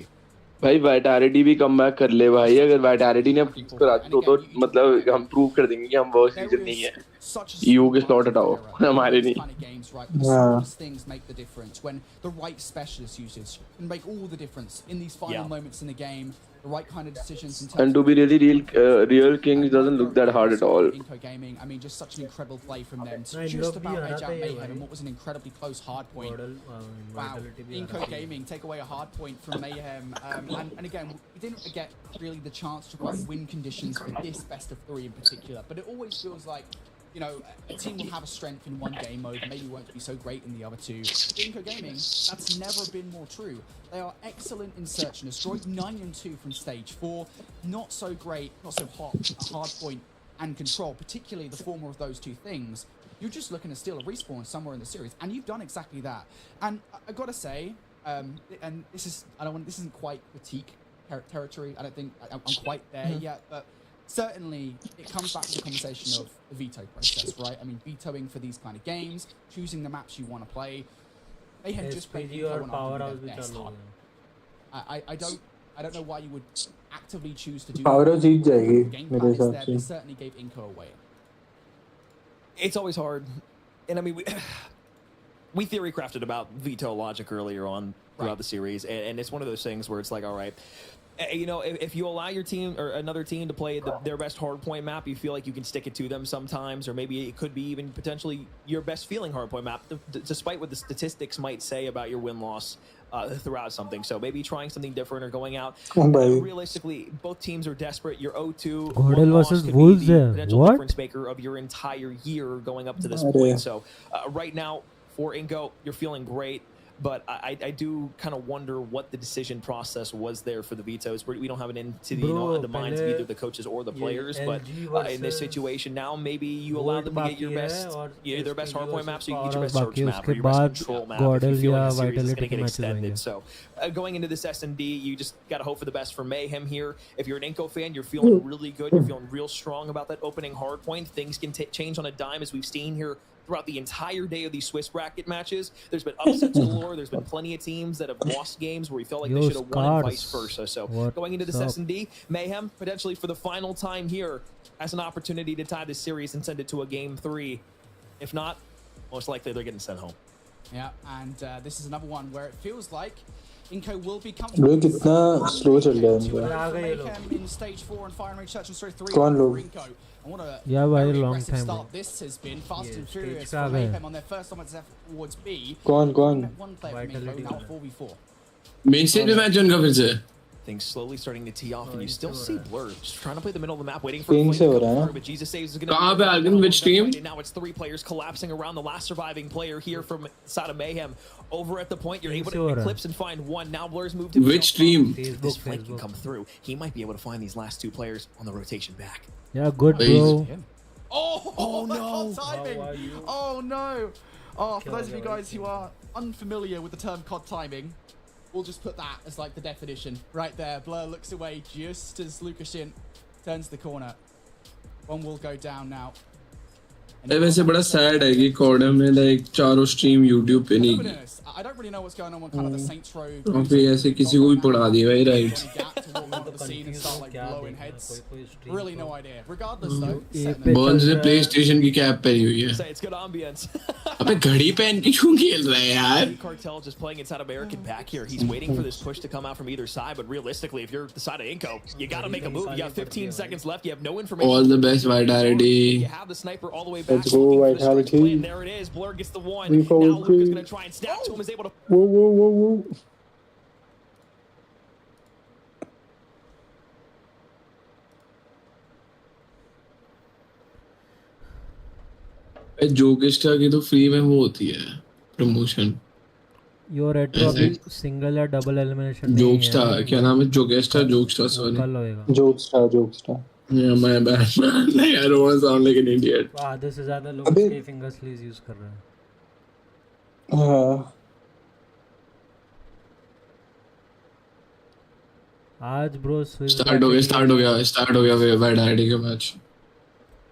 भाई वाइटैलिटी भी कम बैक कर ले भाई, अगर वाइटैलिटी ने फिक्स करा दी तो मतलब हम प्रूव कर देंगे कि हम वो सीजन नहीं है. यू के स्लॉट हटाओ, हमारे नहीं. Things make the difference when the right specialist usage can make all the difference in these final moments in the game. The right kind of decisions. And to be really real Kings doesn't look that hard at all. Inco Gaming, I mean, just such an incredible play from them to just about edge out Mayhem and what was an incredibly close hard point. Wow, Inco Gaming take away a hard point from Mayhem, and again, we didn't get really the chance to quite win conditions for this best of 3 in particular, but it always feels like, you know, a team will have a strength in one game mode, maybe won't be so great in the other two. Inco Gaming, that's never been more true. They are excellent in search and destroy, 9-2 from stage 4. Not so great, not so hot, hard point and control, particularly the former of those two things. You're just looking to steal a respawn somewhere in the series, and you've done exactly that. And I gotta say, and this is, this isn't quite critique territory. I don't think I'm quite there yet, but certainly it comes back to the conversation of the veto process, right? I mean, vetoing for these kind of games, choosing the maps you want to play. Mayhem just played powerhouse I don't know why you would actively choose to do powerhouse जीत जाएगी मेरे हिसाब से. They certainly gave Inco away. It's always hard, and I mean we theory crafted about veto logic earlier on throughout the series, and it's one of those things where it's like, all right, you know, if you allow your team or another team to play their best hardpoint map, you feel like you can stick it to them sometimes, or maybe it could be even potentially your best feeling hardpoint map, despite what the statistics might say about your win-loss throughout something. So maybe trying something different or going out. Realistically, both teams are desperate. Your 0-2 Godel versus could Wolves be the there. potential What? difference maker of your entire year going up to this point. So right now, for Ingo, you're feeling great. But I do kind of wonder what the decision process was there for the vetoes. We don't have an into the, the minds of either the coaches or the players. But in this situation now, maybe you allow them to get your best, their best hardpoint map, so you can get your best search map or your best control map. If you feel like the series is going to get extended. So going into this S&D, you just got to hope for the best for Mayhem here. If you're an Inco fan, you're feeling really good. You're feeling real strong about that opening hardpoint. Things can change on a dime, as we've seen here throughout the entire day of these Swiss bracket matches. There's been upsets galore. There's been plenty of teams that have lost games where we felt like they should have won and vice versa. So going into this S&D, Mayhem potentially for the final time here has an opportunity to tie this series and send it to a game 3. If not, most likely they're getting sent home. Yeah, and this is another one where it feels like Inco will be comfortable. लोग कितना slow चल रहा है इनका. In stage 4 and fire rate search and story 3 कौन लोग? Yeah, very long time. Start this has been fast and furious for Mayhem on their first time towards B. कौन? One player from Inco now 4v4. Main stage में match उनका फिर से. Things slowly starting to tee off, and you still see Blur just trying to play the middle of the map, waiting for Flame to come through, but Jesus saves is going to be Argon, which team? Now it's 3 players collapsing around the last surviving player here from side of Mayhem. Over at the point, you're able to eclipse and find one. Now Blur's moved to which team? If this flank can come through, he might be able to find these last 2 players on the rotation back. Yeah, good bro. Oh no! Timing. Oh no! Oh, for those of you guys who are unfamiliar with the term COD timing, we'll just put that as like the definition right there. Blur looks away just as Lukashin turns the corner. One will go down now. वैसे बड़ा sad है कि CODM में like 4 stream YouTube पे नहीं. I don't really know what's going on with kind of the Saints Row. और फिर ऐसे किसी को भी पढ़ा दिया भाई right. the scene and start like blowing heads. Really no idea. Regardless though, बॉन्स ने PlayStation की कैप पहनी हुई है. Say it's good ambience. अबे घड़ी पहन के क्यों खेल रहा है यार? Cartel just playing inside American back here. He's waiting for this push to come out from either side, but realistically, if you're the side of Inco, you got to make a move. You got 15 seconds left. You have no information. All the best, Vitality. You have the sniper all the way back. Let's go, Vitality. There it is. Blur gets the one. Now Luca's going to try and snap to him. Is able to. Whoa. जोगिस्टा की तो free में वो होती है promotion. Your retro अभी single या double elimination जोगिस्टा क्या नाम है? जोगिस्टा सॉरी. कल होएगा. जोगिस्टा. Yeah, my bad man. Like, I don't want to sound like an idiot. आधे से ज्यादा लोग इसके फिंगर स्लीव्स यूज कर रहे हैं. आज ब्रो स्टार्ट हो गया Vitality का मैच.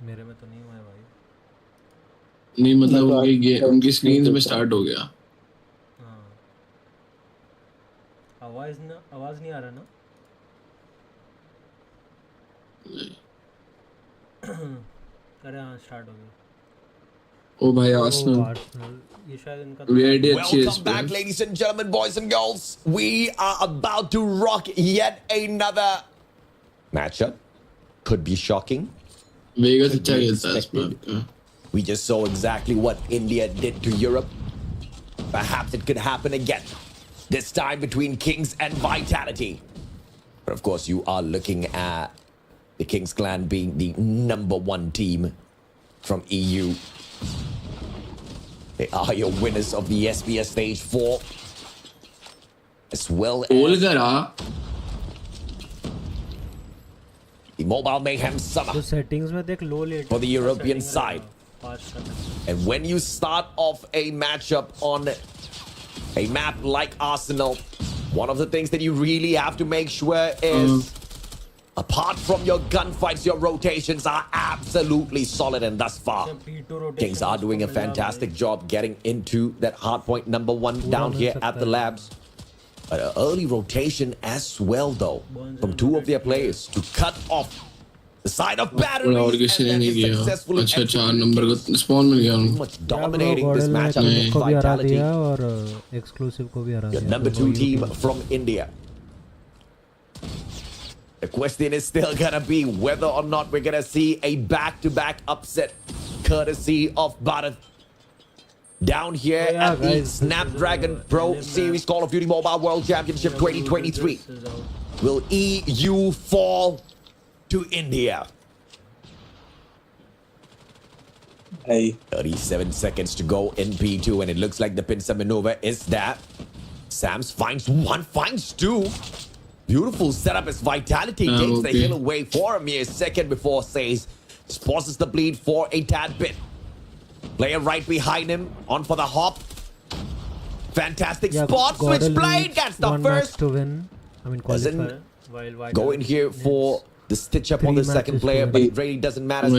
मेरे में तो नहीं हुआ है भाई. नहीं मतलब उनकी स्क्रीन्स में स्टार्ट हो गया. आवाज नहीं आ रहा ना. अरे हाँ स्टार्ट हो गया. ओ भाई आर्सेनल. ये शायद इनका. Welcome back, ladies and gentlemen, boys and girls. We are about to rock yet another matchup. Could be shocking. Vegas अच्छा खेलता है. We just saw exactly what India did to Europe. Perhaps it could happen again. This time between Kings and Vitality. But of course, you are looking at the Kings clan being the #1 team from EU. They are your winners of the SBS Stage 4. As well as the Mobile Mayhem Summer for the European side. And when you start off a matchup on a map like Arsenal, one of the things that you really have to make sure is, apart from your gunfights, your rotations are absolutely solid, and thus far, Kings are doing a fantastic job getting into that hardpoint #1 down here at the labs. An early rotation as well, though, from two of their players to cut off the side of batteries, and then successfully much dominating this matchup with Vitality. Your #2 team from India. The question is still gonna be whether or not we're gonna see a back-to-back upset courtesy of Bharat. Down here at the Snapdragon Pro Series Call of Duty Mobile World Championship 2023. Will EU fall to India? Hey. 37 seconds to go in P2, and it looks like the pincer maneuver is that. Sams finds one, finds two. Beautiful setup as Vitality takes the hill away for a mere second before Says just pauses the bleed for a tad bit. Player right behind him, on for the hop. Fantastic spot, Switchblade gets the first. To win. I mean, qualifier. Go in here for the stitch up on the second player, but it really doesn't matter.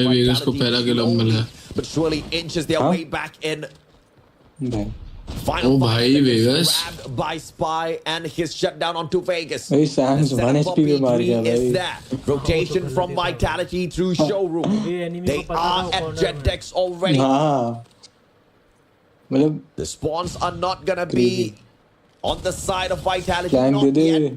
But surely inches their way back in. Final grabbed by Spy and his shutdown onto Vegas. Hey, Sam's 1 HP पे मार गया भाई. Is that rotation from Vitality through Showroom? They are at jet decks already. The spawns are not gonna be on the side of Vitality. Not yet.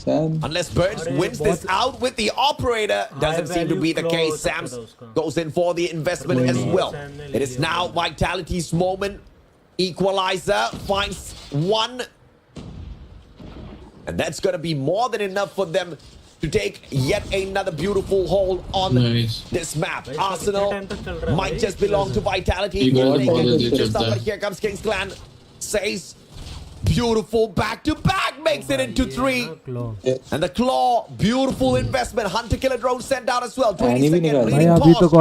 Unless Burns wins this out with the operator. Doesn't seem to be the case. Sams goes in for the investment as well. It is now Vitality's moment. Equalizer finds one. And that's going to be more than enough for them to take yet another beautiful hold on this map. Arsenal might just belong to Vitality. Here comes Kings Clan. Says beautiful back-to-back makes it into 3. And the Claw, beautiful investment. Hunter killer drone sent out as well. 20 second bleeding pause.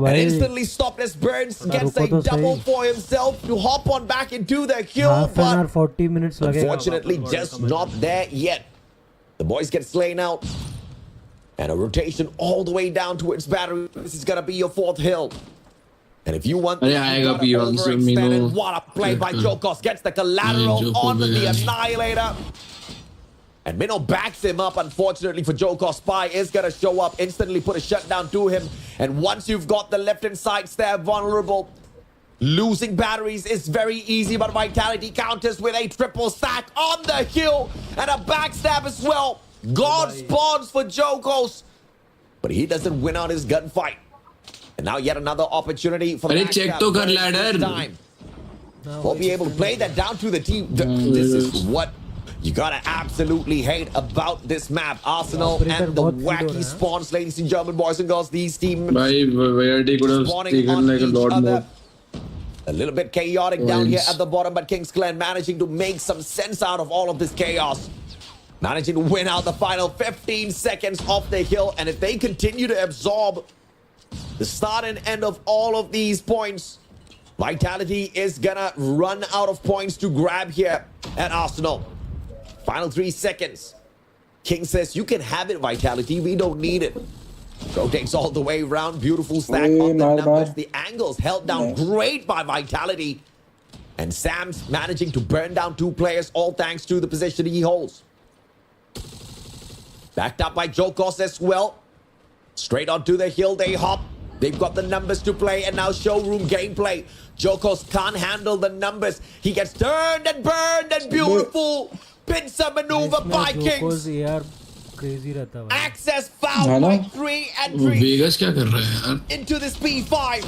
And instantly stopped as Burns gets a double for himself to hop on back into the kill. But 40 minutes unfortunately, just not there yet. The boys get slain out. And a rotation all the way down towards battery. This is going to be your 4th hill. And if you want to overextend, what a play by Jokos. Gets the collateral onto the Annihilator. And Minnow backs him up, unfortunately for Joker. Spy is going to show up, instantly put a shutdown to him. And once you've got the left-hand side stab vulnerable, losing batteries is very easy, but Vitality counters with a triple stack on the hill and a backstab as well. God spawns for Jokos, but he doesn't win out his gunfight. And now yet another opportunity for the check to kar ladder. Time. We'll be able to play that down to the team. This is what you gotta absolutely hate about this map. Arsenal and the wacky spawns, ladies and gentlemen, boys and girls. These teams spawning on each other. A little bit chaotic down here at the bottom, but King's Clan managing to make some sense out of all of this chaos. Managing to win out the final 15 seconds off the hill. And if they continue to absorb the start and end of all of these points, Vitality is gonna run out of points to grab here at Arsenal. Final 3 seconds. King says, you can have it, Vitality. We don't need it. Rotates all the way around. Beautiful stack on the numbers. The angles held down great by Vitality. And Sam's managing to burn down 2 players, all thanks to the position he holds. Backed up by Jokos as well. Straight onto the hill they hop. They've got the numbers to play, and now showroom gameplay. Jokos can't handle the numbers. He gets turned and burned, and beautiful pincer maneuver by Kings. Access foul by 3 and 3. Vegas क्या कर रहा है यार? Into this P5.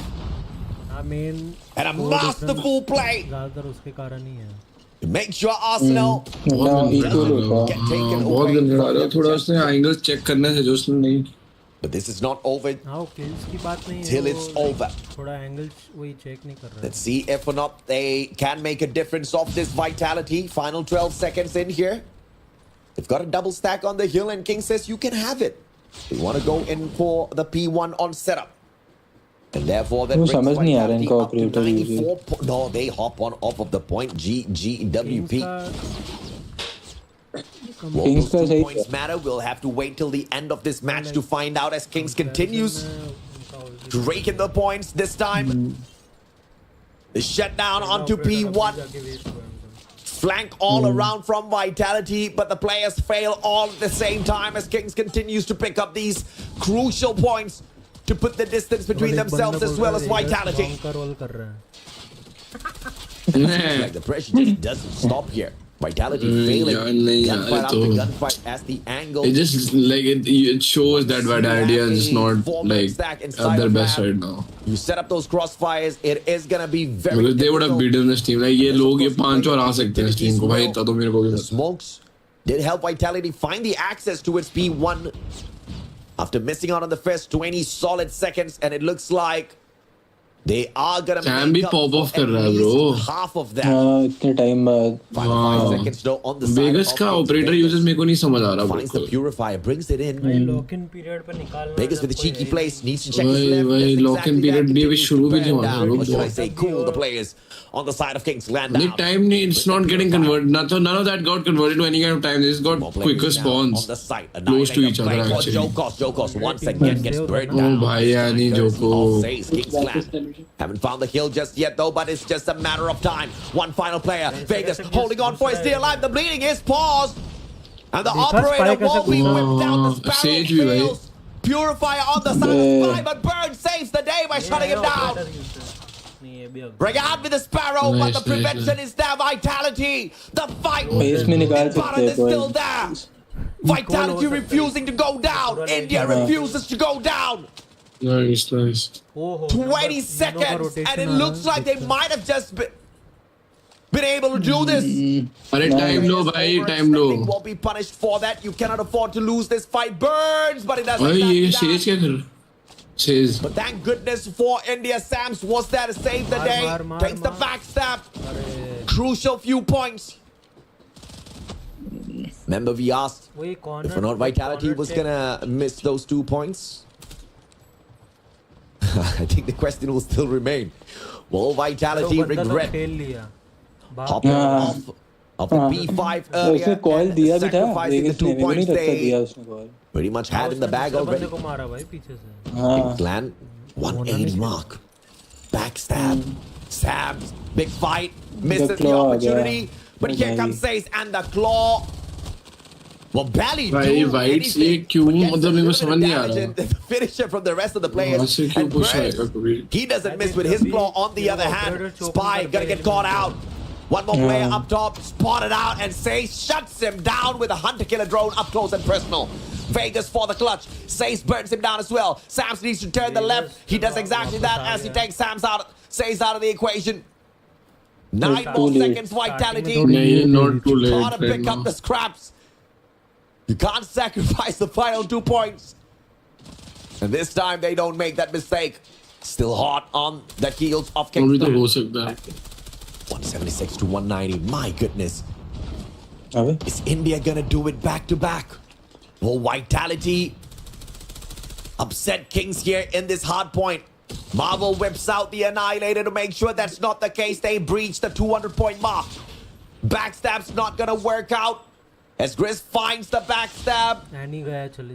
I mean, and a masterful play. ज़्यादातर उसके कारण ही है. Make sure Arsenal बहुत गंदा रहा है. थोड़ा उसने angles check करने से जो उसने नहीं. But this is not over. हाँ, kills की बात नहीं है. Till it's over. थोड़ा angles वही check नहीं कर रहा. Let's see if or not they can make a difference off this Vitality. Final 12 seconds in here. They've got a double stack on the hill, and King says you can have it. They want to go in for the P1 on setup. And therefore, that brings Vitality up to 94. No, they hop on off of the point. GWP. Will those 2 points matter? We'll have to wait till the end of this match to find out, as Kings continues to rake in the points this time. The shutdown onto P1. Flank all around from Vitality, but the players fail all at the same time as Kings continues to pick up these crucial points to put the distance between themselves as well as Vitality. Like the pressure just doesn't stop here. Vitality failing gunfight after gunfight as the angle. It just like it shows that Vitality is not like at their best right now. You set up those crossfires, it is gonna be very. Because they would have beaten this team. Like ये लोग ये 5 और आ सकते हैं इस team को भाई इतना तो मेरे को भी पता. Smokes did help Vitality find the access to its P1 after missing out on the first 20 solid seconds, and it looks like they are gonna Sam make up pop off कर रहा है bro. Half of that. इतने time बाद. 5 seconds though on the side. Vegas का operator uses मेरे को नहीं समझ आ रहा. Finds the purifier, brings it in. Lock-in period पे निकालना. Vegas with the cheeky place, needs to check his left. भाई lock-in period भी अभी शुरू भी नहीं हुआ. What should I say? Cool the players on the side of Kings land. The time it's not getting converted. None of that got converted to any kind of time. This got quicker spawns close to each other actually. Jokos once again gets burned down. Oh bhai yani Joko. Haven't found the hill just yet though, but it's just a matter of time. One final player. Vegas holding on for his dear life. The bleeding is paused. And the operator won't be whipped down. The Sparrow fails. Purifier on the side of Spy, but Burn saves the day by shutting him down. Bring out with the Sparrow, but the prevention is there. Vitality. The fight is still there. Vitality refusing to go down. India refuses to go down. Nice. 20 seconds, and it looks like they might have just been able to do this. Time low, bhai, time low. Won't be punished for that. You cannot afford to lose this fight. Burns, but it doesn't. But thank goodness for India. Sams was there to save the day. Takes the backstab. Crucial few points. Remember we asked if or not Vitality was gonna miss those 2 points. I think the question will still remain. Will Vitality regret hopping off of the P5 earlier and sacrificing the 2 points they pretty much had in the bag already? Clan 180 mark. Backstab. Stabs. Big fight. Misses the opportunity. But here comes Sace, and the claw Well, Bally भाई white से क्यों मतलब मेरे को समझ नहीं आ रहा the finisher from the rest of the players. वहाँ से क्यों And पुश Brent, आएगा कभी he doesn't miss with his claw. On the other hand, Spy gonna get caught out. One more player up top, spotted out, and Sace shuts him down with a hunter-killer drone up close and personal. Vegas for the clutch. Sace burns him down as well. Sams needs to turn the left. He does exactly that as he takes Sace out of the equation. 9 more seconds, Vitality. not too late Gotta pick up the scraps. You can't sacrifice the final 2 points. And this time they don't make that mistake. Still hot on the heels of Kingston. 176 to 190. My goodness. Is India gonna do it back to back? Will Vitality upset Kings here in this hard point? Marvel whips out the Annihilator to make sure that's not the case. They breach the 200-point mark. Backstab's not gonna work out. As Grizz finds the backstab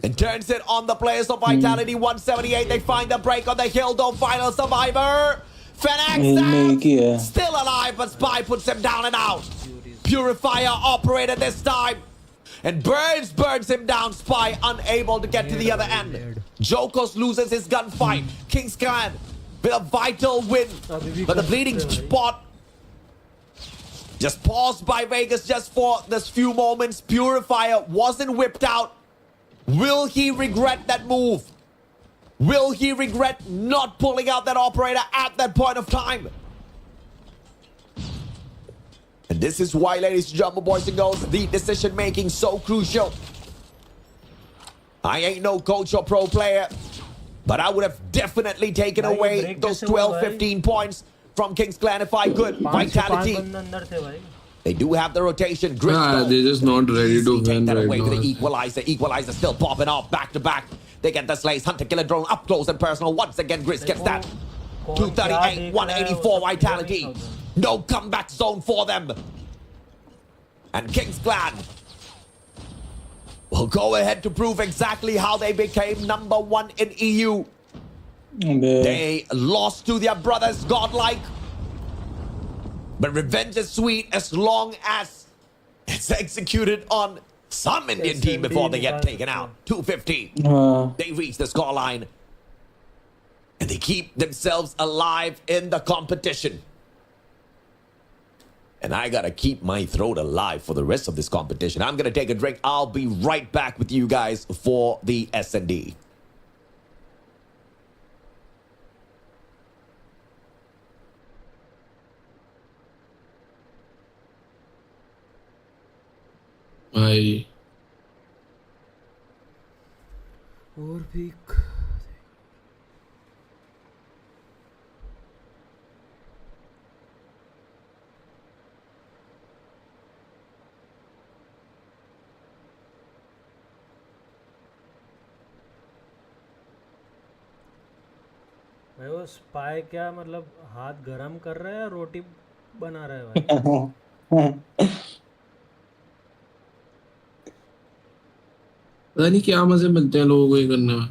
and turns it on the players of Vitality. 178, they find the break on the hill, though. Final survivor. Fennec still alive, but Spy puts him down and out. Purifier operated this time. And burns him down. Spy unable to get to the other end. Jokos loses his gunfight. Kings Clan with a vital win. But the bleeding spot just paused by Vegas just for this few moments. Purifier wasn't whipped out. Will he regret that move? Will he regret not pulling out that operator at that point of time? And this is why, ladies and gentlemen, boys and girls, the decision making so crucial. I ain't no coach or pro player, but I would have definitely taken away those 12, 15 points from Kings Clan if I could. Vitality. They do have the rotation. They're just not ready to win right away now. To the equalizer. Equalizer still popping off back to back. They get the slays. Hunter killer drone up close and personal. Once again, Grizz gets that. 238, 184 Vitality. No comeback zone for them. And Kings Clan will go ahead to prove exactly how they became #1 in EU. They lost to their brothers, godlike. But revenge is sweet as long as it's executed on some Indian team before they get taken out. 250. They reach the scoreline. And they keep themselves alive in the competition. And I gotta keep my throat alive for the rest of this competition. I'm gonna take a drink. I'll be right back with you guys for the S&D. भाई और भी भाई वो spy क्या मतलब हाथ गरम कर रहा है या रोटी बना रहा है भाई पता नहीं क्या मजे मिलते हैं लोगों को ये करने में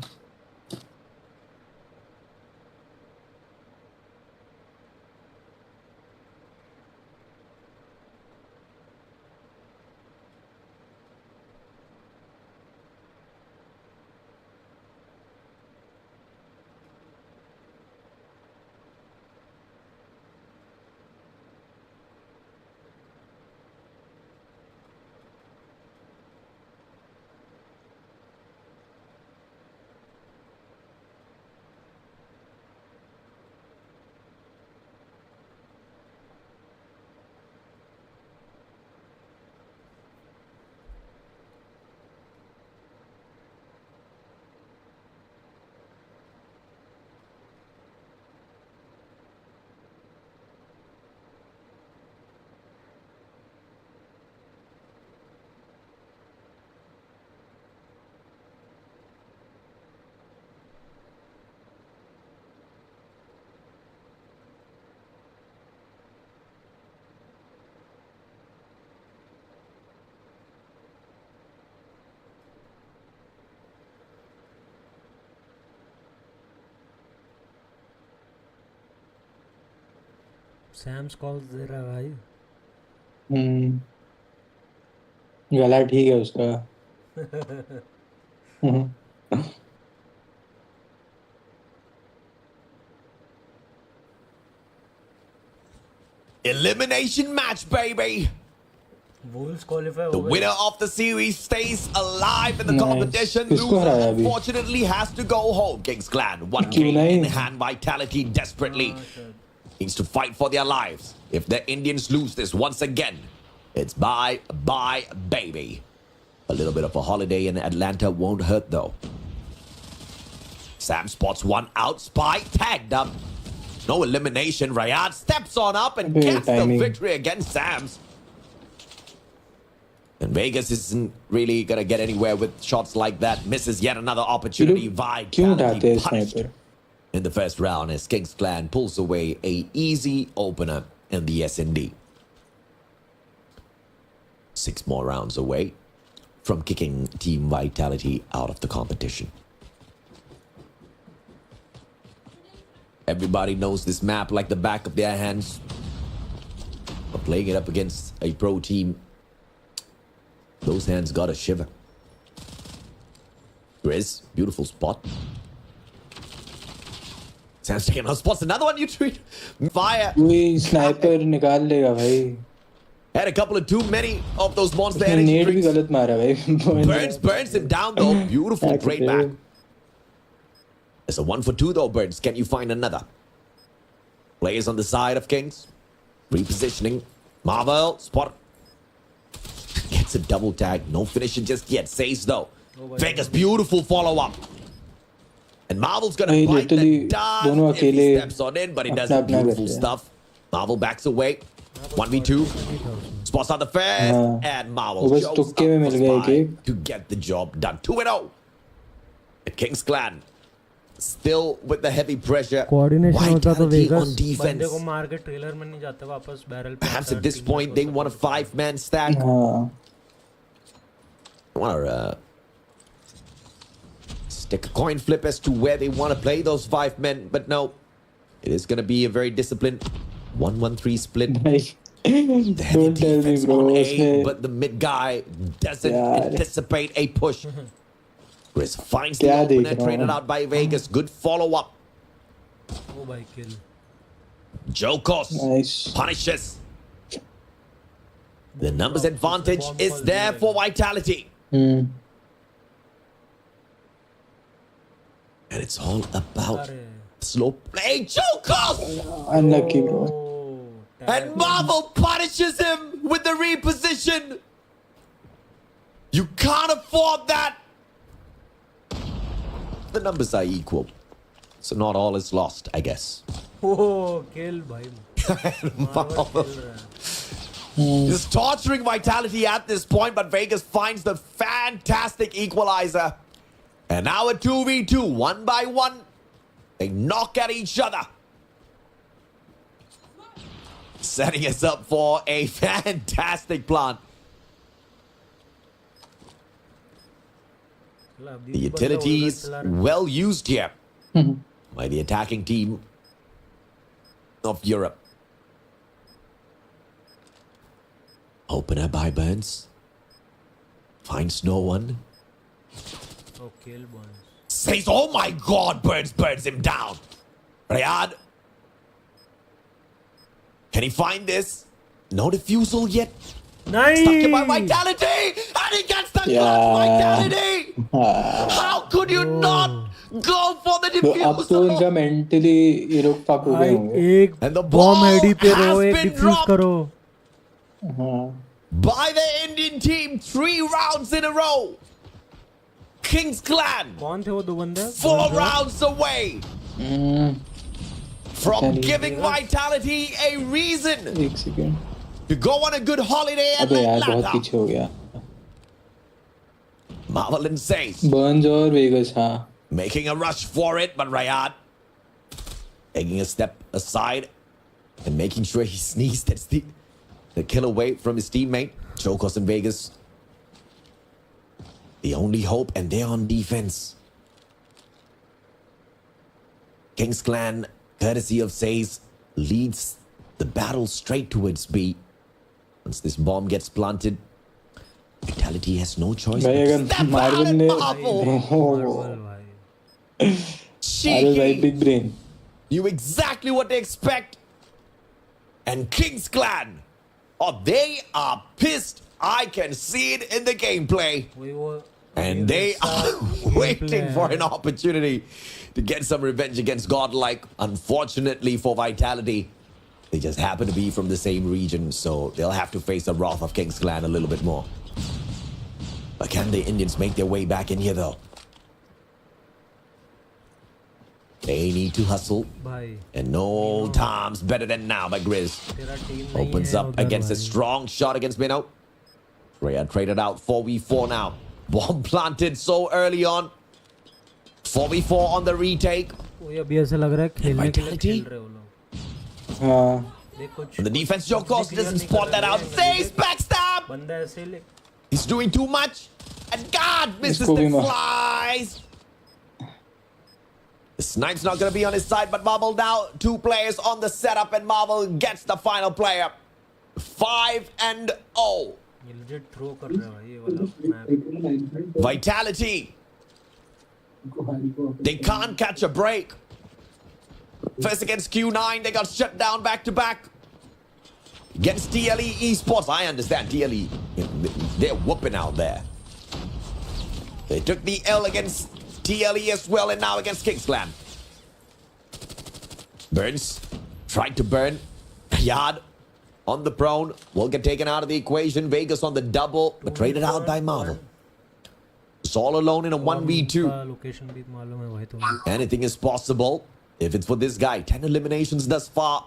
सैम्स कॉल्स दे रहा है भाई गला ठीक है उसका Elimination match, baby. Wolves qualify. The winner of the series stays alive in the competition. किसको Loser, हराया अभी? unfortunately, has to go home. Kings Clan, one game in hand, Vitality desperately needs to fight for their lives. If the Indians lose this once again, it's bye, baby. A little bit of a holiday in Atlanta won't hurt, though. Sam spots one out. Spy tagged up. No elimination. Rayad steps on up and gets the victory against Sam's. And Vegas isn't really going to get anywhere with shots like that. Misses yet another opportunity. Vitality punished in the first round as Kings Clan pulls away a easy opener in the S&D. 6 more rounds away from kicking Team Vitality out of the competition. Everybody knows this map like the back of their hands. But playing it up against a pro team, those hands got a shiver. Grizz, beautiful spot. Sam's taking out spots. Another one you treat. Fire. कोई sniper निकाल लेगा भाई. Had a couple of too many of those monster उसने energy net भी drinks. गलत मारा भाई. Burns him down though. Beautiful trade back. It's a 1 for 2 though, Burns. Can you find another? Players on the side of Kings. Repositioning. Marvel. Spot. Gets a double tag. No finisher just yet. Saves though. Vegas, beautiful follow-up. And Marvel's gonna bite the dart if he steps on in, but he does beautiful stuff. Marvel backs away. 1v2. Spots on the first. And Marvel shows up for Spy to get the job done. 2-0. The Kings Clan still with the heavy pressure. Coordination होता तो Vitality vagus on defense. बंदे को मार के trailer में नहीं जाते वापस बैरल पे. Perhaps at this point they want a 5-man stack. Want to stick a coin flip as to where they want to play those 5 men, but no, it is going to be a very disciplined 1-1-3 split. The heavy defense on A, but the mid guy doesn't anticipate a push. Chris finds the opener, traded out by Vegas. Good follow-up. Oh by kill. Jokos punishes. The numbers advantage is there for Vitality. And it's all about slow play. Jokos! Unlucky, bro. And Marvel punishes him with the reposition. You can't afford that. The numbers are equal. So not all is lost, I guess. Oh, kill bhai. Marvel. Just torturing Vitality at this point, but Vegas finds the fantastic equalizer. And now a 2v2, 1 by 1. They knock at each other. Setting us up for a fantastic plant. The utilities well used here by the attacking team of Europe. Opener by Burns. Finds no one. Oh, kill Burns. Says, oh my god, Burns burns him down. Rayad. Can he find this? No defusal yet. Nice. Stuck in by Vitality. And he gets the Vitality. How could you not go for the अब तो defusal? इनका mentally ये लोग fuck हो गए होंगे. And the bomb ball Heidi पे रो has एक been डिफ्यूज dropped करो. by the Indian team. 3 rounds in a row. Kings Clan. कौन थे वो दो बंदे? 4 rounds away from giving Vitality a reason एक second. to go on a good holiday at अबे यार बहुत Atlanta. पीछे हो गया. Marvelin says, Burns और Vegas हाँ. making a rush for it, but Rayad taking a step aside and making sure he sneezed. That's the kill away from his teammate. Chokos in Vegas. The only hope, and they're on defense. Kings Clan, courtesy of Says, leads the battle straight towards B. Once this bomb gets planted, Vitality Vitality has no choice भाई but to अगर step out Marvel and ने Marvel. अरे भाई big brain. Knew exactly what they expect. And King's Clan, oh, they are pissed. I can see it in the gameplay. And they are waiting for an opportunity to get some revenge against Godlike. Unfortunately for Vitality, they just happen to be from the same region, so they'll have to face the wrath of King's Clan a little bit more. But can the Indians make their way back in here, though? They need to hustle. And no time's better than now by Grizz. Opens up against a strong shot against Minnow. Rhea traded out 4v4 now. Bomb planted so early on. 4v4 on the retake. Vitality. And the defense Jokos doesn't spot that out. Saves backstab. He's doing too much. And God misses the flies. The snipe's not going to be on his side, but Marvel now 2 players on the setup, and Marvel gets the final player. 5-0. Vitality. They can't catch a break. First against Q9, they got shut down back to back. Against TLE Esports, I understand TLE, they're whooping out there. They took the L against TLE as well, and now against King's Clan. Burns tried to burn. Yard on the prone will get taken out of the equation. Vegas on the double, but traded out by Marvel. It's all alone in a 1v2. Anything is possible if it's for this guy. 10 eliminations thus far.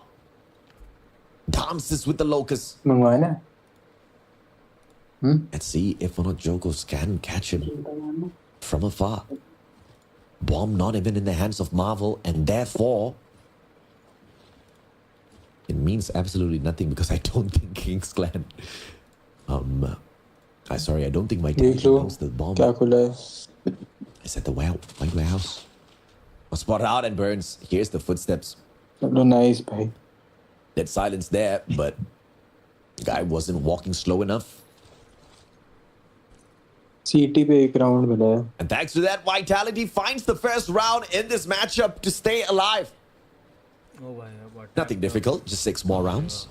Dances with the Locust. Let's see if one of Jokos can catch him from afar. Bomb not even in the hands of Marvel, and therefore it means absolutely nothing, because I don't think King's Clan I don't think my team knows the bomb. Is at the white warehouse. Spot out and Burns. Here's the footsteps. Nice, bhai. Dead silence there, but the guy wasn't walking slow enough. CT पे एक round मिला है. And thanks to that, Vitality finds the first round in this matchup to stay alive. Nothing difficult, just 6 more rounds.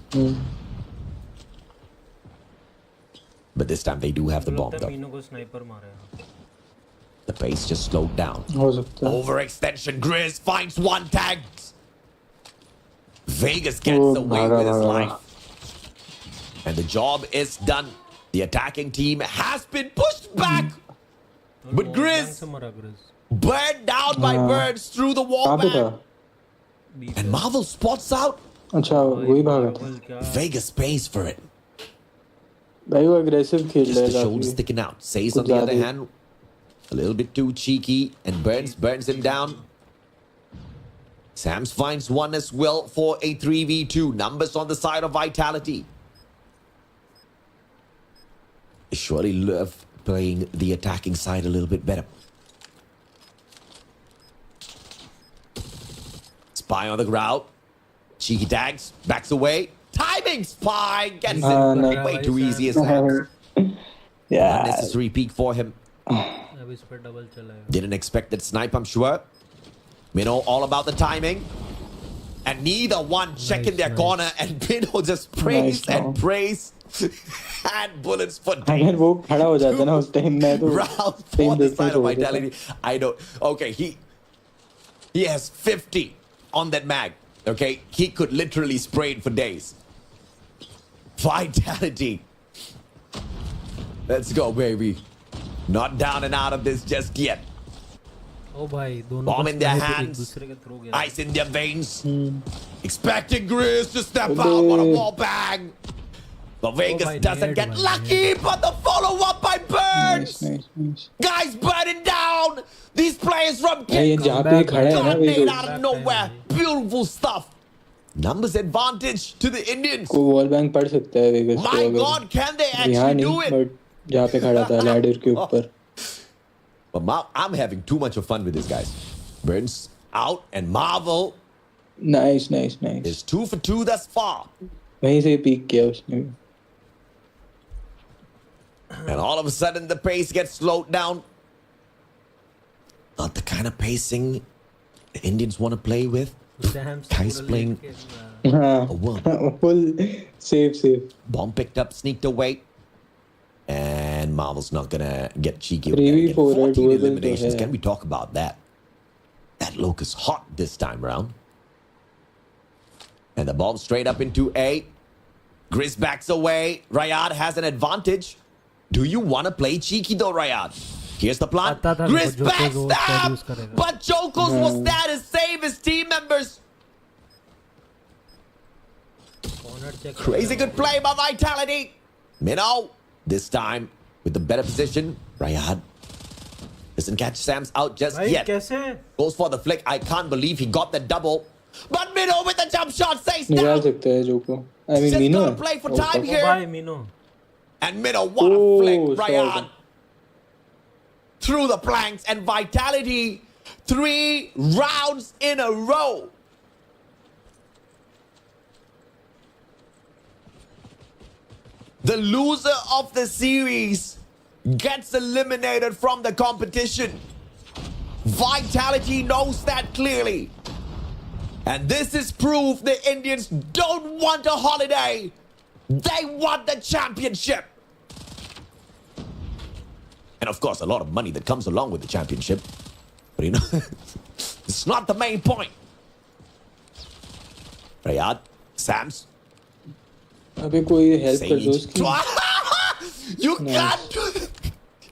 But this time they do have the bomb though. The pace just slowed down. Overextension. Grizz finds 1 tag. Vegas gets away with his life. And the job is done. The attacking team has been pushed back. But Grizz burned down by Burns through the wall man. And Marvel spots out. Vegas pays for it. Aggressive Just the shoulder sticking out. Says on the other hand, a little bit too cheeky, and burns him down. Sams finds 1 as well for a 3v2. Numbers on the side of Vitality. They surely love playing the attacking side a little bit better. Spy on the ground. Cheeky tags. Backs away. Timing Spy gets it way too easy as that. Unnecessary peek for him. Didn't expect that snipe, I'm sure. Minnow all about the timing. And neither one checking their corner, and Minnow just prays and prays. And bullets for days. अगर वो खड़ा हो जाता ना उस time में तो round for the side of Vitality. I don't. Okay, he has 50 on that mag. Okay, he could literally spray it for days. Vitality. Let's go, baby. Not down and out of this just yet. Bomb in their hands. Ice in their veins. Expecting Grizz to step out on a wall bang. But Vegas doesn't get lucky, but the follow-up by Burns. Guys burning down. These players from King's got made out of nowhere. Beautiful stuff. Numbers advantage to the Indians. My God, can they actually do it? But I'm having too much of fun with this, guys. Burns out, and Marvel. Nice. Is 2 for 2 thus far. वहीं से peak किया उसने. And all of a sudden, the pace gets slowed down. Not the kind of pacing the Indians want to play with. Kai's playing a worm. Full safe. Bomb picked up, sneaked away. And Marvel's not going to get cheeky. 3v4 14 eliminations. Can we talk about that? That Locust hot this time around. And the bomb straight up into A. Grizz backs away. Rayad has an advantage. Do you want to play cheeky though, Rayad? Here's the plan. Grizz backstab! But Jokos was there to save his team members. Crazy good play by Vitality. Minnow, this time with the better position. Rayad doesn't catch Sam's out just yet. Goes for the flick. I can't believe he got the double. But Minnow with the jump shot says down. I mean, just Mino. gonna play for time here. Bye, Mino. And Minnow, what a flick, Rayad. Through the planks, and Vitality 3 rounds in a row. The loser of the series gets eliminated from the competition. Vitality knows that clearly. And this is proof the Indians don't want a holiday. They want the championship. And of course, a lot of money that comes along with the championship. But you know, it's not the main point. Rayad, Sams. अबे कोई help कर दो उसकी. You can't do it.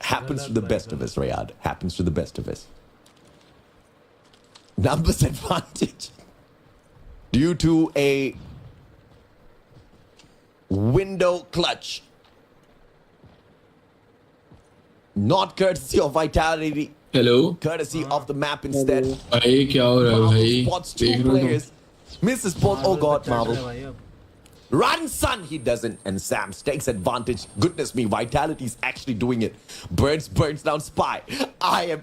Happens to the best of us, Rayad. Happens to the best of us. Numbers advantage. Due to a window clutch. Not courtesy of Vitality. Hello. Courtesy of the map instead. भाई क्या हो रहा है भाई? Spots 2 players. Misses both. Oh God, Marvel. Run, son! He doesn't. And Sam takes advantage. Goodness me, Vitality's actually doing it. Burns down Spy. I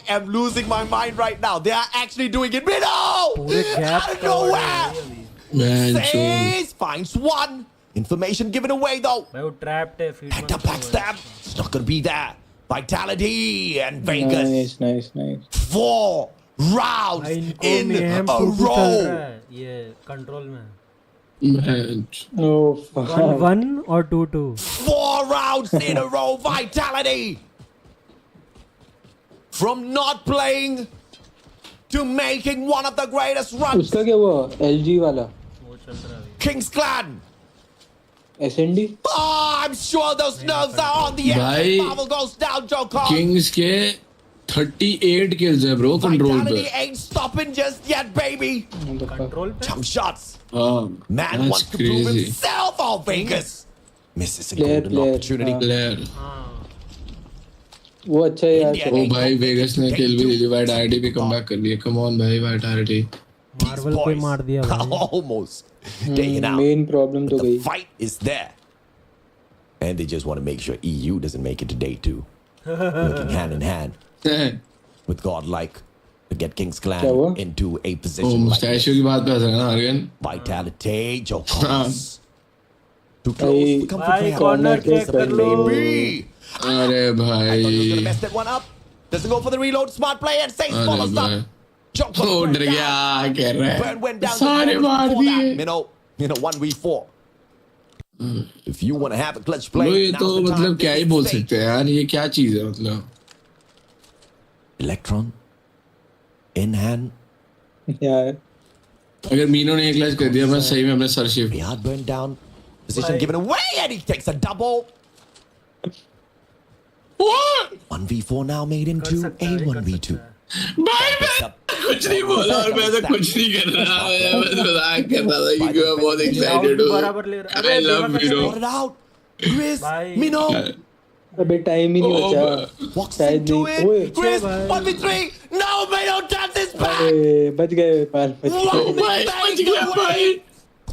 am losing my mind right now. They are actually doing it. Minnow! Out of nowhere! Says, finds one. Information given away though. Backed up backstab. It's not gonna be there. Vitality and Vegas. Nice. 4 rounds in a row. Yeah, control man. Oh, fuck. 1-1 or 2-2? 4 rounds in a row, Vitality! From not playing to making one of the greatest runs. उसका क्या हुआ? LG वाला. King's Clan. SND. Oh, I'm sure those nerves are on the edge. Marvel goes down, Joker. Kings के 38 kills है bro control Vitality पे. ain't stopping just yet, baby. Control पे? Jump shots. Man, wants to prove himself. Oh, Vegas misses a golden opportunity. वो अच्छा है यार. ओ भाई vagus ने किल भी दी. Vitality भी कमबैक कर लिया. Come on भाई Vitality. Marvel पे मार दिया भाई. Almost taken out. Main problem तो गई. The fight is there. And they just want to make sure EU doesn't make it to day 2. Working hand in hand with Godlike to get King's Clan into a position like this. की बात कर रहा है ना Argon. Vitality, Jokos. Too close. Come for play. Corner check कर लो. अरे भाई. I thought he was gonna mess that one up. Doesn't go for the reload. Smart play and saves follows up. Oh, डर गया कह रहा है. Burn went down. सारे मार दिए. You know 1v4. If you want to have a clutch play, ये तो मतलब क्या ही बोल सकते हैं यार. ये क्या चीज है मतलब. Electron in hand. यार. अगर मीनो ने एक क्लच कर दिया मैं सही में अपने sir shift. Rayad burned down. Position given away and he takes a double. What? 1v4 now made into a 1v2. भाई मैं कुछ नहीं बोला और मैं तो कुछ नहीं कर रहा. मैं तो मजाक कर रहा था क्योंकि मैं बहुत एक्साइटेड हूँ. I love Mino. Got it out. Grizz, Mino. अबे टाइम ही नहीं बचा. Walks into it. Grizz, 1v3. No, Mino does this back. बच गए पार. बच गया भाई.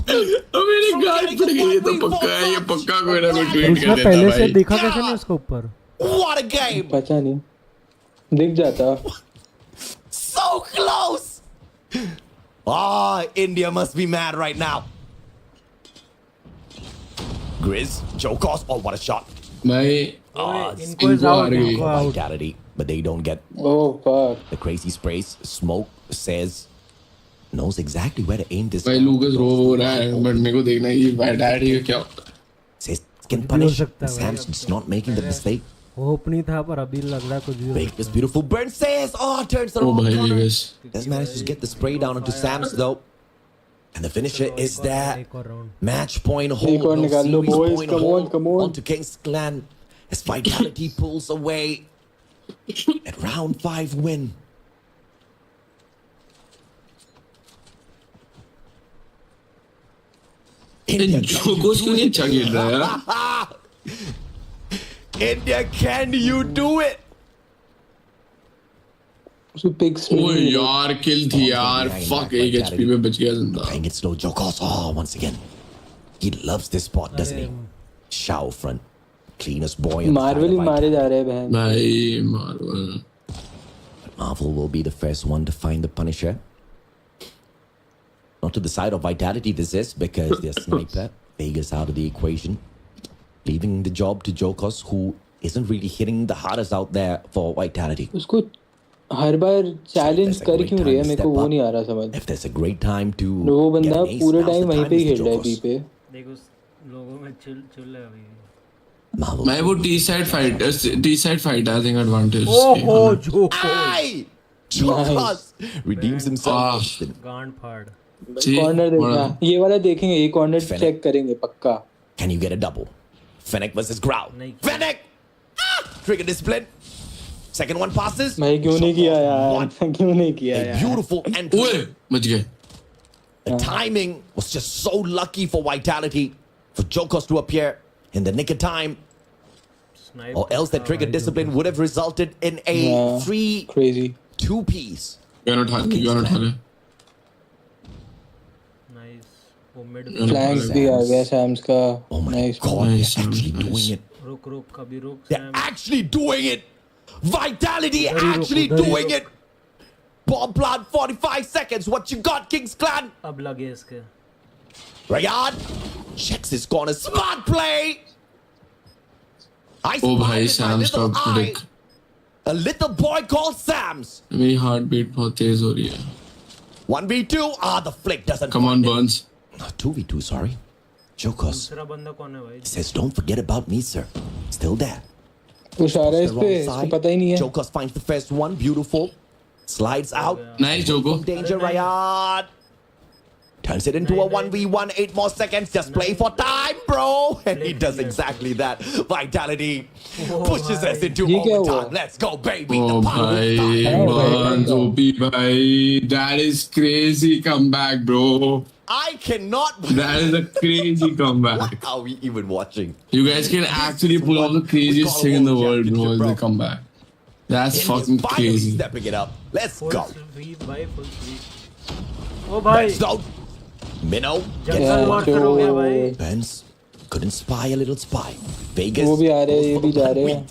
मेरी गार्ड पड़ गई. ये तो पक्का है. ये पक्का कोई ना कोई ट्वीट कर देता भाई. पहले से दिखा कैसे नहीं उसके ऊपर. What a game. पता नहीं. दिख जाता. So close. Ah, India must be mad right now. Grizz, Jokos. Oh, what a shot. भाई इनको हार गई vitality, but they don't get the crazy sprays. Smoke says knows exactly where to aim this. भाई लूकस रो रहा है but मेरे को देखना है ये वाइटैलिटी का क्या होता है. Says can punish. Sam's just not making the mistake. Hope नहीं था पर अभी लग रहा कुछ भी. Break this beautiful burn says turns the wrong corner. Does manage to get the spray down onto Sam's though. And the finisher is that match point hold. No series point hold onto King's Clan as Vitality pulls away at round 5 win. India India, can you do it? Oh यार kill थी यार. Fuck 1 HP में बच गया जिंदा. Playing it slow, Jokos. Once again, he loves this spot, doesn't he? Shao front, cleanest boy. Marvel ही मारे जा रहे हैं बहन. भाई Marvel. Marvel will be the first one to find the Punisher. Not to the side of Vitality this is, because they're sniper. Vegas out of the equation, leaving the job to Jokos, who isn't really hitting the hardest out there for Vitality. उसको हर बार challenge कर क्यों रही है मेरे को वो नहीं आ रहा समझ. If there's a great time to वो बंदा पूरे टाइम वहीं पे ही खेल रहा है बी पे. देखो लोगों में चिल है अभी. मैं वो T side fight I think advantage. ओहो Jokos redeems himself. गांड फाड़. कॉर्नर देखना ये वाला देखेंगे ये कॉर्नर चेक करेंगे पक्का. Can you get a double? Fennec versus Grau. Fennec! Trigger discipline. Second one passes. भाई क्यों नहीं किया यार? क्यों नहीं किया यार? Beautiful entry. ओए बच गए. The timing was just so lucky for Vitality, for Jokos to appear in the nick of time. Or else that trigger discipline would have resulted in a crazy 2-piece. You're not hungry. Flanks भी आ गया Sam's का. Oh my god, they're actually doing it. रुक कभी रुक. They're actually doing it. Vitality actually doing it. Bomb plant 45 seconds. What you got, King's Clan? अब लगे इसके. Rayad checks his corner. Smart play. Oh भाई Sam's का break. A little boy called Sam's. मेरी heart beat बहुत तेज हो रही है. 1v2. The flick doesn't. Come on Burns. 2v2, sorry. Jokos says, don't forget about me, sir. Still there. Push आ रहा है इस पे, इसको पता ही नहीं है. Jokos finds the first one, beautiful. Slides out. Nice, Joko. Danger, Rayad. Turns it into a 1v1, 8 more seconds. Just play for time, bro. And he does exactly that. Vitality pushes us into overtime. Let's go, baby. Oh, bhai. Burns, OP, bhai. That is crazy comeback, bro. I cannot. That is a crazy comeback. What are we even watching? You guys can actually pull off the craziest thing in the world, bro, as they come back. That's fucking crazy. Stepping it up. Let's go. Oh, bhai. Minnow. Burns couldn't spy a little spy. Vegas. वो भी आ रहे हैं, ये भी जा रहे हैं.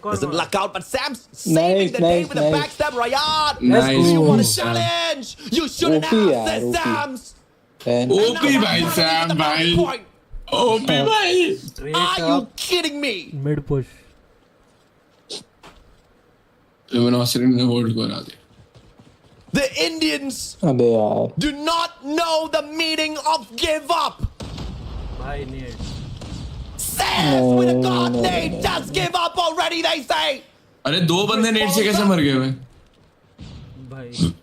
Doesn't luck out, but Sam's saving the day with a backstab. Rayad. You want a challenge? You shouldn't have said Sam's. OP भाई Sam भाई. OP भाई. Are you kidding me? Mid push. Luminosity ने hold करा दिया. The Indians do not know the meaning of give up. Says with a god name, just give up already, they say. अरे दो बंदे net से कैसे मर गए भाई?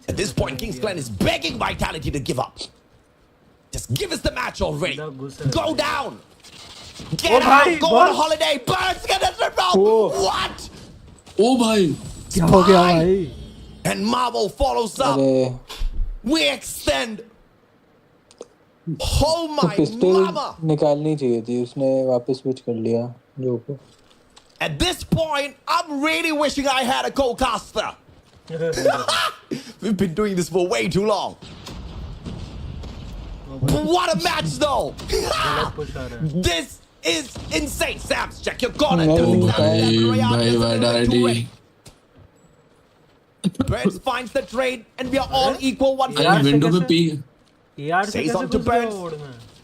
At this point, King's Clan is begging Vitality to give up. Just give us the match already. Go down. Get out. Go on holiday. Burns get us involved. What? Oh भाई. क्या हो गया भाई? And Marvel follows up. We extend. Oh my mama! निकालनी चाहिए थी उसने वापस स्विच कर लिया जो को. At this point, I'm really wishing I had a co-caster. We've been doing this for way too long. What a match, though! This is insane. Sams, check your corner. Burns finds the trade, and we are all equal once again. Window पे P. Says on to Burns.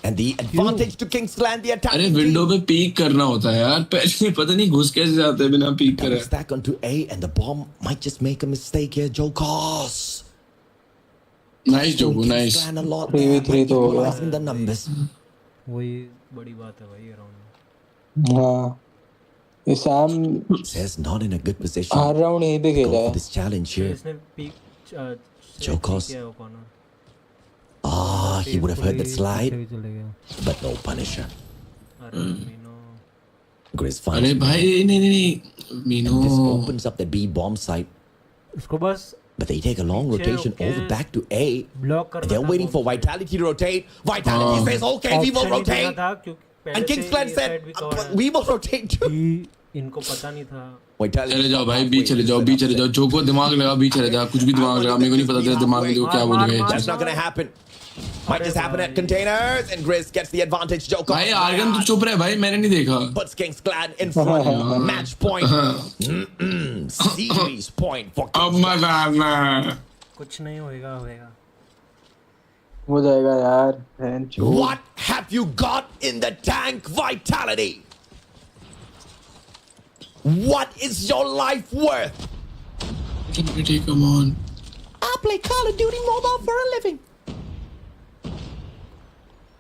And the advantage to Kings Clan, the attack. अरे window पे peak करना होता है यार, पहले पता नहीं घुस कैसे जाते हैं बिना पीक करे. Stack onto A and the bomb might just make a mistake here. Jokos. Nice Joko, nice. 3v3 तो हो गया. The numbers. वही बड़ी बात है भाई राउंड में. हाँ. ये Sam says not in a good position. Her round यहीं पे खेला है. This challenge here. इसने peak Jokos. Ah, he would have heard that slide, but no Punisher. Grizz finds. अरे भाई नहीं मीनो. This opens up the B bomb site. उसको बस. But they take a long rotation over back to A. They're waiting for Vitality to rotate. Vitality says, "Okay, we will rotate." And Kings Clan said, "We will rotate too." इनको पता नहीं था. चले जाओ भाई, B चले जाओ, B चले जाओ. जोको दिमाग लगा, बी चले जाओ. कुछ भी दिमाग लगा, मेरे को नहीं पता तेरा दिमाग में क्या बोलेगा. That's not gonna happen. Might just happen at containers, and Grizz gets the advantage. Joker. भाई आर्गन तो चुप रहे भाई, मैंने नहीं देखा. Puts Kings Clan in front. Match point. Series point for Kings Clan. कुछ नहीं होएगा. हो जाएगा यार. What have you got in the tank, Vitality? What is your life worth? Come on. I play Call of Duty Mobile for a living.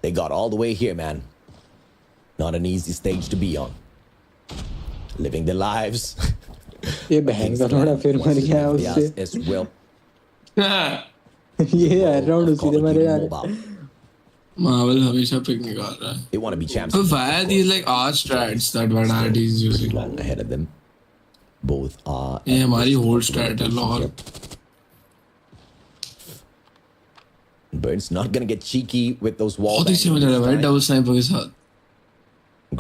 They got all the way here, man. Not an easy stage to be on. Living their lives. ये बहन का थोड़ा फिर मर गया उससे. As well. ये हर round उसी से मरे यार. Marvel हमेशा पिक निकाल रहा है. They want to be champs. But why are these like our strats that Vitality is using? Long ahead of them. Both are. ये हमारी hold strat है lol. Bird's not gonna get cheeky with those walls. बहुत ही मजा आ रहा है double sniper के साथ.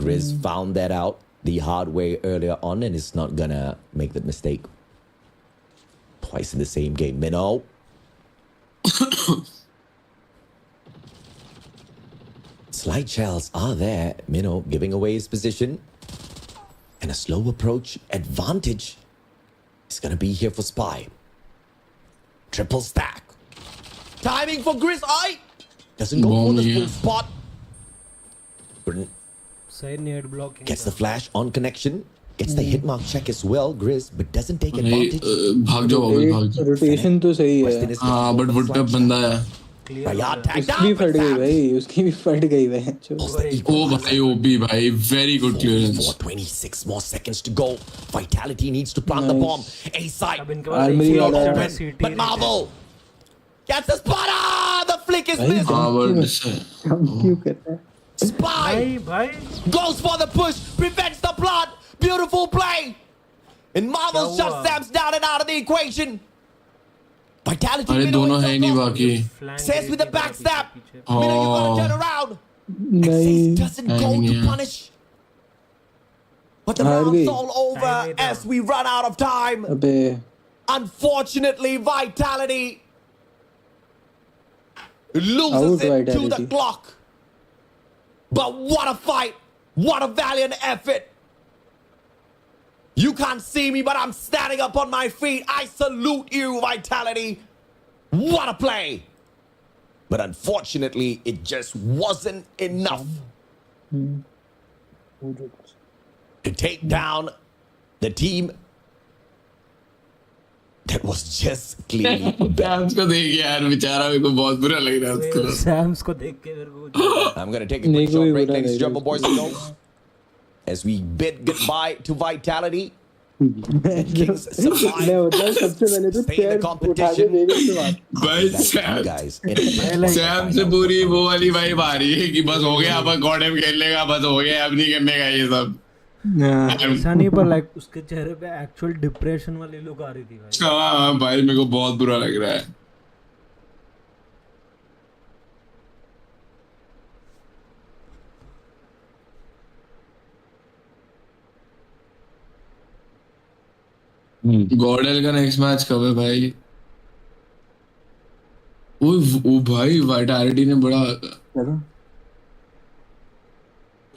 Grizz found that out the hard way earlier on and is not gonna make that mistake. Twice in the same game, Minnow. Slight shells are there. Minnow giving away his position. And a slow approach advantage is gonna be here for Spy. Triple stack. Timing for Grizz. Doesn't go for the full spot. Side need blocking. Gets the flash on connection. Gets the hit mark check as well, Grizz, but doesn't take advantage. भाग जाओ. Rotation तो सही है. हाँ, but wood पे बंदा है. उसकी भी फट गई भाई. उसकी भी फट गई भाई. ओ भाई, OB भाई, very good clearance. 26 more seconds to go. Vitality needs to plant the bomb. A side. But Marvel gets the spotter. The flick is missed. Spy goes for the push, prevents the plot. Beautiful play. And Marvel shuts Sam's down and out of the equation. Vitality. अरे दोनों है नहीं बाकी. Says with the backstab. Minnow, you're gonna turn around. And doesn't go to punish. But the round's all over as we run out of time. Unfortunately, Vitality loses it to the clock. But what a fight. What a valiant effort. You can't see me, but I'm standing up on my feet. I salute you, Vitality. What a play. But unfortunately, it just wasn't enough to take down the team that was just clearly Sam's को देख यार बेचारा मेरे को बहुत बुरा लग रहा है उसको. Sam's को देख के मेरे को. I'm going to take a quick short break, ladies and gentlemen, boys and girls. As we bid goodbye to Vitality. Kings survive. Stay in the competition. भाई सैम से पूरी वो वाली वाइब आ रही है कि बस हो गया, अब CODM खेल लेगा, बस हो गया, अब नहीं करने का ये सब. ऐसा नहीं, पर लाइक उसके चेहरे पे एक्चुअल डिप्रेशन वाली लुक आ रही थी भाई. हाँ भाई, मेरे को बहुत बुरा लग रहा है. गॉडल का नेक्स्ट मैच कब है भाई? ओ भाई वाइटैलिटी ने बड़ा.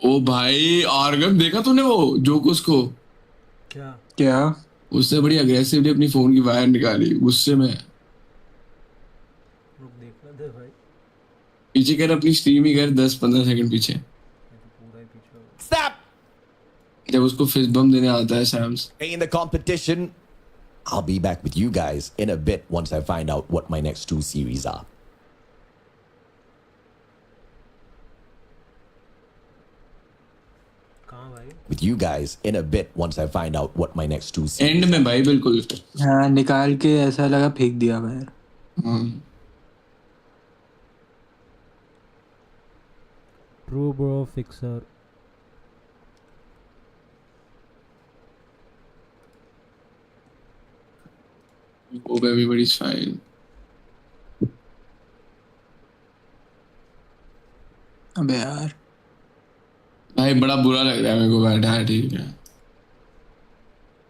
ओ भाई आर्गन देखा तूने वो जोकोस को? क्या उससे बड़ी अग्रेसिवली अपनी फोन की वायर निकाली गुस्से में. देखना दे भाई. पीछे कर, अपनी स्ट्रीम ही कर 10-15 सेकंड पीछे। Snap! जब उसको फिस्ट बम देने आता है Sam's. In the competition, I'll be back with you guys in a bit once I find out what my next 2 series are. कहाँ भाई? With you guys in a bit once I find out what my next 2 series and में भाई बिल्कुल। हाँ निकाल के ऐसा लगा फेंक दिया बाहर। True bro, fixer. Hope everybody's fine. अबे यार भाई बड़ा बुरा लग रहा है मेरे को बैठा है। ठीक है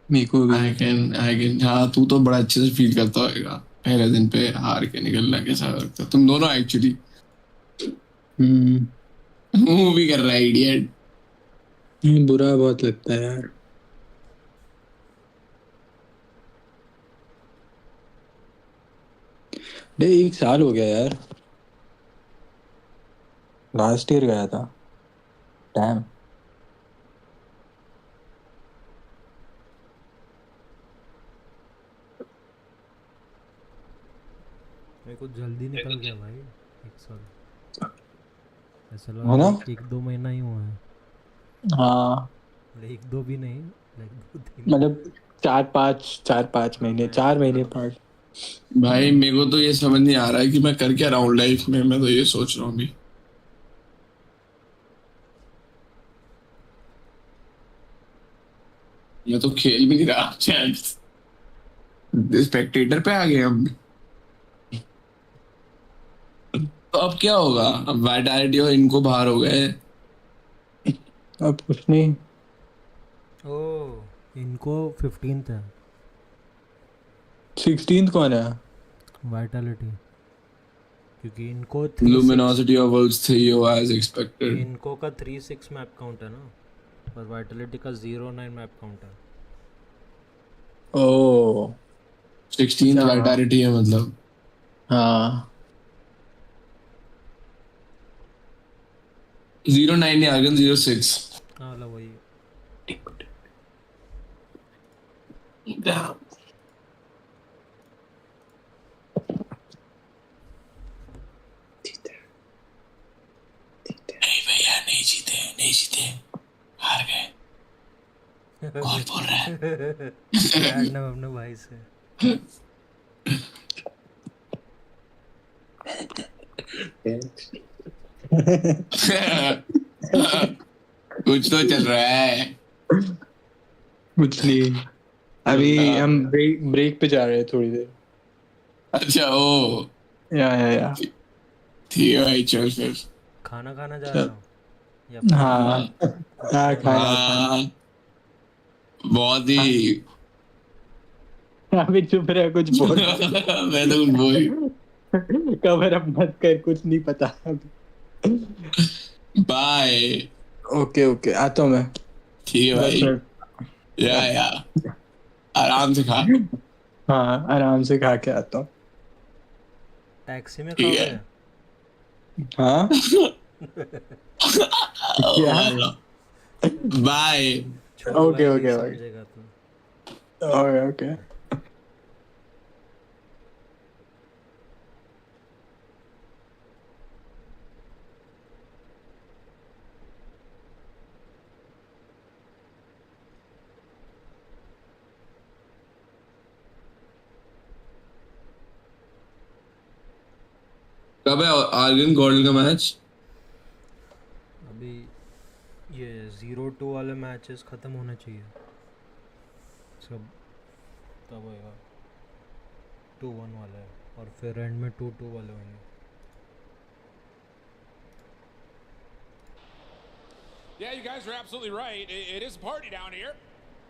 मेरे को भी। आई कैन हाँ तू तो बड़ा अच्छे से फील करता होगा पहले दिन पे हार के निकलना कैसा लगता है। तुम दोनों एक्चुअली मुंह भी कर रहा है इडियट। बुरा बहुत लगता है यार। डे 1 साल हो गया यार। लास्ट ईयर गया था। डैम। मेरे को जल्दी निकल गया भाई 1 साल। ऐसा है ना? लगा 1-2 महीना ही हुआ है। हाँ 1-2 भी नहीं, 2-3 मतलब 4-5 महीने 4 महीने 5। भाई मेरे को तो ये समझ नहीं आ रहा है कि मैं कर क्या रहा हूँ लाइफ में। मैं तो ये सोच रहा हूँ अभी। मैं तो खेल भी नहीं रहा। चांस स्पेक्टेटर पे आ गए हम। तो अब क्या होगा? अब वाइटालिटी और इनको बाहर हो गए। अब कुछ नहीं। ओह इनको 15th है। 16th कौन है? वाइटलिटी। क्योंकि इनको लुमिनोसिटी ऑफ वर्ल्ड्स थे यो एज एक्सपेक्टेड। इनको का 3-6 मैप काउंट है ना, और वाइटलिटी का 0-9 मैप काउंट है। ओह 16th वाइटलिटी है मतलब। हाँ 09 है आर्गन 06। हाँ लो वही। नहीं भैया नहीं जीते हार गए। कौन बोल रहा है? लड़ना अपने भाई से। कुछ तो चल रहा है। कुछ नहीं। अभी हम ब्रेक पे जा रहे हैं थोड़ी देर। अच्छा ओ या ठीक है भाई चल फिर। खाना खाना जा रहा हूँ। हाँ खाना। बहुत ही अभी चुप रहे कुछ बोल। मैं तो कुछ बोल। कवर अप मत कर, कुछ नहीं पता। बाय। ओके आता हूँ मैं। ठीक है भाई। या आराम से खा। हाँ आराम से खा के आता हूँ। टैक्सी में ठीक है। हाँ बाय। ओके कब है आर्गन गॉर्डन का मैच? अभी ये 0-2 वाले मैचेस खत्म होने चाहिए सब, तब होएगा 2-1 वाला, और फिर एंड में 2-2 वाले होंगे। Yeah, you guys are absolutely right. It is a party down here.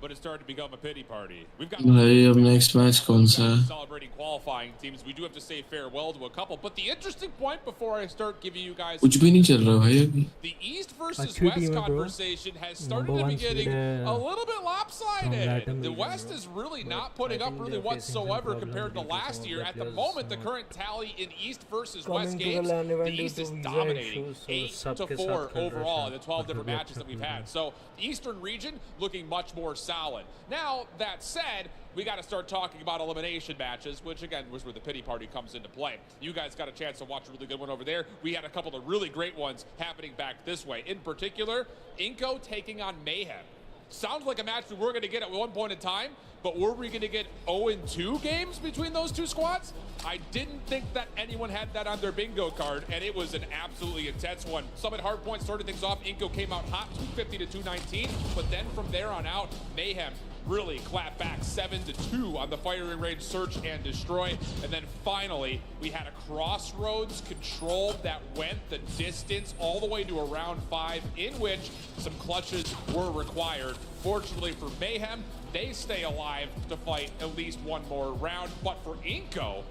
but it started to become a pity party. We've got भाई अब next match कौन सा है? celebrating qualifying teams. We do have to say farewell to a couple, but the interesting point before I start giving you guys कुछ भी नहीं चल रहा भाई अभी. the East versus West conversation has started to be getting a little bit lopsided. The West is really not putting up really whatsoever compared to last year. At the moment, the current tally in East versus West games, the East is dominating 8-4 overall in the 12 different matches that we've had. So the Eastern region looking much more solid. Now, that said, we got to start talking about elimination matches, which again was where the pity party comes into play. You guys got a chance to watch a really good one over there. We had a couple of really great ones happening back this way. In particular, Inco taking on Mayhem. Sounds like a match we were going to get at one point in time, but were we going to get 0-2 games between those two squads? I didn't think that anyone had that on their bingo card, and it was an absolutely intense one. Summit Hardpoint started things off. Inco came out hot, 250-219, but then from there on out, Mayhem really clapped back 7-2 on the firing range search and destroy. And then finally, we had a crossroads control that went the distance all the way to a round 5, in which some clutches were required. Fortunately for Mayhem, they stay alive to fight at least one more round. But for Inco,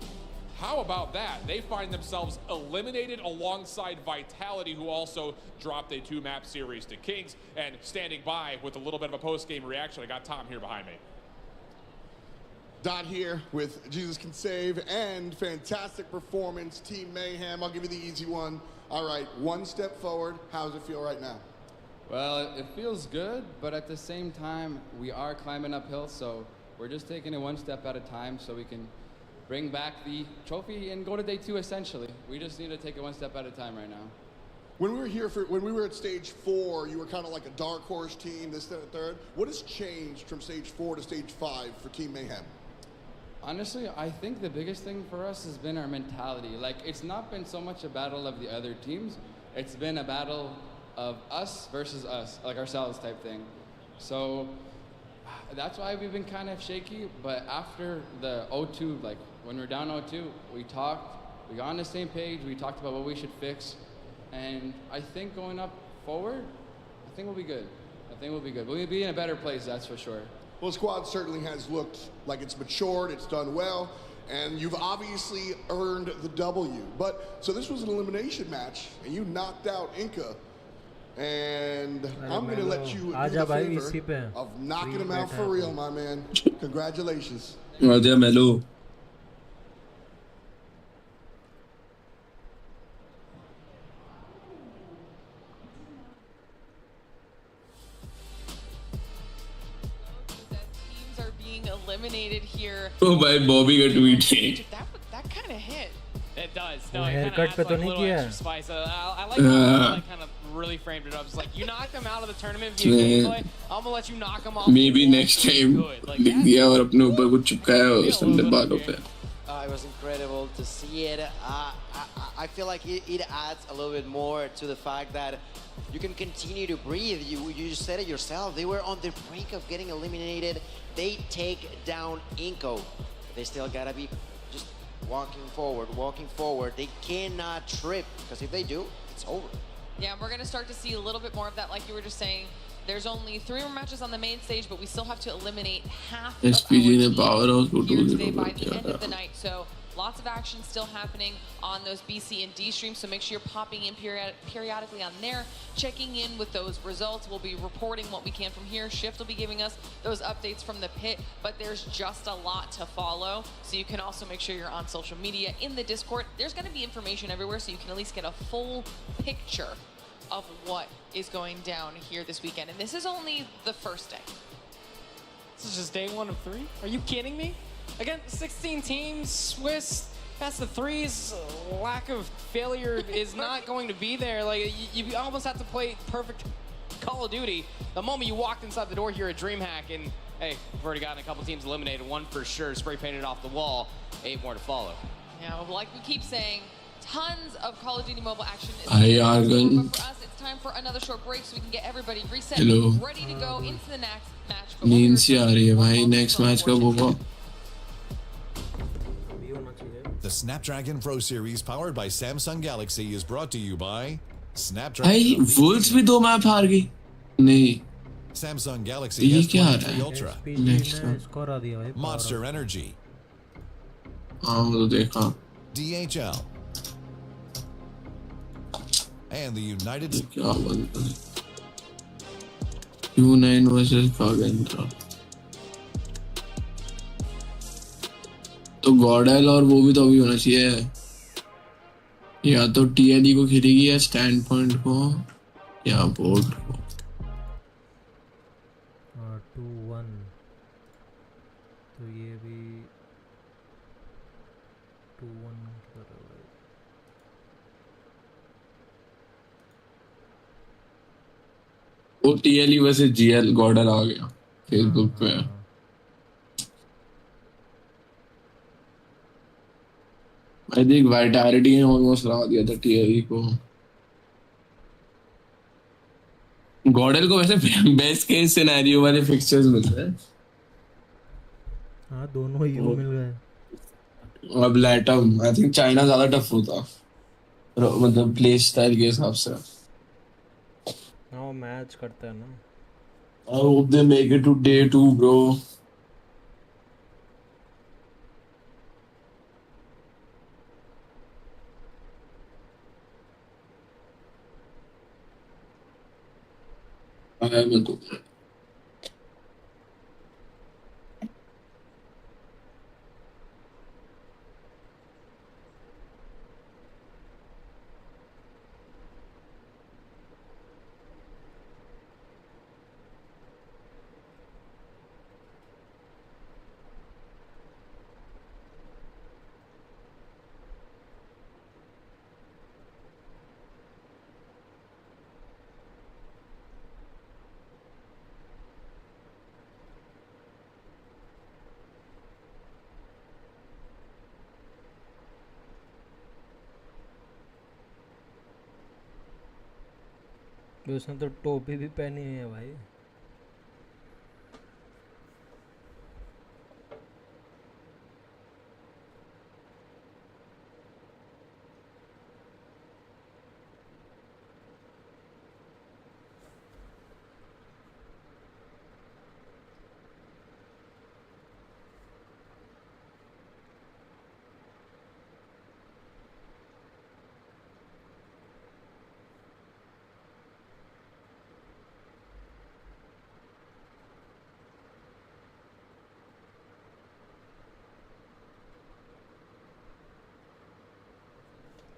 how about that? They find themselves eliminated alongside Vitality, who also dropped a 2-map series to Kings. And standing by with a little bit of a post-game reaction, I got Tom here behind me. Dot here with Jesus Can Save and fantastic performance, Team Mayhem. I'll give you the easy one. All right, one step forward. How does it feel right now? Well, it feels good, but at the same time, we are climbing uphill, so we're just taking it one step at a time so we can bring back the trophy and go to day 2 essentially. We just need to take it one step at a time right now. When we were at stage 4, you were kind of like a dark horse team, this, that, and third. What has changed from stage 4 to stage 5 for Team Mayhem? Honestly, I think the biggest thing for us has been our mentality. Like, it's not been so much a battle of the other teams. It's been a battle of us versus us, like ourselves type thing. So that's why we've been kind of shaky. But after the 0-2, like when we're down 0-2, we talked, we got on the same page, we talked about what we should fix. And I think going up forward, I think we'll be good. I think we'll be good. We'll be in a better place, that's for sure. Well, the squad certainly has looked like it's matured, it's done well, and you've obviously earned the W. But, so this was an elimination match, and you knocked out Inca. And I'm going to let you do the favor of knocking him out for real, my man. Congratulations. Melo. Teams are being eliminated here. Oh, by Bobby got tweet. That kind of hit. It does. No, it kind of adds like a little extra spice. I like how I kind of really framed it up. It's like, you knocked them out of the tournament via gameplay. I'm gonna let you knock them off. Maybe next time लिख दिया और अपने ऊपर कुछ चिपकाया उस अंदर बालों पे. It was incredible to see it. I feel like it adds a little bit more to the fact that you can continue to breathe. You said it yourself. They were on the brink of getting eliminated. They take down Inco. They still gotta be just walking forward. They cannot trip, because if they do, it's over. Yeah, we're going to start to see a little bit more of that, like you were just saying. There's only 3 more matches on the main stage, but we still have to eliminate half of our team here today by the end of the night. So lots of action still happening on those BC and D streams, so make sure you're popping in periodically on there, checking in with those results. We'll be reporting what we can from here. Shift will be giving us those updates from the pit, but there's just a lot to follow. So you can also make sure you're on social media, in the Discord. There's going to be information everywhere, so you can at least get a full picture of what is going down here this weekend. And this is only the first day. This is just day 1 of 3? Are you kidding me? Again, 16 teams, Swiss, past the 3s, lack of failure is not going to be there. Like, you almost have to play perfect Call of Duty. The moment you walked inside the door here at DreamHack, and hey, we've already gotten a couple teams eliminated, 1 for sure, spray painted off the wall, 8 more to follow. Yeah, well, like we keep saying, tons of Call of Duty mobile action. Hi, Argon. But for us, it's time for another short break so we can get everybody reset, Hello. ready to go into the next match. नींद सी आ रही है भाई. Next match कब होगा? The Snapdragon Pro Series powered by Samsung Galaxy is brought to you by Snapdragon. भाई Wolves भी 2 map हार गई. नहीं. Samsung Galaxy S23 Ultra. Score आ दिया भाई Monster Energy. हाँ वो तो देखा DHL. And the United क्या बोलते हैं Q9 वर्सेस कागेंद्रा तो गॉडल और वो भी तो अभी होना चाहिए या तो TLE को खेलेगी या स्टैंड पॉइंट को या बोर्ड को 2-1 तो ये भी 2-1 वो TLE वर्सेस GL गॉडल आ गया फेसबुक पे आई थिंक वाइटैलिटी ने ऑलमोस्ट हरा दिया था TLE को गॉडल को वैसे बेस्ट केस सिनेरियो वाले फिक्सचर्स मिलते हैं हाँ दोनों ही मिल गए अब लैटम आई थिंक चाइना ज्यादा टफ होता मतलब प्ले स्टाइल के हिसाब से हाँ वो मैच करता है ना I hope they make it to day 2 bro I haven't उसने तो टोपी भी पहनी है भाई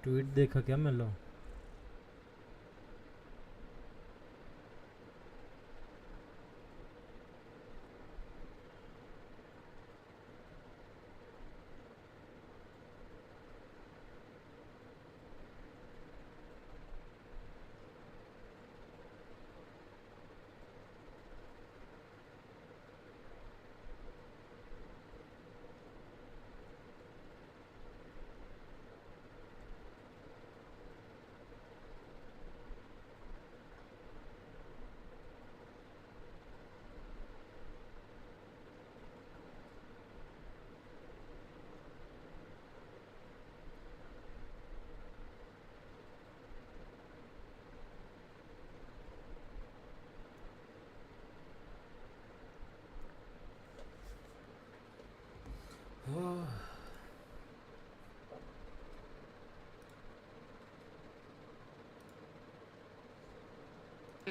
ट्वीट देखा क्या मेलो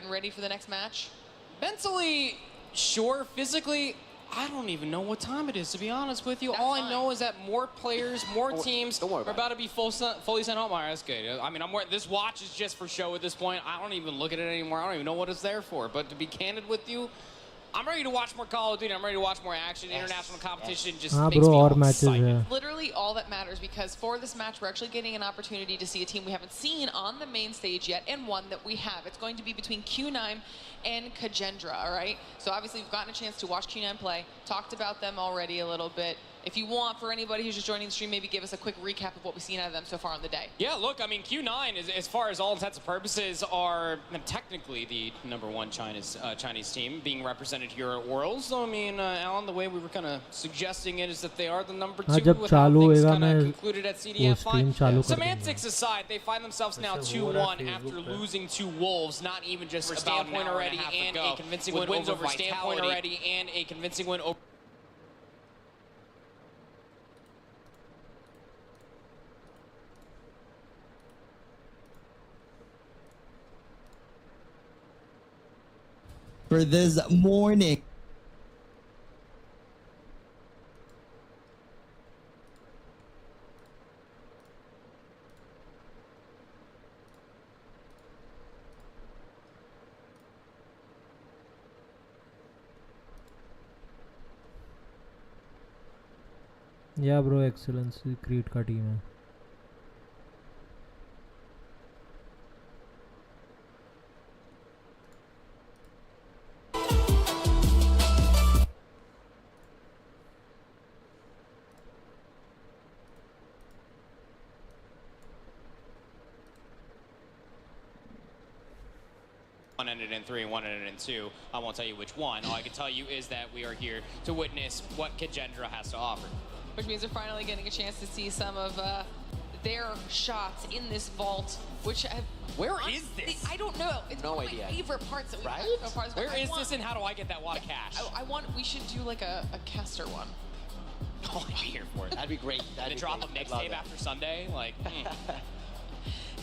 Ready for the next match? Mentally, sure. Physically, I don't even know what time it is, to be honest with you. All I know is that more players, more teams are about to be fully sent home. All right, that's good. I mean, this watch is just for show at this point. I don't even look at it anymore. I don't even know what it's there for. But to be candid with you, I'm ready to watch more Call of Duty. I'm ready to watch more action. International competition just makes me all excited. Literally all that matters, because for this match, we're actually getting an opportunity to see a team we haven't seen on the main stage yet, and one that we have. It's going to be between Q9 and Kajendra, all right? So obviously we've gotten a chance to watch Q9 play, talked about them already a little bit. if you want, for anybody who's just joining the stream, maybe give us a quick recap of what we've seen out of them so far on the day. Yeah, look, I mean, Q9, as far as all intents and purposes, are technically the #1 Chinese team being represented here at Worlds. So, I mean, Alan, the way we were kind of suggesting it is that they are the #2 with how things kind of concluded at CDF5. Semantics aside, they find themselves now 2-1 after losing to Wolves, not even just for Standpoint already, and a convincing win over Standpoint already, and a convincing win over... For this morning. Yeah bro, excellency creed का team है. One ended in 3 and one ended in 2. I won't tell you which one. All I can tell you is that we are here to witness what Kajendra has to offer. Which means they're finally getting a chance to see some of their shots in this vault, which have... Where is this? I don't know. It's No one of idea. my favorite parts that we've Right? had so far. Where is this and how do I get that wad of cash? We should do like a caster one. Oh, I'd be here for it. That'd be great. That'd drop a mixtape after Sunday, like...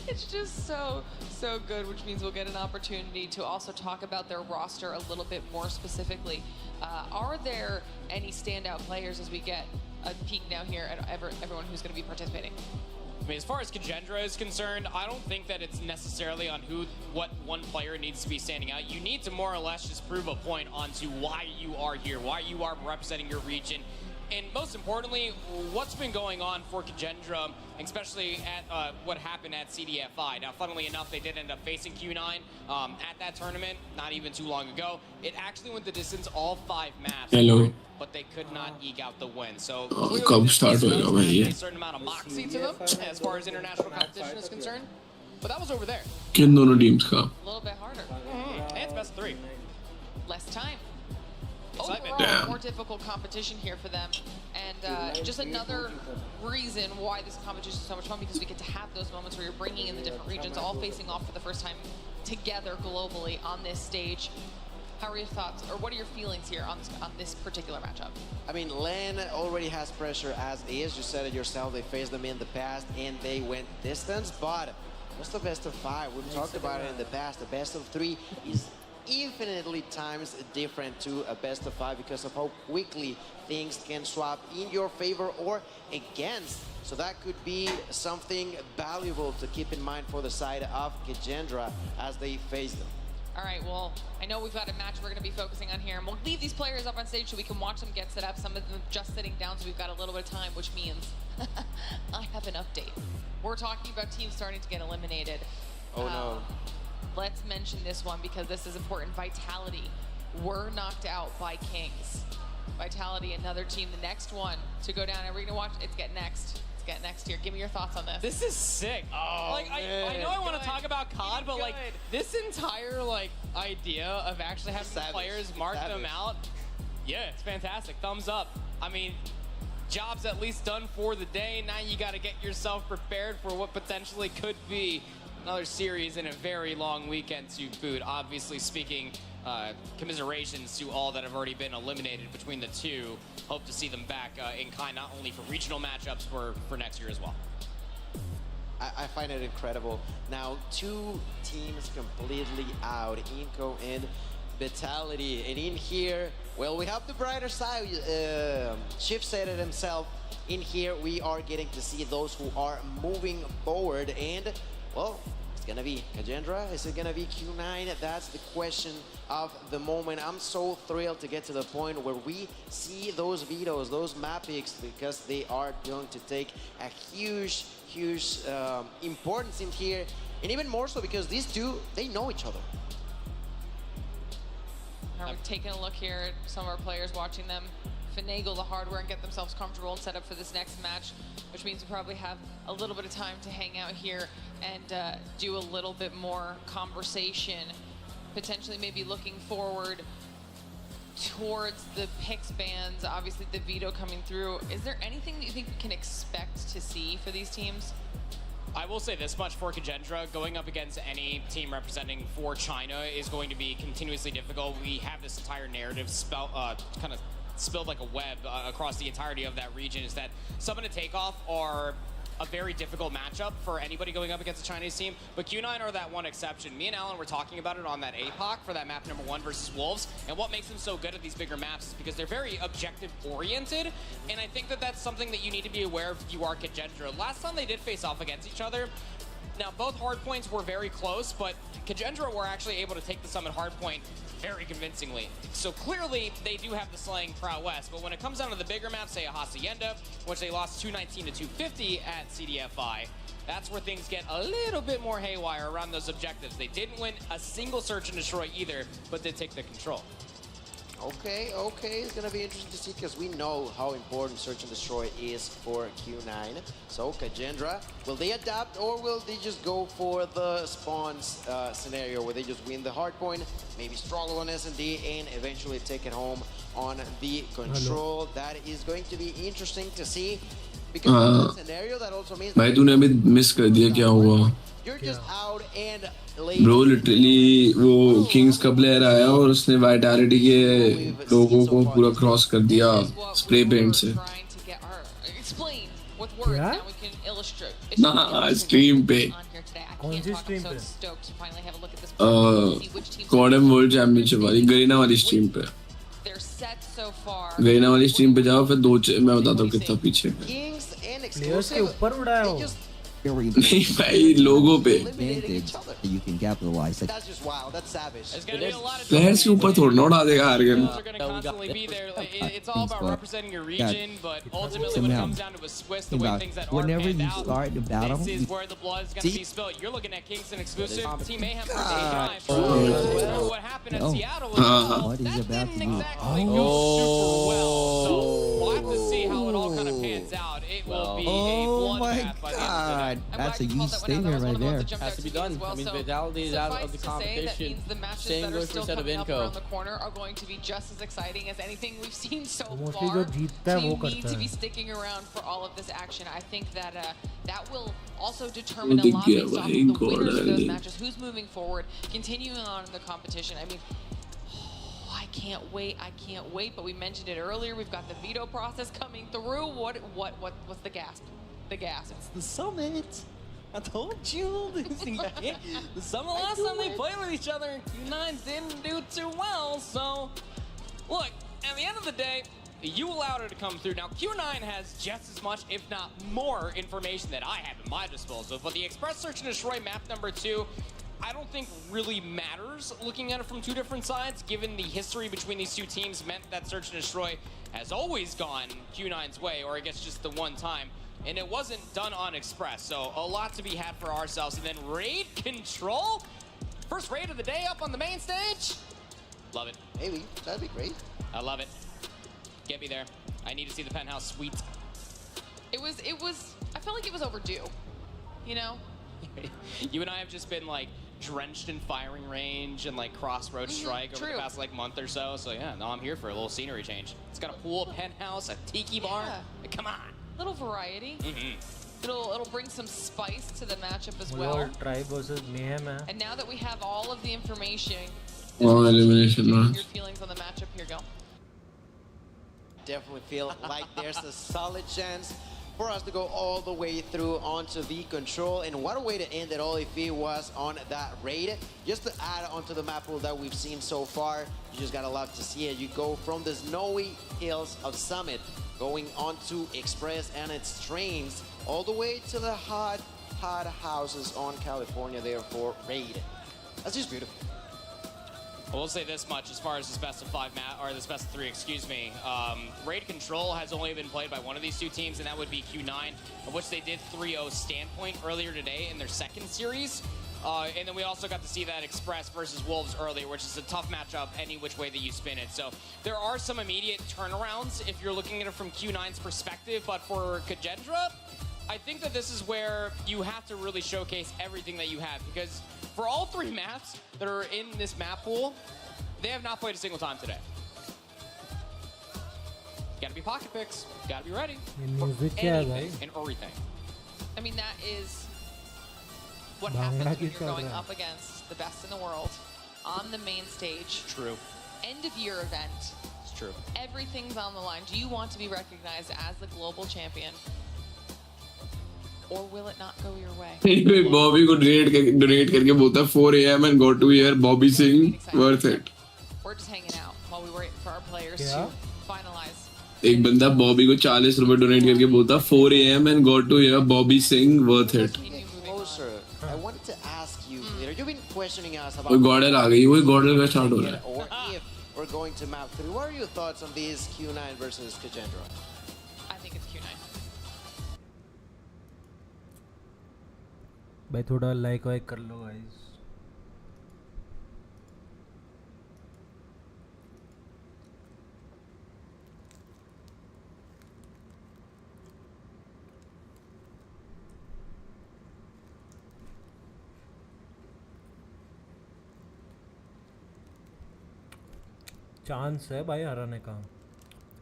It's just so good, which means we'll get an opportunity to also talk about their roster a little bit more specifically. Are there any standout players as we get a peek now here at everyone who's going to be participating? I mean, as far as Kajendra is concerned, I don't think that it's necessarily on what one player needs to be standing out. You need to more or less just prove a point onto why you are here, why you are representing your region. And most importantly, what's been going on for Kajendra, especially at what happened at CDFI. Now, funnily enough, they did end up facing Q9 at that tournament not even too long ago. It actually went the distance all 5 maps. Hello. But they could not eke out the win. So कब start होएगा भाई ये? a certain amount of moxie to them as far as international competition is concerned. But that was over there. किन दोनों teams का? A little bit harder. And it's best 3. Less time. Excitement. Overall, more difficult competition here for them, and just another reason why this competition is so much fun, because we get to have those moments where you're bringing in the different regions, all facing off for the first time together globally on this stage. How are your thoughts, or what are your feelings here on this particular matchup? I mean, LAN already has pressure as is. You said it yourself, they faced them in the past and they went distance, but what's the best of 5? We've talked about it in the past. The best of 3 is infinitely times different to a best of 5 because of how quickly things can swap in your favor or against. So that could be something valuable to keep in mind for the side of Kajendra as they face them. All right, well, I know we've got a match we're going to be focusing on here, and we'll leave these players up on stage so we can watch them get set up. Some of them just sitting down, so we've got a little bit of time, which means I have an update. We're talking about teams starting to get eliminated. Oh, no. Let's mention this one because this is important. Vitality were knocked out by Kings. Vitality, another team, the next one to go down. Are we going to watch? It's Get Next. It's Get Next here. Give me your thoughts on this. This is sick. Oh, like, I know I want to talk about COD, but like this entire idea of actually having players mark them out, yeah, it's fantastic. Thumbs up. I mean, job's at least done for the day. Now you got to get yourself prepared for what potentially could be another series and a very long weekend to boot. Obviously speaking, commiserations to all that have already been eliminated between the two. Hope to see them back in kind, not only for regional matchups, for next year as well. I find it incredible. Now, 2 teams completely out, Inco and Vitality. And in here, well, we have the brighter side. Shift said it himself. In here, we are getting to see those who are moving forward. And, well, it's going to be Kajendra. Is it going to be Q9? That's the question of the moment. I'm so thrilled to get to the point where we see those vetoes, those map picks, because they are going to take a huge importance in here. And even more so because these two, they know each other. Are we taking a look here at some of our players, watching them finagle the hardware and get themselves comfortable and set up for this next match, which means we probably have a little bit of time to hang out here and do a little bit more conversation, potentially maybe looking forward towards the picks bans, obviously the veto coming through. Is there anything that you think we can expect to see for these teams? I will say this much for Kagendra, going up against any team representing for China is going to be continuously difficult. We have this entire narrative kind of spilled like a web across the entirety of that region, is that Summon and Takeoff are a very difficult matchup for anybody going up against a Chinese team, but Q9 are that one exception. Me and Alan were talking about it on that APOC for that map number 1 versus Wolves, and what makes them so good at these bigger maps is because they're very objective-oriented, and I think that that's something that you need to be aware of if you are Kagendra. Last time they did face off against each other, now both hardpoints were very close, but Kagendra were actually able to take the Summit hardpoint very convincingly. So clearly, they do have the slaying prowess, but when it comes down to the bigger maps, say a Hacienda, which they lost 219 to 250 at CDFI, that's where things get a little bit more haywire around those objectives. They didn't win a single search and destroy either, but did take the control. Okay, it's gonna be interesting to see because we know how important search and destroy is for Q9. So Kagendra, will they adapt or will they just go for the spawns scenario where they just win the hard point, maybe struggle on S&D and eventually take it home on the control? That is going to be interesting to see because in that scenario that also means भाई तूने अभी miss कर दिया क्या हुआ? you're just out and bro literally वो Kings का player आया और उसने वाइटैलिटी के लोगों को पूरा क्रॉस कर दिया स्प्रे पेंट से। क्या? ना स्ट्रीम पे कौन सी स्ट्रीम पे? CODM वर्ल्ड चैंपियनशिप वाली गरीना वाली स्ट्रीम पे। गरीना वाली स्ट्रीम पे जाओ फिर मैं बताता हूँ कितना पीछे प्लेयर्स के ऊपर उड़ाया हो। नहीं भाई लोगों पे you can capitalize. That's just wild. That's savage. Players के ऊपर थोड़ा ना उड़ा देगा argon. It's all about representing your region, but ultimately when it comes down to a Swiss, the way things that whenever are you start the battle, this is where the blood is going to be spilled. You're looking at Kingston exclusive. Team Mayhem for what happened in Seattle as well. What is about to do? Exactly go super well. So we'll have to see how it all kind of pans out. It will be a bloodbath by the end of the day. That's a huge statement right there. Has to be done. I mean, Vitality is out of the competition. Same goes for set of Inco. Around the corner are going to be just as exciting as anything we've seen so Mostly far. जो जीतता है So वो you need करता to be है। sticking around for all of this action. I think that that will also determine a lot based off of the winners of those matches. Who's moving forward, continuing on in the competition. I mean, I can't wait. But we mentioned it earlier. We've got the veto process coming through. What's the gasp? The gasp. It's the summit. I told you. The summer last time they played with each other, Q9 didn't do too well. So, look, at the end of the day, you allowed her to come through. Now, Q9 has just as much, if not more, information that I have at my disposal. But the Express Search and Destroy map number 2, I don't think really matters looking at it from two different sides, given the history between these two teams meant that Search and Destroy has always gone Q9's way, or I guess just the one time. And it wasn't done on Express, so a lot to be had for ourselves. And then Raid Control, first raid of the day up on the main stage. Love it. Maybe, that'd be great. I love it. Get me there. I need to see the penthouse suite. It was, I felt like it was overdue, you know? You and I have just been like drenched in firing range and like crossroad strike over the past like month or so. So yeah, no, I'm here for a little scenery change. It's got a pool, a penthouse, a tiki bar. Like, come on. Little variety. It'll bring some spice to the matchup as well. Tribe versus Mayhem है. And now that we have all of the information, elimination your feelings on the matchup here, go. Definitely feel like there's a solid chance for us to go all the way through onto the control. And what a way to end it all if it was on that raid. Just to add onto the map pool that we've seen so far, you just gotta love to see it. You go from the snowy hills of Summit, going onto Express and its trains, all the way to the hot houses on California there for raid. That's just beautiful. I will say this much as far as this best of 5 or this best of 3, excuse me. Raid Control has only been played by one of these two teams, and that would be Q9, of which they did 3-0 Standpoint earlier today in their second series. And then we also got to see that Express versus Wolves earlier, which is a tough matchup any which way that you spin it. So there are some immediate turnarounds if you're looking at it from Q9's perspective, but for Kagendra, I think that this is where you have to really showcase everything that you have, because for all 3 maps that are in this map pool, they have not played a single time today. Gotta be pocket picks, gotta be ready for anything and everything. I mean, that is what happens when you're going up against the best in the world on the main stage. True. End of year event. It's true. Everything's on the line. Do you want to be recognized as the global champion? Or will it not go your way? Bobby को donate करके बोलता 4 AM and got to hear Bobby sing, worth it. We're just hanging out while we wait for our players to finalize. एक बंदा बॉबी को 40 रुपए donate करके बोलता 4 AM and got to hear Bobby sing, worth it. Closer. I wanted to ask you, Peter, you've been questioning us about वही गॉडल आ गई, वही गॉडल का स्टार्ट हो रहा है. or if we're going to map 3. What are your thoughts on these Q9 versus Kagendra? I think it's Q9. भाई थोड़ा like वाइक कर लो गाइस. चांस है भाई हराने का.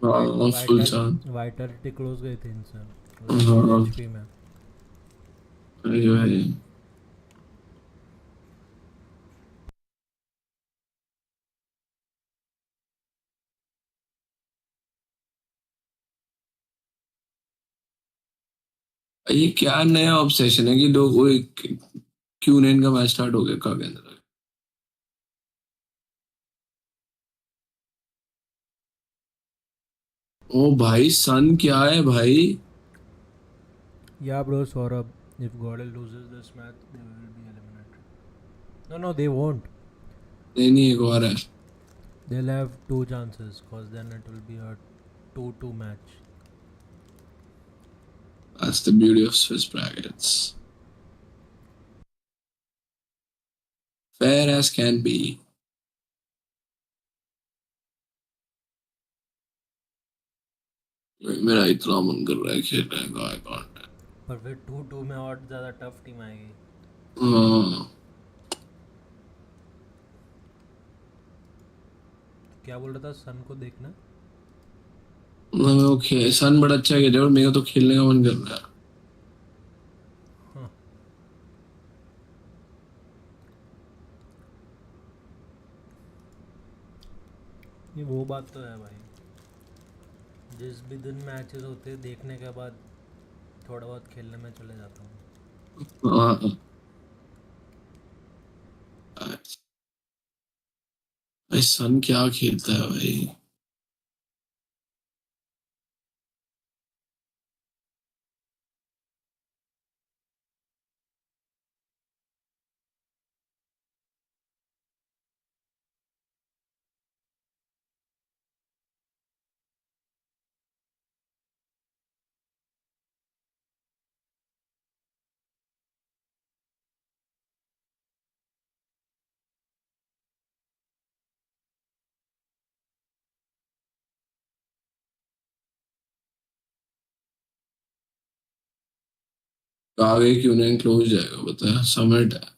हाँ, फुल चांस. वाइटलिटी क्लोज गई थी इनसे. हाँ. एचपी में. अरे भाई. ये क्या नया ऑब्सेशन है कि लोग वो Q9 का मैच स्टार्ट हो गया का के अंदर. ओ भाई सन क्या है भाई. Yeah, bro, Saurabh. If Godel loses this match, they will be eliminated. No, they won't. नहीं एक और है. They'll have 2 chances, cause then it will be a 2-2 match. That's the beauty of Swiss brackets. Fair as can be. मेरा इतना मन कर रहा है खेलने का. I can't. पर फिर 2-2 में और ज़्यादा टफ टीम आएगी. हाँ. क्या बोल रहा था सन को देखना? ओके सन बड़ा अच्छा खेल रहा है और मेरा तो खेलने का मन कर रहा है. ये वो बात तो है भाई. जिस भी दिन मैचेस होते हैं देखने के बाद थोड़ा बहुत खेलने में चले जाता हूँ. हाँ. भाई सन क्या खेलता है भाई. आगे क्यों नहीं क्लोज जाएगा बता. समिट है.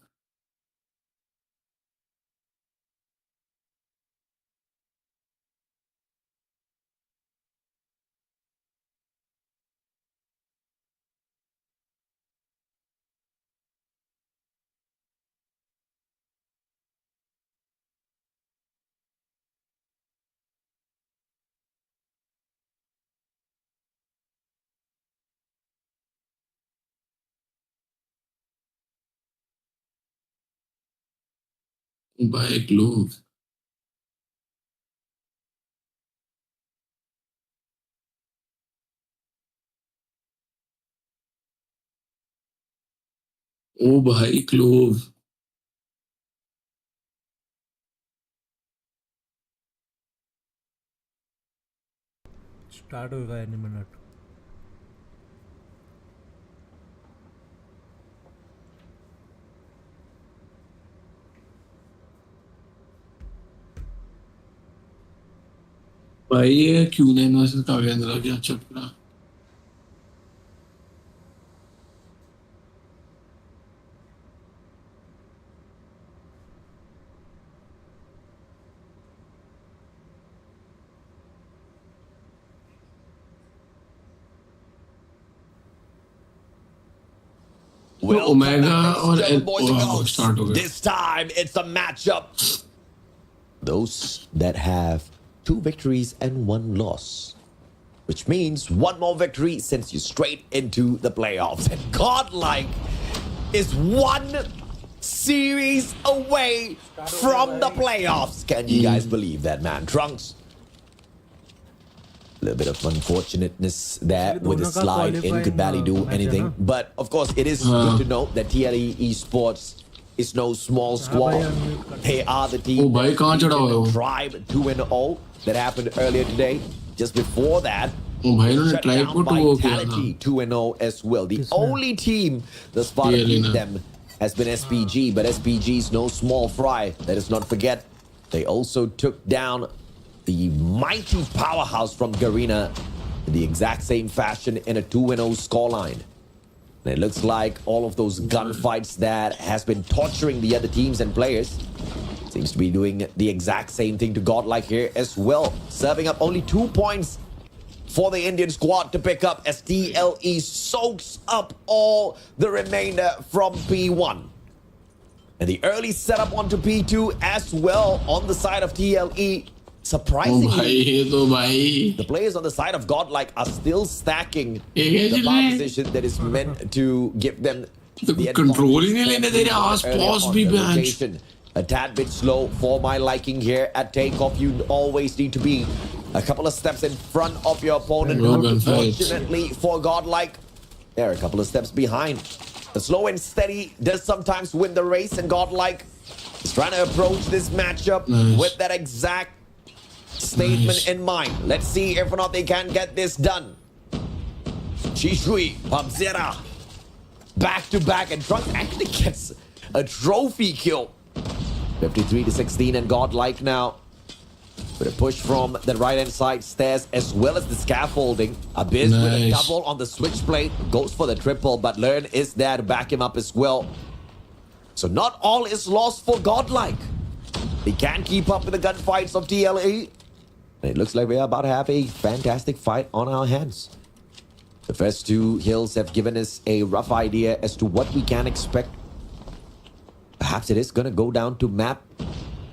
भाई क्लोज. ओ भाई क्लोव. स्टार्ट होगा एनी मिनट. भाई ये Q9 वर्सेस काव्यांद्रा क्या चल रहा? Omega or start over. This time it's a matchup. Those that have 2 victories and 1 loss, which means 1 more victory sends you straight into the playoffs. And Godlike is 1 series away from the playoffs. Can you guys believe that, man? Trunks. A little bit of unfortunateness there with the slide in, could barely do anything. But of course, it is good to note that TLE Esports is no small squad. They are the team Tribe 2-0 that happened earlier today. Just before that, shut down Vitality 2-0 as well. The only team that's far to beat them has been SPG, but SPG is no small fry. Let us not forget, they also took down the mighty powerhouse from Garena in the exact same fashion in a 2-0 scoreline. And it looks like all of those gunfights that has been torturing the other teams and players seems to be doing the exact same thing to Godlike here as well. Serving up only 2 points for the Indian squad to pick up as TLE soaks up all the remainder from P1. And the early setup onto P2 as well on the side of TLE. Surprisingly, the players on the side of Godlike are still stacking the bar position that is meant to give them the advantage. A tad bit slow for my liking here at takeoff. You always need to be a couple of steps in front of your opponent. Unfortunately for Godlike, they're a couple of steps behind. The slow and steady does sometimes win the race, and Godlike is trying to approach this matchup with that exact statement in mind. Let's see if or not they can get this done. Shishui, Pabzera, back to back, and Trunks actually gets a trophy kill. 53-16, and Godlike now with a push from the right hand side stairs as well as the scaffolding. Abyss with a double on the switchblade, goes for the triple, but Learn is there to back him up as well. So not all is lost for Godlike. They can keep up with the gunfights of TLE. It looks like we are about to have a fantastic fight on our hands. The first 2 hills have given us a rough idea as to what we can expect. Perhaps it is going to go down to map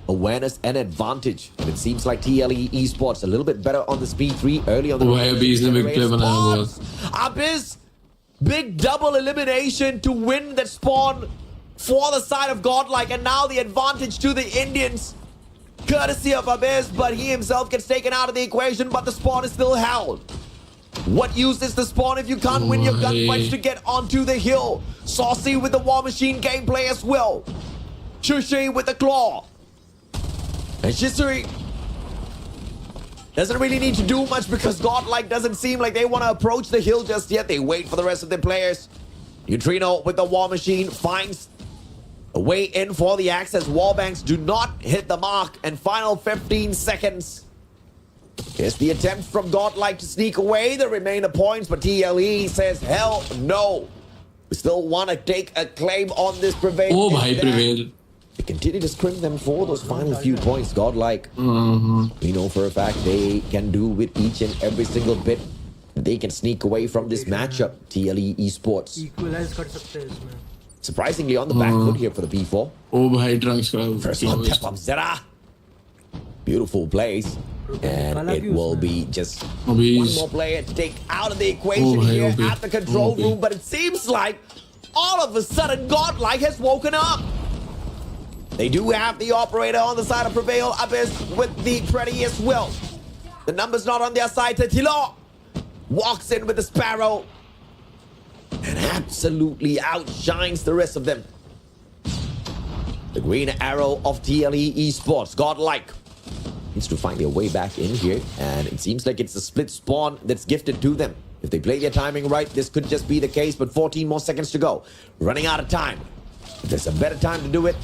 awareness and advantage. And it seems like TLE Esports a little bit better on the speed 3 early on the Abyss, big double elimination to win that spawn for the side of Godlike. And now the advantage to the Indians, courtesy of Abyss, but he himself gets taken out of the equation, but the spawn is still held. What use is the spawn if you can't win your gunfights to get onto the hill? Saucy with the War Machine gameplay as well. Shushi with the claw. And Shisui doesn't really need to do much because Godlike doesn't seem like they want to approach the hill just yet. They wait for the rest of their players. Neutrino with the War Machine finds a way in for the axe as wallbangs do not hit the mark. And final 15 seconds. Here's the attempt from Godlike to sneak away the remainder points, but TLE says, hell no. We still want to take a claim on this prevail. Oh, bhai, prevail. They continue to scrim them for those final few points. Godlike, we know for a fact they can do with each and every single bit. They can sneak away from this matchup. TLE Esports. Surprisingly on the back foot here for the P4. Oh, bhai, Trunks. First on tap of Zera. Beautiful plays. And it will be just one more player to take out of the equation here at the control room. But it seems like all of a sudden Godlike has woken up. They do have the operator on the side of Prevail. Abyss with the Freddy as well. The number's not on their side. Tetilo walks in with the Sparrow and absolutely outshines the rest of them. The green arrow of TLE Esports. Godlike needs to find their way back in here, and it seems like it's a split spawn that's gifted to them. If they play their timing right, this could just be the case, but 14 more seconds to go. Running out of time. If there's a better time to do it,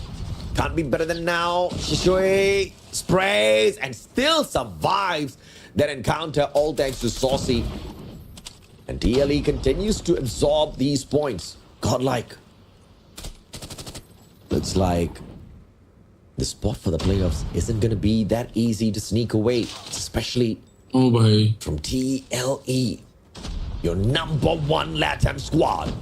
can't be better than now. Shishui sprays and still survives that encounter, all thanks to Saucy. And TLE continues to absorb these points. Godlike. Looks like the spot for the playoffs isn't going to be that easy to sneak away, especially from TLE, your #1 LATAM squad.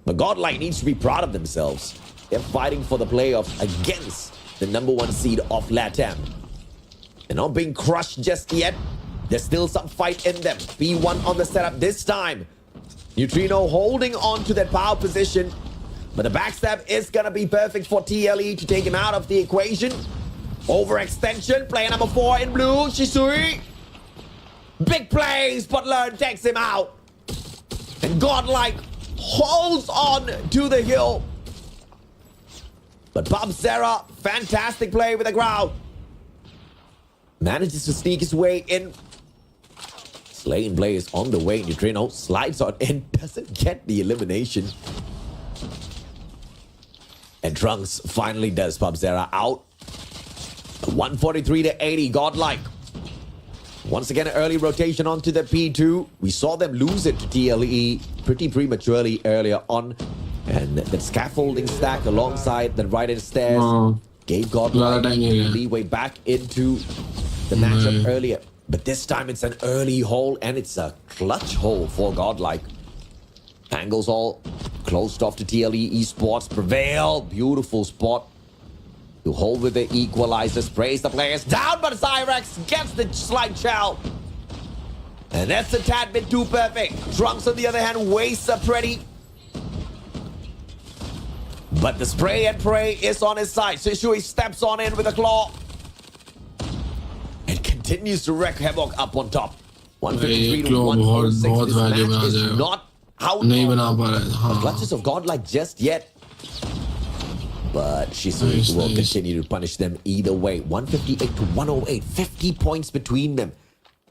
But Godlike needs to be proud of themselves. They're fighting for the playoffs against the #1 seed of LATAM. They're not being crushed just yet. There's still some fight in them. P1 on the setup this time. Neutrino holding on to that power position. But the backstab is going to be perfect for TLE to take him out of the equation. Overextension. Player number 4 in blue. Shisui. Big plays. Butler takes him out. And Godlike holds on to the hill. But Bobzera, fantastic play with the crowd. Manages to sneak his way in. Slaying play is on the way. Neutrino slides on in. Doesn't get the elimination. And Trunks finally does. Bobzera out. 143 to 80. Godlike. Once again, an early rotation onto the P2. We saw them lose it to TLE pretty prematurely earlier on. And the scaffolding stack alongside the right-hand stairs gave Godlike leeway back into the matchup earlier. But this time it's an early hole, and it's a clutch hole for Godlike. Angles all closed off to TLE Esports. Prevail. Beautiful spot. To hold with the equalizer. Sprays the players down, but Zyrex gets the slide shell. And that's a tad bit too perfect. Trunks, on the other hand, wastes a pretty. But the spray and pray is on his side. Shishui steps on in with a claw. And continues to wreak havoc up on top. 153 to 106. This match is not out the clutches of Godlike just yet. But Shisui will continue to punish them either way. 158 to 108. 50 points between them.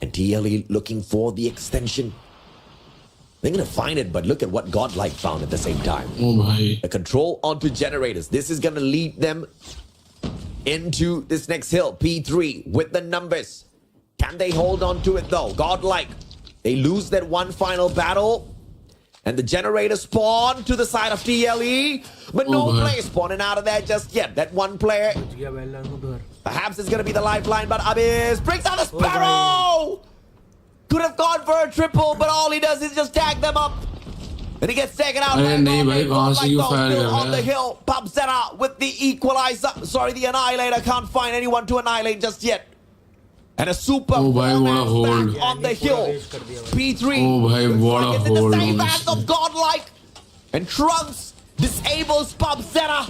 And TLE looking for the extension. They're going to find it, but look at what Godlike found at the same time. A control onto generators. This is going to lead them into this next hill. P3 with the numbers. Can they hold on to it though? Godlike. They lose that one final battle. And the generator spawn to the side of TLE. But no player spawning out of there just yet. That one player. Perhaps it's going to be the lifeline, but Abyss brings out a Sparrow! Could have gone for a triple, but all he does is just tag them up. And he gets taken out. On the hill. Bobzera with the equalizer. Sorry, the Annihilator. Can't find anyone to annihilate just yet. And a super on the hill. P3. It's in the same hands of Godlike. And Trunks disables Bobzera.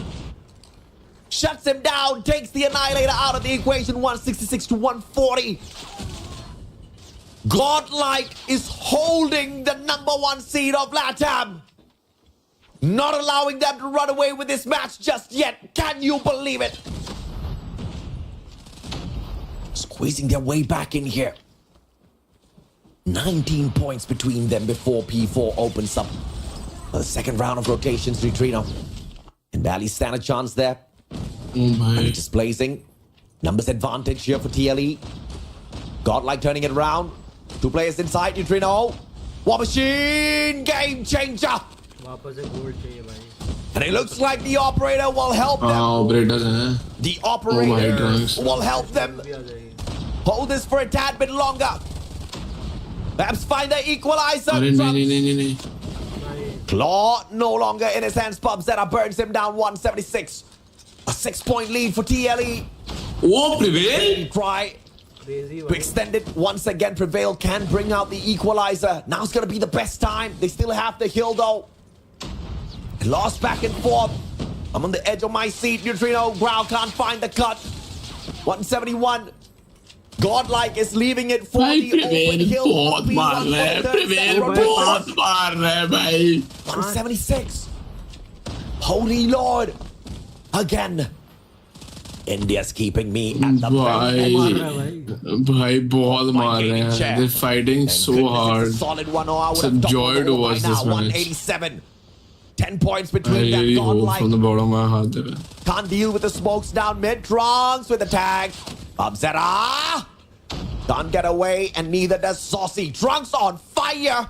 Shuts him down. Takes the Annihilator out of the equation. 166 to 140. Godlike is holding the #1 seed of LATAM. Not allowing them to run away with this match just yet. Can you believe it? Squeezing their way back in here. 19 points between them before P4 opens up. The second round of rotations, Neutrino. And barely stand a chance there. Displacing. Numbers advantage here for TLE. Godlike turning it around. 2 players inside. Neutrino. War Machine. Game changer. And it looks like the operator will help them. The operator will help them. Hold this for a tad bit longer. Perhaps find the equalizer. Claw no longer in his hands. Bobzera burns him down. 176. A 6-point lead for TLE. Oh, Prevail. Try to extend it once again. Prevail can bring out the equalizer. Now it's going to be the best time. They still have the hill though. Lost back and forth. I'm on the edge of my seat. Neutrino. Growl can't find the cut. 171. Godlike is leaving it for the open hill. 176. Holy Lord. Again. India's keeping me at the They're fighting so hard. Solid 1-0. It's a joy to watch this match. 187. 10 points between them. Godlike from the bottom of my heart. can't deal with the smokes down mid. Trunks with the tag. Bobzera Can't get away, and neither does Saucy. Trunks on fire.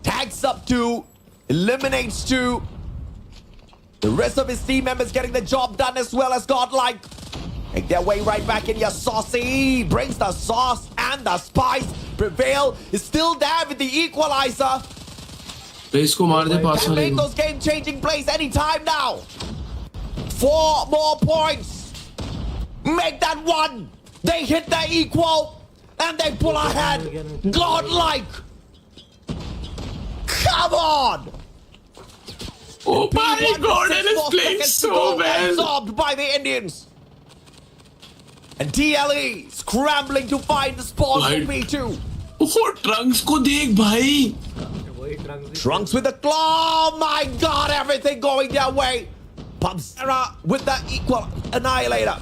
Tags up 2. Eliminates 2. The rest of his team members getting the job done as well as Godlike. Make their way right back in. Your Saucy brings the sauce and the spice. Prevail is still there with the equalizer. Can make those game-changing plays anytime now. 4 more points. Make that 1. They hit the equal and they pull ahead. Godlike. Come on. Oh my God, it is playing so well. Absorbed by the Indians. And TLE scrambling to find the spawn for P2. Oh, Trunks ko dekh bhai. Trunks with the claw. Oh my God, everything going their way. Pubzera with the equal annihilator.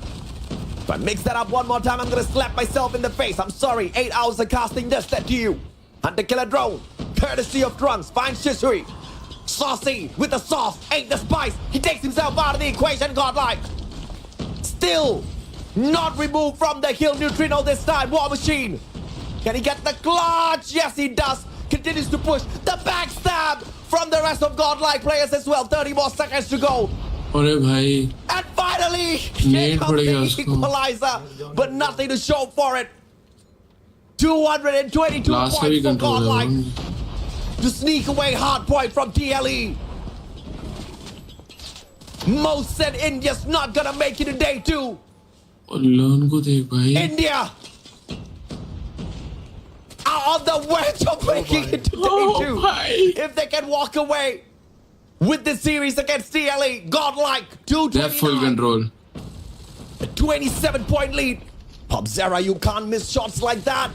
If I mix that up one more time, I'm gonna slap myself in the face. I'm sorry. 8 hours of casting does that to you. Hunter killer drone, courtesy of Trunks, finds Shisui. Saucy with the sauce, ain't the spice. He takes himself out of the equation, Godlike. Still not removed from the hill. Neutrino this time. War Machine. Can he get the clutch? Yes, he does. Continues to push. The backstab from the rest of Godlike players as well. 30 more seconds to go. And finally, here comes the equalizer. But nothing to show for it. 222 points for Godlike. To sneak away hard point from TLE. Most said India's not gonna make it to day 2. India are on the verge of making it to day 2. If they can walk away with the series against TLE, Godlike, 229. They have full control. A 27-point lead. Pubzera, you can't miss shots like that.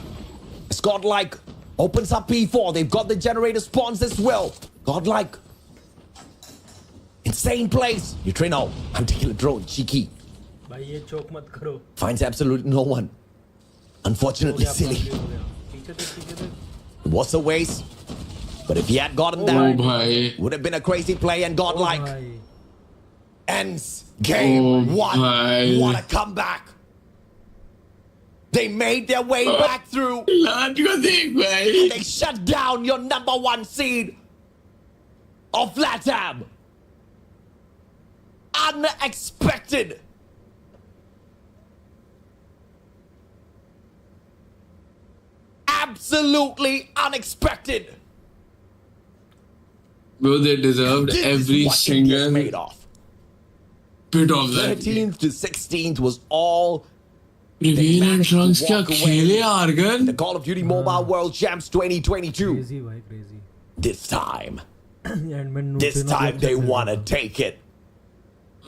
It's Godlike. Opens up P4. They've got the generator spawns as well. Godlike. Insane place. Neutrino. Hunter drone. Cheeky. Finds absolutely no one. Unfortunately, silly. It was a waste. But if he had gotten that, would have been a crazy play and Godlike. Ends game 1. What a comeback. They made their way back through. They shut down your number 1 seed of LATAM. Unexpected. Absolutely unexpected. Bro, they deserved every single bit of that. 13th to 16th was all. Reveal and Trunks kya khele Argon? The Call of Duty Mobile World Champs 2022. Crazy, bhai, crazy. This time they want to take it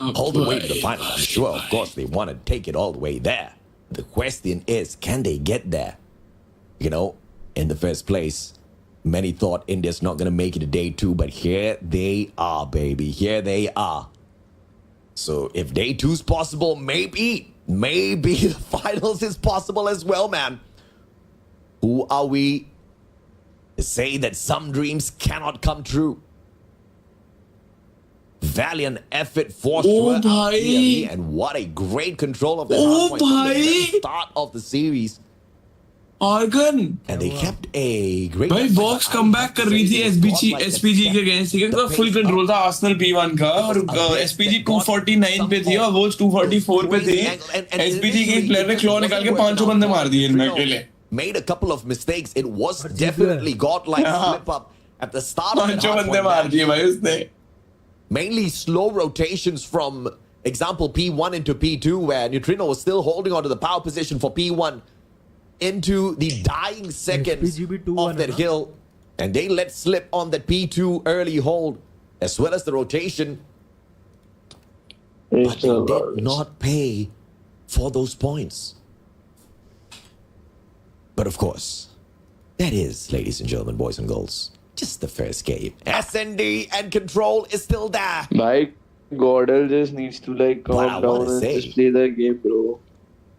all the way to the final. I'm sure, of course, they want to take it all the way there. The question is, can they get there? You know, in the first place, many thought India's not going to make it to day 2, but here they are, baby. Here they are. So if day 2's possible, maybe the finals is possible as well, man. Who are we to say that some dreams cannot come true? Valiant effort for sure. And what a great control of the start of the series. Argon. And they kept a great. भाई box comeback कर रही थी SPG के against, ठीक है, तो full control था Arsenal P1 का, और एसपीजी 249 पे थी और वो 244 पे थी. एसपीजी के प्लेयर ने क्लॉ निकाल के 500 बंदे मार दिए इनमें अकेले. Made a couple of mistakes. It was definitely Godlike slip up at the start of the 500 बंदे मार दिए भाई उसने. Mainly slow rotations from example P1 into P2, where Neutrino was still holding on to the power position for P1 into the dying seconds of that hill, and they let slip on that P2 early hold, as well as the rotation. But they did not pay for those points. But of course, that is, ladies and gentlemen, boys and girls, just the first game. SND and Control is still there. Like, Gordel just needs to like calm down and just play the game, bro.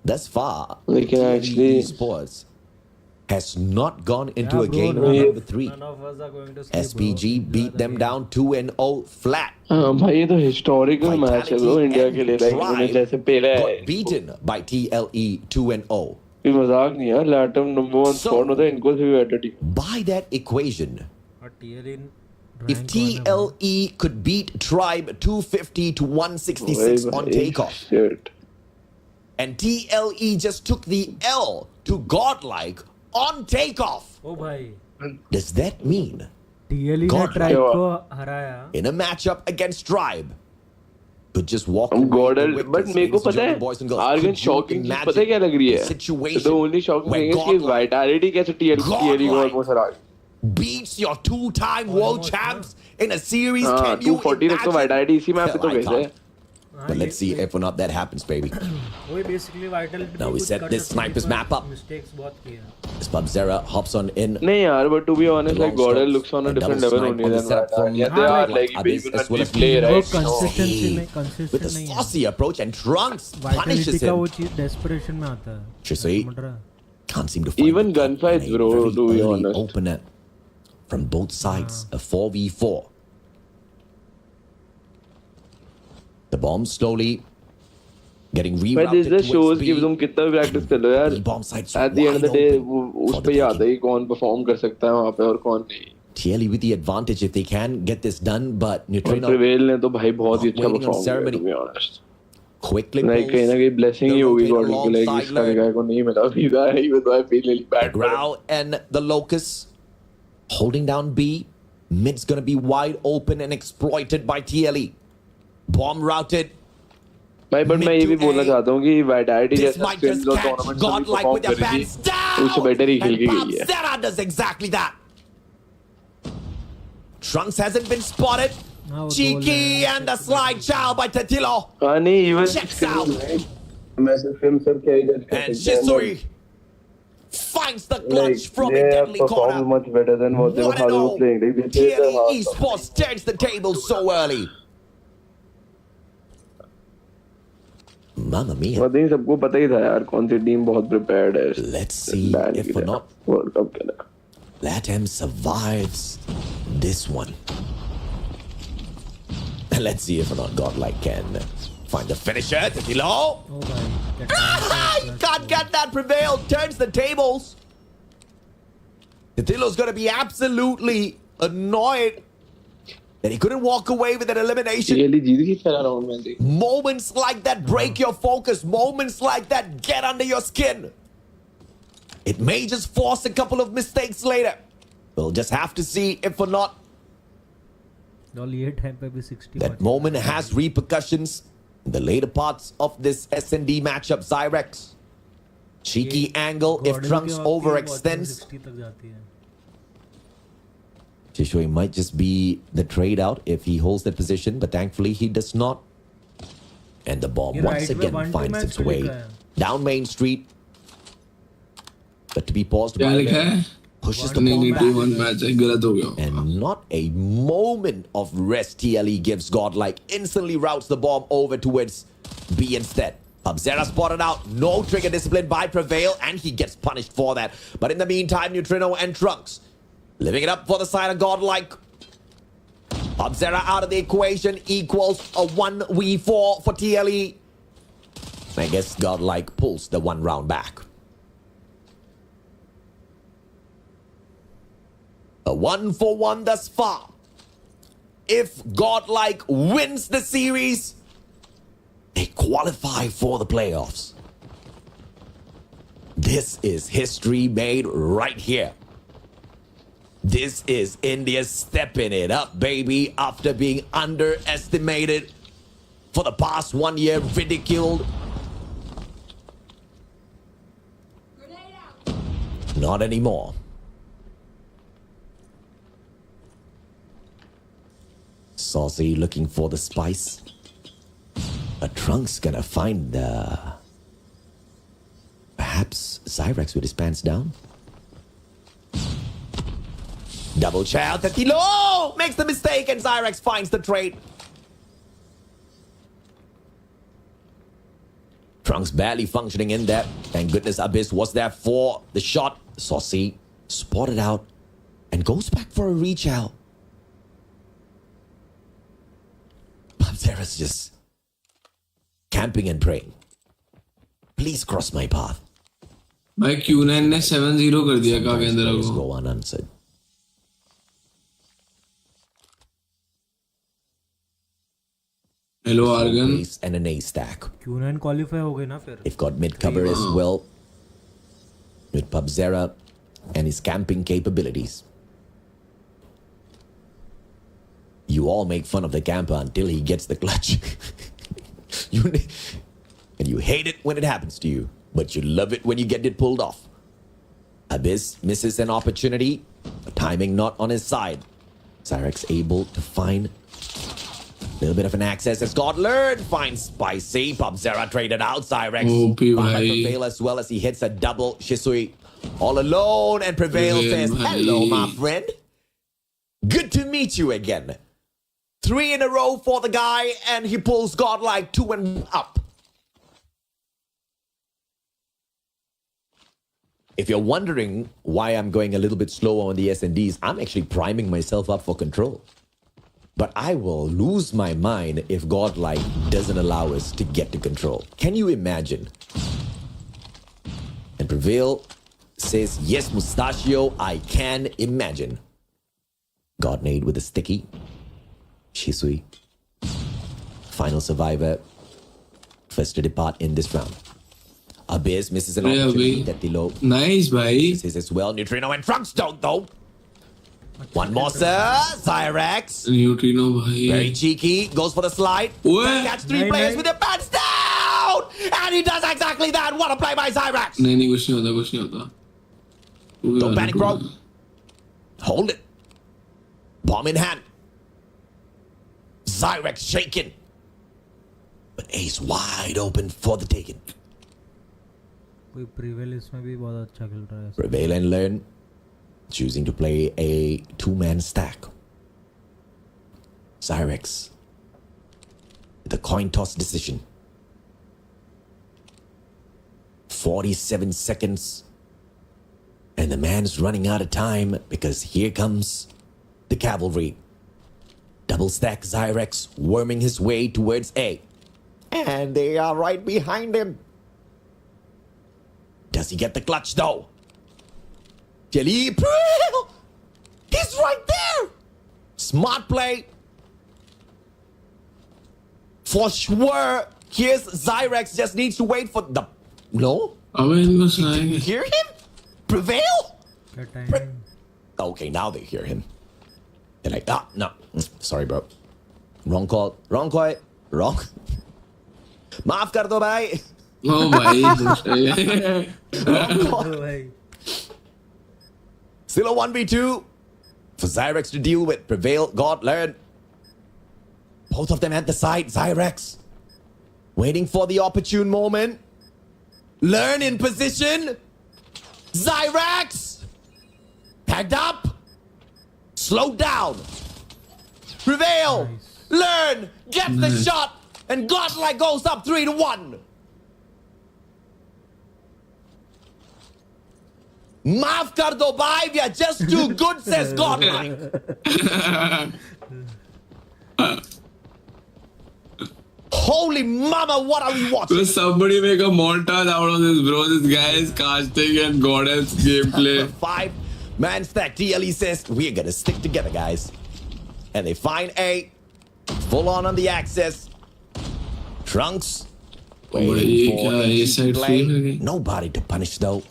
Thus far, actually Sports has not gone into a game number 3. SPG beat them down 2-0 flat. भाई ये तो historical match है bro, India के लिए, like उन्हें जैसे पहले got beaten by TLE 2-0. ये मजाक नहीं यार, लैटम नंबर 1 स्पॉट होता है, इनको से भी better team. By that equation, और TLE if TLE could beat Tribe 250 to 166 on takeoff, and TLE just took the L to Godlike on takeoff, ओ भाई does that mean TLE ने Godlike ट्राइब को हराया in a matchup against Tribe could just walk हम away गॉडल, with but victors? मेरे को Ladies and पता है gentlemen, boys and girls, आर्गन could you शॉकिंग चीज पता है imagine क्या लग रही the है? situation the only shocking where thing is कि Godlike vitality कैसे TLE को ऑलमोस्ट हरा गई. beats your two-time world champs in a series? हाँ, Can you 240 तक तो imagine? vitality इसी मैप पे Hell, तो I गए थे. can't. But let's see if or not that happens, baby. वही basically Vitality Now we set this sniper's map up. Mistakes बहुत किया As Pubzera hops on in. नहीं यार, but to be honest, like Long Gordon stops. looks on a A different double level snipe only on the than setup from Vitality. They are like Abyss even as when well we as play, वो right? Consistency में with a consistent नहीं है saucy approach, and Trunks Vitality punishes का वो him. चीज desperation में आता है Chisui समझ रहा है? can't seem to find Even gunfights, bro, very to be early honest. opener from both sides. A 4v4. The bomb slowly getting But rerouted this just shows towards कि B. तुम कितना भी practice कर लो यार, bomb sites at the end of the wide day open वो उस for पे the ही आता है कि कौन perform कर सकता है वहाँ पे और कौन नहीं. TLE with the advantage if they can get this done, but और Neutrino Prevail ने तो भाई बहुत ही अच्छा waiting on perform किया, ceremony. to be honest. quickly Like कहीं ना कहीं blessing ही होगी Gordon की, like इसका guy को नहीं मिला visa, even though I feel really bad. Grau and the Locust holding down B. Mid's gonna be wide open and exploited by TLE. Bomb routed. भाई but मैं ये भी बोलना चाहता हूँ कि Vitality This जैसा might स्किल just जो catch टूर्नामेंट में Godlike परफॉर्म with their कर रही pants थी उससे बेटर ही खेल down. के And गई है. Pubzera does exactly that. Trunks hasn't been spotted. Cheeky and a slide chow by Tatilo. नहीं even Checks out. मैं सिर्फ film सब क्या ही जज कर And सकता हूँ. Shisui finds the clutch Like from they a have deadly performed corner. much better than what they were how they were playing. Like they played their TLE hearts out. Esports turns the table so early. Mamma mia. I think सबको पता ही था यार कौन सी team बहुत prepared है. Let's see if or not World Cup के लिए. LATAM survives this one. And let's see if or not Godlike can find the finisher. Tatilo. ओ भाई He can't get that prevail. Turns the tables. Tatilo's going to be absolutely annoyed that he couldn't walk away with an elimination. TLE जीत गई पहला round में थी. Moments like that break your focus. Moments like that get under your skin. It may just force a couple of mistakes later. We'll just have to see if or not और ये time पे भी 60 that moment has repercussions in the later parts of this S&D matchup. Zyrex. Cheeky angle if Trunks overextends. 60 तक जाती है Shishui might just be the trade out if he holds that position, but thankfully he does not. And the bomb ये once right में again 1-2 finds match its पे way लिखा है. down Main Street. But to be paused क्या by लिखा them, है? pushes the नहीं ball नहीं back. 2-1 मैच है गलत हो गया And not a moment of rest TLE gives Godlike. Instantly routes the bomb over towards B instead. Pubzera spotted out. No trigger discipline by Prevail, and he gets punished for that. But in the meantime, Neutrino and Trunks living it up for the side of Godlike. Pubzera out of the equation equals a 1v4 for TLE. I guess Godlike pulls the one round back. A 1-for-1 thus far. If Godlike wins the series, they qualify for the playoffs. This is history made right here. This is India stepping it up, baby, after being underestimated for the past 1 year, ridiculed. Not anymore. Saucy looking for the spice. A Trunk's gonna find perhaps Zyrex with his pants down. Double child Tatilo makes the mistake and Zyrex finds the trade. Trunks barely functioning in there. Thank goodness Abyss was there for the shot. Saucy spotted out and goes back for a reach out. Pubzera's just camping and praying. Please cross my path. भाई Q9 ने 7-0 कर दिया काकेंद्रा को. Go unanswered. Hello Argon. And an A stack. Q9 qualify हो गए ना फिर. They've got mid cover as well. With Pubzera and his camping capabilities. You all make fun of the camper until he gets the clutch. And you hate it when it happens to you, but you love it when you get it pulled off. Abyss misses an opportunity, but timing not on his side. Cyrex able to find a little bit of an access as God learned. Finds Spicy. Pubzera traded out. Cyrex behind Prevail as well as he hits a double. Shisui all alone, and Prevail says, hello, my friend. Good to meet you again. 3 in a row for the guy, and he pulls Godlike 2 and up. If you're wondering why I'm going a little bit slower on the S&Ds, I'm actually priming myself up for control. But I will lose my mind if Godlike doesn't allow us to get to control. Can you imagine? And Prevail says, yes, Mustachio, I can imagine. Godnade with a sticky. Shisui, final survivor, first to depart in this round. Abyss misses an opportunity. Tetilo. Nice, bhai. Misses as well. Neutrino and Trunks don't though. One more, sir. Cyrex. Neutrino, bhai. Very cheeky. Goes for the slide. Catch 3 players with their pants down. And he does exactly that. What a play by Cyrex. नहीं कुछ नहीं होता. Don't panic, bro. Hold it. Bomb in hand. Cyrex shaken. But Ace wide open for the taking. कोई Prevail इसमें भी बहुत अच्छा खेल रहा है. Prevail and Learn choosing to play a 2-man stack. Cyrex, the coin toss decision. 47 seconds. And the man's running out of time because here comes the cavalry. Double stack Cyrex worming his way towards A. And they are right behind him. Does he get the clutch though? Jelly, he's right there. Smart play. For sure. Here's Cyrex, just needs to wait for the... No? Did you hear him? Prevail? Okay, now they hear him. They're like, no. Sorry, bro. Wrong call. Wrong call. Wrong. Maaf kar do, bhai. Oh, bhai. Wrong call. Still a 1v2 for Cyrex to deal with. Prevail, God, Learn. Both of them at the side. Cyrex waiting for the opportune moment. Learn in position. Cyrex tagged up. Slow down. Prevail. Nice. Learn. Gets the shot. And Godlike goes up 3-1. Maaf kar do bhai, we are just too good, says Godlike. Holy mama, what are we watching? So somebody make a montage out of this, bro. This guy is casting and Goddess gameplay. 5-man stack. TLE says, we're gonna stick together, guys. And they find A. Full on the access. Trunks. Waiting for the play. Nobody to punish, though.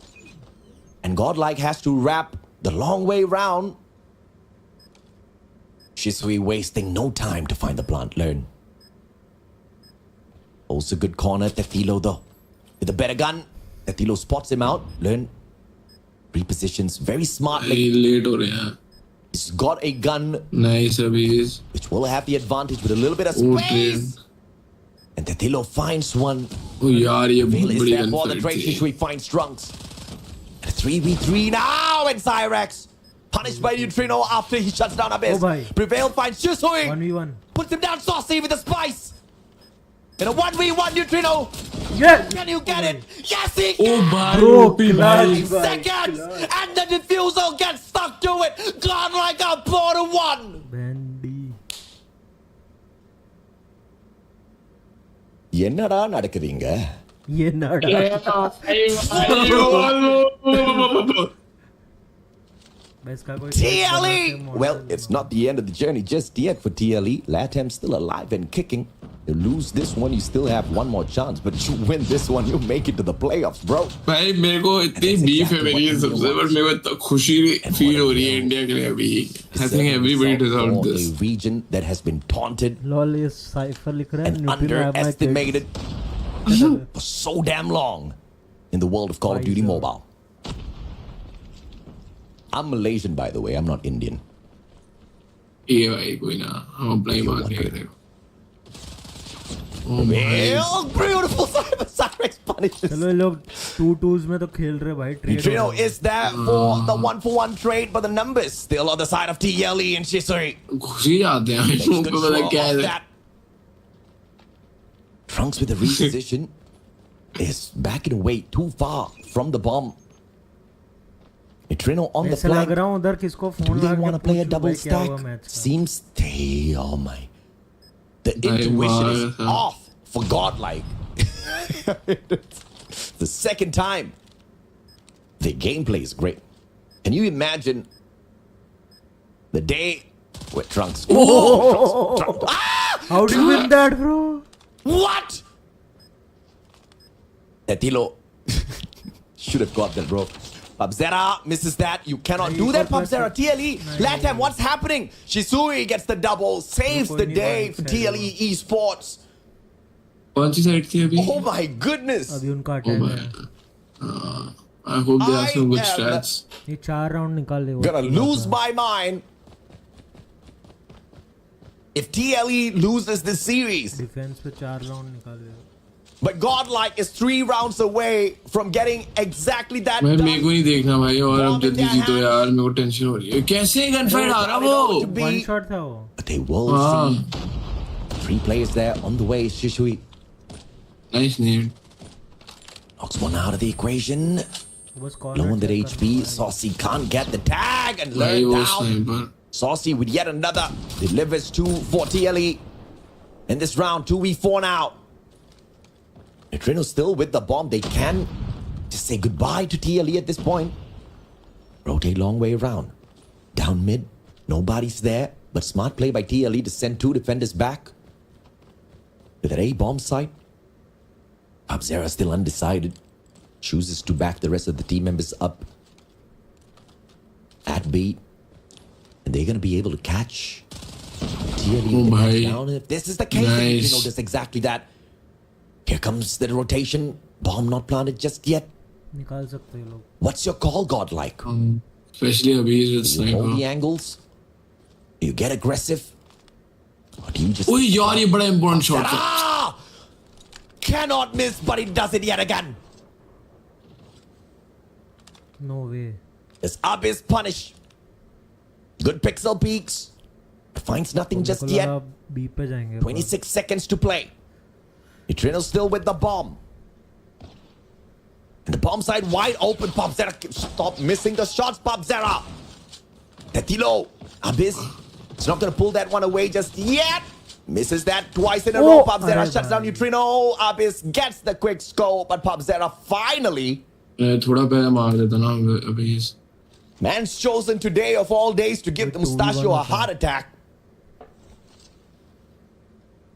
And Godlike has to wrap the long way round. Shisui wasting no time to find the plant. Learn. Also good corner, Tetilo though. With a better gun, Tetilo spots him out. Learn. Repositions very smartly. He's got a gun. Nice, Abiz. Which will have the advantage with a little bit of space. And Tetilo finds one. Veil is there for the trade. Shisui finds Trunks. And a 3v3 now, and Cyrex punished by Neutrino after he shuts down Abyss. Prevail finds Shisui. 1v1. Puts him down saucy with the spice. In a 1v1 Neutrino. Yes. Can you get it? Yes, he can. Bro, 5 seconds. And the diffusal gets stuck to it. Gone like a 4-1. என்னடா நடக்குதுங்க ये Nadda TLE! Well, it's not the end of the journey just yet for TLE. LATAM's still alive and kicking. You lose this one, you still have one more chance, but you win this one, you make it to the playoffs, bro. भाई मेरे को इतनी beef है मेरी सबसे, but मेरे को इतना खुशी फील हो रही है इंडिया के लिए अभी. I think everybody deserves this. A region that has been taunted lol ये साइफर लिख रहा है and underestimated for so damn long in the world of Call of Duty Mobile. I'm Malaysian, by the way. I'm not Indian. Yeah, भाई कोई ना, हम अपना ही मार रहे. Oh, beautiful Cyrex punishes. चलो ये लोग 2-2s में तो खेल रहे भाई. Trino is there for the 1-for-1 trade, but the numbers still on the side of TLE and Shisui. खुशी आते हैं लोगों को पता क्या है. Trunks with the reposition is backing away too far from the bomb. Trino on the flank. लग रहा हूँ उधर किसको Do फोन they लगा want to play a double stack? Seems they, oh my. The intuition is off for godlike. The second time. The gameplay is great. Can you imagine the day where Trunks... Trunks. Ah! How do you win that, bro? What? Tetilo should have got that, bro. Pabzera misses that. You cannot do that, Pabzera. TLE, LATAM, what's happening? Shisui gets the double, saves the day for TLE Esports. कौन सी side थी अभी? Oh my goodness! अभी उनका attack है. I hope they have some good stats. ये 4 round निकाल ले. Gonna lose my mind if TLE loses this series. Defence पे 4 राउंड निकाल ले. But Godlike is 3 rounds away from getting exactly that. मैं मेरे को नहीं देखना भाई, और अब जल्दी जीतो यार, मेरे को टेंशन हो रही है. कैसे गन फाइट आ रहा वो? One shot था वो. But they will see 3 players there on the way. Shishui. Nice nade. Knocks one out of the equation. Low on that HP. Saucy can't get the tag and learn down. Saucy with yet another delivers 2 for TLE. In this round, 2v4 now. Neutrino still with the bomb. They can just say goodbye to TLE at this point. Rotate long way around. Down mid. Nobody's there. But smart play by TLE to send 2 defenders back. With an A-bomb site. Pabzera still undecided. Chooses to back the rest of the team members up. At B. And they're going to be able to catch TLE down. If this is the case, nice. you know, just exactly that. Here comes the rotation. Bomb not planted just yet. निकाल सकते हैं लोग. What's your call, Godlike? Especially Abhi with sniper. You hold the angles. You get aggressive. Or do you just... Oh, yaar, ye bada important shot tha. Cannot miss, but he does it yet again. No way. This up is punish. Good pixel peaks. Finds nothing just yet. 26 seconds to play. Neutrino's still with the bomb. And the bomb side wide open. Pabzera, stop missing the shots, Pabzera. Tetilo, Abyss. It's not going to pull that one away just yet. Misses that twice in a row. Pabzera shuts down Neutrino. Abyss gets the quick scope, but Pabzera finally... Man's chosen today of all days to give the Mustachio a heart attack.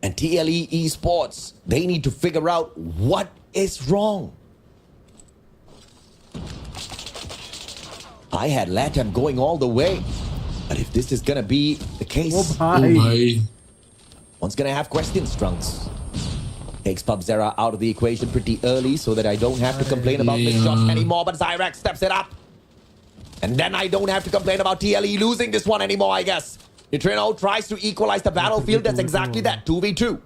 And TLE Esports, they need to figure out what is wrong. I had LATAM going all the way. But if this is going to be the case... One's going to have questions, Trunks. Takes Pabzera out of the equation pretty early so that I don't have to complain about missed shots anymore. But Zyrex steps it up. And then I don't have to complain about TLE losing this one anymore, I guess. Neutrino tries to equalize the battlefield. That's exactly that. 2v2.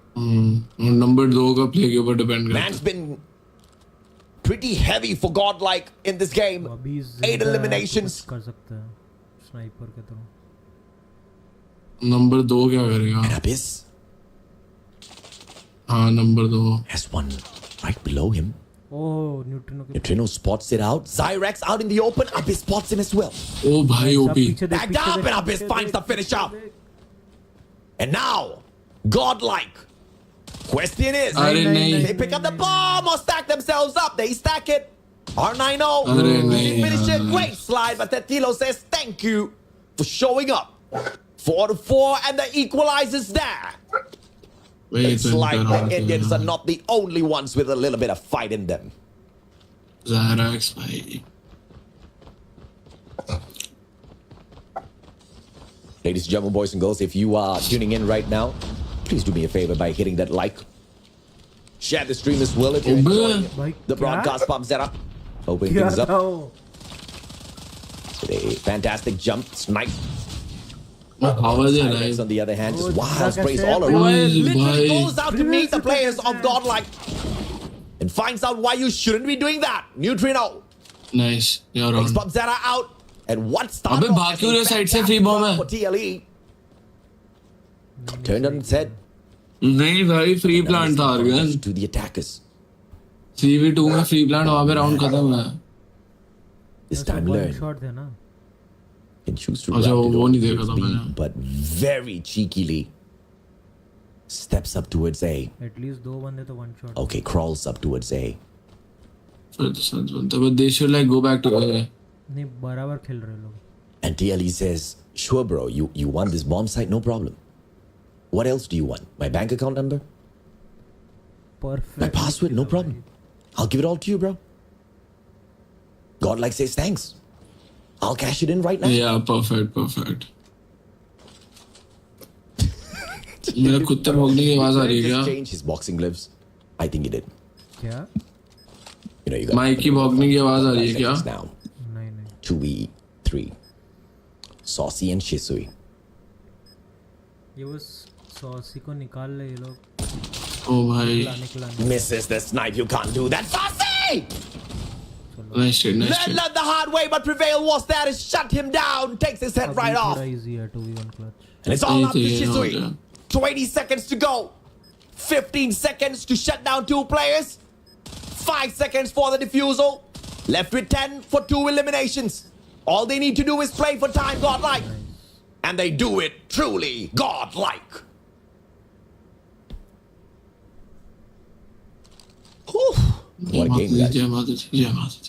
Number 2 का play के ऊपर depend करता है. Man's been pretty heavy for Godlike in this game. 8 eliminations. कर सकते हैं sniper के through. Number 2 क्या करेगा? Abyss. हाँ, number 2. Has one right below him. Oh, Neutrino spots it out. Zyrex out in the open. Abyss spots him as well. Oh, bhai, OP. Backed up and Abyss finds the finisher. And now, Godlike Question is, nahi. they pick up the bomb or stack themselves up. They stack it. R90 nahi, finish it. Great slide, but Tetilo says thank you for showing up. 4-4, and the equalizer's there. It's like the Indians are not the only ones with a little bit of fight in them. Zyrax, bhai. Ladies and gentlemen, boys and girls, if you are tuning in right now, please do me a favor by hitting that like. Share the stream as well if you're enjoying the broadcast. PubZera opening things up. With a fantastic jump, snipe. How are they alive? On the other hand, just wild sprays all around. Literally goes out to meet the players of Godlike and finds out why you shouldn't be doing that. Neutrino. Nice. You're Takes on. PubZera out. And what started अबे बाकी वाले side से free bomb है. for TLE turned on its head. नहीं भाई free plant था argon. To the attackers. 3v2 में free plant वहाँ पे राउंड खत्म हुआ. This time learn. शॉट थे ना. Can choose to अच्छा वो नहीं route देखा था B, मैंने. but very cheekily steps up towards A. At least दो बंदे तो one shot. Okay, crawls up towards A. फिर तो सच बनता है. But they should like go back to A. नहीं बराबर खेल रहे लोग. And TLE says, sure bro, you want this bomb site, no problem. What else do you want? My bank account number? Perfect. My password, no problem. I'll give it all to you, bro. Godlike says thanks. I'll cash it in right now. Yeah, perfect. मेरा कुत्ते भौंकने की आवाज आ रही है क्या? Change his boxing gloves. I think he did. क्या? You know, you got mic की भौंकने की आवाज आ रही है क्या? Now. 2v3. Saucy and Shisui. ये वो सॉसी को निकाल ले ये लोग. Oh भाई. Misses the snipe. You can't do that, Saucy! Nice shit. Learned the hard way, but Prevail was there to shut him down. Takes his head right off. Easier 2v1 clutch. And it's all up to Shisui. 20 seconds to go. 15 seconds to shut down 2 players. 5 seconds for the defusal. Left with 10 for 2 eliminations. All they need to do is play for time, Godlike. And they do it truly Godlike. Whew. What a game, guys.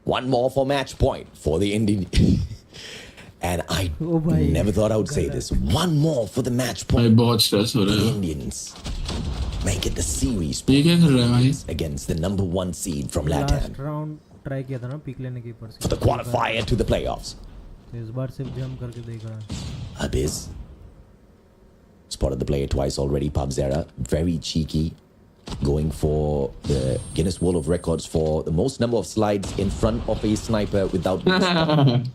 One more for match point for the Indian. And I never thought I would say this. One more for the match point. The Indians make it the series against the number 1 seed from LATAM. Last round try किया था ना pick लेने के ऊपर से. For the qualifier to the playoffs. तो इस बार सिर्फ जंप करके देख रहा है. Abyss spotted the player twice already. PubZera very cheeky, going for the Guinness World of Records for the most number of slides in front of a sniper without being spotted.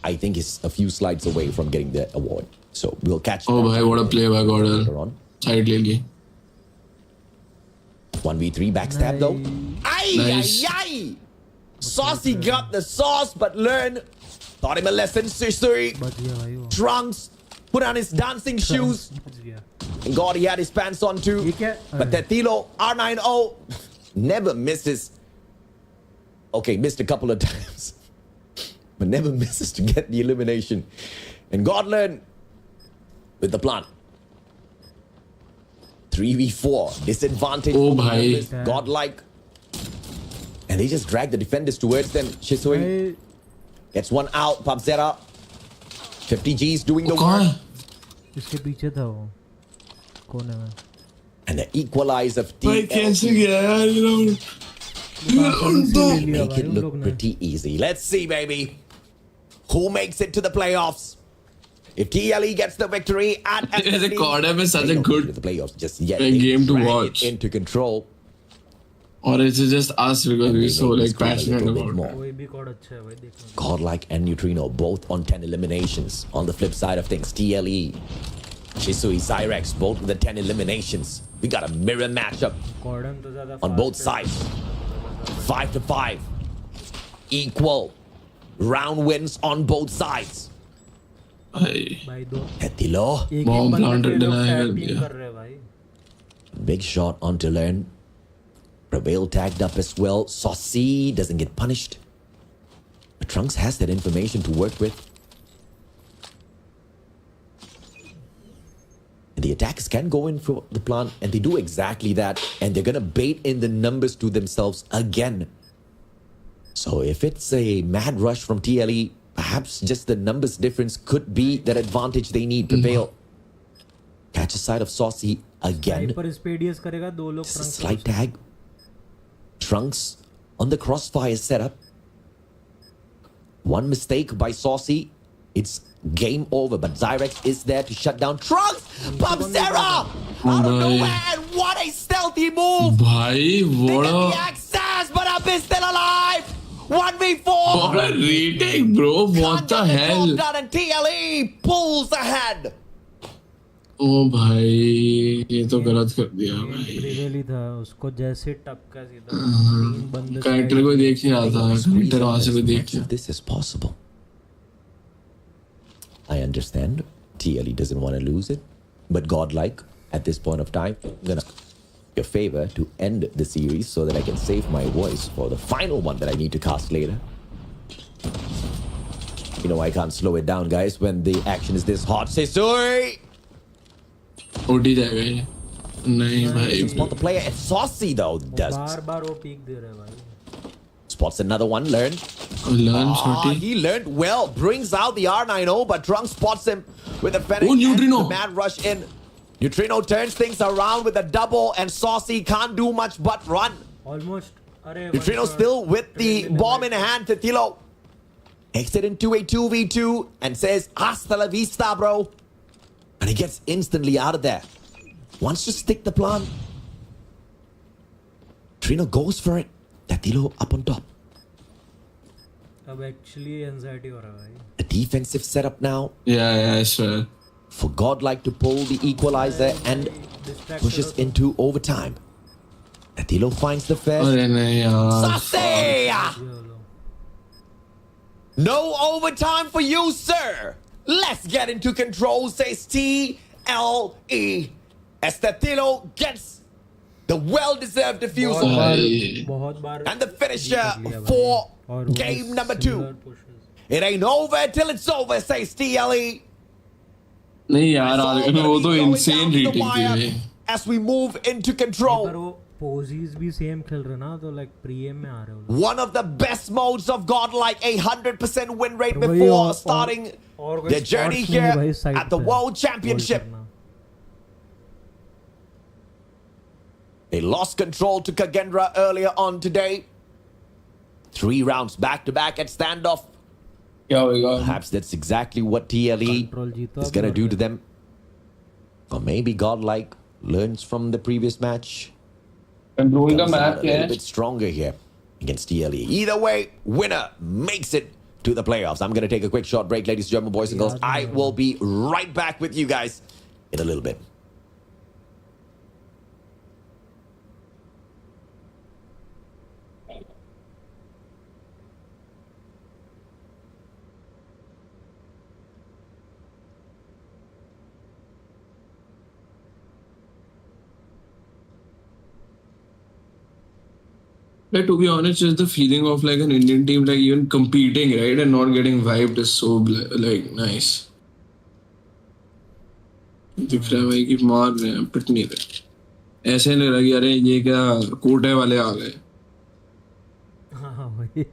I think he's a few slides away from getting the award. So we'll catch. Oh boy, what a play by Gordon. Side lane. 1v3 backstab though. Ay. Saucy got the sauce, but learn. Taught him a lesson, Shisui. Trunks put on his dancing shoes. And God, he had his pants on too. But Tetilo, R90, never misses. Okay, missed a couple of times. But never misses to get the elimination. And Godlin with the plant. 3v4. Disadvantage. Oh, bhai. Godlike. And they just drag the defenders towards them. Shisui gets one out. PubZera. 50 G's doing the work. इसके पीछे था वो. कोने में. And the equalize of भाई कैसे गया यार ये लोग. Make it look pretty easy. Let's see, baby. Who makes it to the playoffs? If TLE gets the victory at the CODM is such a good the playoffs just yet game to watch. Into control. Or is it just us because we're so like passionate about it? Godlike and Neutrino both on 10 eliminations. On the flip side of things, TLE, Shisui, Zyrex both with the 10 eliminations. We got a mirror matchup on both sides. 5-5. Equal. Round wins on both sides. Tetilo. Bomb planted denial. Big shot onto Learn. Prevail tagged up as well. Saucy doesn't get punished. But Trunks has that information to work with. The attackers can go in for the plant, and they do exactly that, and they're going to bait in the numbers to themselves again. So if it's a mad rush from TLE, perhaps just the numbers difference could be that advantage they need to prevail. Catch a sight of Saucy again. This is a slight tag. Trunks on the crossfire setup. One mistake by Saucy. It's game over, but Zyrex is there to shut down Trunks. Pubzera out of nowhere, and what a stealthy move. Bhai, what the access, but Ab is still alive. 1v4. What a retake, bro. What the hell? And TLE pulls ahead. ओ भाई ये तो गलत कर दिया भाई रिवेली था उसको जैसे टपका सीधा तीन बंदे कैरेक्टर को देख ही रहा था कैरेक्टर वहां से भी देख लिया This is possible. I understand TLE doesn't want to lose it, but godlike at this point of time, I'm gonna your favor to end the series so that I can save my voice for the final one that I need to cast later. You know I can't slow it down, guys, when the action is this hot. Say sorry. OT जाएगा ये नहीं भाई Spot the player. It's Saucy though. Does बार वो peak दे रहा है भाई. Spots another one. Learn. He learned well. Brings out the R90, but Trunks spots him with a finish. Oh, Neutrino. The mad rush in. Neutrino turns things around with a double, and Saucy can't do much but run. Almost. Neutrino still with the bomb in hand. Titilo exit into a 2v2 and says, "Hasta la vista, bro." And he gets instantly out of there. Wants to stick the plan. Trino goes for it. Tatilo up on top. अब actually anxiety हो रहा है भाई. A defensive setup now. Yeah, I swear. For Godlike to pull the equalizer and pushes into overtime. Tatilo finds the fair. अरे नहीं यार. Sase! No overtime for you, sir. Let's get into control, says TLE. As Tatilo gets the well-deserved defusal. And the finisher for game number 2. It ain't over till it's over, says TLE. नहीं यार argon वो तो insane retake थी भाई. As we move into control. Posies भी same खेल रहे ना तो like pre-aim में आ रहे हो. One of the best modes of Godlike, 100% win rate before starting their journey here at the World Championship. They lost control to Kagendra earlier on today. 3 rounds back-to-back at standoff. Perhaps that's exactly what TLE is going to do to them. Or maybe Godlike learns from the previous match. Control का Comes out map a क्या little है? bit stronger here against TLE. Either way, winner makes it to the playoffs. I'm going to take a quick short break, ladies and gentlemen, boys and girls. I will be right back with you guys in a little bit. Like, to be honest, just the feeling of like an Indian team, like even competing, right, and not getting vibed is so like nice. दिख रहा है भाई कि मार रहे हैं पिट नहीं रहे ऐसे नहीं लगी अरे ये क्या कोटे वाले आ गए हाँ भाई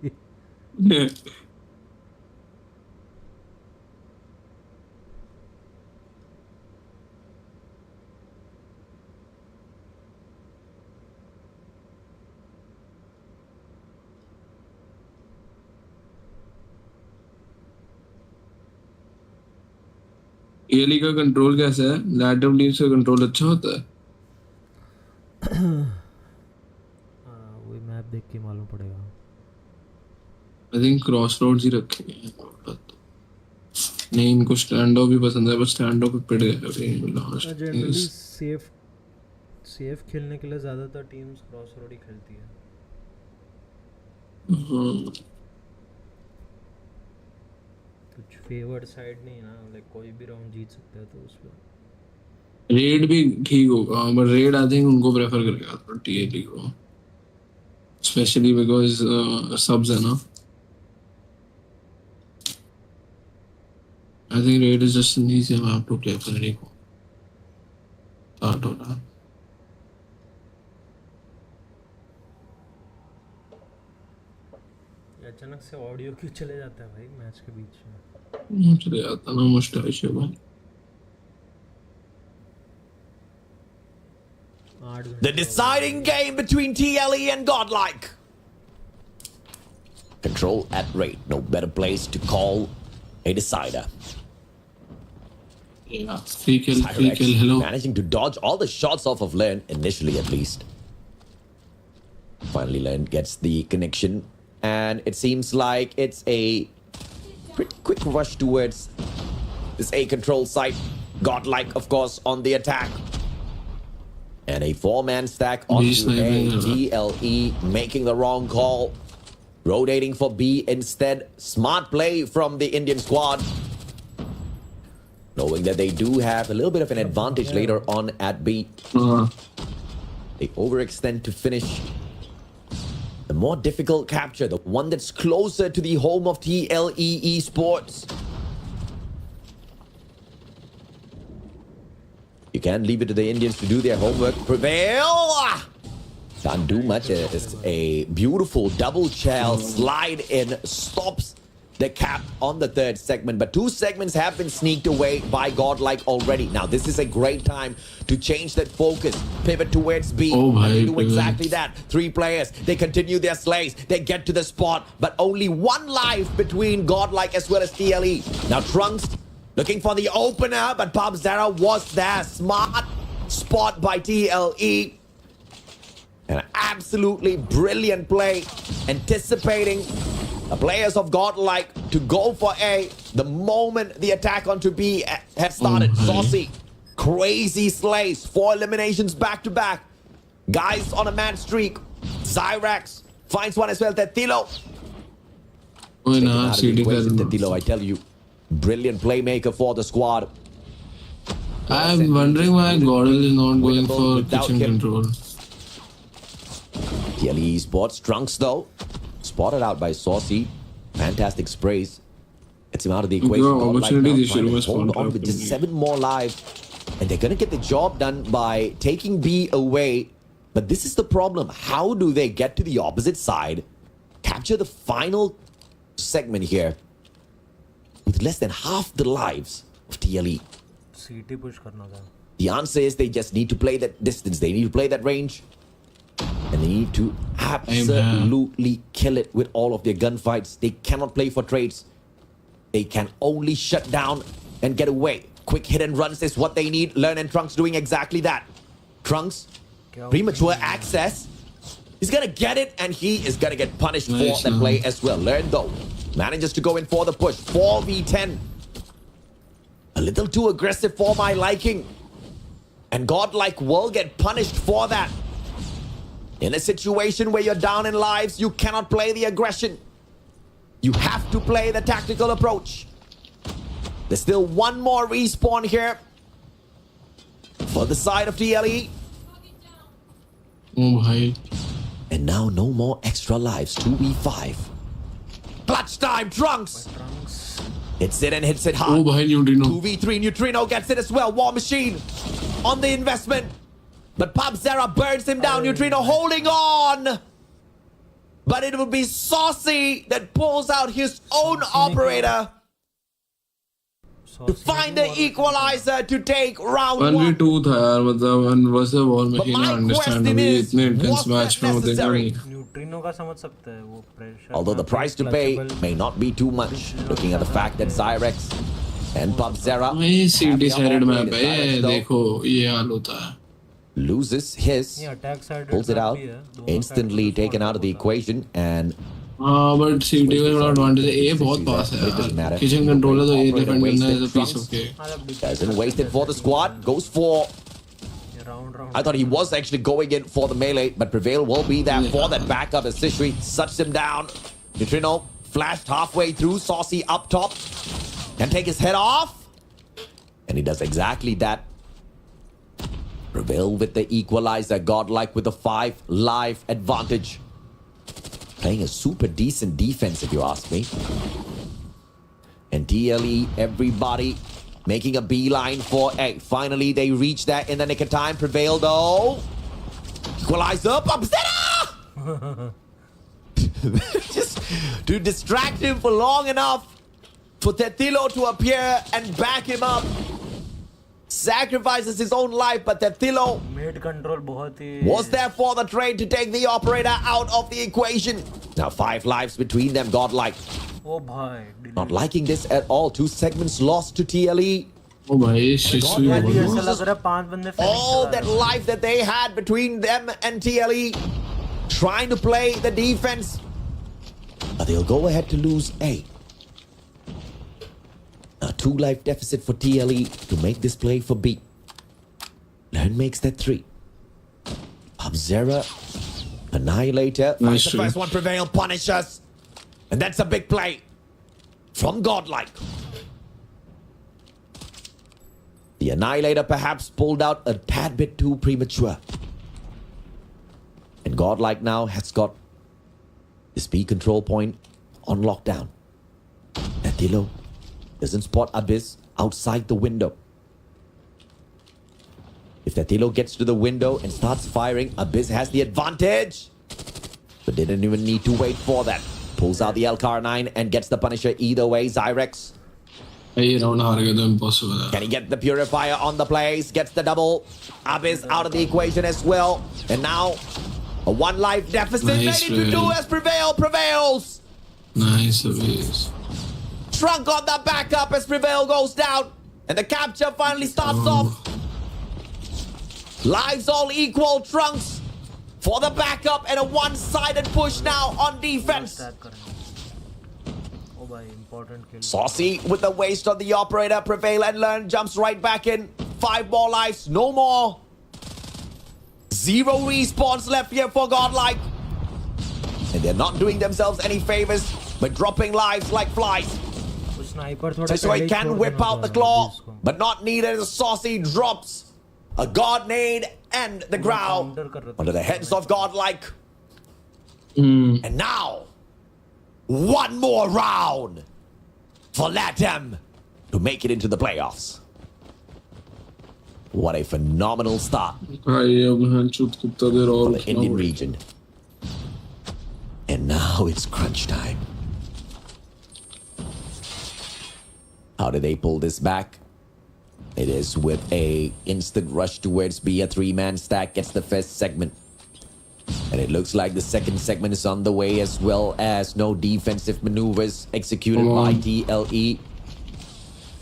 एली का कंट्रोल कैसा है लैटरल टीम से कंट्रोल अच्छा होता है वही मैप देख के मालूम पड़ेगा आई थिंक क्रॉस रोड्स ही रखेंगे नहीं इनको स्टैंड ऑफ भी पसंद है बस स्टैंड ऑफ पे पिट गए जनरली सेफ खेलने के लिए ज्यादातर टीम्स क्रॉस रोड ही खेलती है कुछ फेवर्ड साइड नहीं ना लाइक कोई भी राउंड जीत सकता है तो उसमें रेड भी ठीक होगा बट रेड आई थिंक उनको प्रेफर करेगा तो टीएली को स्पेशली बिकॉज़ सब्स है ना I think red is just an easy map to play for Nico start हो रहा है। ये अचानक से ऑडियो क्यों चले जाता है भाई मैच के बीच में? चले जाता ना मुस्टैच है भाई। The deciding game between TLE and Godlike. Control at rate. No better place to call a decider. Yeah, free kill, hello. Managing to dodge all the shots off of Len, initially at least. Finally, Len gets the connection. And it seems like it's a pretty quick rush towards this A control site. Godlike, of course, on the attack. And a 4-man stack onto A. TLE making the wrong call. Rotating for B instead. Smart play from the Indian squad. Knowing that they do have a little bit of an advantage later on at B. They overextend to finish the more difficult capture. The one that's closer to the home of TLE Esports. You can't leave it to the Indians to do their homework. Prevail! Can't do much. It's a beautiful double shell slide in. Stops the cap on the third segment. But 2 segments have been sneaked away by Godlike already. Now, this is a great time to change that focus. Pivot towards B. And they do exactly that. 3 players. They continue their slays. They get to the spot. But only 1 life between Godlike as well as TLE. Now, Trunks looking for the opener, but Pop Zara was there. Smart spot by TLE. An absolutely brilliant play. Anticipating the players of Godlike to go for A the moment the attack onto B had started. Saucy. Crazy slays. 4 eliminations back to back. Guys on a mad streak. Zyrax finds one as well. Tetilo. Tetilo, I tell you. Brilliant playmaker for the squad. I'm wondering why Gordon is not going for kitchen control. TLE Esports. Trunks though. Spotted out by Saucy. Fantastic sprays. Gets him out of the equation. Hold on with just 7 more lives. And they're going to get the job done by taking B away. But this is the problem. How do they get to the opposite side? Capture the final segment here. With less than half the lives of TLE. CT push karna tha. The answer is they just need to play that distance. They need to play that range. And they need to absolutely kill it with all of their gunfights. They cannot play for trades. They can only shut down and get away. Quick hit and runs is what they need. Learn and Trunks doing exactly that. Trunks, premature access. He's going to get it and he is going to get punished for that play as well. Learn though. Manages to go in for the push. 4v10. A little too aggressive for my liking. And Godlike will get punished for that. In a situation where you're down in lives, you cannot play the aggression. You have to play the tactical approach. There's still 1 more respawn here. For the side of TLE. Oh, hi. And now no more extra lives. 2v5. Clutch time, Trunks! Hits it and hits it hard. 2v3, Neutrino gets it as well. War Machine on the investment. But Pop Zara burns him down. Neutrino holding on. But it will be Saucy that pulls out his own operator to find the equalizer to take round 1. 1v2 था यार मतलब one was the War Machine. I understand अभी इतने intense match में होते नहीं. Neutrino का समझ सकते हैं वो pressure. Although the price to pay may not be too much, looking at the fact that Zyrex and Pop Zara decided map है देखो ये हाल होता है. Loses his, pulls it out, instantly taken out of the equation, and but CT का थोड़ा advantage है. ये बहुत पास है यार. Kitchen controller तो ये defend करना है piece of cake. Doesn't waste it for the squad. Goes for. I thought he was actually going in for the melee, but Prevail will be there for that backup as Sishri sucks him down. Neutrino flashed halfway through. Saucy up top. Can take his head off. And he does exactly that. Prevail with the equalizer. Godlike with the 5 life advantage. Playing a super decent defense if you ask me. And TLE, everybody making a beeline for A. Finally, they reach that in the nick of time. Prevail, though. Equalizer. Upsetter! Just to distract him for long enough for Tetilo to appear and back him up. Sacrifices his own life, but Tetilo Mid control बहुत ही was there for the trade to take the operator out of the equation. Now 5 lives between them, godlike. ओ भाई Not liking this at all. 2 segments lost to TLE. ओ भाई शिशु ऐसा लग रहा है 5 बंदे All that life that they had between them and TLE, trying to play the defense, but they'll go ahead to lose A. A 2 life deficit for TLE to make this play for B. Lern makes that 3. Obzera, Annihilator, Nice the first one prevail, Punishers. And that's a big play from Godlike. The Annihilator perhaps pulled out a tad bit too premature. And Godlike now has got the speed control point on lockdown. Natilo doesn't spot Abyss outside the window. If Natilo gets to the window and starts firing, Abyss has the advantage. But didn't even need to wait for that. Pulls out the LKR9 and gets the Punisher either way. Zyrex. Can he get the Purifier on the place? Gets the double. Abyss out of the equation as well. And now a 1 life deficit. Nice, ready to do as prevails. Nice Abyss. Trunk on the backup as Prevail goes down. And the capture finally starts off. Lives all equal. Trunks for the backup and a 1-sided push now on defense. Saucy with the waste on the operator. Prevail and Learn jumps right back in. 5 more lives. No more. 0 respawns left here for Godlike. And they're not doing themselves any favors by dropping lives like flies. So he can whip out the claw, but not needed as Saucy drops a God nade and the growl onto the heads of Godlike. And now, 1 more round for Latam to make it into the playoffs. What a phenomenal start for the Indian region. And now it's crunch time. How do they pull this back? It is with a instant rush towards B. A 3-man stack gets the first segment. And it looks like the second segment is on the way, as well as no defensive maneuvers executed by TLE.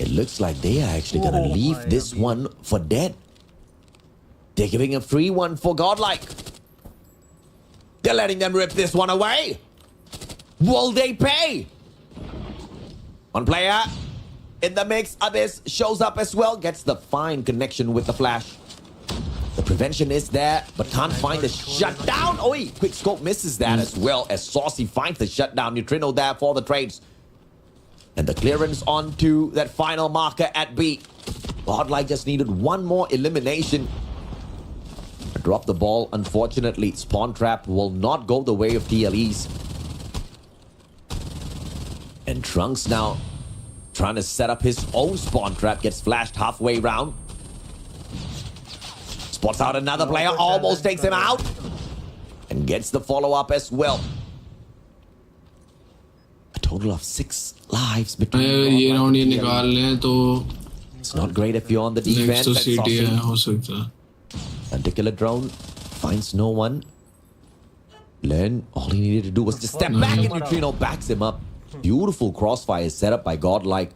It looks like they are actually going to leave this one for dead. They're giving a free one for Godlike. They're letting them rip this one away. Will they pay? One player in the mix. Abyss shows up as well. Gets the fine connection with the flash. The prevention is there, but can't find the shutdown. Oh, quick scope misses that as well as Saucy finds the shutdown. Neutrino there for the trades. And the clearance onto that final marker at B. Godlike just needed 1 more elimination. Drop the ball, unfortunately. Spawn Trap will not go the way of TLE's. And Trunks now trying to set up his own Spawn Trap. Gets flashed halfway round. Spots out another player. Almost takes him out. And gets the follow-up as well. A total of 6 lives between. It's not great if you're on the defense. Particular drone finds no one. Len, all he needed to do was just step back and Neutrino backs him up. Beautiful crossfire set up by Godlike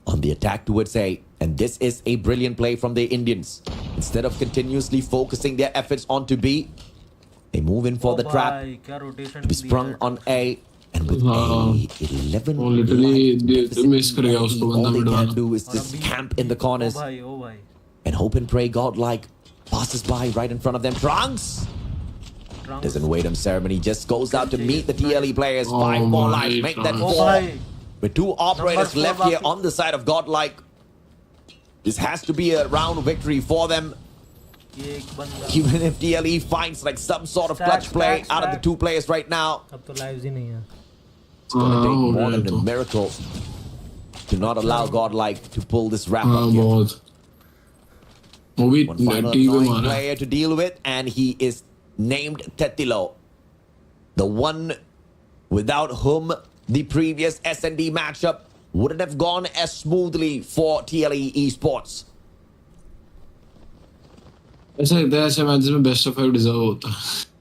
on the attack towards A. And this is a brilliant play from the Indians. Instead of continuously focusing their efforts onto B, they move in for the trap to be sprung on A. And with A 11 all they can do is just camp in the corners and hope and pray Godlike passes by right in front of them. Trunks doesn't wait on ceremony, just goes out to meet the TLE players. 5 more lives, make that 4. With 2 operators left here on the side of Godlike. This has to be a round victory for them. Even if TLE finds like some sort of clutch play out of the 2 players right now. It's gonna take more than a miracle to not allow Godlike to pull this wrap up here. बहुत वो भी One final नेटी पे annoying मारा player to deal with, and he is named Tetilo, the one without whom the previous S&D matchup wouldn't have gone as smoothly for TLE Esports. ऐसा लगता है ऐसे matches में बेस्ट ऑफ 5 डिजर्व होता है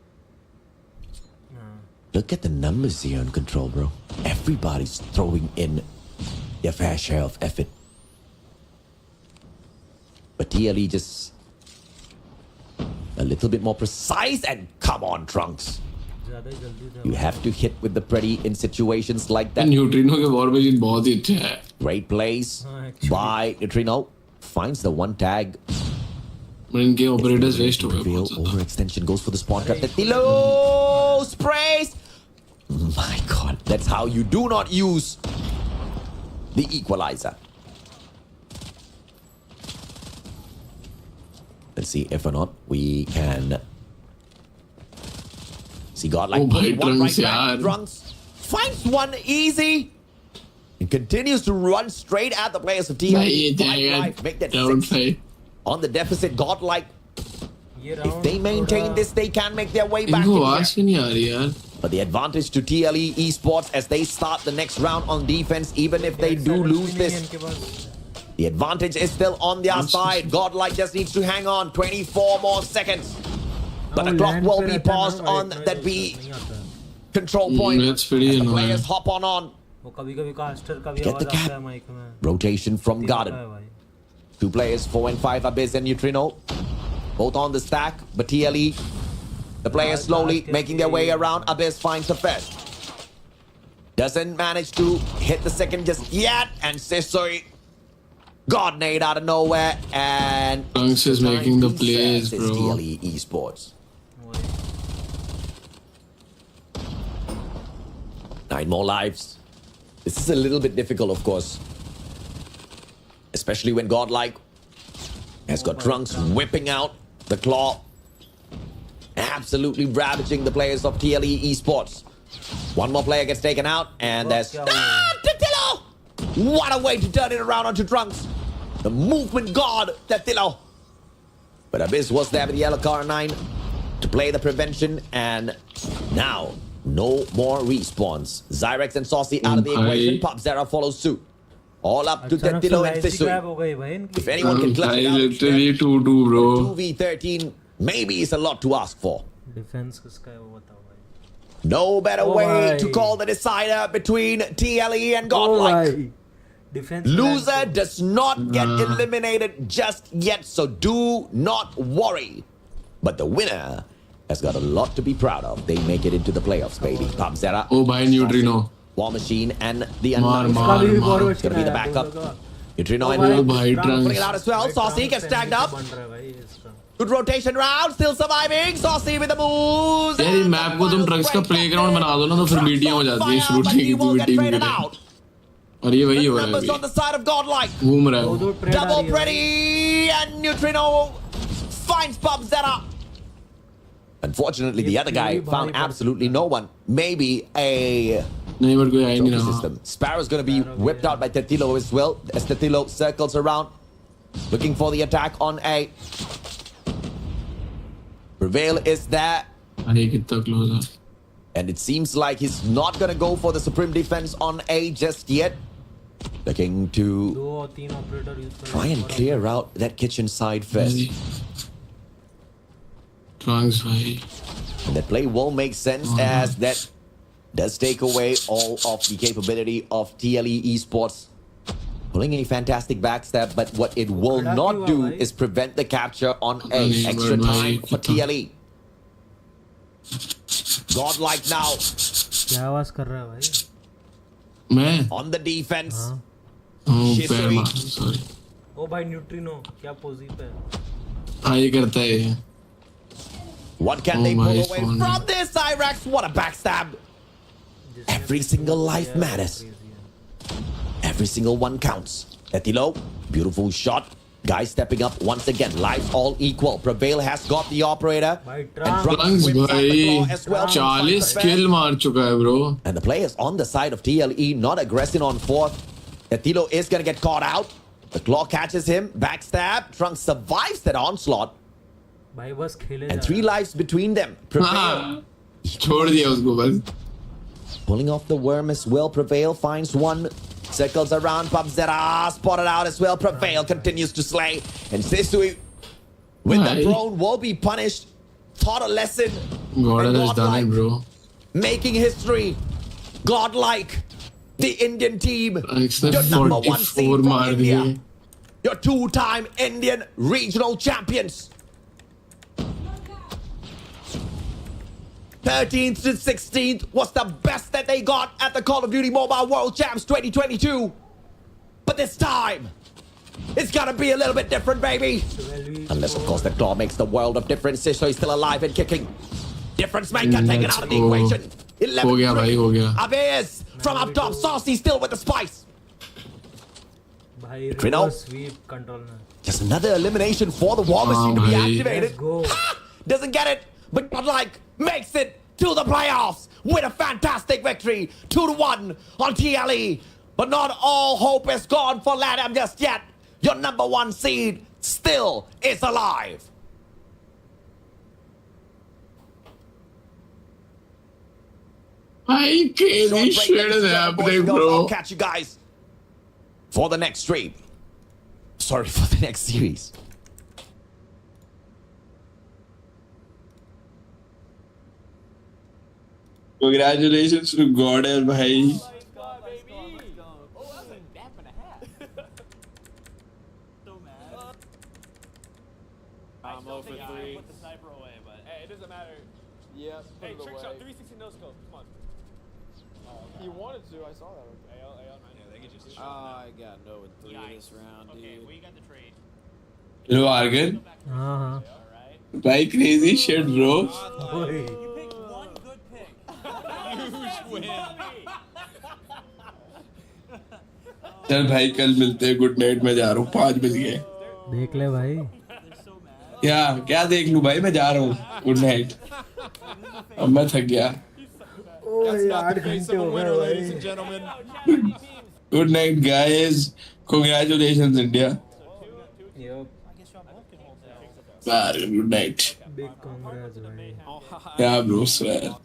Look at the numbers here on Control, bro. Everybody's throwing in their fair share of effort. But TLE just a little bit more precise, and come on, Trunks. You have to hit with the pretty in situations like that. Neutrino के war में बहुत ही अच्छा है Great plays by Neutrino. Finds the one tag. इनके operators waste हो गए Real overextension goes for the spawn trap. Tetilo sprays. My God, that's how you do not use the equalizer. Let's see if or not we can see Godlike pulling one right back. Drunks finds one easy and continues to run straight at the players of TLE. Make that 6 on the deficit. Godlike, if they maintain this, they can make their way back. इनको आवाज क्यों नहीं आ रही यार But the advantage to TLE Esports as they start the next round on defense, even if they do lose this. The advantage is still on their side. Godlike just needs to hang on. 24 more seconds. But the clock will be paused on that B control point. That's pretty as the annoying. players hop on. वो कभी-कभी caster का भी Get the आवाज आता cap. है mic में Rotation from Garden. 2 players, 4 and 5, Abyss and Neutrino. Both on the stack, but TLE, the players slowly making their way around. Abyss finds the first. Doesn't manage to hit the second just yet. And Sissoy, God nade out of nowhere. And Trunks is making the plays, bro. TLE Esports. 9 more lives. This is a little bit difficult, of course. Especially when Godlike has got Trunks whipping out the claw. Absolutely ravaging the players of TLE Esports. One more player gets taken out, and there's Tetilo! What a way to turn it around onto Trunks. The movement god, Tetilo. But Abyss was there with the yellow car 9 to play the prevention, and now no more respawns. Zyrex and Saucy out of the equation. Pop Zera follows suit. All up to Tetilo and Sisui. If anyone can clutch it out, literally 2-2 bro 2v13 maybe is a lot to ask for. Defence किसका है वो बताओ भाई No better way to call the decider between TLE and Godlike. Loser does not get eliminated just yet, so do not worry. But the winner has got a lot to be proud of. They make it into the playoffs, baby. Pop Zera. Oh, by Neutrino. War Machine and the Unknown. It's gonna be the backup. Neutrino and putting it out as well. Saucy gets tagged up. Good rotation round, still surviving. Saucy with the moves. यार ये map को तुम trucks का playground बना दो ना तो फिर बीटियां हो जाती हैं शुरू की पूरी टीम के लिए और ये वही हो रहा है Numbers on the side of Godlike. घूम रहा है Double pretty and Neutrino finds Pop Zera. Unfortunately, the other guy found absolutely no one. Maybe a नहीं बट कोई आया नहीं रहा system. Sparrow's going to be whipped out by Tetilo as well as Tetilo circles around looking for the attack on A. Prevail is there. अरे कितना close है And it seems like he's not going to go for the supreme defense on A just yet. Looking to try and clear out that kitchen side first. Trunks भाई And that play will make sense as that does take away all of the capability of TLE Esports. Pulling a fantastic backstab, but what it will not do is prevent the capture on A. Extra time for TLE. Godlike now. क्या आवाज कर रहा है भाई मैं On the defense. पैर मार sorry ओ भाई न्यूट्रिनो क्या पोजीशन पे है हाँ ये करता है ये What can they pull away from this, Zyrex? What a backstab. Every single life matters. Every single one counts. Tetilo, beautiful shot. Guys stepping up once again. Lives all equal. Prevail has got the operator. And Trunks भाई 40 kill मार चुका है bro. And the players on the side of TLE not aggressing on fourth. Attilo is going to get caught out. The claw catches him. Backstab. Trunks survives that onslaught. भाई बस खेले And 3 lives between them. Prevail. छोड़ दिया उसको बस. Pulling off the worm as well. Prevail finds one. Circles around. Pubzera spotted out as well. Prevail continues to slay. And Sisui with the drone will be punished. Taught a lesson. God has done it, bro. Making history. Godlike. The Indian team. Your number 1 seed from India. Your 2-time Indian regional champions. 13th to 16th was the best that they got at the Call of Duty Mobile World Champs 2022. But this time, it's gonna be a little bit different, baby. Unless, of course, the claw makes the world of difference, so he's still alive and kicking. Difference maker taken out of the equation. 11 हो गया भाई, हो गया. Abayas from up top, Saucy still with the spice. भाई Trino. sweep control ना. Just another elimination for the War Machine to be activated. Let's go. Doesn't get it, but Godlike makes it to the playoffs with a fantastic victory. 2-1 on TLE. But not all hope is gone for LATAM just yet. Your number 1 seed still is alive. I can't shit is happening, bro. I'll catch you guys for the next stream. Sorry, for the next series. Congratulations to Gordon, bhai. I'm over 3. Put the sniper away, but hey, it doesn't matter. Yeah. Hey, trick shot, 360 no scope. Come on. He wanted to. I saw that. Yeah, they could just. I got no with 3 this round, dude. Okay, we got the trade. Hello, Argon. हाँ हाँ. Bhai, crazy shit, bro. ओए. Huge win. चल भाई कल मिलते हैं. Good night. मैं जा रहा हूँ. 5 बज गए. देख ले भाई. क्या देख लूं भाई. मैं जा रहा हूँ. Good night. अब मैं थक गया. ओए 8 घंटे हो गए भाई. Good night, guys. Congratulations, India. Yep. Bye. Good night. Big congrats भाई. Yeah, bro. Swear.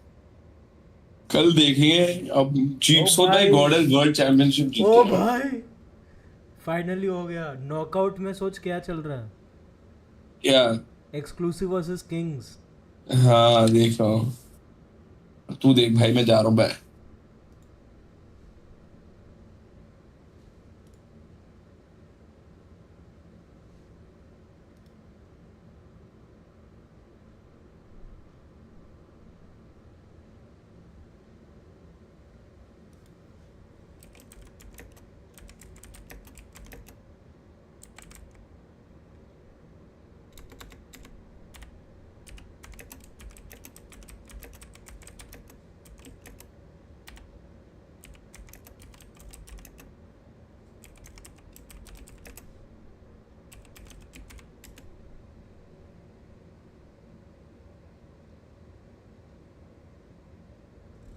कल देखेंगे. अब चीफ्स होता है गॉडल वर्ल्ड चैंपियनशिप जीते. ओ भाई. फाइनली हो गया. नॉकआउट में सोच क्या चल रहा है. क्या? Exclusive versus Kings. हाँ देख रहा हूँ. तू देख भाई. मैं जा रहा हूँ. बाय.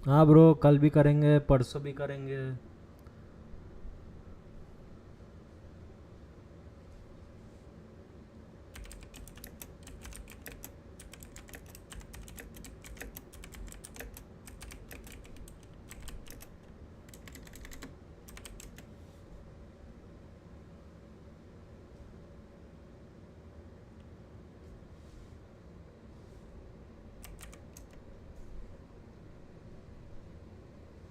हाँ ब्रो कल भी करेंगे परसों भी करेंगे.